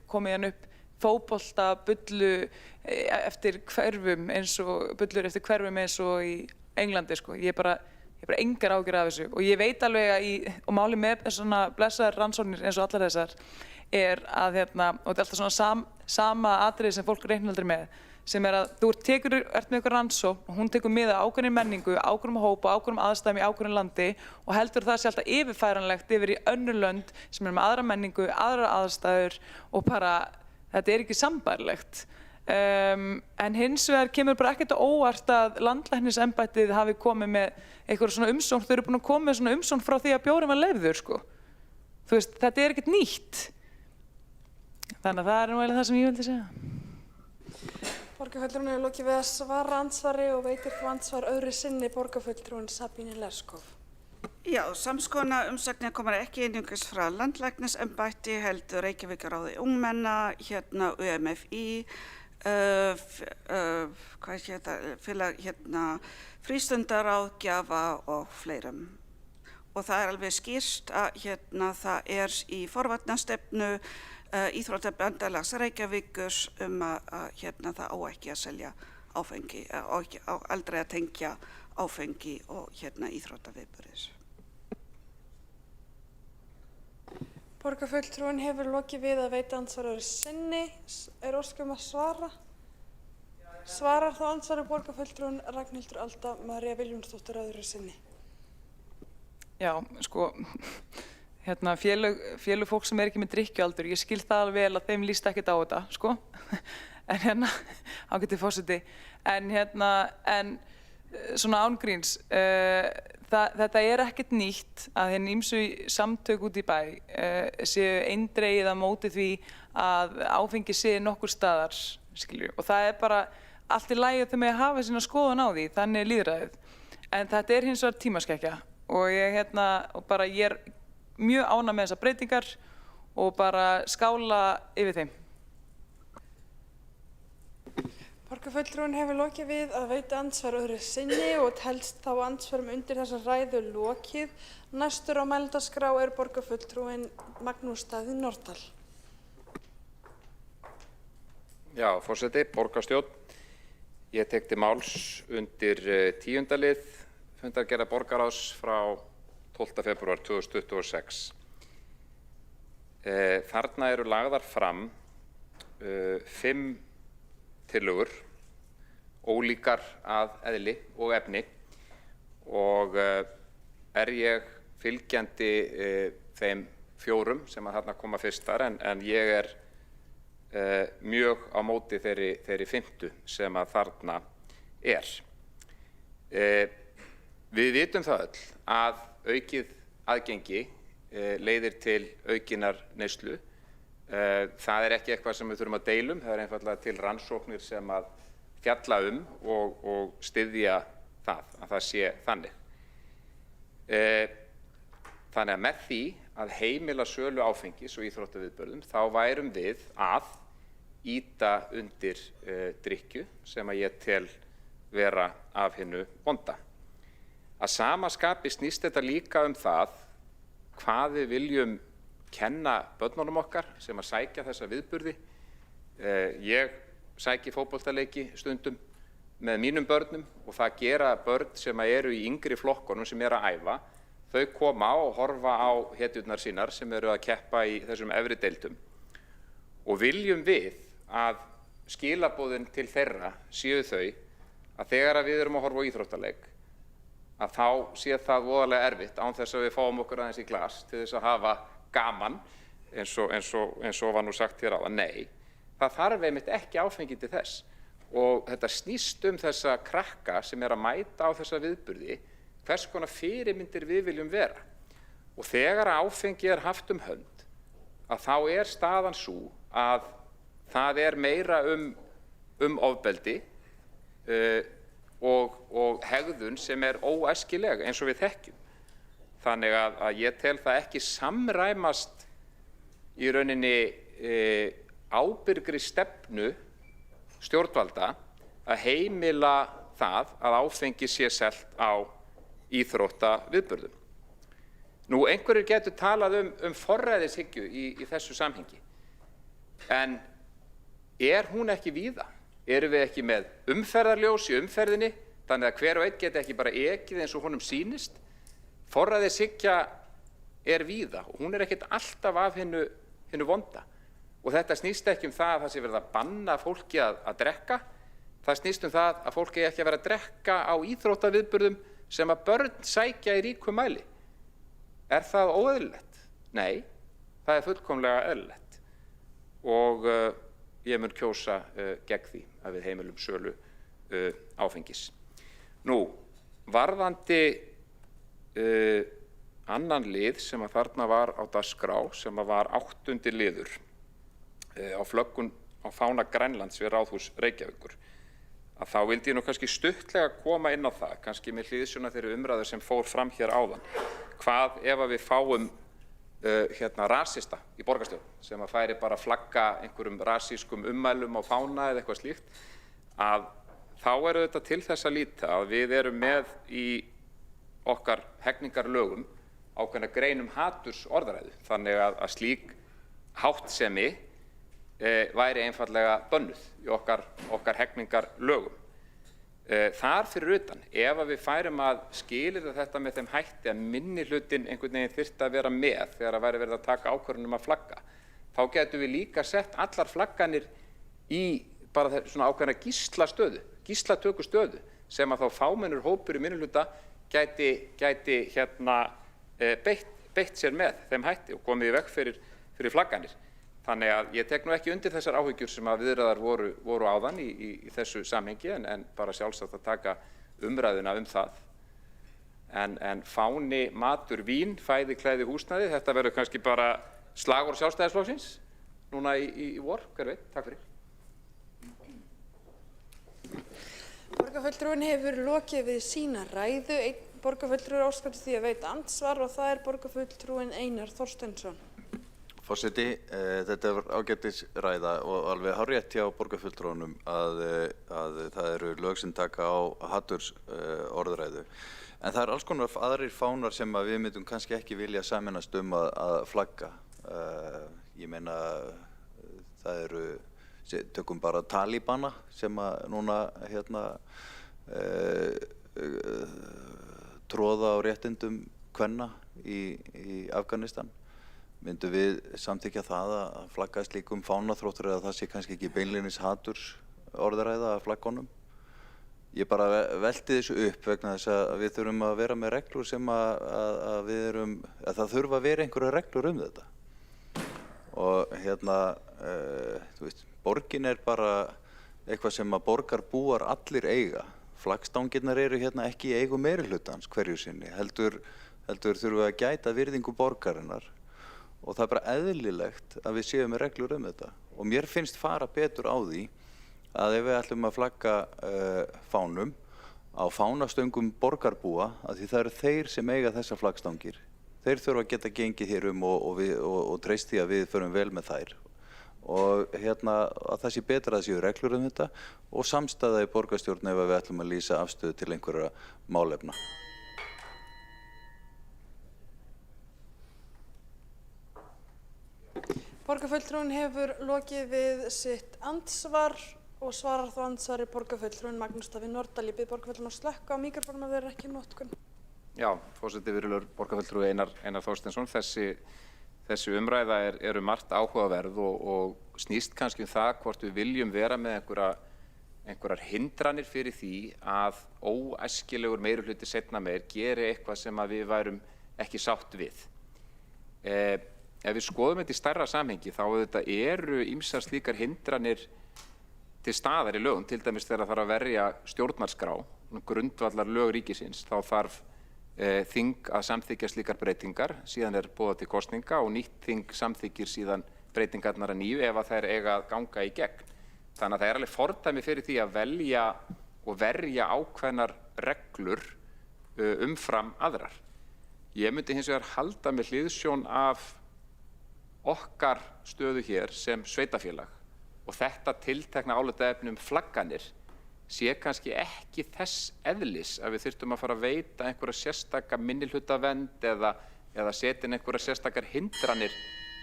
komið upp fótbolta bullu eftir hverfum eins og í Englandi, sko. Ég bara engar áhyggjur af þessu og ég veit alveg að og málið með svona blessaðar rannsóknir eins og allar þessar er að og þetta er alltaf svona sama atriði sem fólk reiknar aldrei með, sem er að þú ert með ykkur rannsókn og hún tekur mið af ákveðinni menningu, ákveðnum hópa, ákveðnum aðstæðum í ákveðinu landi og heldur það sé alltaf yfirfæranlegt yfir í önnur lönd sem er með aðra menningu, aðra aðstæður og bara þetta er ekki sambærilegt. En hins vegar kemur bara ekkert á óvart að landlæknisembættið hafi komið með eitthvað svona umsókn, þau eru búin að koma með svona umsókn frá því að bjórinn var leyfður, sko. Þú veist, þetta er ekkert nýtt. Þannig að það er nú eiginlega það sem ég vildi segja. Borgarfulltrúinn hefur lokið við að svara andsvari og veitir þá andsvar öðru sinni borgarfulltrúinn Sabine Leskov. Já, samskonar umsagnir koma ekki einungis frá landlæknisembætti heldur Reykjavíkurráði ungmenna, UMFI, frístundaráðgjafa og fleirum. Og það er alveg skýrt að það er í forvarnastefnu Íþróttabandalags Reykjavíkur að það á ekki að selja áfengi, á aldrei að tengja áfengi og íþróttaviðburðir. Borgarfulltrúinn hefur lokið við að veita andsvar öðru sinni. Er ósk að svara? Svarar þá andsvari borgarfulltrúinn Ragnhildur Alda María Vilhjálmsdóttir öðru sinni. Já, sko, félög fólk sem er ekki með drykkjualdur, ég skil það alveg vel að þeim líst ekkert á þetta, sko. En ágæti forseti, en svona án gríns, þetta er ekkert nýtt að hinn ýmsu samtök út í bæ séu eindregið á móti því að áfengi sé nokkur staðar, skilju, og það er bara allt í lagi að þau með að hafa sína skoðun á því, þannig er lýðræðið. En þetta er hins vegar tímaskekkja og ég er mjög ánægð með þessar breytingar og bara skála yfir þeim. Borgarfulltrúinn hefur lokið við að veita andsvar öðru sinni og telst þá andsvarum undir þessa ræðu lokið. Næstur á mælendaskrá er borgarfulltrúinn Magnús Daði Nordal. Já, forseti, borgarstjórn. Ég tek til máls undir 10. lið fundargerðar borgarráðs frá 12. febrúar 2026. Þarna eru lagðar fram 5 tillögur, ólíkar að eðli og efni og er ég fylgjandi þeim 4 sem að þarna koma fyrstar en ég er mjög á móti þeirri 5. sem að þarna er. Við vitum það öll að aukið aðgengi leiðir til aukinnar neyslu. Það er ekki eitthvað sem við þurfum að deilum, það er einfaldlega til rannsóknir sem að fjalla og styðja að það sé þannig. Þannig að með því að heimila sölu áfengis og íþróttaviðburðum þá værum við að ýta undir drykkju sem að ég tel vera af hinu vonda. Að sama skapi snýst þetta líka það hvað við viljum kenna börnunum okkar sem að sækja þessa viðburði. Ég sæki fótboltaleiki stundum með mínum börnum og það gera börn sem eru í yngri flokkunum sem eru að æfa. Þau koma og horfa á hetjurnar sínar sem eru að keppa í þessum efri deildum. Og viljum við að skilaboðin til þeirra séu þau að þegar við erum að horfa á íþróttaleik að þá sé það voðalega erfitt án þess að við fáum okkur aðeins í glas til þess að hafa gaman eins og var nú sagt hér áðan. Nei, það þarf einmitt ekki áfengi til þess og þetta snýst þessa krakka sem er að mæta á þessa viðburði hvers konar fyrirmyndir við viljum vera. Og þegar áfengi er haft hönd að þá er staðan sú að það er meira ofbeldi og hegðun sem óæskileg eins og við þekkjum. Þannig að ég tel það ekki samræmast í rauninni ábyrgri stefnu stjórnvalda að heimila það að áfengi sé selt á íþróttaviðburðum. Nú, einhverjir getur talað um forræðishyggju í þessu samhengi, en hún ekki víða? Erum við ekki með umferðarljós í umferðinni, þannig að hver og einn geti ekki bara ekið eins og honum sýnist? Forræðishyggja víða og hún ekkert alltaf af hinu vonda. Og þetta snýst ekki það að það sé verið að banna fólki að drekka, það snýst það að fólki ekki að vera að drekka á íþróttaviðburðum sem að börn sækja í ríkum mæli. Er það óeðlilegt? Nei, það fullkomlega eðlilegt. Og ég mun kjósa gegn því að við heimilum sölu áfengis. Nú, varðandi annan lið sem að þarna var á dagskrá, sem að var 8. liður á flöggun á fána Grænlands við Ráðhús Reykjavíkur, að þá vildi ég nú kannski stuttlega koma inn á það, kannski með hliðsjón af þeirri umræðu sem fór fram hér áðan. Hvað ef að við fáum rasista í borgarstjórn sem að færi bara að flagga einhverjum rasískum ummælum á fána eða eitthvað slíkt, að þá þetta til þess að líta að við erum með í okkar hegningarlögum ákveðna greinum hatursorðræðu, þannig að slík háttsemi væri einfaldlega bönnuð í okkar hegningarlögum. Þar fyrir utan, ef að við færum að skilyrða þetta með þeim hætti að minnihlutinn einhvern veginn þyrfti að vera með þegar að væri verið að taka ákvörðun að flagga, þá getum við líka sett allar flagganir í bara svona ákveðna gíslatökustöðu sem að þá fámennur hópur í minnihluta gæti beitt sér með þeim hætti og komið í veg fyrir flagganir. Þannig að ég tek nú ekki undir þessar áhyggjur sem að viðræðar voru áðan í þessu samhengi, en bara sjálfsagt að taka umræðuna það. En fáni, matur, vín, fæði, klæði, húsnæði, þetta verður kannski bara slagorð Sjálfstæðisflokksins núna í vor, hver veit, takk fyrir. Borgarfulltrúinn hefur lokið við sína ræðu. Einn borgarfulltrúi óskar eftir því að veita andsvar og það borgarfulltrúinn Einar Þorsteinsson. Forseti, þetta var ágætis ræða og alveg hárrétt hjá borgarfulltrúunum að það eru lög sem taka á hatursorðræðu. En það alls konar aðrir fánar sem að við myndum kannski ekki vilja sameinast að flagga. Ég meina, það eru, tökum bara talibana sem að núna tróða á réttindum kvenna í Afganistan. Myndum við samþykkja það að flagga slíkum fánaþróttur eða það sé kannski ekki beinlínis hatursorðræða að flaggunum? Ég bara velti þessu upp vegna þess að við þurfum að vera með reglur sem að það þurfa að vera einhverja reglur þetta. Og þú veist, borgin bara eitthvað sem að borgarbúar allir eiga. Flaggstangirnar eru ekki í eigu meirihlutans hverju sinni, heldur þurfum við að gæta virðingu borgarinnar. Og það bara eðlilegt að við séum með reglur þetta. Og mér finnst fara betur á því að ef við ætlum að flagga fánum á fánastöngum borgarbúa, að því það eru þeir sem eiga þessa flaggstangir. Þeir þurfa að geta gengið hér og treyst því að við förum vel með þær. Og að það sé betra að séu reglur þetta og samstæða í borgarstjórn ef við ætlum að lýsa afstöðu til einhverja málefna. Borgarfulltrúinn hefur lokið við sitt andsvar og svarar þá andsvari borgarfulltrúinn Magnús Davíð Nordal. Ég bið borgarfulltrúinn að slökkva á míkrofónum ef þeir eru ekki í notkun. Já, forseti virðulegur borgarfulltrúi Einar Þorsteinsson. Þessi umræða eru margt áhugaverð og snýst kannski það hvort við viljum vera með einhverjar hindranir fyrir því að óæskilegur meirihluti seinna meir geri eitthvað sem að við værum ekki sátt við. Ef við skoðum þetta í stærra samhengi þá eru ýmsar slíkar hindranir til staðar í lögum, til dæmis þegar það þarf að verja stjórnarskrá, grundvallar lög ríkisins, þá þarf þing að samþykkja slíkar breytingar, síðan boðað til kosninga og nýtt þing samþykkir síðan breytingarnar að nýju ef að þær eiga að ganga í gegn. Þannig að það alveg fordæmi fyrir því að velja og verja ákveðnar reglur umfram aðrar. Ég myndi hins vegar halda með hliðsjón af okkar stöðu hér sem sveitafélag og þetta tiltekna álitaefni flagganir sé kannski ekki þess eðlis að við þyrftum að fara að veita einhverja sérstaka minnihlutavernd eða setja inn einhverja sérstakar hindranir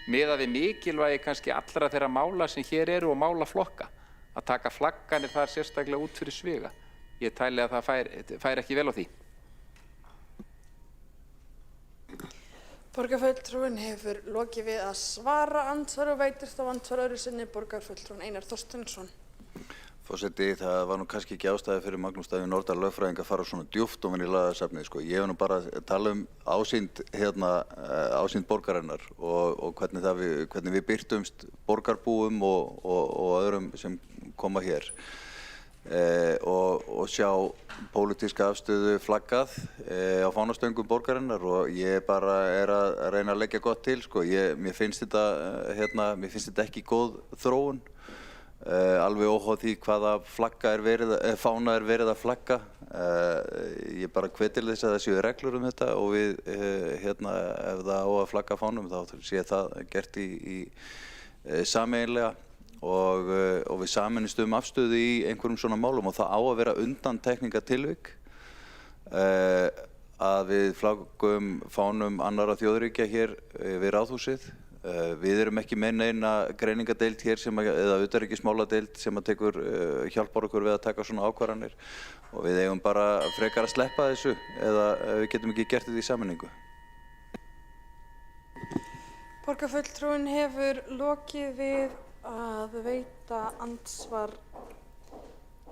miðað við mikilvægi kannski allra þeirra mála sem hér eru og málaflokka. Að taka flagganir þar sérstaklega út fyrir sviga. Ég tæli að það fær ekki vel á því. Borgarfulltrúinn hefur lokið við að svara andsvari og veitir þá andsvar öðru sinni borgarfulltrúinn Einar Þorsteinsson. Forseti, það var nú kannski ekki ástæði fyrir Magnús Davíð Nordal lögfræðing að fara svona djúpt ofan í lagasafnið, sko. Ég hef nú bara að tala ásýnd borgarinnar og hvernig við birtumst borgarbúum og öðrum sem koma hér. Og sjá pólitíska afstöðu flaggað á fánastöngum borgarinnar og ég bara að reyna að leggja gott til, sko. Mér finnst þetta ekki góð þróun. Alveg óháð því hvaða fána er verið að flagga. Ég bara hvet til þess að það séu reglur þetta og við, ef það á að flagga fánum þá sé það gert í sameiginlega og við sameinumst afstöðu í einhverjum svona málum og það á að vera undantekningatilvik að við flaggum fánum annarra þjóðríkja hér við Ráðhúsið. Við erum ekki með neina greiningadeild hér eða utanríkismáladeild sem hjálpar okkur við að taka svona ákvarðanir og við eigum bara frekar að sleppa þessu eða við getum ekki gert þetta í sameiningu. Borgarfulltrúinn hefur lokið við að veita andsvar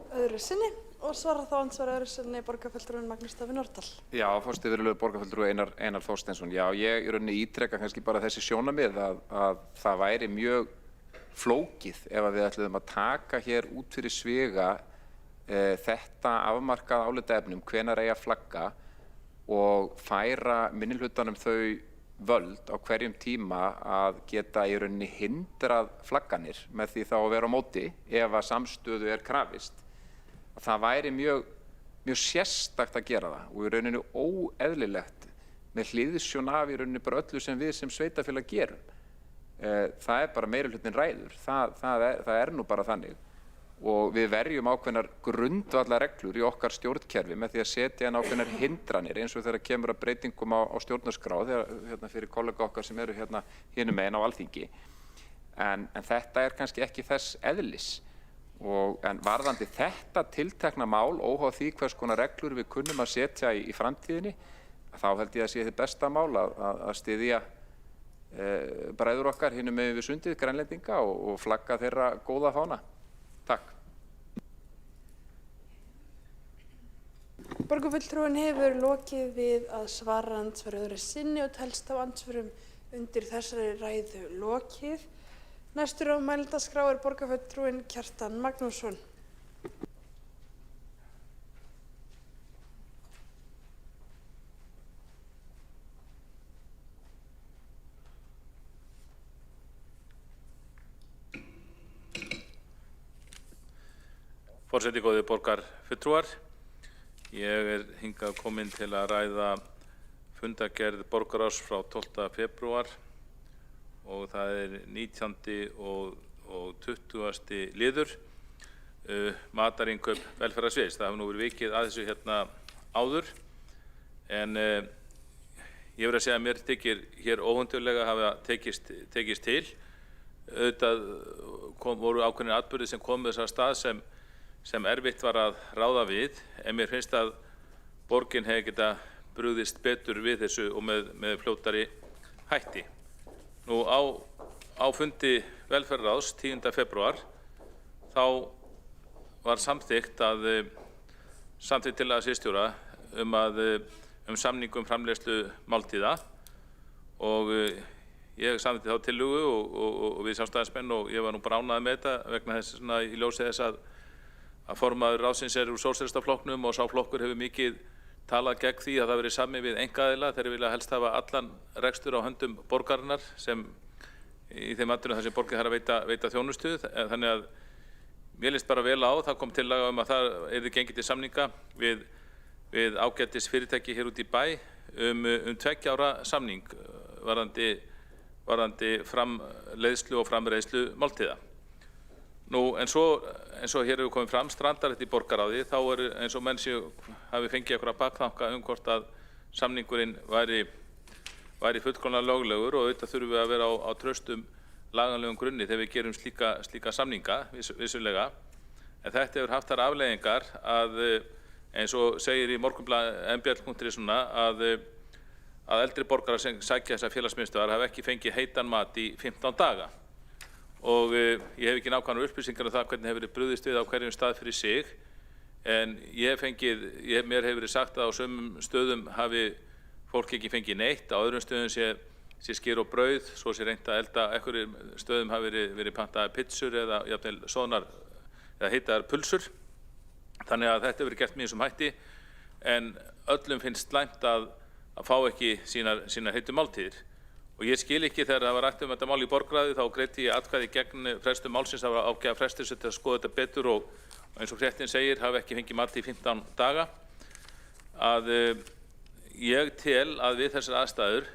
öðru sinni og svara þá andsvar öðru sinni borgarfulltrúinn Magnús Davíð Nordal. Já, forseti virðulegur borgarfulltrúi Einar Þorsteinsson. Já, ég í rauninni ítreka kannski bara þessi sjónarmið að það væri mjög flókið ef við ætluðum að taka hér út fyrir sviga þetta afmarkað álitaefnum hvenær eigi að flagga og færa minnihlutanum þau völd á hverjum tíma að geta í rauninni hindrað flagganir með því þá að vera á móti ef að samstöðu er krafist. Það væri mjög sérstakt að gera það og í rauninni óeðlilegt með hliðsjón af í rauninni bara öllu sem við sem sveitafélag gerum. Það bara meirihlutinn ræður, það er nú bara þannig og við verjum ákveðnar grundvallarreglur í okkar stjórnkerfi með því að setja inn ákveðnar hindranir eins og þegar kemur að breytingum á stjórnarskrá þegar fyrir kollega okkar sem eru hinum megin á Alþingi. En þetta er kannski ekki þess eðlis. En varðandi þetta tiltekna mál, óháð því hvers konar reglur við kunnum að setja í framtíðinni, þá held ég að sé þið besta mál að styðja bræður okkar hinum megin við sundið, Grænlendinga, og flagga þeirra góða fána. Takk. Borgarfulltrúinn hefur lokið við að svara andsvari öðru sinni og telst á andsvörum undir þessari ræðu lokið. Næstur á mælendaskrá er borgarfulltrúinn Kjartan Magnússon. Forseti, góðir borgarfulltrúar. Ég hingað kominn til að ræða fundargerð borgarráðs frá 12. febrúar og það 19. og 20. liður matarinnkaup velferðarsviðs. Það hefur nú verið vikið að þessu hérna áður en ég verð að segja að mér þykir hér óhundurlega hafa tekist til. Auðvitað voru ákveðnir atburðir sem komu þessar stað sem erfitt var að ráða við en mér finnst að borgin hefði geta brugðist betur við þessu og með fljótari hætti. Nú á fundi velferðarráðs 10. febrúar þá var samþykkt tillaga sviðsstjóra um samning framleiðslu máltíða og ég samþykkti þá tillögu og við sjálfstæðismenn og ég var nú bara ánægður með þetta vegna þess svona í ljósi þess að formaður ráðsins úr sósíalistaflokknum og sá flokkur hefur mikið talað gegn því að það verið samið við einkaaðila. Þeir vilja helst hafa allan rekstur á höndum borgarinnar sem í þeim atriðum þar sem borgin þarf að veita þjónustu. Þannig að mér líst bara vel á, það kom tillaga að það yrði gengið til samninga við ágætis fyrirtæki hér út í bæ um 2 ára samning varðandi framleiðslu og framreiðslu máltíða. Nú, en svo hér hefur komið fram strandarétt í borgarráði, þá eins og menn hafi fengið einhverja bakþanka hvort að samningurinn væri fullkomlega löglegur og auðvitað þurfum við að vera á traustum laganlegum grunni þegar við gerum slíka samninga, vissulega. En þetta hefur haft þær afleiðingar að, eins og segir í Morgunblaðið mbl.is að eldri borgarar sem sækja þessar félagsmiðstöðvar hafa ekki fengið heitan mat í 15 daga. Og ég hef ekki nákvæmar upplýsingar um það hvernig hefur verið brugðist við á hverjum stað fyrir sig, en mér hefur verið sagt að á sumum stöðum hafi fólk ekki fengið neitt, á öðrum stöðum sé skyr og brauð, svo sé reynt að elda, einhverjum stöðum hafi verið pantaðar pizzur eða jafnvel soðnar eða heitaðar pulsur. Þannig að þetta hefur verið gert með þessum hætti, en öllum finnst slæmt að fá ekki sínar heitu máltíðir. Og ég skil ekki þegar það var rætt þetta mál í borgarráði, þá greiddi ég atkvæði gegn frestum málsins að ákveða frestur til að skoða þetta betur og eins og fréttin segir hafi ekki fengið mat í 15 daga. Ég tel að við þessar aðstæður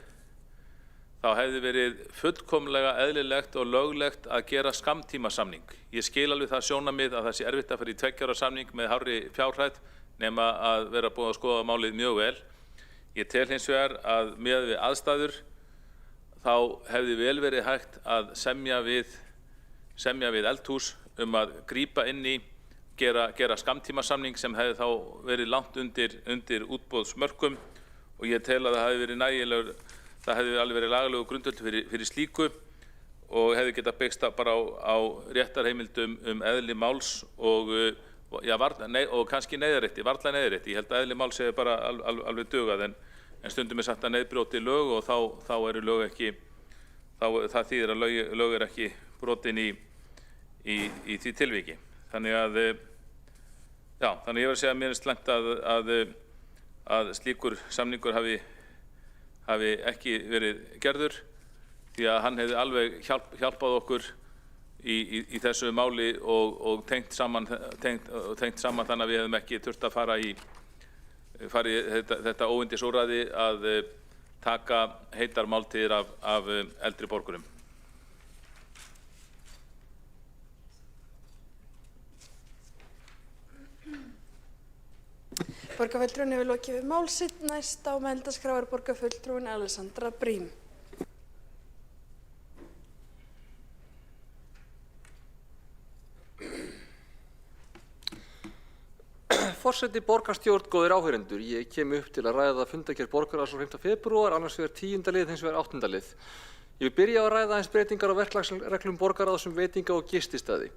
þá hefði verið fullkomlega eðlilegt og löglegt að gera skammtímasamning. Ég skil alveg það sjónarmið að það sé erfitt að fara í 2 ára samning með hárri fjárhæð nema að vera búið að skoða málið mjög vel. Ég tel hins vegar að miðað við aðstæður þá hefði vel verið hægt að semja við eldhús að grípa inn í, gera skammtímasamning sem hefði þá verið langt undir útboðsmörkum og ég tel að það hefði verið nægilegur, það hefði alveg verið lagalegur grundvöllur fyrir slíku og hefði getað byggst bara á réttarheimildum eðli máls og kannski neyðarrétti, varla neyðarrétti. Ég held að eðli máls hefði bara alveg dugað en stundum sagt að neyðbrjóti lög og þá eru lög ekki, það þýðir að lög ekki brotin í því tilviki. Þannig að ég verð að segja að mér er slæmt að slíkur samningur hafi ekki verið gerður því að hann hefði alveg hjálpað okkur í þessu máli og tengt saman þannig að við hefðum ekki þurft að fara í þetta óyndisúrræði að taka heitar máltíðir af eldri borgurum. Borgarfulltrúinn hefur lokið við mál sitt. Næst á mælendaskrá borgarfulltrúin Alessandra Brím. Forseti, borgarstjórn, góðir áheyrendur. Ég kem upp til að ræða fundargerð borgarráðs á 5. febrúar, annars vegar 10. lið, hins vegar 8. lið. Ég vil byrja á að ræða aðeins breytingar á verklagsreglum borgarráðs veitinga- og gististaði.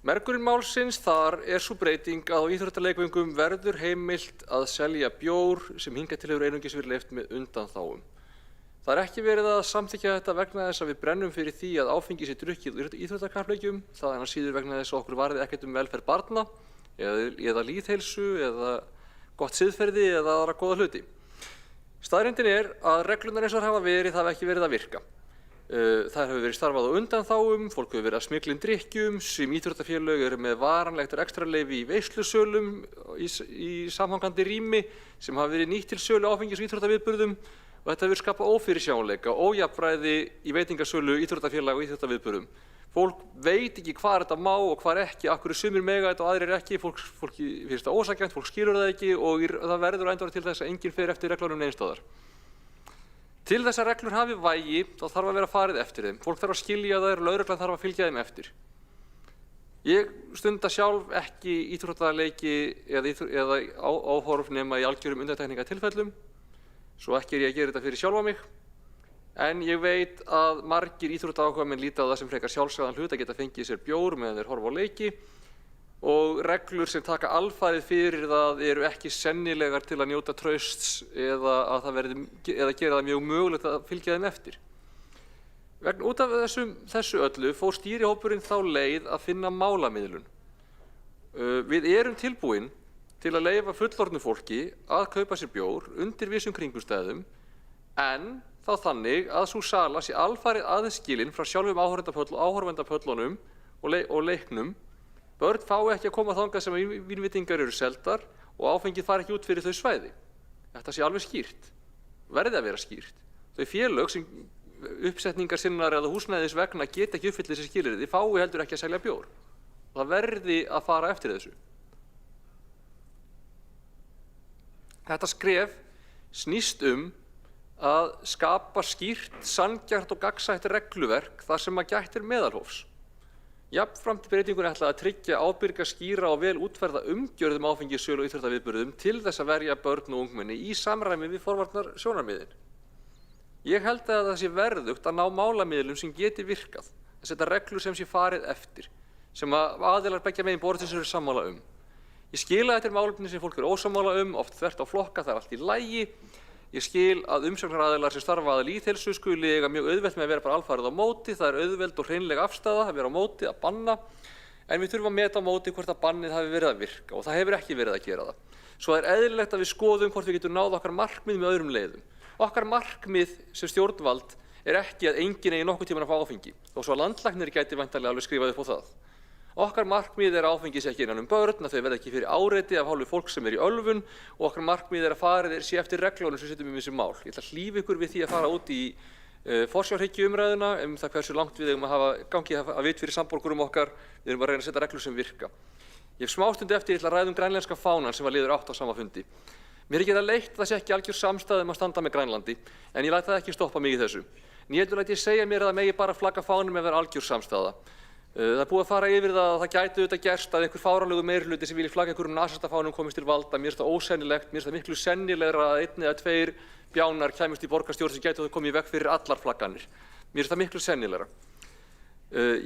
Mergurinn málsins þar sú breyting að á íþróttaleikvöngum verður heimilt að selja bjór sem hingað til hefur einungis verið leyft með undanþágum. Það ekki verið að samþykkja þetta vegna þess að við brennum fyrir því að áfengi sé drukkið úr íþróttakappleikjum, það en síður vegna þess að okkur varði ekkert velferð barna eða lýðheilsu eða gott siðferði eða aðra góða hluti. Staðreyndin að reglurnar eins og hafa verið hafa ekki verið að virka. Það hefur verið starfað á undanþágum, fólk hefur verið að smygla inn drykkjum, sem íþróttafélög eru með varanlegt rekstrarleyfi í veislusölum í samhangandi rými sem hafa verið nýtt til sölu áfengis- og íþróttaviðburðum og þetta hefur skapað ófyrirsjáanleika, ójafnræði í veitingasölu, íþróttafélaga og íþróttaviðburðum. Fólk veit ekki hvað þetta má og hvað ekki, af hverju sumir mega þetta og aðrir ekki, fólki finnst það ósanngjarnt, fólk skilur það ekki og það verður á endanum til þess að enginn fer eftir reglunum neins staðar. Til þess að reglur hafi vægi þá þarf að vera farið eftir þeim. Fólk þarf að skilja þær, lögreglan þarf að fylgja þeim eftir. Ég stunda sjálf ekki íþróttaleiki eða áhorf nema í algjörum undantekningartilfellum, svo ekki ég að gera þetta fyrir sjálfa mig. En ég veit að margir íþróttaáhugamenn líta á það sem frekar sjálfsagðan hlut að geta fengið sér bjór meðan þeir horfa á leiki og reglur sem taka alfarið fyrir það eru ekki sennilegar til að njóta trausts eða gera það mjög mögulegt að fylgja þeim eftir. Út af þessu öllu fór stýrihópurinn þá leið að finna málamiðlun. Við erum tilbúin til að leyfa fullorðnu fólki að kaupa sér bjór undir vissum kringumstæðum en þá þannig að sú sala sé alfarið aðskilin frá sjálfum áhorfendapöllunum og leiknum Börn fái ekki að koma þangað sem vínveitingar eru seldar og áfengið fari ekki út fyrir þau svæði. Þetta sé alveg skýrt, verði að vera skýrt. Þau félög sem uppsetningar sinnar eða húsnæðis vegna geta ekki uppfyllt þessi skilyrði, fái heldur ekki að selja bjór. Það verði að fara eftir þessu. Þetta skref snýst að skapa skýrt, sanngjarnt og gagnsætt regluverk þar sem að gætt meðalhófs. Jafnframt í breytingunni ætlað að tryggja ábyrga, skýra og vel útferða umgjörð áfengissölu og íþróttaviðburðum til þess að verja börn og ungmenni í samræmi við forvarnar sjónarmiðin. Ég held að það sé verðugt að ná málamiðlum sem geti virkað, að setja reglur sem sé farið eftir, sem að aðilar beggja megin borðsins eru sammála Ég skil að þetta málefni sem fólk eru ósammála oft þvert á flokka, það allt í lagi. Ég skil að umsóknaraðilar sem starfa að lýðheilsu skuli eiga mjög auðvelt með að vera bara alfarið á móti, það auðveld og hreinleg afstaða að vera á móti, að banna, en við þurfum að meta á móti hvort að bannið hafi verið að virka og það hefur ekki verið að gera það. Svo eðlilegt að við skoðum hvort við getum náð okkar markmið með öðrum leiðum. Okkar markmið sem stjórnvald ekki að enginn eigi nokkuð tímann að fá áfengi, þó svo að landlæknir gæti væntanlega alveg skrifað upp á það. Okkar markmið að áfengi sé ekki innan börn, að þau verði ekki fyrir áreiti af hálfu fólks sem í ölvun og okkar markmið að farið sé eftir reglunum sem setjum þessi mál. Ég ætla að hlífa ykkur við því að fara út í forsjárhyggjuumræðuna það hversu langt við eigum að hafa gangi að vit fyrir samborgurum okkar. Við erum að reyna að setja reglur sem virka. Ég hef smástund eftir, ég ætla að ræða grænlenska fánan sem var liður 8 á sama fundi. Mér ekki það leitt að það sé ekki algjör samstaða að standa með Grænlandi, en ég læt það ekki stoppa mig í þessu. Né heldur læt ég segja mér að það megi bara flagga fánum ef það algjör samstaða. Það búið að fara yfir það að það gæti auðvitað gerst að einhver fáránlegur meirihluti sem vilji flagga einhverjum nasistafánum komist til valda. Mér finnst það ósennilegt, mér finnst það miklu sennilegra að 1 eða 2 bjánar kæmust í borgarstjórn sem gætu komið í veg fyrir allar flagganir. Mér finnst það miklu sennilegra.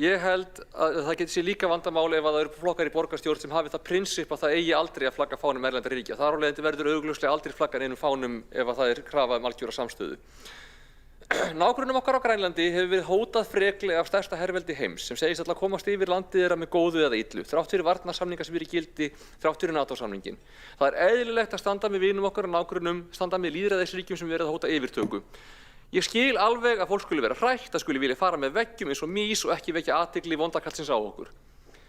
Ég held að það geti sér líka vandamál ef að það eru flokkar í borgarstjórn sem hafi það prinsip að það eigi aldrei að flagga fánum erlendra ríkja. Þar af leiðandi verður augljóslega aldrei flaggan einum fánum ef að það krafa algjöra samstöðu. Nágrönnum okkar á Grænlandi hefur verið hótað freklega af stærsta herveldi heims sem segist ætla að komast yfir landið þeirra með góðu eða illu, þrátt fyrir varnarsamninga sem eru í gildi, þrátt fyrir NATO-samningin. Það eðlilegt að standa með vinum okkar og nágrönnum, standa með lýðræðisríkjum sem verið að hóta yfirtöku. Ég skil alveg að fólk skuli vera hrætt, að skuli vilja fara með veggjum eins og mís og ekki vekja athygli vondakallsins á okkur.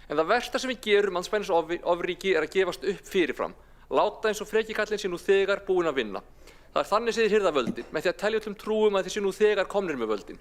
En það versta sem við gerum andspænis ofríki að gefast upp fyrirfram, láta eins og frekikallinn sé nú þegar búinn að vinna. Það þannig sem þeir hirða völdin, með því að telja öllum trúum að þeir sé nú þegar komnir með völdin.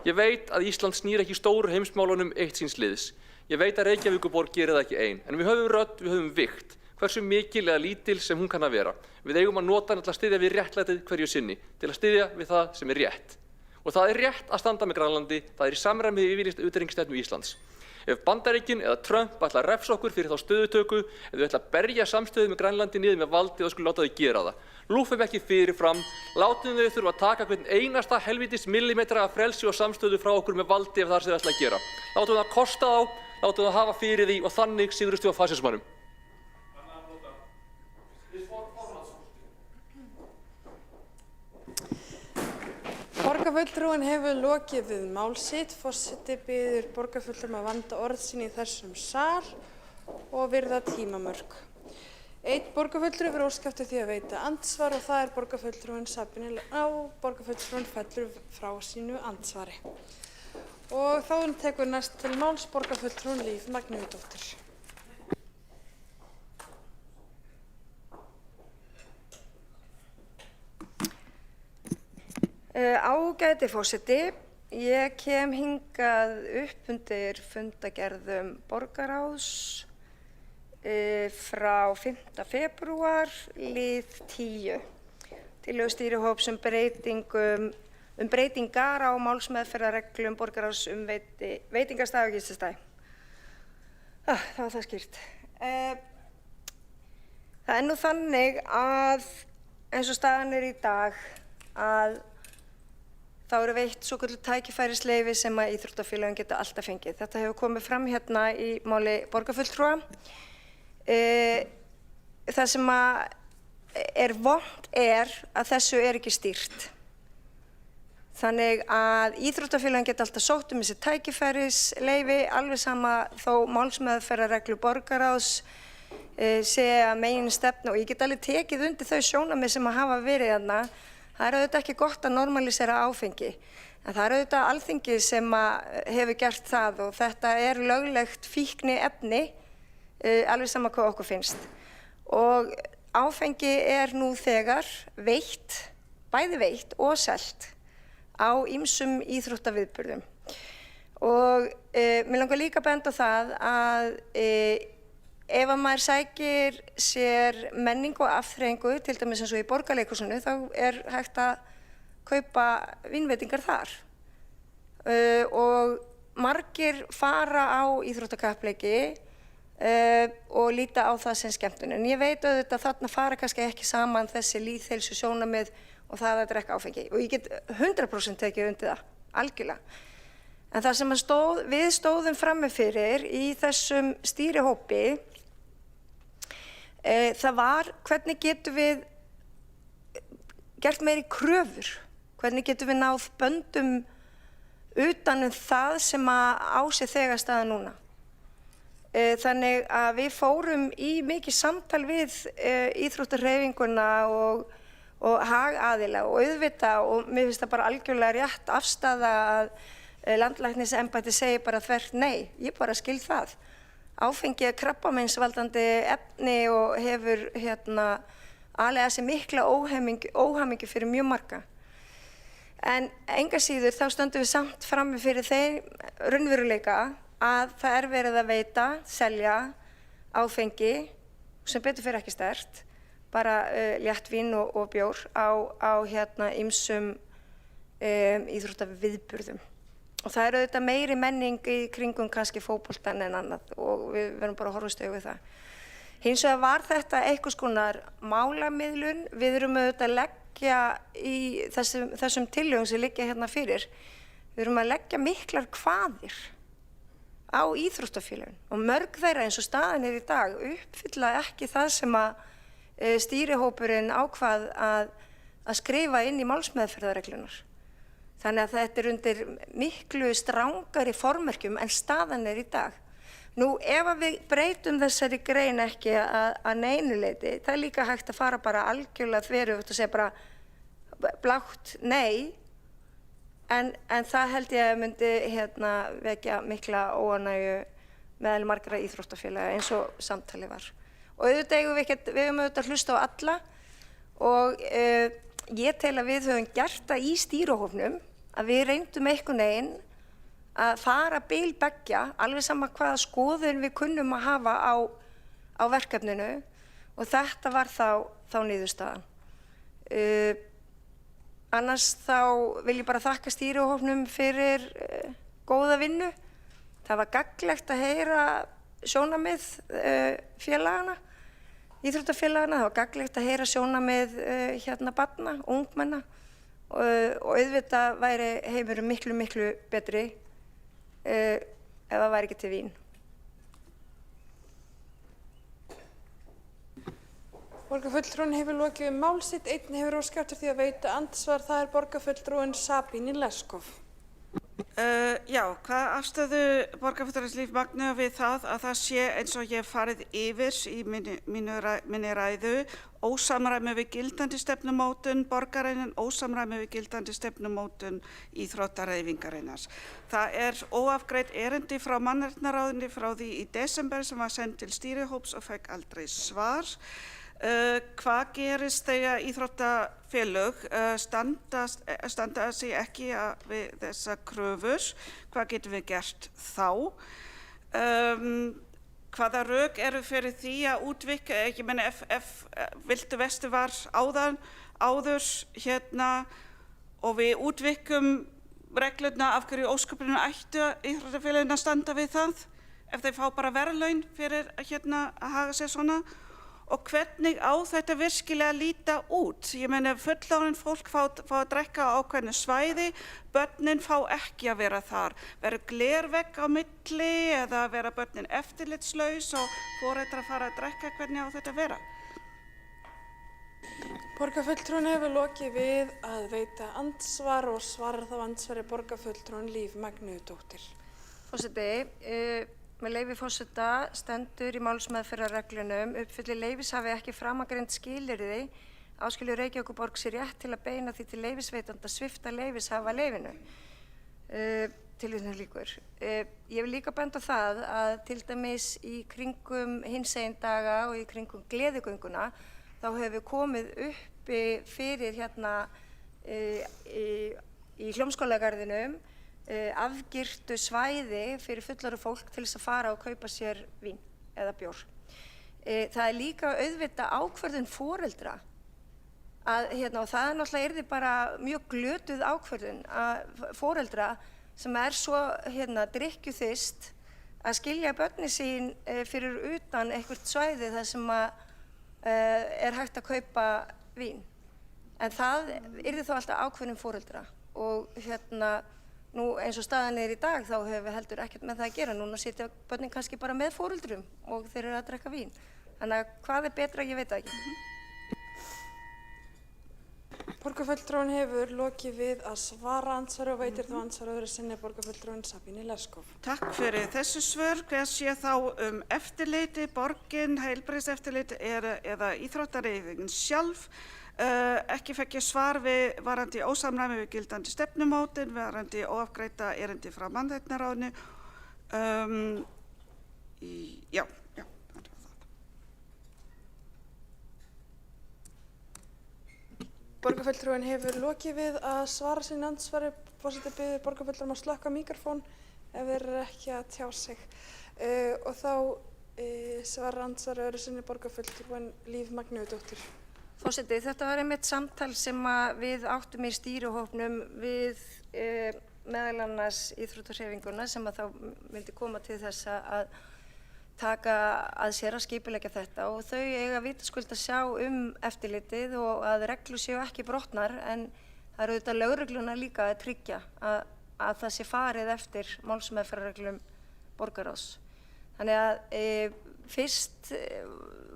Ég veit að Ísland snýr ekki stóru heimsmálunum eitt síns liðs. Ég veit að Reykjavíkurborg gerir það ekki ein, en við höfum rödd, við höfum vikt, hversu mikil eða lítil sem hún kann að vera. Við eigum að nota hana til að styðja við réttlætið hverju sinni, til að styðja við það sem rétt. Og það rétt að standa með Grænlandi, það í samræmi við yfirlýst utanríkisstefnu Íslands. Ef Bandaríkin eða Trump ætla að refsa okkur fyrir þá stöðutöku, ef þau ætla að berja samstöðu með Grænlandi niður með valdi, þá skulle láta þau gera það. Lúfum ekki fyrirfram, látum þau þurfa að taka hvern einasta helvítis millimetra af frelsi og samstöðu frá okkur með valdi ef það sem þau ætla að gera. Látum það kosta þá, látum það hafa fyrir því og þannig sigurumst við á fasismanum. Borgarfulltrúinn hefur lokið við mál sitt. Forseti biður borgarfulltrúum að vanda orð sín í þessum sal og virða tímamörk. Einn borgarfulltrúi hefur óskað eftir því að veita andsvar og það er borgarfulltrúinn Sabine Lá. Borgarfulltrúinn fellur frá sínu andsvari. Og þá tekur næst til máls borgarfulltrúinn Líf Magnúsdóttir. Ágæti forseti, ég kem hingað upp undir fundagerðum borgarráðs frá 5. febrúar, lið 10. Tillögu stýrihóps um breytingar á málsmeðferðarreglum borgarráðs veitingastaði og gististaði. Það var það skýrt. Það nú þannig að eins og staðan í dag að þá eru veitt svokölluð tækifærisleyfi sem að íþróttafélögin geta alltaf fengið. Þetta hefur komið fram hérna í máli borgarfulltrúa. Það sem er vont að þessu ekki stýrt. Þannig að íþróttafélögin geta alltaf sótt þessi tækifærisleyfi, alveg sama þó málsmeðferðarreglu borgarráðs sé að meginstefna og ég get alveg tekið undir þau sjónarmið sem að hafa verið þarna. Það er auðvitað ekki gott að normalisera áfengi, en það er auðvitað Alþingi sem hefur gert það og þetta er löglegt fíkniefni alveg sama hvað okkur finnst. Og áfengi nú þegar veitt, bæði veitt og selt á ýmsum íþróttaviðburðum. Og mér langar líka að benda á það að ef að maður sækir sér menningu og afþreyingu, til dæmis eins og í Borgarleikhúsinu, þá hægt að kaupa vínveitingar þar. Og margir fara á íþróttakappleiki og líta á það sem skemmtun. En ég veit auðvitað að þarna fara kannski ekki saman þessi lýðheilsu sjónarmið og það að drekka áfengi. Og ég get 100% tekið undir það, algjörlega. En það sem við stóðum frammi fyrir í þessum stýrihópi, það var hvernig getum við gert meiri kröfur, hvernig getum við náð böndum utan það sem á sér þegar staða núna. Þannig að við fórum í mikið samtal við íþróttahreyfinguna og hagaðila og auðvitað, og mér finnst það bara algjörlega rétt afstaða að landlæknisembættið segir bara þvert nei, ég bara skil það. Áfengi krabbameinsvaldandi efni og hefur alveg þessi mikla óhamingju fyrir mjög marga. En enga síður þá stöndum við samt frammi fyrir þeim raunveruleika að það verið að veita, selja áfengi, sem betur fyrir ekki sterkt, bara léttvín og bjór á ýmsum íþróttaviðburðum. Og það auðvitað meiri menning í kringum kannski fótboltann en annað og við verðum bara að horfast auðvitað við það. Hins vegar var þetta einhvers konar málamiðlun. Við erum auðvitað að leggja í þessum tillögum sem liggja hérna fyrir, við erum að leggja miklar kvaðir á íþróttafélögin og mörg þeirra eins og staðan í dag uppfylla ekki það sem að stýrihópurinn ákvað að skrifa inn í málsmeðferðarreglunar. Þannig að þetta undir miklu strangari formerkjum en staðan í dag. Nú, ef við breytum þessari grein ekki að neinu leyti, það líka hægt að fara bara algjörlega þveröfugt og segja bara blátt nei, en það held ég að myndi vekja mikla óánægju meðal margra íþróttafélaga eins og samtali var. Og auðvitað við höfum auðvitað hlusta á alla og ég tel að við höfum gert það í stýrihópnum að við reyndum einhvern veginn að fara bil beggja, alveg sama hvaða skoðun við kunnum að hafa á verkefninu og þetta var þá niðurstaðan. Annars þá vil ég bara þakka stýrihópnum fyrir góða vinnu. Það var gagnlegt að heyra sjónarmið félagana, íþróttafélagana, það var gagnlegt að heyra sjónarmið barna, ungmenna og auðvitað væri heimurinn miklu, miklu betri ef það væri ekki til vín. Borgarfulltrúinn hefur lokið mál sitt, einn hefur óskað eftir því að veita andsvar, það borgarfulltrúinn Sabine Leskov. Já, hvað afstöðu borgarfulltrúans Líf Magneu við það að það sé eins og ég hef farið yfir í minni ræðu ósamræmi við gildandi stefnumótun borgarinnar, ósamræmi við gildandi stefnumótun íþróttahreyfingarinnar. Það óafgreitt erindi frá mannréttindaráðinu frá því í desember sem var sent til stýrihóps og fekk aldrei svar. Hvað gerist þegar íþróttafélög standa sig ekki við þessar kröfur? Hvað getum við gert þá? Hvaða rök eru fyrir því að útvíkka, ég meina ef Viltu Vestur var áður og við útvíkkum reglurnar, af hverju ósköpunum ættu íþróttafélögin að standa við það? Ef þeir fá bara verðlaun fyrir að haga sér svona? Og hvernig á þetta virkilega líta út? Ég meina fullorðið fólk fá að drekka á ákveðnu svæði, börnin fá ekki að vera þar. Verður glervegg á milli eða vera börnin eftirlitslaus og foreldrar fara að drekka, hvernig á þetta að vera? Borgarfulltrúinn hefur lokið við að veita andsvar og svarar þá andsvari borgarfulltrúinn Líf Magneuðdóttir. Forseti, með leyfi forseta stendur í málsmeðferðarreglunum uppfylli leyfishafi ekki framangreind skilyrði áskilur Reykjavíkurborg sér rétt til að beina því til leyfisveitanda svipta leyfishafa leyfinu. tilvitnun lýkur. Ég vil líka benda á það að til dæmis í kringum hinsegin daga og í kringum gleðigönguna þá hefur komið uppi fyrir hérna í Hljómskálagarðinum afgirtu svæði fyrir fullorðið fólk til þess að fara og kaupa sér vín eða bjór. Það er líka auðvitað ákvörðun foreldra að, og það náttúrulega yrði bara mjög glötuð ákvörðun að foreldra sem svo drykkjuþyrst að skilja börnin sín fyrir utan eitthvert svæði þar sem er hægt að kaupa vín. En það yrði þá alltaf ákvörðun foreldra og nú eins og staðan í dag þá hefur við heldur ekkert með það að gera. Núna sitja börnin kannski bara með foreldrum og þeir eru að drekka vín. Þannig að hvað er betra, ég veit það ekki. Borgarfulltrúinn hefur lokið við að svara andsvari og veitir þá andsvari öðru sinni borgarfulltrúinn Sabine Leskov. Takk fyrir þessu svör. Hver sé þá eftirliti, borgin, heilbrigðiseftirlit eða íþróttahreyfingin sjálf? Ekki fekk ég svar við varðandi ósamræmi við gildandi stefnumótin, varðandi óafgreidda erindi frá mannréttindaráðinu. Já. Borgarfulltrúinn hefur lokið við að svara sín andsvari. Forseti biður borgarfulltrúinn að slökkva míkrofón ef þeir eru ekki að tjá sig. Og þá svarar andsvari öðru sinni borgarfulltrúinn Líf Magnúsdóttir. Forseti, þetta var einmitt samtal sem við áttum í stýrihópnum við meðal annars íþróttahreyfinguna sem þá myndi koma til þess að taka að sér að skipuleggja þetta og þau eiga vitaskuld að sjá eftirlitið og að reglur séu ekki brotnar en það eru auðvitað lögregluna líka að tryggja að það sé farið eftir málsmeðferðarreglum borgarráðs. Þannig að fyrst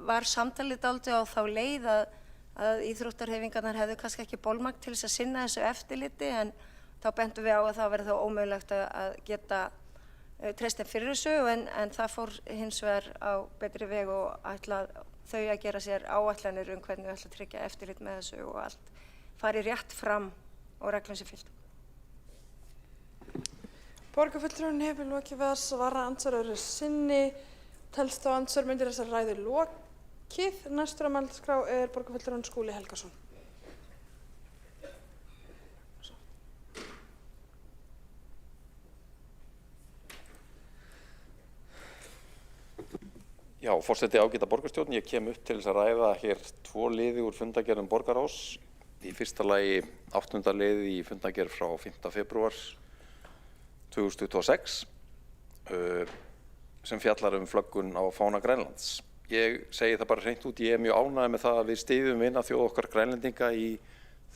var samtalið dálítið á þá leið að íþróttahreyfingarnar hefðu kannski ekki bolmagn til þess að sinna þessu eftirliti en þá bentum við á að það verði þá ómögulegt að geta treyst þeim fyrir þessu en það fór hins vegar á betri veg og ætla þau að gera sér áætlanir hvernig þau ætla að tryggja eftirlit með þessu og allt fari rétt fram og reglum sem fylgdu. Borgarfulltrúinn hefur lokið við að svara andsvari öðru sinni. Telst þá andsvar myndir þessar ræðu lokið. Næstur á mælendaskrá er borgarfulltrúinn Skúli Helgason. Já, forseti ágæta borgarstjórn, ég kem upp til þess að ræða hér 2 liði úr fundargerðum borgarráðs. Í fyrsta lagi 8. liði í fundargerð frá 5. febrúar 2026 sem fjallar flöggun á fána Grænlands. Ég segi það bara hreint út, ég mjög ánægður með það að við styðjum vinaþjóð okkar Grænlendinga í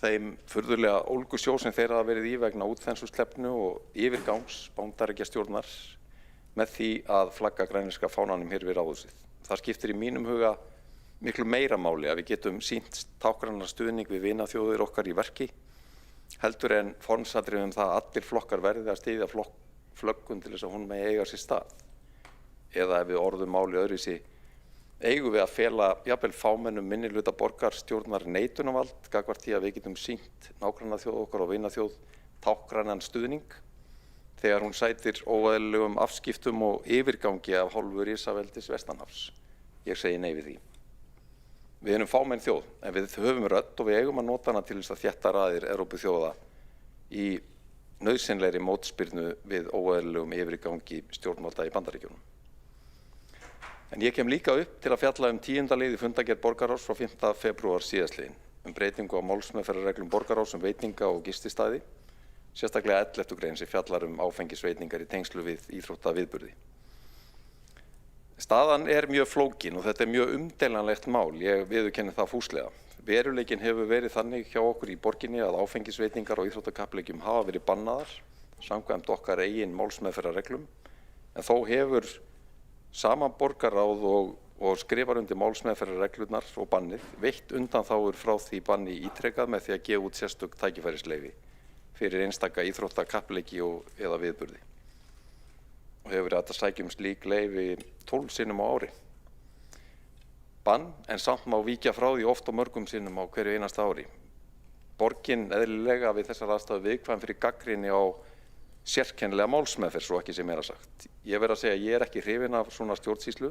þeim furðulega ólgusjó sem þeir hafa verið í vegna útþensluslefnu og yfirgangs Bandaríkjastjórnar með því að flagga grænlenska fánanum hér við ráðhúsið. Það skiptir í mínum huga miklu meira máli að við getum sýnt táknrænan stuðning við vinaþjóðir okkar í verki heldur en formsatriði það að allir flokkar verði að styðja flöggun til þess að hún megi eiga sér stað. Eða ef við orðum máli öðruvísi eigum við að fela jafnvel fámennum minnihluta borgarstjórnar neitunarvald gagnvart því að við getum sýnt nágrannaþjóð okkar og vinaþjóð táknrænan stuðning þegar hún sætir óeðlilegum afskiptum og yfirgangi af hálfu risaveldis vestanhafs. Ég segi nei við því. Við erum fámenn þjóð, en við höfum rödd og við eigum að nota hana til þess að þétta raðir Evrópuþjóða í nauðsynlegri mótspyrnu við óeðlilegum yfirgangi stjórnvalda í Bandaríkjunum. En ég kem líka upp til að fjalla 10. lið í fundargerð borgarráðs frá 5. febrúar síðastliðinn breytingu á málsmeðferðarreglum borgarráðs veitinga og gististaði, sérstaklega 11. grein sem fjallar áfengisveitingar í tengslu við íþróttaviðburði. Staðan er mjög flókin og þetta er mjög umdeilanlegt mál, ég viðurkenni það fúslega. Veruleikinn hefur verið þannig hjá okkur í borginni að áfengisveitingar og íþróttakappleikjum hafa verið bannaðar, samkvæmt okkar eigin málsmeðferðarreglum, en þó hefur sama borgarráð og skrifar undir málsmeðferðarreglurnar og bannið veitt undanþágur frá því banni ítrekað með því að gefa út sérstök tækifærisleyfi fyrir einstaka íþróttakappleiki eða viðburði. Og hefur verið hægt að sækja slík leyfi 12 sinnum á ári. Bann, en samt má víkja frá því oft og mörgum sinnum á hverju einasta ári. Borgin eðlilega við þessar aðstæður viðkvæm fyrir gagnrýni á sérkennilega málsmeðferð, svo ekki sé meira sagt. Ég verð að segja að ég ekki hrifinn af svona stjórnsýslu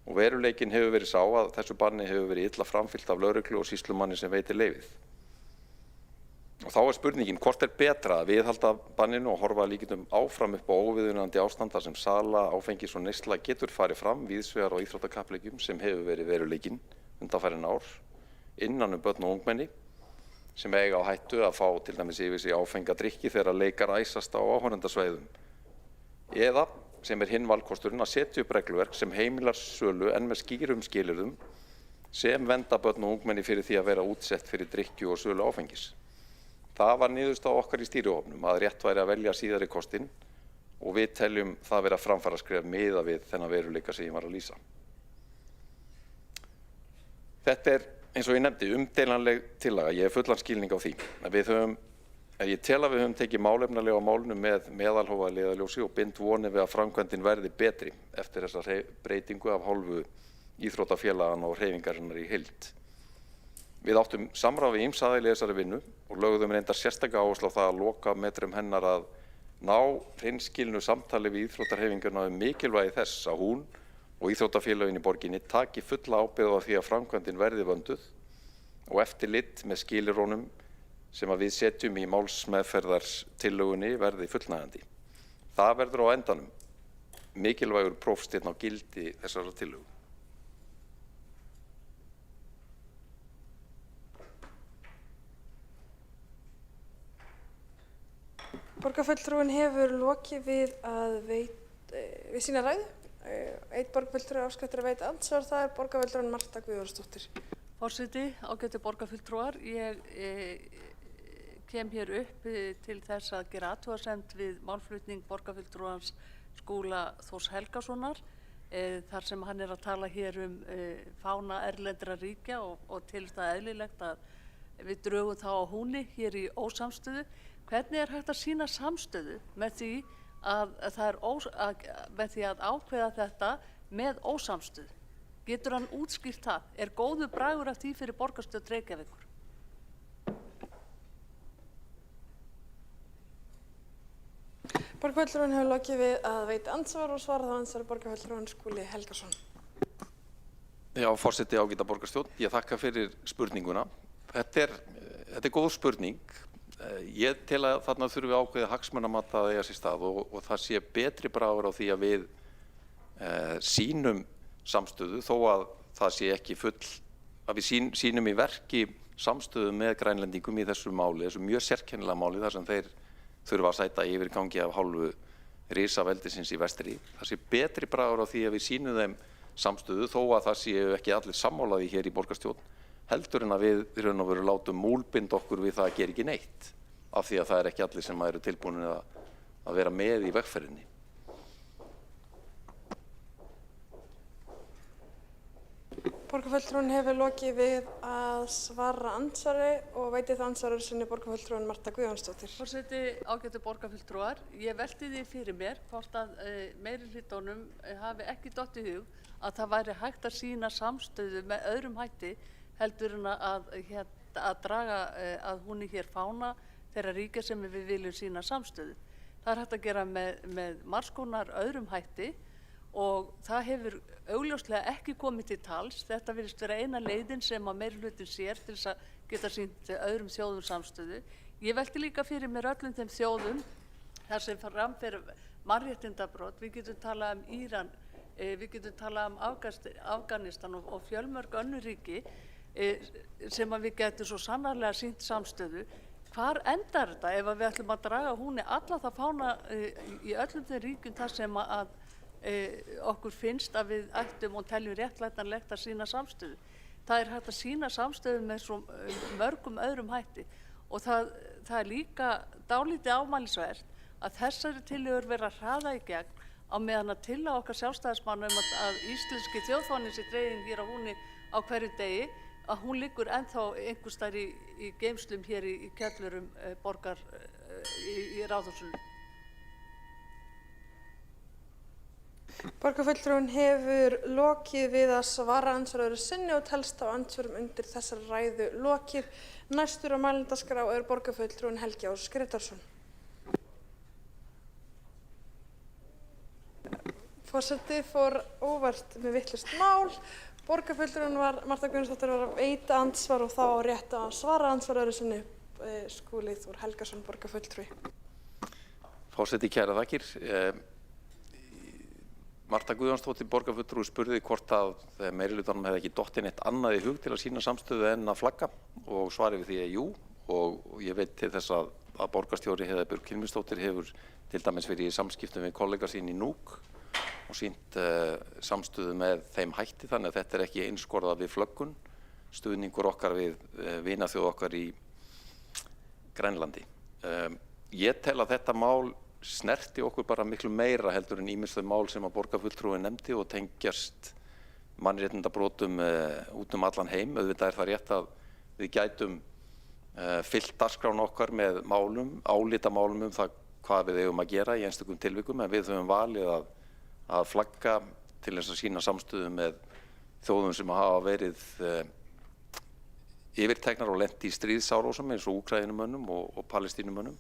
og veruleikinn hefur verið sá að þessu banni hefur verið illa framfylgt af lögreglu og sýslumanni sem veitir leyfið. Og þá spurningin, hvort betra að viðhalda banninu og horfa líkindum áfram upp á óviðunandi ástanda sem sala, áfengis og neysla getur farið fram víðsvegar á íþróttakappleikjum sem hefur verið veruleikinn undanfarin ár innan börn og ungmenni sem eiga á hættu að fá til dæmis yfir sig áfenga drykki þegar leikar æsast á áhorfendasvæðum. Eða, sem hinn valkosturinn, að setja upp regluverk sem heimilar sölu en með skýrum skilyrðum sem venda börn og ungmenni fyrir því að vera útsett fyrir drykkju og sölu áfengis. Það var niðurstaða okkar í stýrihópnum að rétt væri að velja síðari kostinn og við teljum það vera framfaraskref miða við þennan veruleika sem ég var að lýsa. Þetta eins og ég nefndi, umdeilanleg tillaga. Ég hef fullan skilning á því. Ég tel að við höfum tekið málefnalega á málinu með meðalhófa leiðarljósi og bind vonir við að framkvæmdin verði betri eftir þessa breytingu af hálfu íþróttafélagana og hreyfingarinnar í heild. Við áttum samráð við ýmsa aðila í þessari vinnu og lögðum reyndar sérstaka áherslu á það að loka metrum hennar að ná hreinskilnu samtali við íþróttahreyfinguna mikilvægi þess að hún og íþróttafélögin í borginni taki fulla ábyrgð á því að framkvæmdin verði vönduð og eftirlit með skilyrðunum sem að við setjum í málsmeðferðartillögunni verði fullnægjandi. Það verður á endanum mikilvægur prófsteinn á gildi þessara tillögu. Borgarfulltrúinn hefur lokið við sína ræðu. Einn borgarfulltrúi áskattur að veita andsvar, það borgarfulltrúin Marta Guðjónsdóttir. Forseti, ágætu borgarfulltrúar, ég kem hér upp til þess að gera athugasemd við málflutning borgarfulltrúans Skúla Þórs Helgasonar, þar sem hann að tala hér fána erlendra ríkja og til það eðlilegt að við drögum þá á húni hér í ósamstöðu. Hvernig hægt að sýna samstöðu með því að ákveða þetta með ósamstöðu? Getur hann útskýrt það? Er góður bragur af því fyrir borgarstjórn Reykjavíkur? Borgarfulltrúinn hefur lokið við að veita andsvar og svara þá andsvari borgarfulltrúinn Skúli Helgason. Já, forseti ágæta borgarstjórn, ég þakka fyrir spurninguna. Þetta er góð spurning. Ég tel að þarna þurfi ákveðið hagsmunamat að eiga sér stað og það sé betri bragur á því að við sýnum samstöðu þó að það sé ekki að við sýnum í verki samstöðu með Grænlendingum í þessu máli, þessu mjög sérkennilega máli þar sem þeir þurfa að sæta yfirgangi af hálfu risaveldisins í vestri. Það sé betri bragur á því að við sýnum þeim samstöðu þó að það séu ekki allir sammálaði hér í borgarstjórn heldur en að við raun og veru látum múlbind okkur við það að gera ekki neitt af því að það ekki allir sem eru tilbúinir að vera með í vegferðinni. Borgarfulltrúinn hefur lokið við að svara andsvari og veitir það andsvari sinni borgarfulltrúinn Marta Guðjónsdóttir. Forseti, ágætu borgarfulltrúar, ég velti því fyrir mér hvort að meirihlutanum hafi ekki dottið í hug að það væri hægt að sýna samstöðu með öðrum hætti heldur en að draga að húnni hér fána þeirra ríkja sem við viljum sýna samstöðu. Það er hægt að gera með margs konar öðrum hætti og það hefur augljóslega ekki komið til tals. Þetta virðist vera eina leiðin sem að meirihlutin sér til þess að geta sýnt öðrum þjóðum samstöðu. Ég velti líka fyrir mér öllum þeim þjóðum þar sem framfer mannréttindabrot. Við getum talað Íran, við getum talað Afganistan og fjölmörg önnur ríki sem að við getum svo sannarlega sýnt samstöðu. Hvar endar þetta ef við ætlum að draga húnni alla það fána í öllum þeim ríkjum þar sem að okkur finnst að við ættum og teljum réttlætanlegt að sýna samstöðu? Það er hægt að sýna samstöðu með svo mörgum öðrum hætti og það líka dálítið ámælisvert að þessari tillögur vera að hraða í gegn á meðan að tillaga okkar sjálfstæðismanna að íslenski þjóðfáninn sé dreginn hér á húnni á hverju degi, að hún liggur ennþá einhvers staðar í geymslum hér í kjöllurum borgar í Ráðhúsinu. Borgarfulltrúinn hefur lokið við að svara andsvari sinni og telst á andsvörum undir þessari ræðu lokið. Næstur á mælendaskrá borgarfulltrúinn Helgi Ás Grétarsson. Forseti fór óvart með vitlaust mál. Borgarfulltrúinn var Marta Guðjónsdóttir var að veita andsvar og þá á rétt að svara andsvar öðru sinni Skúli Þór Helgason, borgarfulltrúi. Forseti, kærar þakkir. Marta Guðjónsdóttir, borgarfulltrúi, spurði hvort að meirihlutanum hefði ekki dottið neitt annað í hug til að sýna samstöðu en að flagga og svarið við því jú, og ég veit til þess að borgarstjóri Heiða Björg Hilmisdóttir hefur til dæmis verið í samskiptum við kollega sín í Núk og sýnt samstöðu með þeim hætti, þannig að þetta ekki einskorðað við flöggun, stuðningur okkar við vinaþjóð okkar í Grænlandi. Ég tel að þetta mál snerti okkur bara miklu meira heldur en ýmis þau mál sem að borgarfulltrúinn nefndi og tengjast mannréttindabrotum út allan heim. Auðvitað það rétt að við gætum fyllt dagskrán okkar með málum, álitamálum það hvað við eigum að gera í einstökum tilvikum, en við höfum valið að flagga til þess að sýna samstöðu með þjóðum sem hafa verið yfirteknar og lent í stríðsárásum eins og Úkraínumönnum og Palestínumönnum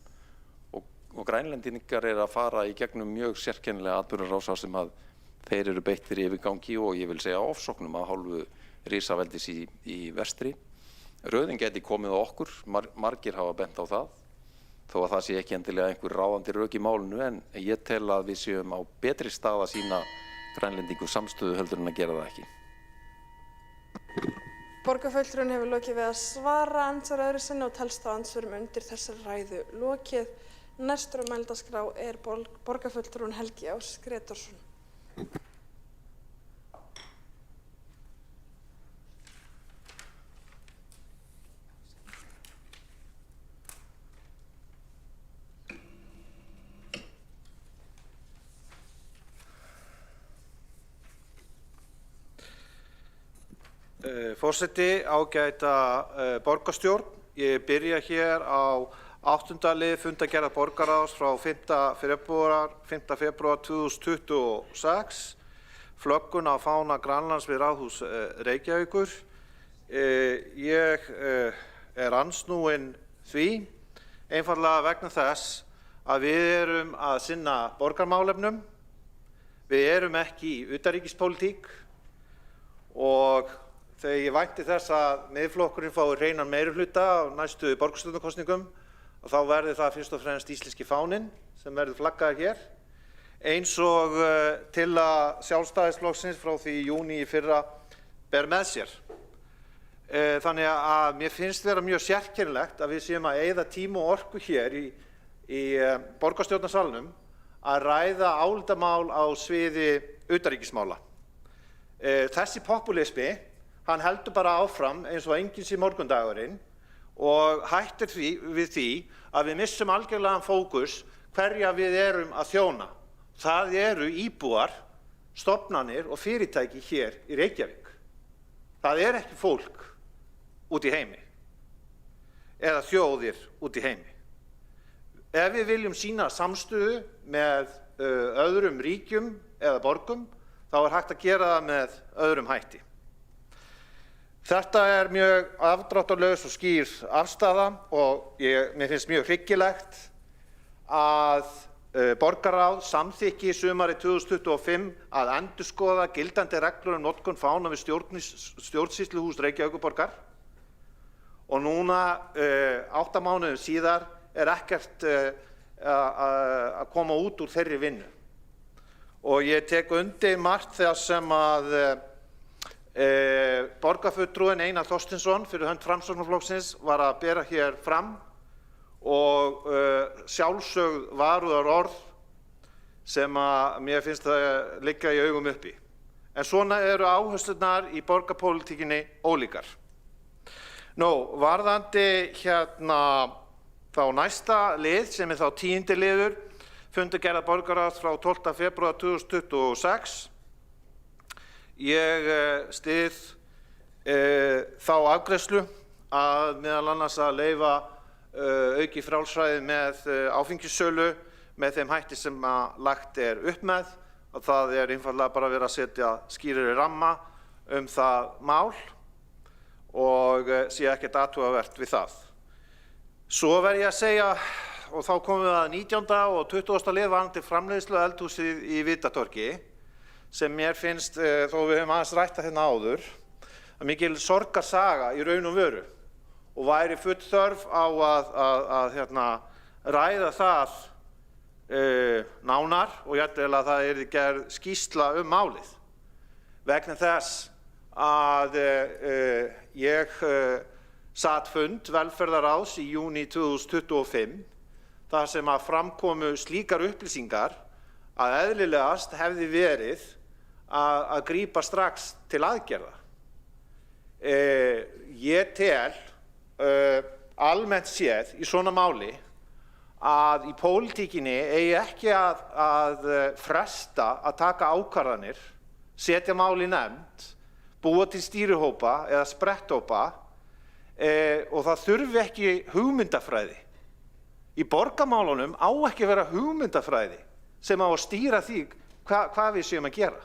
og grænlendingar að fara í gegnum mjög sérkennilega atburðarásar sem að þeir eru beittir í yfirgangi og ég vil segja ofsóknum að hálfu risaveldis í vestri. Röðin geti komið á okkur, margir hafa bent á það, þó að það sé ekki endilega einhver ráðandi rök í málinu, en ég tel að við séum á betri stað að sýna grænlendingu samstöðu heldur en að gera það ekki. Borgarfulltrúinn hefur lokið við að svara andsvar öðru sinni og telst á andsvörum undir þessari ræðu lokið. Næstur á mælendaskrá er borgarfulltrúinn Helgi Ás Grétarsson. Forseti, ágæta borgarstjórn. Ég byrja hér á 8. lið fundargerðar borgarráðs frá 5. febrúar 2026, flöggun á fána Grænlands við Ráðhús Reykjavíkur. Ég er andsnúinn því, einfaldlega vegna þess að við erum að sinna borgarmálefnum, við erum ekki í utanríkispólitík og þegar ég vænti þess að Miðflokkurinn fái hreinan meirihluta á næstu borgarstjórnarkosningum og þá verði það fyrst og fremst íslenski fáninn sem verður flaggaður hér, eins og tillaga Sjálfstæðisflokksins frá því í júní í fyrra ber með sér. Þannig að mér finnst vera mjög sérkennilegt að við séum að eyða tíma og orku hér í borgarstjórnarsalnum að ræða álitamál á sviði utanríkismála. Þessi populismi, hann heldur bara áfram eins og enginn sé morgundagurinn og hættir við því að við missum algjörlega fókus hverja við erum að þjóna. Það eru íbúar, stofnanir og fyrirtæki hér í Reykjavík. Það er ekki fólk út í heimi eða þjóðir út í heimi. Ef við viljum sýna samstöðu með öðrum ríkjum eða borgum, þá er hægt að gera það með öðrum hætti. Þetta er mjög afdráttarlaus og skýr afstaða og mér finnst mjög hryggilegt að borgarráð samþykki sumarið 2025 að endurskoða gildandi reglur notkun fána við stjórnsýsluhús Reykjavíkurborgar og núna 8 mánuðum síðar er ekkert að koma út úr þeirri vinnu. Og ég tek undir margt þegar sem að borgarfulltrúinn Einar Þorsteinsson fyrir hönd Framsóknarflokksins var að bera hér fram og sjálfsögð varúðarorð sem að mér finnst það liggja í augum uppi. En svona eru áherslurnar í borgarpólitíkinni ólíkar. Varðandi þá næsta lið sem er þá 10. liður, fundargerðar borgarráðs frá 12. febrúar 2026. Ég styð þá afgreiðslu að meðal annars að leyfa auki frjálsræði með áfengissölu með þeim hætti sem að lagt er upp með og það er einfaldlega bara verið að setja skýrari ramma það mál og sé ekkert athugavert við það. Svo verð ég að segja, og þá komum við að 19. og 20. lið varðandi framleiðslu eldhúsið í Vitatorgi. sem mér finnst, þó við höfum aðeins rætt það hérna áður, að mikil sorgarsaga í raun og veru og væri full þörf á að ræða það nánar og jafnvel að það yrði gerð skýrsla málið. Vegna þess að ég sat fund velferðarráðs í júní 2025 þar sem að framkomu slíkar upplýsingar að eðlilegast hefði verið að grípa strax til aðgerða. Ég tel almennt séð í svona máli að í pólitíkinni eigi ekki að fresta að taka ákvarðanir, setja mál í nefnd, búa til stýrihópa eða spretthópa og það þurfi ekki hugmyndafræði. Í borgarmálunum á ekki að vera hugmyndafræði sem á að stýra því hvað við séum að gera.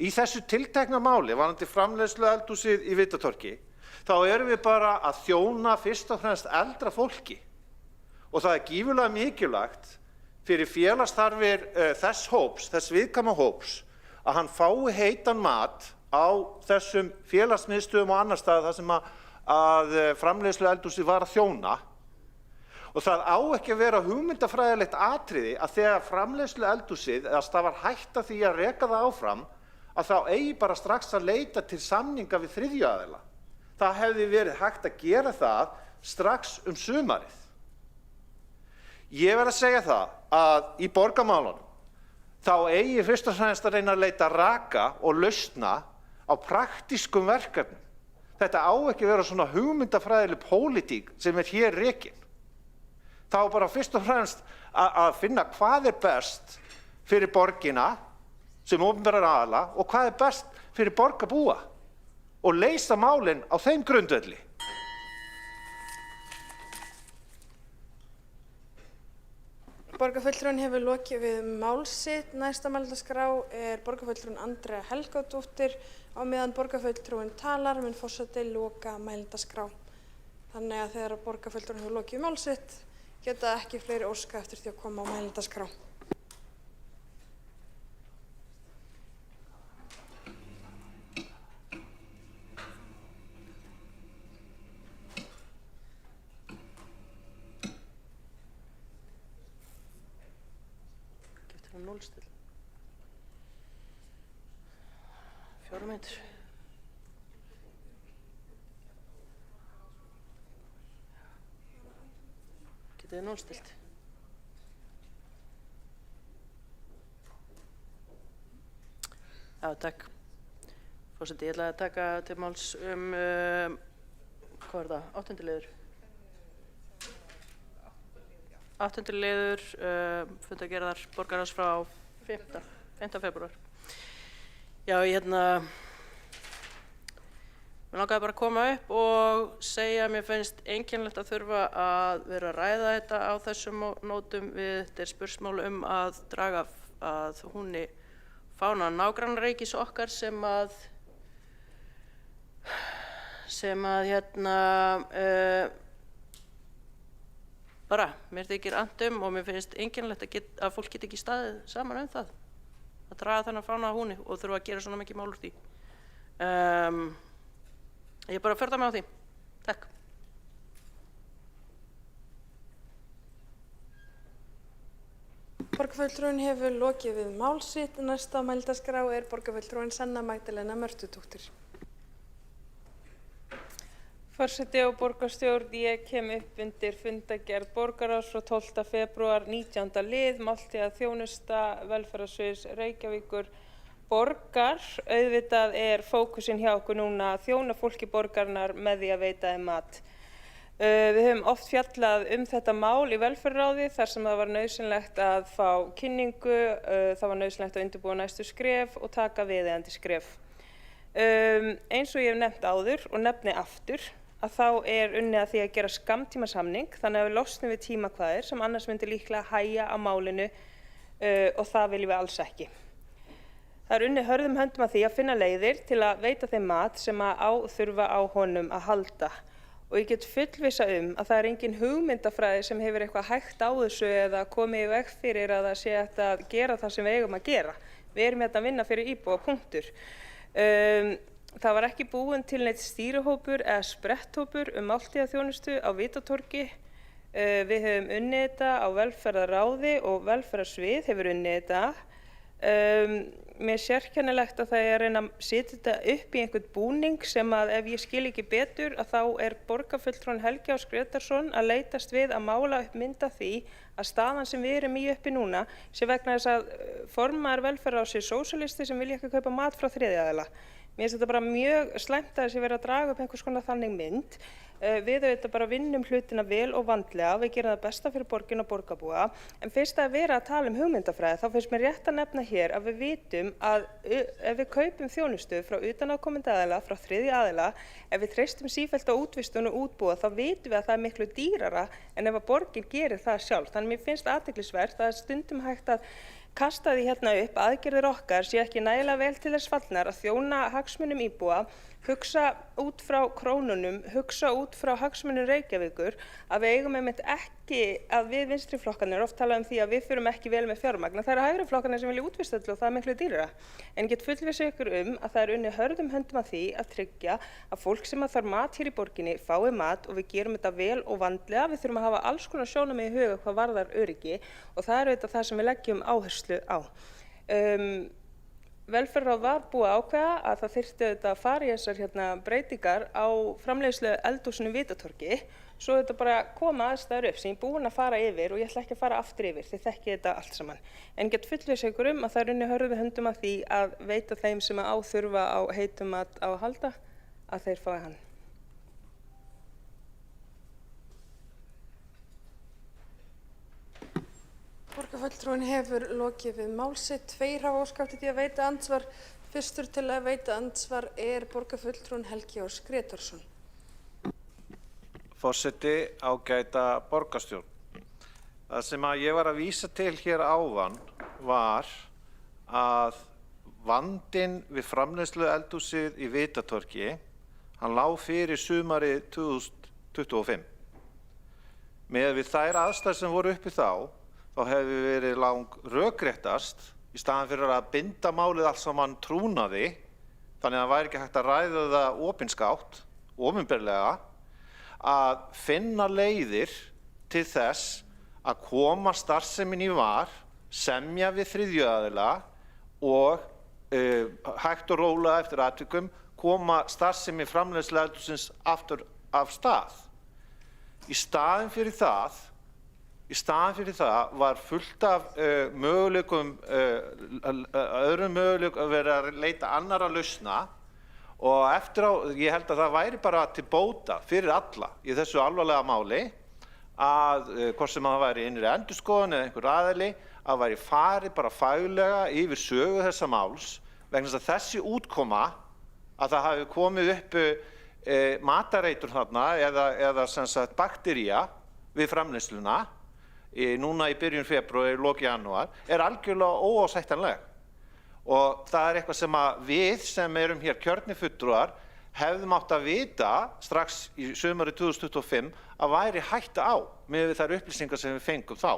Í þessu tiltekna máli, varðandi framleiðslueldhúsið í Vitatorgi, þá erum við bara að þjóna fyrst og fremst eldra fólki. Og það gífurlega mikilvægt fyrir félagsþarfir þess hóps, þess viðkvæma hóps, að hann fái heitan mat á þessum félagsmiðstöðum og annar stað þar sem að framleiðslueldhúsið var að þjóna. Og það á ekki að vera hugmyndafræðilegt atriði að þegar framleiðslueldhúsið eða stafar hætta því að reka það áfram, að þá eigi bara strax að leita til samninga við þriðju aðila. Það hefði verið hægt að gera það strax sumarið. Ég verð að segja það að í borgarmálunum þá eigi fyrst og fremst að reyna að leita raka og lausna á praktískum verkefnum. Þetta á ekki að vera svona hugmyndafræðileg pólitík sem hér rekin. Þá bara fyrst og fremst að finna hvað best fyrir borgina sem opinberar aðila og hvað best fyrir borgarbúa og leysa málin á þeim grundvelli. Borgarfulltrúinn hefur lokið við mál sitt. Næsta mælendaskrá er borgarfulltrúinn Andrea Helgadóttir. Á meðan borgarfulltrúinn talar mun forseti loka mælendaskrá. Þannig að þegar borgarfulltrúinn hefur lokið við mál sitt geta ekki fleiri óska eftir því að koma á mælendaskrá. Núllstill. 4 mínútur. Getið þið núllstilt? Já, takk. Forseti, ég ætla að taka til máls hvað er það? 8. liður. 8. liður fundargerðar borgarráðs frá 5. febrúar. Já, mér langaði bara að koma upp og segja að mér finnst einkennilegt að þurfa að vera að ræða þetta á þessum nótum við þetta spursmál að draga að húnni fána nágrannaríkis okkar sem að bara, mér þykir annt og mér finnst einkennilegt að fólk geti ekki staðið saman það. Að draga þennan fána að húnni og þurfa að gera svona mikið mál úr því. Ég bara förða mig á því. Takk. Borgarfulltrúinn hefur lokið við mál sitt. Næsta mælendaskrá er borgarfulltrúinn Sanna Magdalena Mörtudóttir. Forseti og borgarstjórn, ég kem upp undir fundargerð borgarráðs frá 12. febrúar 19. lið, máltíða þjónusta velferðarsviðs Reykjavíkur borgar. Auðvitað er fókusinn hjá okkur núna að þjóna fólki borgarinnar með því að veita þeim mat. Við höfum oft fjallað þetta mál í velferðarráði þar sem það var nauðsynlegt að fá kynningu, það var nauðsynlegt að undirbúa næstu skref og taka viðeigandi skref. Eins og ég hef nefnt áður og nefni aftur, að þá er unnið að því að gera skammtímasamning þannig að við losnum við tímakvaðir sem annars myndi líklega hægja á málinu og það viljum við alls ekki. Það er unnið hörðum höndum að því að finna leiðir til að veita þeim mat sem að þurfa á honum að halda. Og ég get fullvissa að það er engin hugmyndafræði sem hefur eitthvað hægt á þessu eða komið í veg fyrir að það sé hægt að gera það sem við eigum að gera. Við erum hérna að vinna fyrir íbúa, punktur. Það var ekki búinn til neitt stýrihópur eða spretthópur máltíðaþjónustu á Vitatorgi. Við höfum unnið þetta á velferðarráði og velferðarsvið hefur unnið þetta. Mér er sérkennilegt að það er að reyna að setja þetta upp í einhvern búning sem að ef ég skil ekki betur að þá er borgarfulltrúinn Helgi Ás Grétarsson að leitast við að mála upp mynd af því að staðan sem við erum í uppi núna sé vegna þess að formaður velferðarráðs sósíalisti sem vilja ekki kaupa mat frá þriðja aðila. Mér finnst þetta bara mjög slæmt að þessi verið að draga upp einhvers konar þannig mynd. Við auðvitað bara vinnum hlutina vel og vandlega, við gerum það besta fyrir borgin og borgarbúa, en fyrst að vera að tala hugmyndafræði, þá finnst mér rétt að nefna hér að við vitum að ef við kaupum þjónustu frá utanaðkomandi aðila, frá þriðja aðila, ef við treystum sífellt á útvistun og útbúa, þá vitum við að það er miklu dýrara en ef að borgin gerir það sjálf. Þannig mér finnst athyglisvert að stundum hægt að kasta því hérna upp aðgerðir okkar sé ekki nægilega vel til þess fallnar að þjóna hagsmunum íbúa, hugsa út frá krónunum, hugsa út frá hagsmunum Reykjavíkur, að við eigum einmitt ekki að við vinstriflokkarnir oft tala því að við fyrum ekki vel með fjármagn. Það eru hægri flokkarnir sem vilja útvista öllu og það er miklu dýrara. En get fullvissa ykkur að það er unnið hörðum höndum að því að tryggja að fólk sem að þarf mat hér í borginni fái mat og við gerum þetta vel og vandlega. Við þurfum að hafa alls konar sjónarmið í huga hvað varðar öryggi og það er auðvitað það sem við leggjum áherslu á. Velferðarráð var búið að ákveða að það þyrfti auðvitað að fara í þessar breytingar á framleiðslu eldhúsinu Vitatorgi, svo þetta bara koma aðstæður upp sem ég er búin að fara yfir og ég ætla ekki að fara aftur yfir, þið þekkið þetta allt saman. En get fullvissa ykkur að það er unnið hörðu höndum að því að veita þeim sem á þurfa á heitum mat á að halda að þeir fái hann. Borgarfulltrúinn hefur lokið við mál sitt. 2 hafa óskað eftir því að veita andsvar. Fyrstur til að veita andsvar er borgarfulltrúinn Helgi Ás Grétarsson. Forseti, ágæta borgarstjórn. Það sem að ég var að vísa til hér áðan var að vandinn við framleiðslu eldhúsið í Vitatorgi, hann lá fyrir sumarið 2025. Með við þær aðstæður sem voru uppi þá hefði verið lang rökréttast í staðan fyrir að binda málið allt saman trúnaði, þannig að það væri ekki hægt að ræða það opinskátt, opinberlega, að finna leiðir til þess að koma starfsemin í var, semja við þriðju aðila og hægt og rólega eftir atvikum koma starfsemi framleiðslu eldhússins aftur af stað. Í staðinn fyrir það var fullt af möguleikum, öðrum möguleikum að vera að leita annarra lausna og eftir á, ég held að það væri bara til bóta fyrir alla í þessu alvarlega máli að hvort sem það væri innri endurskoðun eða einhver aðili, að væri farið bara faglega yfir sögu þessa máls vegna þess að þessi útkoma að það hafi komið upp matareitur þarna eða sem sagt baktería við framleiðsluna núna í byrjun febrúar, í lok janúar, er algjörlega óásættanleg. Og það er eitthvað sem að við sem erum hér kjörnir fulltrúar hefðum átt að vita strax í sumarið 2025 að væri hætta á með þær upplýsingar sem við fengum þá.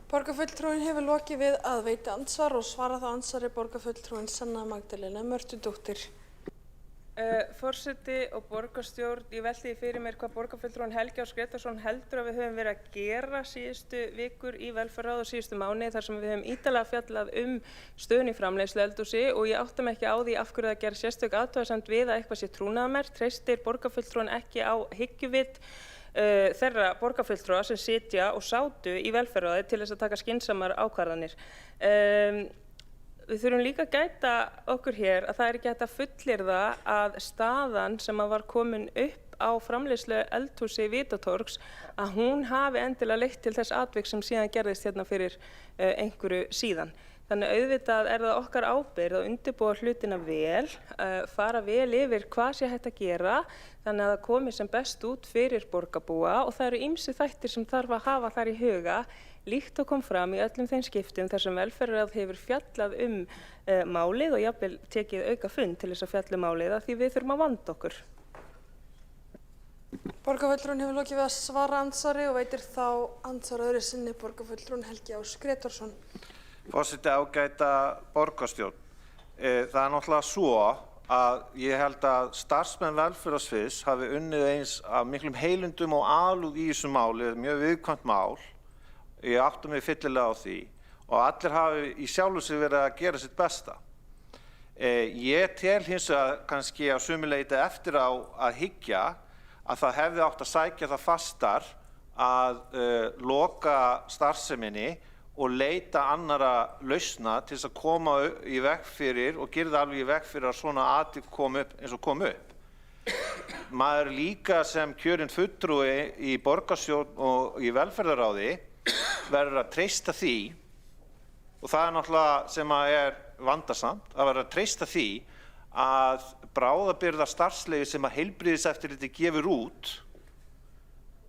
Borgarfulltrúinn hefur lokið við að veita andsvar og svara þá andsvari borgarfulltrúinn Sanna Magdalena Mörtudóttir. Forseti og borgarstjórn, ég velti því fyrir mér hvað borgarfulltrúinn Helgi Ás Grétarsson heldur að við höfum verið að gera síðustu vikur í velferðarráði og síðustu mánuði þar sem við höfum ítarlega fjallað stöðuna í framleiðslu eldhúsi og ég átta mig ekki á því af hverju það gerir sérstök athugasemd við að eitthvað sé trúnaðarmerkt. Treystir borgarfulltrúinn ekki á hyggjuvit þeirra borgarfulltrúa sem sitja og sátu í velferðarráði til þess að taka skynsamar ákvarðanir. Við þurfum líka að gæta okkur hér að það er ekki hægt að fullyrða að staðan sem var komin upp á framleiðslu eldhúsi Vitatorgs að hún hafi endilega leitt til þess atvik sem síðan gerðist hérna fyrir einhverju síðan. Þannig auðvitað er það okkar ábyrgð að undirbúa hlutina vel, fara vel yfir hvað sé hægt að gera þannig að það komi sem best út fyrir borgarbúa og það eru ýmsir þættir sem þarf að hafa þar í huga líkt og kom fram í öllum þeim skiptum þar sem velferðarráð hefur fjallað málið og jafnvel tekið auka fund til þess að fjalla málið að því við þurfum að vanda okkur. Borgarfulltrúinn hefur lokið við að svara andsvari og veitir þá andsvar öðru sinni borgarfulltrúinn Helgi Ás Grétarsson. Forseti, ágæta borgarstjórn. Það er náttúrulega svo að ég held að starfsmenn velferðarsviðs hafi unnið eins af miklum heilundum og alúð í þessu máli, mjög viðkvæmt mál. Ég átta mig fyllilega á því og allir hafi í sjálfu sig verið að gera sitt besta. Ég tel hins vegar kannski á sumu leyti eftir á að hyggja að það hefði átt að sækja það fastar að loka starfseminni og leita annara lausna til þess að koma í veg fyrir og girða alveg í veg fyrir að svona atvik kom upp eins og kom upp. Maður líka sem kjörinn fulltrúi í borgarstjórn og í velferðarráði verður að treysta því, og það er náttúrulega sem að er vandasamt, að verður að treysta því að bráðabirgða starfsleyfi sem að heilbrigðiseftirlitið gefur út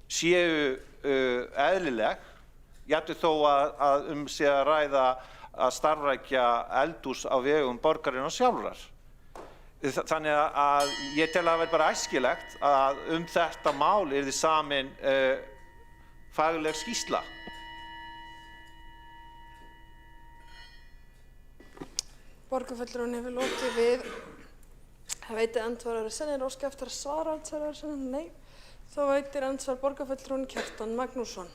séu eðlileg, jafnvel þó að sé að ræða að starfrækja eldhús á vegum borgarinnar sjálfrar. Þannig að ég tel að það verði bara æskilegt að þetta mál yrði samin fagleg skýrsla. Borgarfulltrúinn hefur lokið við að veita andsvar öðru sinni. Óska eftir að svara andsvar öðru sinni? Nei. Þá veitir andsvar borgarfulltrúinn Kjartan Magnússon.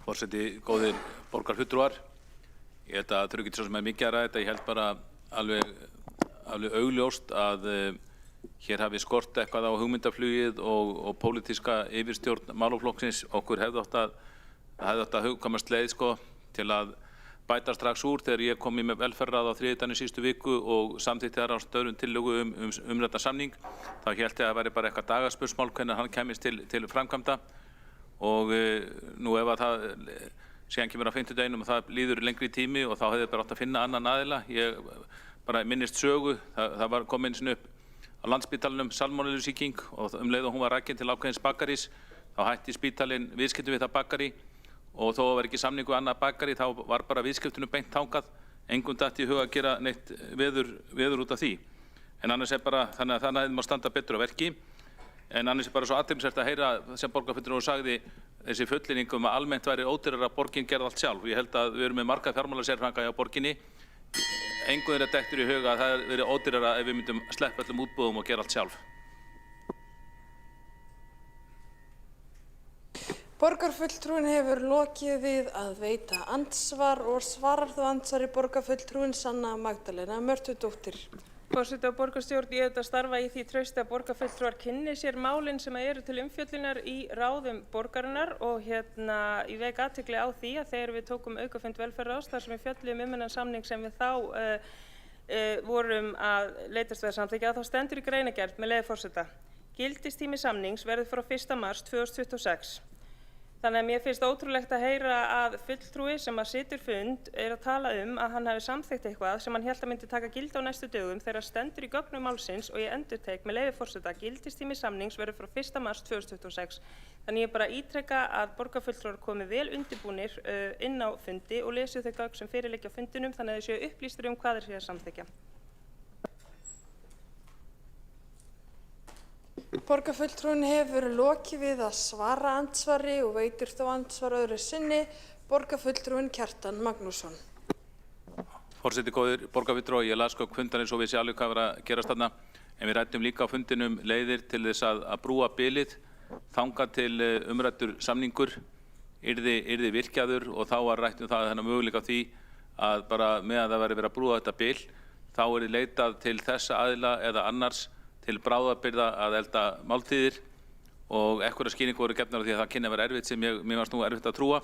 Forseti, góðir borgarfulltrúar, ég held að það þurfi ekki svo sem er mikið að ræða þetta. Ég held bara alveg augljóst að hér hafi skort eitthvað á hugmyndaflugið og pólitíska yfirstjórn málaflokksins. Okkur hefði átt að komast leið til að bæta strax úr þegar ég kom í með velferðarráð á þriðjudaginn í síðustu viku og samþykkti þar á stöðrum tillögu umræddan samning. Þá hélt ég að það væri bara eitthvað dagaspursmál hvernig hann kæmist til framkvæmda og nú ef að það síðan kemur á fimmtudeginum og það líður lengri tími og þá hefði bara átt að finna annan aðila. Ég bara minnist sögu, það var komin upp á Landspítalanum salmonellusýking og leið og hún var rakin til ákveðins bakkarís, þá hætti spítalinn viðskiptum við það bakkarí og þó var ekki samningu annað bakari, þá var bara viðskiptunum beint þangað, engum datt í huga að gera neitt veður út af því. En annars er bara þannig að það má standa betur á verki, en annars er bara svo athyglisvert að heyra sem borgarfulltrúinn sagði þessi fullyrðing að almennt væri ódýrara að borgin gerði allt sjálf. Ég held að við erum með marga fjármálasérfræðinga hjá borginni, engum þeirra dettur í huga að það verið ódýrara ef við myndum sleppa öllum útboðum og gera allt sjálf. Borgarfulltrúinn hefur lokið við að veita andsvar og svarar þú andsvari borgarfulltrúinn Sanna Magdalena Mörtudóttir. Forseti og borgarstjórn, ég hef starfa í því trausti að borgarfulltrúar kynni sér málin sem eru til umfjöllunar í ráðum borgarinnar og ég vek athygli á því að þegar við tókum aukafund velferðarráðs þar sem við fjölluðum þennan samning sem við þá vorum að leitast við að samþykkja, þá stendur í greinargerð með leyfi forseta. Gildistími samnings verður frá 1. mars 2026. Þannig að mér finnst ótrúlegt að heyra að fulltrúi sem að situr fund að tala að hann hafi samþykkt eitthvað sem hann hélt að myndi taka gildi á næstu dögum þegar stendur í gögnum málsins og ég endurtek með leyfi forseta gildistími samnings verður frá 1. mars 2026. Þannig ég bara ítreka að borgarfulltrúar komi vel undirbúnir inn á fundi og lesi þau gögn sem fyrirliggja á fundinum þannig að þau séu upplýstir hvað þeir séu að samþykkja. Borgarfulltrúinn hefur lokið við að svara andsvari og veitir þó andsvar öðru sinni borgarfulltrúinn Kjartan Magnússon. Forseti, góðir borgarfulltrúar, ég las gögn fundarins og vissi alveg hvað var að gerast þarna, en við ræddum líka á fundinum leiðir til þess að brúa bilið þangað til umræddur samningur yrði virkjaður og þá var rætt það þennan möguleika á því að bara meðan það væri verið að brúa þetta bil þá yrði leitað til þessa aðila eða annars til bráðabirgða að elda máltíðir og einhverjar skýringar voru gefnar á því að það kynni að vera erfitt sem mér varst nú erfitt að trúa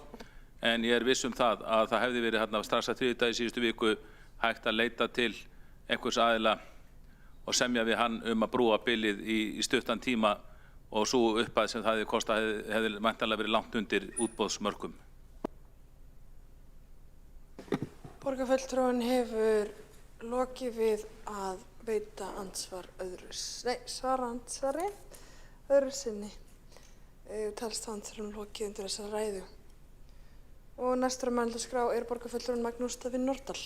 en ég viss það að það hefði verið strax að þriðjudag í síðustu viku hægt að leita til einhvers aðila og semja við hann að brúa bilið í stuttan tíma og svo upphæð sem það hefði kostað hefði væntanlega verið langt undir útboðsmörkum. Borgarfulltrúinn hefur lokið við að veita svara andsvari öðru sinni. Talst andsvarum lokið undir þessa ræðu. Og næstur á mælendaskrá er borgarfulltrúinn Magnús Davíð Nordal.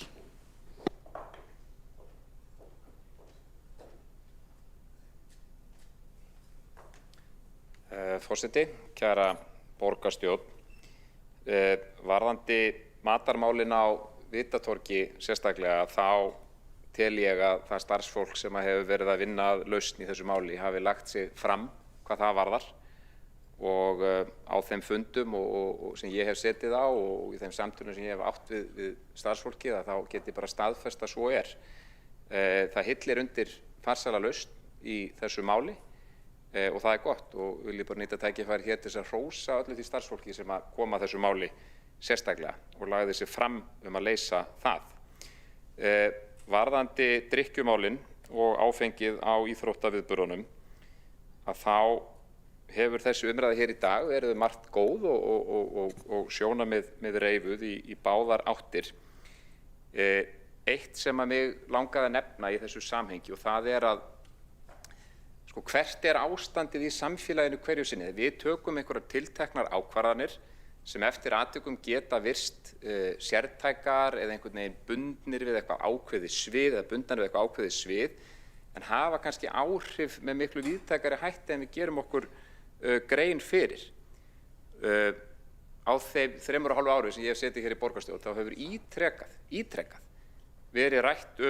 forseti, kæra borgarstjórn. Varðandi matarmálin á Vitatorgi sérstaklega þá tel ég að það starfsfólk sem hefur verið að vinna að lausn í þessu máli hafi lagt sig fram hvað það varðar og á þeim fundum og sem ég hef setið á og í þeim samtölum sem ég hef átt við starfsfólkið að þá get ég bara staðfest að svo er. Það hillir undir farsæla lausn í þessu máli og það er gott og vil ég bara nýta tækifæri hér til þess að hrósa öllu því starfsfólki sem að koma að þessu máli sérstaklega og lagði sig fram að leysa það. Varðandi drykkjumálin og áfengið á íþróttaviðburðunum að þá hefur þessi umræða hér í dag verið margt góð og sjónarmið reifuð í báðar áttir. Eitt sem að mig langaði að nefna í þessu samhengi og það er að hvert er ástandið í samfélaginu hverju sinni. Við tökum einhverjar tilteknar ákvarðanir sem eftir atvikum geta virst sértækar eða einhvern veginn bundnir við eitthvað ákveðið svið eða bundnar við eitthvað ákveðið svið en hafa kannski áhrif með miklu víðtækari hætti en við gerum okkur grein fyrir. Á þeim 3,5 ári sem ég hef setið hér í borgarstjórn þá hefur ítrekað verið rætt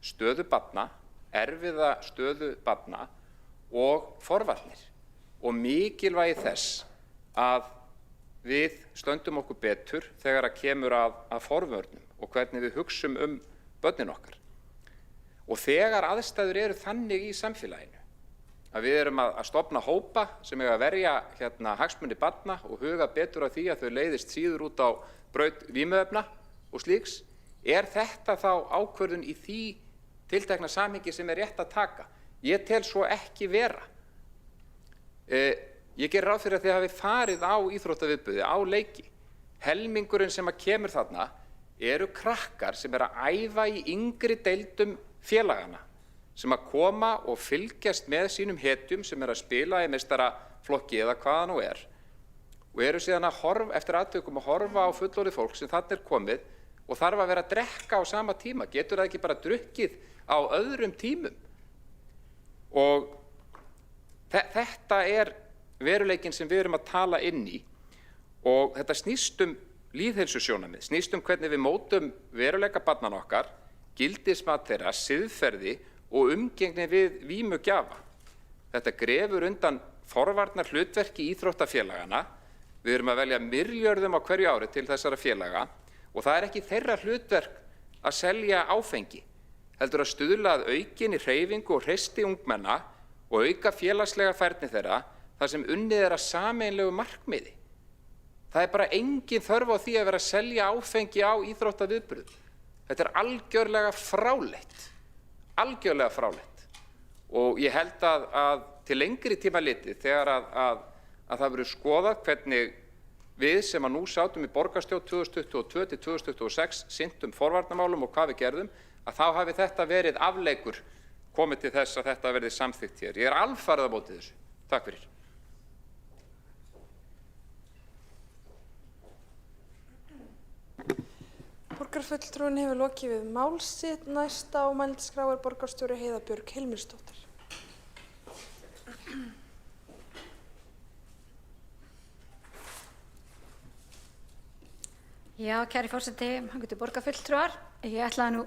stöðu barna, erfiða stöðu barna og forvarnir og mikilvægi þess að við stöndum okkur betur þegar að kemur að forvörnum og hvernig við hugsum börnin okkar. Og þegar aðstæður eru þannig í samfélaginu að við erum að stofna hópa sem eiga að verja hagsmuni barna og huga betur að því að þau leiðist síður út á braut vímuefna og slíks, er þetta þá ákvörðun í því tiltekna samhengi sem er rétt að taka? Ég tel svo ekki vera. Ég gerir ráð fyrir að þið hafi farið á íþróttaviðburði, á leiki. Helmingurinn sem að kemur þarna eru krakkar sem að æfa í yngri deildum félagana, sem að koma og fylgjast með sínum hetjum sem að spila í meistaraflokki eða hvaða nú er og eru síðan að horfa, eftir atvikum að horfa á fullorðið fólk sem þarna er komið og þarf að vera að drekka á sama tíma. Getur það ekki bara drukkið á öðrum tímum? Og þetta er veruleikinn sem við erum að tala inn í og þetta snýst lýðheilsusjónarmið, snýst hvernig við mótum veruleika barnanna okkar, gildismat þeirra, siðferði og umgengni við vímugjafa. Þetta grefur undan forvarnar hlutverki íþróttafélagana. Við erum að velja milljörðum á hverju ári til þessara félaga og það er ekki þeirra hlutverk að selja áfengi, heldur að stuðla að aukinni hreyfingu og hreysti ungmenna og auka félagslega færni þeirra þar sem unnið er að sameiginlegu markmiði. Það er bara engin þörf á því að vera að selja áfengi á íþróttaviðburðum. Þetta er algjörlega fráleitt. Og ég held að til lengri tíma litið þegar að það verður skoðað hvernig við sem að nú sátum í borgarstjórn 2022 til 2026 sinntum forvarnamálum og hvað við gerðum, að þá hafi þetta verið afleikur komið til þess að þetta verði samþykkt hér. Ég er alfarið á móti þessu. Takk fyrir. Borgarfulltrúinn hefur lokið við mál sitt. Næsta á mælendaskrá er borgarstjóri Heiða Björg Hilmirsdóttir. Já, kæri forseti, borgarfulltrúar. Ég ætlaði nú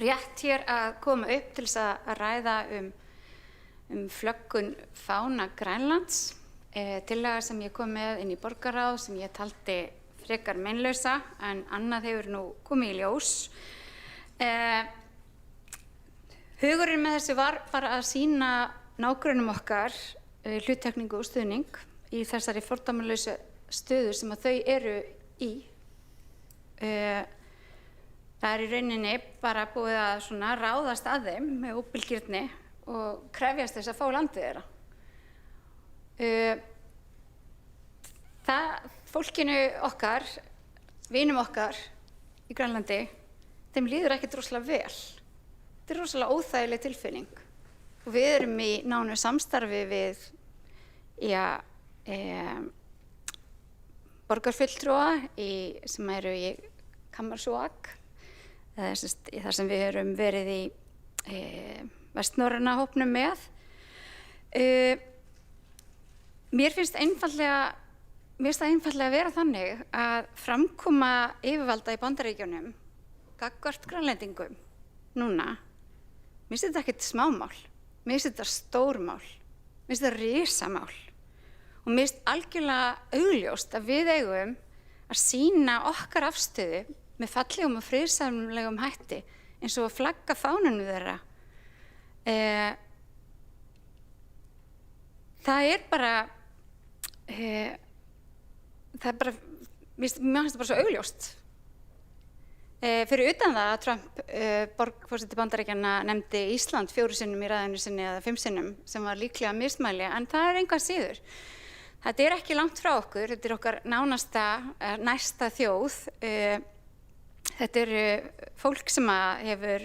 rétt hér að koma upp til þess að ræða flöggun fána Grænlands, tillaga sem ég kom með inn í borgarráð sem ég taldi frekar meinlausa en annað hefur nú komið í ljós. Hugurinn með þessu var bara að sýna nágrönnum okkar hluttekningu og stuðning í þessari fordæmalausu stöðu sem að þau eru í. Það er í rauninni bara búið að ráðast að þeim með óbilgirni og krefjast þess að fá landið þeirra. Fólkinu okkar, vinum okkar í Grænlandi, þeim líður ekkert rosalega vel. Þetta er rosalega óþægileg tilfinning. Og við erum í nánu samstarfi við borgarfulltrúa sem eru í Kammarsúak, þar sem við erum verið í vestnorræna hópnum með. mér finnst það einfaldlega vera þannig að framkoma yfirvalda í Bandaríkjunum gagnvart Grænlendingum núna, mér finnst þetta ekkert smámál, mér finnst þetta stórmál, mér finnst þetta risamál og mér finnst algjörlega augljóst að við eigum að sýna okkar afstöðu með fallegum og friðsamlegum hætti eins og að flagga fánanum þeirra. Það er bara, mér finnst það bara svo augljóst. Fyrir utan það að Trump, forseti Bandaríkjanna, nefndi Ísland 4 sinnum í ræðinu sinni eða 5 sinnum sem var líklega mismæli, en það er engan síður. Þetta er ekki langt frá okkur, þetta er okkar næsta þjóð. Þetta eru fólk sem hefur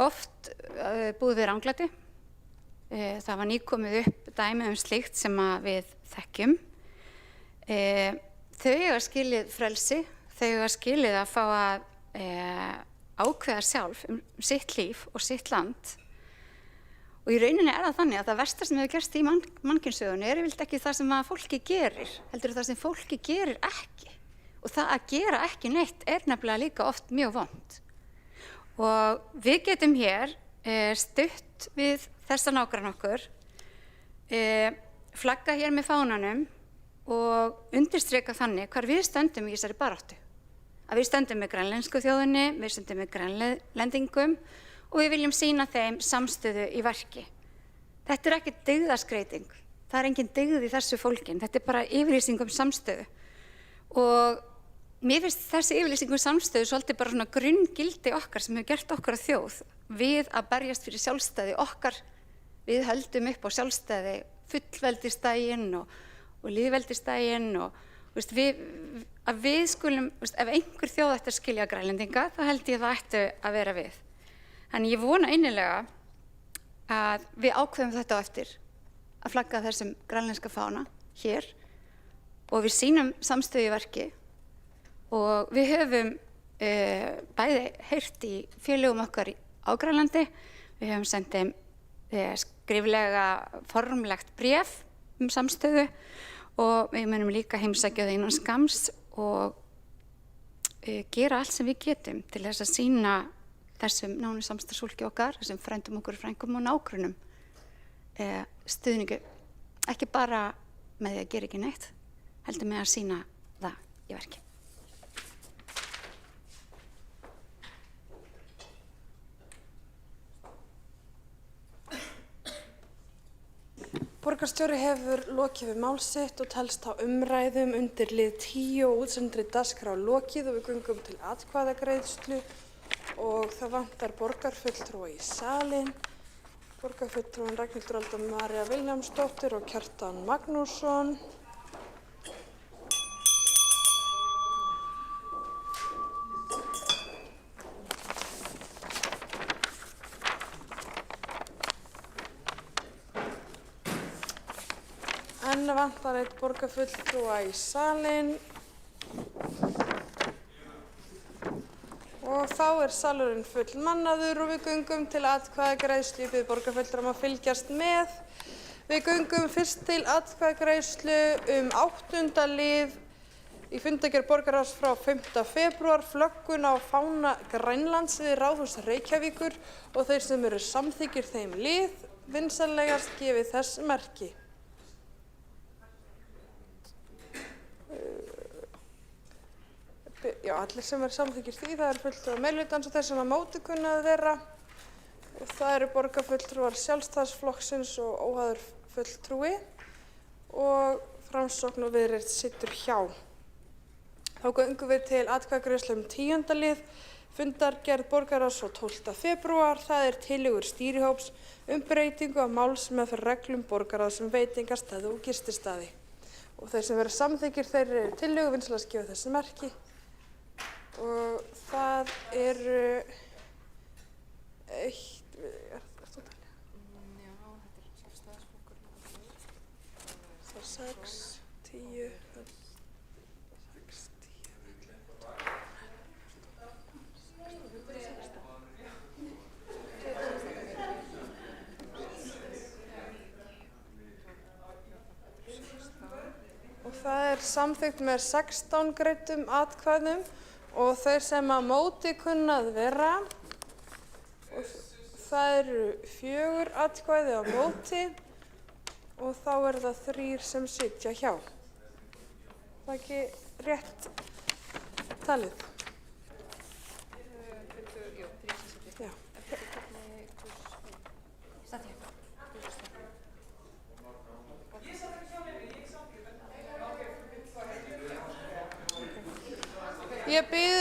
oft búið við ranglæti. Það var nýkomið upp dæmi slíkt sem við þekkjum. Þau eiga skilið frelsi, þau eiga skilið að fá að ákveða sjálf sitt líf og sitt land. Og í rauninni það þannig að það versta sem hefur gerst í mannkynssögunni yfirleitt ekki það sem fólki gerir, heldur það sem fólki gerir ekki. Og það að gera ekki neitt nefnilega líka oft mjög vont. Og við getum hér stutt við þessa nágranna okkur, flagga hér með fánanum og undirstrika þannig hvar við stöndum í þessari baráttu. Að við stöndum með grænlensku þjóðinni, við stöndum með grænlendingum og við viljum sýna þeim samstöðu í verki. Þetta er ekki dygðaskreiting, það er engin dygð í þessu fólkin, þetta er bara yfirlýsing samstöðu. Og mér finnst þessi yfirlýsing samstöðu svolítið bara svona grunngildi okkar sem hefur gert okkar að þjóð við að berjast fyrir sjálfstæði okkar. Við höldum upp á sjálfstæði fullveldisdaginn og lýðveldisdaginn og að við skulum, ef einhver þjóð ætti að skilja Grænlendinga, þá held ég það ættu að vera við. Þannig ég vona innilega að við ákveðum þetta á eftir að flagga þessum grænlenska fána hér og við sýnum samstöðu í verki og við höfum bæði heyrt í félögum okkar á Grænlandi, við höfum sent þeim skriflega formlegt bréf samstöðu og við munum líka heimsækja þau innan skamms og gera allt sem við getum til þess að sýna þessum nánu samstarfsfólki okkar, þessum frændum okkur, frængum og nágrunum stuðningu, ekki bara með því að gera ekki neitt, heldur með að sýna það í verki. Borgarstjóri hefur lokið við mál sitt og telst á umræðum undir lið 10 og útsendri dagskrá lokið og við göngum til atkvæðagreiðslu og það vantar borgarfulltrúa í salinn. Borgarfulltrúan Ragnhildur Alda María Vilhjálmsdóttir og Kjartan Magnússon. Enn vantar eitt borgarfulltrúa í salinn og þá er salurinn fullmannaður og við göngum til atkvæðagreiðslu. Ég bið borgarfulltrúa að fylgjast með. Við göngum fyrst til atkvæðagreiðslu 8. lið í fundargerð borgarráðs frá 5. febrúar, flöggun á fána Grænlands við Ráðhús Reykjavíkur og þeir sem eru samþykkir þeim lið vinsamlegast gefið þess merki. Já, allir sem eru samþykkir því, það eru fulltrúar meirihlutans og þeir sem að móti kunna að vera. Og það eru borgarfulltrúar Sjálfstæðisflokksins og óháður fulltrúi og Framsókn og Viðreisn situr hjá. Þá göngum við til atkvæðagreiðslu 10. lið, fundargerð borgarráðs frá 12. febrúar. Það er tillögur stýrihóps breytingu á málsmeðferð reglum borgarráðs veitingastaði og gististaði. Og þeir sem verða samþykkir þeirri tillögu vinsamlegast gefa þessi merki. Og það eru eitt, er þú að telja? Já, þetta er Sjálfstæðisflokkur. Það er 6, 10, 6, 10. samþykkt með 16 greiddum atkvæðum og þeir sem á móti kunna að vera, og það eru 4 atkvæði á móti og þá er það 3 sem sitja hjá. Það er ekki rétt talið. Já. Ég bið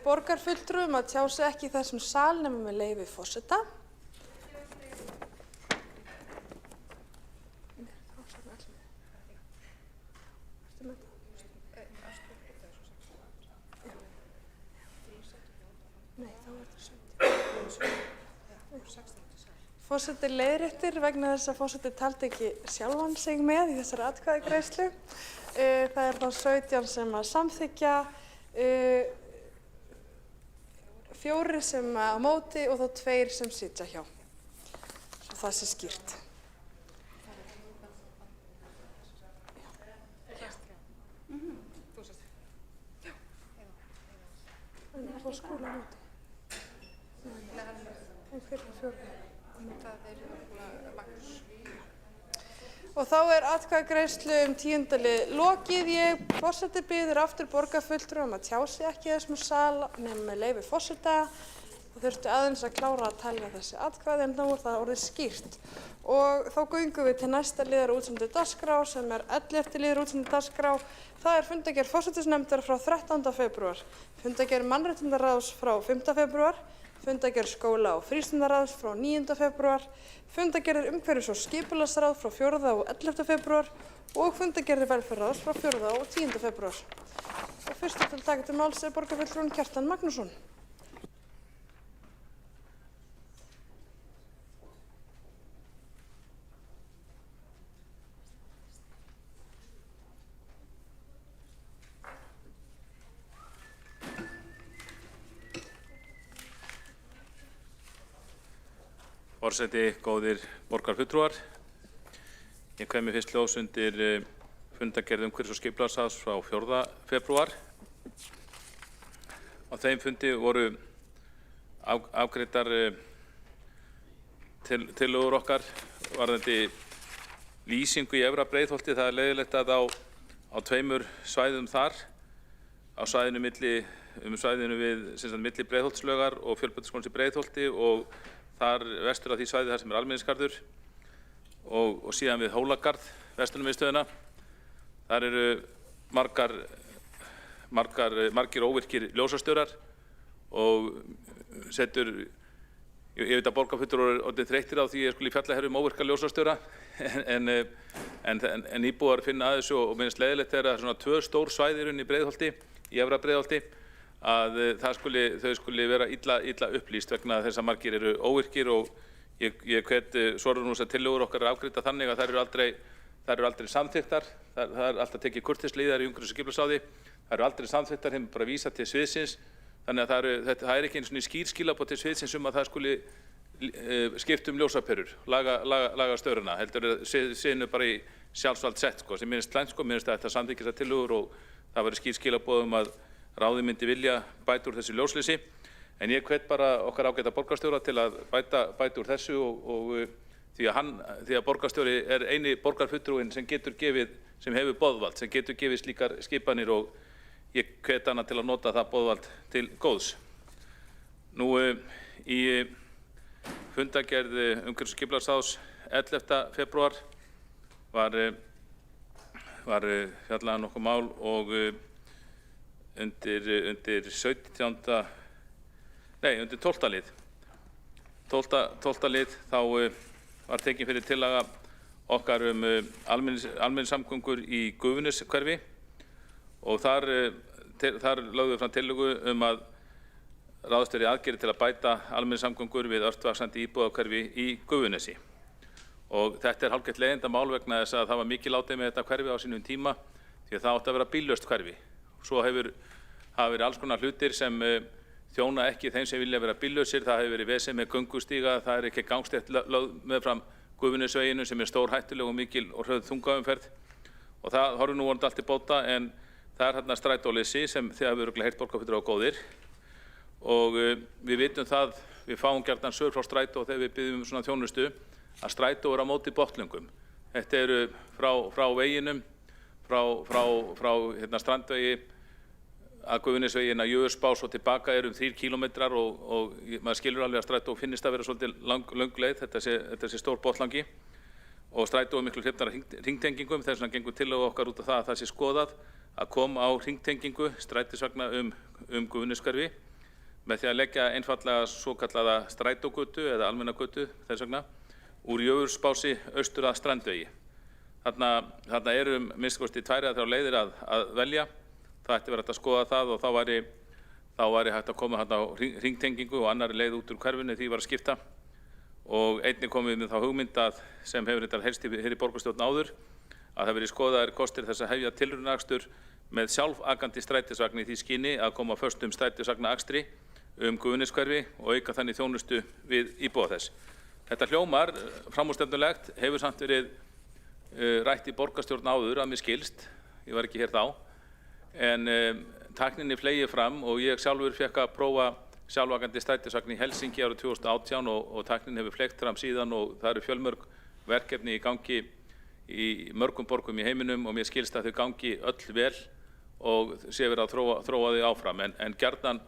borgarfulltrúum að tjá sig ekki í þessum sal nema með leyfi forseta. Forseti leiðréttir vegna þess að forseti taldi ekki sjálfan sig með í þessari atkvæðagreiðslu. Það er þá 17 sem að samþykkja, 4 sem á móti og þá 2 sem sitja hjá. Svo það sé skýrt. Og þá er atkvæðagreiðslu 10. lið lokið. Forseti biður aftur borgarfulltrúum að tjá sig ekki í þessum sal nema með leyfi forseta. Það þurfti aðeins að klára að telja þessi atkvæði en þá er það orðið skýrt. Og þá göngum við til næsta liðar útsendu dagskrá sem er 11. liður útsendu dagskrá. Það er fundargerð forsætisnefndar frá 13. febrúar, fundargerð mannréttindaráðs frá 5. febrúar, fundargerð skóla- og frístundaráðs frá 9. febrúar, fundargerðir umhverfis- og skipulagsráð frá 4. og 11. febrúar og fundargerðir velferðarráðs frá 4. og 10. febrúar. Og fyrstur til að taka til máls er borgarfulltrúinn Kjartan Magnússon. Forseti, góðir borgarfulltrúar. Ég kveð mér fyrst ljós undir fundargerð umhverfis- og skipulagsráðs frá 4. febrúar. Á þeim fundi voru afgreiddar tillögur okkar varðandi lýsingu í Efra Breiðholti. Það er leiðilegt að á 2 svæðum þar, á svæðinu við milli Breiðholtslaugar og Fjölbrautaskólans í Breiðholti og þar vestur af því svæði þar sem er almenningsgarður og síðan við Hólagarð, vestunum við stöðuna. Þar eru margir óvirkir ljósastjórar og ég veit að borgarfulltrúar eru orðnir þreyttir á því ég skuli fjalla hér óvirka ljósastjóra en íbúar finna að þessu og minnst leiðilegt er að svona 2 stór svæði í Breiðholti, í Efra Breiðholti, að þau skuli vera illa upplýst vegna þess að margir eru óvirkir og ég hvet Sorðunús að tillögur okkar afgreidda þannig að þær eru aldrei samþykktar. Það er alltaf tekið kurteislega í umhverfis- og skipulagsráði. Það eru aldrei samþykktar, þeim bara vísa til sviðsins. Þannig að það er ekki einu svona skýr skilaboð til sviðsins að það skuli skipta ljósaperur, laga störuna. Heldur sviðinu bara í sjálfsvald sett, sem minnst slæmt, minnst að þetta samþykkir þessar tillögur og það væri skýr skilaboð að ráðið myndi vilja bæta úr þessu ljósleysi. En ég hvet bara okkar ágæta borgarstjóra til að bæta úr þessu og því að borgarstjóri er eini borgarfulltrúinn sem hefur boðvald, sem getur gefið slíkar skipanir og ég hvet hana til að nota það boðvald til góðs. Nú í fundargerð umhverfis- og skipulagsráðs 11. febrúar var fjallað nokkuð mál og undir 12. lið. 12. lið þá var tekin fyrir tillaga okkar almenningssamgöngur í Gufuneshverfi og þar lögðum við fram tillögu að ráðist verði í aðgerðir til að bæta almenningssamgöngur við ört vaxandi íbúðahverfi í Gufunesi. Og þetta er hálfgert leiðindamál vegna þess að það var mikið látið með þetta hverfi á sínum tíma því að það átti að vera bíllaust hverfi. Svo hafa verið alls konar hlutir sem þjóna ekki þeim sem vilja vera bíllausir. Það hefur verið vesen með göngustíga, það er ekki gangstétt lögð meðfram Gufunesveginum sem er stór hættuleg og mikil og hröð þungaumferð og það horfir nú vonandi allt til bóta, en það er þarna strætóleysi sem þið hafið örugglega heyrt borgarfulltrúar góðir, og við vitum það, við fáum gjarnan svör frá strætó þegar við biðjum svona þjónustu, að strætó er á móti botnlöngum. Þetta eru frá veginum, frá Strandvegi að Gufunesveginn að Jökulsbás og tilbaka eru 3 kílómetrar og maður skilur alveg að strætó finnist að vera svolítið löng leið, þetta sé stór botlangi, og strætó er miklu hrifnar af hringtengingum, þess vegna gengur tillögu okkar út af það að það sé skoðað að koma á hringtengingu strætisvagna Gufuneshverfi með því að leggja einfallega svokallaða strætógötu eða almenna götu þess vegna úr Jökulsbási austur að Strandvegi. Þarna eru minnst kosti 2 eða 3 leiðir að velja. Það ætti verið að skoða það og þá væri hægt að koma þarna á hringtengingu og annarri leið út úr hverfinu því var að skipta. Og einnig komum við með þá hugmynd sem hefur þetta helst hér í borgarstjórn áður, að það verið skoðaðir kostir þess að hefja tilraunakstur með sjálfakandi strætisvagni í því skyni að koma föstum strætisvagnaakstri Gufuneshverfi og auka þannig þjónustu við íbúa þess. Þetta hljómar framúrstefnulegt, hefur samt verið rætt í borgarstjórn áður að mér skilst, ég var ekki hér þá, en tækninni fleygir fram og ég sjálfur fékk að prófa sjálfakandi strætisvagn í Helsinki árið 2018 og tæknin hefur fleygt fram síðan og það eru fjölmörg verkefni í gangi í mörgum borgum í heiminum og mér skilst að þau gangi öll vel og sé verið að þróa þau áfram. En gjarnan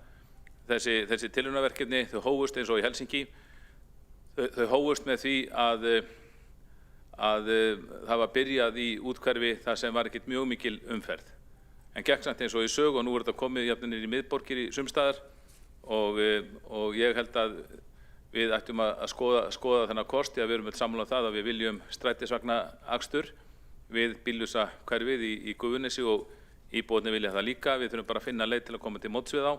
þessi tilraunaverkefni, þau hófust eins og í Helsinki, þau hófust með því að það var byrjað í úthverfi þar sem var ekkert mjög mikil umferð. En gekk samt eins og í sögu og nú er þetta komið jafnvel í miðborgir í sumstaðar og ég held að við ættum að skoða þennan kosti að við erum öll sammála það að við viljum strætisvagnaakstur við bíllausa hverfið í Gufunesi og íbúarnir vilja það líka. Við þurfum bara að finna leið til að koma til móts við þá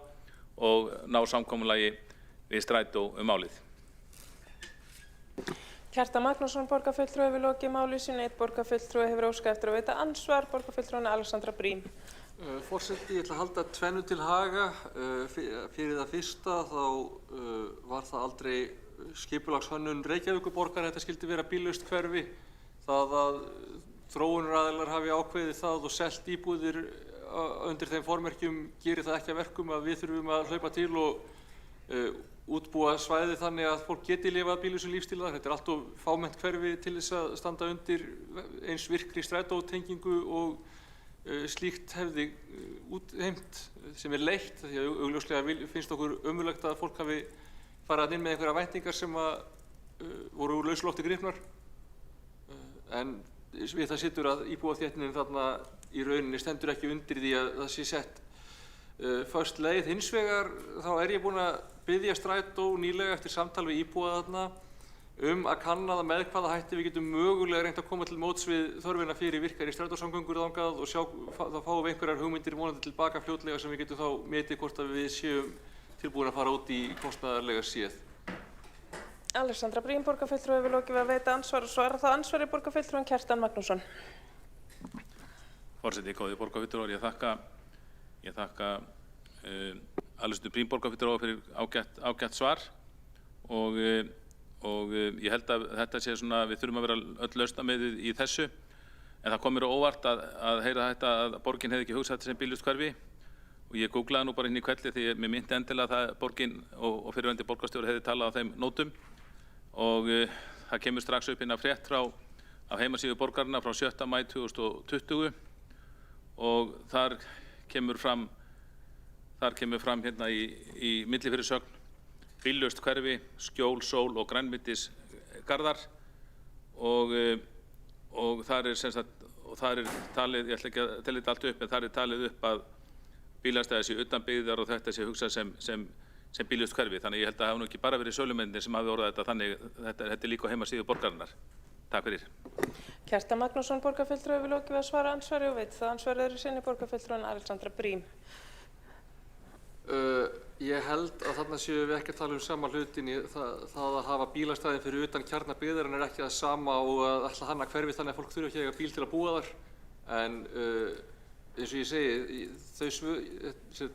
og ná samkomulagi við strætó málið. Kjartan Magnússon, borgarfulltrúi, hefur lokið máli sínu. Einn borgarfulltrúi hefur óskað eftir að veita andsvar. Borgarfulltrúin Alexandra Briem. Forseti, ég ætla að halda tvennu til haga. Fyrir það fyrsta þá var það aldrei skipulagshönnun Reykjavíkurborgar að þetta skildi vera bíllaust hverfi. Það að þróunaraðilar hafi ákveðið það og selt íbúðir undir þeim formerkjum gerir það ekki að verkum að við þurfum að hlaupa til og útbúa svæði þannig að fólk geti lifað bíllausum lífstíl. Þetta er allt of fámennt hverfi til þess að standa undir eins virkri strætótengingu og slíkt hefði útheimt sem er leitt, því að augljóslega finnst okkur ömurlegt að fólk hafi farið inn með einhverja væntingar sem voru úr lausu lofti gripnar. En við það situr að íbúaþéttunin þarna í rauninni stendur ekki undir því að það sé sett föst leið. Hins vegar þá er ég búinn að biðja strætó nýlega eftir samtal við íbúa þarna að kanna það með hvaða hætti við getum mögulega reynt að koma til móts við þörfina fyrir virkari strætósamgöngur þangað og sjá, þá fáum við einhverjar hugmyndir vonandi tilbaka fljótlega sem við getum þá metið hvort að við séum tilbúin að fara út í kostnaðarlega séð. Alexandra Briem, borgarfulltrúi, hefur lokið við að veita andsvar og svara þá andsvari borgarfulltrúin Kjartan Magnússon. Forseti, góði borgarfulltrúar, ég þakka Alexandru Briem borgarfulltrúa fyrir ágætt svar og ég held að þetta sé svona, við þurfum að vera öll lausnamiðuð í þessu, en það kom mér á óvart að heyra þetta að borgin hefði ekki hugsað þetta sem bíllaust hverfi og ég googlaði nú bara inn í kvelli því mér myndi endilega að borgin og fyrrverandi borgarstjóri hefði talað á þeim nótum og það kemur strax upp inn að frétt af heimasíðu borgarinnar frá 7. maí 2020 og þar kemur fram hérna í millifyrirsögn bíllaust hverfi, skjól, sól og grænmetisgarðar og þar er sem sagt, og þar er talið, ég ætla ekki að tella þetta allt upp, en þar er talið upp að bílastæði sé utan byggðar og þetta sé hugsað sem bíllaust hverfi. Þannig ég held að það hafi nú ekki bara verið sölumennir sem hafi orðað þetta þannig, þetta er líka á heimasíðu borgarinnar. Takk fyrir. Kjartan Magnússon, borgarfulltrúi, hefur lokið við að svara andsvari og veit það andsvari eru sinni borgarfulltrúin Alexandra Briem. Ég held að þarna séum við ekki að tala sama hlutin í það að hafa bílastæðin fyrir utan kjarnabyggðar en ekki það sama og að ætla hanna hverfi þannig að fólk þurfi ekki að eiga bíl til að búa þar. En eins og ég segi,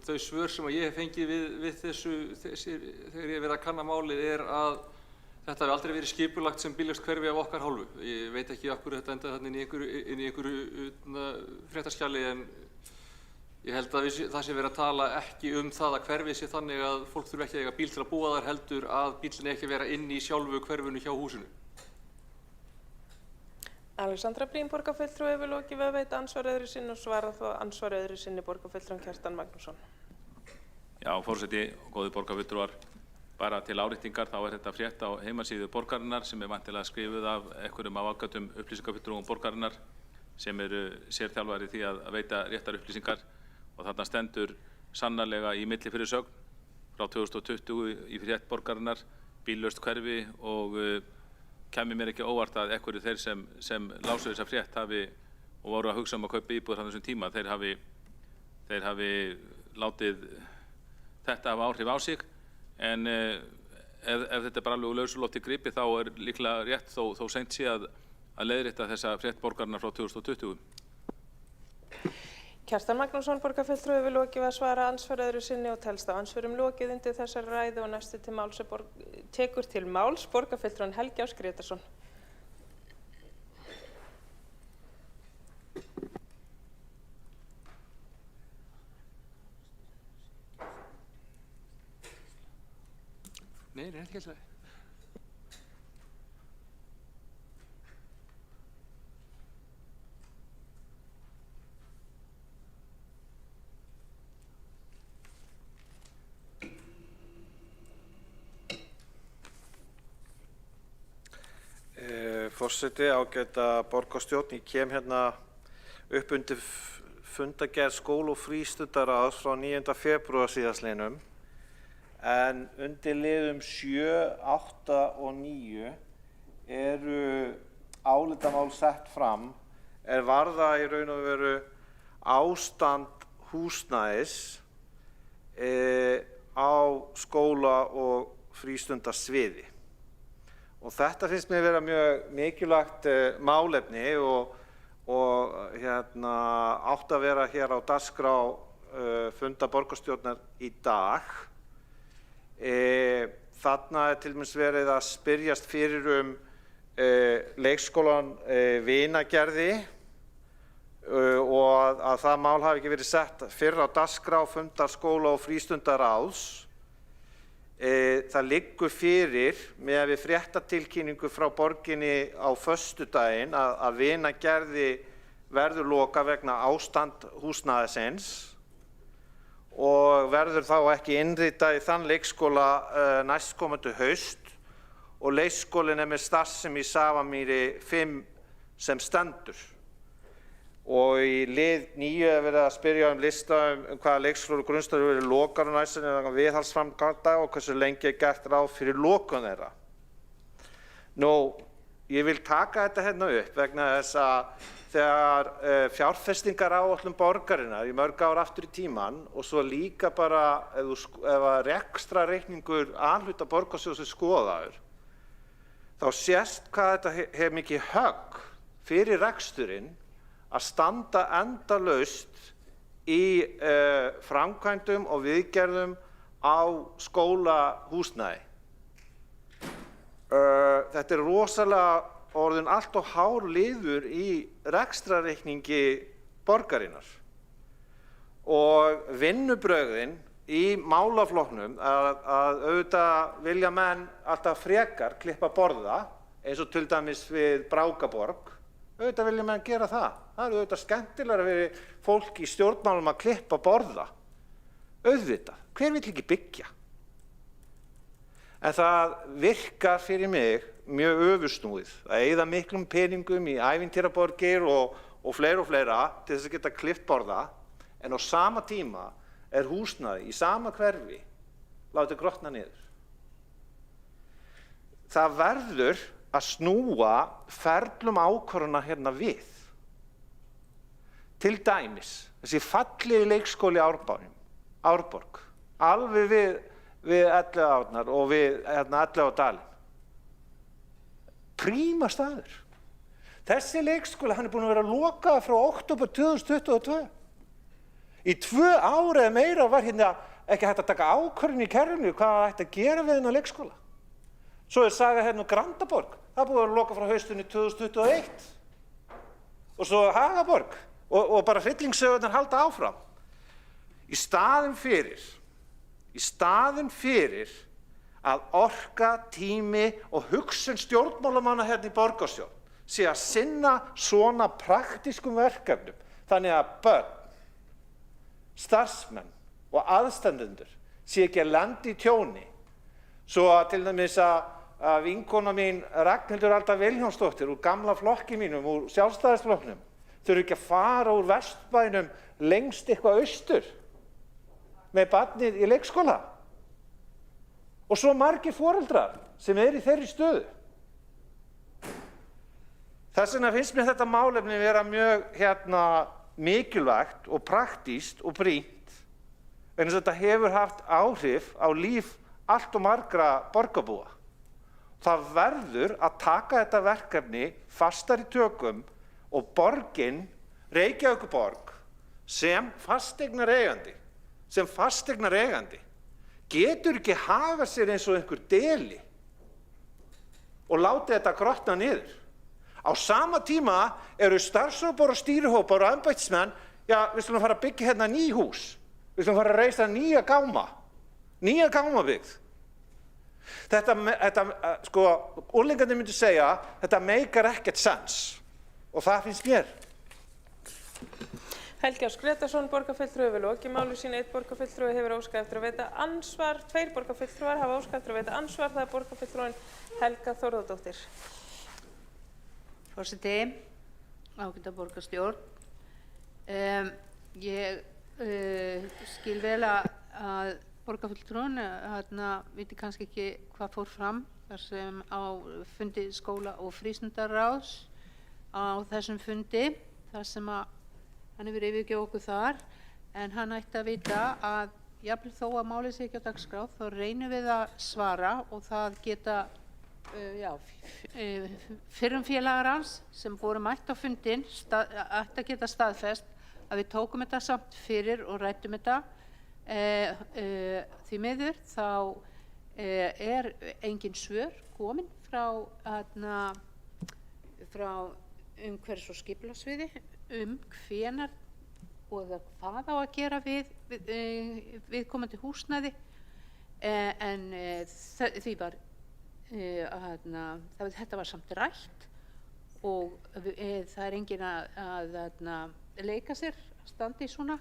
þau svör sem ég hef fengið við þessu þegar ég hef verið að kanna málið er að þetta hafi aldrei verið skipulagt sem bíllaust hverfi af okkar hálfu. Ég veit ekki af hverju þetta endaði þarna inn í einhverju fréttaskjali, en ég held að það sé verið að tala ekki það að hverfið sé þannig að fólk þurfi ekki að eiga bíl til að búa þar, heldur að bíllinn ekki að vera inn í sjálfu hverfinu hjá húsinu. Alexandra Brím, borgarfulltrúi, hefur lokið við að veita ansvar öðru sinni og svara þá ansvar öðru sinni borgarfulltrúan Kjartan Magnússon. Já, forseti og góðir borgarfulltrúar, bara til áréttingar þá þetta frétt á heimasíðu borgarinnar sem vantilega skrifuð af einhverjum af ágætum upplýsingafulltrúum borgarinnar sem eru sérþjálfari í því að veita réttar upplýsingar, og þarna stendur sannarlega í millifyrirsögn frá 2020 í frétt borgarinnar bíllaust hverfi, og kæmi mér ekki óvart að einhverju þeir sem lásu þessa frétt hafi og voru að hugsa að kaupa íbúðir á þessum tíma, þeir hafi látið þetta hafa áhrif á sig, en ef þetta er bara alveg úr lausu lofti gripið þá er líklega rétt þó seint sé að leiðrétta þessa frétt borgarinnar frá 2020. Kjartan Magnússon, borgarfulltrúi, hefur lokið við að svara ansvar öðru sinni og telst á ansvörum lokið undir þessari ræðu, og næstu tekur til máls borgarfulltrúinn Helgi Ás Grétarsson. Nei, ekki alltaf. Forseti, ágæta borgarstjórn, ég kem hérna upp undir fundargerð skóla- og frístundaráðs frá 9. febrúar síðastliðnum, en undir liðum 7, 8 og 9 eru álitamál sett fram varða í raun og veru ástand húsnæðis á skóla- og frístundasviði. Og þetta finnst mér vera mjög mikilvægt málefni og átt að vera hér á dagskrá funda borgarstjórnar í dag. Þarna er til dæmis verið að spyrjast fyrir leikskólan Vinagerði og að það mál hafi ekki verið sett fyrr á dagskrá fundar skóla- og frístundaráðs. Það liggur fyrir með við fréttatilkynningu frá borginni á föstudaginn að Vinagerði verður lokað vegna ástand húsnæðisins og verður þá ekki innritað í þann leikskóla næstkomandi haust, og leikskólinn er með starfsemi í Safamýri 5 sem stendur. Og í lið 9 er verið að spyrja lista hvaða leikskólar og grunnskólar verið lokaðir á næstunni viðhaldsframkvæmda og hversu lengi er gert ráð fyrir lokun þeirra. Ég vil taka þetta hérna upp vegna þess að þegar fjárfestingaráætlun borgarinnar í mörg ár aftur í tímann, og svo líka bara ef að rekstrarreikningur A-hluta borgarsjóðsins skoðaður, þá sést hvað þetta hefur mikið högg fyrir reksturinn að standa endalaust í framkvæmdum og viðgerðum á skólahúsnæði. Þetta er rosalega orðin allt og hár liður í rekstrarreikningi borgarinnar. Og vinnubrögðin í málaflokknum að auðvitað vilja menn alltaf frekar klippa borða, eins og til dæmis við Brákaborg, auðvitað vilja menn gera það. Það er auðvitað skemmtilegra fyrir fólk í stjórnmálum að klippa borða. Auðvitað, hver vill ekki byggja? En það virkar fyrir mig mjög öfursnúið að eyða miklum peningum í ævintýraborgir og fleira til þess að geta klippt borða, en á sama tíma er húsnæði í sama hverfi látið grotna niður. Það verður að snúa ferlum ákvarðana hérna við. Til dæmis, þessi fallegi leikskóli Árborg, alveg við Elliðaárnar og við Elliðaárdalinn. Príma staður. Þessi leikskóli, hann er búinn að vera lokaður frá október 2022. Í 2 ár eða meira var hérna ekki hægt að taka ákvörðun í kerfinu hvað ætti að gera við þennan leikskóla. Svo er saga hérna Grandaborg. Það búið að vera lokað frá haustinu 2021. Og svo Hagaborg. Og bara hryllingssögurnar halda áfram. Í staðinn fyrir að orka, tími og hugsun stjórnmálamanna hérna í borgarstjórn sé að sinna svona praktískum verkefnum þannig að börn, starfsmenn og aðstandendur sé ekki að lenda í tjóni. Svo að til dæmis að vinkona mín Ragnhildur Alda Vilhjálmsdóttir úr gamla flokki mínum, úr Sjálfstæðisflokknum, þurfi ekki að fara úr Vesturbænum lengst eitthvað austur með barnið í leikskóla. Og svo margir foreldrar sem í þeirri stöðu. Þess vegna finnst mér þetta málefni vera mjög mikilvægt og praktískt og brýnt, vegna þess að þetta hefur haft áhrif á líf allt og margra borgarbúa. Það verður að taka þetta verkefni fastar í tökum og borgin, Reykjavíkurborg, sem fasteignareigandi, getur ekki hafa sér eins og einhver deli og láti þetta grotna niður. Á sama tíma eru starfshópar og stýrihópar og embættismenn, við skulum fara að byggja hérna ný hús, við skulum fara að reisa nýja gámabyggð. Unglingarnir myndu segja, þetta meikar ekkert sens og það finnst mér. Helgi Áss Grétarsson, borgarfulltrúi hefur lokið máli sínu. 1 borgarfulltrúi hefur óskað eftir að veita andsvar. 2 borgarfulltrúar hafa óskað eftir að veita andsvar. Það er borgarfulltrúin Helga Þórðardóttir. Forseti, ágæta borgarstjórn. Ég skil vel að borgarfulltrúin viti kannski ekki hvað fór fram þar sem á fundi skóla- og frístundaráðs á þessum fundi, þar sem hann hefur yfirgefið okkur þar, en hann ætti að vita að jafnvel þó að málið sé ekki á dagskrá, þá reynum við að svara og það geta fyrrum félagar hans sem voru mætt á fundin ætti að geta staðfest að við tókum þetta samt fyrir og ræddum þetta. Því miður þá er engin svör komin frá umhverfis- og skipulagssviði hvenær og hvað á að gera við viðkomandi húsnæði, en því var þetta var samt rætt og það er enginn að leika sér að standa í svona,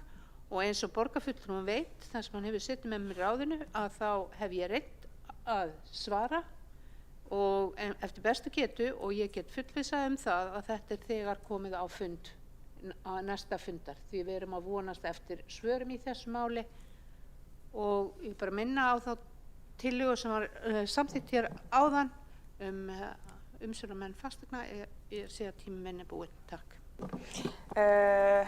og eins og borgarfulltrúin veit, þar sem hann hefur setið með mér í ráðinu, að þá hef ég reynt að svara og eftir bestu getu, og ég get fullvissað það að þetta er þegar komið á fund, á næsta fundar, því við erum að vonast eftir svörum í þessu máli. Og ég bara minna á þá tillögu sem var samþykkt hér áðan umsjónarmenn fasteigna. Ég sé að tími minn er búinn. Takk.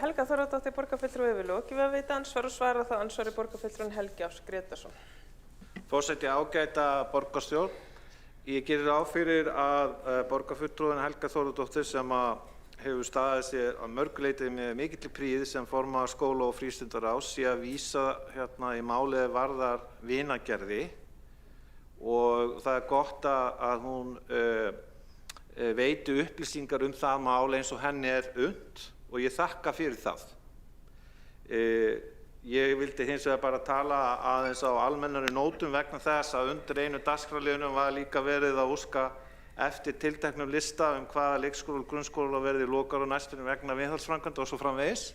Helga Þórðardóttir, borgarfulltrúi hefur lokið við að veita andsvar og svara þá andsvari borgarfulltrúin Helgi Áss Grétarsson. Forseti, ágæta borgarstjórn. Ég gerir ráð fyrir að borgarfulltrúin Helga Þórðardóttir, sem hefur staðið sér að mörguleyti með mikilli prýði sem formaður skóla- og frístundaráðs, sé að vísa hérna í málið varðar vinagerði, og það er gott að hún veiti upplýsingar það mál eins og henni er unnt, og ég þakka fyrir það. Ég vildi hins vegar bara tala aðeins á almennari nótum vegna þess að undir einu dagskrárliðnum var líka verið að óska eftir tilteknum lista hvaða leikskóla og grunnskóla verði lokaðir á næstunni vegna viðhaldsframkvæmda og svo framvegis.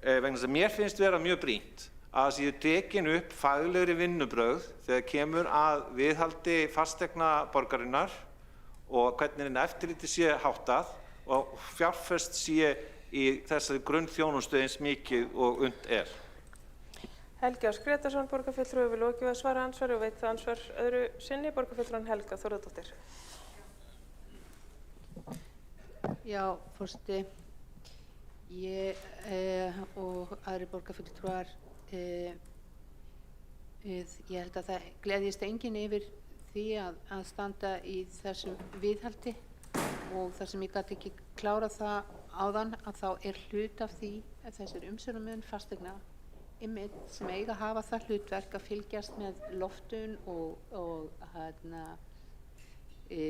Vegna þess að mér finnst vera mjög brýnt að séu tekin upp faglegri vinnubrögð þegar kemur að viðhaldi fasteigna borgarinnar og hvernig eftirliti sé háttað og fjárfest sé í þessari grunnþjónustu eins mikið og unnt er. Helgi Áss Grétarsson, borgarfulltrúi hefur lokið við að svara andsvari og veit það ansvar öðru sinni. Borgarfulltrúin Helga Þórðardóttir. Já, forseti, ég og aðrir borgarfulltrúar, ég held að það gleðjist enginn yfir því að standa í þessum viðhaldi, og þar sem ég gat ekki klárað það áðan að þá er hlut af því að þessir umsjónarmenn fasteigna sem eiga að hafa það hlutverk að fylgjast með loftun og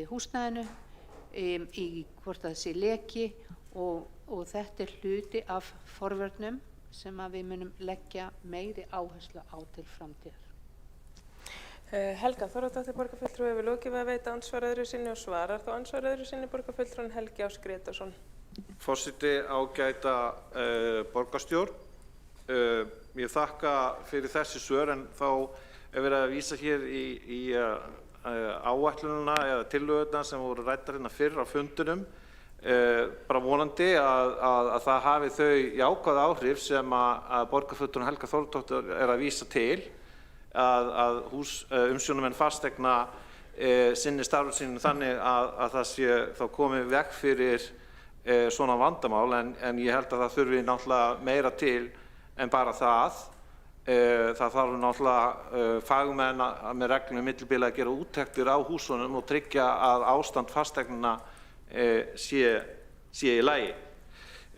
húsnæðinu, í hvort það sé leki og þetta er hluti af forvörnum sem að við munum leggja meiri áherslu á til framtíðar. Helga Þórðardóttir, borgarfulltrúi, hefur lokið við að veita andsvar öðru sinni og svarar þá andsvar öðru sinni borgarfulltrúinn Helgi Ás Grétarsson. Forseti, ágæta borgarstjórn. Ég þakka fyrir þessi svör en þá er verið að vísa hér í áætlunina eða tillögurnar sem voru ræddar hérna fyrr á fundunum. Bara vonandi að það hafi þau jákvæð áhrif sem að borgarfulltrúinn Helga Þórðardóttir er að vísa til, að umsjónarmenn fasteigna sinni starfi sínu þannig að það sé þá komið veg fyrir svona vandamál, en ég held að það þurfi náttúrulega meira til en bara það. Það þarf náttúrulega fagmenn með reglum millibila að gera úttektir á húsunum og tryggja að ástand fasteignanna sé í lagi.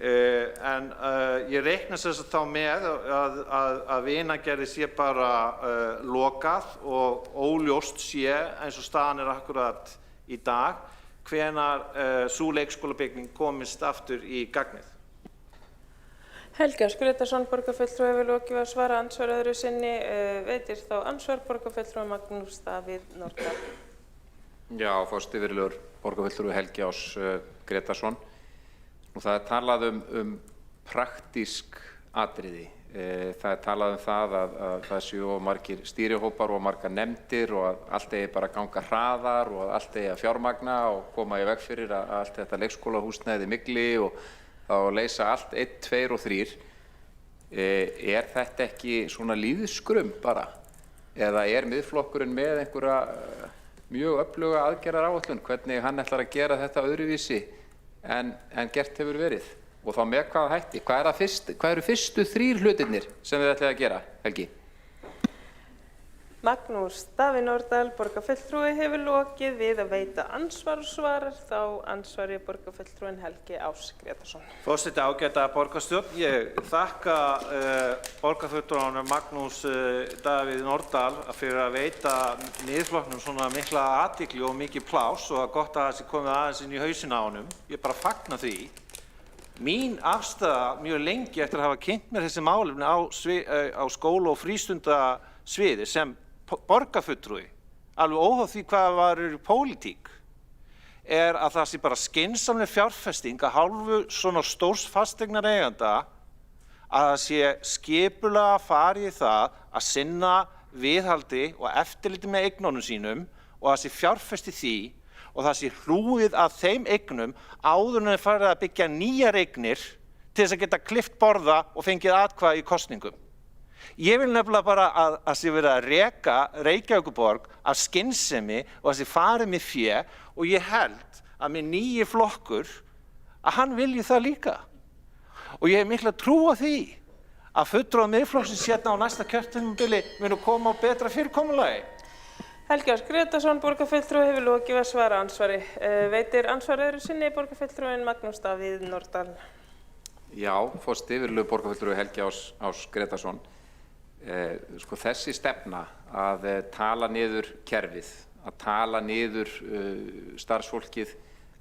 En ég reikna sem sagt þá með að Vinagerði sé bara lokað og óljóst sé eins og staðan er akkurat í dag hvenær sú leikskólabygging komist aftur í gagnið. Helgi Ás Grétarsson, borgarfulltrúi, hefur lokið við að svara andsvar öðru sinni. Veitir þá andsvar borgarfulltrúi Magnús Davíð Nordal. Já, forseti, virðulegur borgarfulltrúi Helgi Ás Grétarsson. Það er talað praktísk atriði. Það er talað það að það séu margir stýrihópar og margar nefndir og að allt eigi bara að ganga hraðar og að allt eigi að fjármagna og koma í veg fyrir að allt þetta leikskólahúsnæði mygli og þá leysa allt 1, 2 og 3. Er þetta ekki svona líðskrum bara? Eða er miðflokkurinn með einhverja mjög öfluga aðgerðaráætlun hvernig hann ætlar að gera þetta öðruvísi en gert hefur verið? Og þá með hvaða hætti? Hvað eru fyrstu 3 hlutirnir sem þið ætlið að gera, Helgi? Magnús Davíð Nordal, borgarfulltrúi, hefur lokið við að veita andsvar og svarar þá ansvari borgarfulltrúinn Helgi Ás Grétarsson. Forseti, ágæta borgarstjórn, ég þakka borgarfulltrúanum Magnús Davíð Nordal fyrir að veita miðflokknum svona mikla athygli og mikið plás og að gott að það sé komið aðeins inn í hausinn á honum. Ég bara fagna því. Mín afstaða mjög lengi eftir að hafa kynnt mér þessi málefni á skóla- og frístundasviði sem borgarfulltrúi, alveg óháð því hvað var í pólitík, er að það sé bara skynsamleg fjárfesting að hálfu svona stórs fasteignareiganda að það sé skipulega farið í það að sinna viðhaldi og eftirliti með eignunum sínum og að það sé fjárfest í því og það sé hlúið að þeim eignum áður en þeir farið að byggja nýjar eignir til þess að geta klippt borða og fengið atkvæði í kosningum. Ég vil nefnilega bara að sé verið að reka Reykjavíkurborg af skynsemi og að sé farið með fé og ég held að með nýji flokkur að hann vilji það líka. Og ég hef mikla trú á því að fulltrúar Miðflokksins hérna á næsta kjörtímabili munu koma á betra fyrirkomulagi. Helgi Ás Grétarsson, borgarfulltrúi, hefur lokið við að svara ansvari. Veitir ansvar öðru sinni borgarfulltrúinn Magnús Davíð Nordal. Já, forseti, virðulegur borgarfulltrúi Helgi Ás Grétarsson. Þessi stefna að tala niður kerfið, að tala niður starfsfólkið,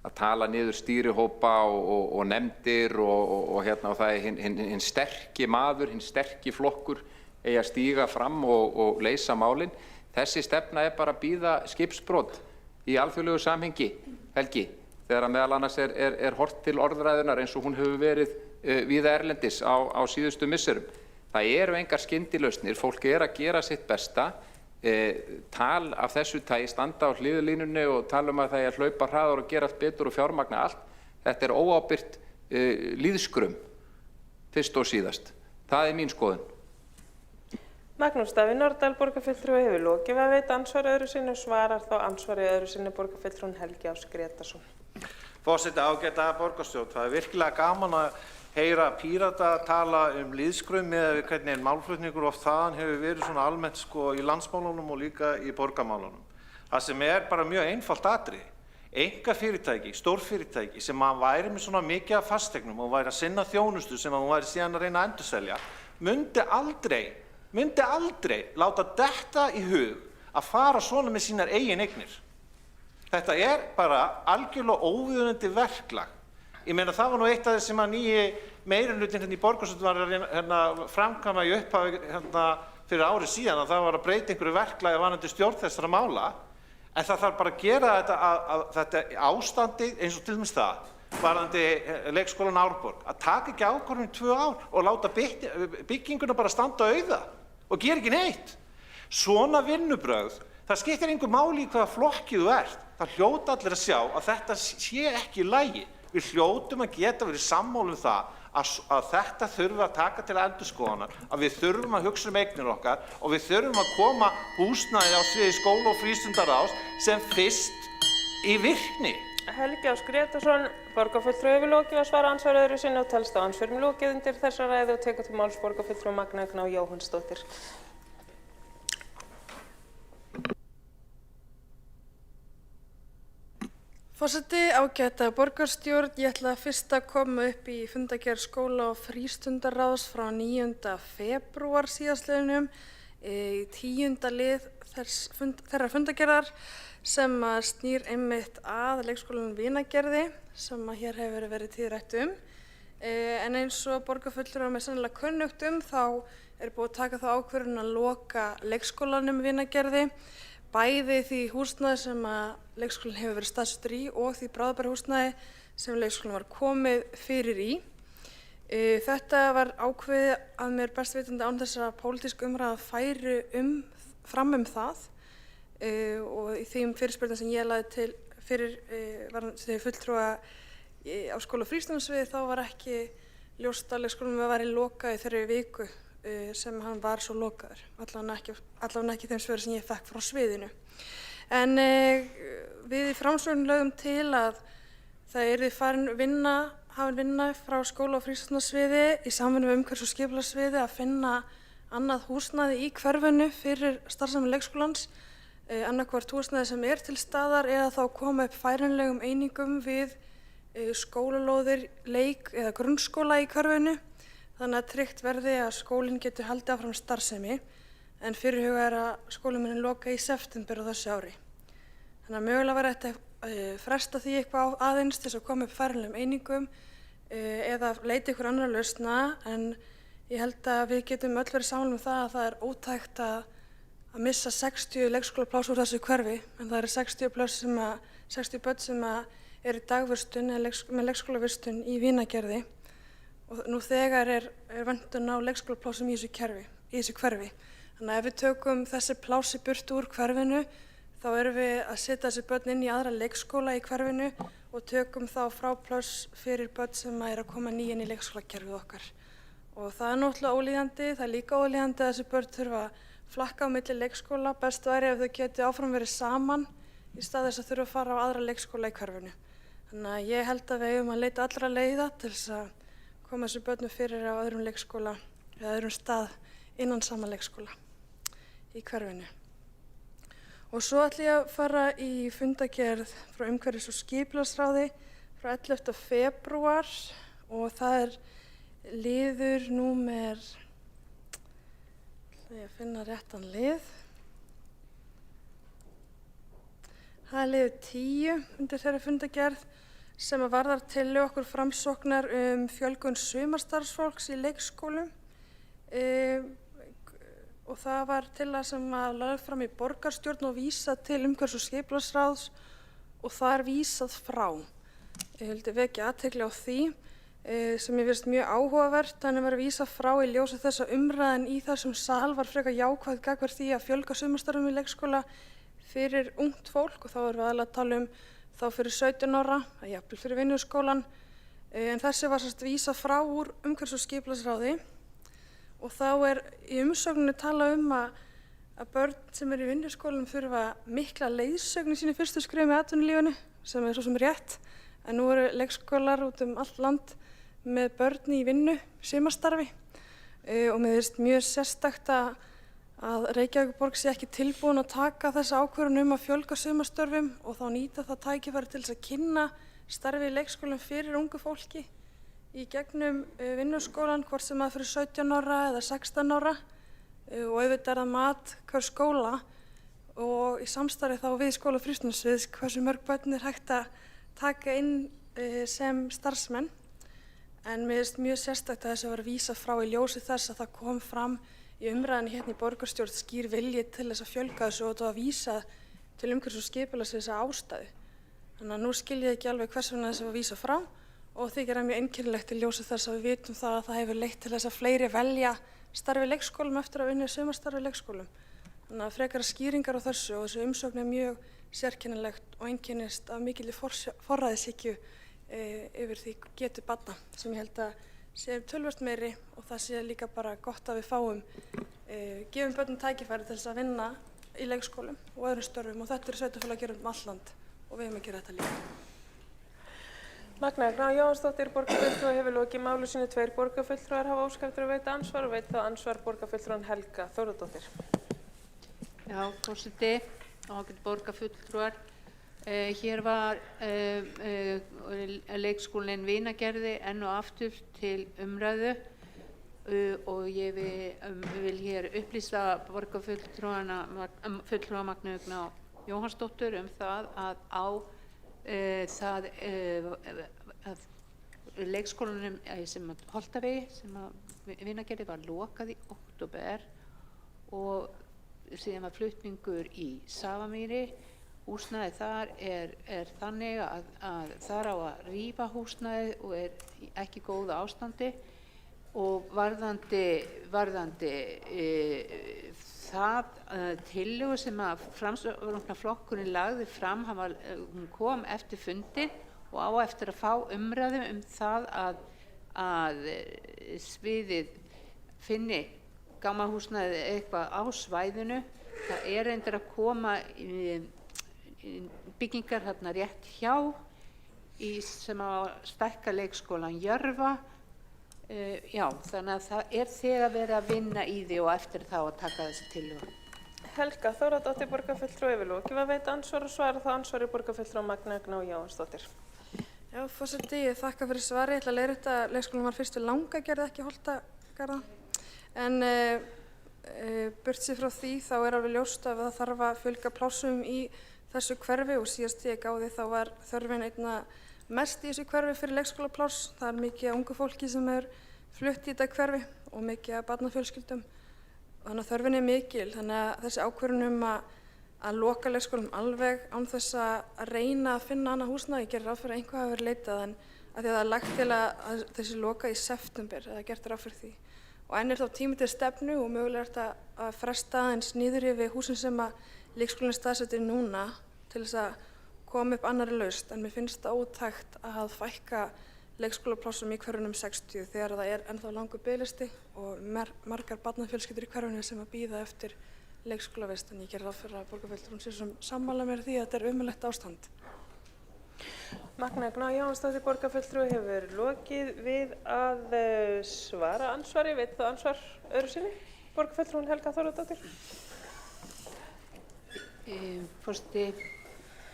að tala niður stýrihópa og nefndir og það er hinn sterki maður, hinn sterki flokkur eigi að stíga fram og leysa málin. Þessi stefna er bara að bíða skipsbrot í alþjóðlegu samhengi, Helgi, þegar að meðal annars er horft til orðræðunar eins og hún hefur verið víða erlendis á síðustu misserum. Það eru engar skyndilausnir, fólk er að gera sitt besta, tal af þessu tagi standa á hliðarlínunni og tala að það er að hlaupa hraðar og gera allt betur og fjármagna allt. Þetta er óábyrgt líðskrum, fyrst og síðast. Það er mín skoðun. Magnús Davíð Nordal, borgarfulltrúi, hefur lokið við að veita ansvar öðru sinni og svarar þá ansvari öðru sinni borgarfulltrúinn Helgi Ás Grétarsson. Forseti, ágæta borgarstjórn, það er virkilega gaman að heyra Pírata tala líðskrum með hvernig málflutningur oft þaðan hefur verið svona almennt í landsmálunum og líka í borgarmálunum. Það sem er bara mjög einfalt atriði. Einkafyrirtæki, stórfyrirtæki sem að væri með svona mikið af fasteignum og væri að sinna þjónustu sem að væri síðan að reyna að endurselja, myndi aldrei láta detta í hug að fara svona með sínar eigin eignir. Þetta er bara algjörlega óviðunandi verklag. Ég meina það var nú eitt af þess sem að nýji meirihlutin hérna í borgarstjórn var að hérna, framkvæma í upphafi hérna, fyrir árið síðan, að það var að breyta einhverju verklagi varðandi stjórn þessara mála. En það þarf bara að gera þetta ástandi eins og til dæmis það varðandi leikskólan Árborg, að taka ekki ákvörðun í 2 ár og láta bygginguna bara standa auða og gera ekki neitt. Svona vinnubrögð, það skiptir engu máli í hvaða flokki þú ert. Það hljóta allir að sjá að þetta sé ekki í lagi. Við hljótum að geta verið sammála það að þetta þurfum að taka til endurskoðunar, að við þurfum að hugsa eignir okkar og við þurfum að koma húsnæði á sviði skóla- og frístundaráðs sem fyrst í virkni. Helgi Ás Grétarsson, borgarfulltrúi hefur lokið að svara andsvari öðru sinni og telst á andsvörum lokið undir þessa ræðu og tekur til máls borgarfulltrúi Magna Gná Jóhannsdóttir. Forseti, ágæta borgarstjórn, ég ætla fyrst að koma upp í fundargerð skóla- og frístundaráðs frá 9. febrúar síðastliðnum í 10. lið þeirra fundargerðar sem að snýr einmitt að leikskólanum Vinagerði sem að hér hefur verið tíðrætt en eins og borgarfulltrúum er sennilega kunnugt þá er búið að taka þá ákvörðun að loka leikskólanum Vinagerði, bæði því húsnæði sem að leikskólinn hefur verið staðsettur í og því bráðabirgðahúsnæði sem leikskólinn var komið fyrir í. Þetta var ákveðið að mér best vitandi án þess að pólitísk umræða færi fram það og í þeim fyrirspurnum sem ég lagði til fyrir þegar fulltrúa á skóla- og frístundasviði þá var ekki ljóst að leikskólinn væri lokað í þeirri viku sem hann var svo lokaður, allavega ekki þeim svörum sem ég fekk frá sviðinu. En við í Framsókn lögum til að það yrði hafin vinna frá skóla- og frístundasviði í samvinnu við umhverfis- og skipulagssviði að finna annað húsnæði í hverfinu fyrir starfsemi leikskólans, annarkvort húsnæði sem er til staðar eða þá koma upp færanlegum einingum við skólalóðir, leik eða grunnskóla í hverfinu. Þannig að tryggt verði að skólinn getur haldið áfram starfsemi en fyrirhugað er að skólinn muni loka í september á þessu ári. Þannig að mögulega var þetta fresta því eitthvað aðeins til þess að koma upp færanlegum einingum eða leita ykkur annarra lausna en ég held að við getum öll verið sammála um það að það er ótækt að missa 60 leikskólapláss úr þessu hverfi en það eru 60 börn sem eru í dagvistun eða með leikskólavistun í Vinagerði og nú þegar er vöntun á leikskólaplássum í þessu hverfi. Þannig að ef við tökum þessi pláss í burtu úr hverfinu þá erum við að setja þessi börn inn í aðra leikskóla í hverfinu og tökum þá frá pláss fyrir börn sem er að koma ný inn í leikskólakerfið okkar. Og það er náttúrulega ólíðandi, það er líka ólíðandi að þessi börn þurfa að flakka á milli leikskóla, best væri ef þau geti áfram verið saman í stað þess að þurfa að fara á aðra leikskóla í hverfinu. Þannig að ég held að við eigum að leita allra leiða til þess að koma þessu börnum fyrir á öðrum leikskóla eða öðrum stað innan sama leikskóla í hverfinu. Og svo ætla ég að fara í fundargerð frá umhverfis- og skipulagsráði frá 11. febrúar og það er liður númer, ætla ég að finna réttan lið. Það er liður 10 undir þeirri fundargerð sem að varðar tillögu okkur Framsóknar fjölgun sumarstarfsfólks í leikskólum og það var tillaga sem að lögð fram í borgarstjórn og vísað til umhverfis- og skipulagsráðs og það er vísað frá. Ég vildi vekja athygli á því sem ég finnst mjög áhugavert en var vísað frá í ljósi þess að umræðan í þessum sal var frekar jákvæð gagnvart því að fjölga sumarstarfum í leikskóla fyrir ungt fólk og þá erum við aðalega að tala þá fyrir 17 ára, að jafnvel fyrir vinnuskólan, en þessi var sérst vísað frá úr umhverfis- og skipulagsráði og þá er í umsögninni talað að börn sem eru í vinnuskólanum þurfa mikla leiðsögn í sínu fyrstu skrefum í atvinnulífinu, sem er svo sem rétt, en nú eru leikskólar út allt land með börn í vinnu, sumarstarfi og mér finnst mjög sérstakt að Reykjavíkurborg sé ekki tilbúin að taka þessa ákvörðun að fjölga sumarstörfum og þá nýta það tækifæri til þess að kynna starfi í leikskólum fyrir ungu fólki í gegnum vinnuskólan, hvort sem það fyrir 17 ára eða 16 ára og auðvitað er það mat hver skóla og í samstarfi þá við skóla frístundasviðs hversu mörg börn er hægt að taka inn sem starfsmenn. En mér finnst mjög sérstakt að þessu var að vísa frá í ljósi þess að það kom fram í umræðinni hérna í borgarstjórn skýr vilji til þess að fjölga þessu og þetta var að vísa til umhverfis- og skipulagsins ástæðu. Þannig að nú skil ég ekki alveg hvers vegna þessu var að vísa frá og þykir það mjög einkennilegt í ljósi þess að við vitum það að það hefur leitt til þess að fleiri velja starfi í leikskólum eftir að unnið sumarstarfi í leikskólum. Þannig að frekara skýringar á þessu og þessu umsögn er mjög sérkennilegt og einkennist af mikilli forræðishyggju yfir því getu barna sem ég held að sé töluvert meiri og það sé líka bara gott að við fáum gefum börnum tækifæri til þess að vinna í leikskólum og öðrum störfum og þetta er sveitarfélag að gera all land og við hefum að gera þetta líka. Magna Gná Jóhannsdóttir, borgarfulltrúi, hefur lokið máli sínu. 2 borgarfulltrúar hafa óskað eftir að veita andsvar og veit þá andsvar borgarfulltrúan Helga Þórðardóttir. Já, forseti, ágætu borgarfulltrúar. Hér var leikskólinn Vinagerði enn og aftur til umræðu og ég vil hér upplýsa borgarfulltrúa Magna Gná Jóhannsdóttur það að leikskólanum sem Holtavegi sem Vinagerði var lokað í október og síðan var flutningur í Safamýri. Húsnæði þar er þannig að þar á að rífa húsnæði og er ekki í góðu ástandi og varðandi það tillögu sem að Framsóknarflokkurinn lagði fram, hún kom eftir fundin og á eftir að fá umræðu það að sviðið finni gámahúsnæði eitthvað á svæðinu. Það er reyndar að koma byggingar þarna rétt hjá sem á að stækka leikskólan Jörfa. Já, þannig að það er þegar verið að vinna í því og eftir þá að taka þessi tillögu. Helga Þórðardóttir, borgarfulltrúi, hefur lokið að veita andsvar og svara þá andsvari borgarfulltrúa Magna Gná Jóhannsdóttir. Já, forseti, ég þakka fyrir svari. Ég ætla að leiðrétta að leikskólinn var fyrst við Langagerði, ekki Holtagarða. En burtséð frá því þá er alveg ljóst að það þarf að fjölga plássum í þessu hverfi og síðast ég gáði þá var þörfin einna mest í þessu hverfi fyrir leikskólapláss. Það er mikið af ungu fólki sem er flutt í þetta hverfi og mikið af barnafjölskyldum. Þannig að þörfin er mikil. Þannig að þessi ákvörðun að loka leikskólum alveg án þess að reyna að finna annað húsnæði, ég gerir ráð fyrir að einhvað hafi verið leitað en að því að það er lagt til að þessi loka í september, eða gert ráð fyrir því. Og enn er þá tími til stefnu og mögulegt að fresta aðeins niður yfir húsin sem að leikskólinn staðsettir núna til þess að koma upp annarri lausn, en mér finnst það ótækt að fækka leikskólaplássum í hverfunum 60 þegar það er ennþá langur biðlisti og margar barnafjölskyldur í hverfunum sem að bíða eftir leikskólavist, en ég gerir ráð fyrir að borgarfulltrúinn sé sem sammála mér því að þetta er ömurlegt ástand. Magna Gná Jóhannsdóttir, borgarfulltrúi, hefur lokið við að svara andsvari, veit þá ansvar öðru sinni. Borgarfulltrúin Helga Þórðardóttir. Forseti,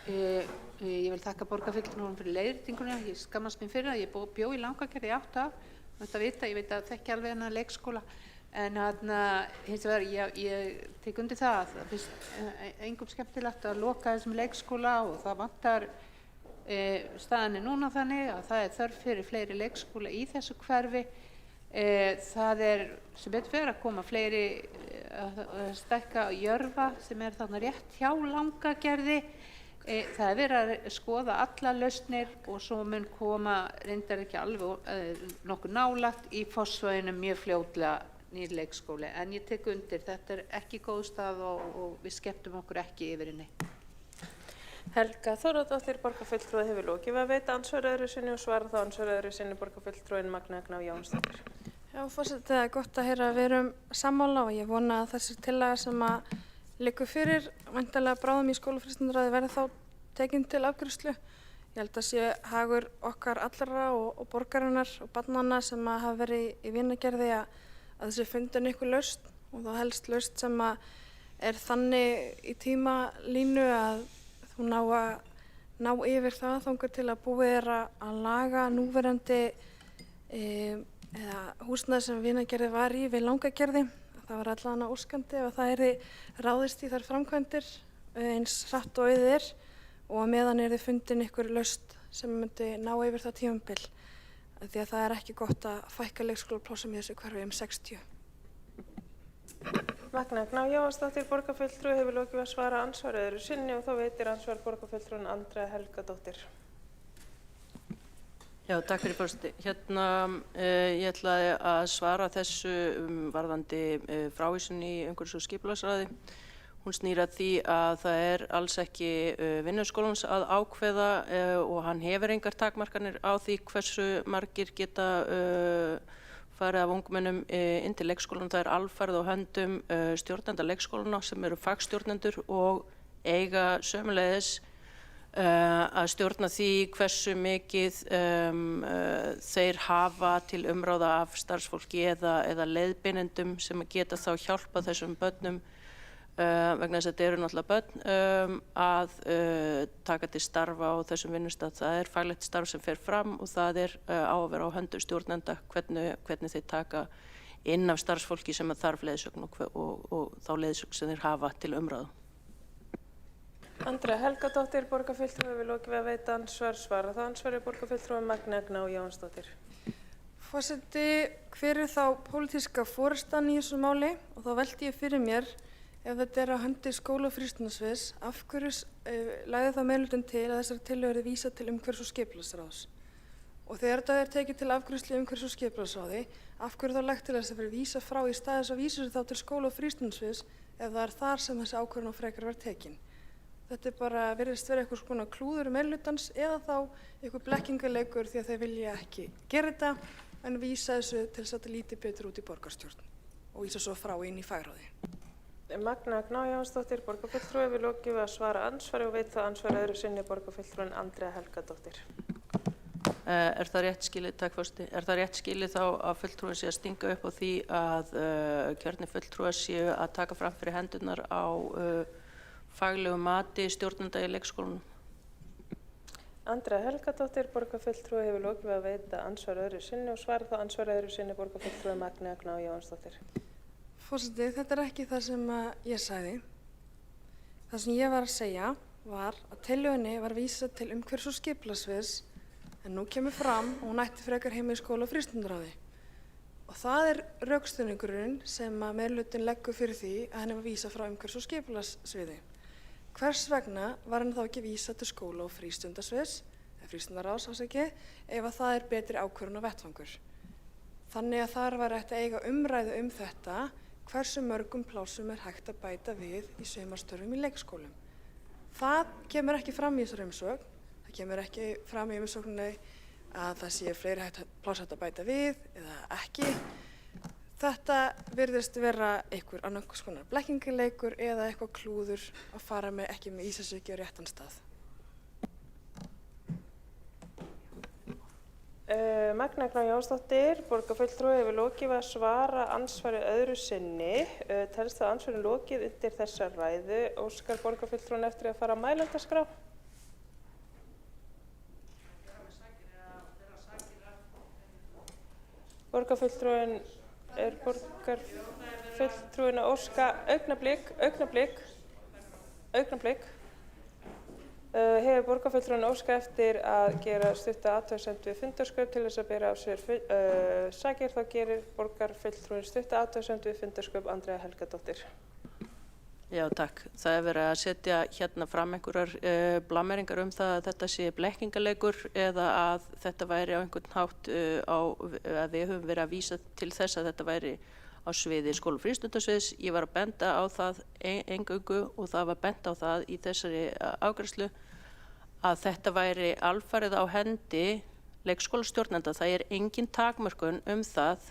ég vil þakka borgarfulltrúanum fyrir leiðréttinguna. Ég skammast mín fyrir að ég bjó í Langagerði í 8 ár. Ég veit að þekki alveg hennar leikskóla. En hins vegar, ég tek undir það að það finnst engum skemmtilegt að loka þessum leikskóla og það vantar staðan núna þannig að það er þörf fyrir fleiri leikskóla í þessu hverfi. Það er sem betur fer að koma fleiri að stækka Jörfa sem er þarna rétt hjá Langagerði. Það er verið að skoða alla lausnir og svo mun koma reyndar ekki alveg nokkuð nálægt í Fossvoginum mjög fljótlega nýr leikskóli. En ég tek undir, þetta er ekki góð stað og við skemmtum okkur ekki yfir henni. Helga Þórðardóttir, borgarfulltrúi, hefur lokið við að veita andsvar öðru sinni og svara þá andsvar öðru sinni borgarfulltrúin Magna Gná Jóhannsdóttir. Já, forseti, það er gott að heyra að við erum sammála og ég vona að þessi tillaga sem að liggur fyrir væntanlega bráðum í skólafrístundaráði verði þá tekin til afgreiðslu. Ég held að sé hagur okkar allra og borgarinnar og barnanna sem að hafa verið í Vinagerði að þessi fundin ykkur lausn og þá helst lausn sem að er þannig í tímalínu að þú ná yfir það þangað til að búið er að laga núverandi eða húsnæði sem Vinagerði var í við Langagerði. Það var allan óskandi og það er ráðist í þær framkvæmdir eins hratt og auðir og að meðan yrði fundin ykkur lausn sem myndi ná yfir það tímabil. Því að það er ekki gott að fækka leikskólaplássum í þessu hverfi 60. Magna Gná Jóhannsdóttir, borgarfulltrúi, hefur lokið að svara andsvari öðru sinni og þá veitir andsvar borgarfulltrúin Andrea Helgadóttir. Já, takk fyrir forseti. Ég ætlaði að svara þessu varðandi frávísun í umhverfis- og skipulagsráði. Hún snýr að því að það er alls ekki Vinnuskólans að ákveða og hann hefur engar takmarkanir á því hversu margir geta farið af ungmennum inn til leikskólan. Það er alfarið á höndum stjórnenda leikskólana sem eru fagstjórnendur og eiga sömuleiðis að stjórna því hversu mikið þeir hafa til umráða af starfsfólki eða leiðbeinendum sem geta þá hjálpað þessum börnum vegna þess að þetta eru náttúrulega börn að taka til starfa á þessum vinnustað. Það er faglegt starf sem fer fram og það er á að vera á höndum stjórnenda hvernig þeir taka inn af starfsfólki sem þarf leiðsögn og þá leiðsögn sem þeir hafa til umráðu. Andrea Helgadóttir, borgarfulltrúi, hefur lokið við að veita andsvar. Svara það andsvari borgarfulltrúi Magna Gná Jóhannsdóttir. Forseti, hver er þá pólitíska forystan í þessu máli? Og þá velti ég fyrir mér, ef þetta er á höndi skóla- og frístundasviðs, af hverju lagði það meirihlutinn til að þessari tillögu verði vísað til umhverfis- og skipulagsráðs? Og þegar þetta er tekið til afgreiðslu í umhverfis- og skipulagsráði, af hverju þá lagt til þess að verði vísað frá í stað þess að vísa þá til skóla- og frístundasviðs ef það er þar sem þessi ákvörðun á frekar var tekin? Þetta er bara, virðist vera eitthvað svona klúður meirihlutans eða þá eitthvað blekkingaleikur því að þeir vilja ekki gera þetta en vísa þessu til þess að þetta líti betur út í borgarstjórn og vísa svo frá inn í fagráði. Magna Gná Jóhannsdóttir, borgarfulltrúi, hefur lokið við að svara andsvari og veit það andsvari öðru sinni borgarfulltrúin Andrea Helgadóttir. Er það rétt skilið, takk forseti, er það rétt skilið þá að fulltrúin sé að stinga upp á því að kjörnir fulltrúar séu að taka fram fyrir hendurnar á faglegu mati stjórnenda í leikskólanum? Andrea Helgadóttir, borgarfulltrúi, hefur lokið við að veita andsvar öðru sinni og svara það andsvar öðru sinni borgarfulltrúi Magna Gná Jóhannsdóttir. Forseti, þetta er ekki það sem ég sagði. Það sem ég var að segja var að tillögunni var vísað til umhverfis- og skipulagsviðs en nú kemur fram og hún ætti frekar heima í skóla- og frístundaráði. Og það er rökstuðningurinn sem að meirihlutinn leggur fyrir því að henni var vísað frá umhverfis- og skipulagssviði. Hvers vegna var henni þá ekki vísað til skóla- og frístundasviðs, eða frístundaráðs ásæki, ef að það er betri ákvörðun og vettvangur? Þannig að þar var hægt að eiga umræðu þetta hversu mörgum plássum er hægt að bæta við í sumarstörfum í leikskólum. Það kemur ekki fram í þessari umsögn. Það kemur ekki fram í umsögninni að það sé fleiri pláss hægt að bæta við eða ekki. Þetta virðist vera einhver annars konar blekkingaleikur eða eitthvað klúður að fara með ekki með ísasöki á réttan stað. Magna Gná Jóhannsdóttir, borgarfulltrúi, hefur lokið við að svara andsvari öðru sinni. Telst það andsvari lokið undir þessa ræðu. Óskar borgarfulltrúin eftir að fara á mælendaskrá? Borgarfulltrúin er borgarfulltrúin að óska augnablik. Hefur borgarfulltrúin óska eftir að gera stutta athugasemd við fundarsköp til þess að bera af sér sakir, þá gerir borgarfulltrúin stutta athugasemd við fundarsköp Andrea Helgadóttir. Já, takk. Það er verið að setja hérna fram einhverjar blammeringar það að þetta sé blekkingaleikur eða að þetta væri á einhvern hátt að við höfum verið að vísa til þess að þetta væri á sviði skóla- og frístundasviðs. Ég var að benda á það eingöngu og það var bent á það í þessari afgreiðslu að þetta væri alfarið á hendi leikskólastjórnenda. Það er engin takmörkun það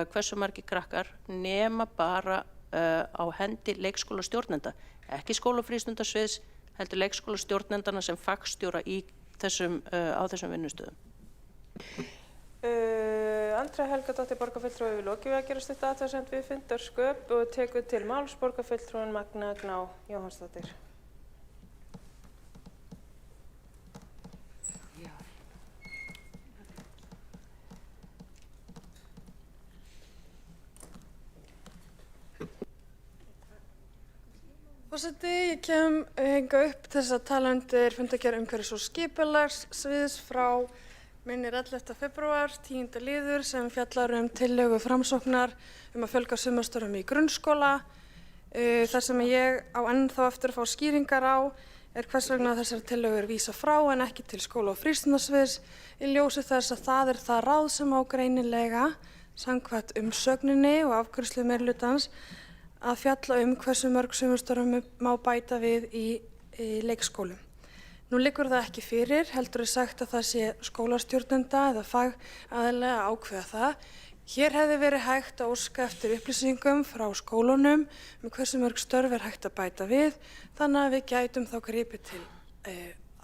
hversu margir krakkar nema bara á hendi leikskólastjórnenda, ekki skóla- og frístundasviðs, heldur leikskólastjórnendana sem fagstjóra á þessum vinnustöðum. Andrea Helgadóttir, borgarfulltrúi, hefur lokið við að gera stutta athugasemd við fundarsköp og tekur til máls borgarfulltrúin Magna Gná Jóhannsdóttir. Forseti, ég kem hingað upp til þess að tala undir fundargerð umhverfis- og skipulagssviðs frá minnir 11. febrúar, 10. liður sem fjallar tillögu Framsóknar að fjölga sumarstörfum í grunnskóla. Það sem ég á ennþá eftir að fá skýringar á hvers vegna þessari tillögu vísað frá en ekki til skóla- og frístundasviðs í ljósi þess að það það ráð sem á greinilega samkvæmt umsögninni og afgreiðslu meirihlutans að fjalla hversu mörg sumarstörfum má bæta við í leikskólum. Nú liggur það ekki fyrir, heldur sagt að það sé skólastjórnenda eða fagaðilega að ákveða það. Hér hefði verið hægt að óska eftir upplýsingum frá skólunum hversu mörg störf hægt að bæta við, þannig að við gætum þá gripið til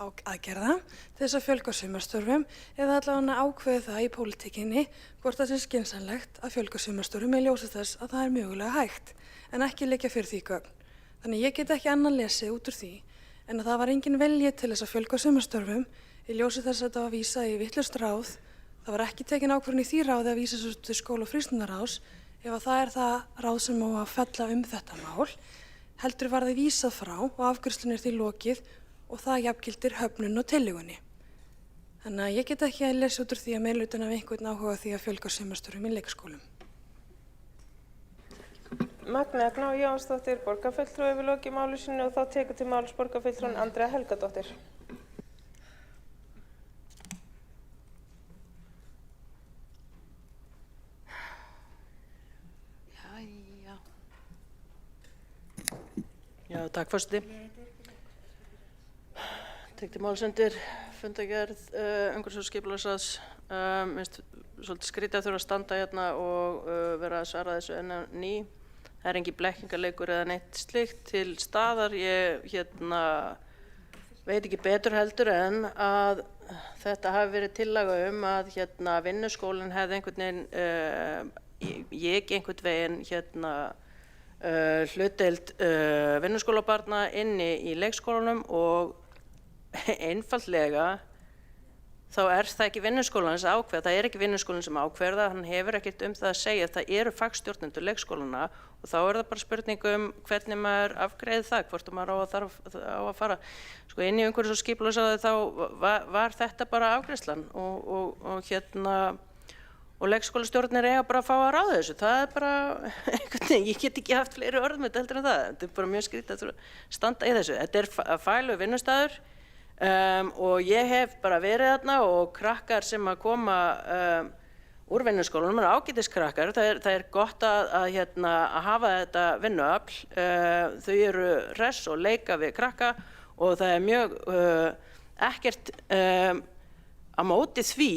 aðgerða til þess að fjölga sumarstörfum eða allavega ákveða það í pólitíkinni hvort það sé skynsamlegt að fjölga sumarstörfum í ljósi þess að það mögulega hægt en ekki liggja fyrir því gögn. Þannig ég get ekki annað lesið út úr því en að það var engin vilji til þess að fjölga sumarstörfum í ljósi þess að þetta var vísað í vitlaust ráð. Það var ekki tekin ákvörðun í því ráði að vísa svo til skóla- og frístundaráðs ef að það það ráð sem á að fella þetta mál. Heldur var það vísað frá og afgreiðslunni því lokið og það jafngildir höfnun og tillögunni. Þannig að ég get ekki að lesa út úr því að meirihlutinn hafi einhvern áhuga á því að fjölga sumarstörfum í leikskólum. Magnea Gná Jónsdóttir, borgarfulltrúi hefur lokið máli sínu og þá tekur til máls borgarfulltrúin Andrea Helgadóttir. Já, takk forseti. Tek til máls undir fundargerð umhverfis- og skipulagsráðs. Minnst svolítið skrítið að þurfa að standa hérna og vera að svara þessu enn á ný. Það er engin blekkingarleikur eða neitt slíkt til staðar. Ég veit ekki betur heldur en að þetta hafi verið tillaga að vinnuskólinn hefði einhvern veginn hlutdeild vinnuskólabarna inni í leikskólanum og einfaldlega þá það ekki vinnuskólans að ákveða, það ekki vinnuskólinn sem ákveður það, hann hefur ekkert það að segja, það eru fagstjórnendur leikskólana og þá það bara spurning hvernig maður afgreiði það, hvort maður á að fara. Sko inn í umhverfis- og skipulagsráði þá var þetta bara afgreiðslan og leikskólastjórnir eiga bara að fá að ráða þessu. Það bara, ég get ekki haft fleiri orð með þetta heldur en það. Þetta bara mjög skrítið að standa í þessu. Þetta faglegur vinnustaður og ég hef bara verið þarna og krakkar sem að koma úr vinnuskólanum, ágætiskrakkar, það gott að hafa þetta vinnuafl. Þau eru hress og leika við krakka og það mjög ekkert á móti því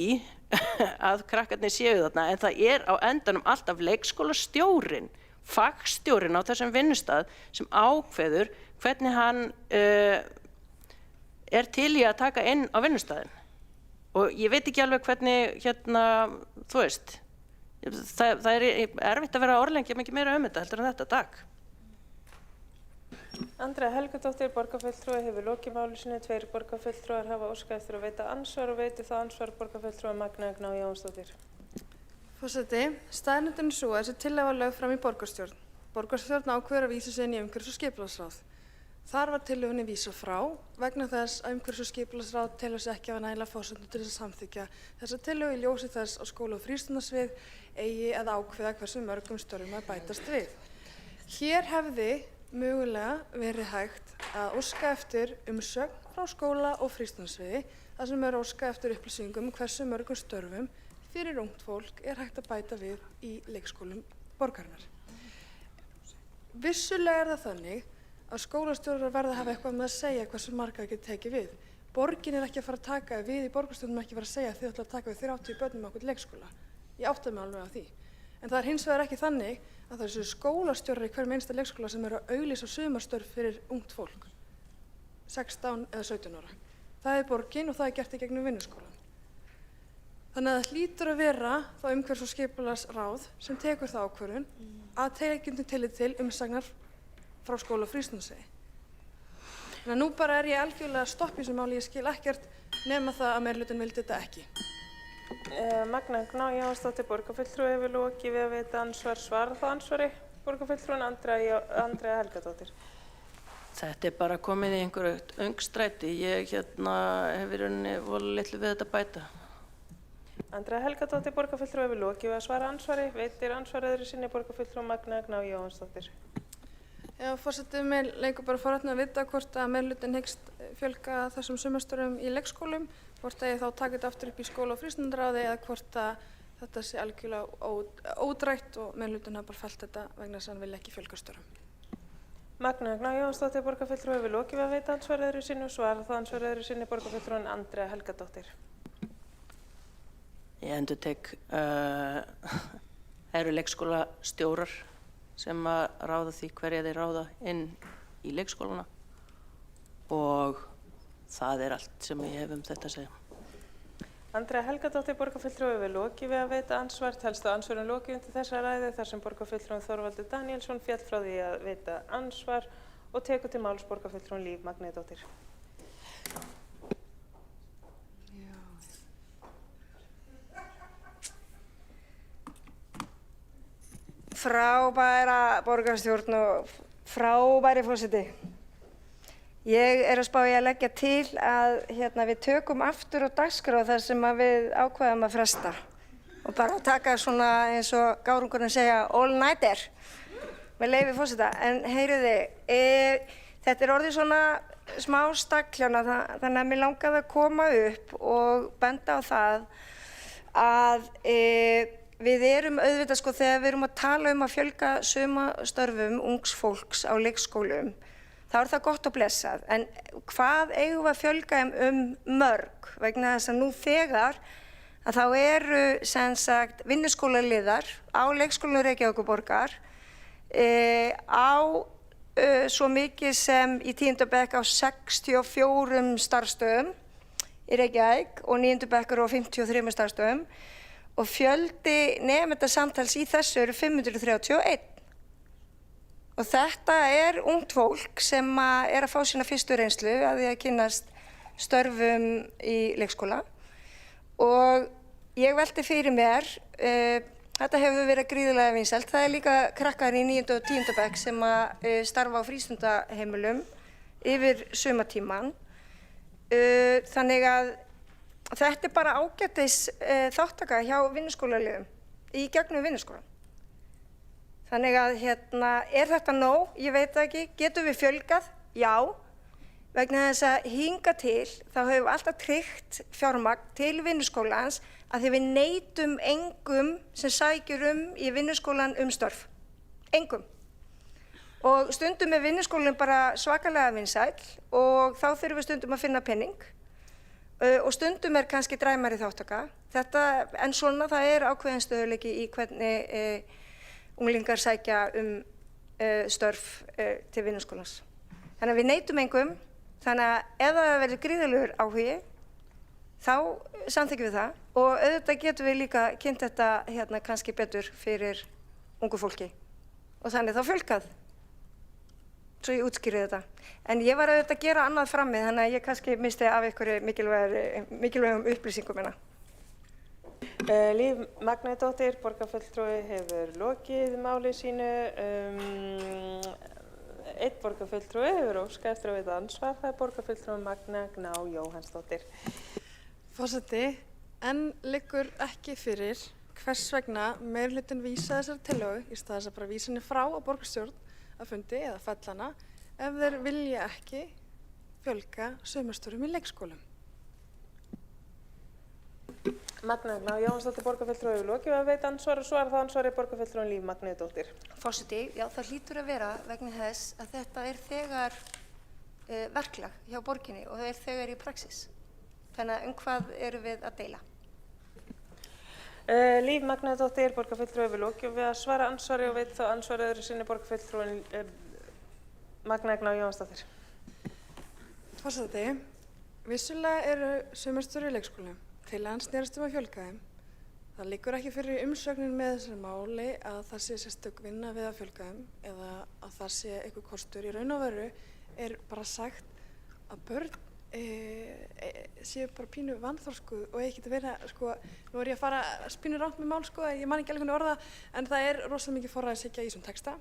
að krakkarnir séu þarna, en það á endanum alltaf leikskólastjórinn, fagstjórinn á þessum vinnustað sem ákveður hvernig hann til í að taka inn á vinnustaðinn. Og ég veit ekki alveg hvernig, þú veist, það erfitt að vera að orðlengja mikið meira þetta heldur en þetta. Takk. Andrea Helgadóttir, borgarfulltrúi hefur lokið máli sínu. 2 borgarfulltrúar hafa óskað eftir að veita ansvar og veitir það ansvar borgarfulltrúi Magnea Gná Jónsdóttir. Forseti, staðreyndin er sú að þessi tillaga var lögð fram í borgarstjórn. Borgarstjórn ákveður að vísa sig inn í umhverfis- og skipulagsráð. Þar var tillögunni vísað frá vegna þess að umhverfis- og skipulagsráð telur sig ekki hafa nægilega forsendur til þess að samþykkja þessa tillögu í ljósi þess að skóla- og frístundasvið eigi að ákveða hversu mörgum störfum að bætast við. Hér hefði mögulega verið hægt að óska eftir umsögn frá skóla- og frístundasviði þar sem óska eftir upplýsingum hversu mörgum störfum fyrir ungt fólk hægt að bæta við í leikskólum borgarinnar. Vissulega það þannig að skólastjórar verða að hafa eitthvað með að segja hversu marga geti tekið við. Borgin ekki að fara að taka við í borgarstjórnum ekki fara að segja að þið ætla að taka við 30 börnum á hvern leikskóla. Ég átta mig alveg á því. En það hins vegar ekki þannig að það séu skólastjórar í hverjum einsta leikskóla sem að auglýsa sumarstörf fyrir ungt fólk, 16 eða 17 ára. Það borgin og það gert í gegnum vinnuskólan. Þannig að það hlýtur að vera þá umhverfis- og skipulagsráð sem tekur það ákvörðun að tekjum tillit til umsagnar frá skóla- og frístundasviði. Þannig að nú bara ég algjörlega að stoppa í þessu máli, ég skil ekkert nema það að meirihlutinn vildi þetta ekki. Magnea Gná Jónsdóttir, borgarfulltrúi hefur lokið við að veita ansvar. Svarar þá ansvari borgarfulltrúin Andrea Helgadóttir. Þetta er bara komið í einhverju öngstræti. Ég hef í rauninni voru litlu við þetta bæta. Andrea Helgadóttir, borgarfulltrúi, hefur lokið við að svara andsvari. Veitir andsvar öðru sinni borgarfulltrúi Magnea Gná Jóhannsdóttir. Já, forseti, mér leikur bara forvitni að vita hvort að meirihlutin hyggst fjölga þessum sumarstörfum í leikskólum, hvort að ég þá taka þetta aftur upp í skóla- og frístundaráði eða hvort að þetta sé algjörlega ódrætt og meirihlutin hafa bara fellt þetta vegna þess að hann vil ekki fjölga störfum. Magnea Gná Jóhannsdóttir, borgarfulltrúi, hefur lokið við að veita andsvar öðru sinni og svara það andsvar öðru sinni borgarfulltrúin Andrea Helgadóttir. Ég endurtek, það eru leikskólastjórar sem að ráða því hverja þeir ráða inn í leikskólana og það er allt sem ég hef þetta að segja. Andrea Helgadóttir, borgarfulltrúi, hefur lokið við að veita ansvar. Telst á ansvörum lokið undir þessa ræðu þar sem borgarfulltrúin Þorvaldur Daníelsson féll frá því að veita ansvar og tekur til máls borgarfulltrúin Líf Magneiðdóttir. Frábæra borgarstjórn og frábæri forseti. Ég er að spá í að leggja til að við tökum aftur á dagskrá þar sem að við ákveðum að fresta og bara taka svona eins og gárungurinn segja all-nighter með leyfi forseta. En heyriði, þetta er orðið svona smá stakljána þannig að mér langaði að koma upp og benda á það að við erum auðvitað sko þegar við erum að tala um að fjölga sumastörfum ungs fólks á leikskólum, þá er það gott og blessað. En hvað eigum við að fjölga mörg? Vegna þess að nú þegar að þá eru sem sagt vinnuskólaliðar á leikskólinu Reykjavíkurborgar á svo mikið sem í 10. bekk á 64 starfsstöðum í Reykjavík og 9. bekkur á 53 starfsstöðum. Og fjöldi nemenda samtals í þessu eru 531. Og þetta er ungt fólk sem er að fá sína fyrstu reynslu að því að kynnast störfum í leikskóla. Og ég velti fyrir mér, þetta hefur verið gríðarlega vinsælt, það er líka krakkar í 9. og 10. bekk sem starfa á frístundaheimilum yfir sumartíman. Þannig að þetta er bara ágætis þáttaka hjá vinnuskólaliðum í gegnum vinnuskólan. Þannig að er þetta nóg? Ég veit það ekki. Getum við fjölgað? Já. Vegna þess að hinga til þá hefur alltaf tryggt fjármagn til vinnuskólans að því við neytum engum sem sækjur í vinnuskólan störf. Engum. Og stundum er vinnuskólinn bara svakalega vinsæll og þá þurfum við stundum að finna penning. Og stundum er kannski dræmari þáttaka. En svona það er ákveðin stöðuleiki í hvernig unglingar sækja störf til vinnuskólans. Þannig að við neytum engum, þannig að ef það verður gríðarlegur áhugi, þá samþykkjum við það og auðvitað getum við líka kynnt þetta kannski betur fyrir ungu fólki og þannig þá fjölgað. Svo ég útskýri þetta. En ég var auðvitað að gera annað frammi þannig að ég kannski misti af einhverju mikilvægum upplýsingum hérna. Líf Magneiðdóttir, borgarfulltrúi, hefur lokið máli sínu. Einn borgarfulltrúi hefur óskað eftir að veita ansvar, það er borgarfulltrúi Magnea Gná Jóhannsdóttir. Forseti, en liggur ekki fyrir hvers vegna meirihlutinn vísa þessari tillögu í stað þess að bara vísa henni frá á borgarstjórn að fundi eða fellana ef þeir vilja ekki fjölga sumarstörfum í leikskólum. Magnea Gná Jóhannsdóttir, borgarfulltrúi, hefur lokið við að veita ansvar og svara það ansvari borgarfulltrúin Líf Magneiðdóttir. Forseti, já það hlýtur að vera vegna þess að þetta er þegar verklag hjá borginni og það er þegar í praxis. Þannig að hvað erum við að deila? Líf Magneiðdóttir, borgarfulltrúi, hefur lokið við að svara ansvari og veit þá ansvari öðru sinni borgarfulltrúin Magnea Gná Jóhannsdóttir. Forseti, vissulega eru sumarstörfum í leikskólum til að hann snerist að fjölga þeim. Það liggur ekki fyrir umsögnin með þessari máli að það sé sérstök vinna við að fjölga þeim eða að það sé eitthvað kostur. Í raun og veru er bara sagt að börn séu bara pínu vanþrorskuð og ekki að vera, sko, nú er ég að fara spínu rátt með mál, sko, ég man ekki alveg hvernig orða, en það er rosalega mikið forræðishyggja í þessum texta.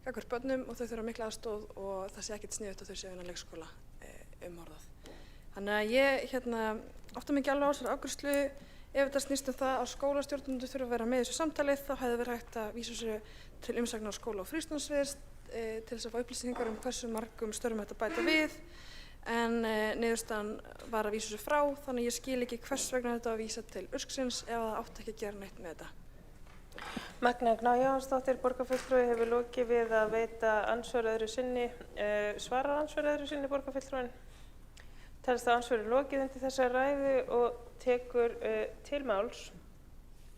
gagnvart börnum og þau þurfa mikla aðstoð og það sé ekkert sniðugt að þau séu innan leikskóla umorðað. Þannig að ég átta mig ekki alveg á þessari afgreiðslu. Ef þetta snýst um það að skólastjórnendur þurfa að vera með í þessu samtali þá hefði verið hægt að vísa þessu til umsagnar á skóla- og frístundasviðs til þess að fá upplýsingar hversu margum störfum þetta bæta við. En niðurstaðan var að vísa þessu frá, þannig ég skil ekki hvers vegna þetta var vísa til URSK-sins ef það átti ekki að gera neitt með þetta. Magna Gná Jóhannsdóttir, borgarfulltrúi, hefur lokið við að veita andsvör öðru sinni. Svarar andsvör öðru sinni borgarfulltrúin? Telst að andsvör lokið undir þessari ræðu og tekur til máls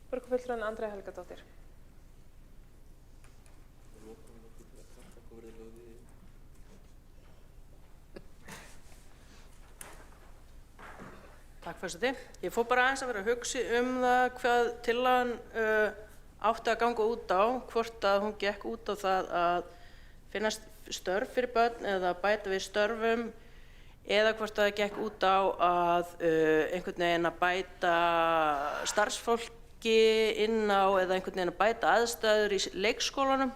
borgarfulltrúin Andrea Helgadóttir. Takk forseti. Ég fór bara aðeins að vera að hugsa það hvað tillagan átti að ganga út á, hvort að hún gekk út á það að finna störf fyrir börn eða bæta við störfum eða hvort það gekk út á að einhvern veginn að bæta starfsfólki inn á eða einhvern veginn að bæta aðstæður í leikskólanum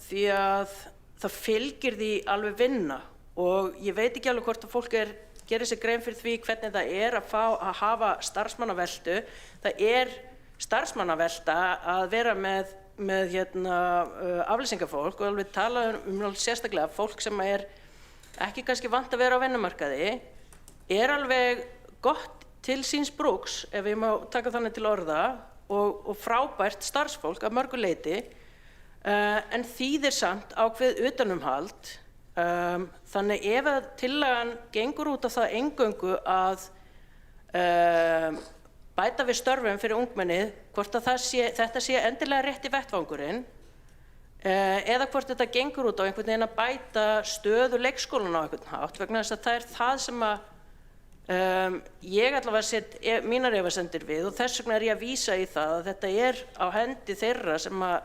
því að það fylgir því alveg vinna og ég veit ekki alveg hvort að fólk gerir sér grein fyrir því hvernig það að hafa starfsmannaveltu. Það starfsmannavelta að vera með afleysingafólk og alveg tala sérstaklega fólk sem ekki kannski vant að vera á vinnumarkaði, alveg gott til síns brúks, ef ég má taka þannig til orða, og frábært starfsfólk að mörgu leyti, en þýðir samt ákveðið utanumhald. Þannig ef að tillagan gengur út á það eingöngu að bæta við störfum fyrir ungmennið, hvort að þetta sé endilega rétti vettvangurinn eða hvort þetta gengur út á einhvern veginn að bæta stöðu leikskólanna á einhvern hátt vegna þess að það það sem að ég allavega set mínar efasemdir við og þess vegna ég að vísa í það að þetta á hendi þeirra sem að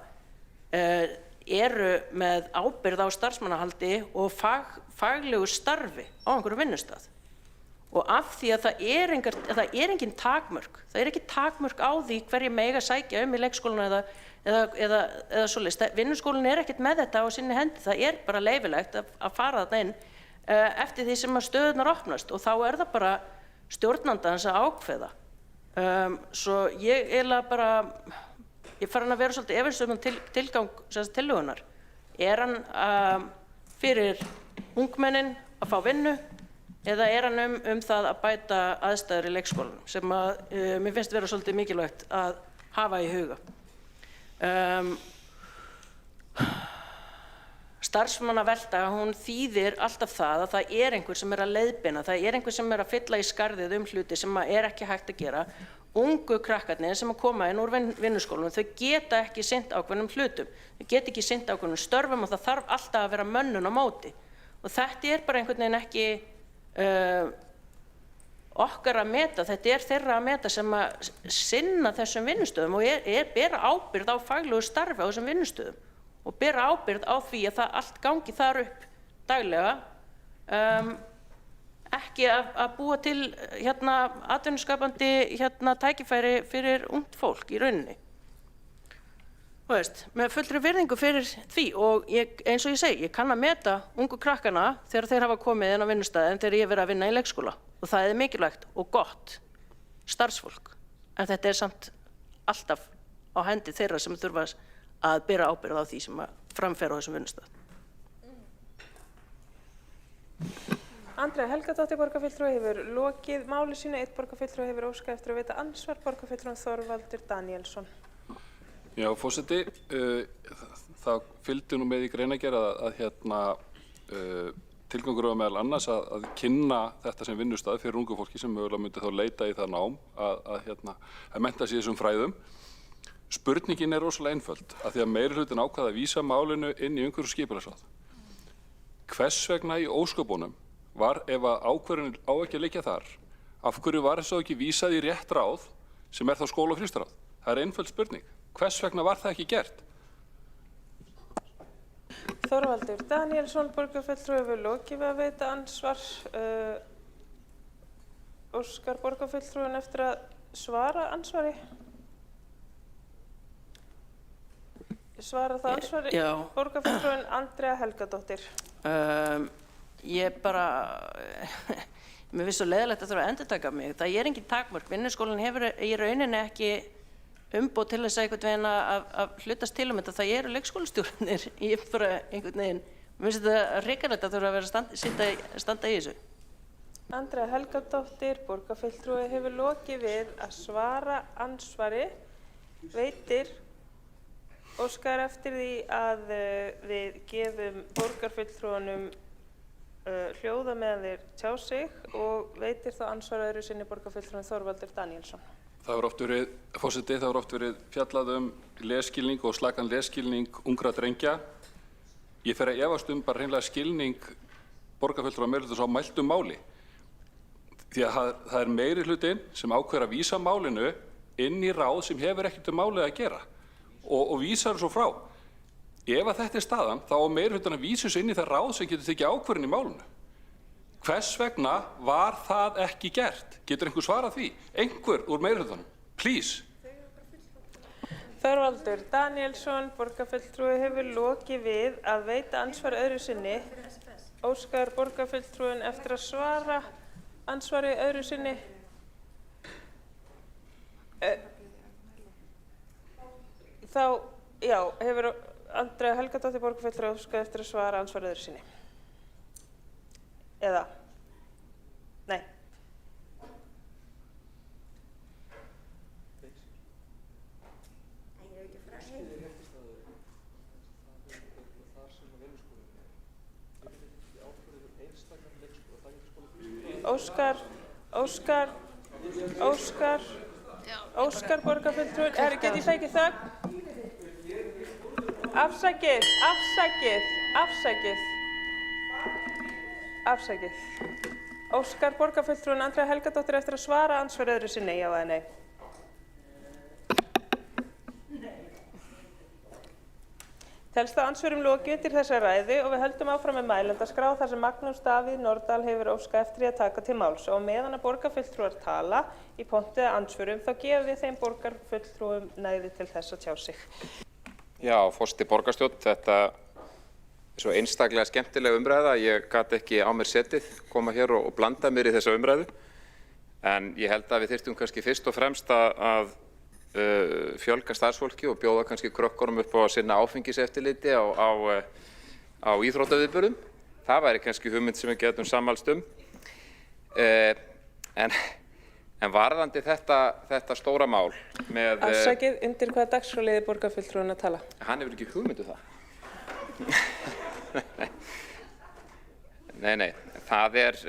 eru með ábyrgð á starfsmannahaldi og faglegu starfi á einhverju vinnustað. Og af því að það engin takmörk, það ekki takmörk á því hverju mega sækja í leikskólanu eða svoleiðis. Vinnuskólinn ekkert með þetta á sinni hendi, það bara leyfilegt að fara þarna inn eftir því sem að stöðurnar opnast og þá það bara stjórnandans að ákveða. Svo ég bara ég farin að vera svolítið efins tilgang tillögunnar. Hann fyrir ungmennin að fá vinnu eða hann það að bæta aðstæður í leikskólanum sem að mér finnst vera svolítið mikilvægt að hafa í huga. Starfsmannavelta, hún þýðir alltaf það að það einhver sem að leiðbeina, það einhver sem að fylla í skarðið hluti sem að ekki hægt að gera. Ungu krakkarnir sem að koma inn úr vinnuskólunum, þau geta ekki sinnt ákveðnum hlutum, þau geta ekki sinnt ákveðnum störfum og það þarf alltaf að vera mönnun á móti. Og þetta bara einhvern veginn ekki okkar að meta, þetta þeirra að meta sem að sinna þessum vinnustöðum og bera ábyrgð á faglegu starfi á þessum vinnustöðum og bera ábyrgð á því að það allt gangi þar upp daglega. Ekki að búa til atvinnuskapandi tækifæri fyrir ungt fólk í rauninni. Með fullri virðingu fyrir því og eins og ég segi, ég kann að meta ungu krakkana þegar þeir hafa komið inn á vinnustæði en þegar ég verið að vinna í leikskóla og það mikilvægt og gott starfsfólk en þetta samt alltaf á hendi þeirra sem þurfa að bera ábyrgð á því sem að framfera á þessum vinnustæði. Andrea Helgadóttir, borgarfulltrúi, hefur lokið máli sínu. Einn borgarfulltrúi hefur óskað eftir að veita andsvar, borgarfulltrúin Þorvaldur Daníelsson. Já, forseti, það fylgdi nú með í greinargerð að tilgangur var meðal annars að kynna þetta sem vinnustað fyrir ungu fólki sem mögulega myndi þá leita í það nám að mennta sig í þessum fræðum. Spurningin rosalega einföld af því að meirihlutin ákvað að vísa málinu inn í umhverfis- og skipulagsráð. Hvers vegna í ósköpunum var ef að ákvörðunin á ekki að liggja þar, af hverju var þess að ekki vísað í rétt ráð sem þá skóla- og frístundaráð? Það einföld spurning. Hvers vegna var það ekki gert? Þorvaldur Daníelsson, borgarfulltrúi, hefur lokið við að veita ansvar. Óskar borgarfulltrúin eftir að svara ansvari? svara þá ansvari Já. borgarfulltrúinn Andrea Helgadóttir. Ég bara, mér finnst svo leiðilegt að þurfa að endurtaka mig. Það er engin takmörk. Vinnuskólinn hefur í rauninni ekki umboð til þess að einhvern veginn að hlutast til þetta. Það eru leikskólastjórnir. Ég bara einhvern veginn, mér finnst þetta hrikalegt að þurfa að vera standa í þessu. Andrea Helgadóttir, borgarfulltrúi, hefur lokið við að svara ansvari, veitir óskar eftir því að við gefum borgarfulltrúanum hljóða meðan þeir tjá sig og veitir þá ansvar öðru sinni borgarfulltrúanum Þorvaldur Daníelsson. Það hefur oft verið, forseti, það hefur oft verið fjallað lesskilning og slakan lesskilning ungra drengja. Ég fer að efast bara hreinlega skilning borgarfulltrúa meirihlutans á mæltu máli. Því að það er meirihlutinn sem ákveður að vísa málinu inn í ráð sem hefur ekkert málið að gera og vísar svo frá. Ef að þetta er staðan, þá á meirihlutann að vísa þessu inn í það ráð sem getur tekið ákvörðun í málinu. Hvers vegna var það ekki gert? Getur einhver svarað því? Einhver úr meirihlutanum? Please. Þorvaldur Daníelsson, borgarfulltrúi, hefur lokið við að veita ansvar öðru sinni. Óskar borgarfulltrúin eftir að svara ansvari öðru sinni. Þá, já, hefur Andrea Helgadóttir borgarfulltrúi óskað eftir að svara ansvar öðru sinni. Eða? Nei. Óskar borgarfulltrúi, get ég fengið þögn? Afsakið. Óskar borgarfulltrúin Andrea Helgadóttir eftir að svara ansvar öðru sinni, já eða nei? Telst þá ansvörum lokið til þessa ræðu og við höldum áfram með mælendaskrá þar sem Magnús Davíð Nordal hefur óskað eftir að taka til máls og meðan að borgarfulltrúar tala í pontu eða ansvörum þá gefum við þeim borgarfulltrúum næði til þess að tjá sig. Já, forseti borgarstjórn, þetta er svo einstaklega skemmtileg umræða. Ég gat ekki á mér setið, koma hér og blanda mér í þessa umræðu. En ég held að við þyrftum kannski fyrst og fremst að fjölga starfsfólki og bjóða kannski krökkunum upp á að sinna áfengiseftirliti á íþróttaviðburðum. Það væri kannski hugmynd sem við getum sammælst en varðandi þetta stóra mál með... Afsakið, undir hvaða dagskrárliði borgarfulltrúin að tala? Hann hefur ekki hugmyndu það. Nei, það er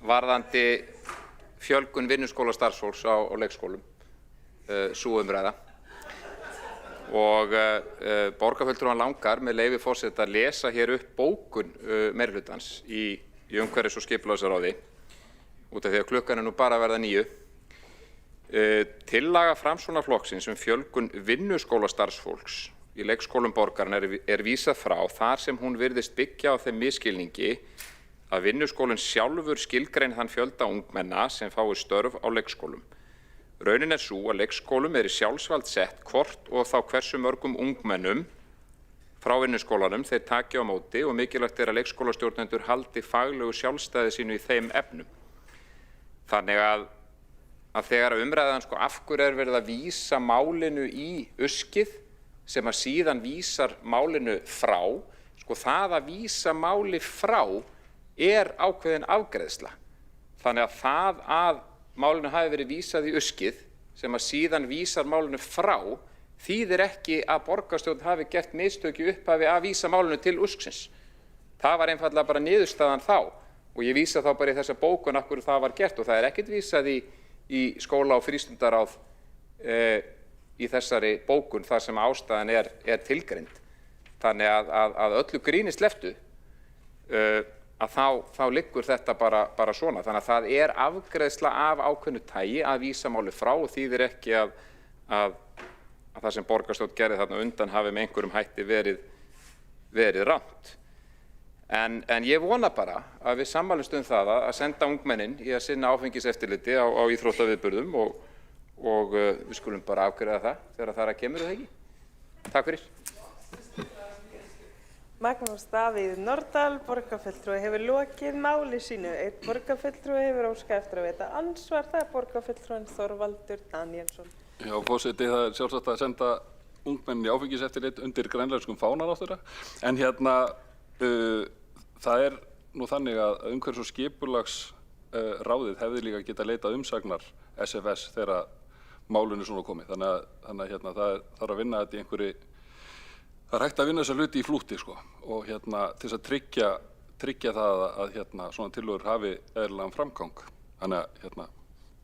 varðandi fjölgun vinnuskólastarfsfólks á leikskólum. Sú umræða og borgarfulltrúan langar með leyfi forseta að lesa hér upp bókun meirihlutans í umhverfis- og skipulagsráði út af því að klukkan er nú bara að verða 9. Tillaga Framsóknarflokksins fjölgun vinnuskólastarfsfólks í leikskólum borgarinnar er vísað frá þar sem hún virðist byggja á þeim misskilningi að vinnuskólinn sjálfur skilgreini þann fjölda ungmenna sem fái störf á leikskólum. Raunin er sú að leikskólum í sjálfsvald sett hvort og þá hversu mörgum ungmennum frá vinnuskólanum þeir taki á móti og mikilvægt er að leikskólastjórnendur haldi faglegu sjálfstæði sínu í þeim efnum. Þannig að þegar umræðan af hverju er verið að vísa málinu í uskið sem að síðan vísar málinu frá, það að vísa máli frá er ákveðin afgreiðsla. Þannig að það að málinu hafi verið vísað í uskið sem að síðan vísar málinu frá þýðir ekki að borgarstjórn hafi gert mistök í upphafi að vísa málinu til usksins. Það var einfaldlega bara niðurstaðan þá og ég vísa þá bara í þessa bókun af hverju það var gert og það er ekkert vísað í skóla- og frístundaráð í þessari bókun þar sem ástæðan er tilgreind. Þannig að öllu gríni slepptu að þá liggur þetta bara svona. Þannig að það er afgreiðsla af ákveðnu tagi að vísa máli frá og þýðir ekki að það sem borgarstjórn gerði þarna undan hafi með einhverjum hætti verið rangt. En ég vona bara að við sammælumst það að senda ungmennin í að sinna áfengiseftirliti á íþróttaviðburðum og við skulum bara afgreiða það þegar það kemur það ekki. Takk fyrir. Magnús Davíð Nordal, borgarfulltrúi, hefur lokið máli sínu. Einn borgarfulltrúi hefur óskað eftir að veita andsvar. Það er borgarfulltrúin Þorvaldur Daníelsson. Já, forseti, það er sjálfsagt að senda ungmenni áfengiseftirlit undir grænlenskum fána náttúrulega. En það er nú þannig að umhverfis- og skipulagsráðið hefði líka getað leitað umsagnar SFS þegar málun er svona komið. Þannig að það þarf að vinna þetta í einhverju. Það er hægt að vinna þessa hluti í flútti og til þess að tryggja það að svona tillögur hafi eðlilegan framgang. Þannig að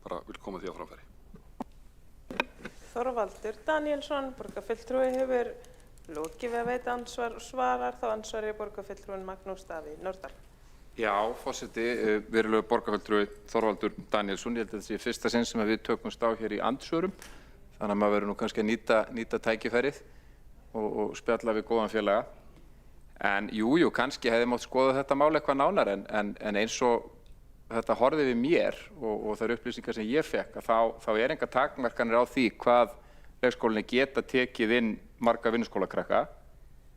bara vil koma því á framfæri. Þorvaldur Daníelsson, borgarfulltrúi, hefur lokið við að veita ansvar og svarar þá ansvari borgarfulltrúin Magnús Davíð Nordal. Já, forseti, verulegur borgarfulltrúi Þorvaldur Daníelsson. Ég held að þetta sé fyrsta sinn sem við tökumst á hér í andsvörum. Þannig að maður verður nú kannski að nýta tækifærið og spjalla við góðan félaga. En jú, kannski hefði mátt skoða þetta mál eitthvað nánar en eins og þetta horfði við mér og þær upplýsingar sem ég fekk að þá er enga takmarkanir á því hvað leikskólinni geta tekið inn marga vinnuskólakrakka.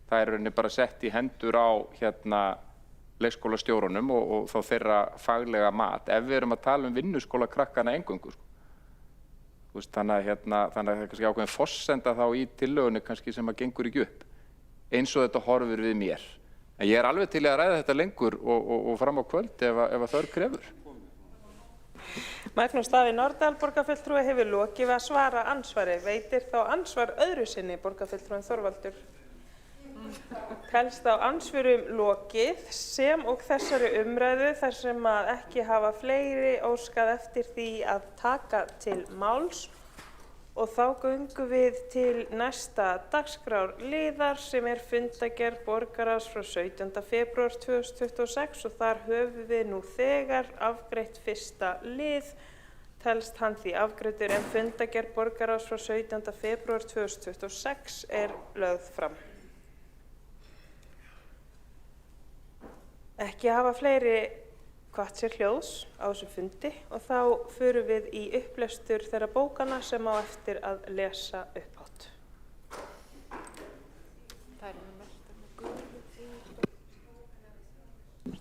Það er rauninni bara sett í hendur á leikskólastjórunum og þá þeirra faglega mat ef við erum að tala um vinnuskólakrakkana eingöngu. Þannig að það er kannski ákveðin forsenda þá í tillögunni kannski sem að gengur ekki upp eins og þetta horfir við mér. En ég er alveg til að ræða þetta lengur og fram á kvöld ef þörf krefur. Magnús Davíð Nordal, borgarfulltrúi, hefur lokið við að svara ansvari. Veitir þá ansvar öðru sinni borgarfulltrúin Þorvaldur. Telst á ansvörum lokið sem og þessari umræðu þar sem að ekki hafa fleiri óskað eftir því að taka til máls og þá göngum við til næsta dagskrárliðar sem er fundargerð borgarráðs frá 17. febrúar 2026 og þar höfum við nú þegar afgreitt fyrsta lið. Telst hann því afgreiddur en fundargerð borgarráðs frá 17. febrúar 2026 er lögð fram. Ekki hafa fleiri hvatt sér hljóðs á þessu fundi og þá förum við í upplestur þeirra bókana sem á eftir að lesa upphátt.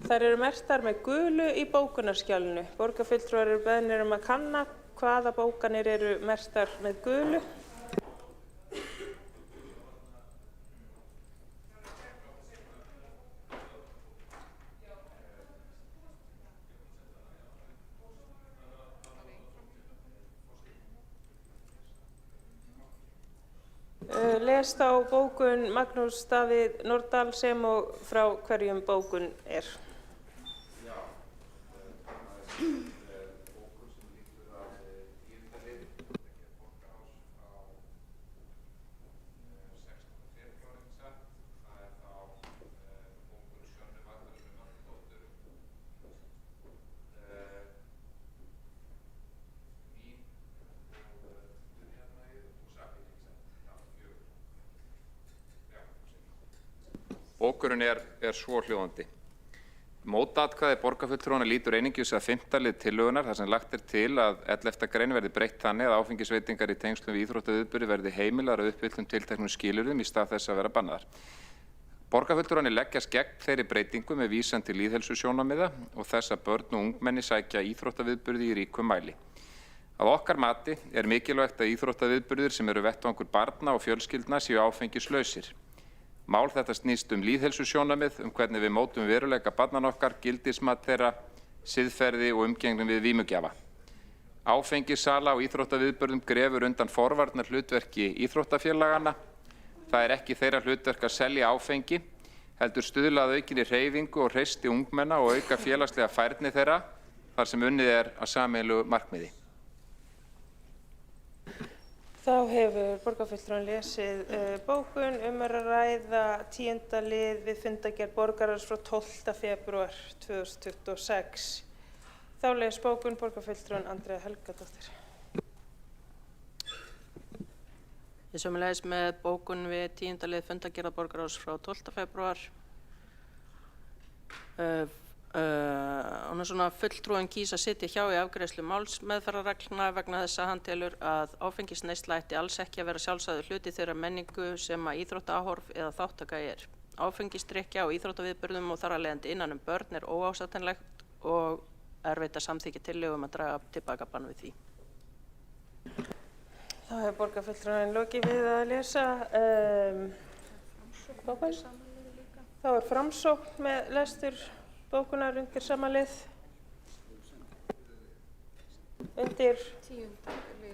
Þær eru merktar með gulu í bókunarskjalinu. Borgarfulltrúar eru beðnir að kanna hvaða bókanir eru merktar með gulu. Lest á bókun Magnús Davíð Nordal sem og frá hverjum bókun er. Bókurinn er svohljóðandi. Mótatkvæði borgarfulltrúanna lítur einungis að 5. lið tillögunnar þar sem lagt er til að 11. grein verði breytt þannig að áfengisveitingar í tengslum við íþróttaviðburði verði heimilar að uppfylltum tilteknum skilyrðum í stað þess að vera bannaðar. Borgarfulltrúanna leggjast gegn þeirri breytingu með vísan til lýðheilsusjónarmiða og þess að börn og ungmenni sækja íþróttaviðburði í ríkum mæli. Að okkar mati er mikilvægt að íþróttaviðburðir sem eru vettvangur barna og fjölskyldna séu áfengislausir. Mál þetta snýst lýðheilsusjónarmið, hvernig við mótum veruleika barnanna okkar, gildismat þeirra, siðferði og umgengni við vímugjafa. Áfengissala og íþróttaviðburðum grefur undan forvarnar hlutverki íþróttafélagana. Það er ekki þeirra hlutverk að selja áfengi, heldur stuðla að aukinni hreyfingu og hreysti ungmenna og auka félagslega færni þeirra, þar sem unnið er að sameiginlegu markmiði. Þá hefur borgarfulltrúinn lesið bókun að ræða 10. lið við fundargerð borgarráðs frá 12. febrúar 2026. Þá les bókun borgarfulltrúinn Andrea Helgadóttir. Ég sömuleiðis með bókun við 10. lið fundargerðar borgarráðs frá 12. febrúar. Fulltrúinn kýs að sitja hjá í afgreiðslu málsmeðferðarreglna vegna þess að hann telur að áfengisneysla ætti alls ekki að vera sjálfsagður hluti þeirra menningu sem að íþróttaáhorf eða þátttaka er. áfengisdrykkja og íþróttaviðburðum og þar af leiðandi innan börn er óásættanlegt og erfitt að samþykkja tillögu að draga tilbaka bann við því. Þá hefur borgarfulltrúinn lokið við að lesa bókun. Þá er Framsókn með lestur bókunar undir sama lið. Undir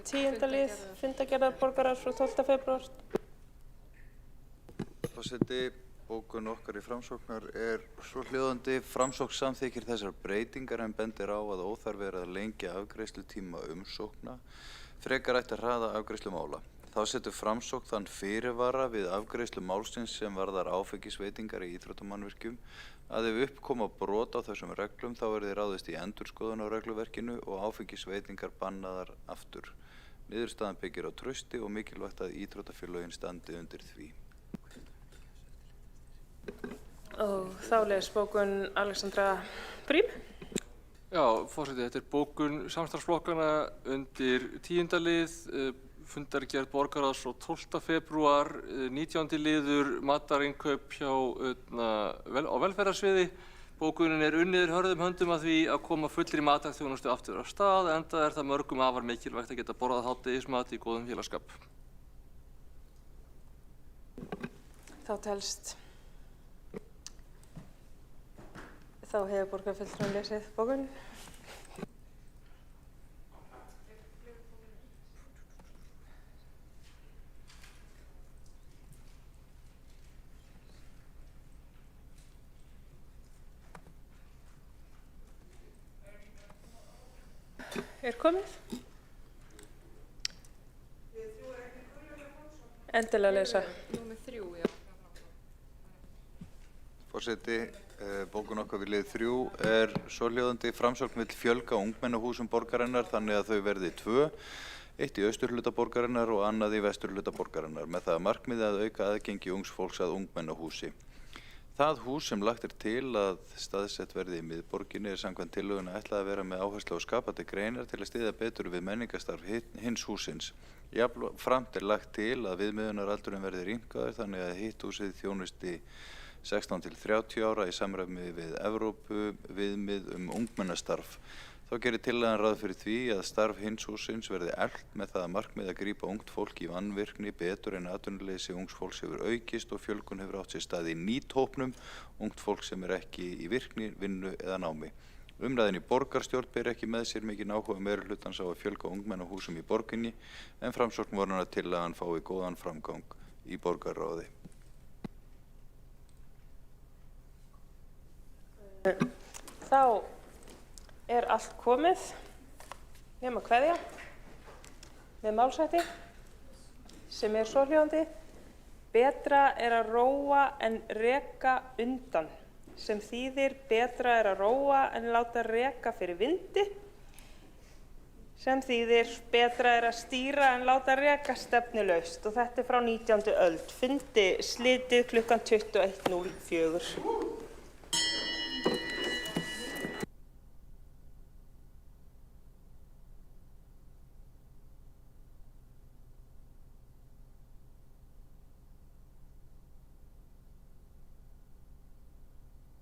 10. lið fundargerðar borgarráðs frá 12. febrúar. Forseti, bókun okkar í Framsóknar er svohljóðandi: Framsókn samþykkir þessar breytingar en bendir á að óþarfi er að lengja afgreiðslutíma umsókna, frekar ætti að hraða afgreiðslu mála. Þá setur Framsókn þann fyrirvara við afgreiðslu málsins sem varðar áfengisveitingar í íþróttamannvirkjum að ef upp koma brot á þessum reglum þá verði ráðist í endurskoðun á regluverkinu og áfengisveitingar bannaðar aftur. Niðurstaðan byggir á trausti og mikilvægt að íþróttafélögin standi undir því. Og þá les bókun Alexandra Brím. Já, forseti, þetta er bókun samstarfsflokkana undir 10. lið, fundargerð borgarráðs frá 12. febrúar, 19. liður matarinnkaup á velferðarsviði. Bókunin er unnið hörðum höndum að því að koma fullri matarþjónustu aftur af stað, enda er það mörgum afar mikilvægt að geta borðað hádegismat í góðum félagsskap. Þá telst. Þá hefur borgarfulltrúinn lesið bókun. Er komið? Endilega lesa. Númer 3, já. Forseti, bókun okkar við lið 3 er svohljóðandi: Framsókn vill fjölga ungmennahúsum borgarinnar þannig að þau verði 2, eitt í austurhluta borgarinnar og annað í vesturhluta borgarinnar, með það að markmiði að auka aðgengi ungs fólks að ungmennahúsi. Það hús sem lagt er til að staðsett verði í miðborginni er samkvæmt tillögunni ætlað að vera með áherslu á skapandi greinar til að styðja betur við menningarstarf hins húsins. Jafnframt er lagt til að viðmiðunaraldurinn verði rýmkaður þannig að hitt húsið þjónusti 16 til 30 ára í samræmi við Evrópu viðmið ungmennastarf. Þá gerir tillagan ráð fyrir því að starf hins hússins verði eflt með það að markmið að grípa ungt fólk í vanvirkni betur en atvinnuleysi ungs fólks hefur aukist og fjölgun hefur átt sér stað í NEET-hópnum, ungt fólk sem er ekki í virkni, vinnu eða námi. Umræðin í borgarstjórn ber ekki með sér mikinn áhuga meirihlutans á að fjölga ungmennahúsum í borginni en Framsókn vonar að tillagan fái góðan framgang í borgarráði. Þá er allt komið nema kveðja með málshætti sem er svohljóðandi: Betra er að róa en reka undan, sem þýðir betra er að róa en láta reka fyrir vindi, sem þýðir betra er að stýra en láta reka stefnulaust, og þetta er frá 19. öld. Fundi slitið klukkan 21:04.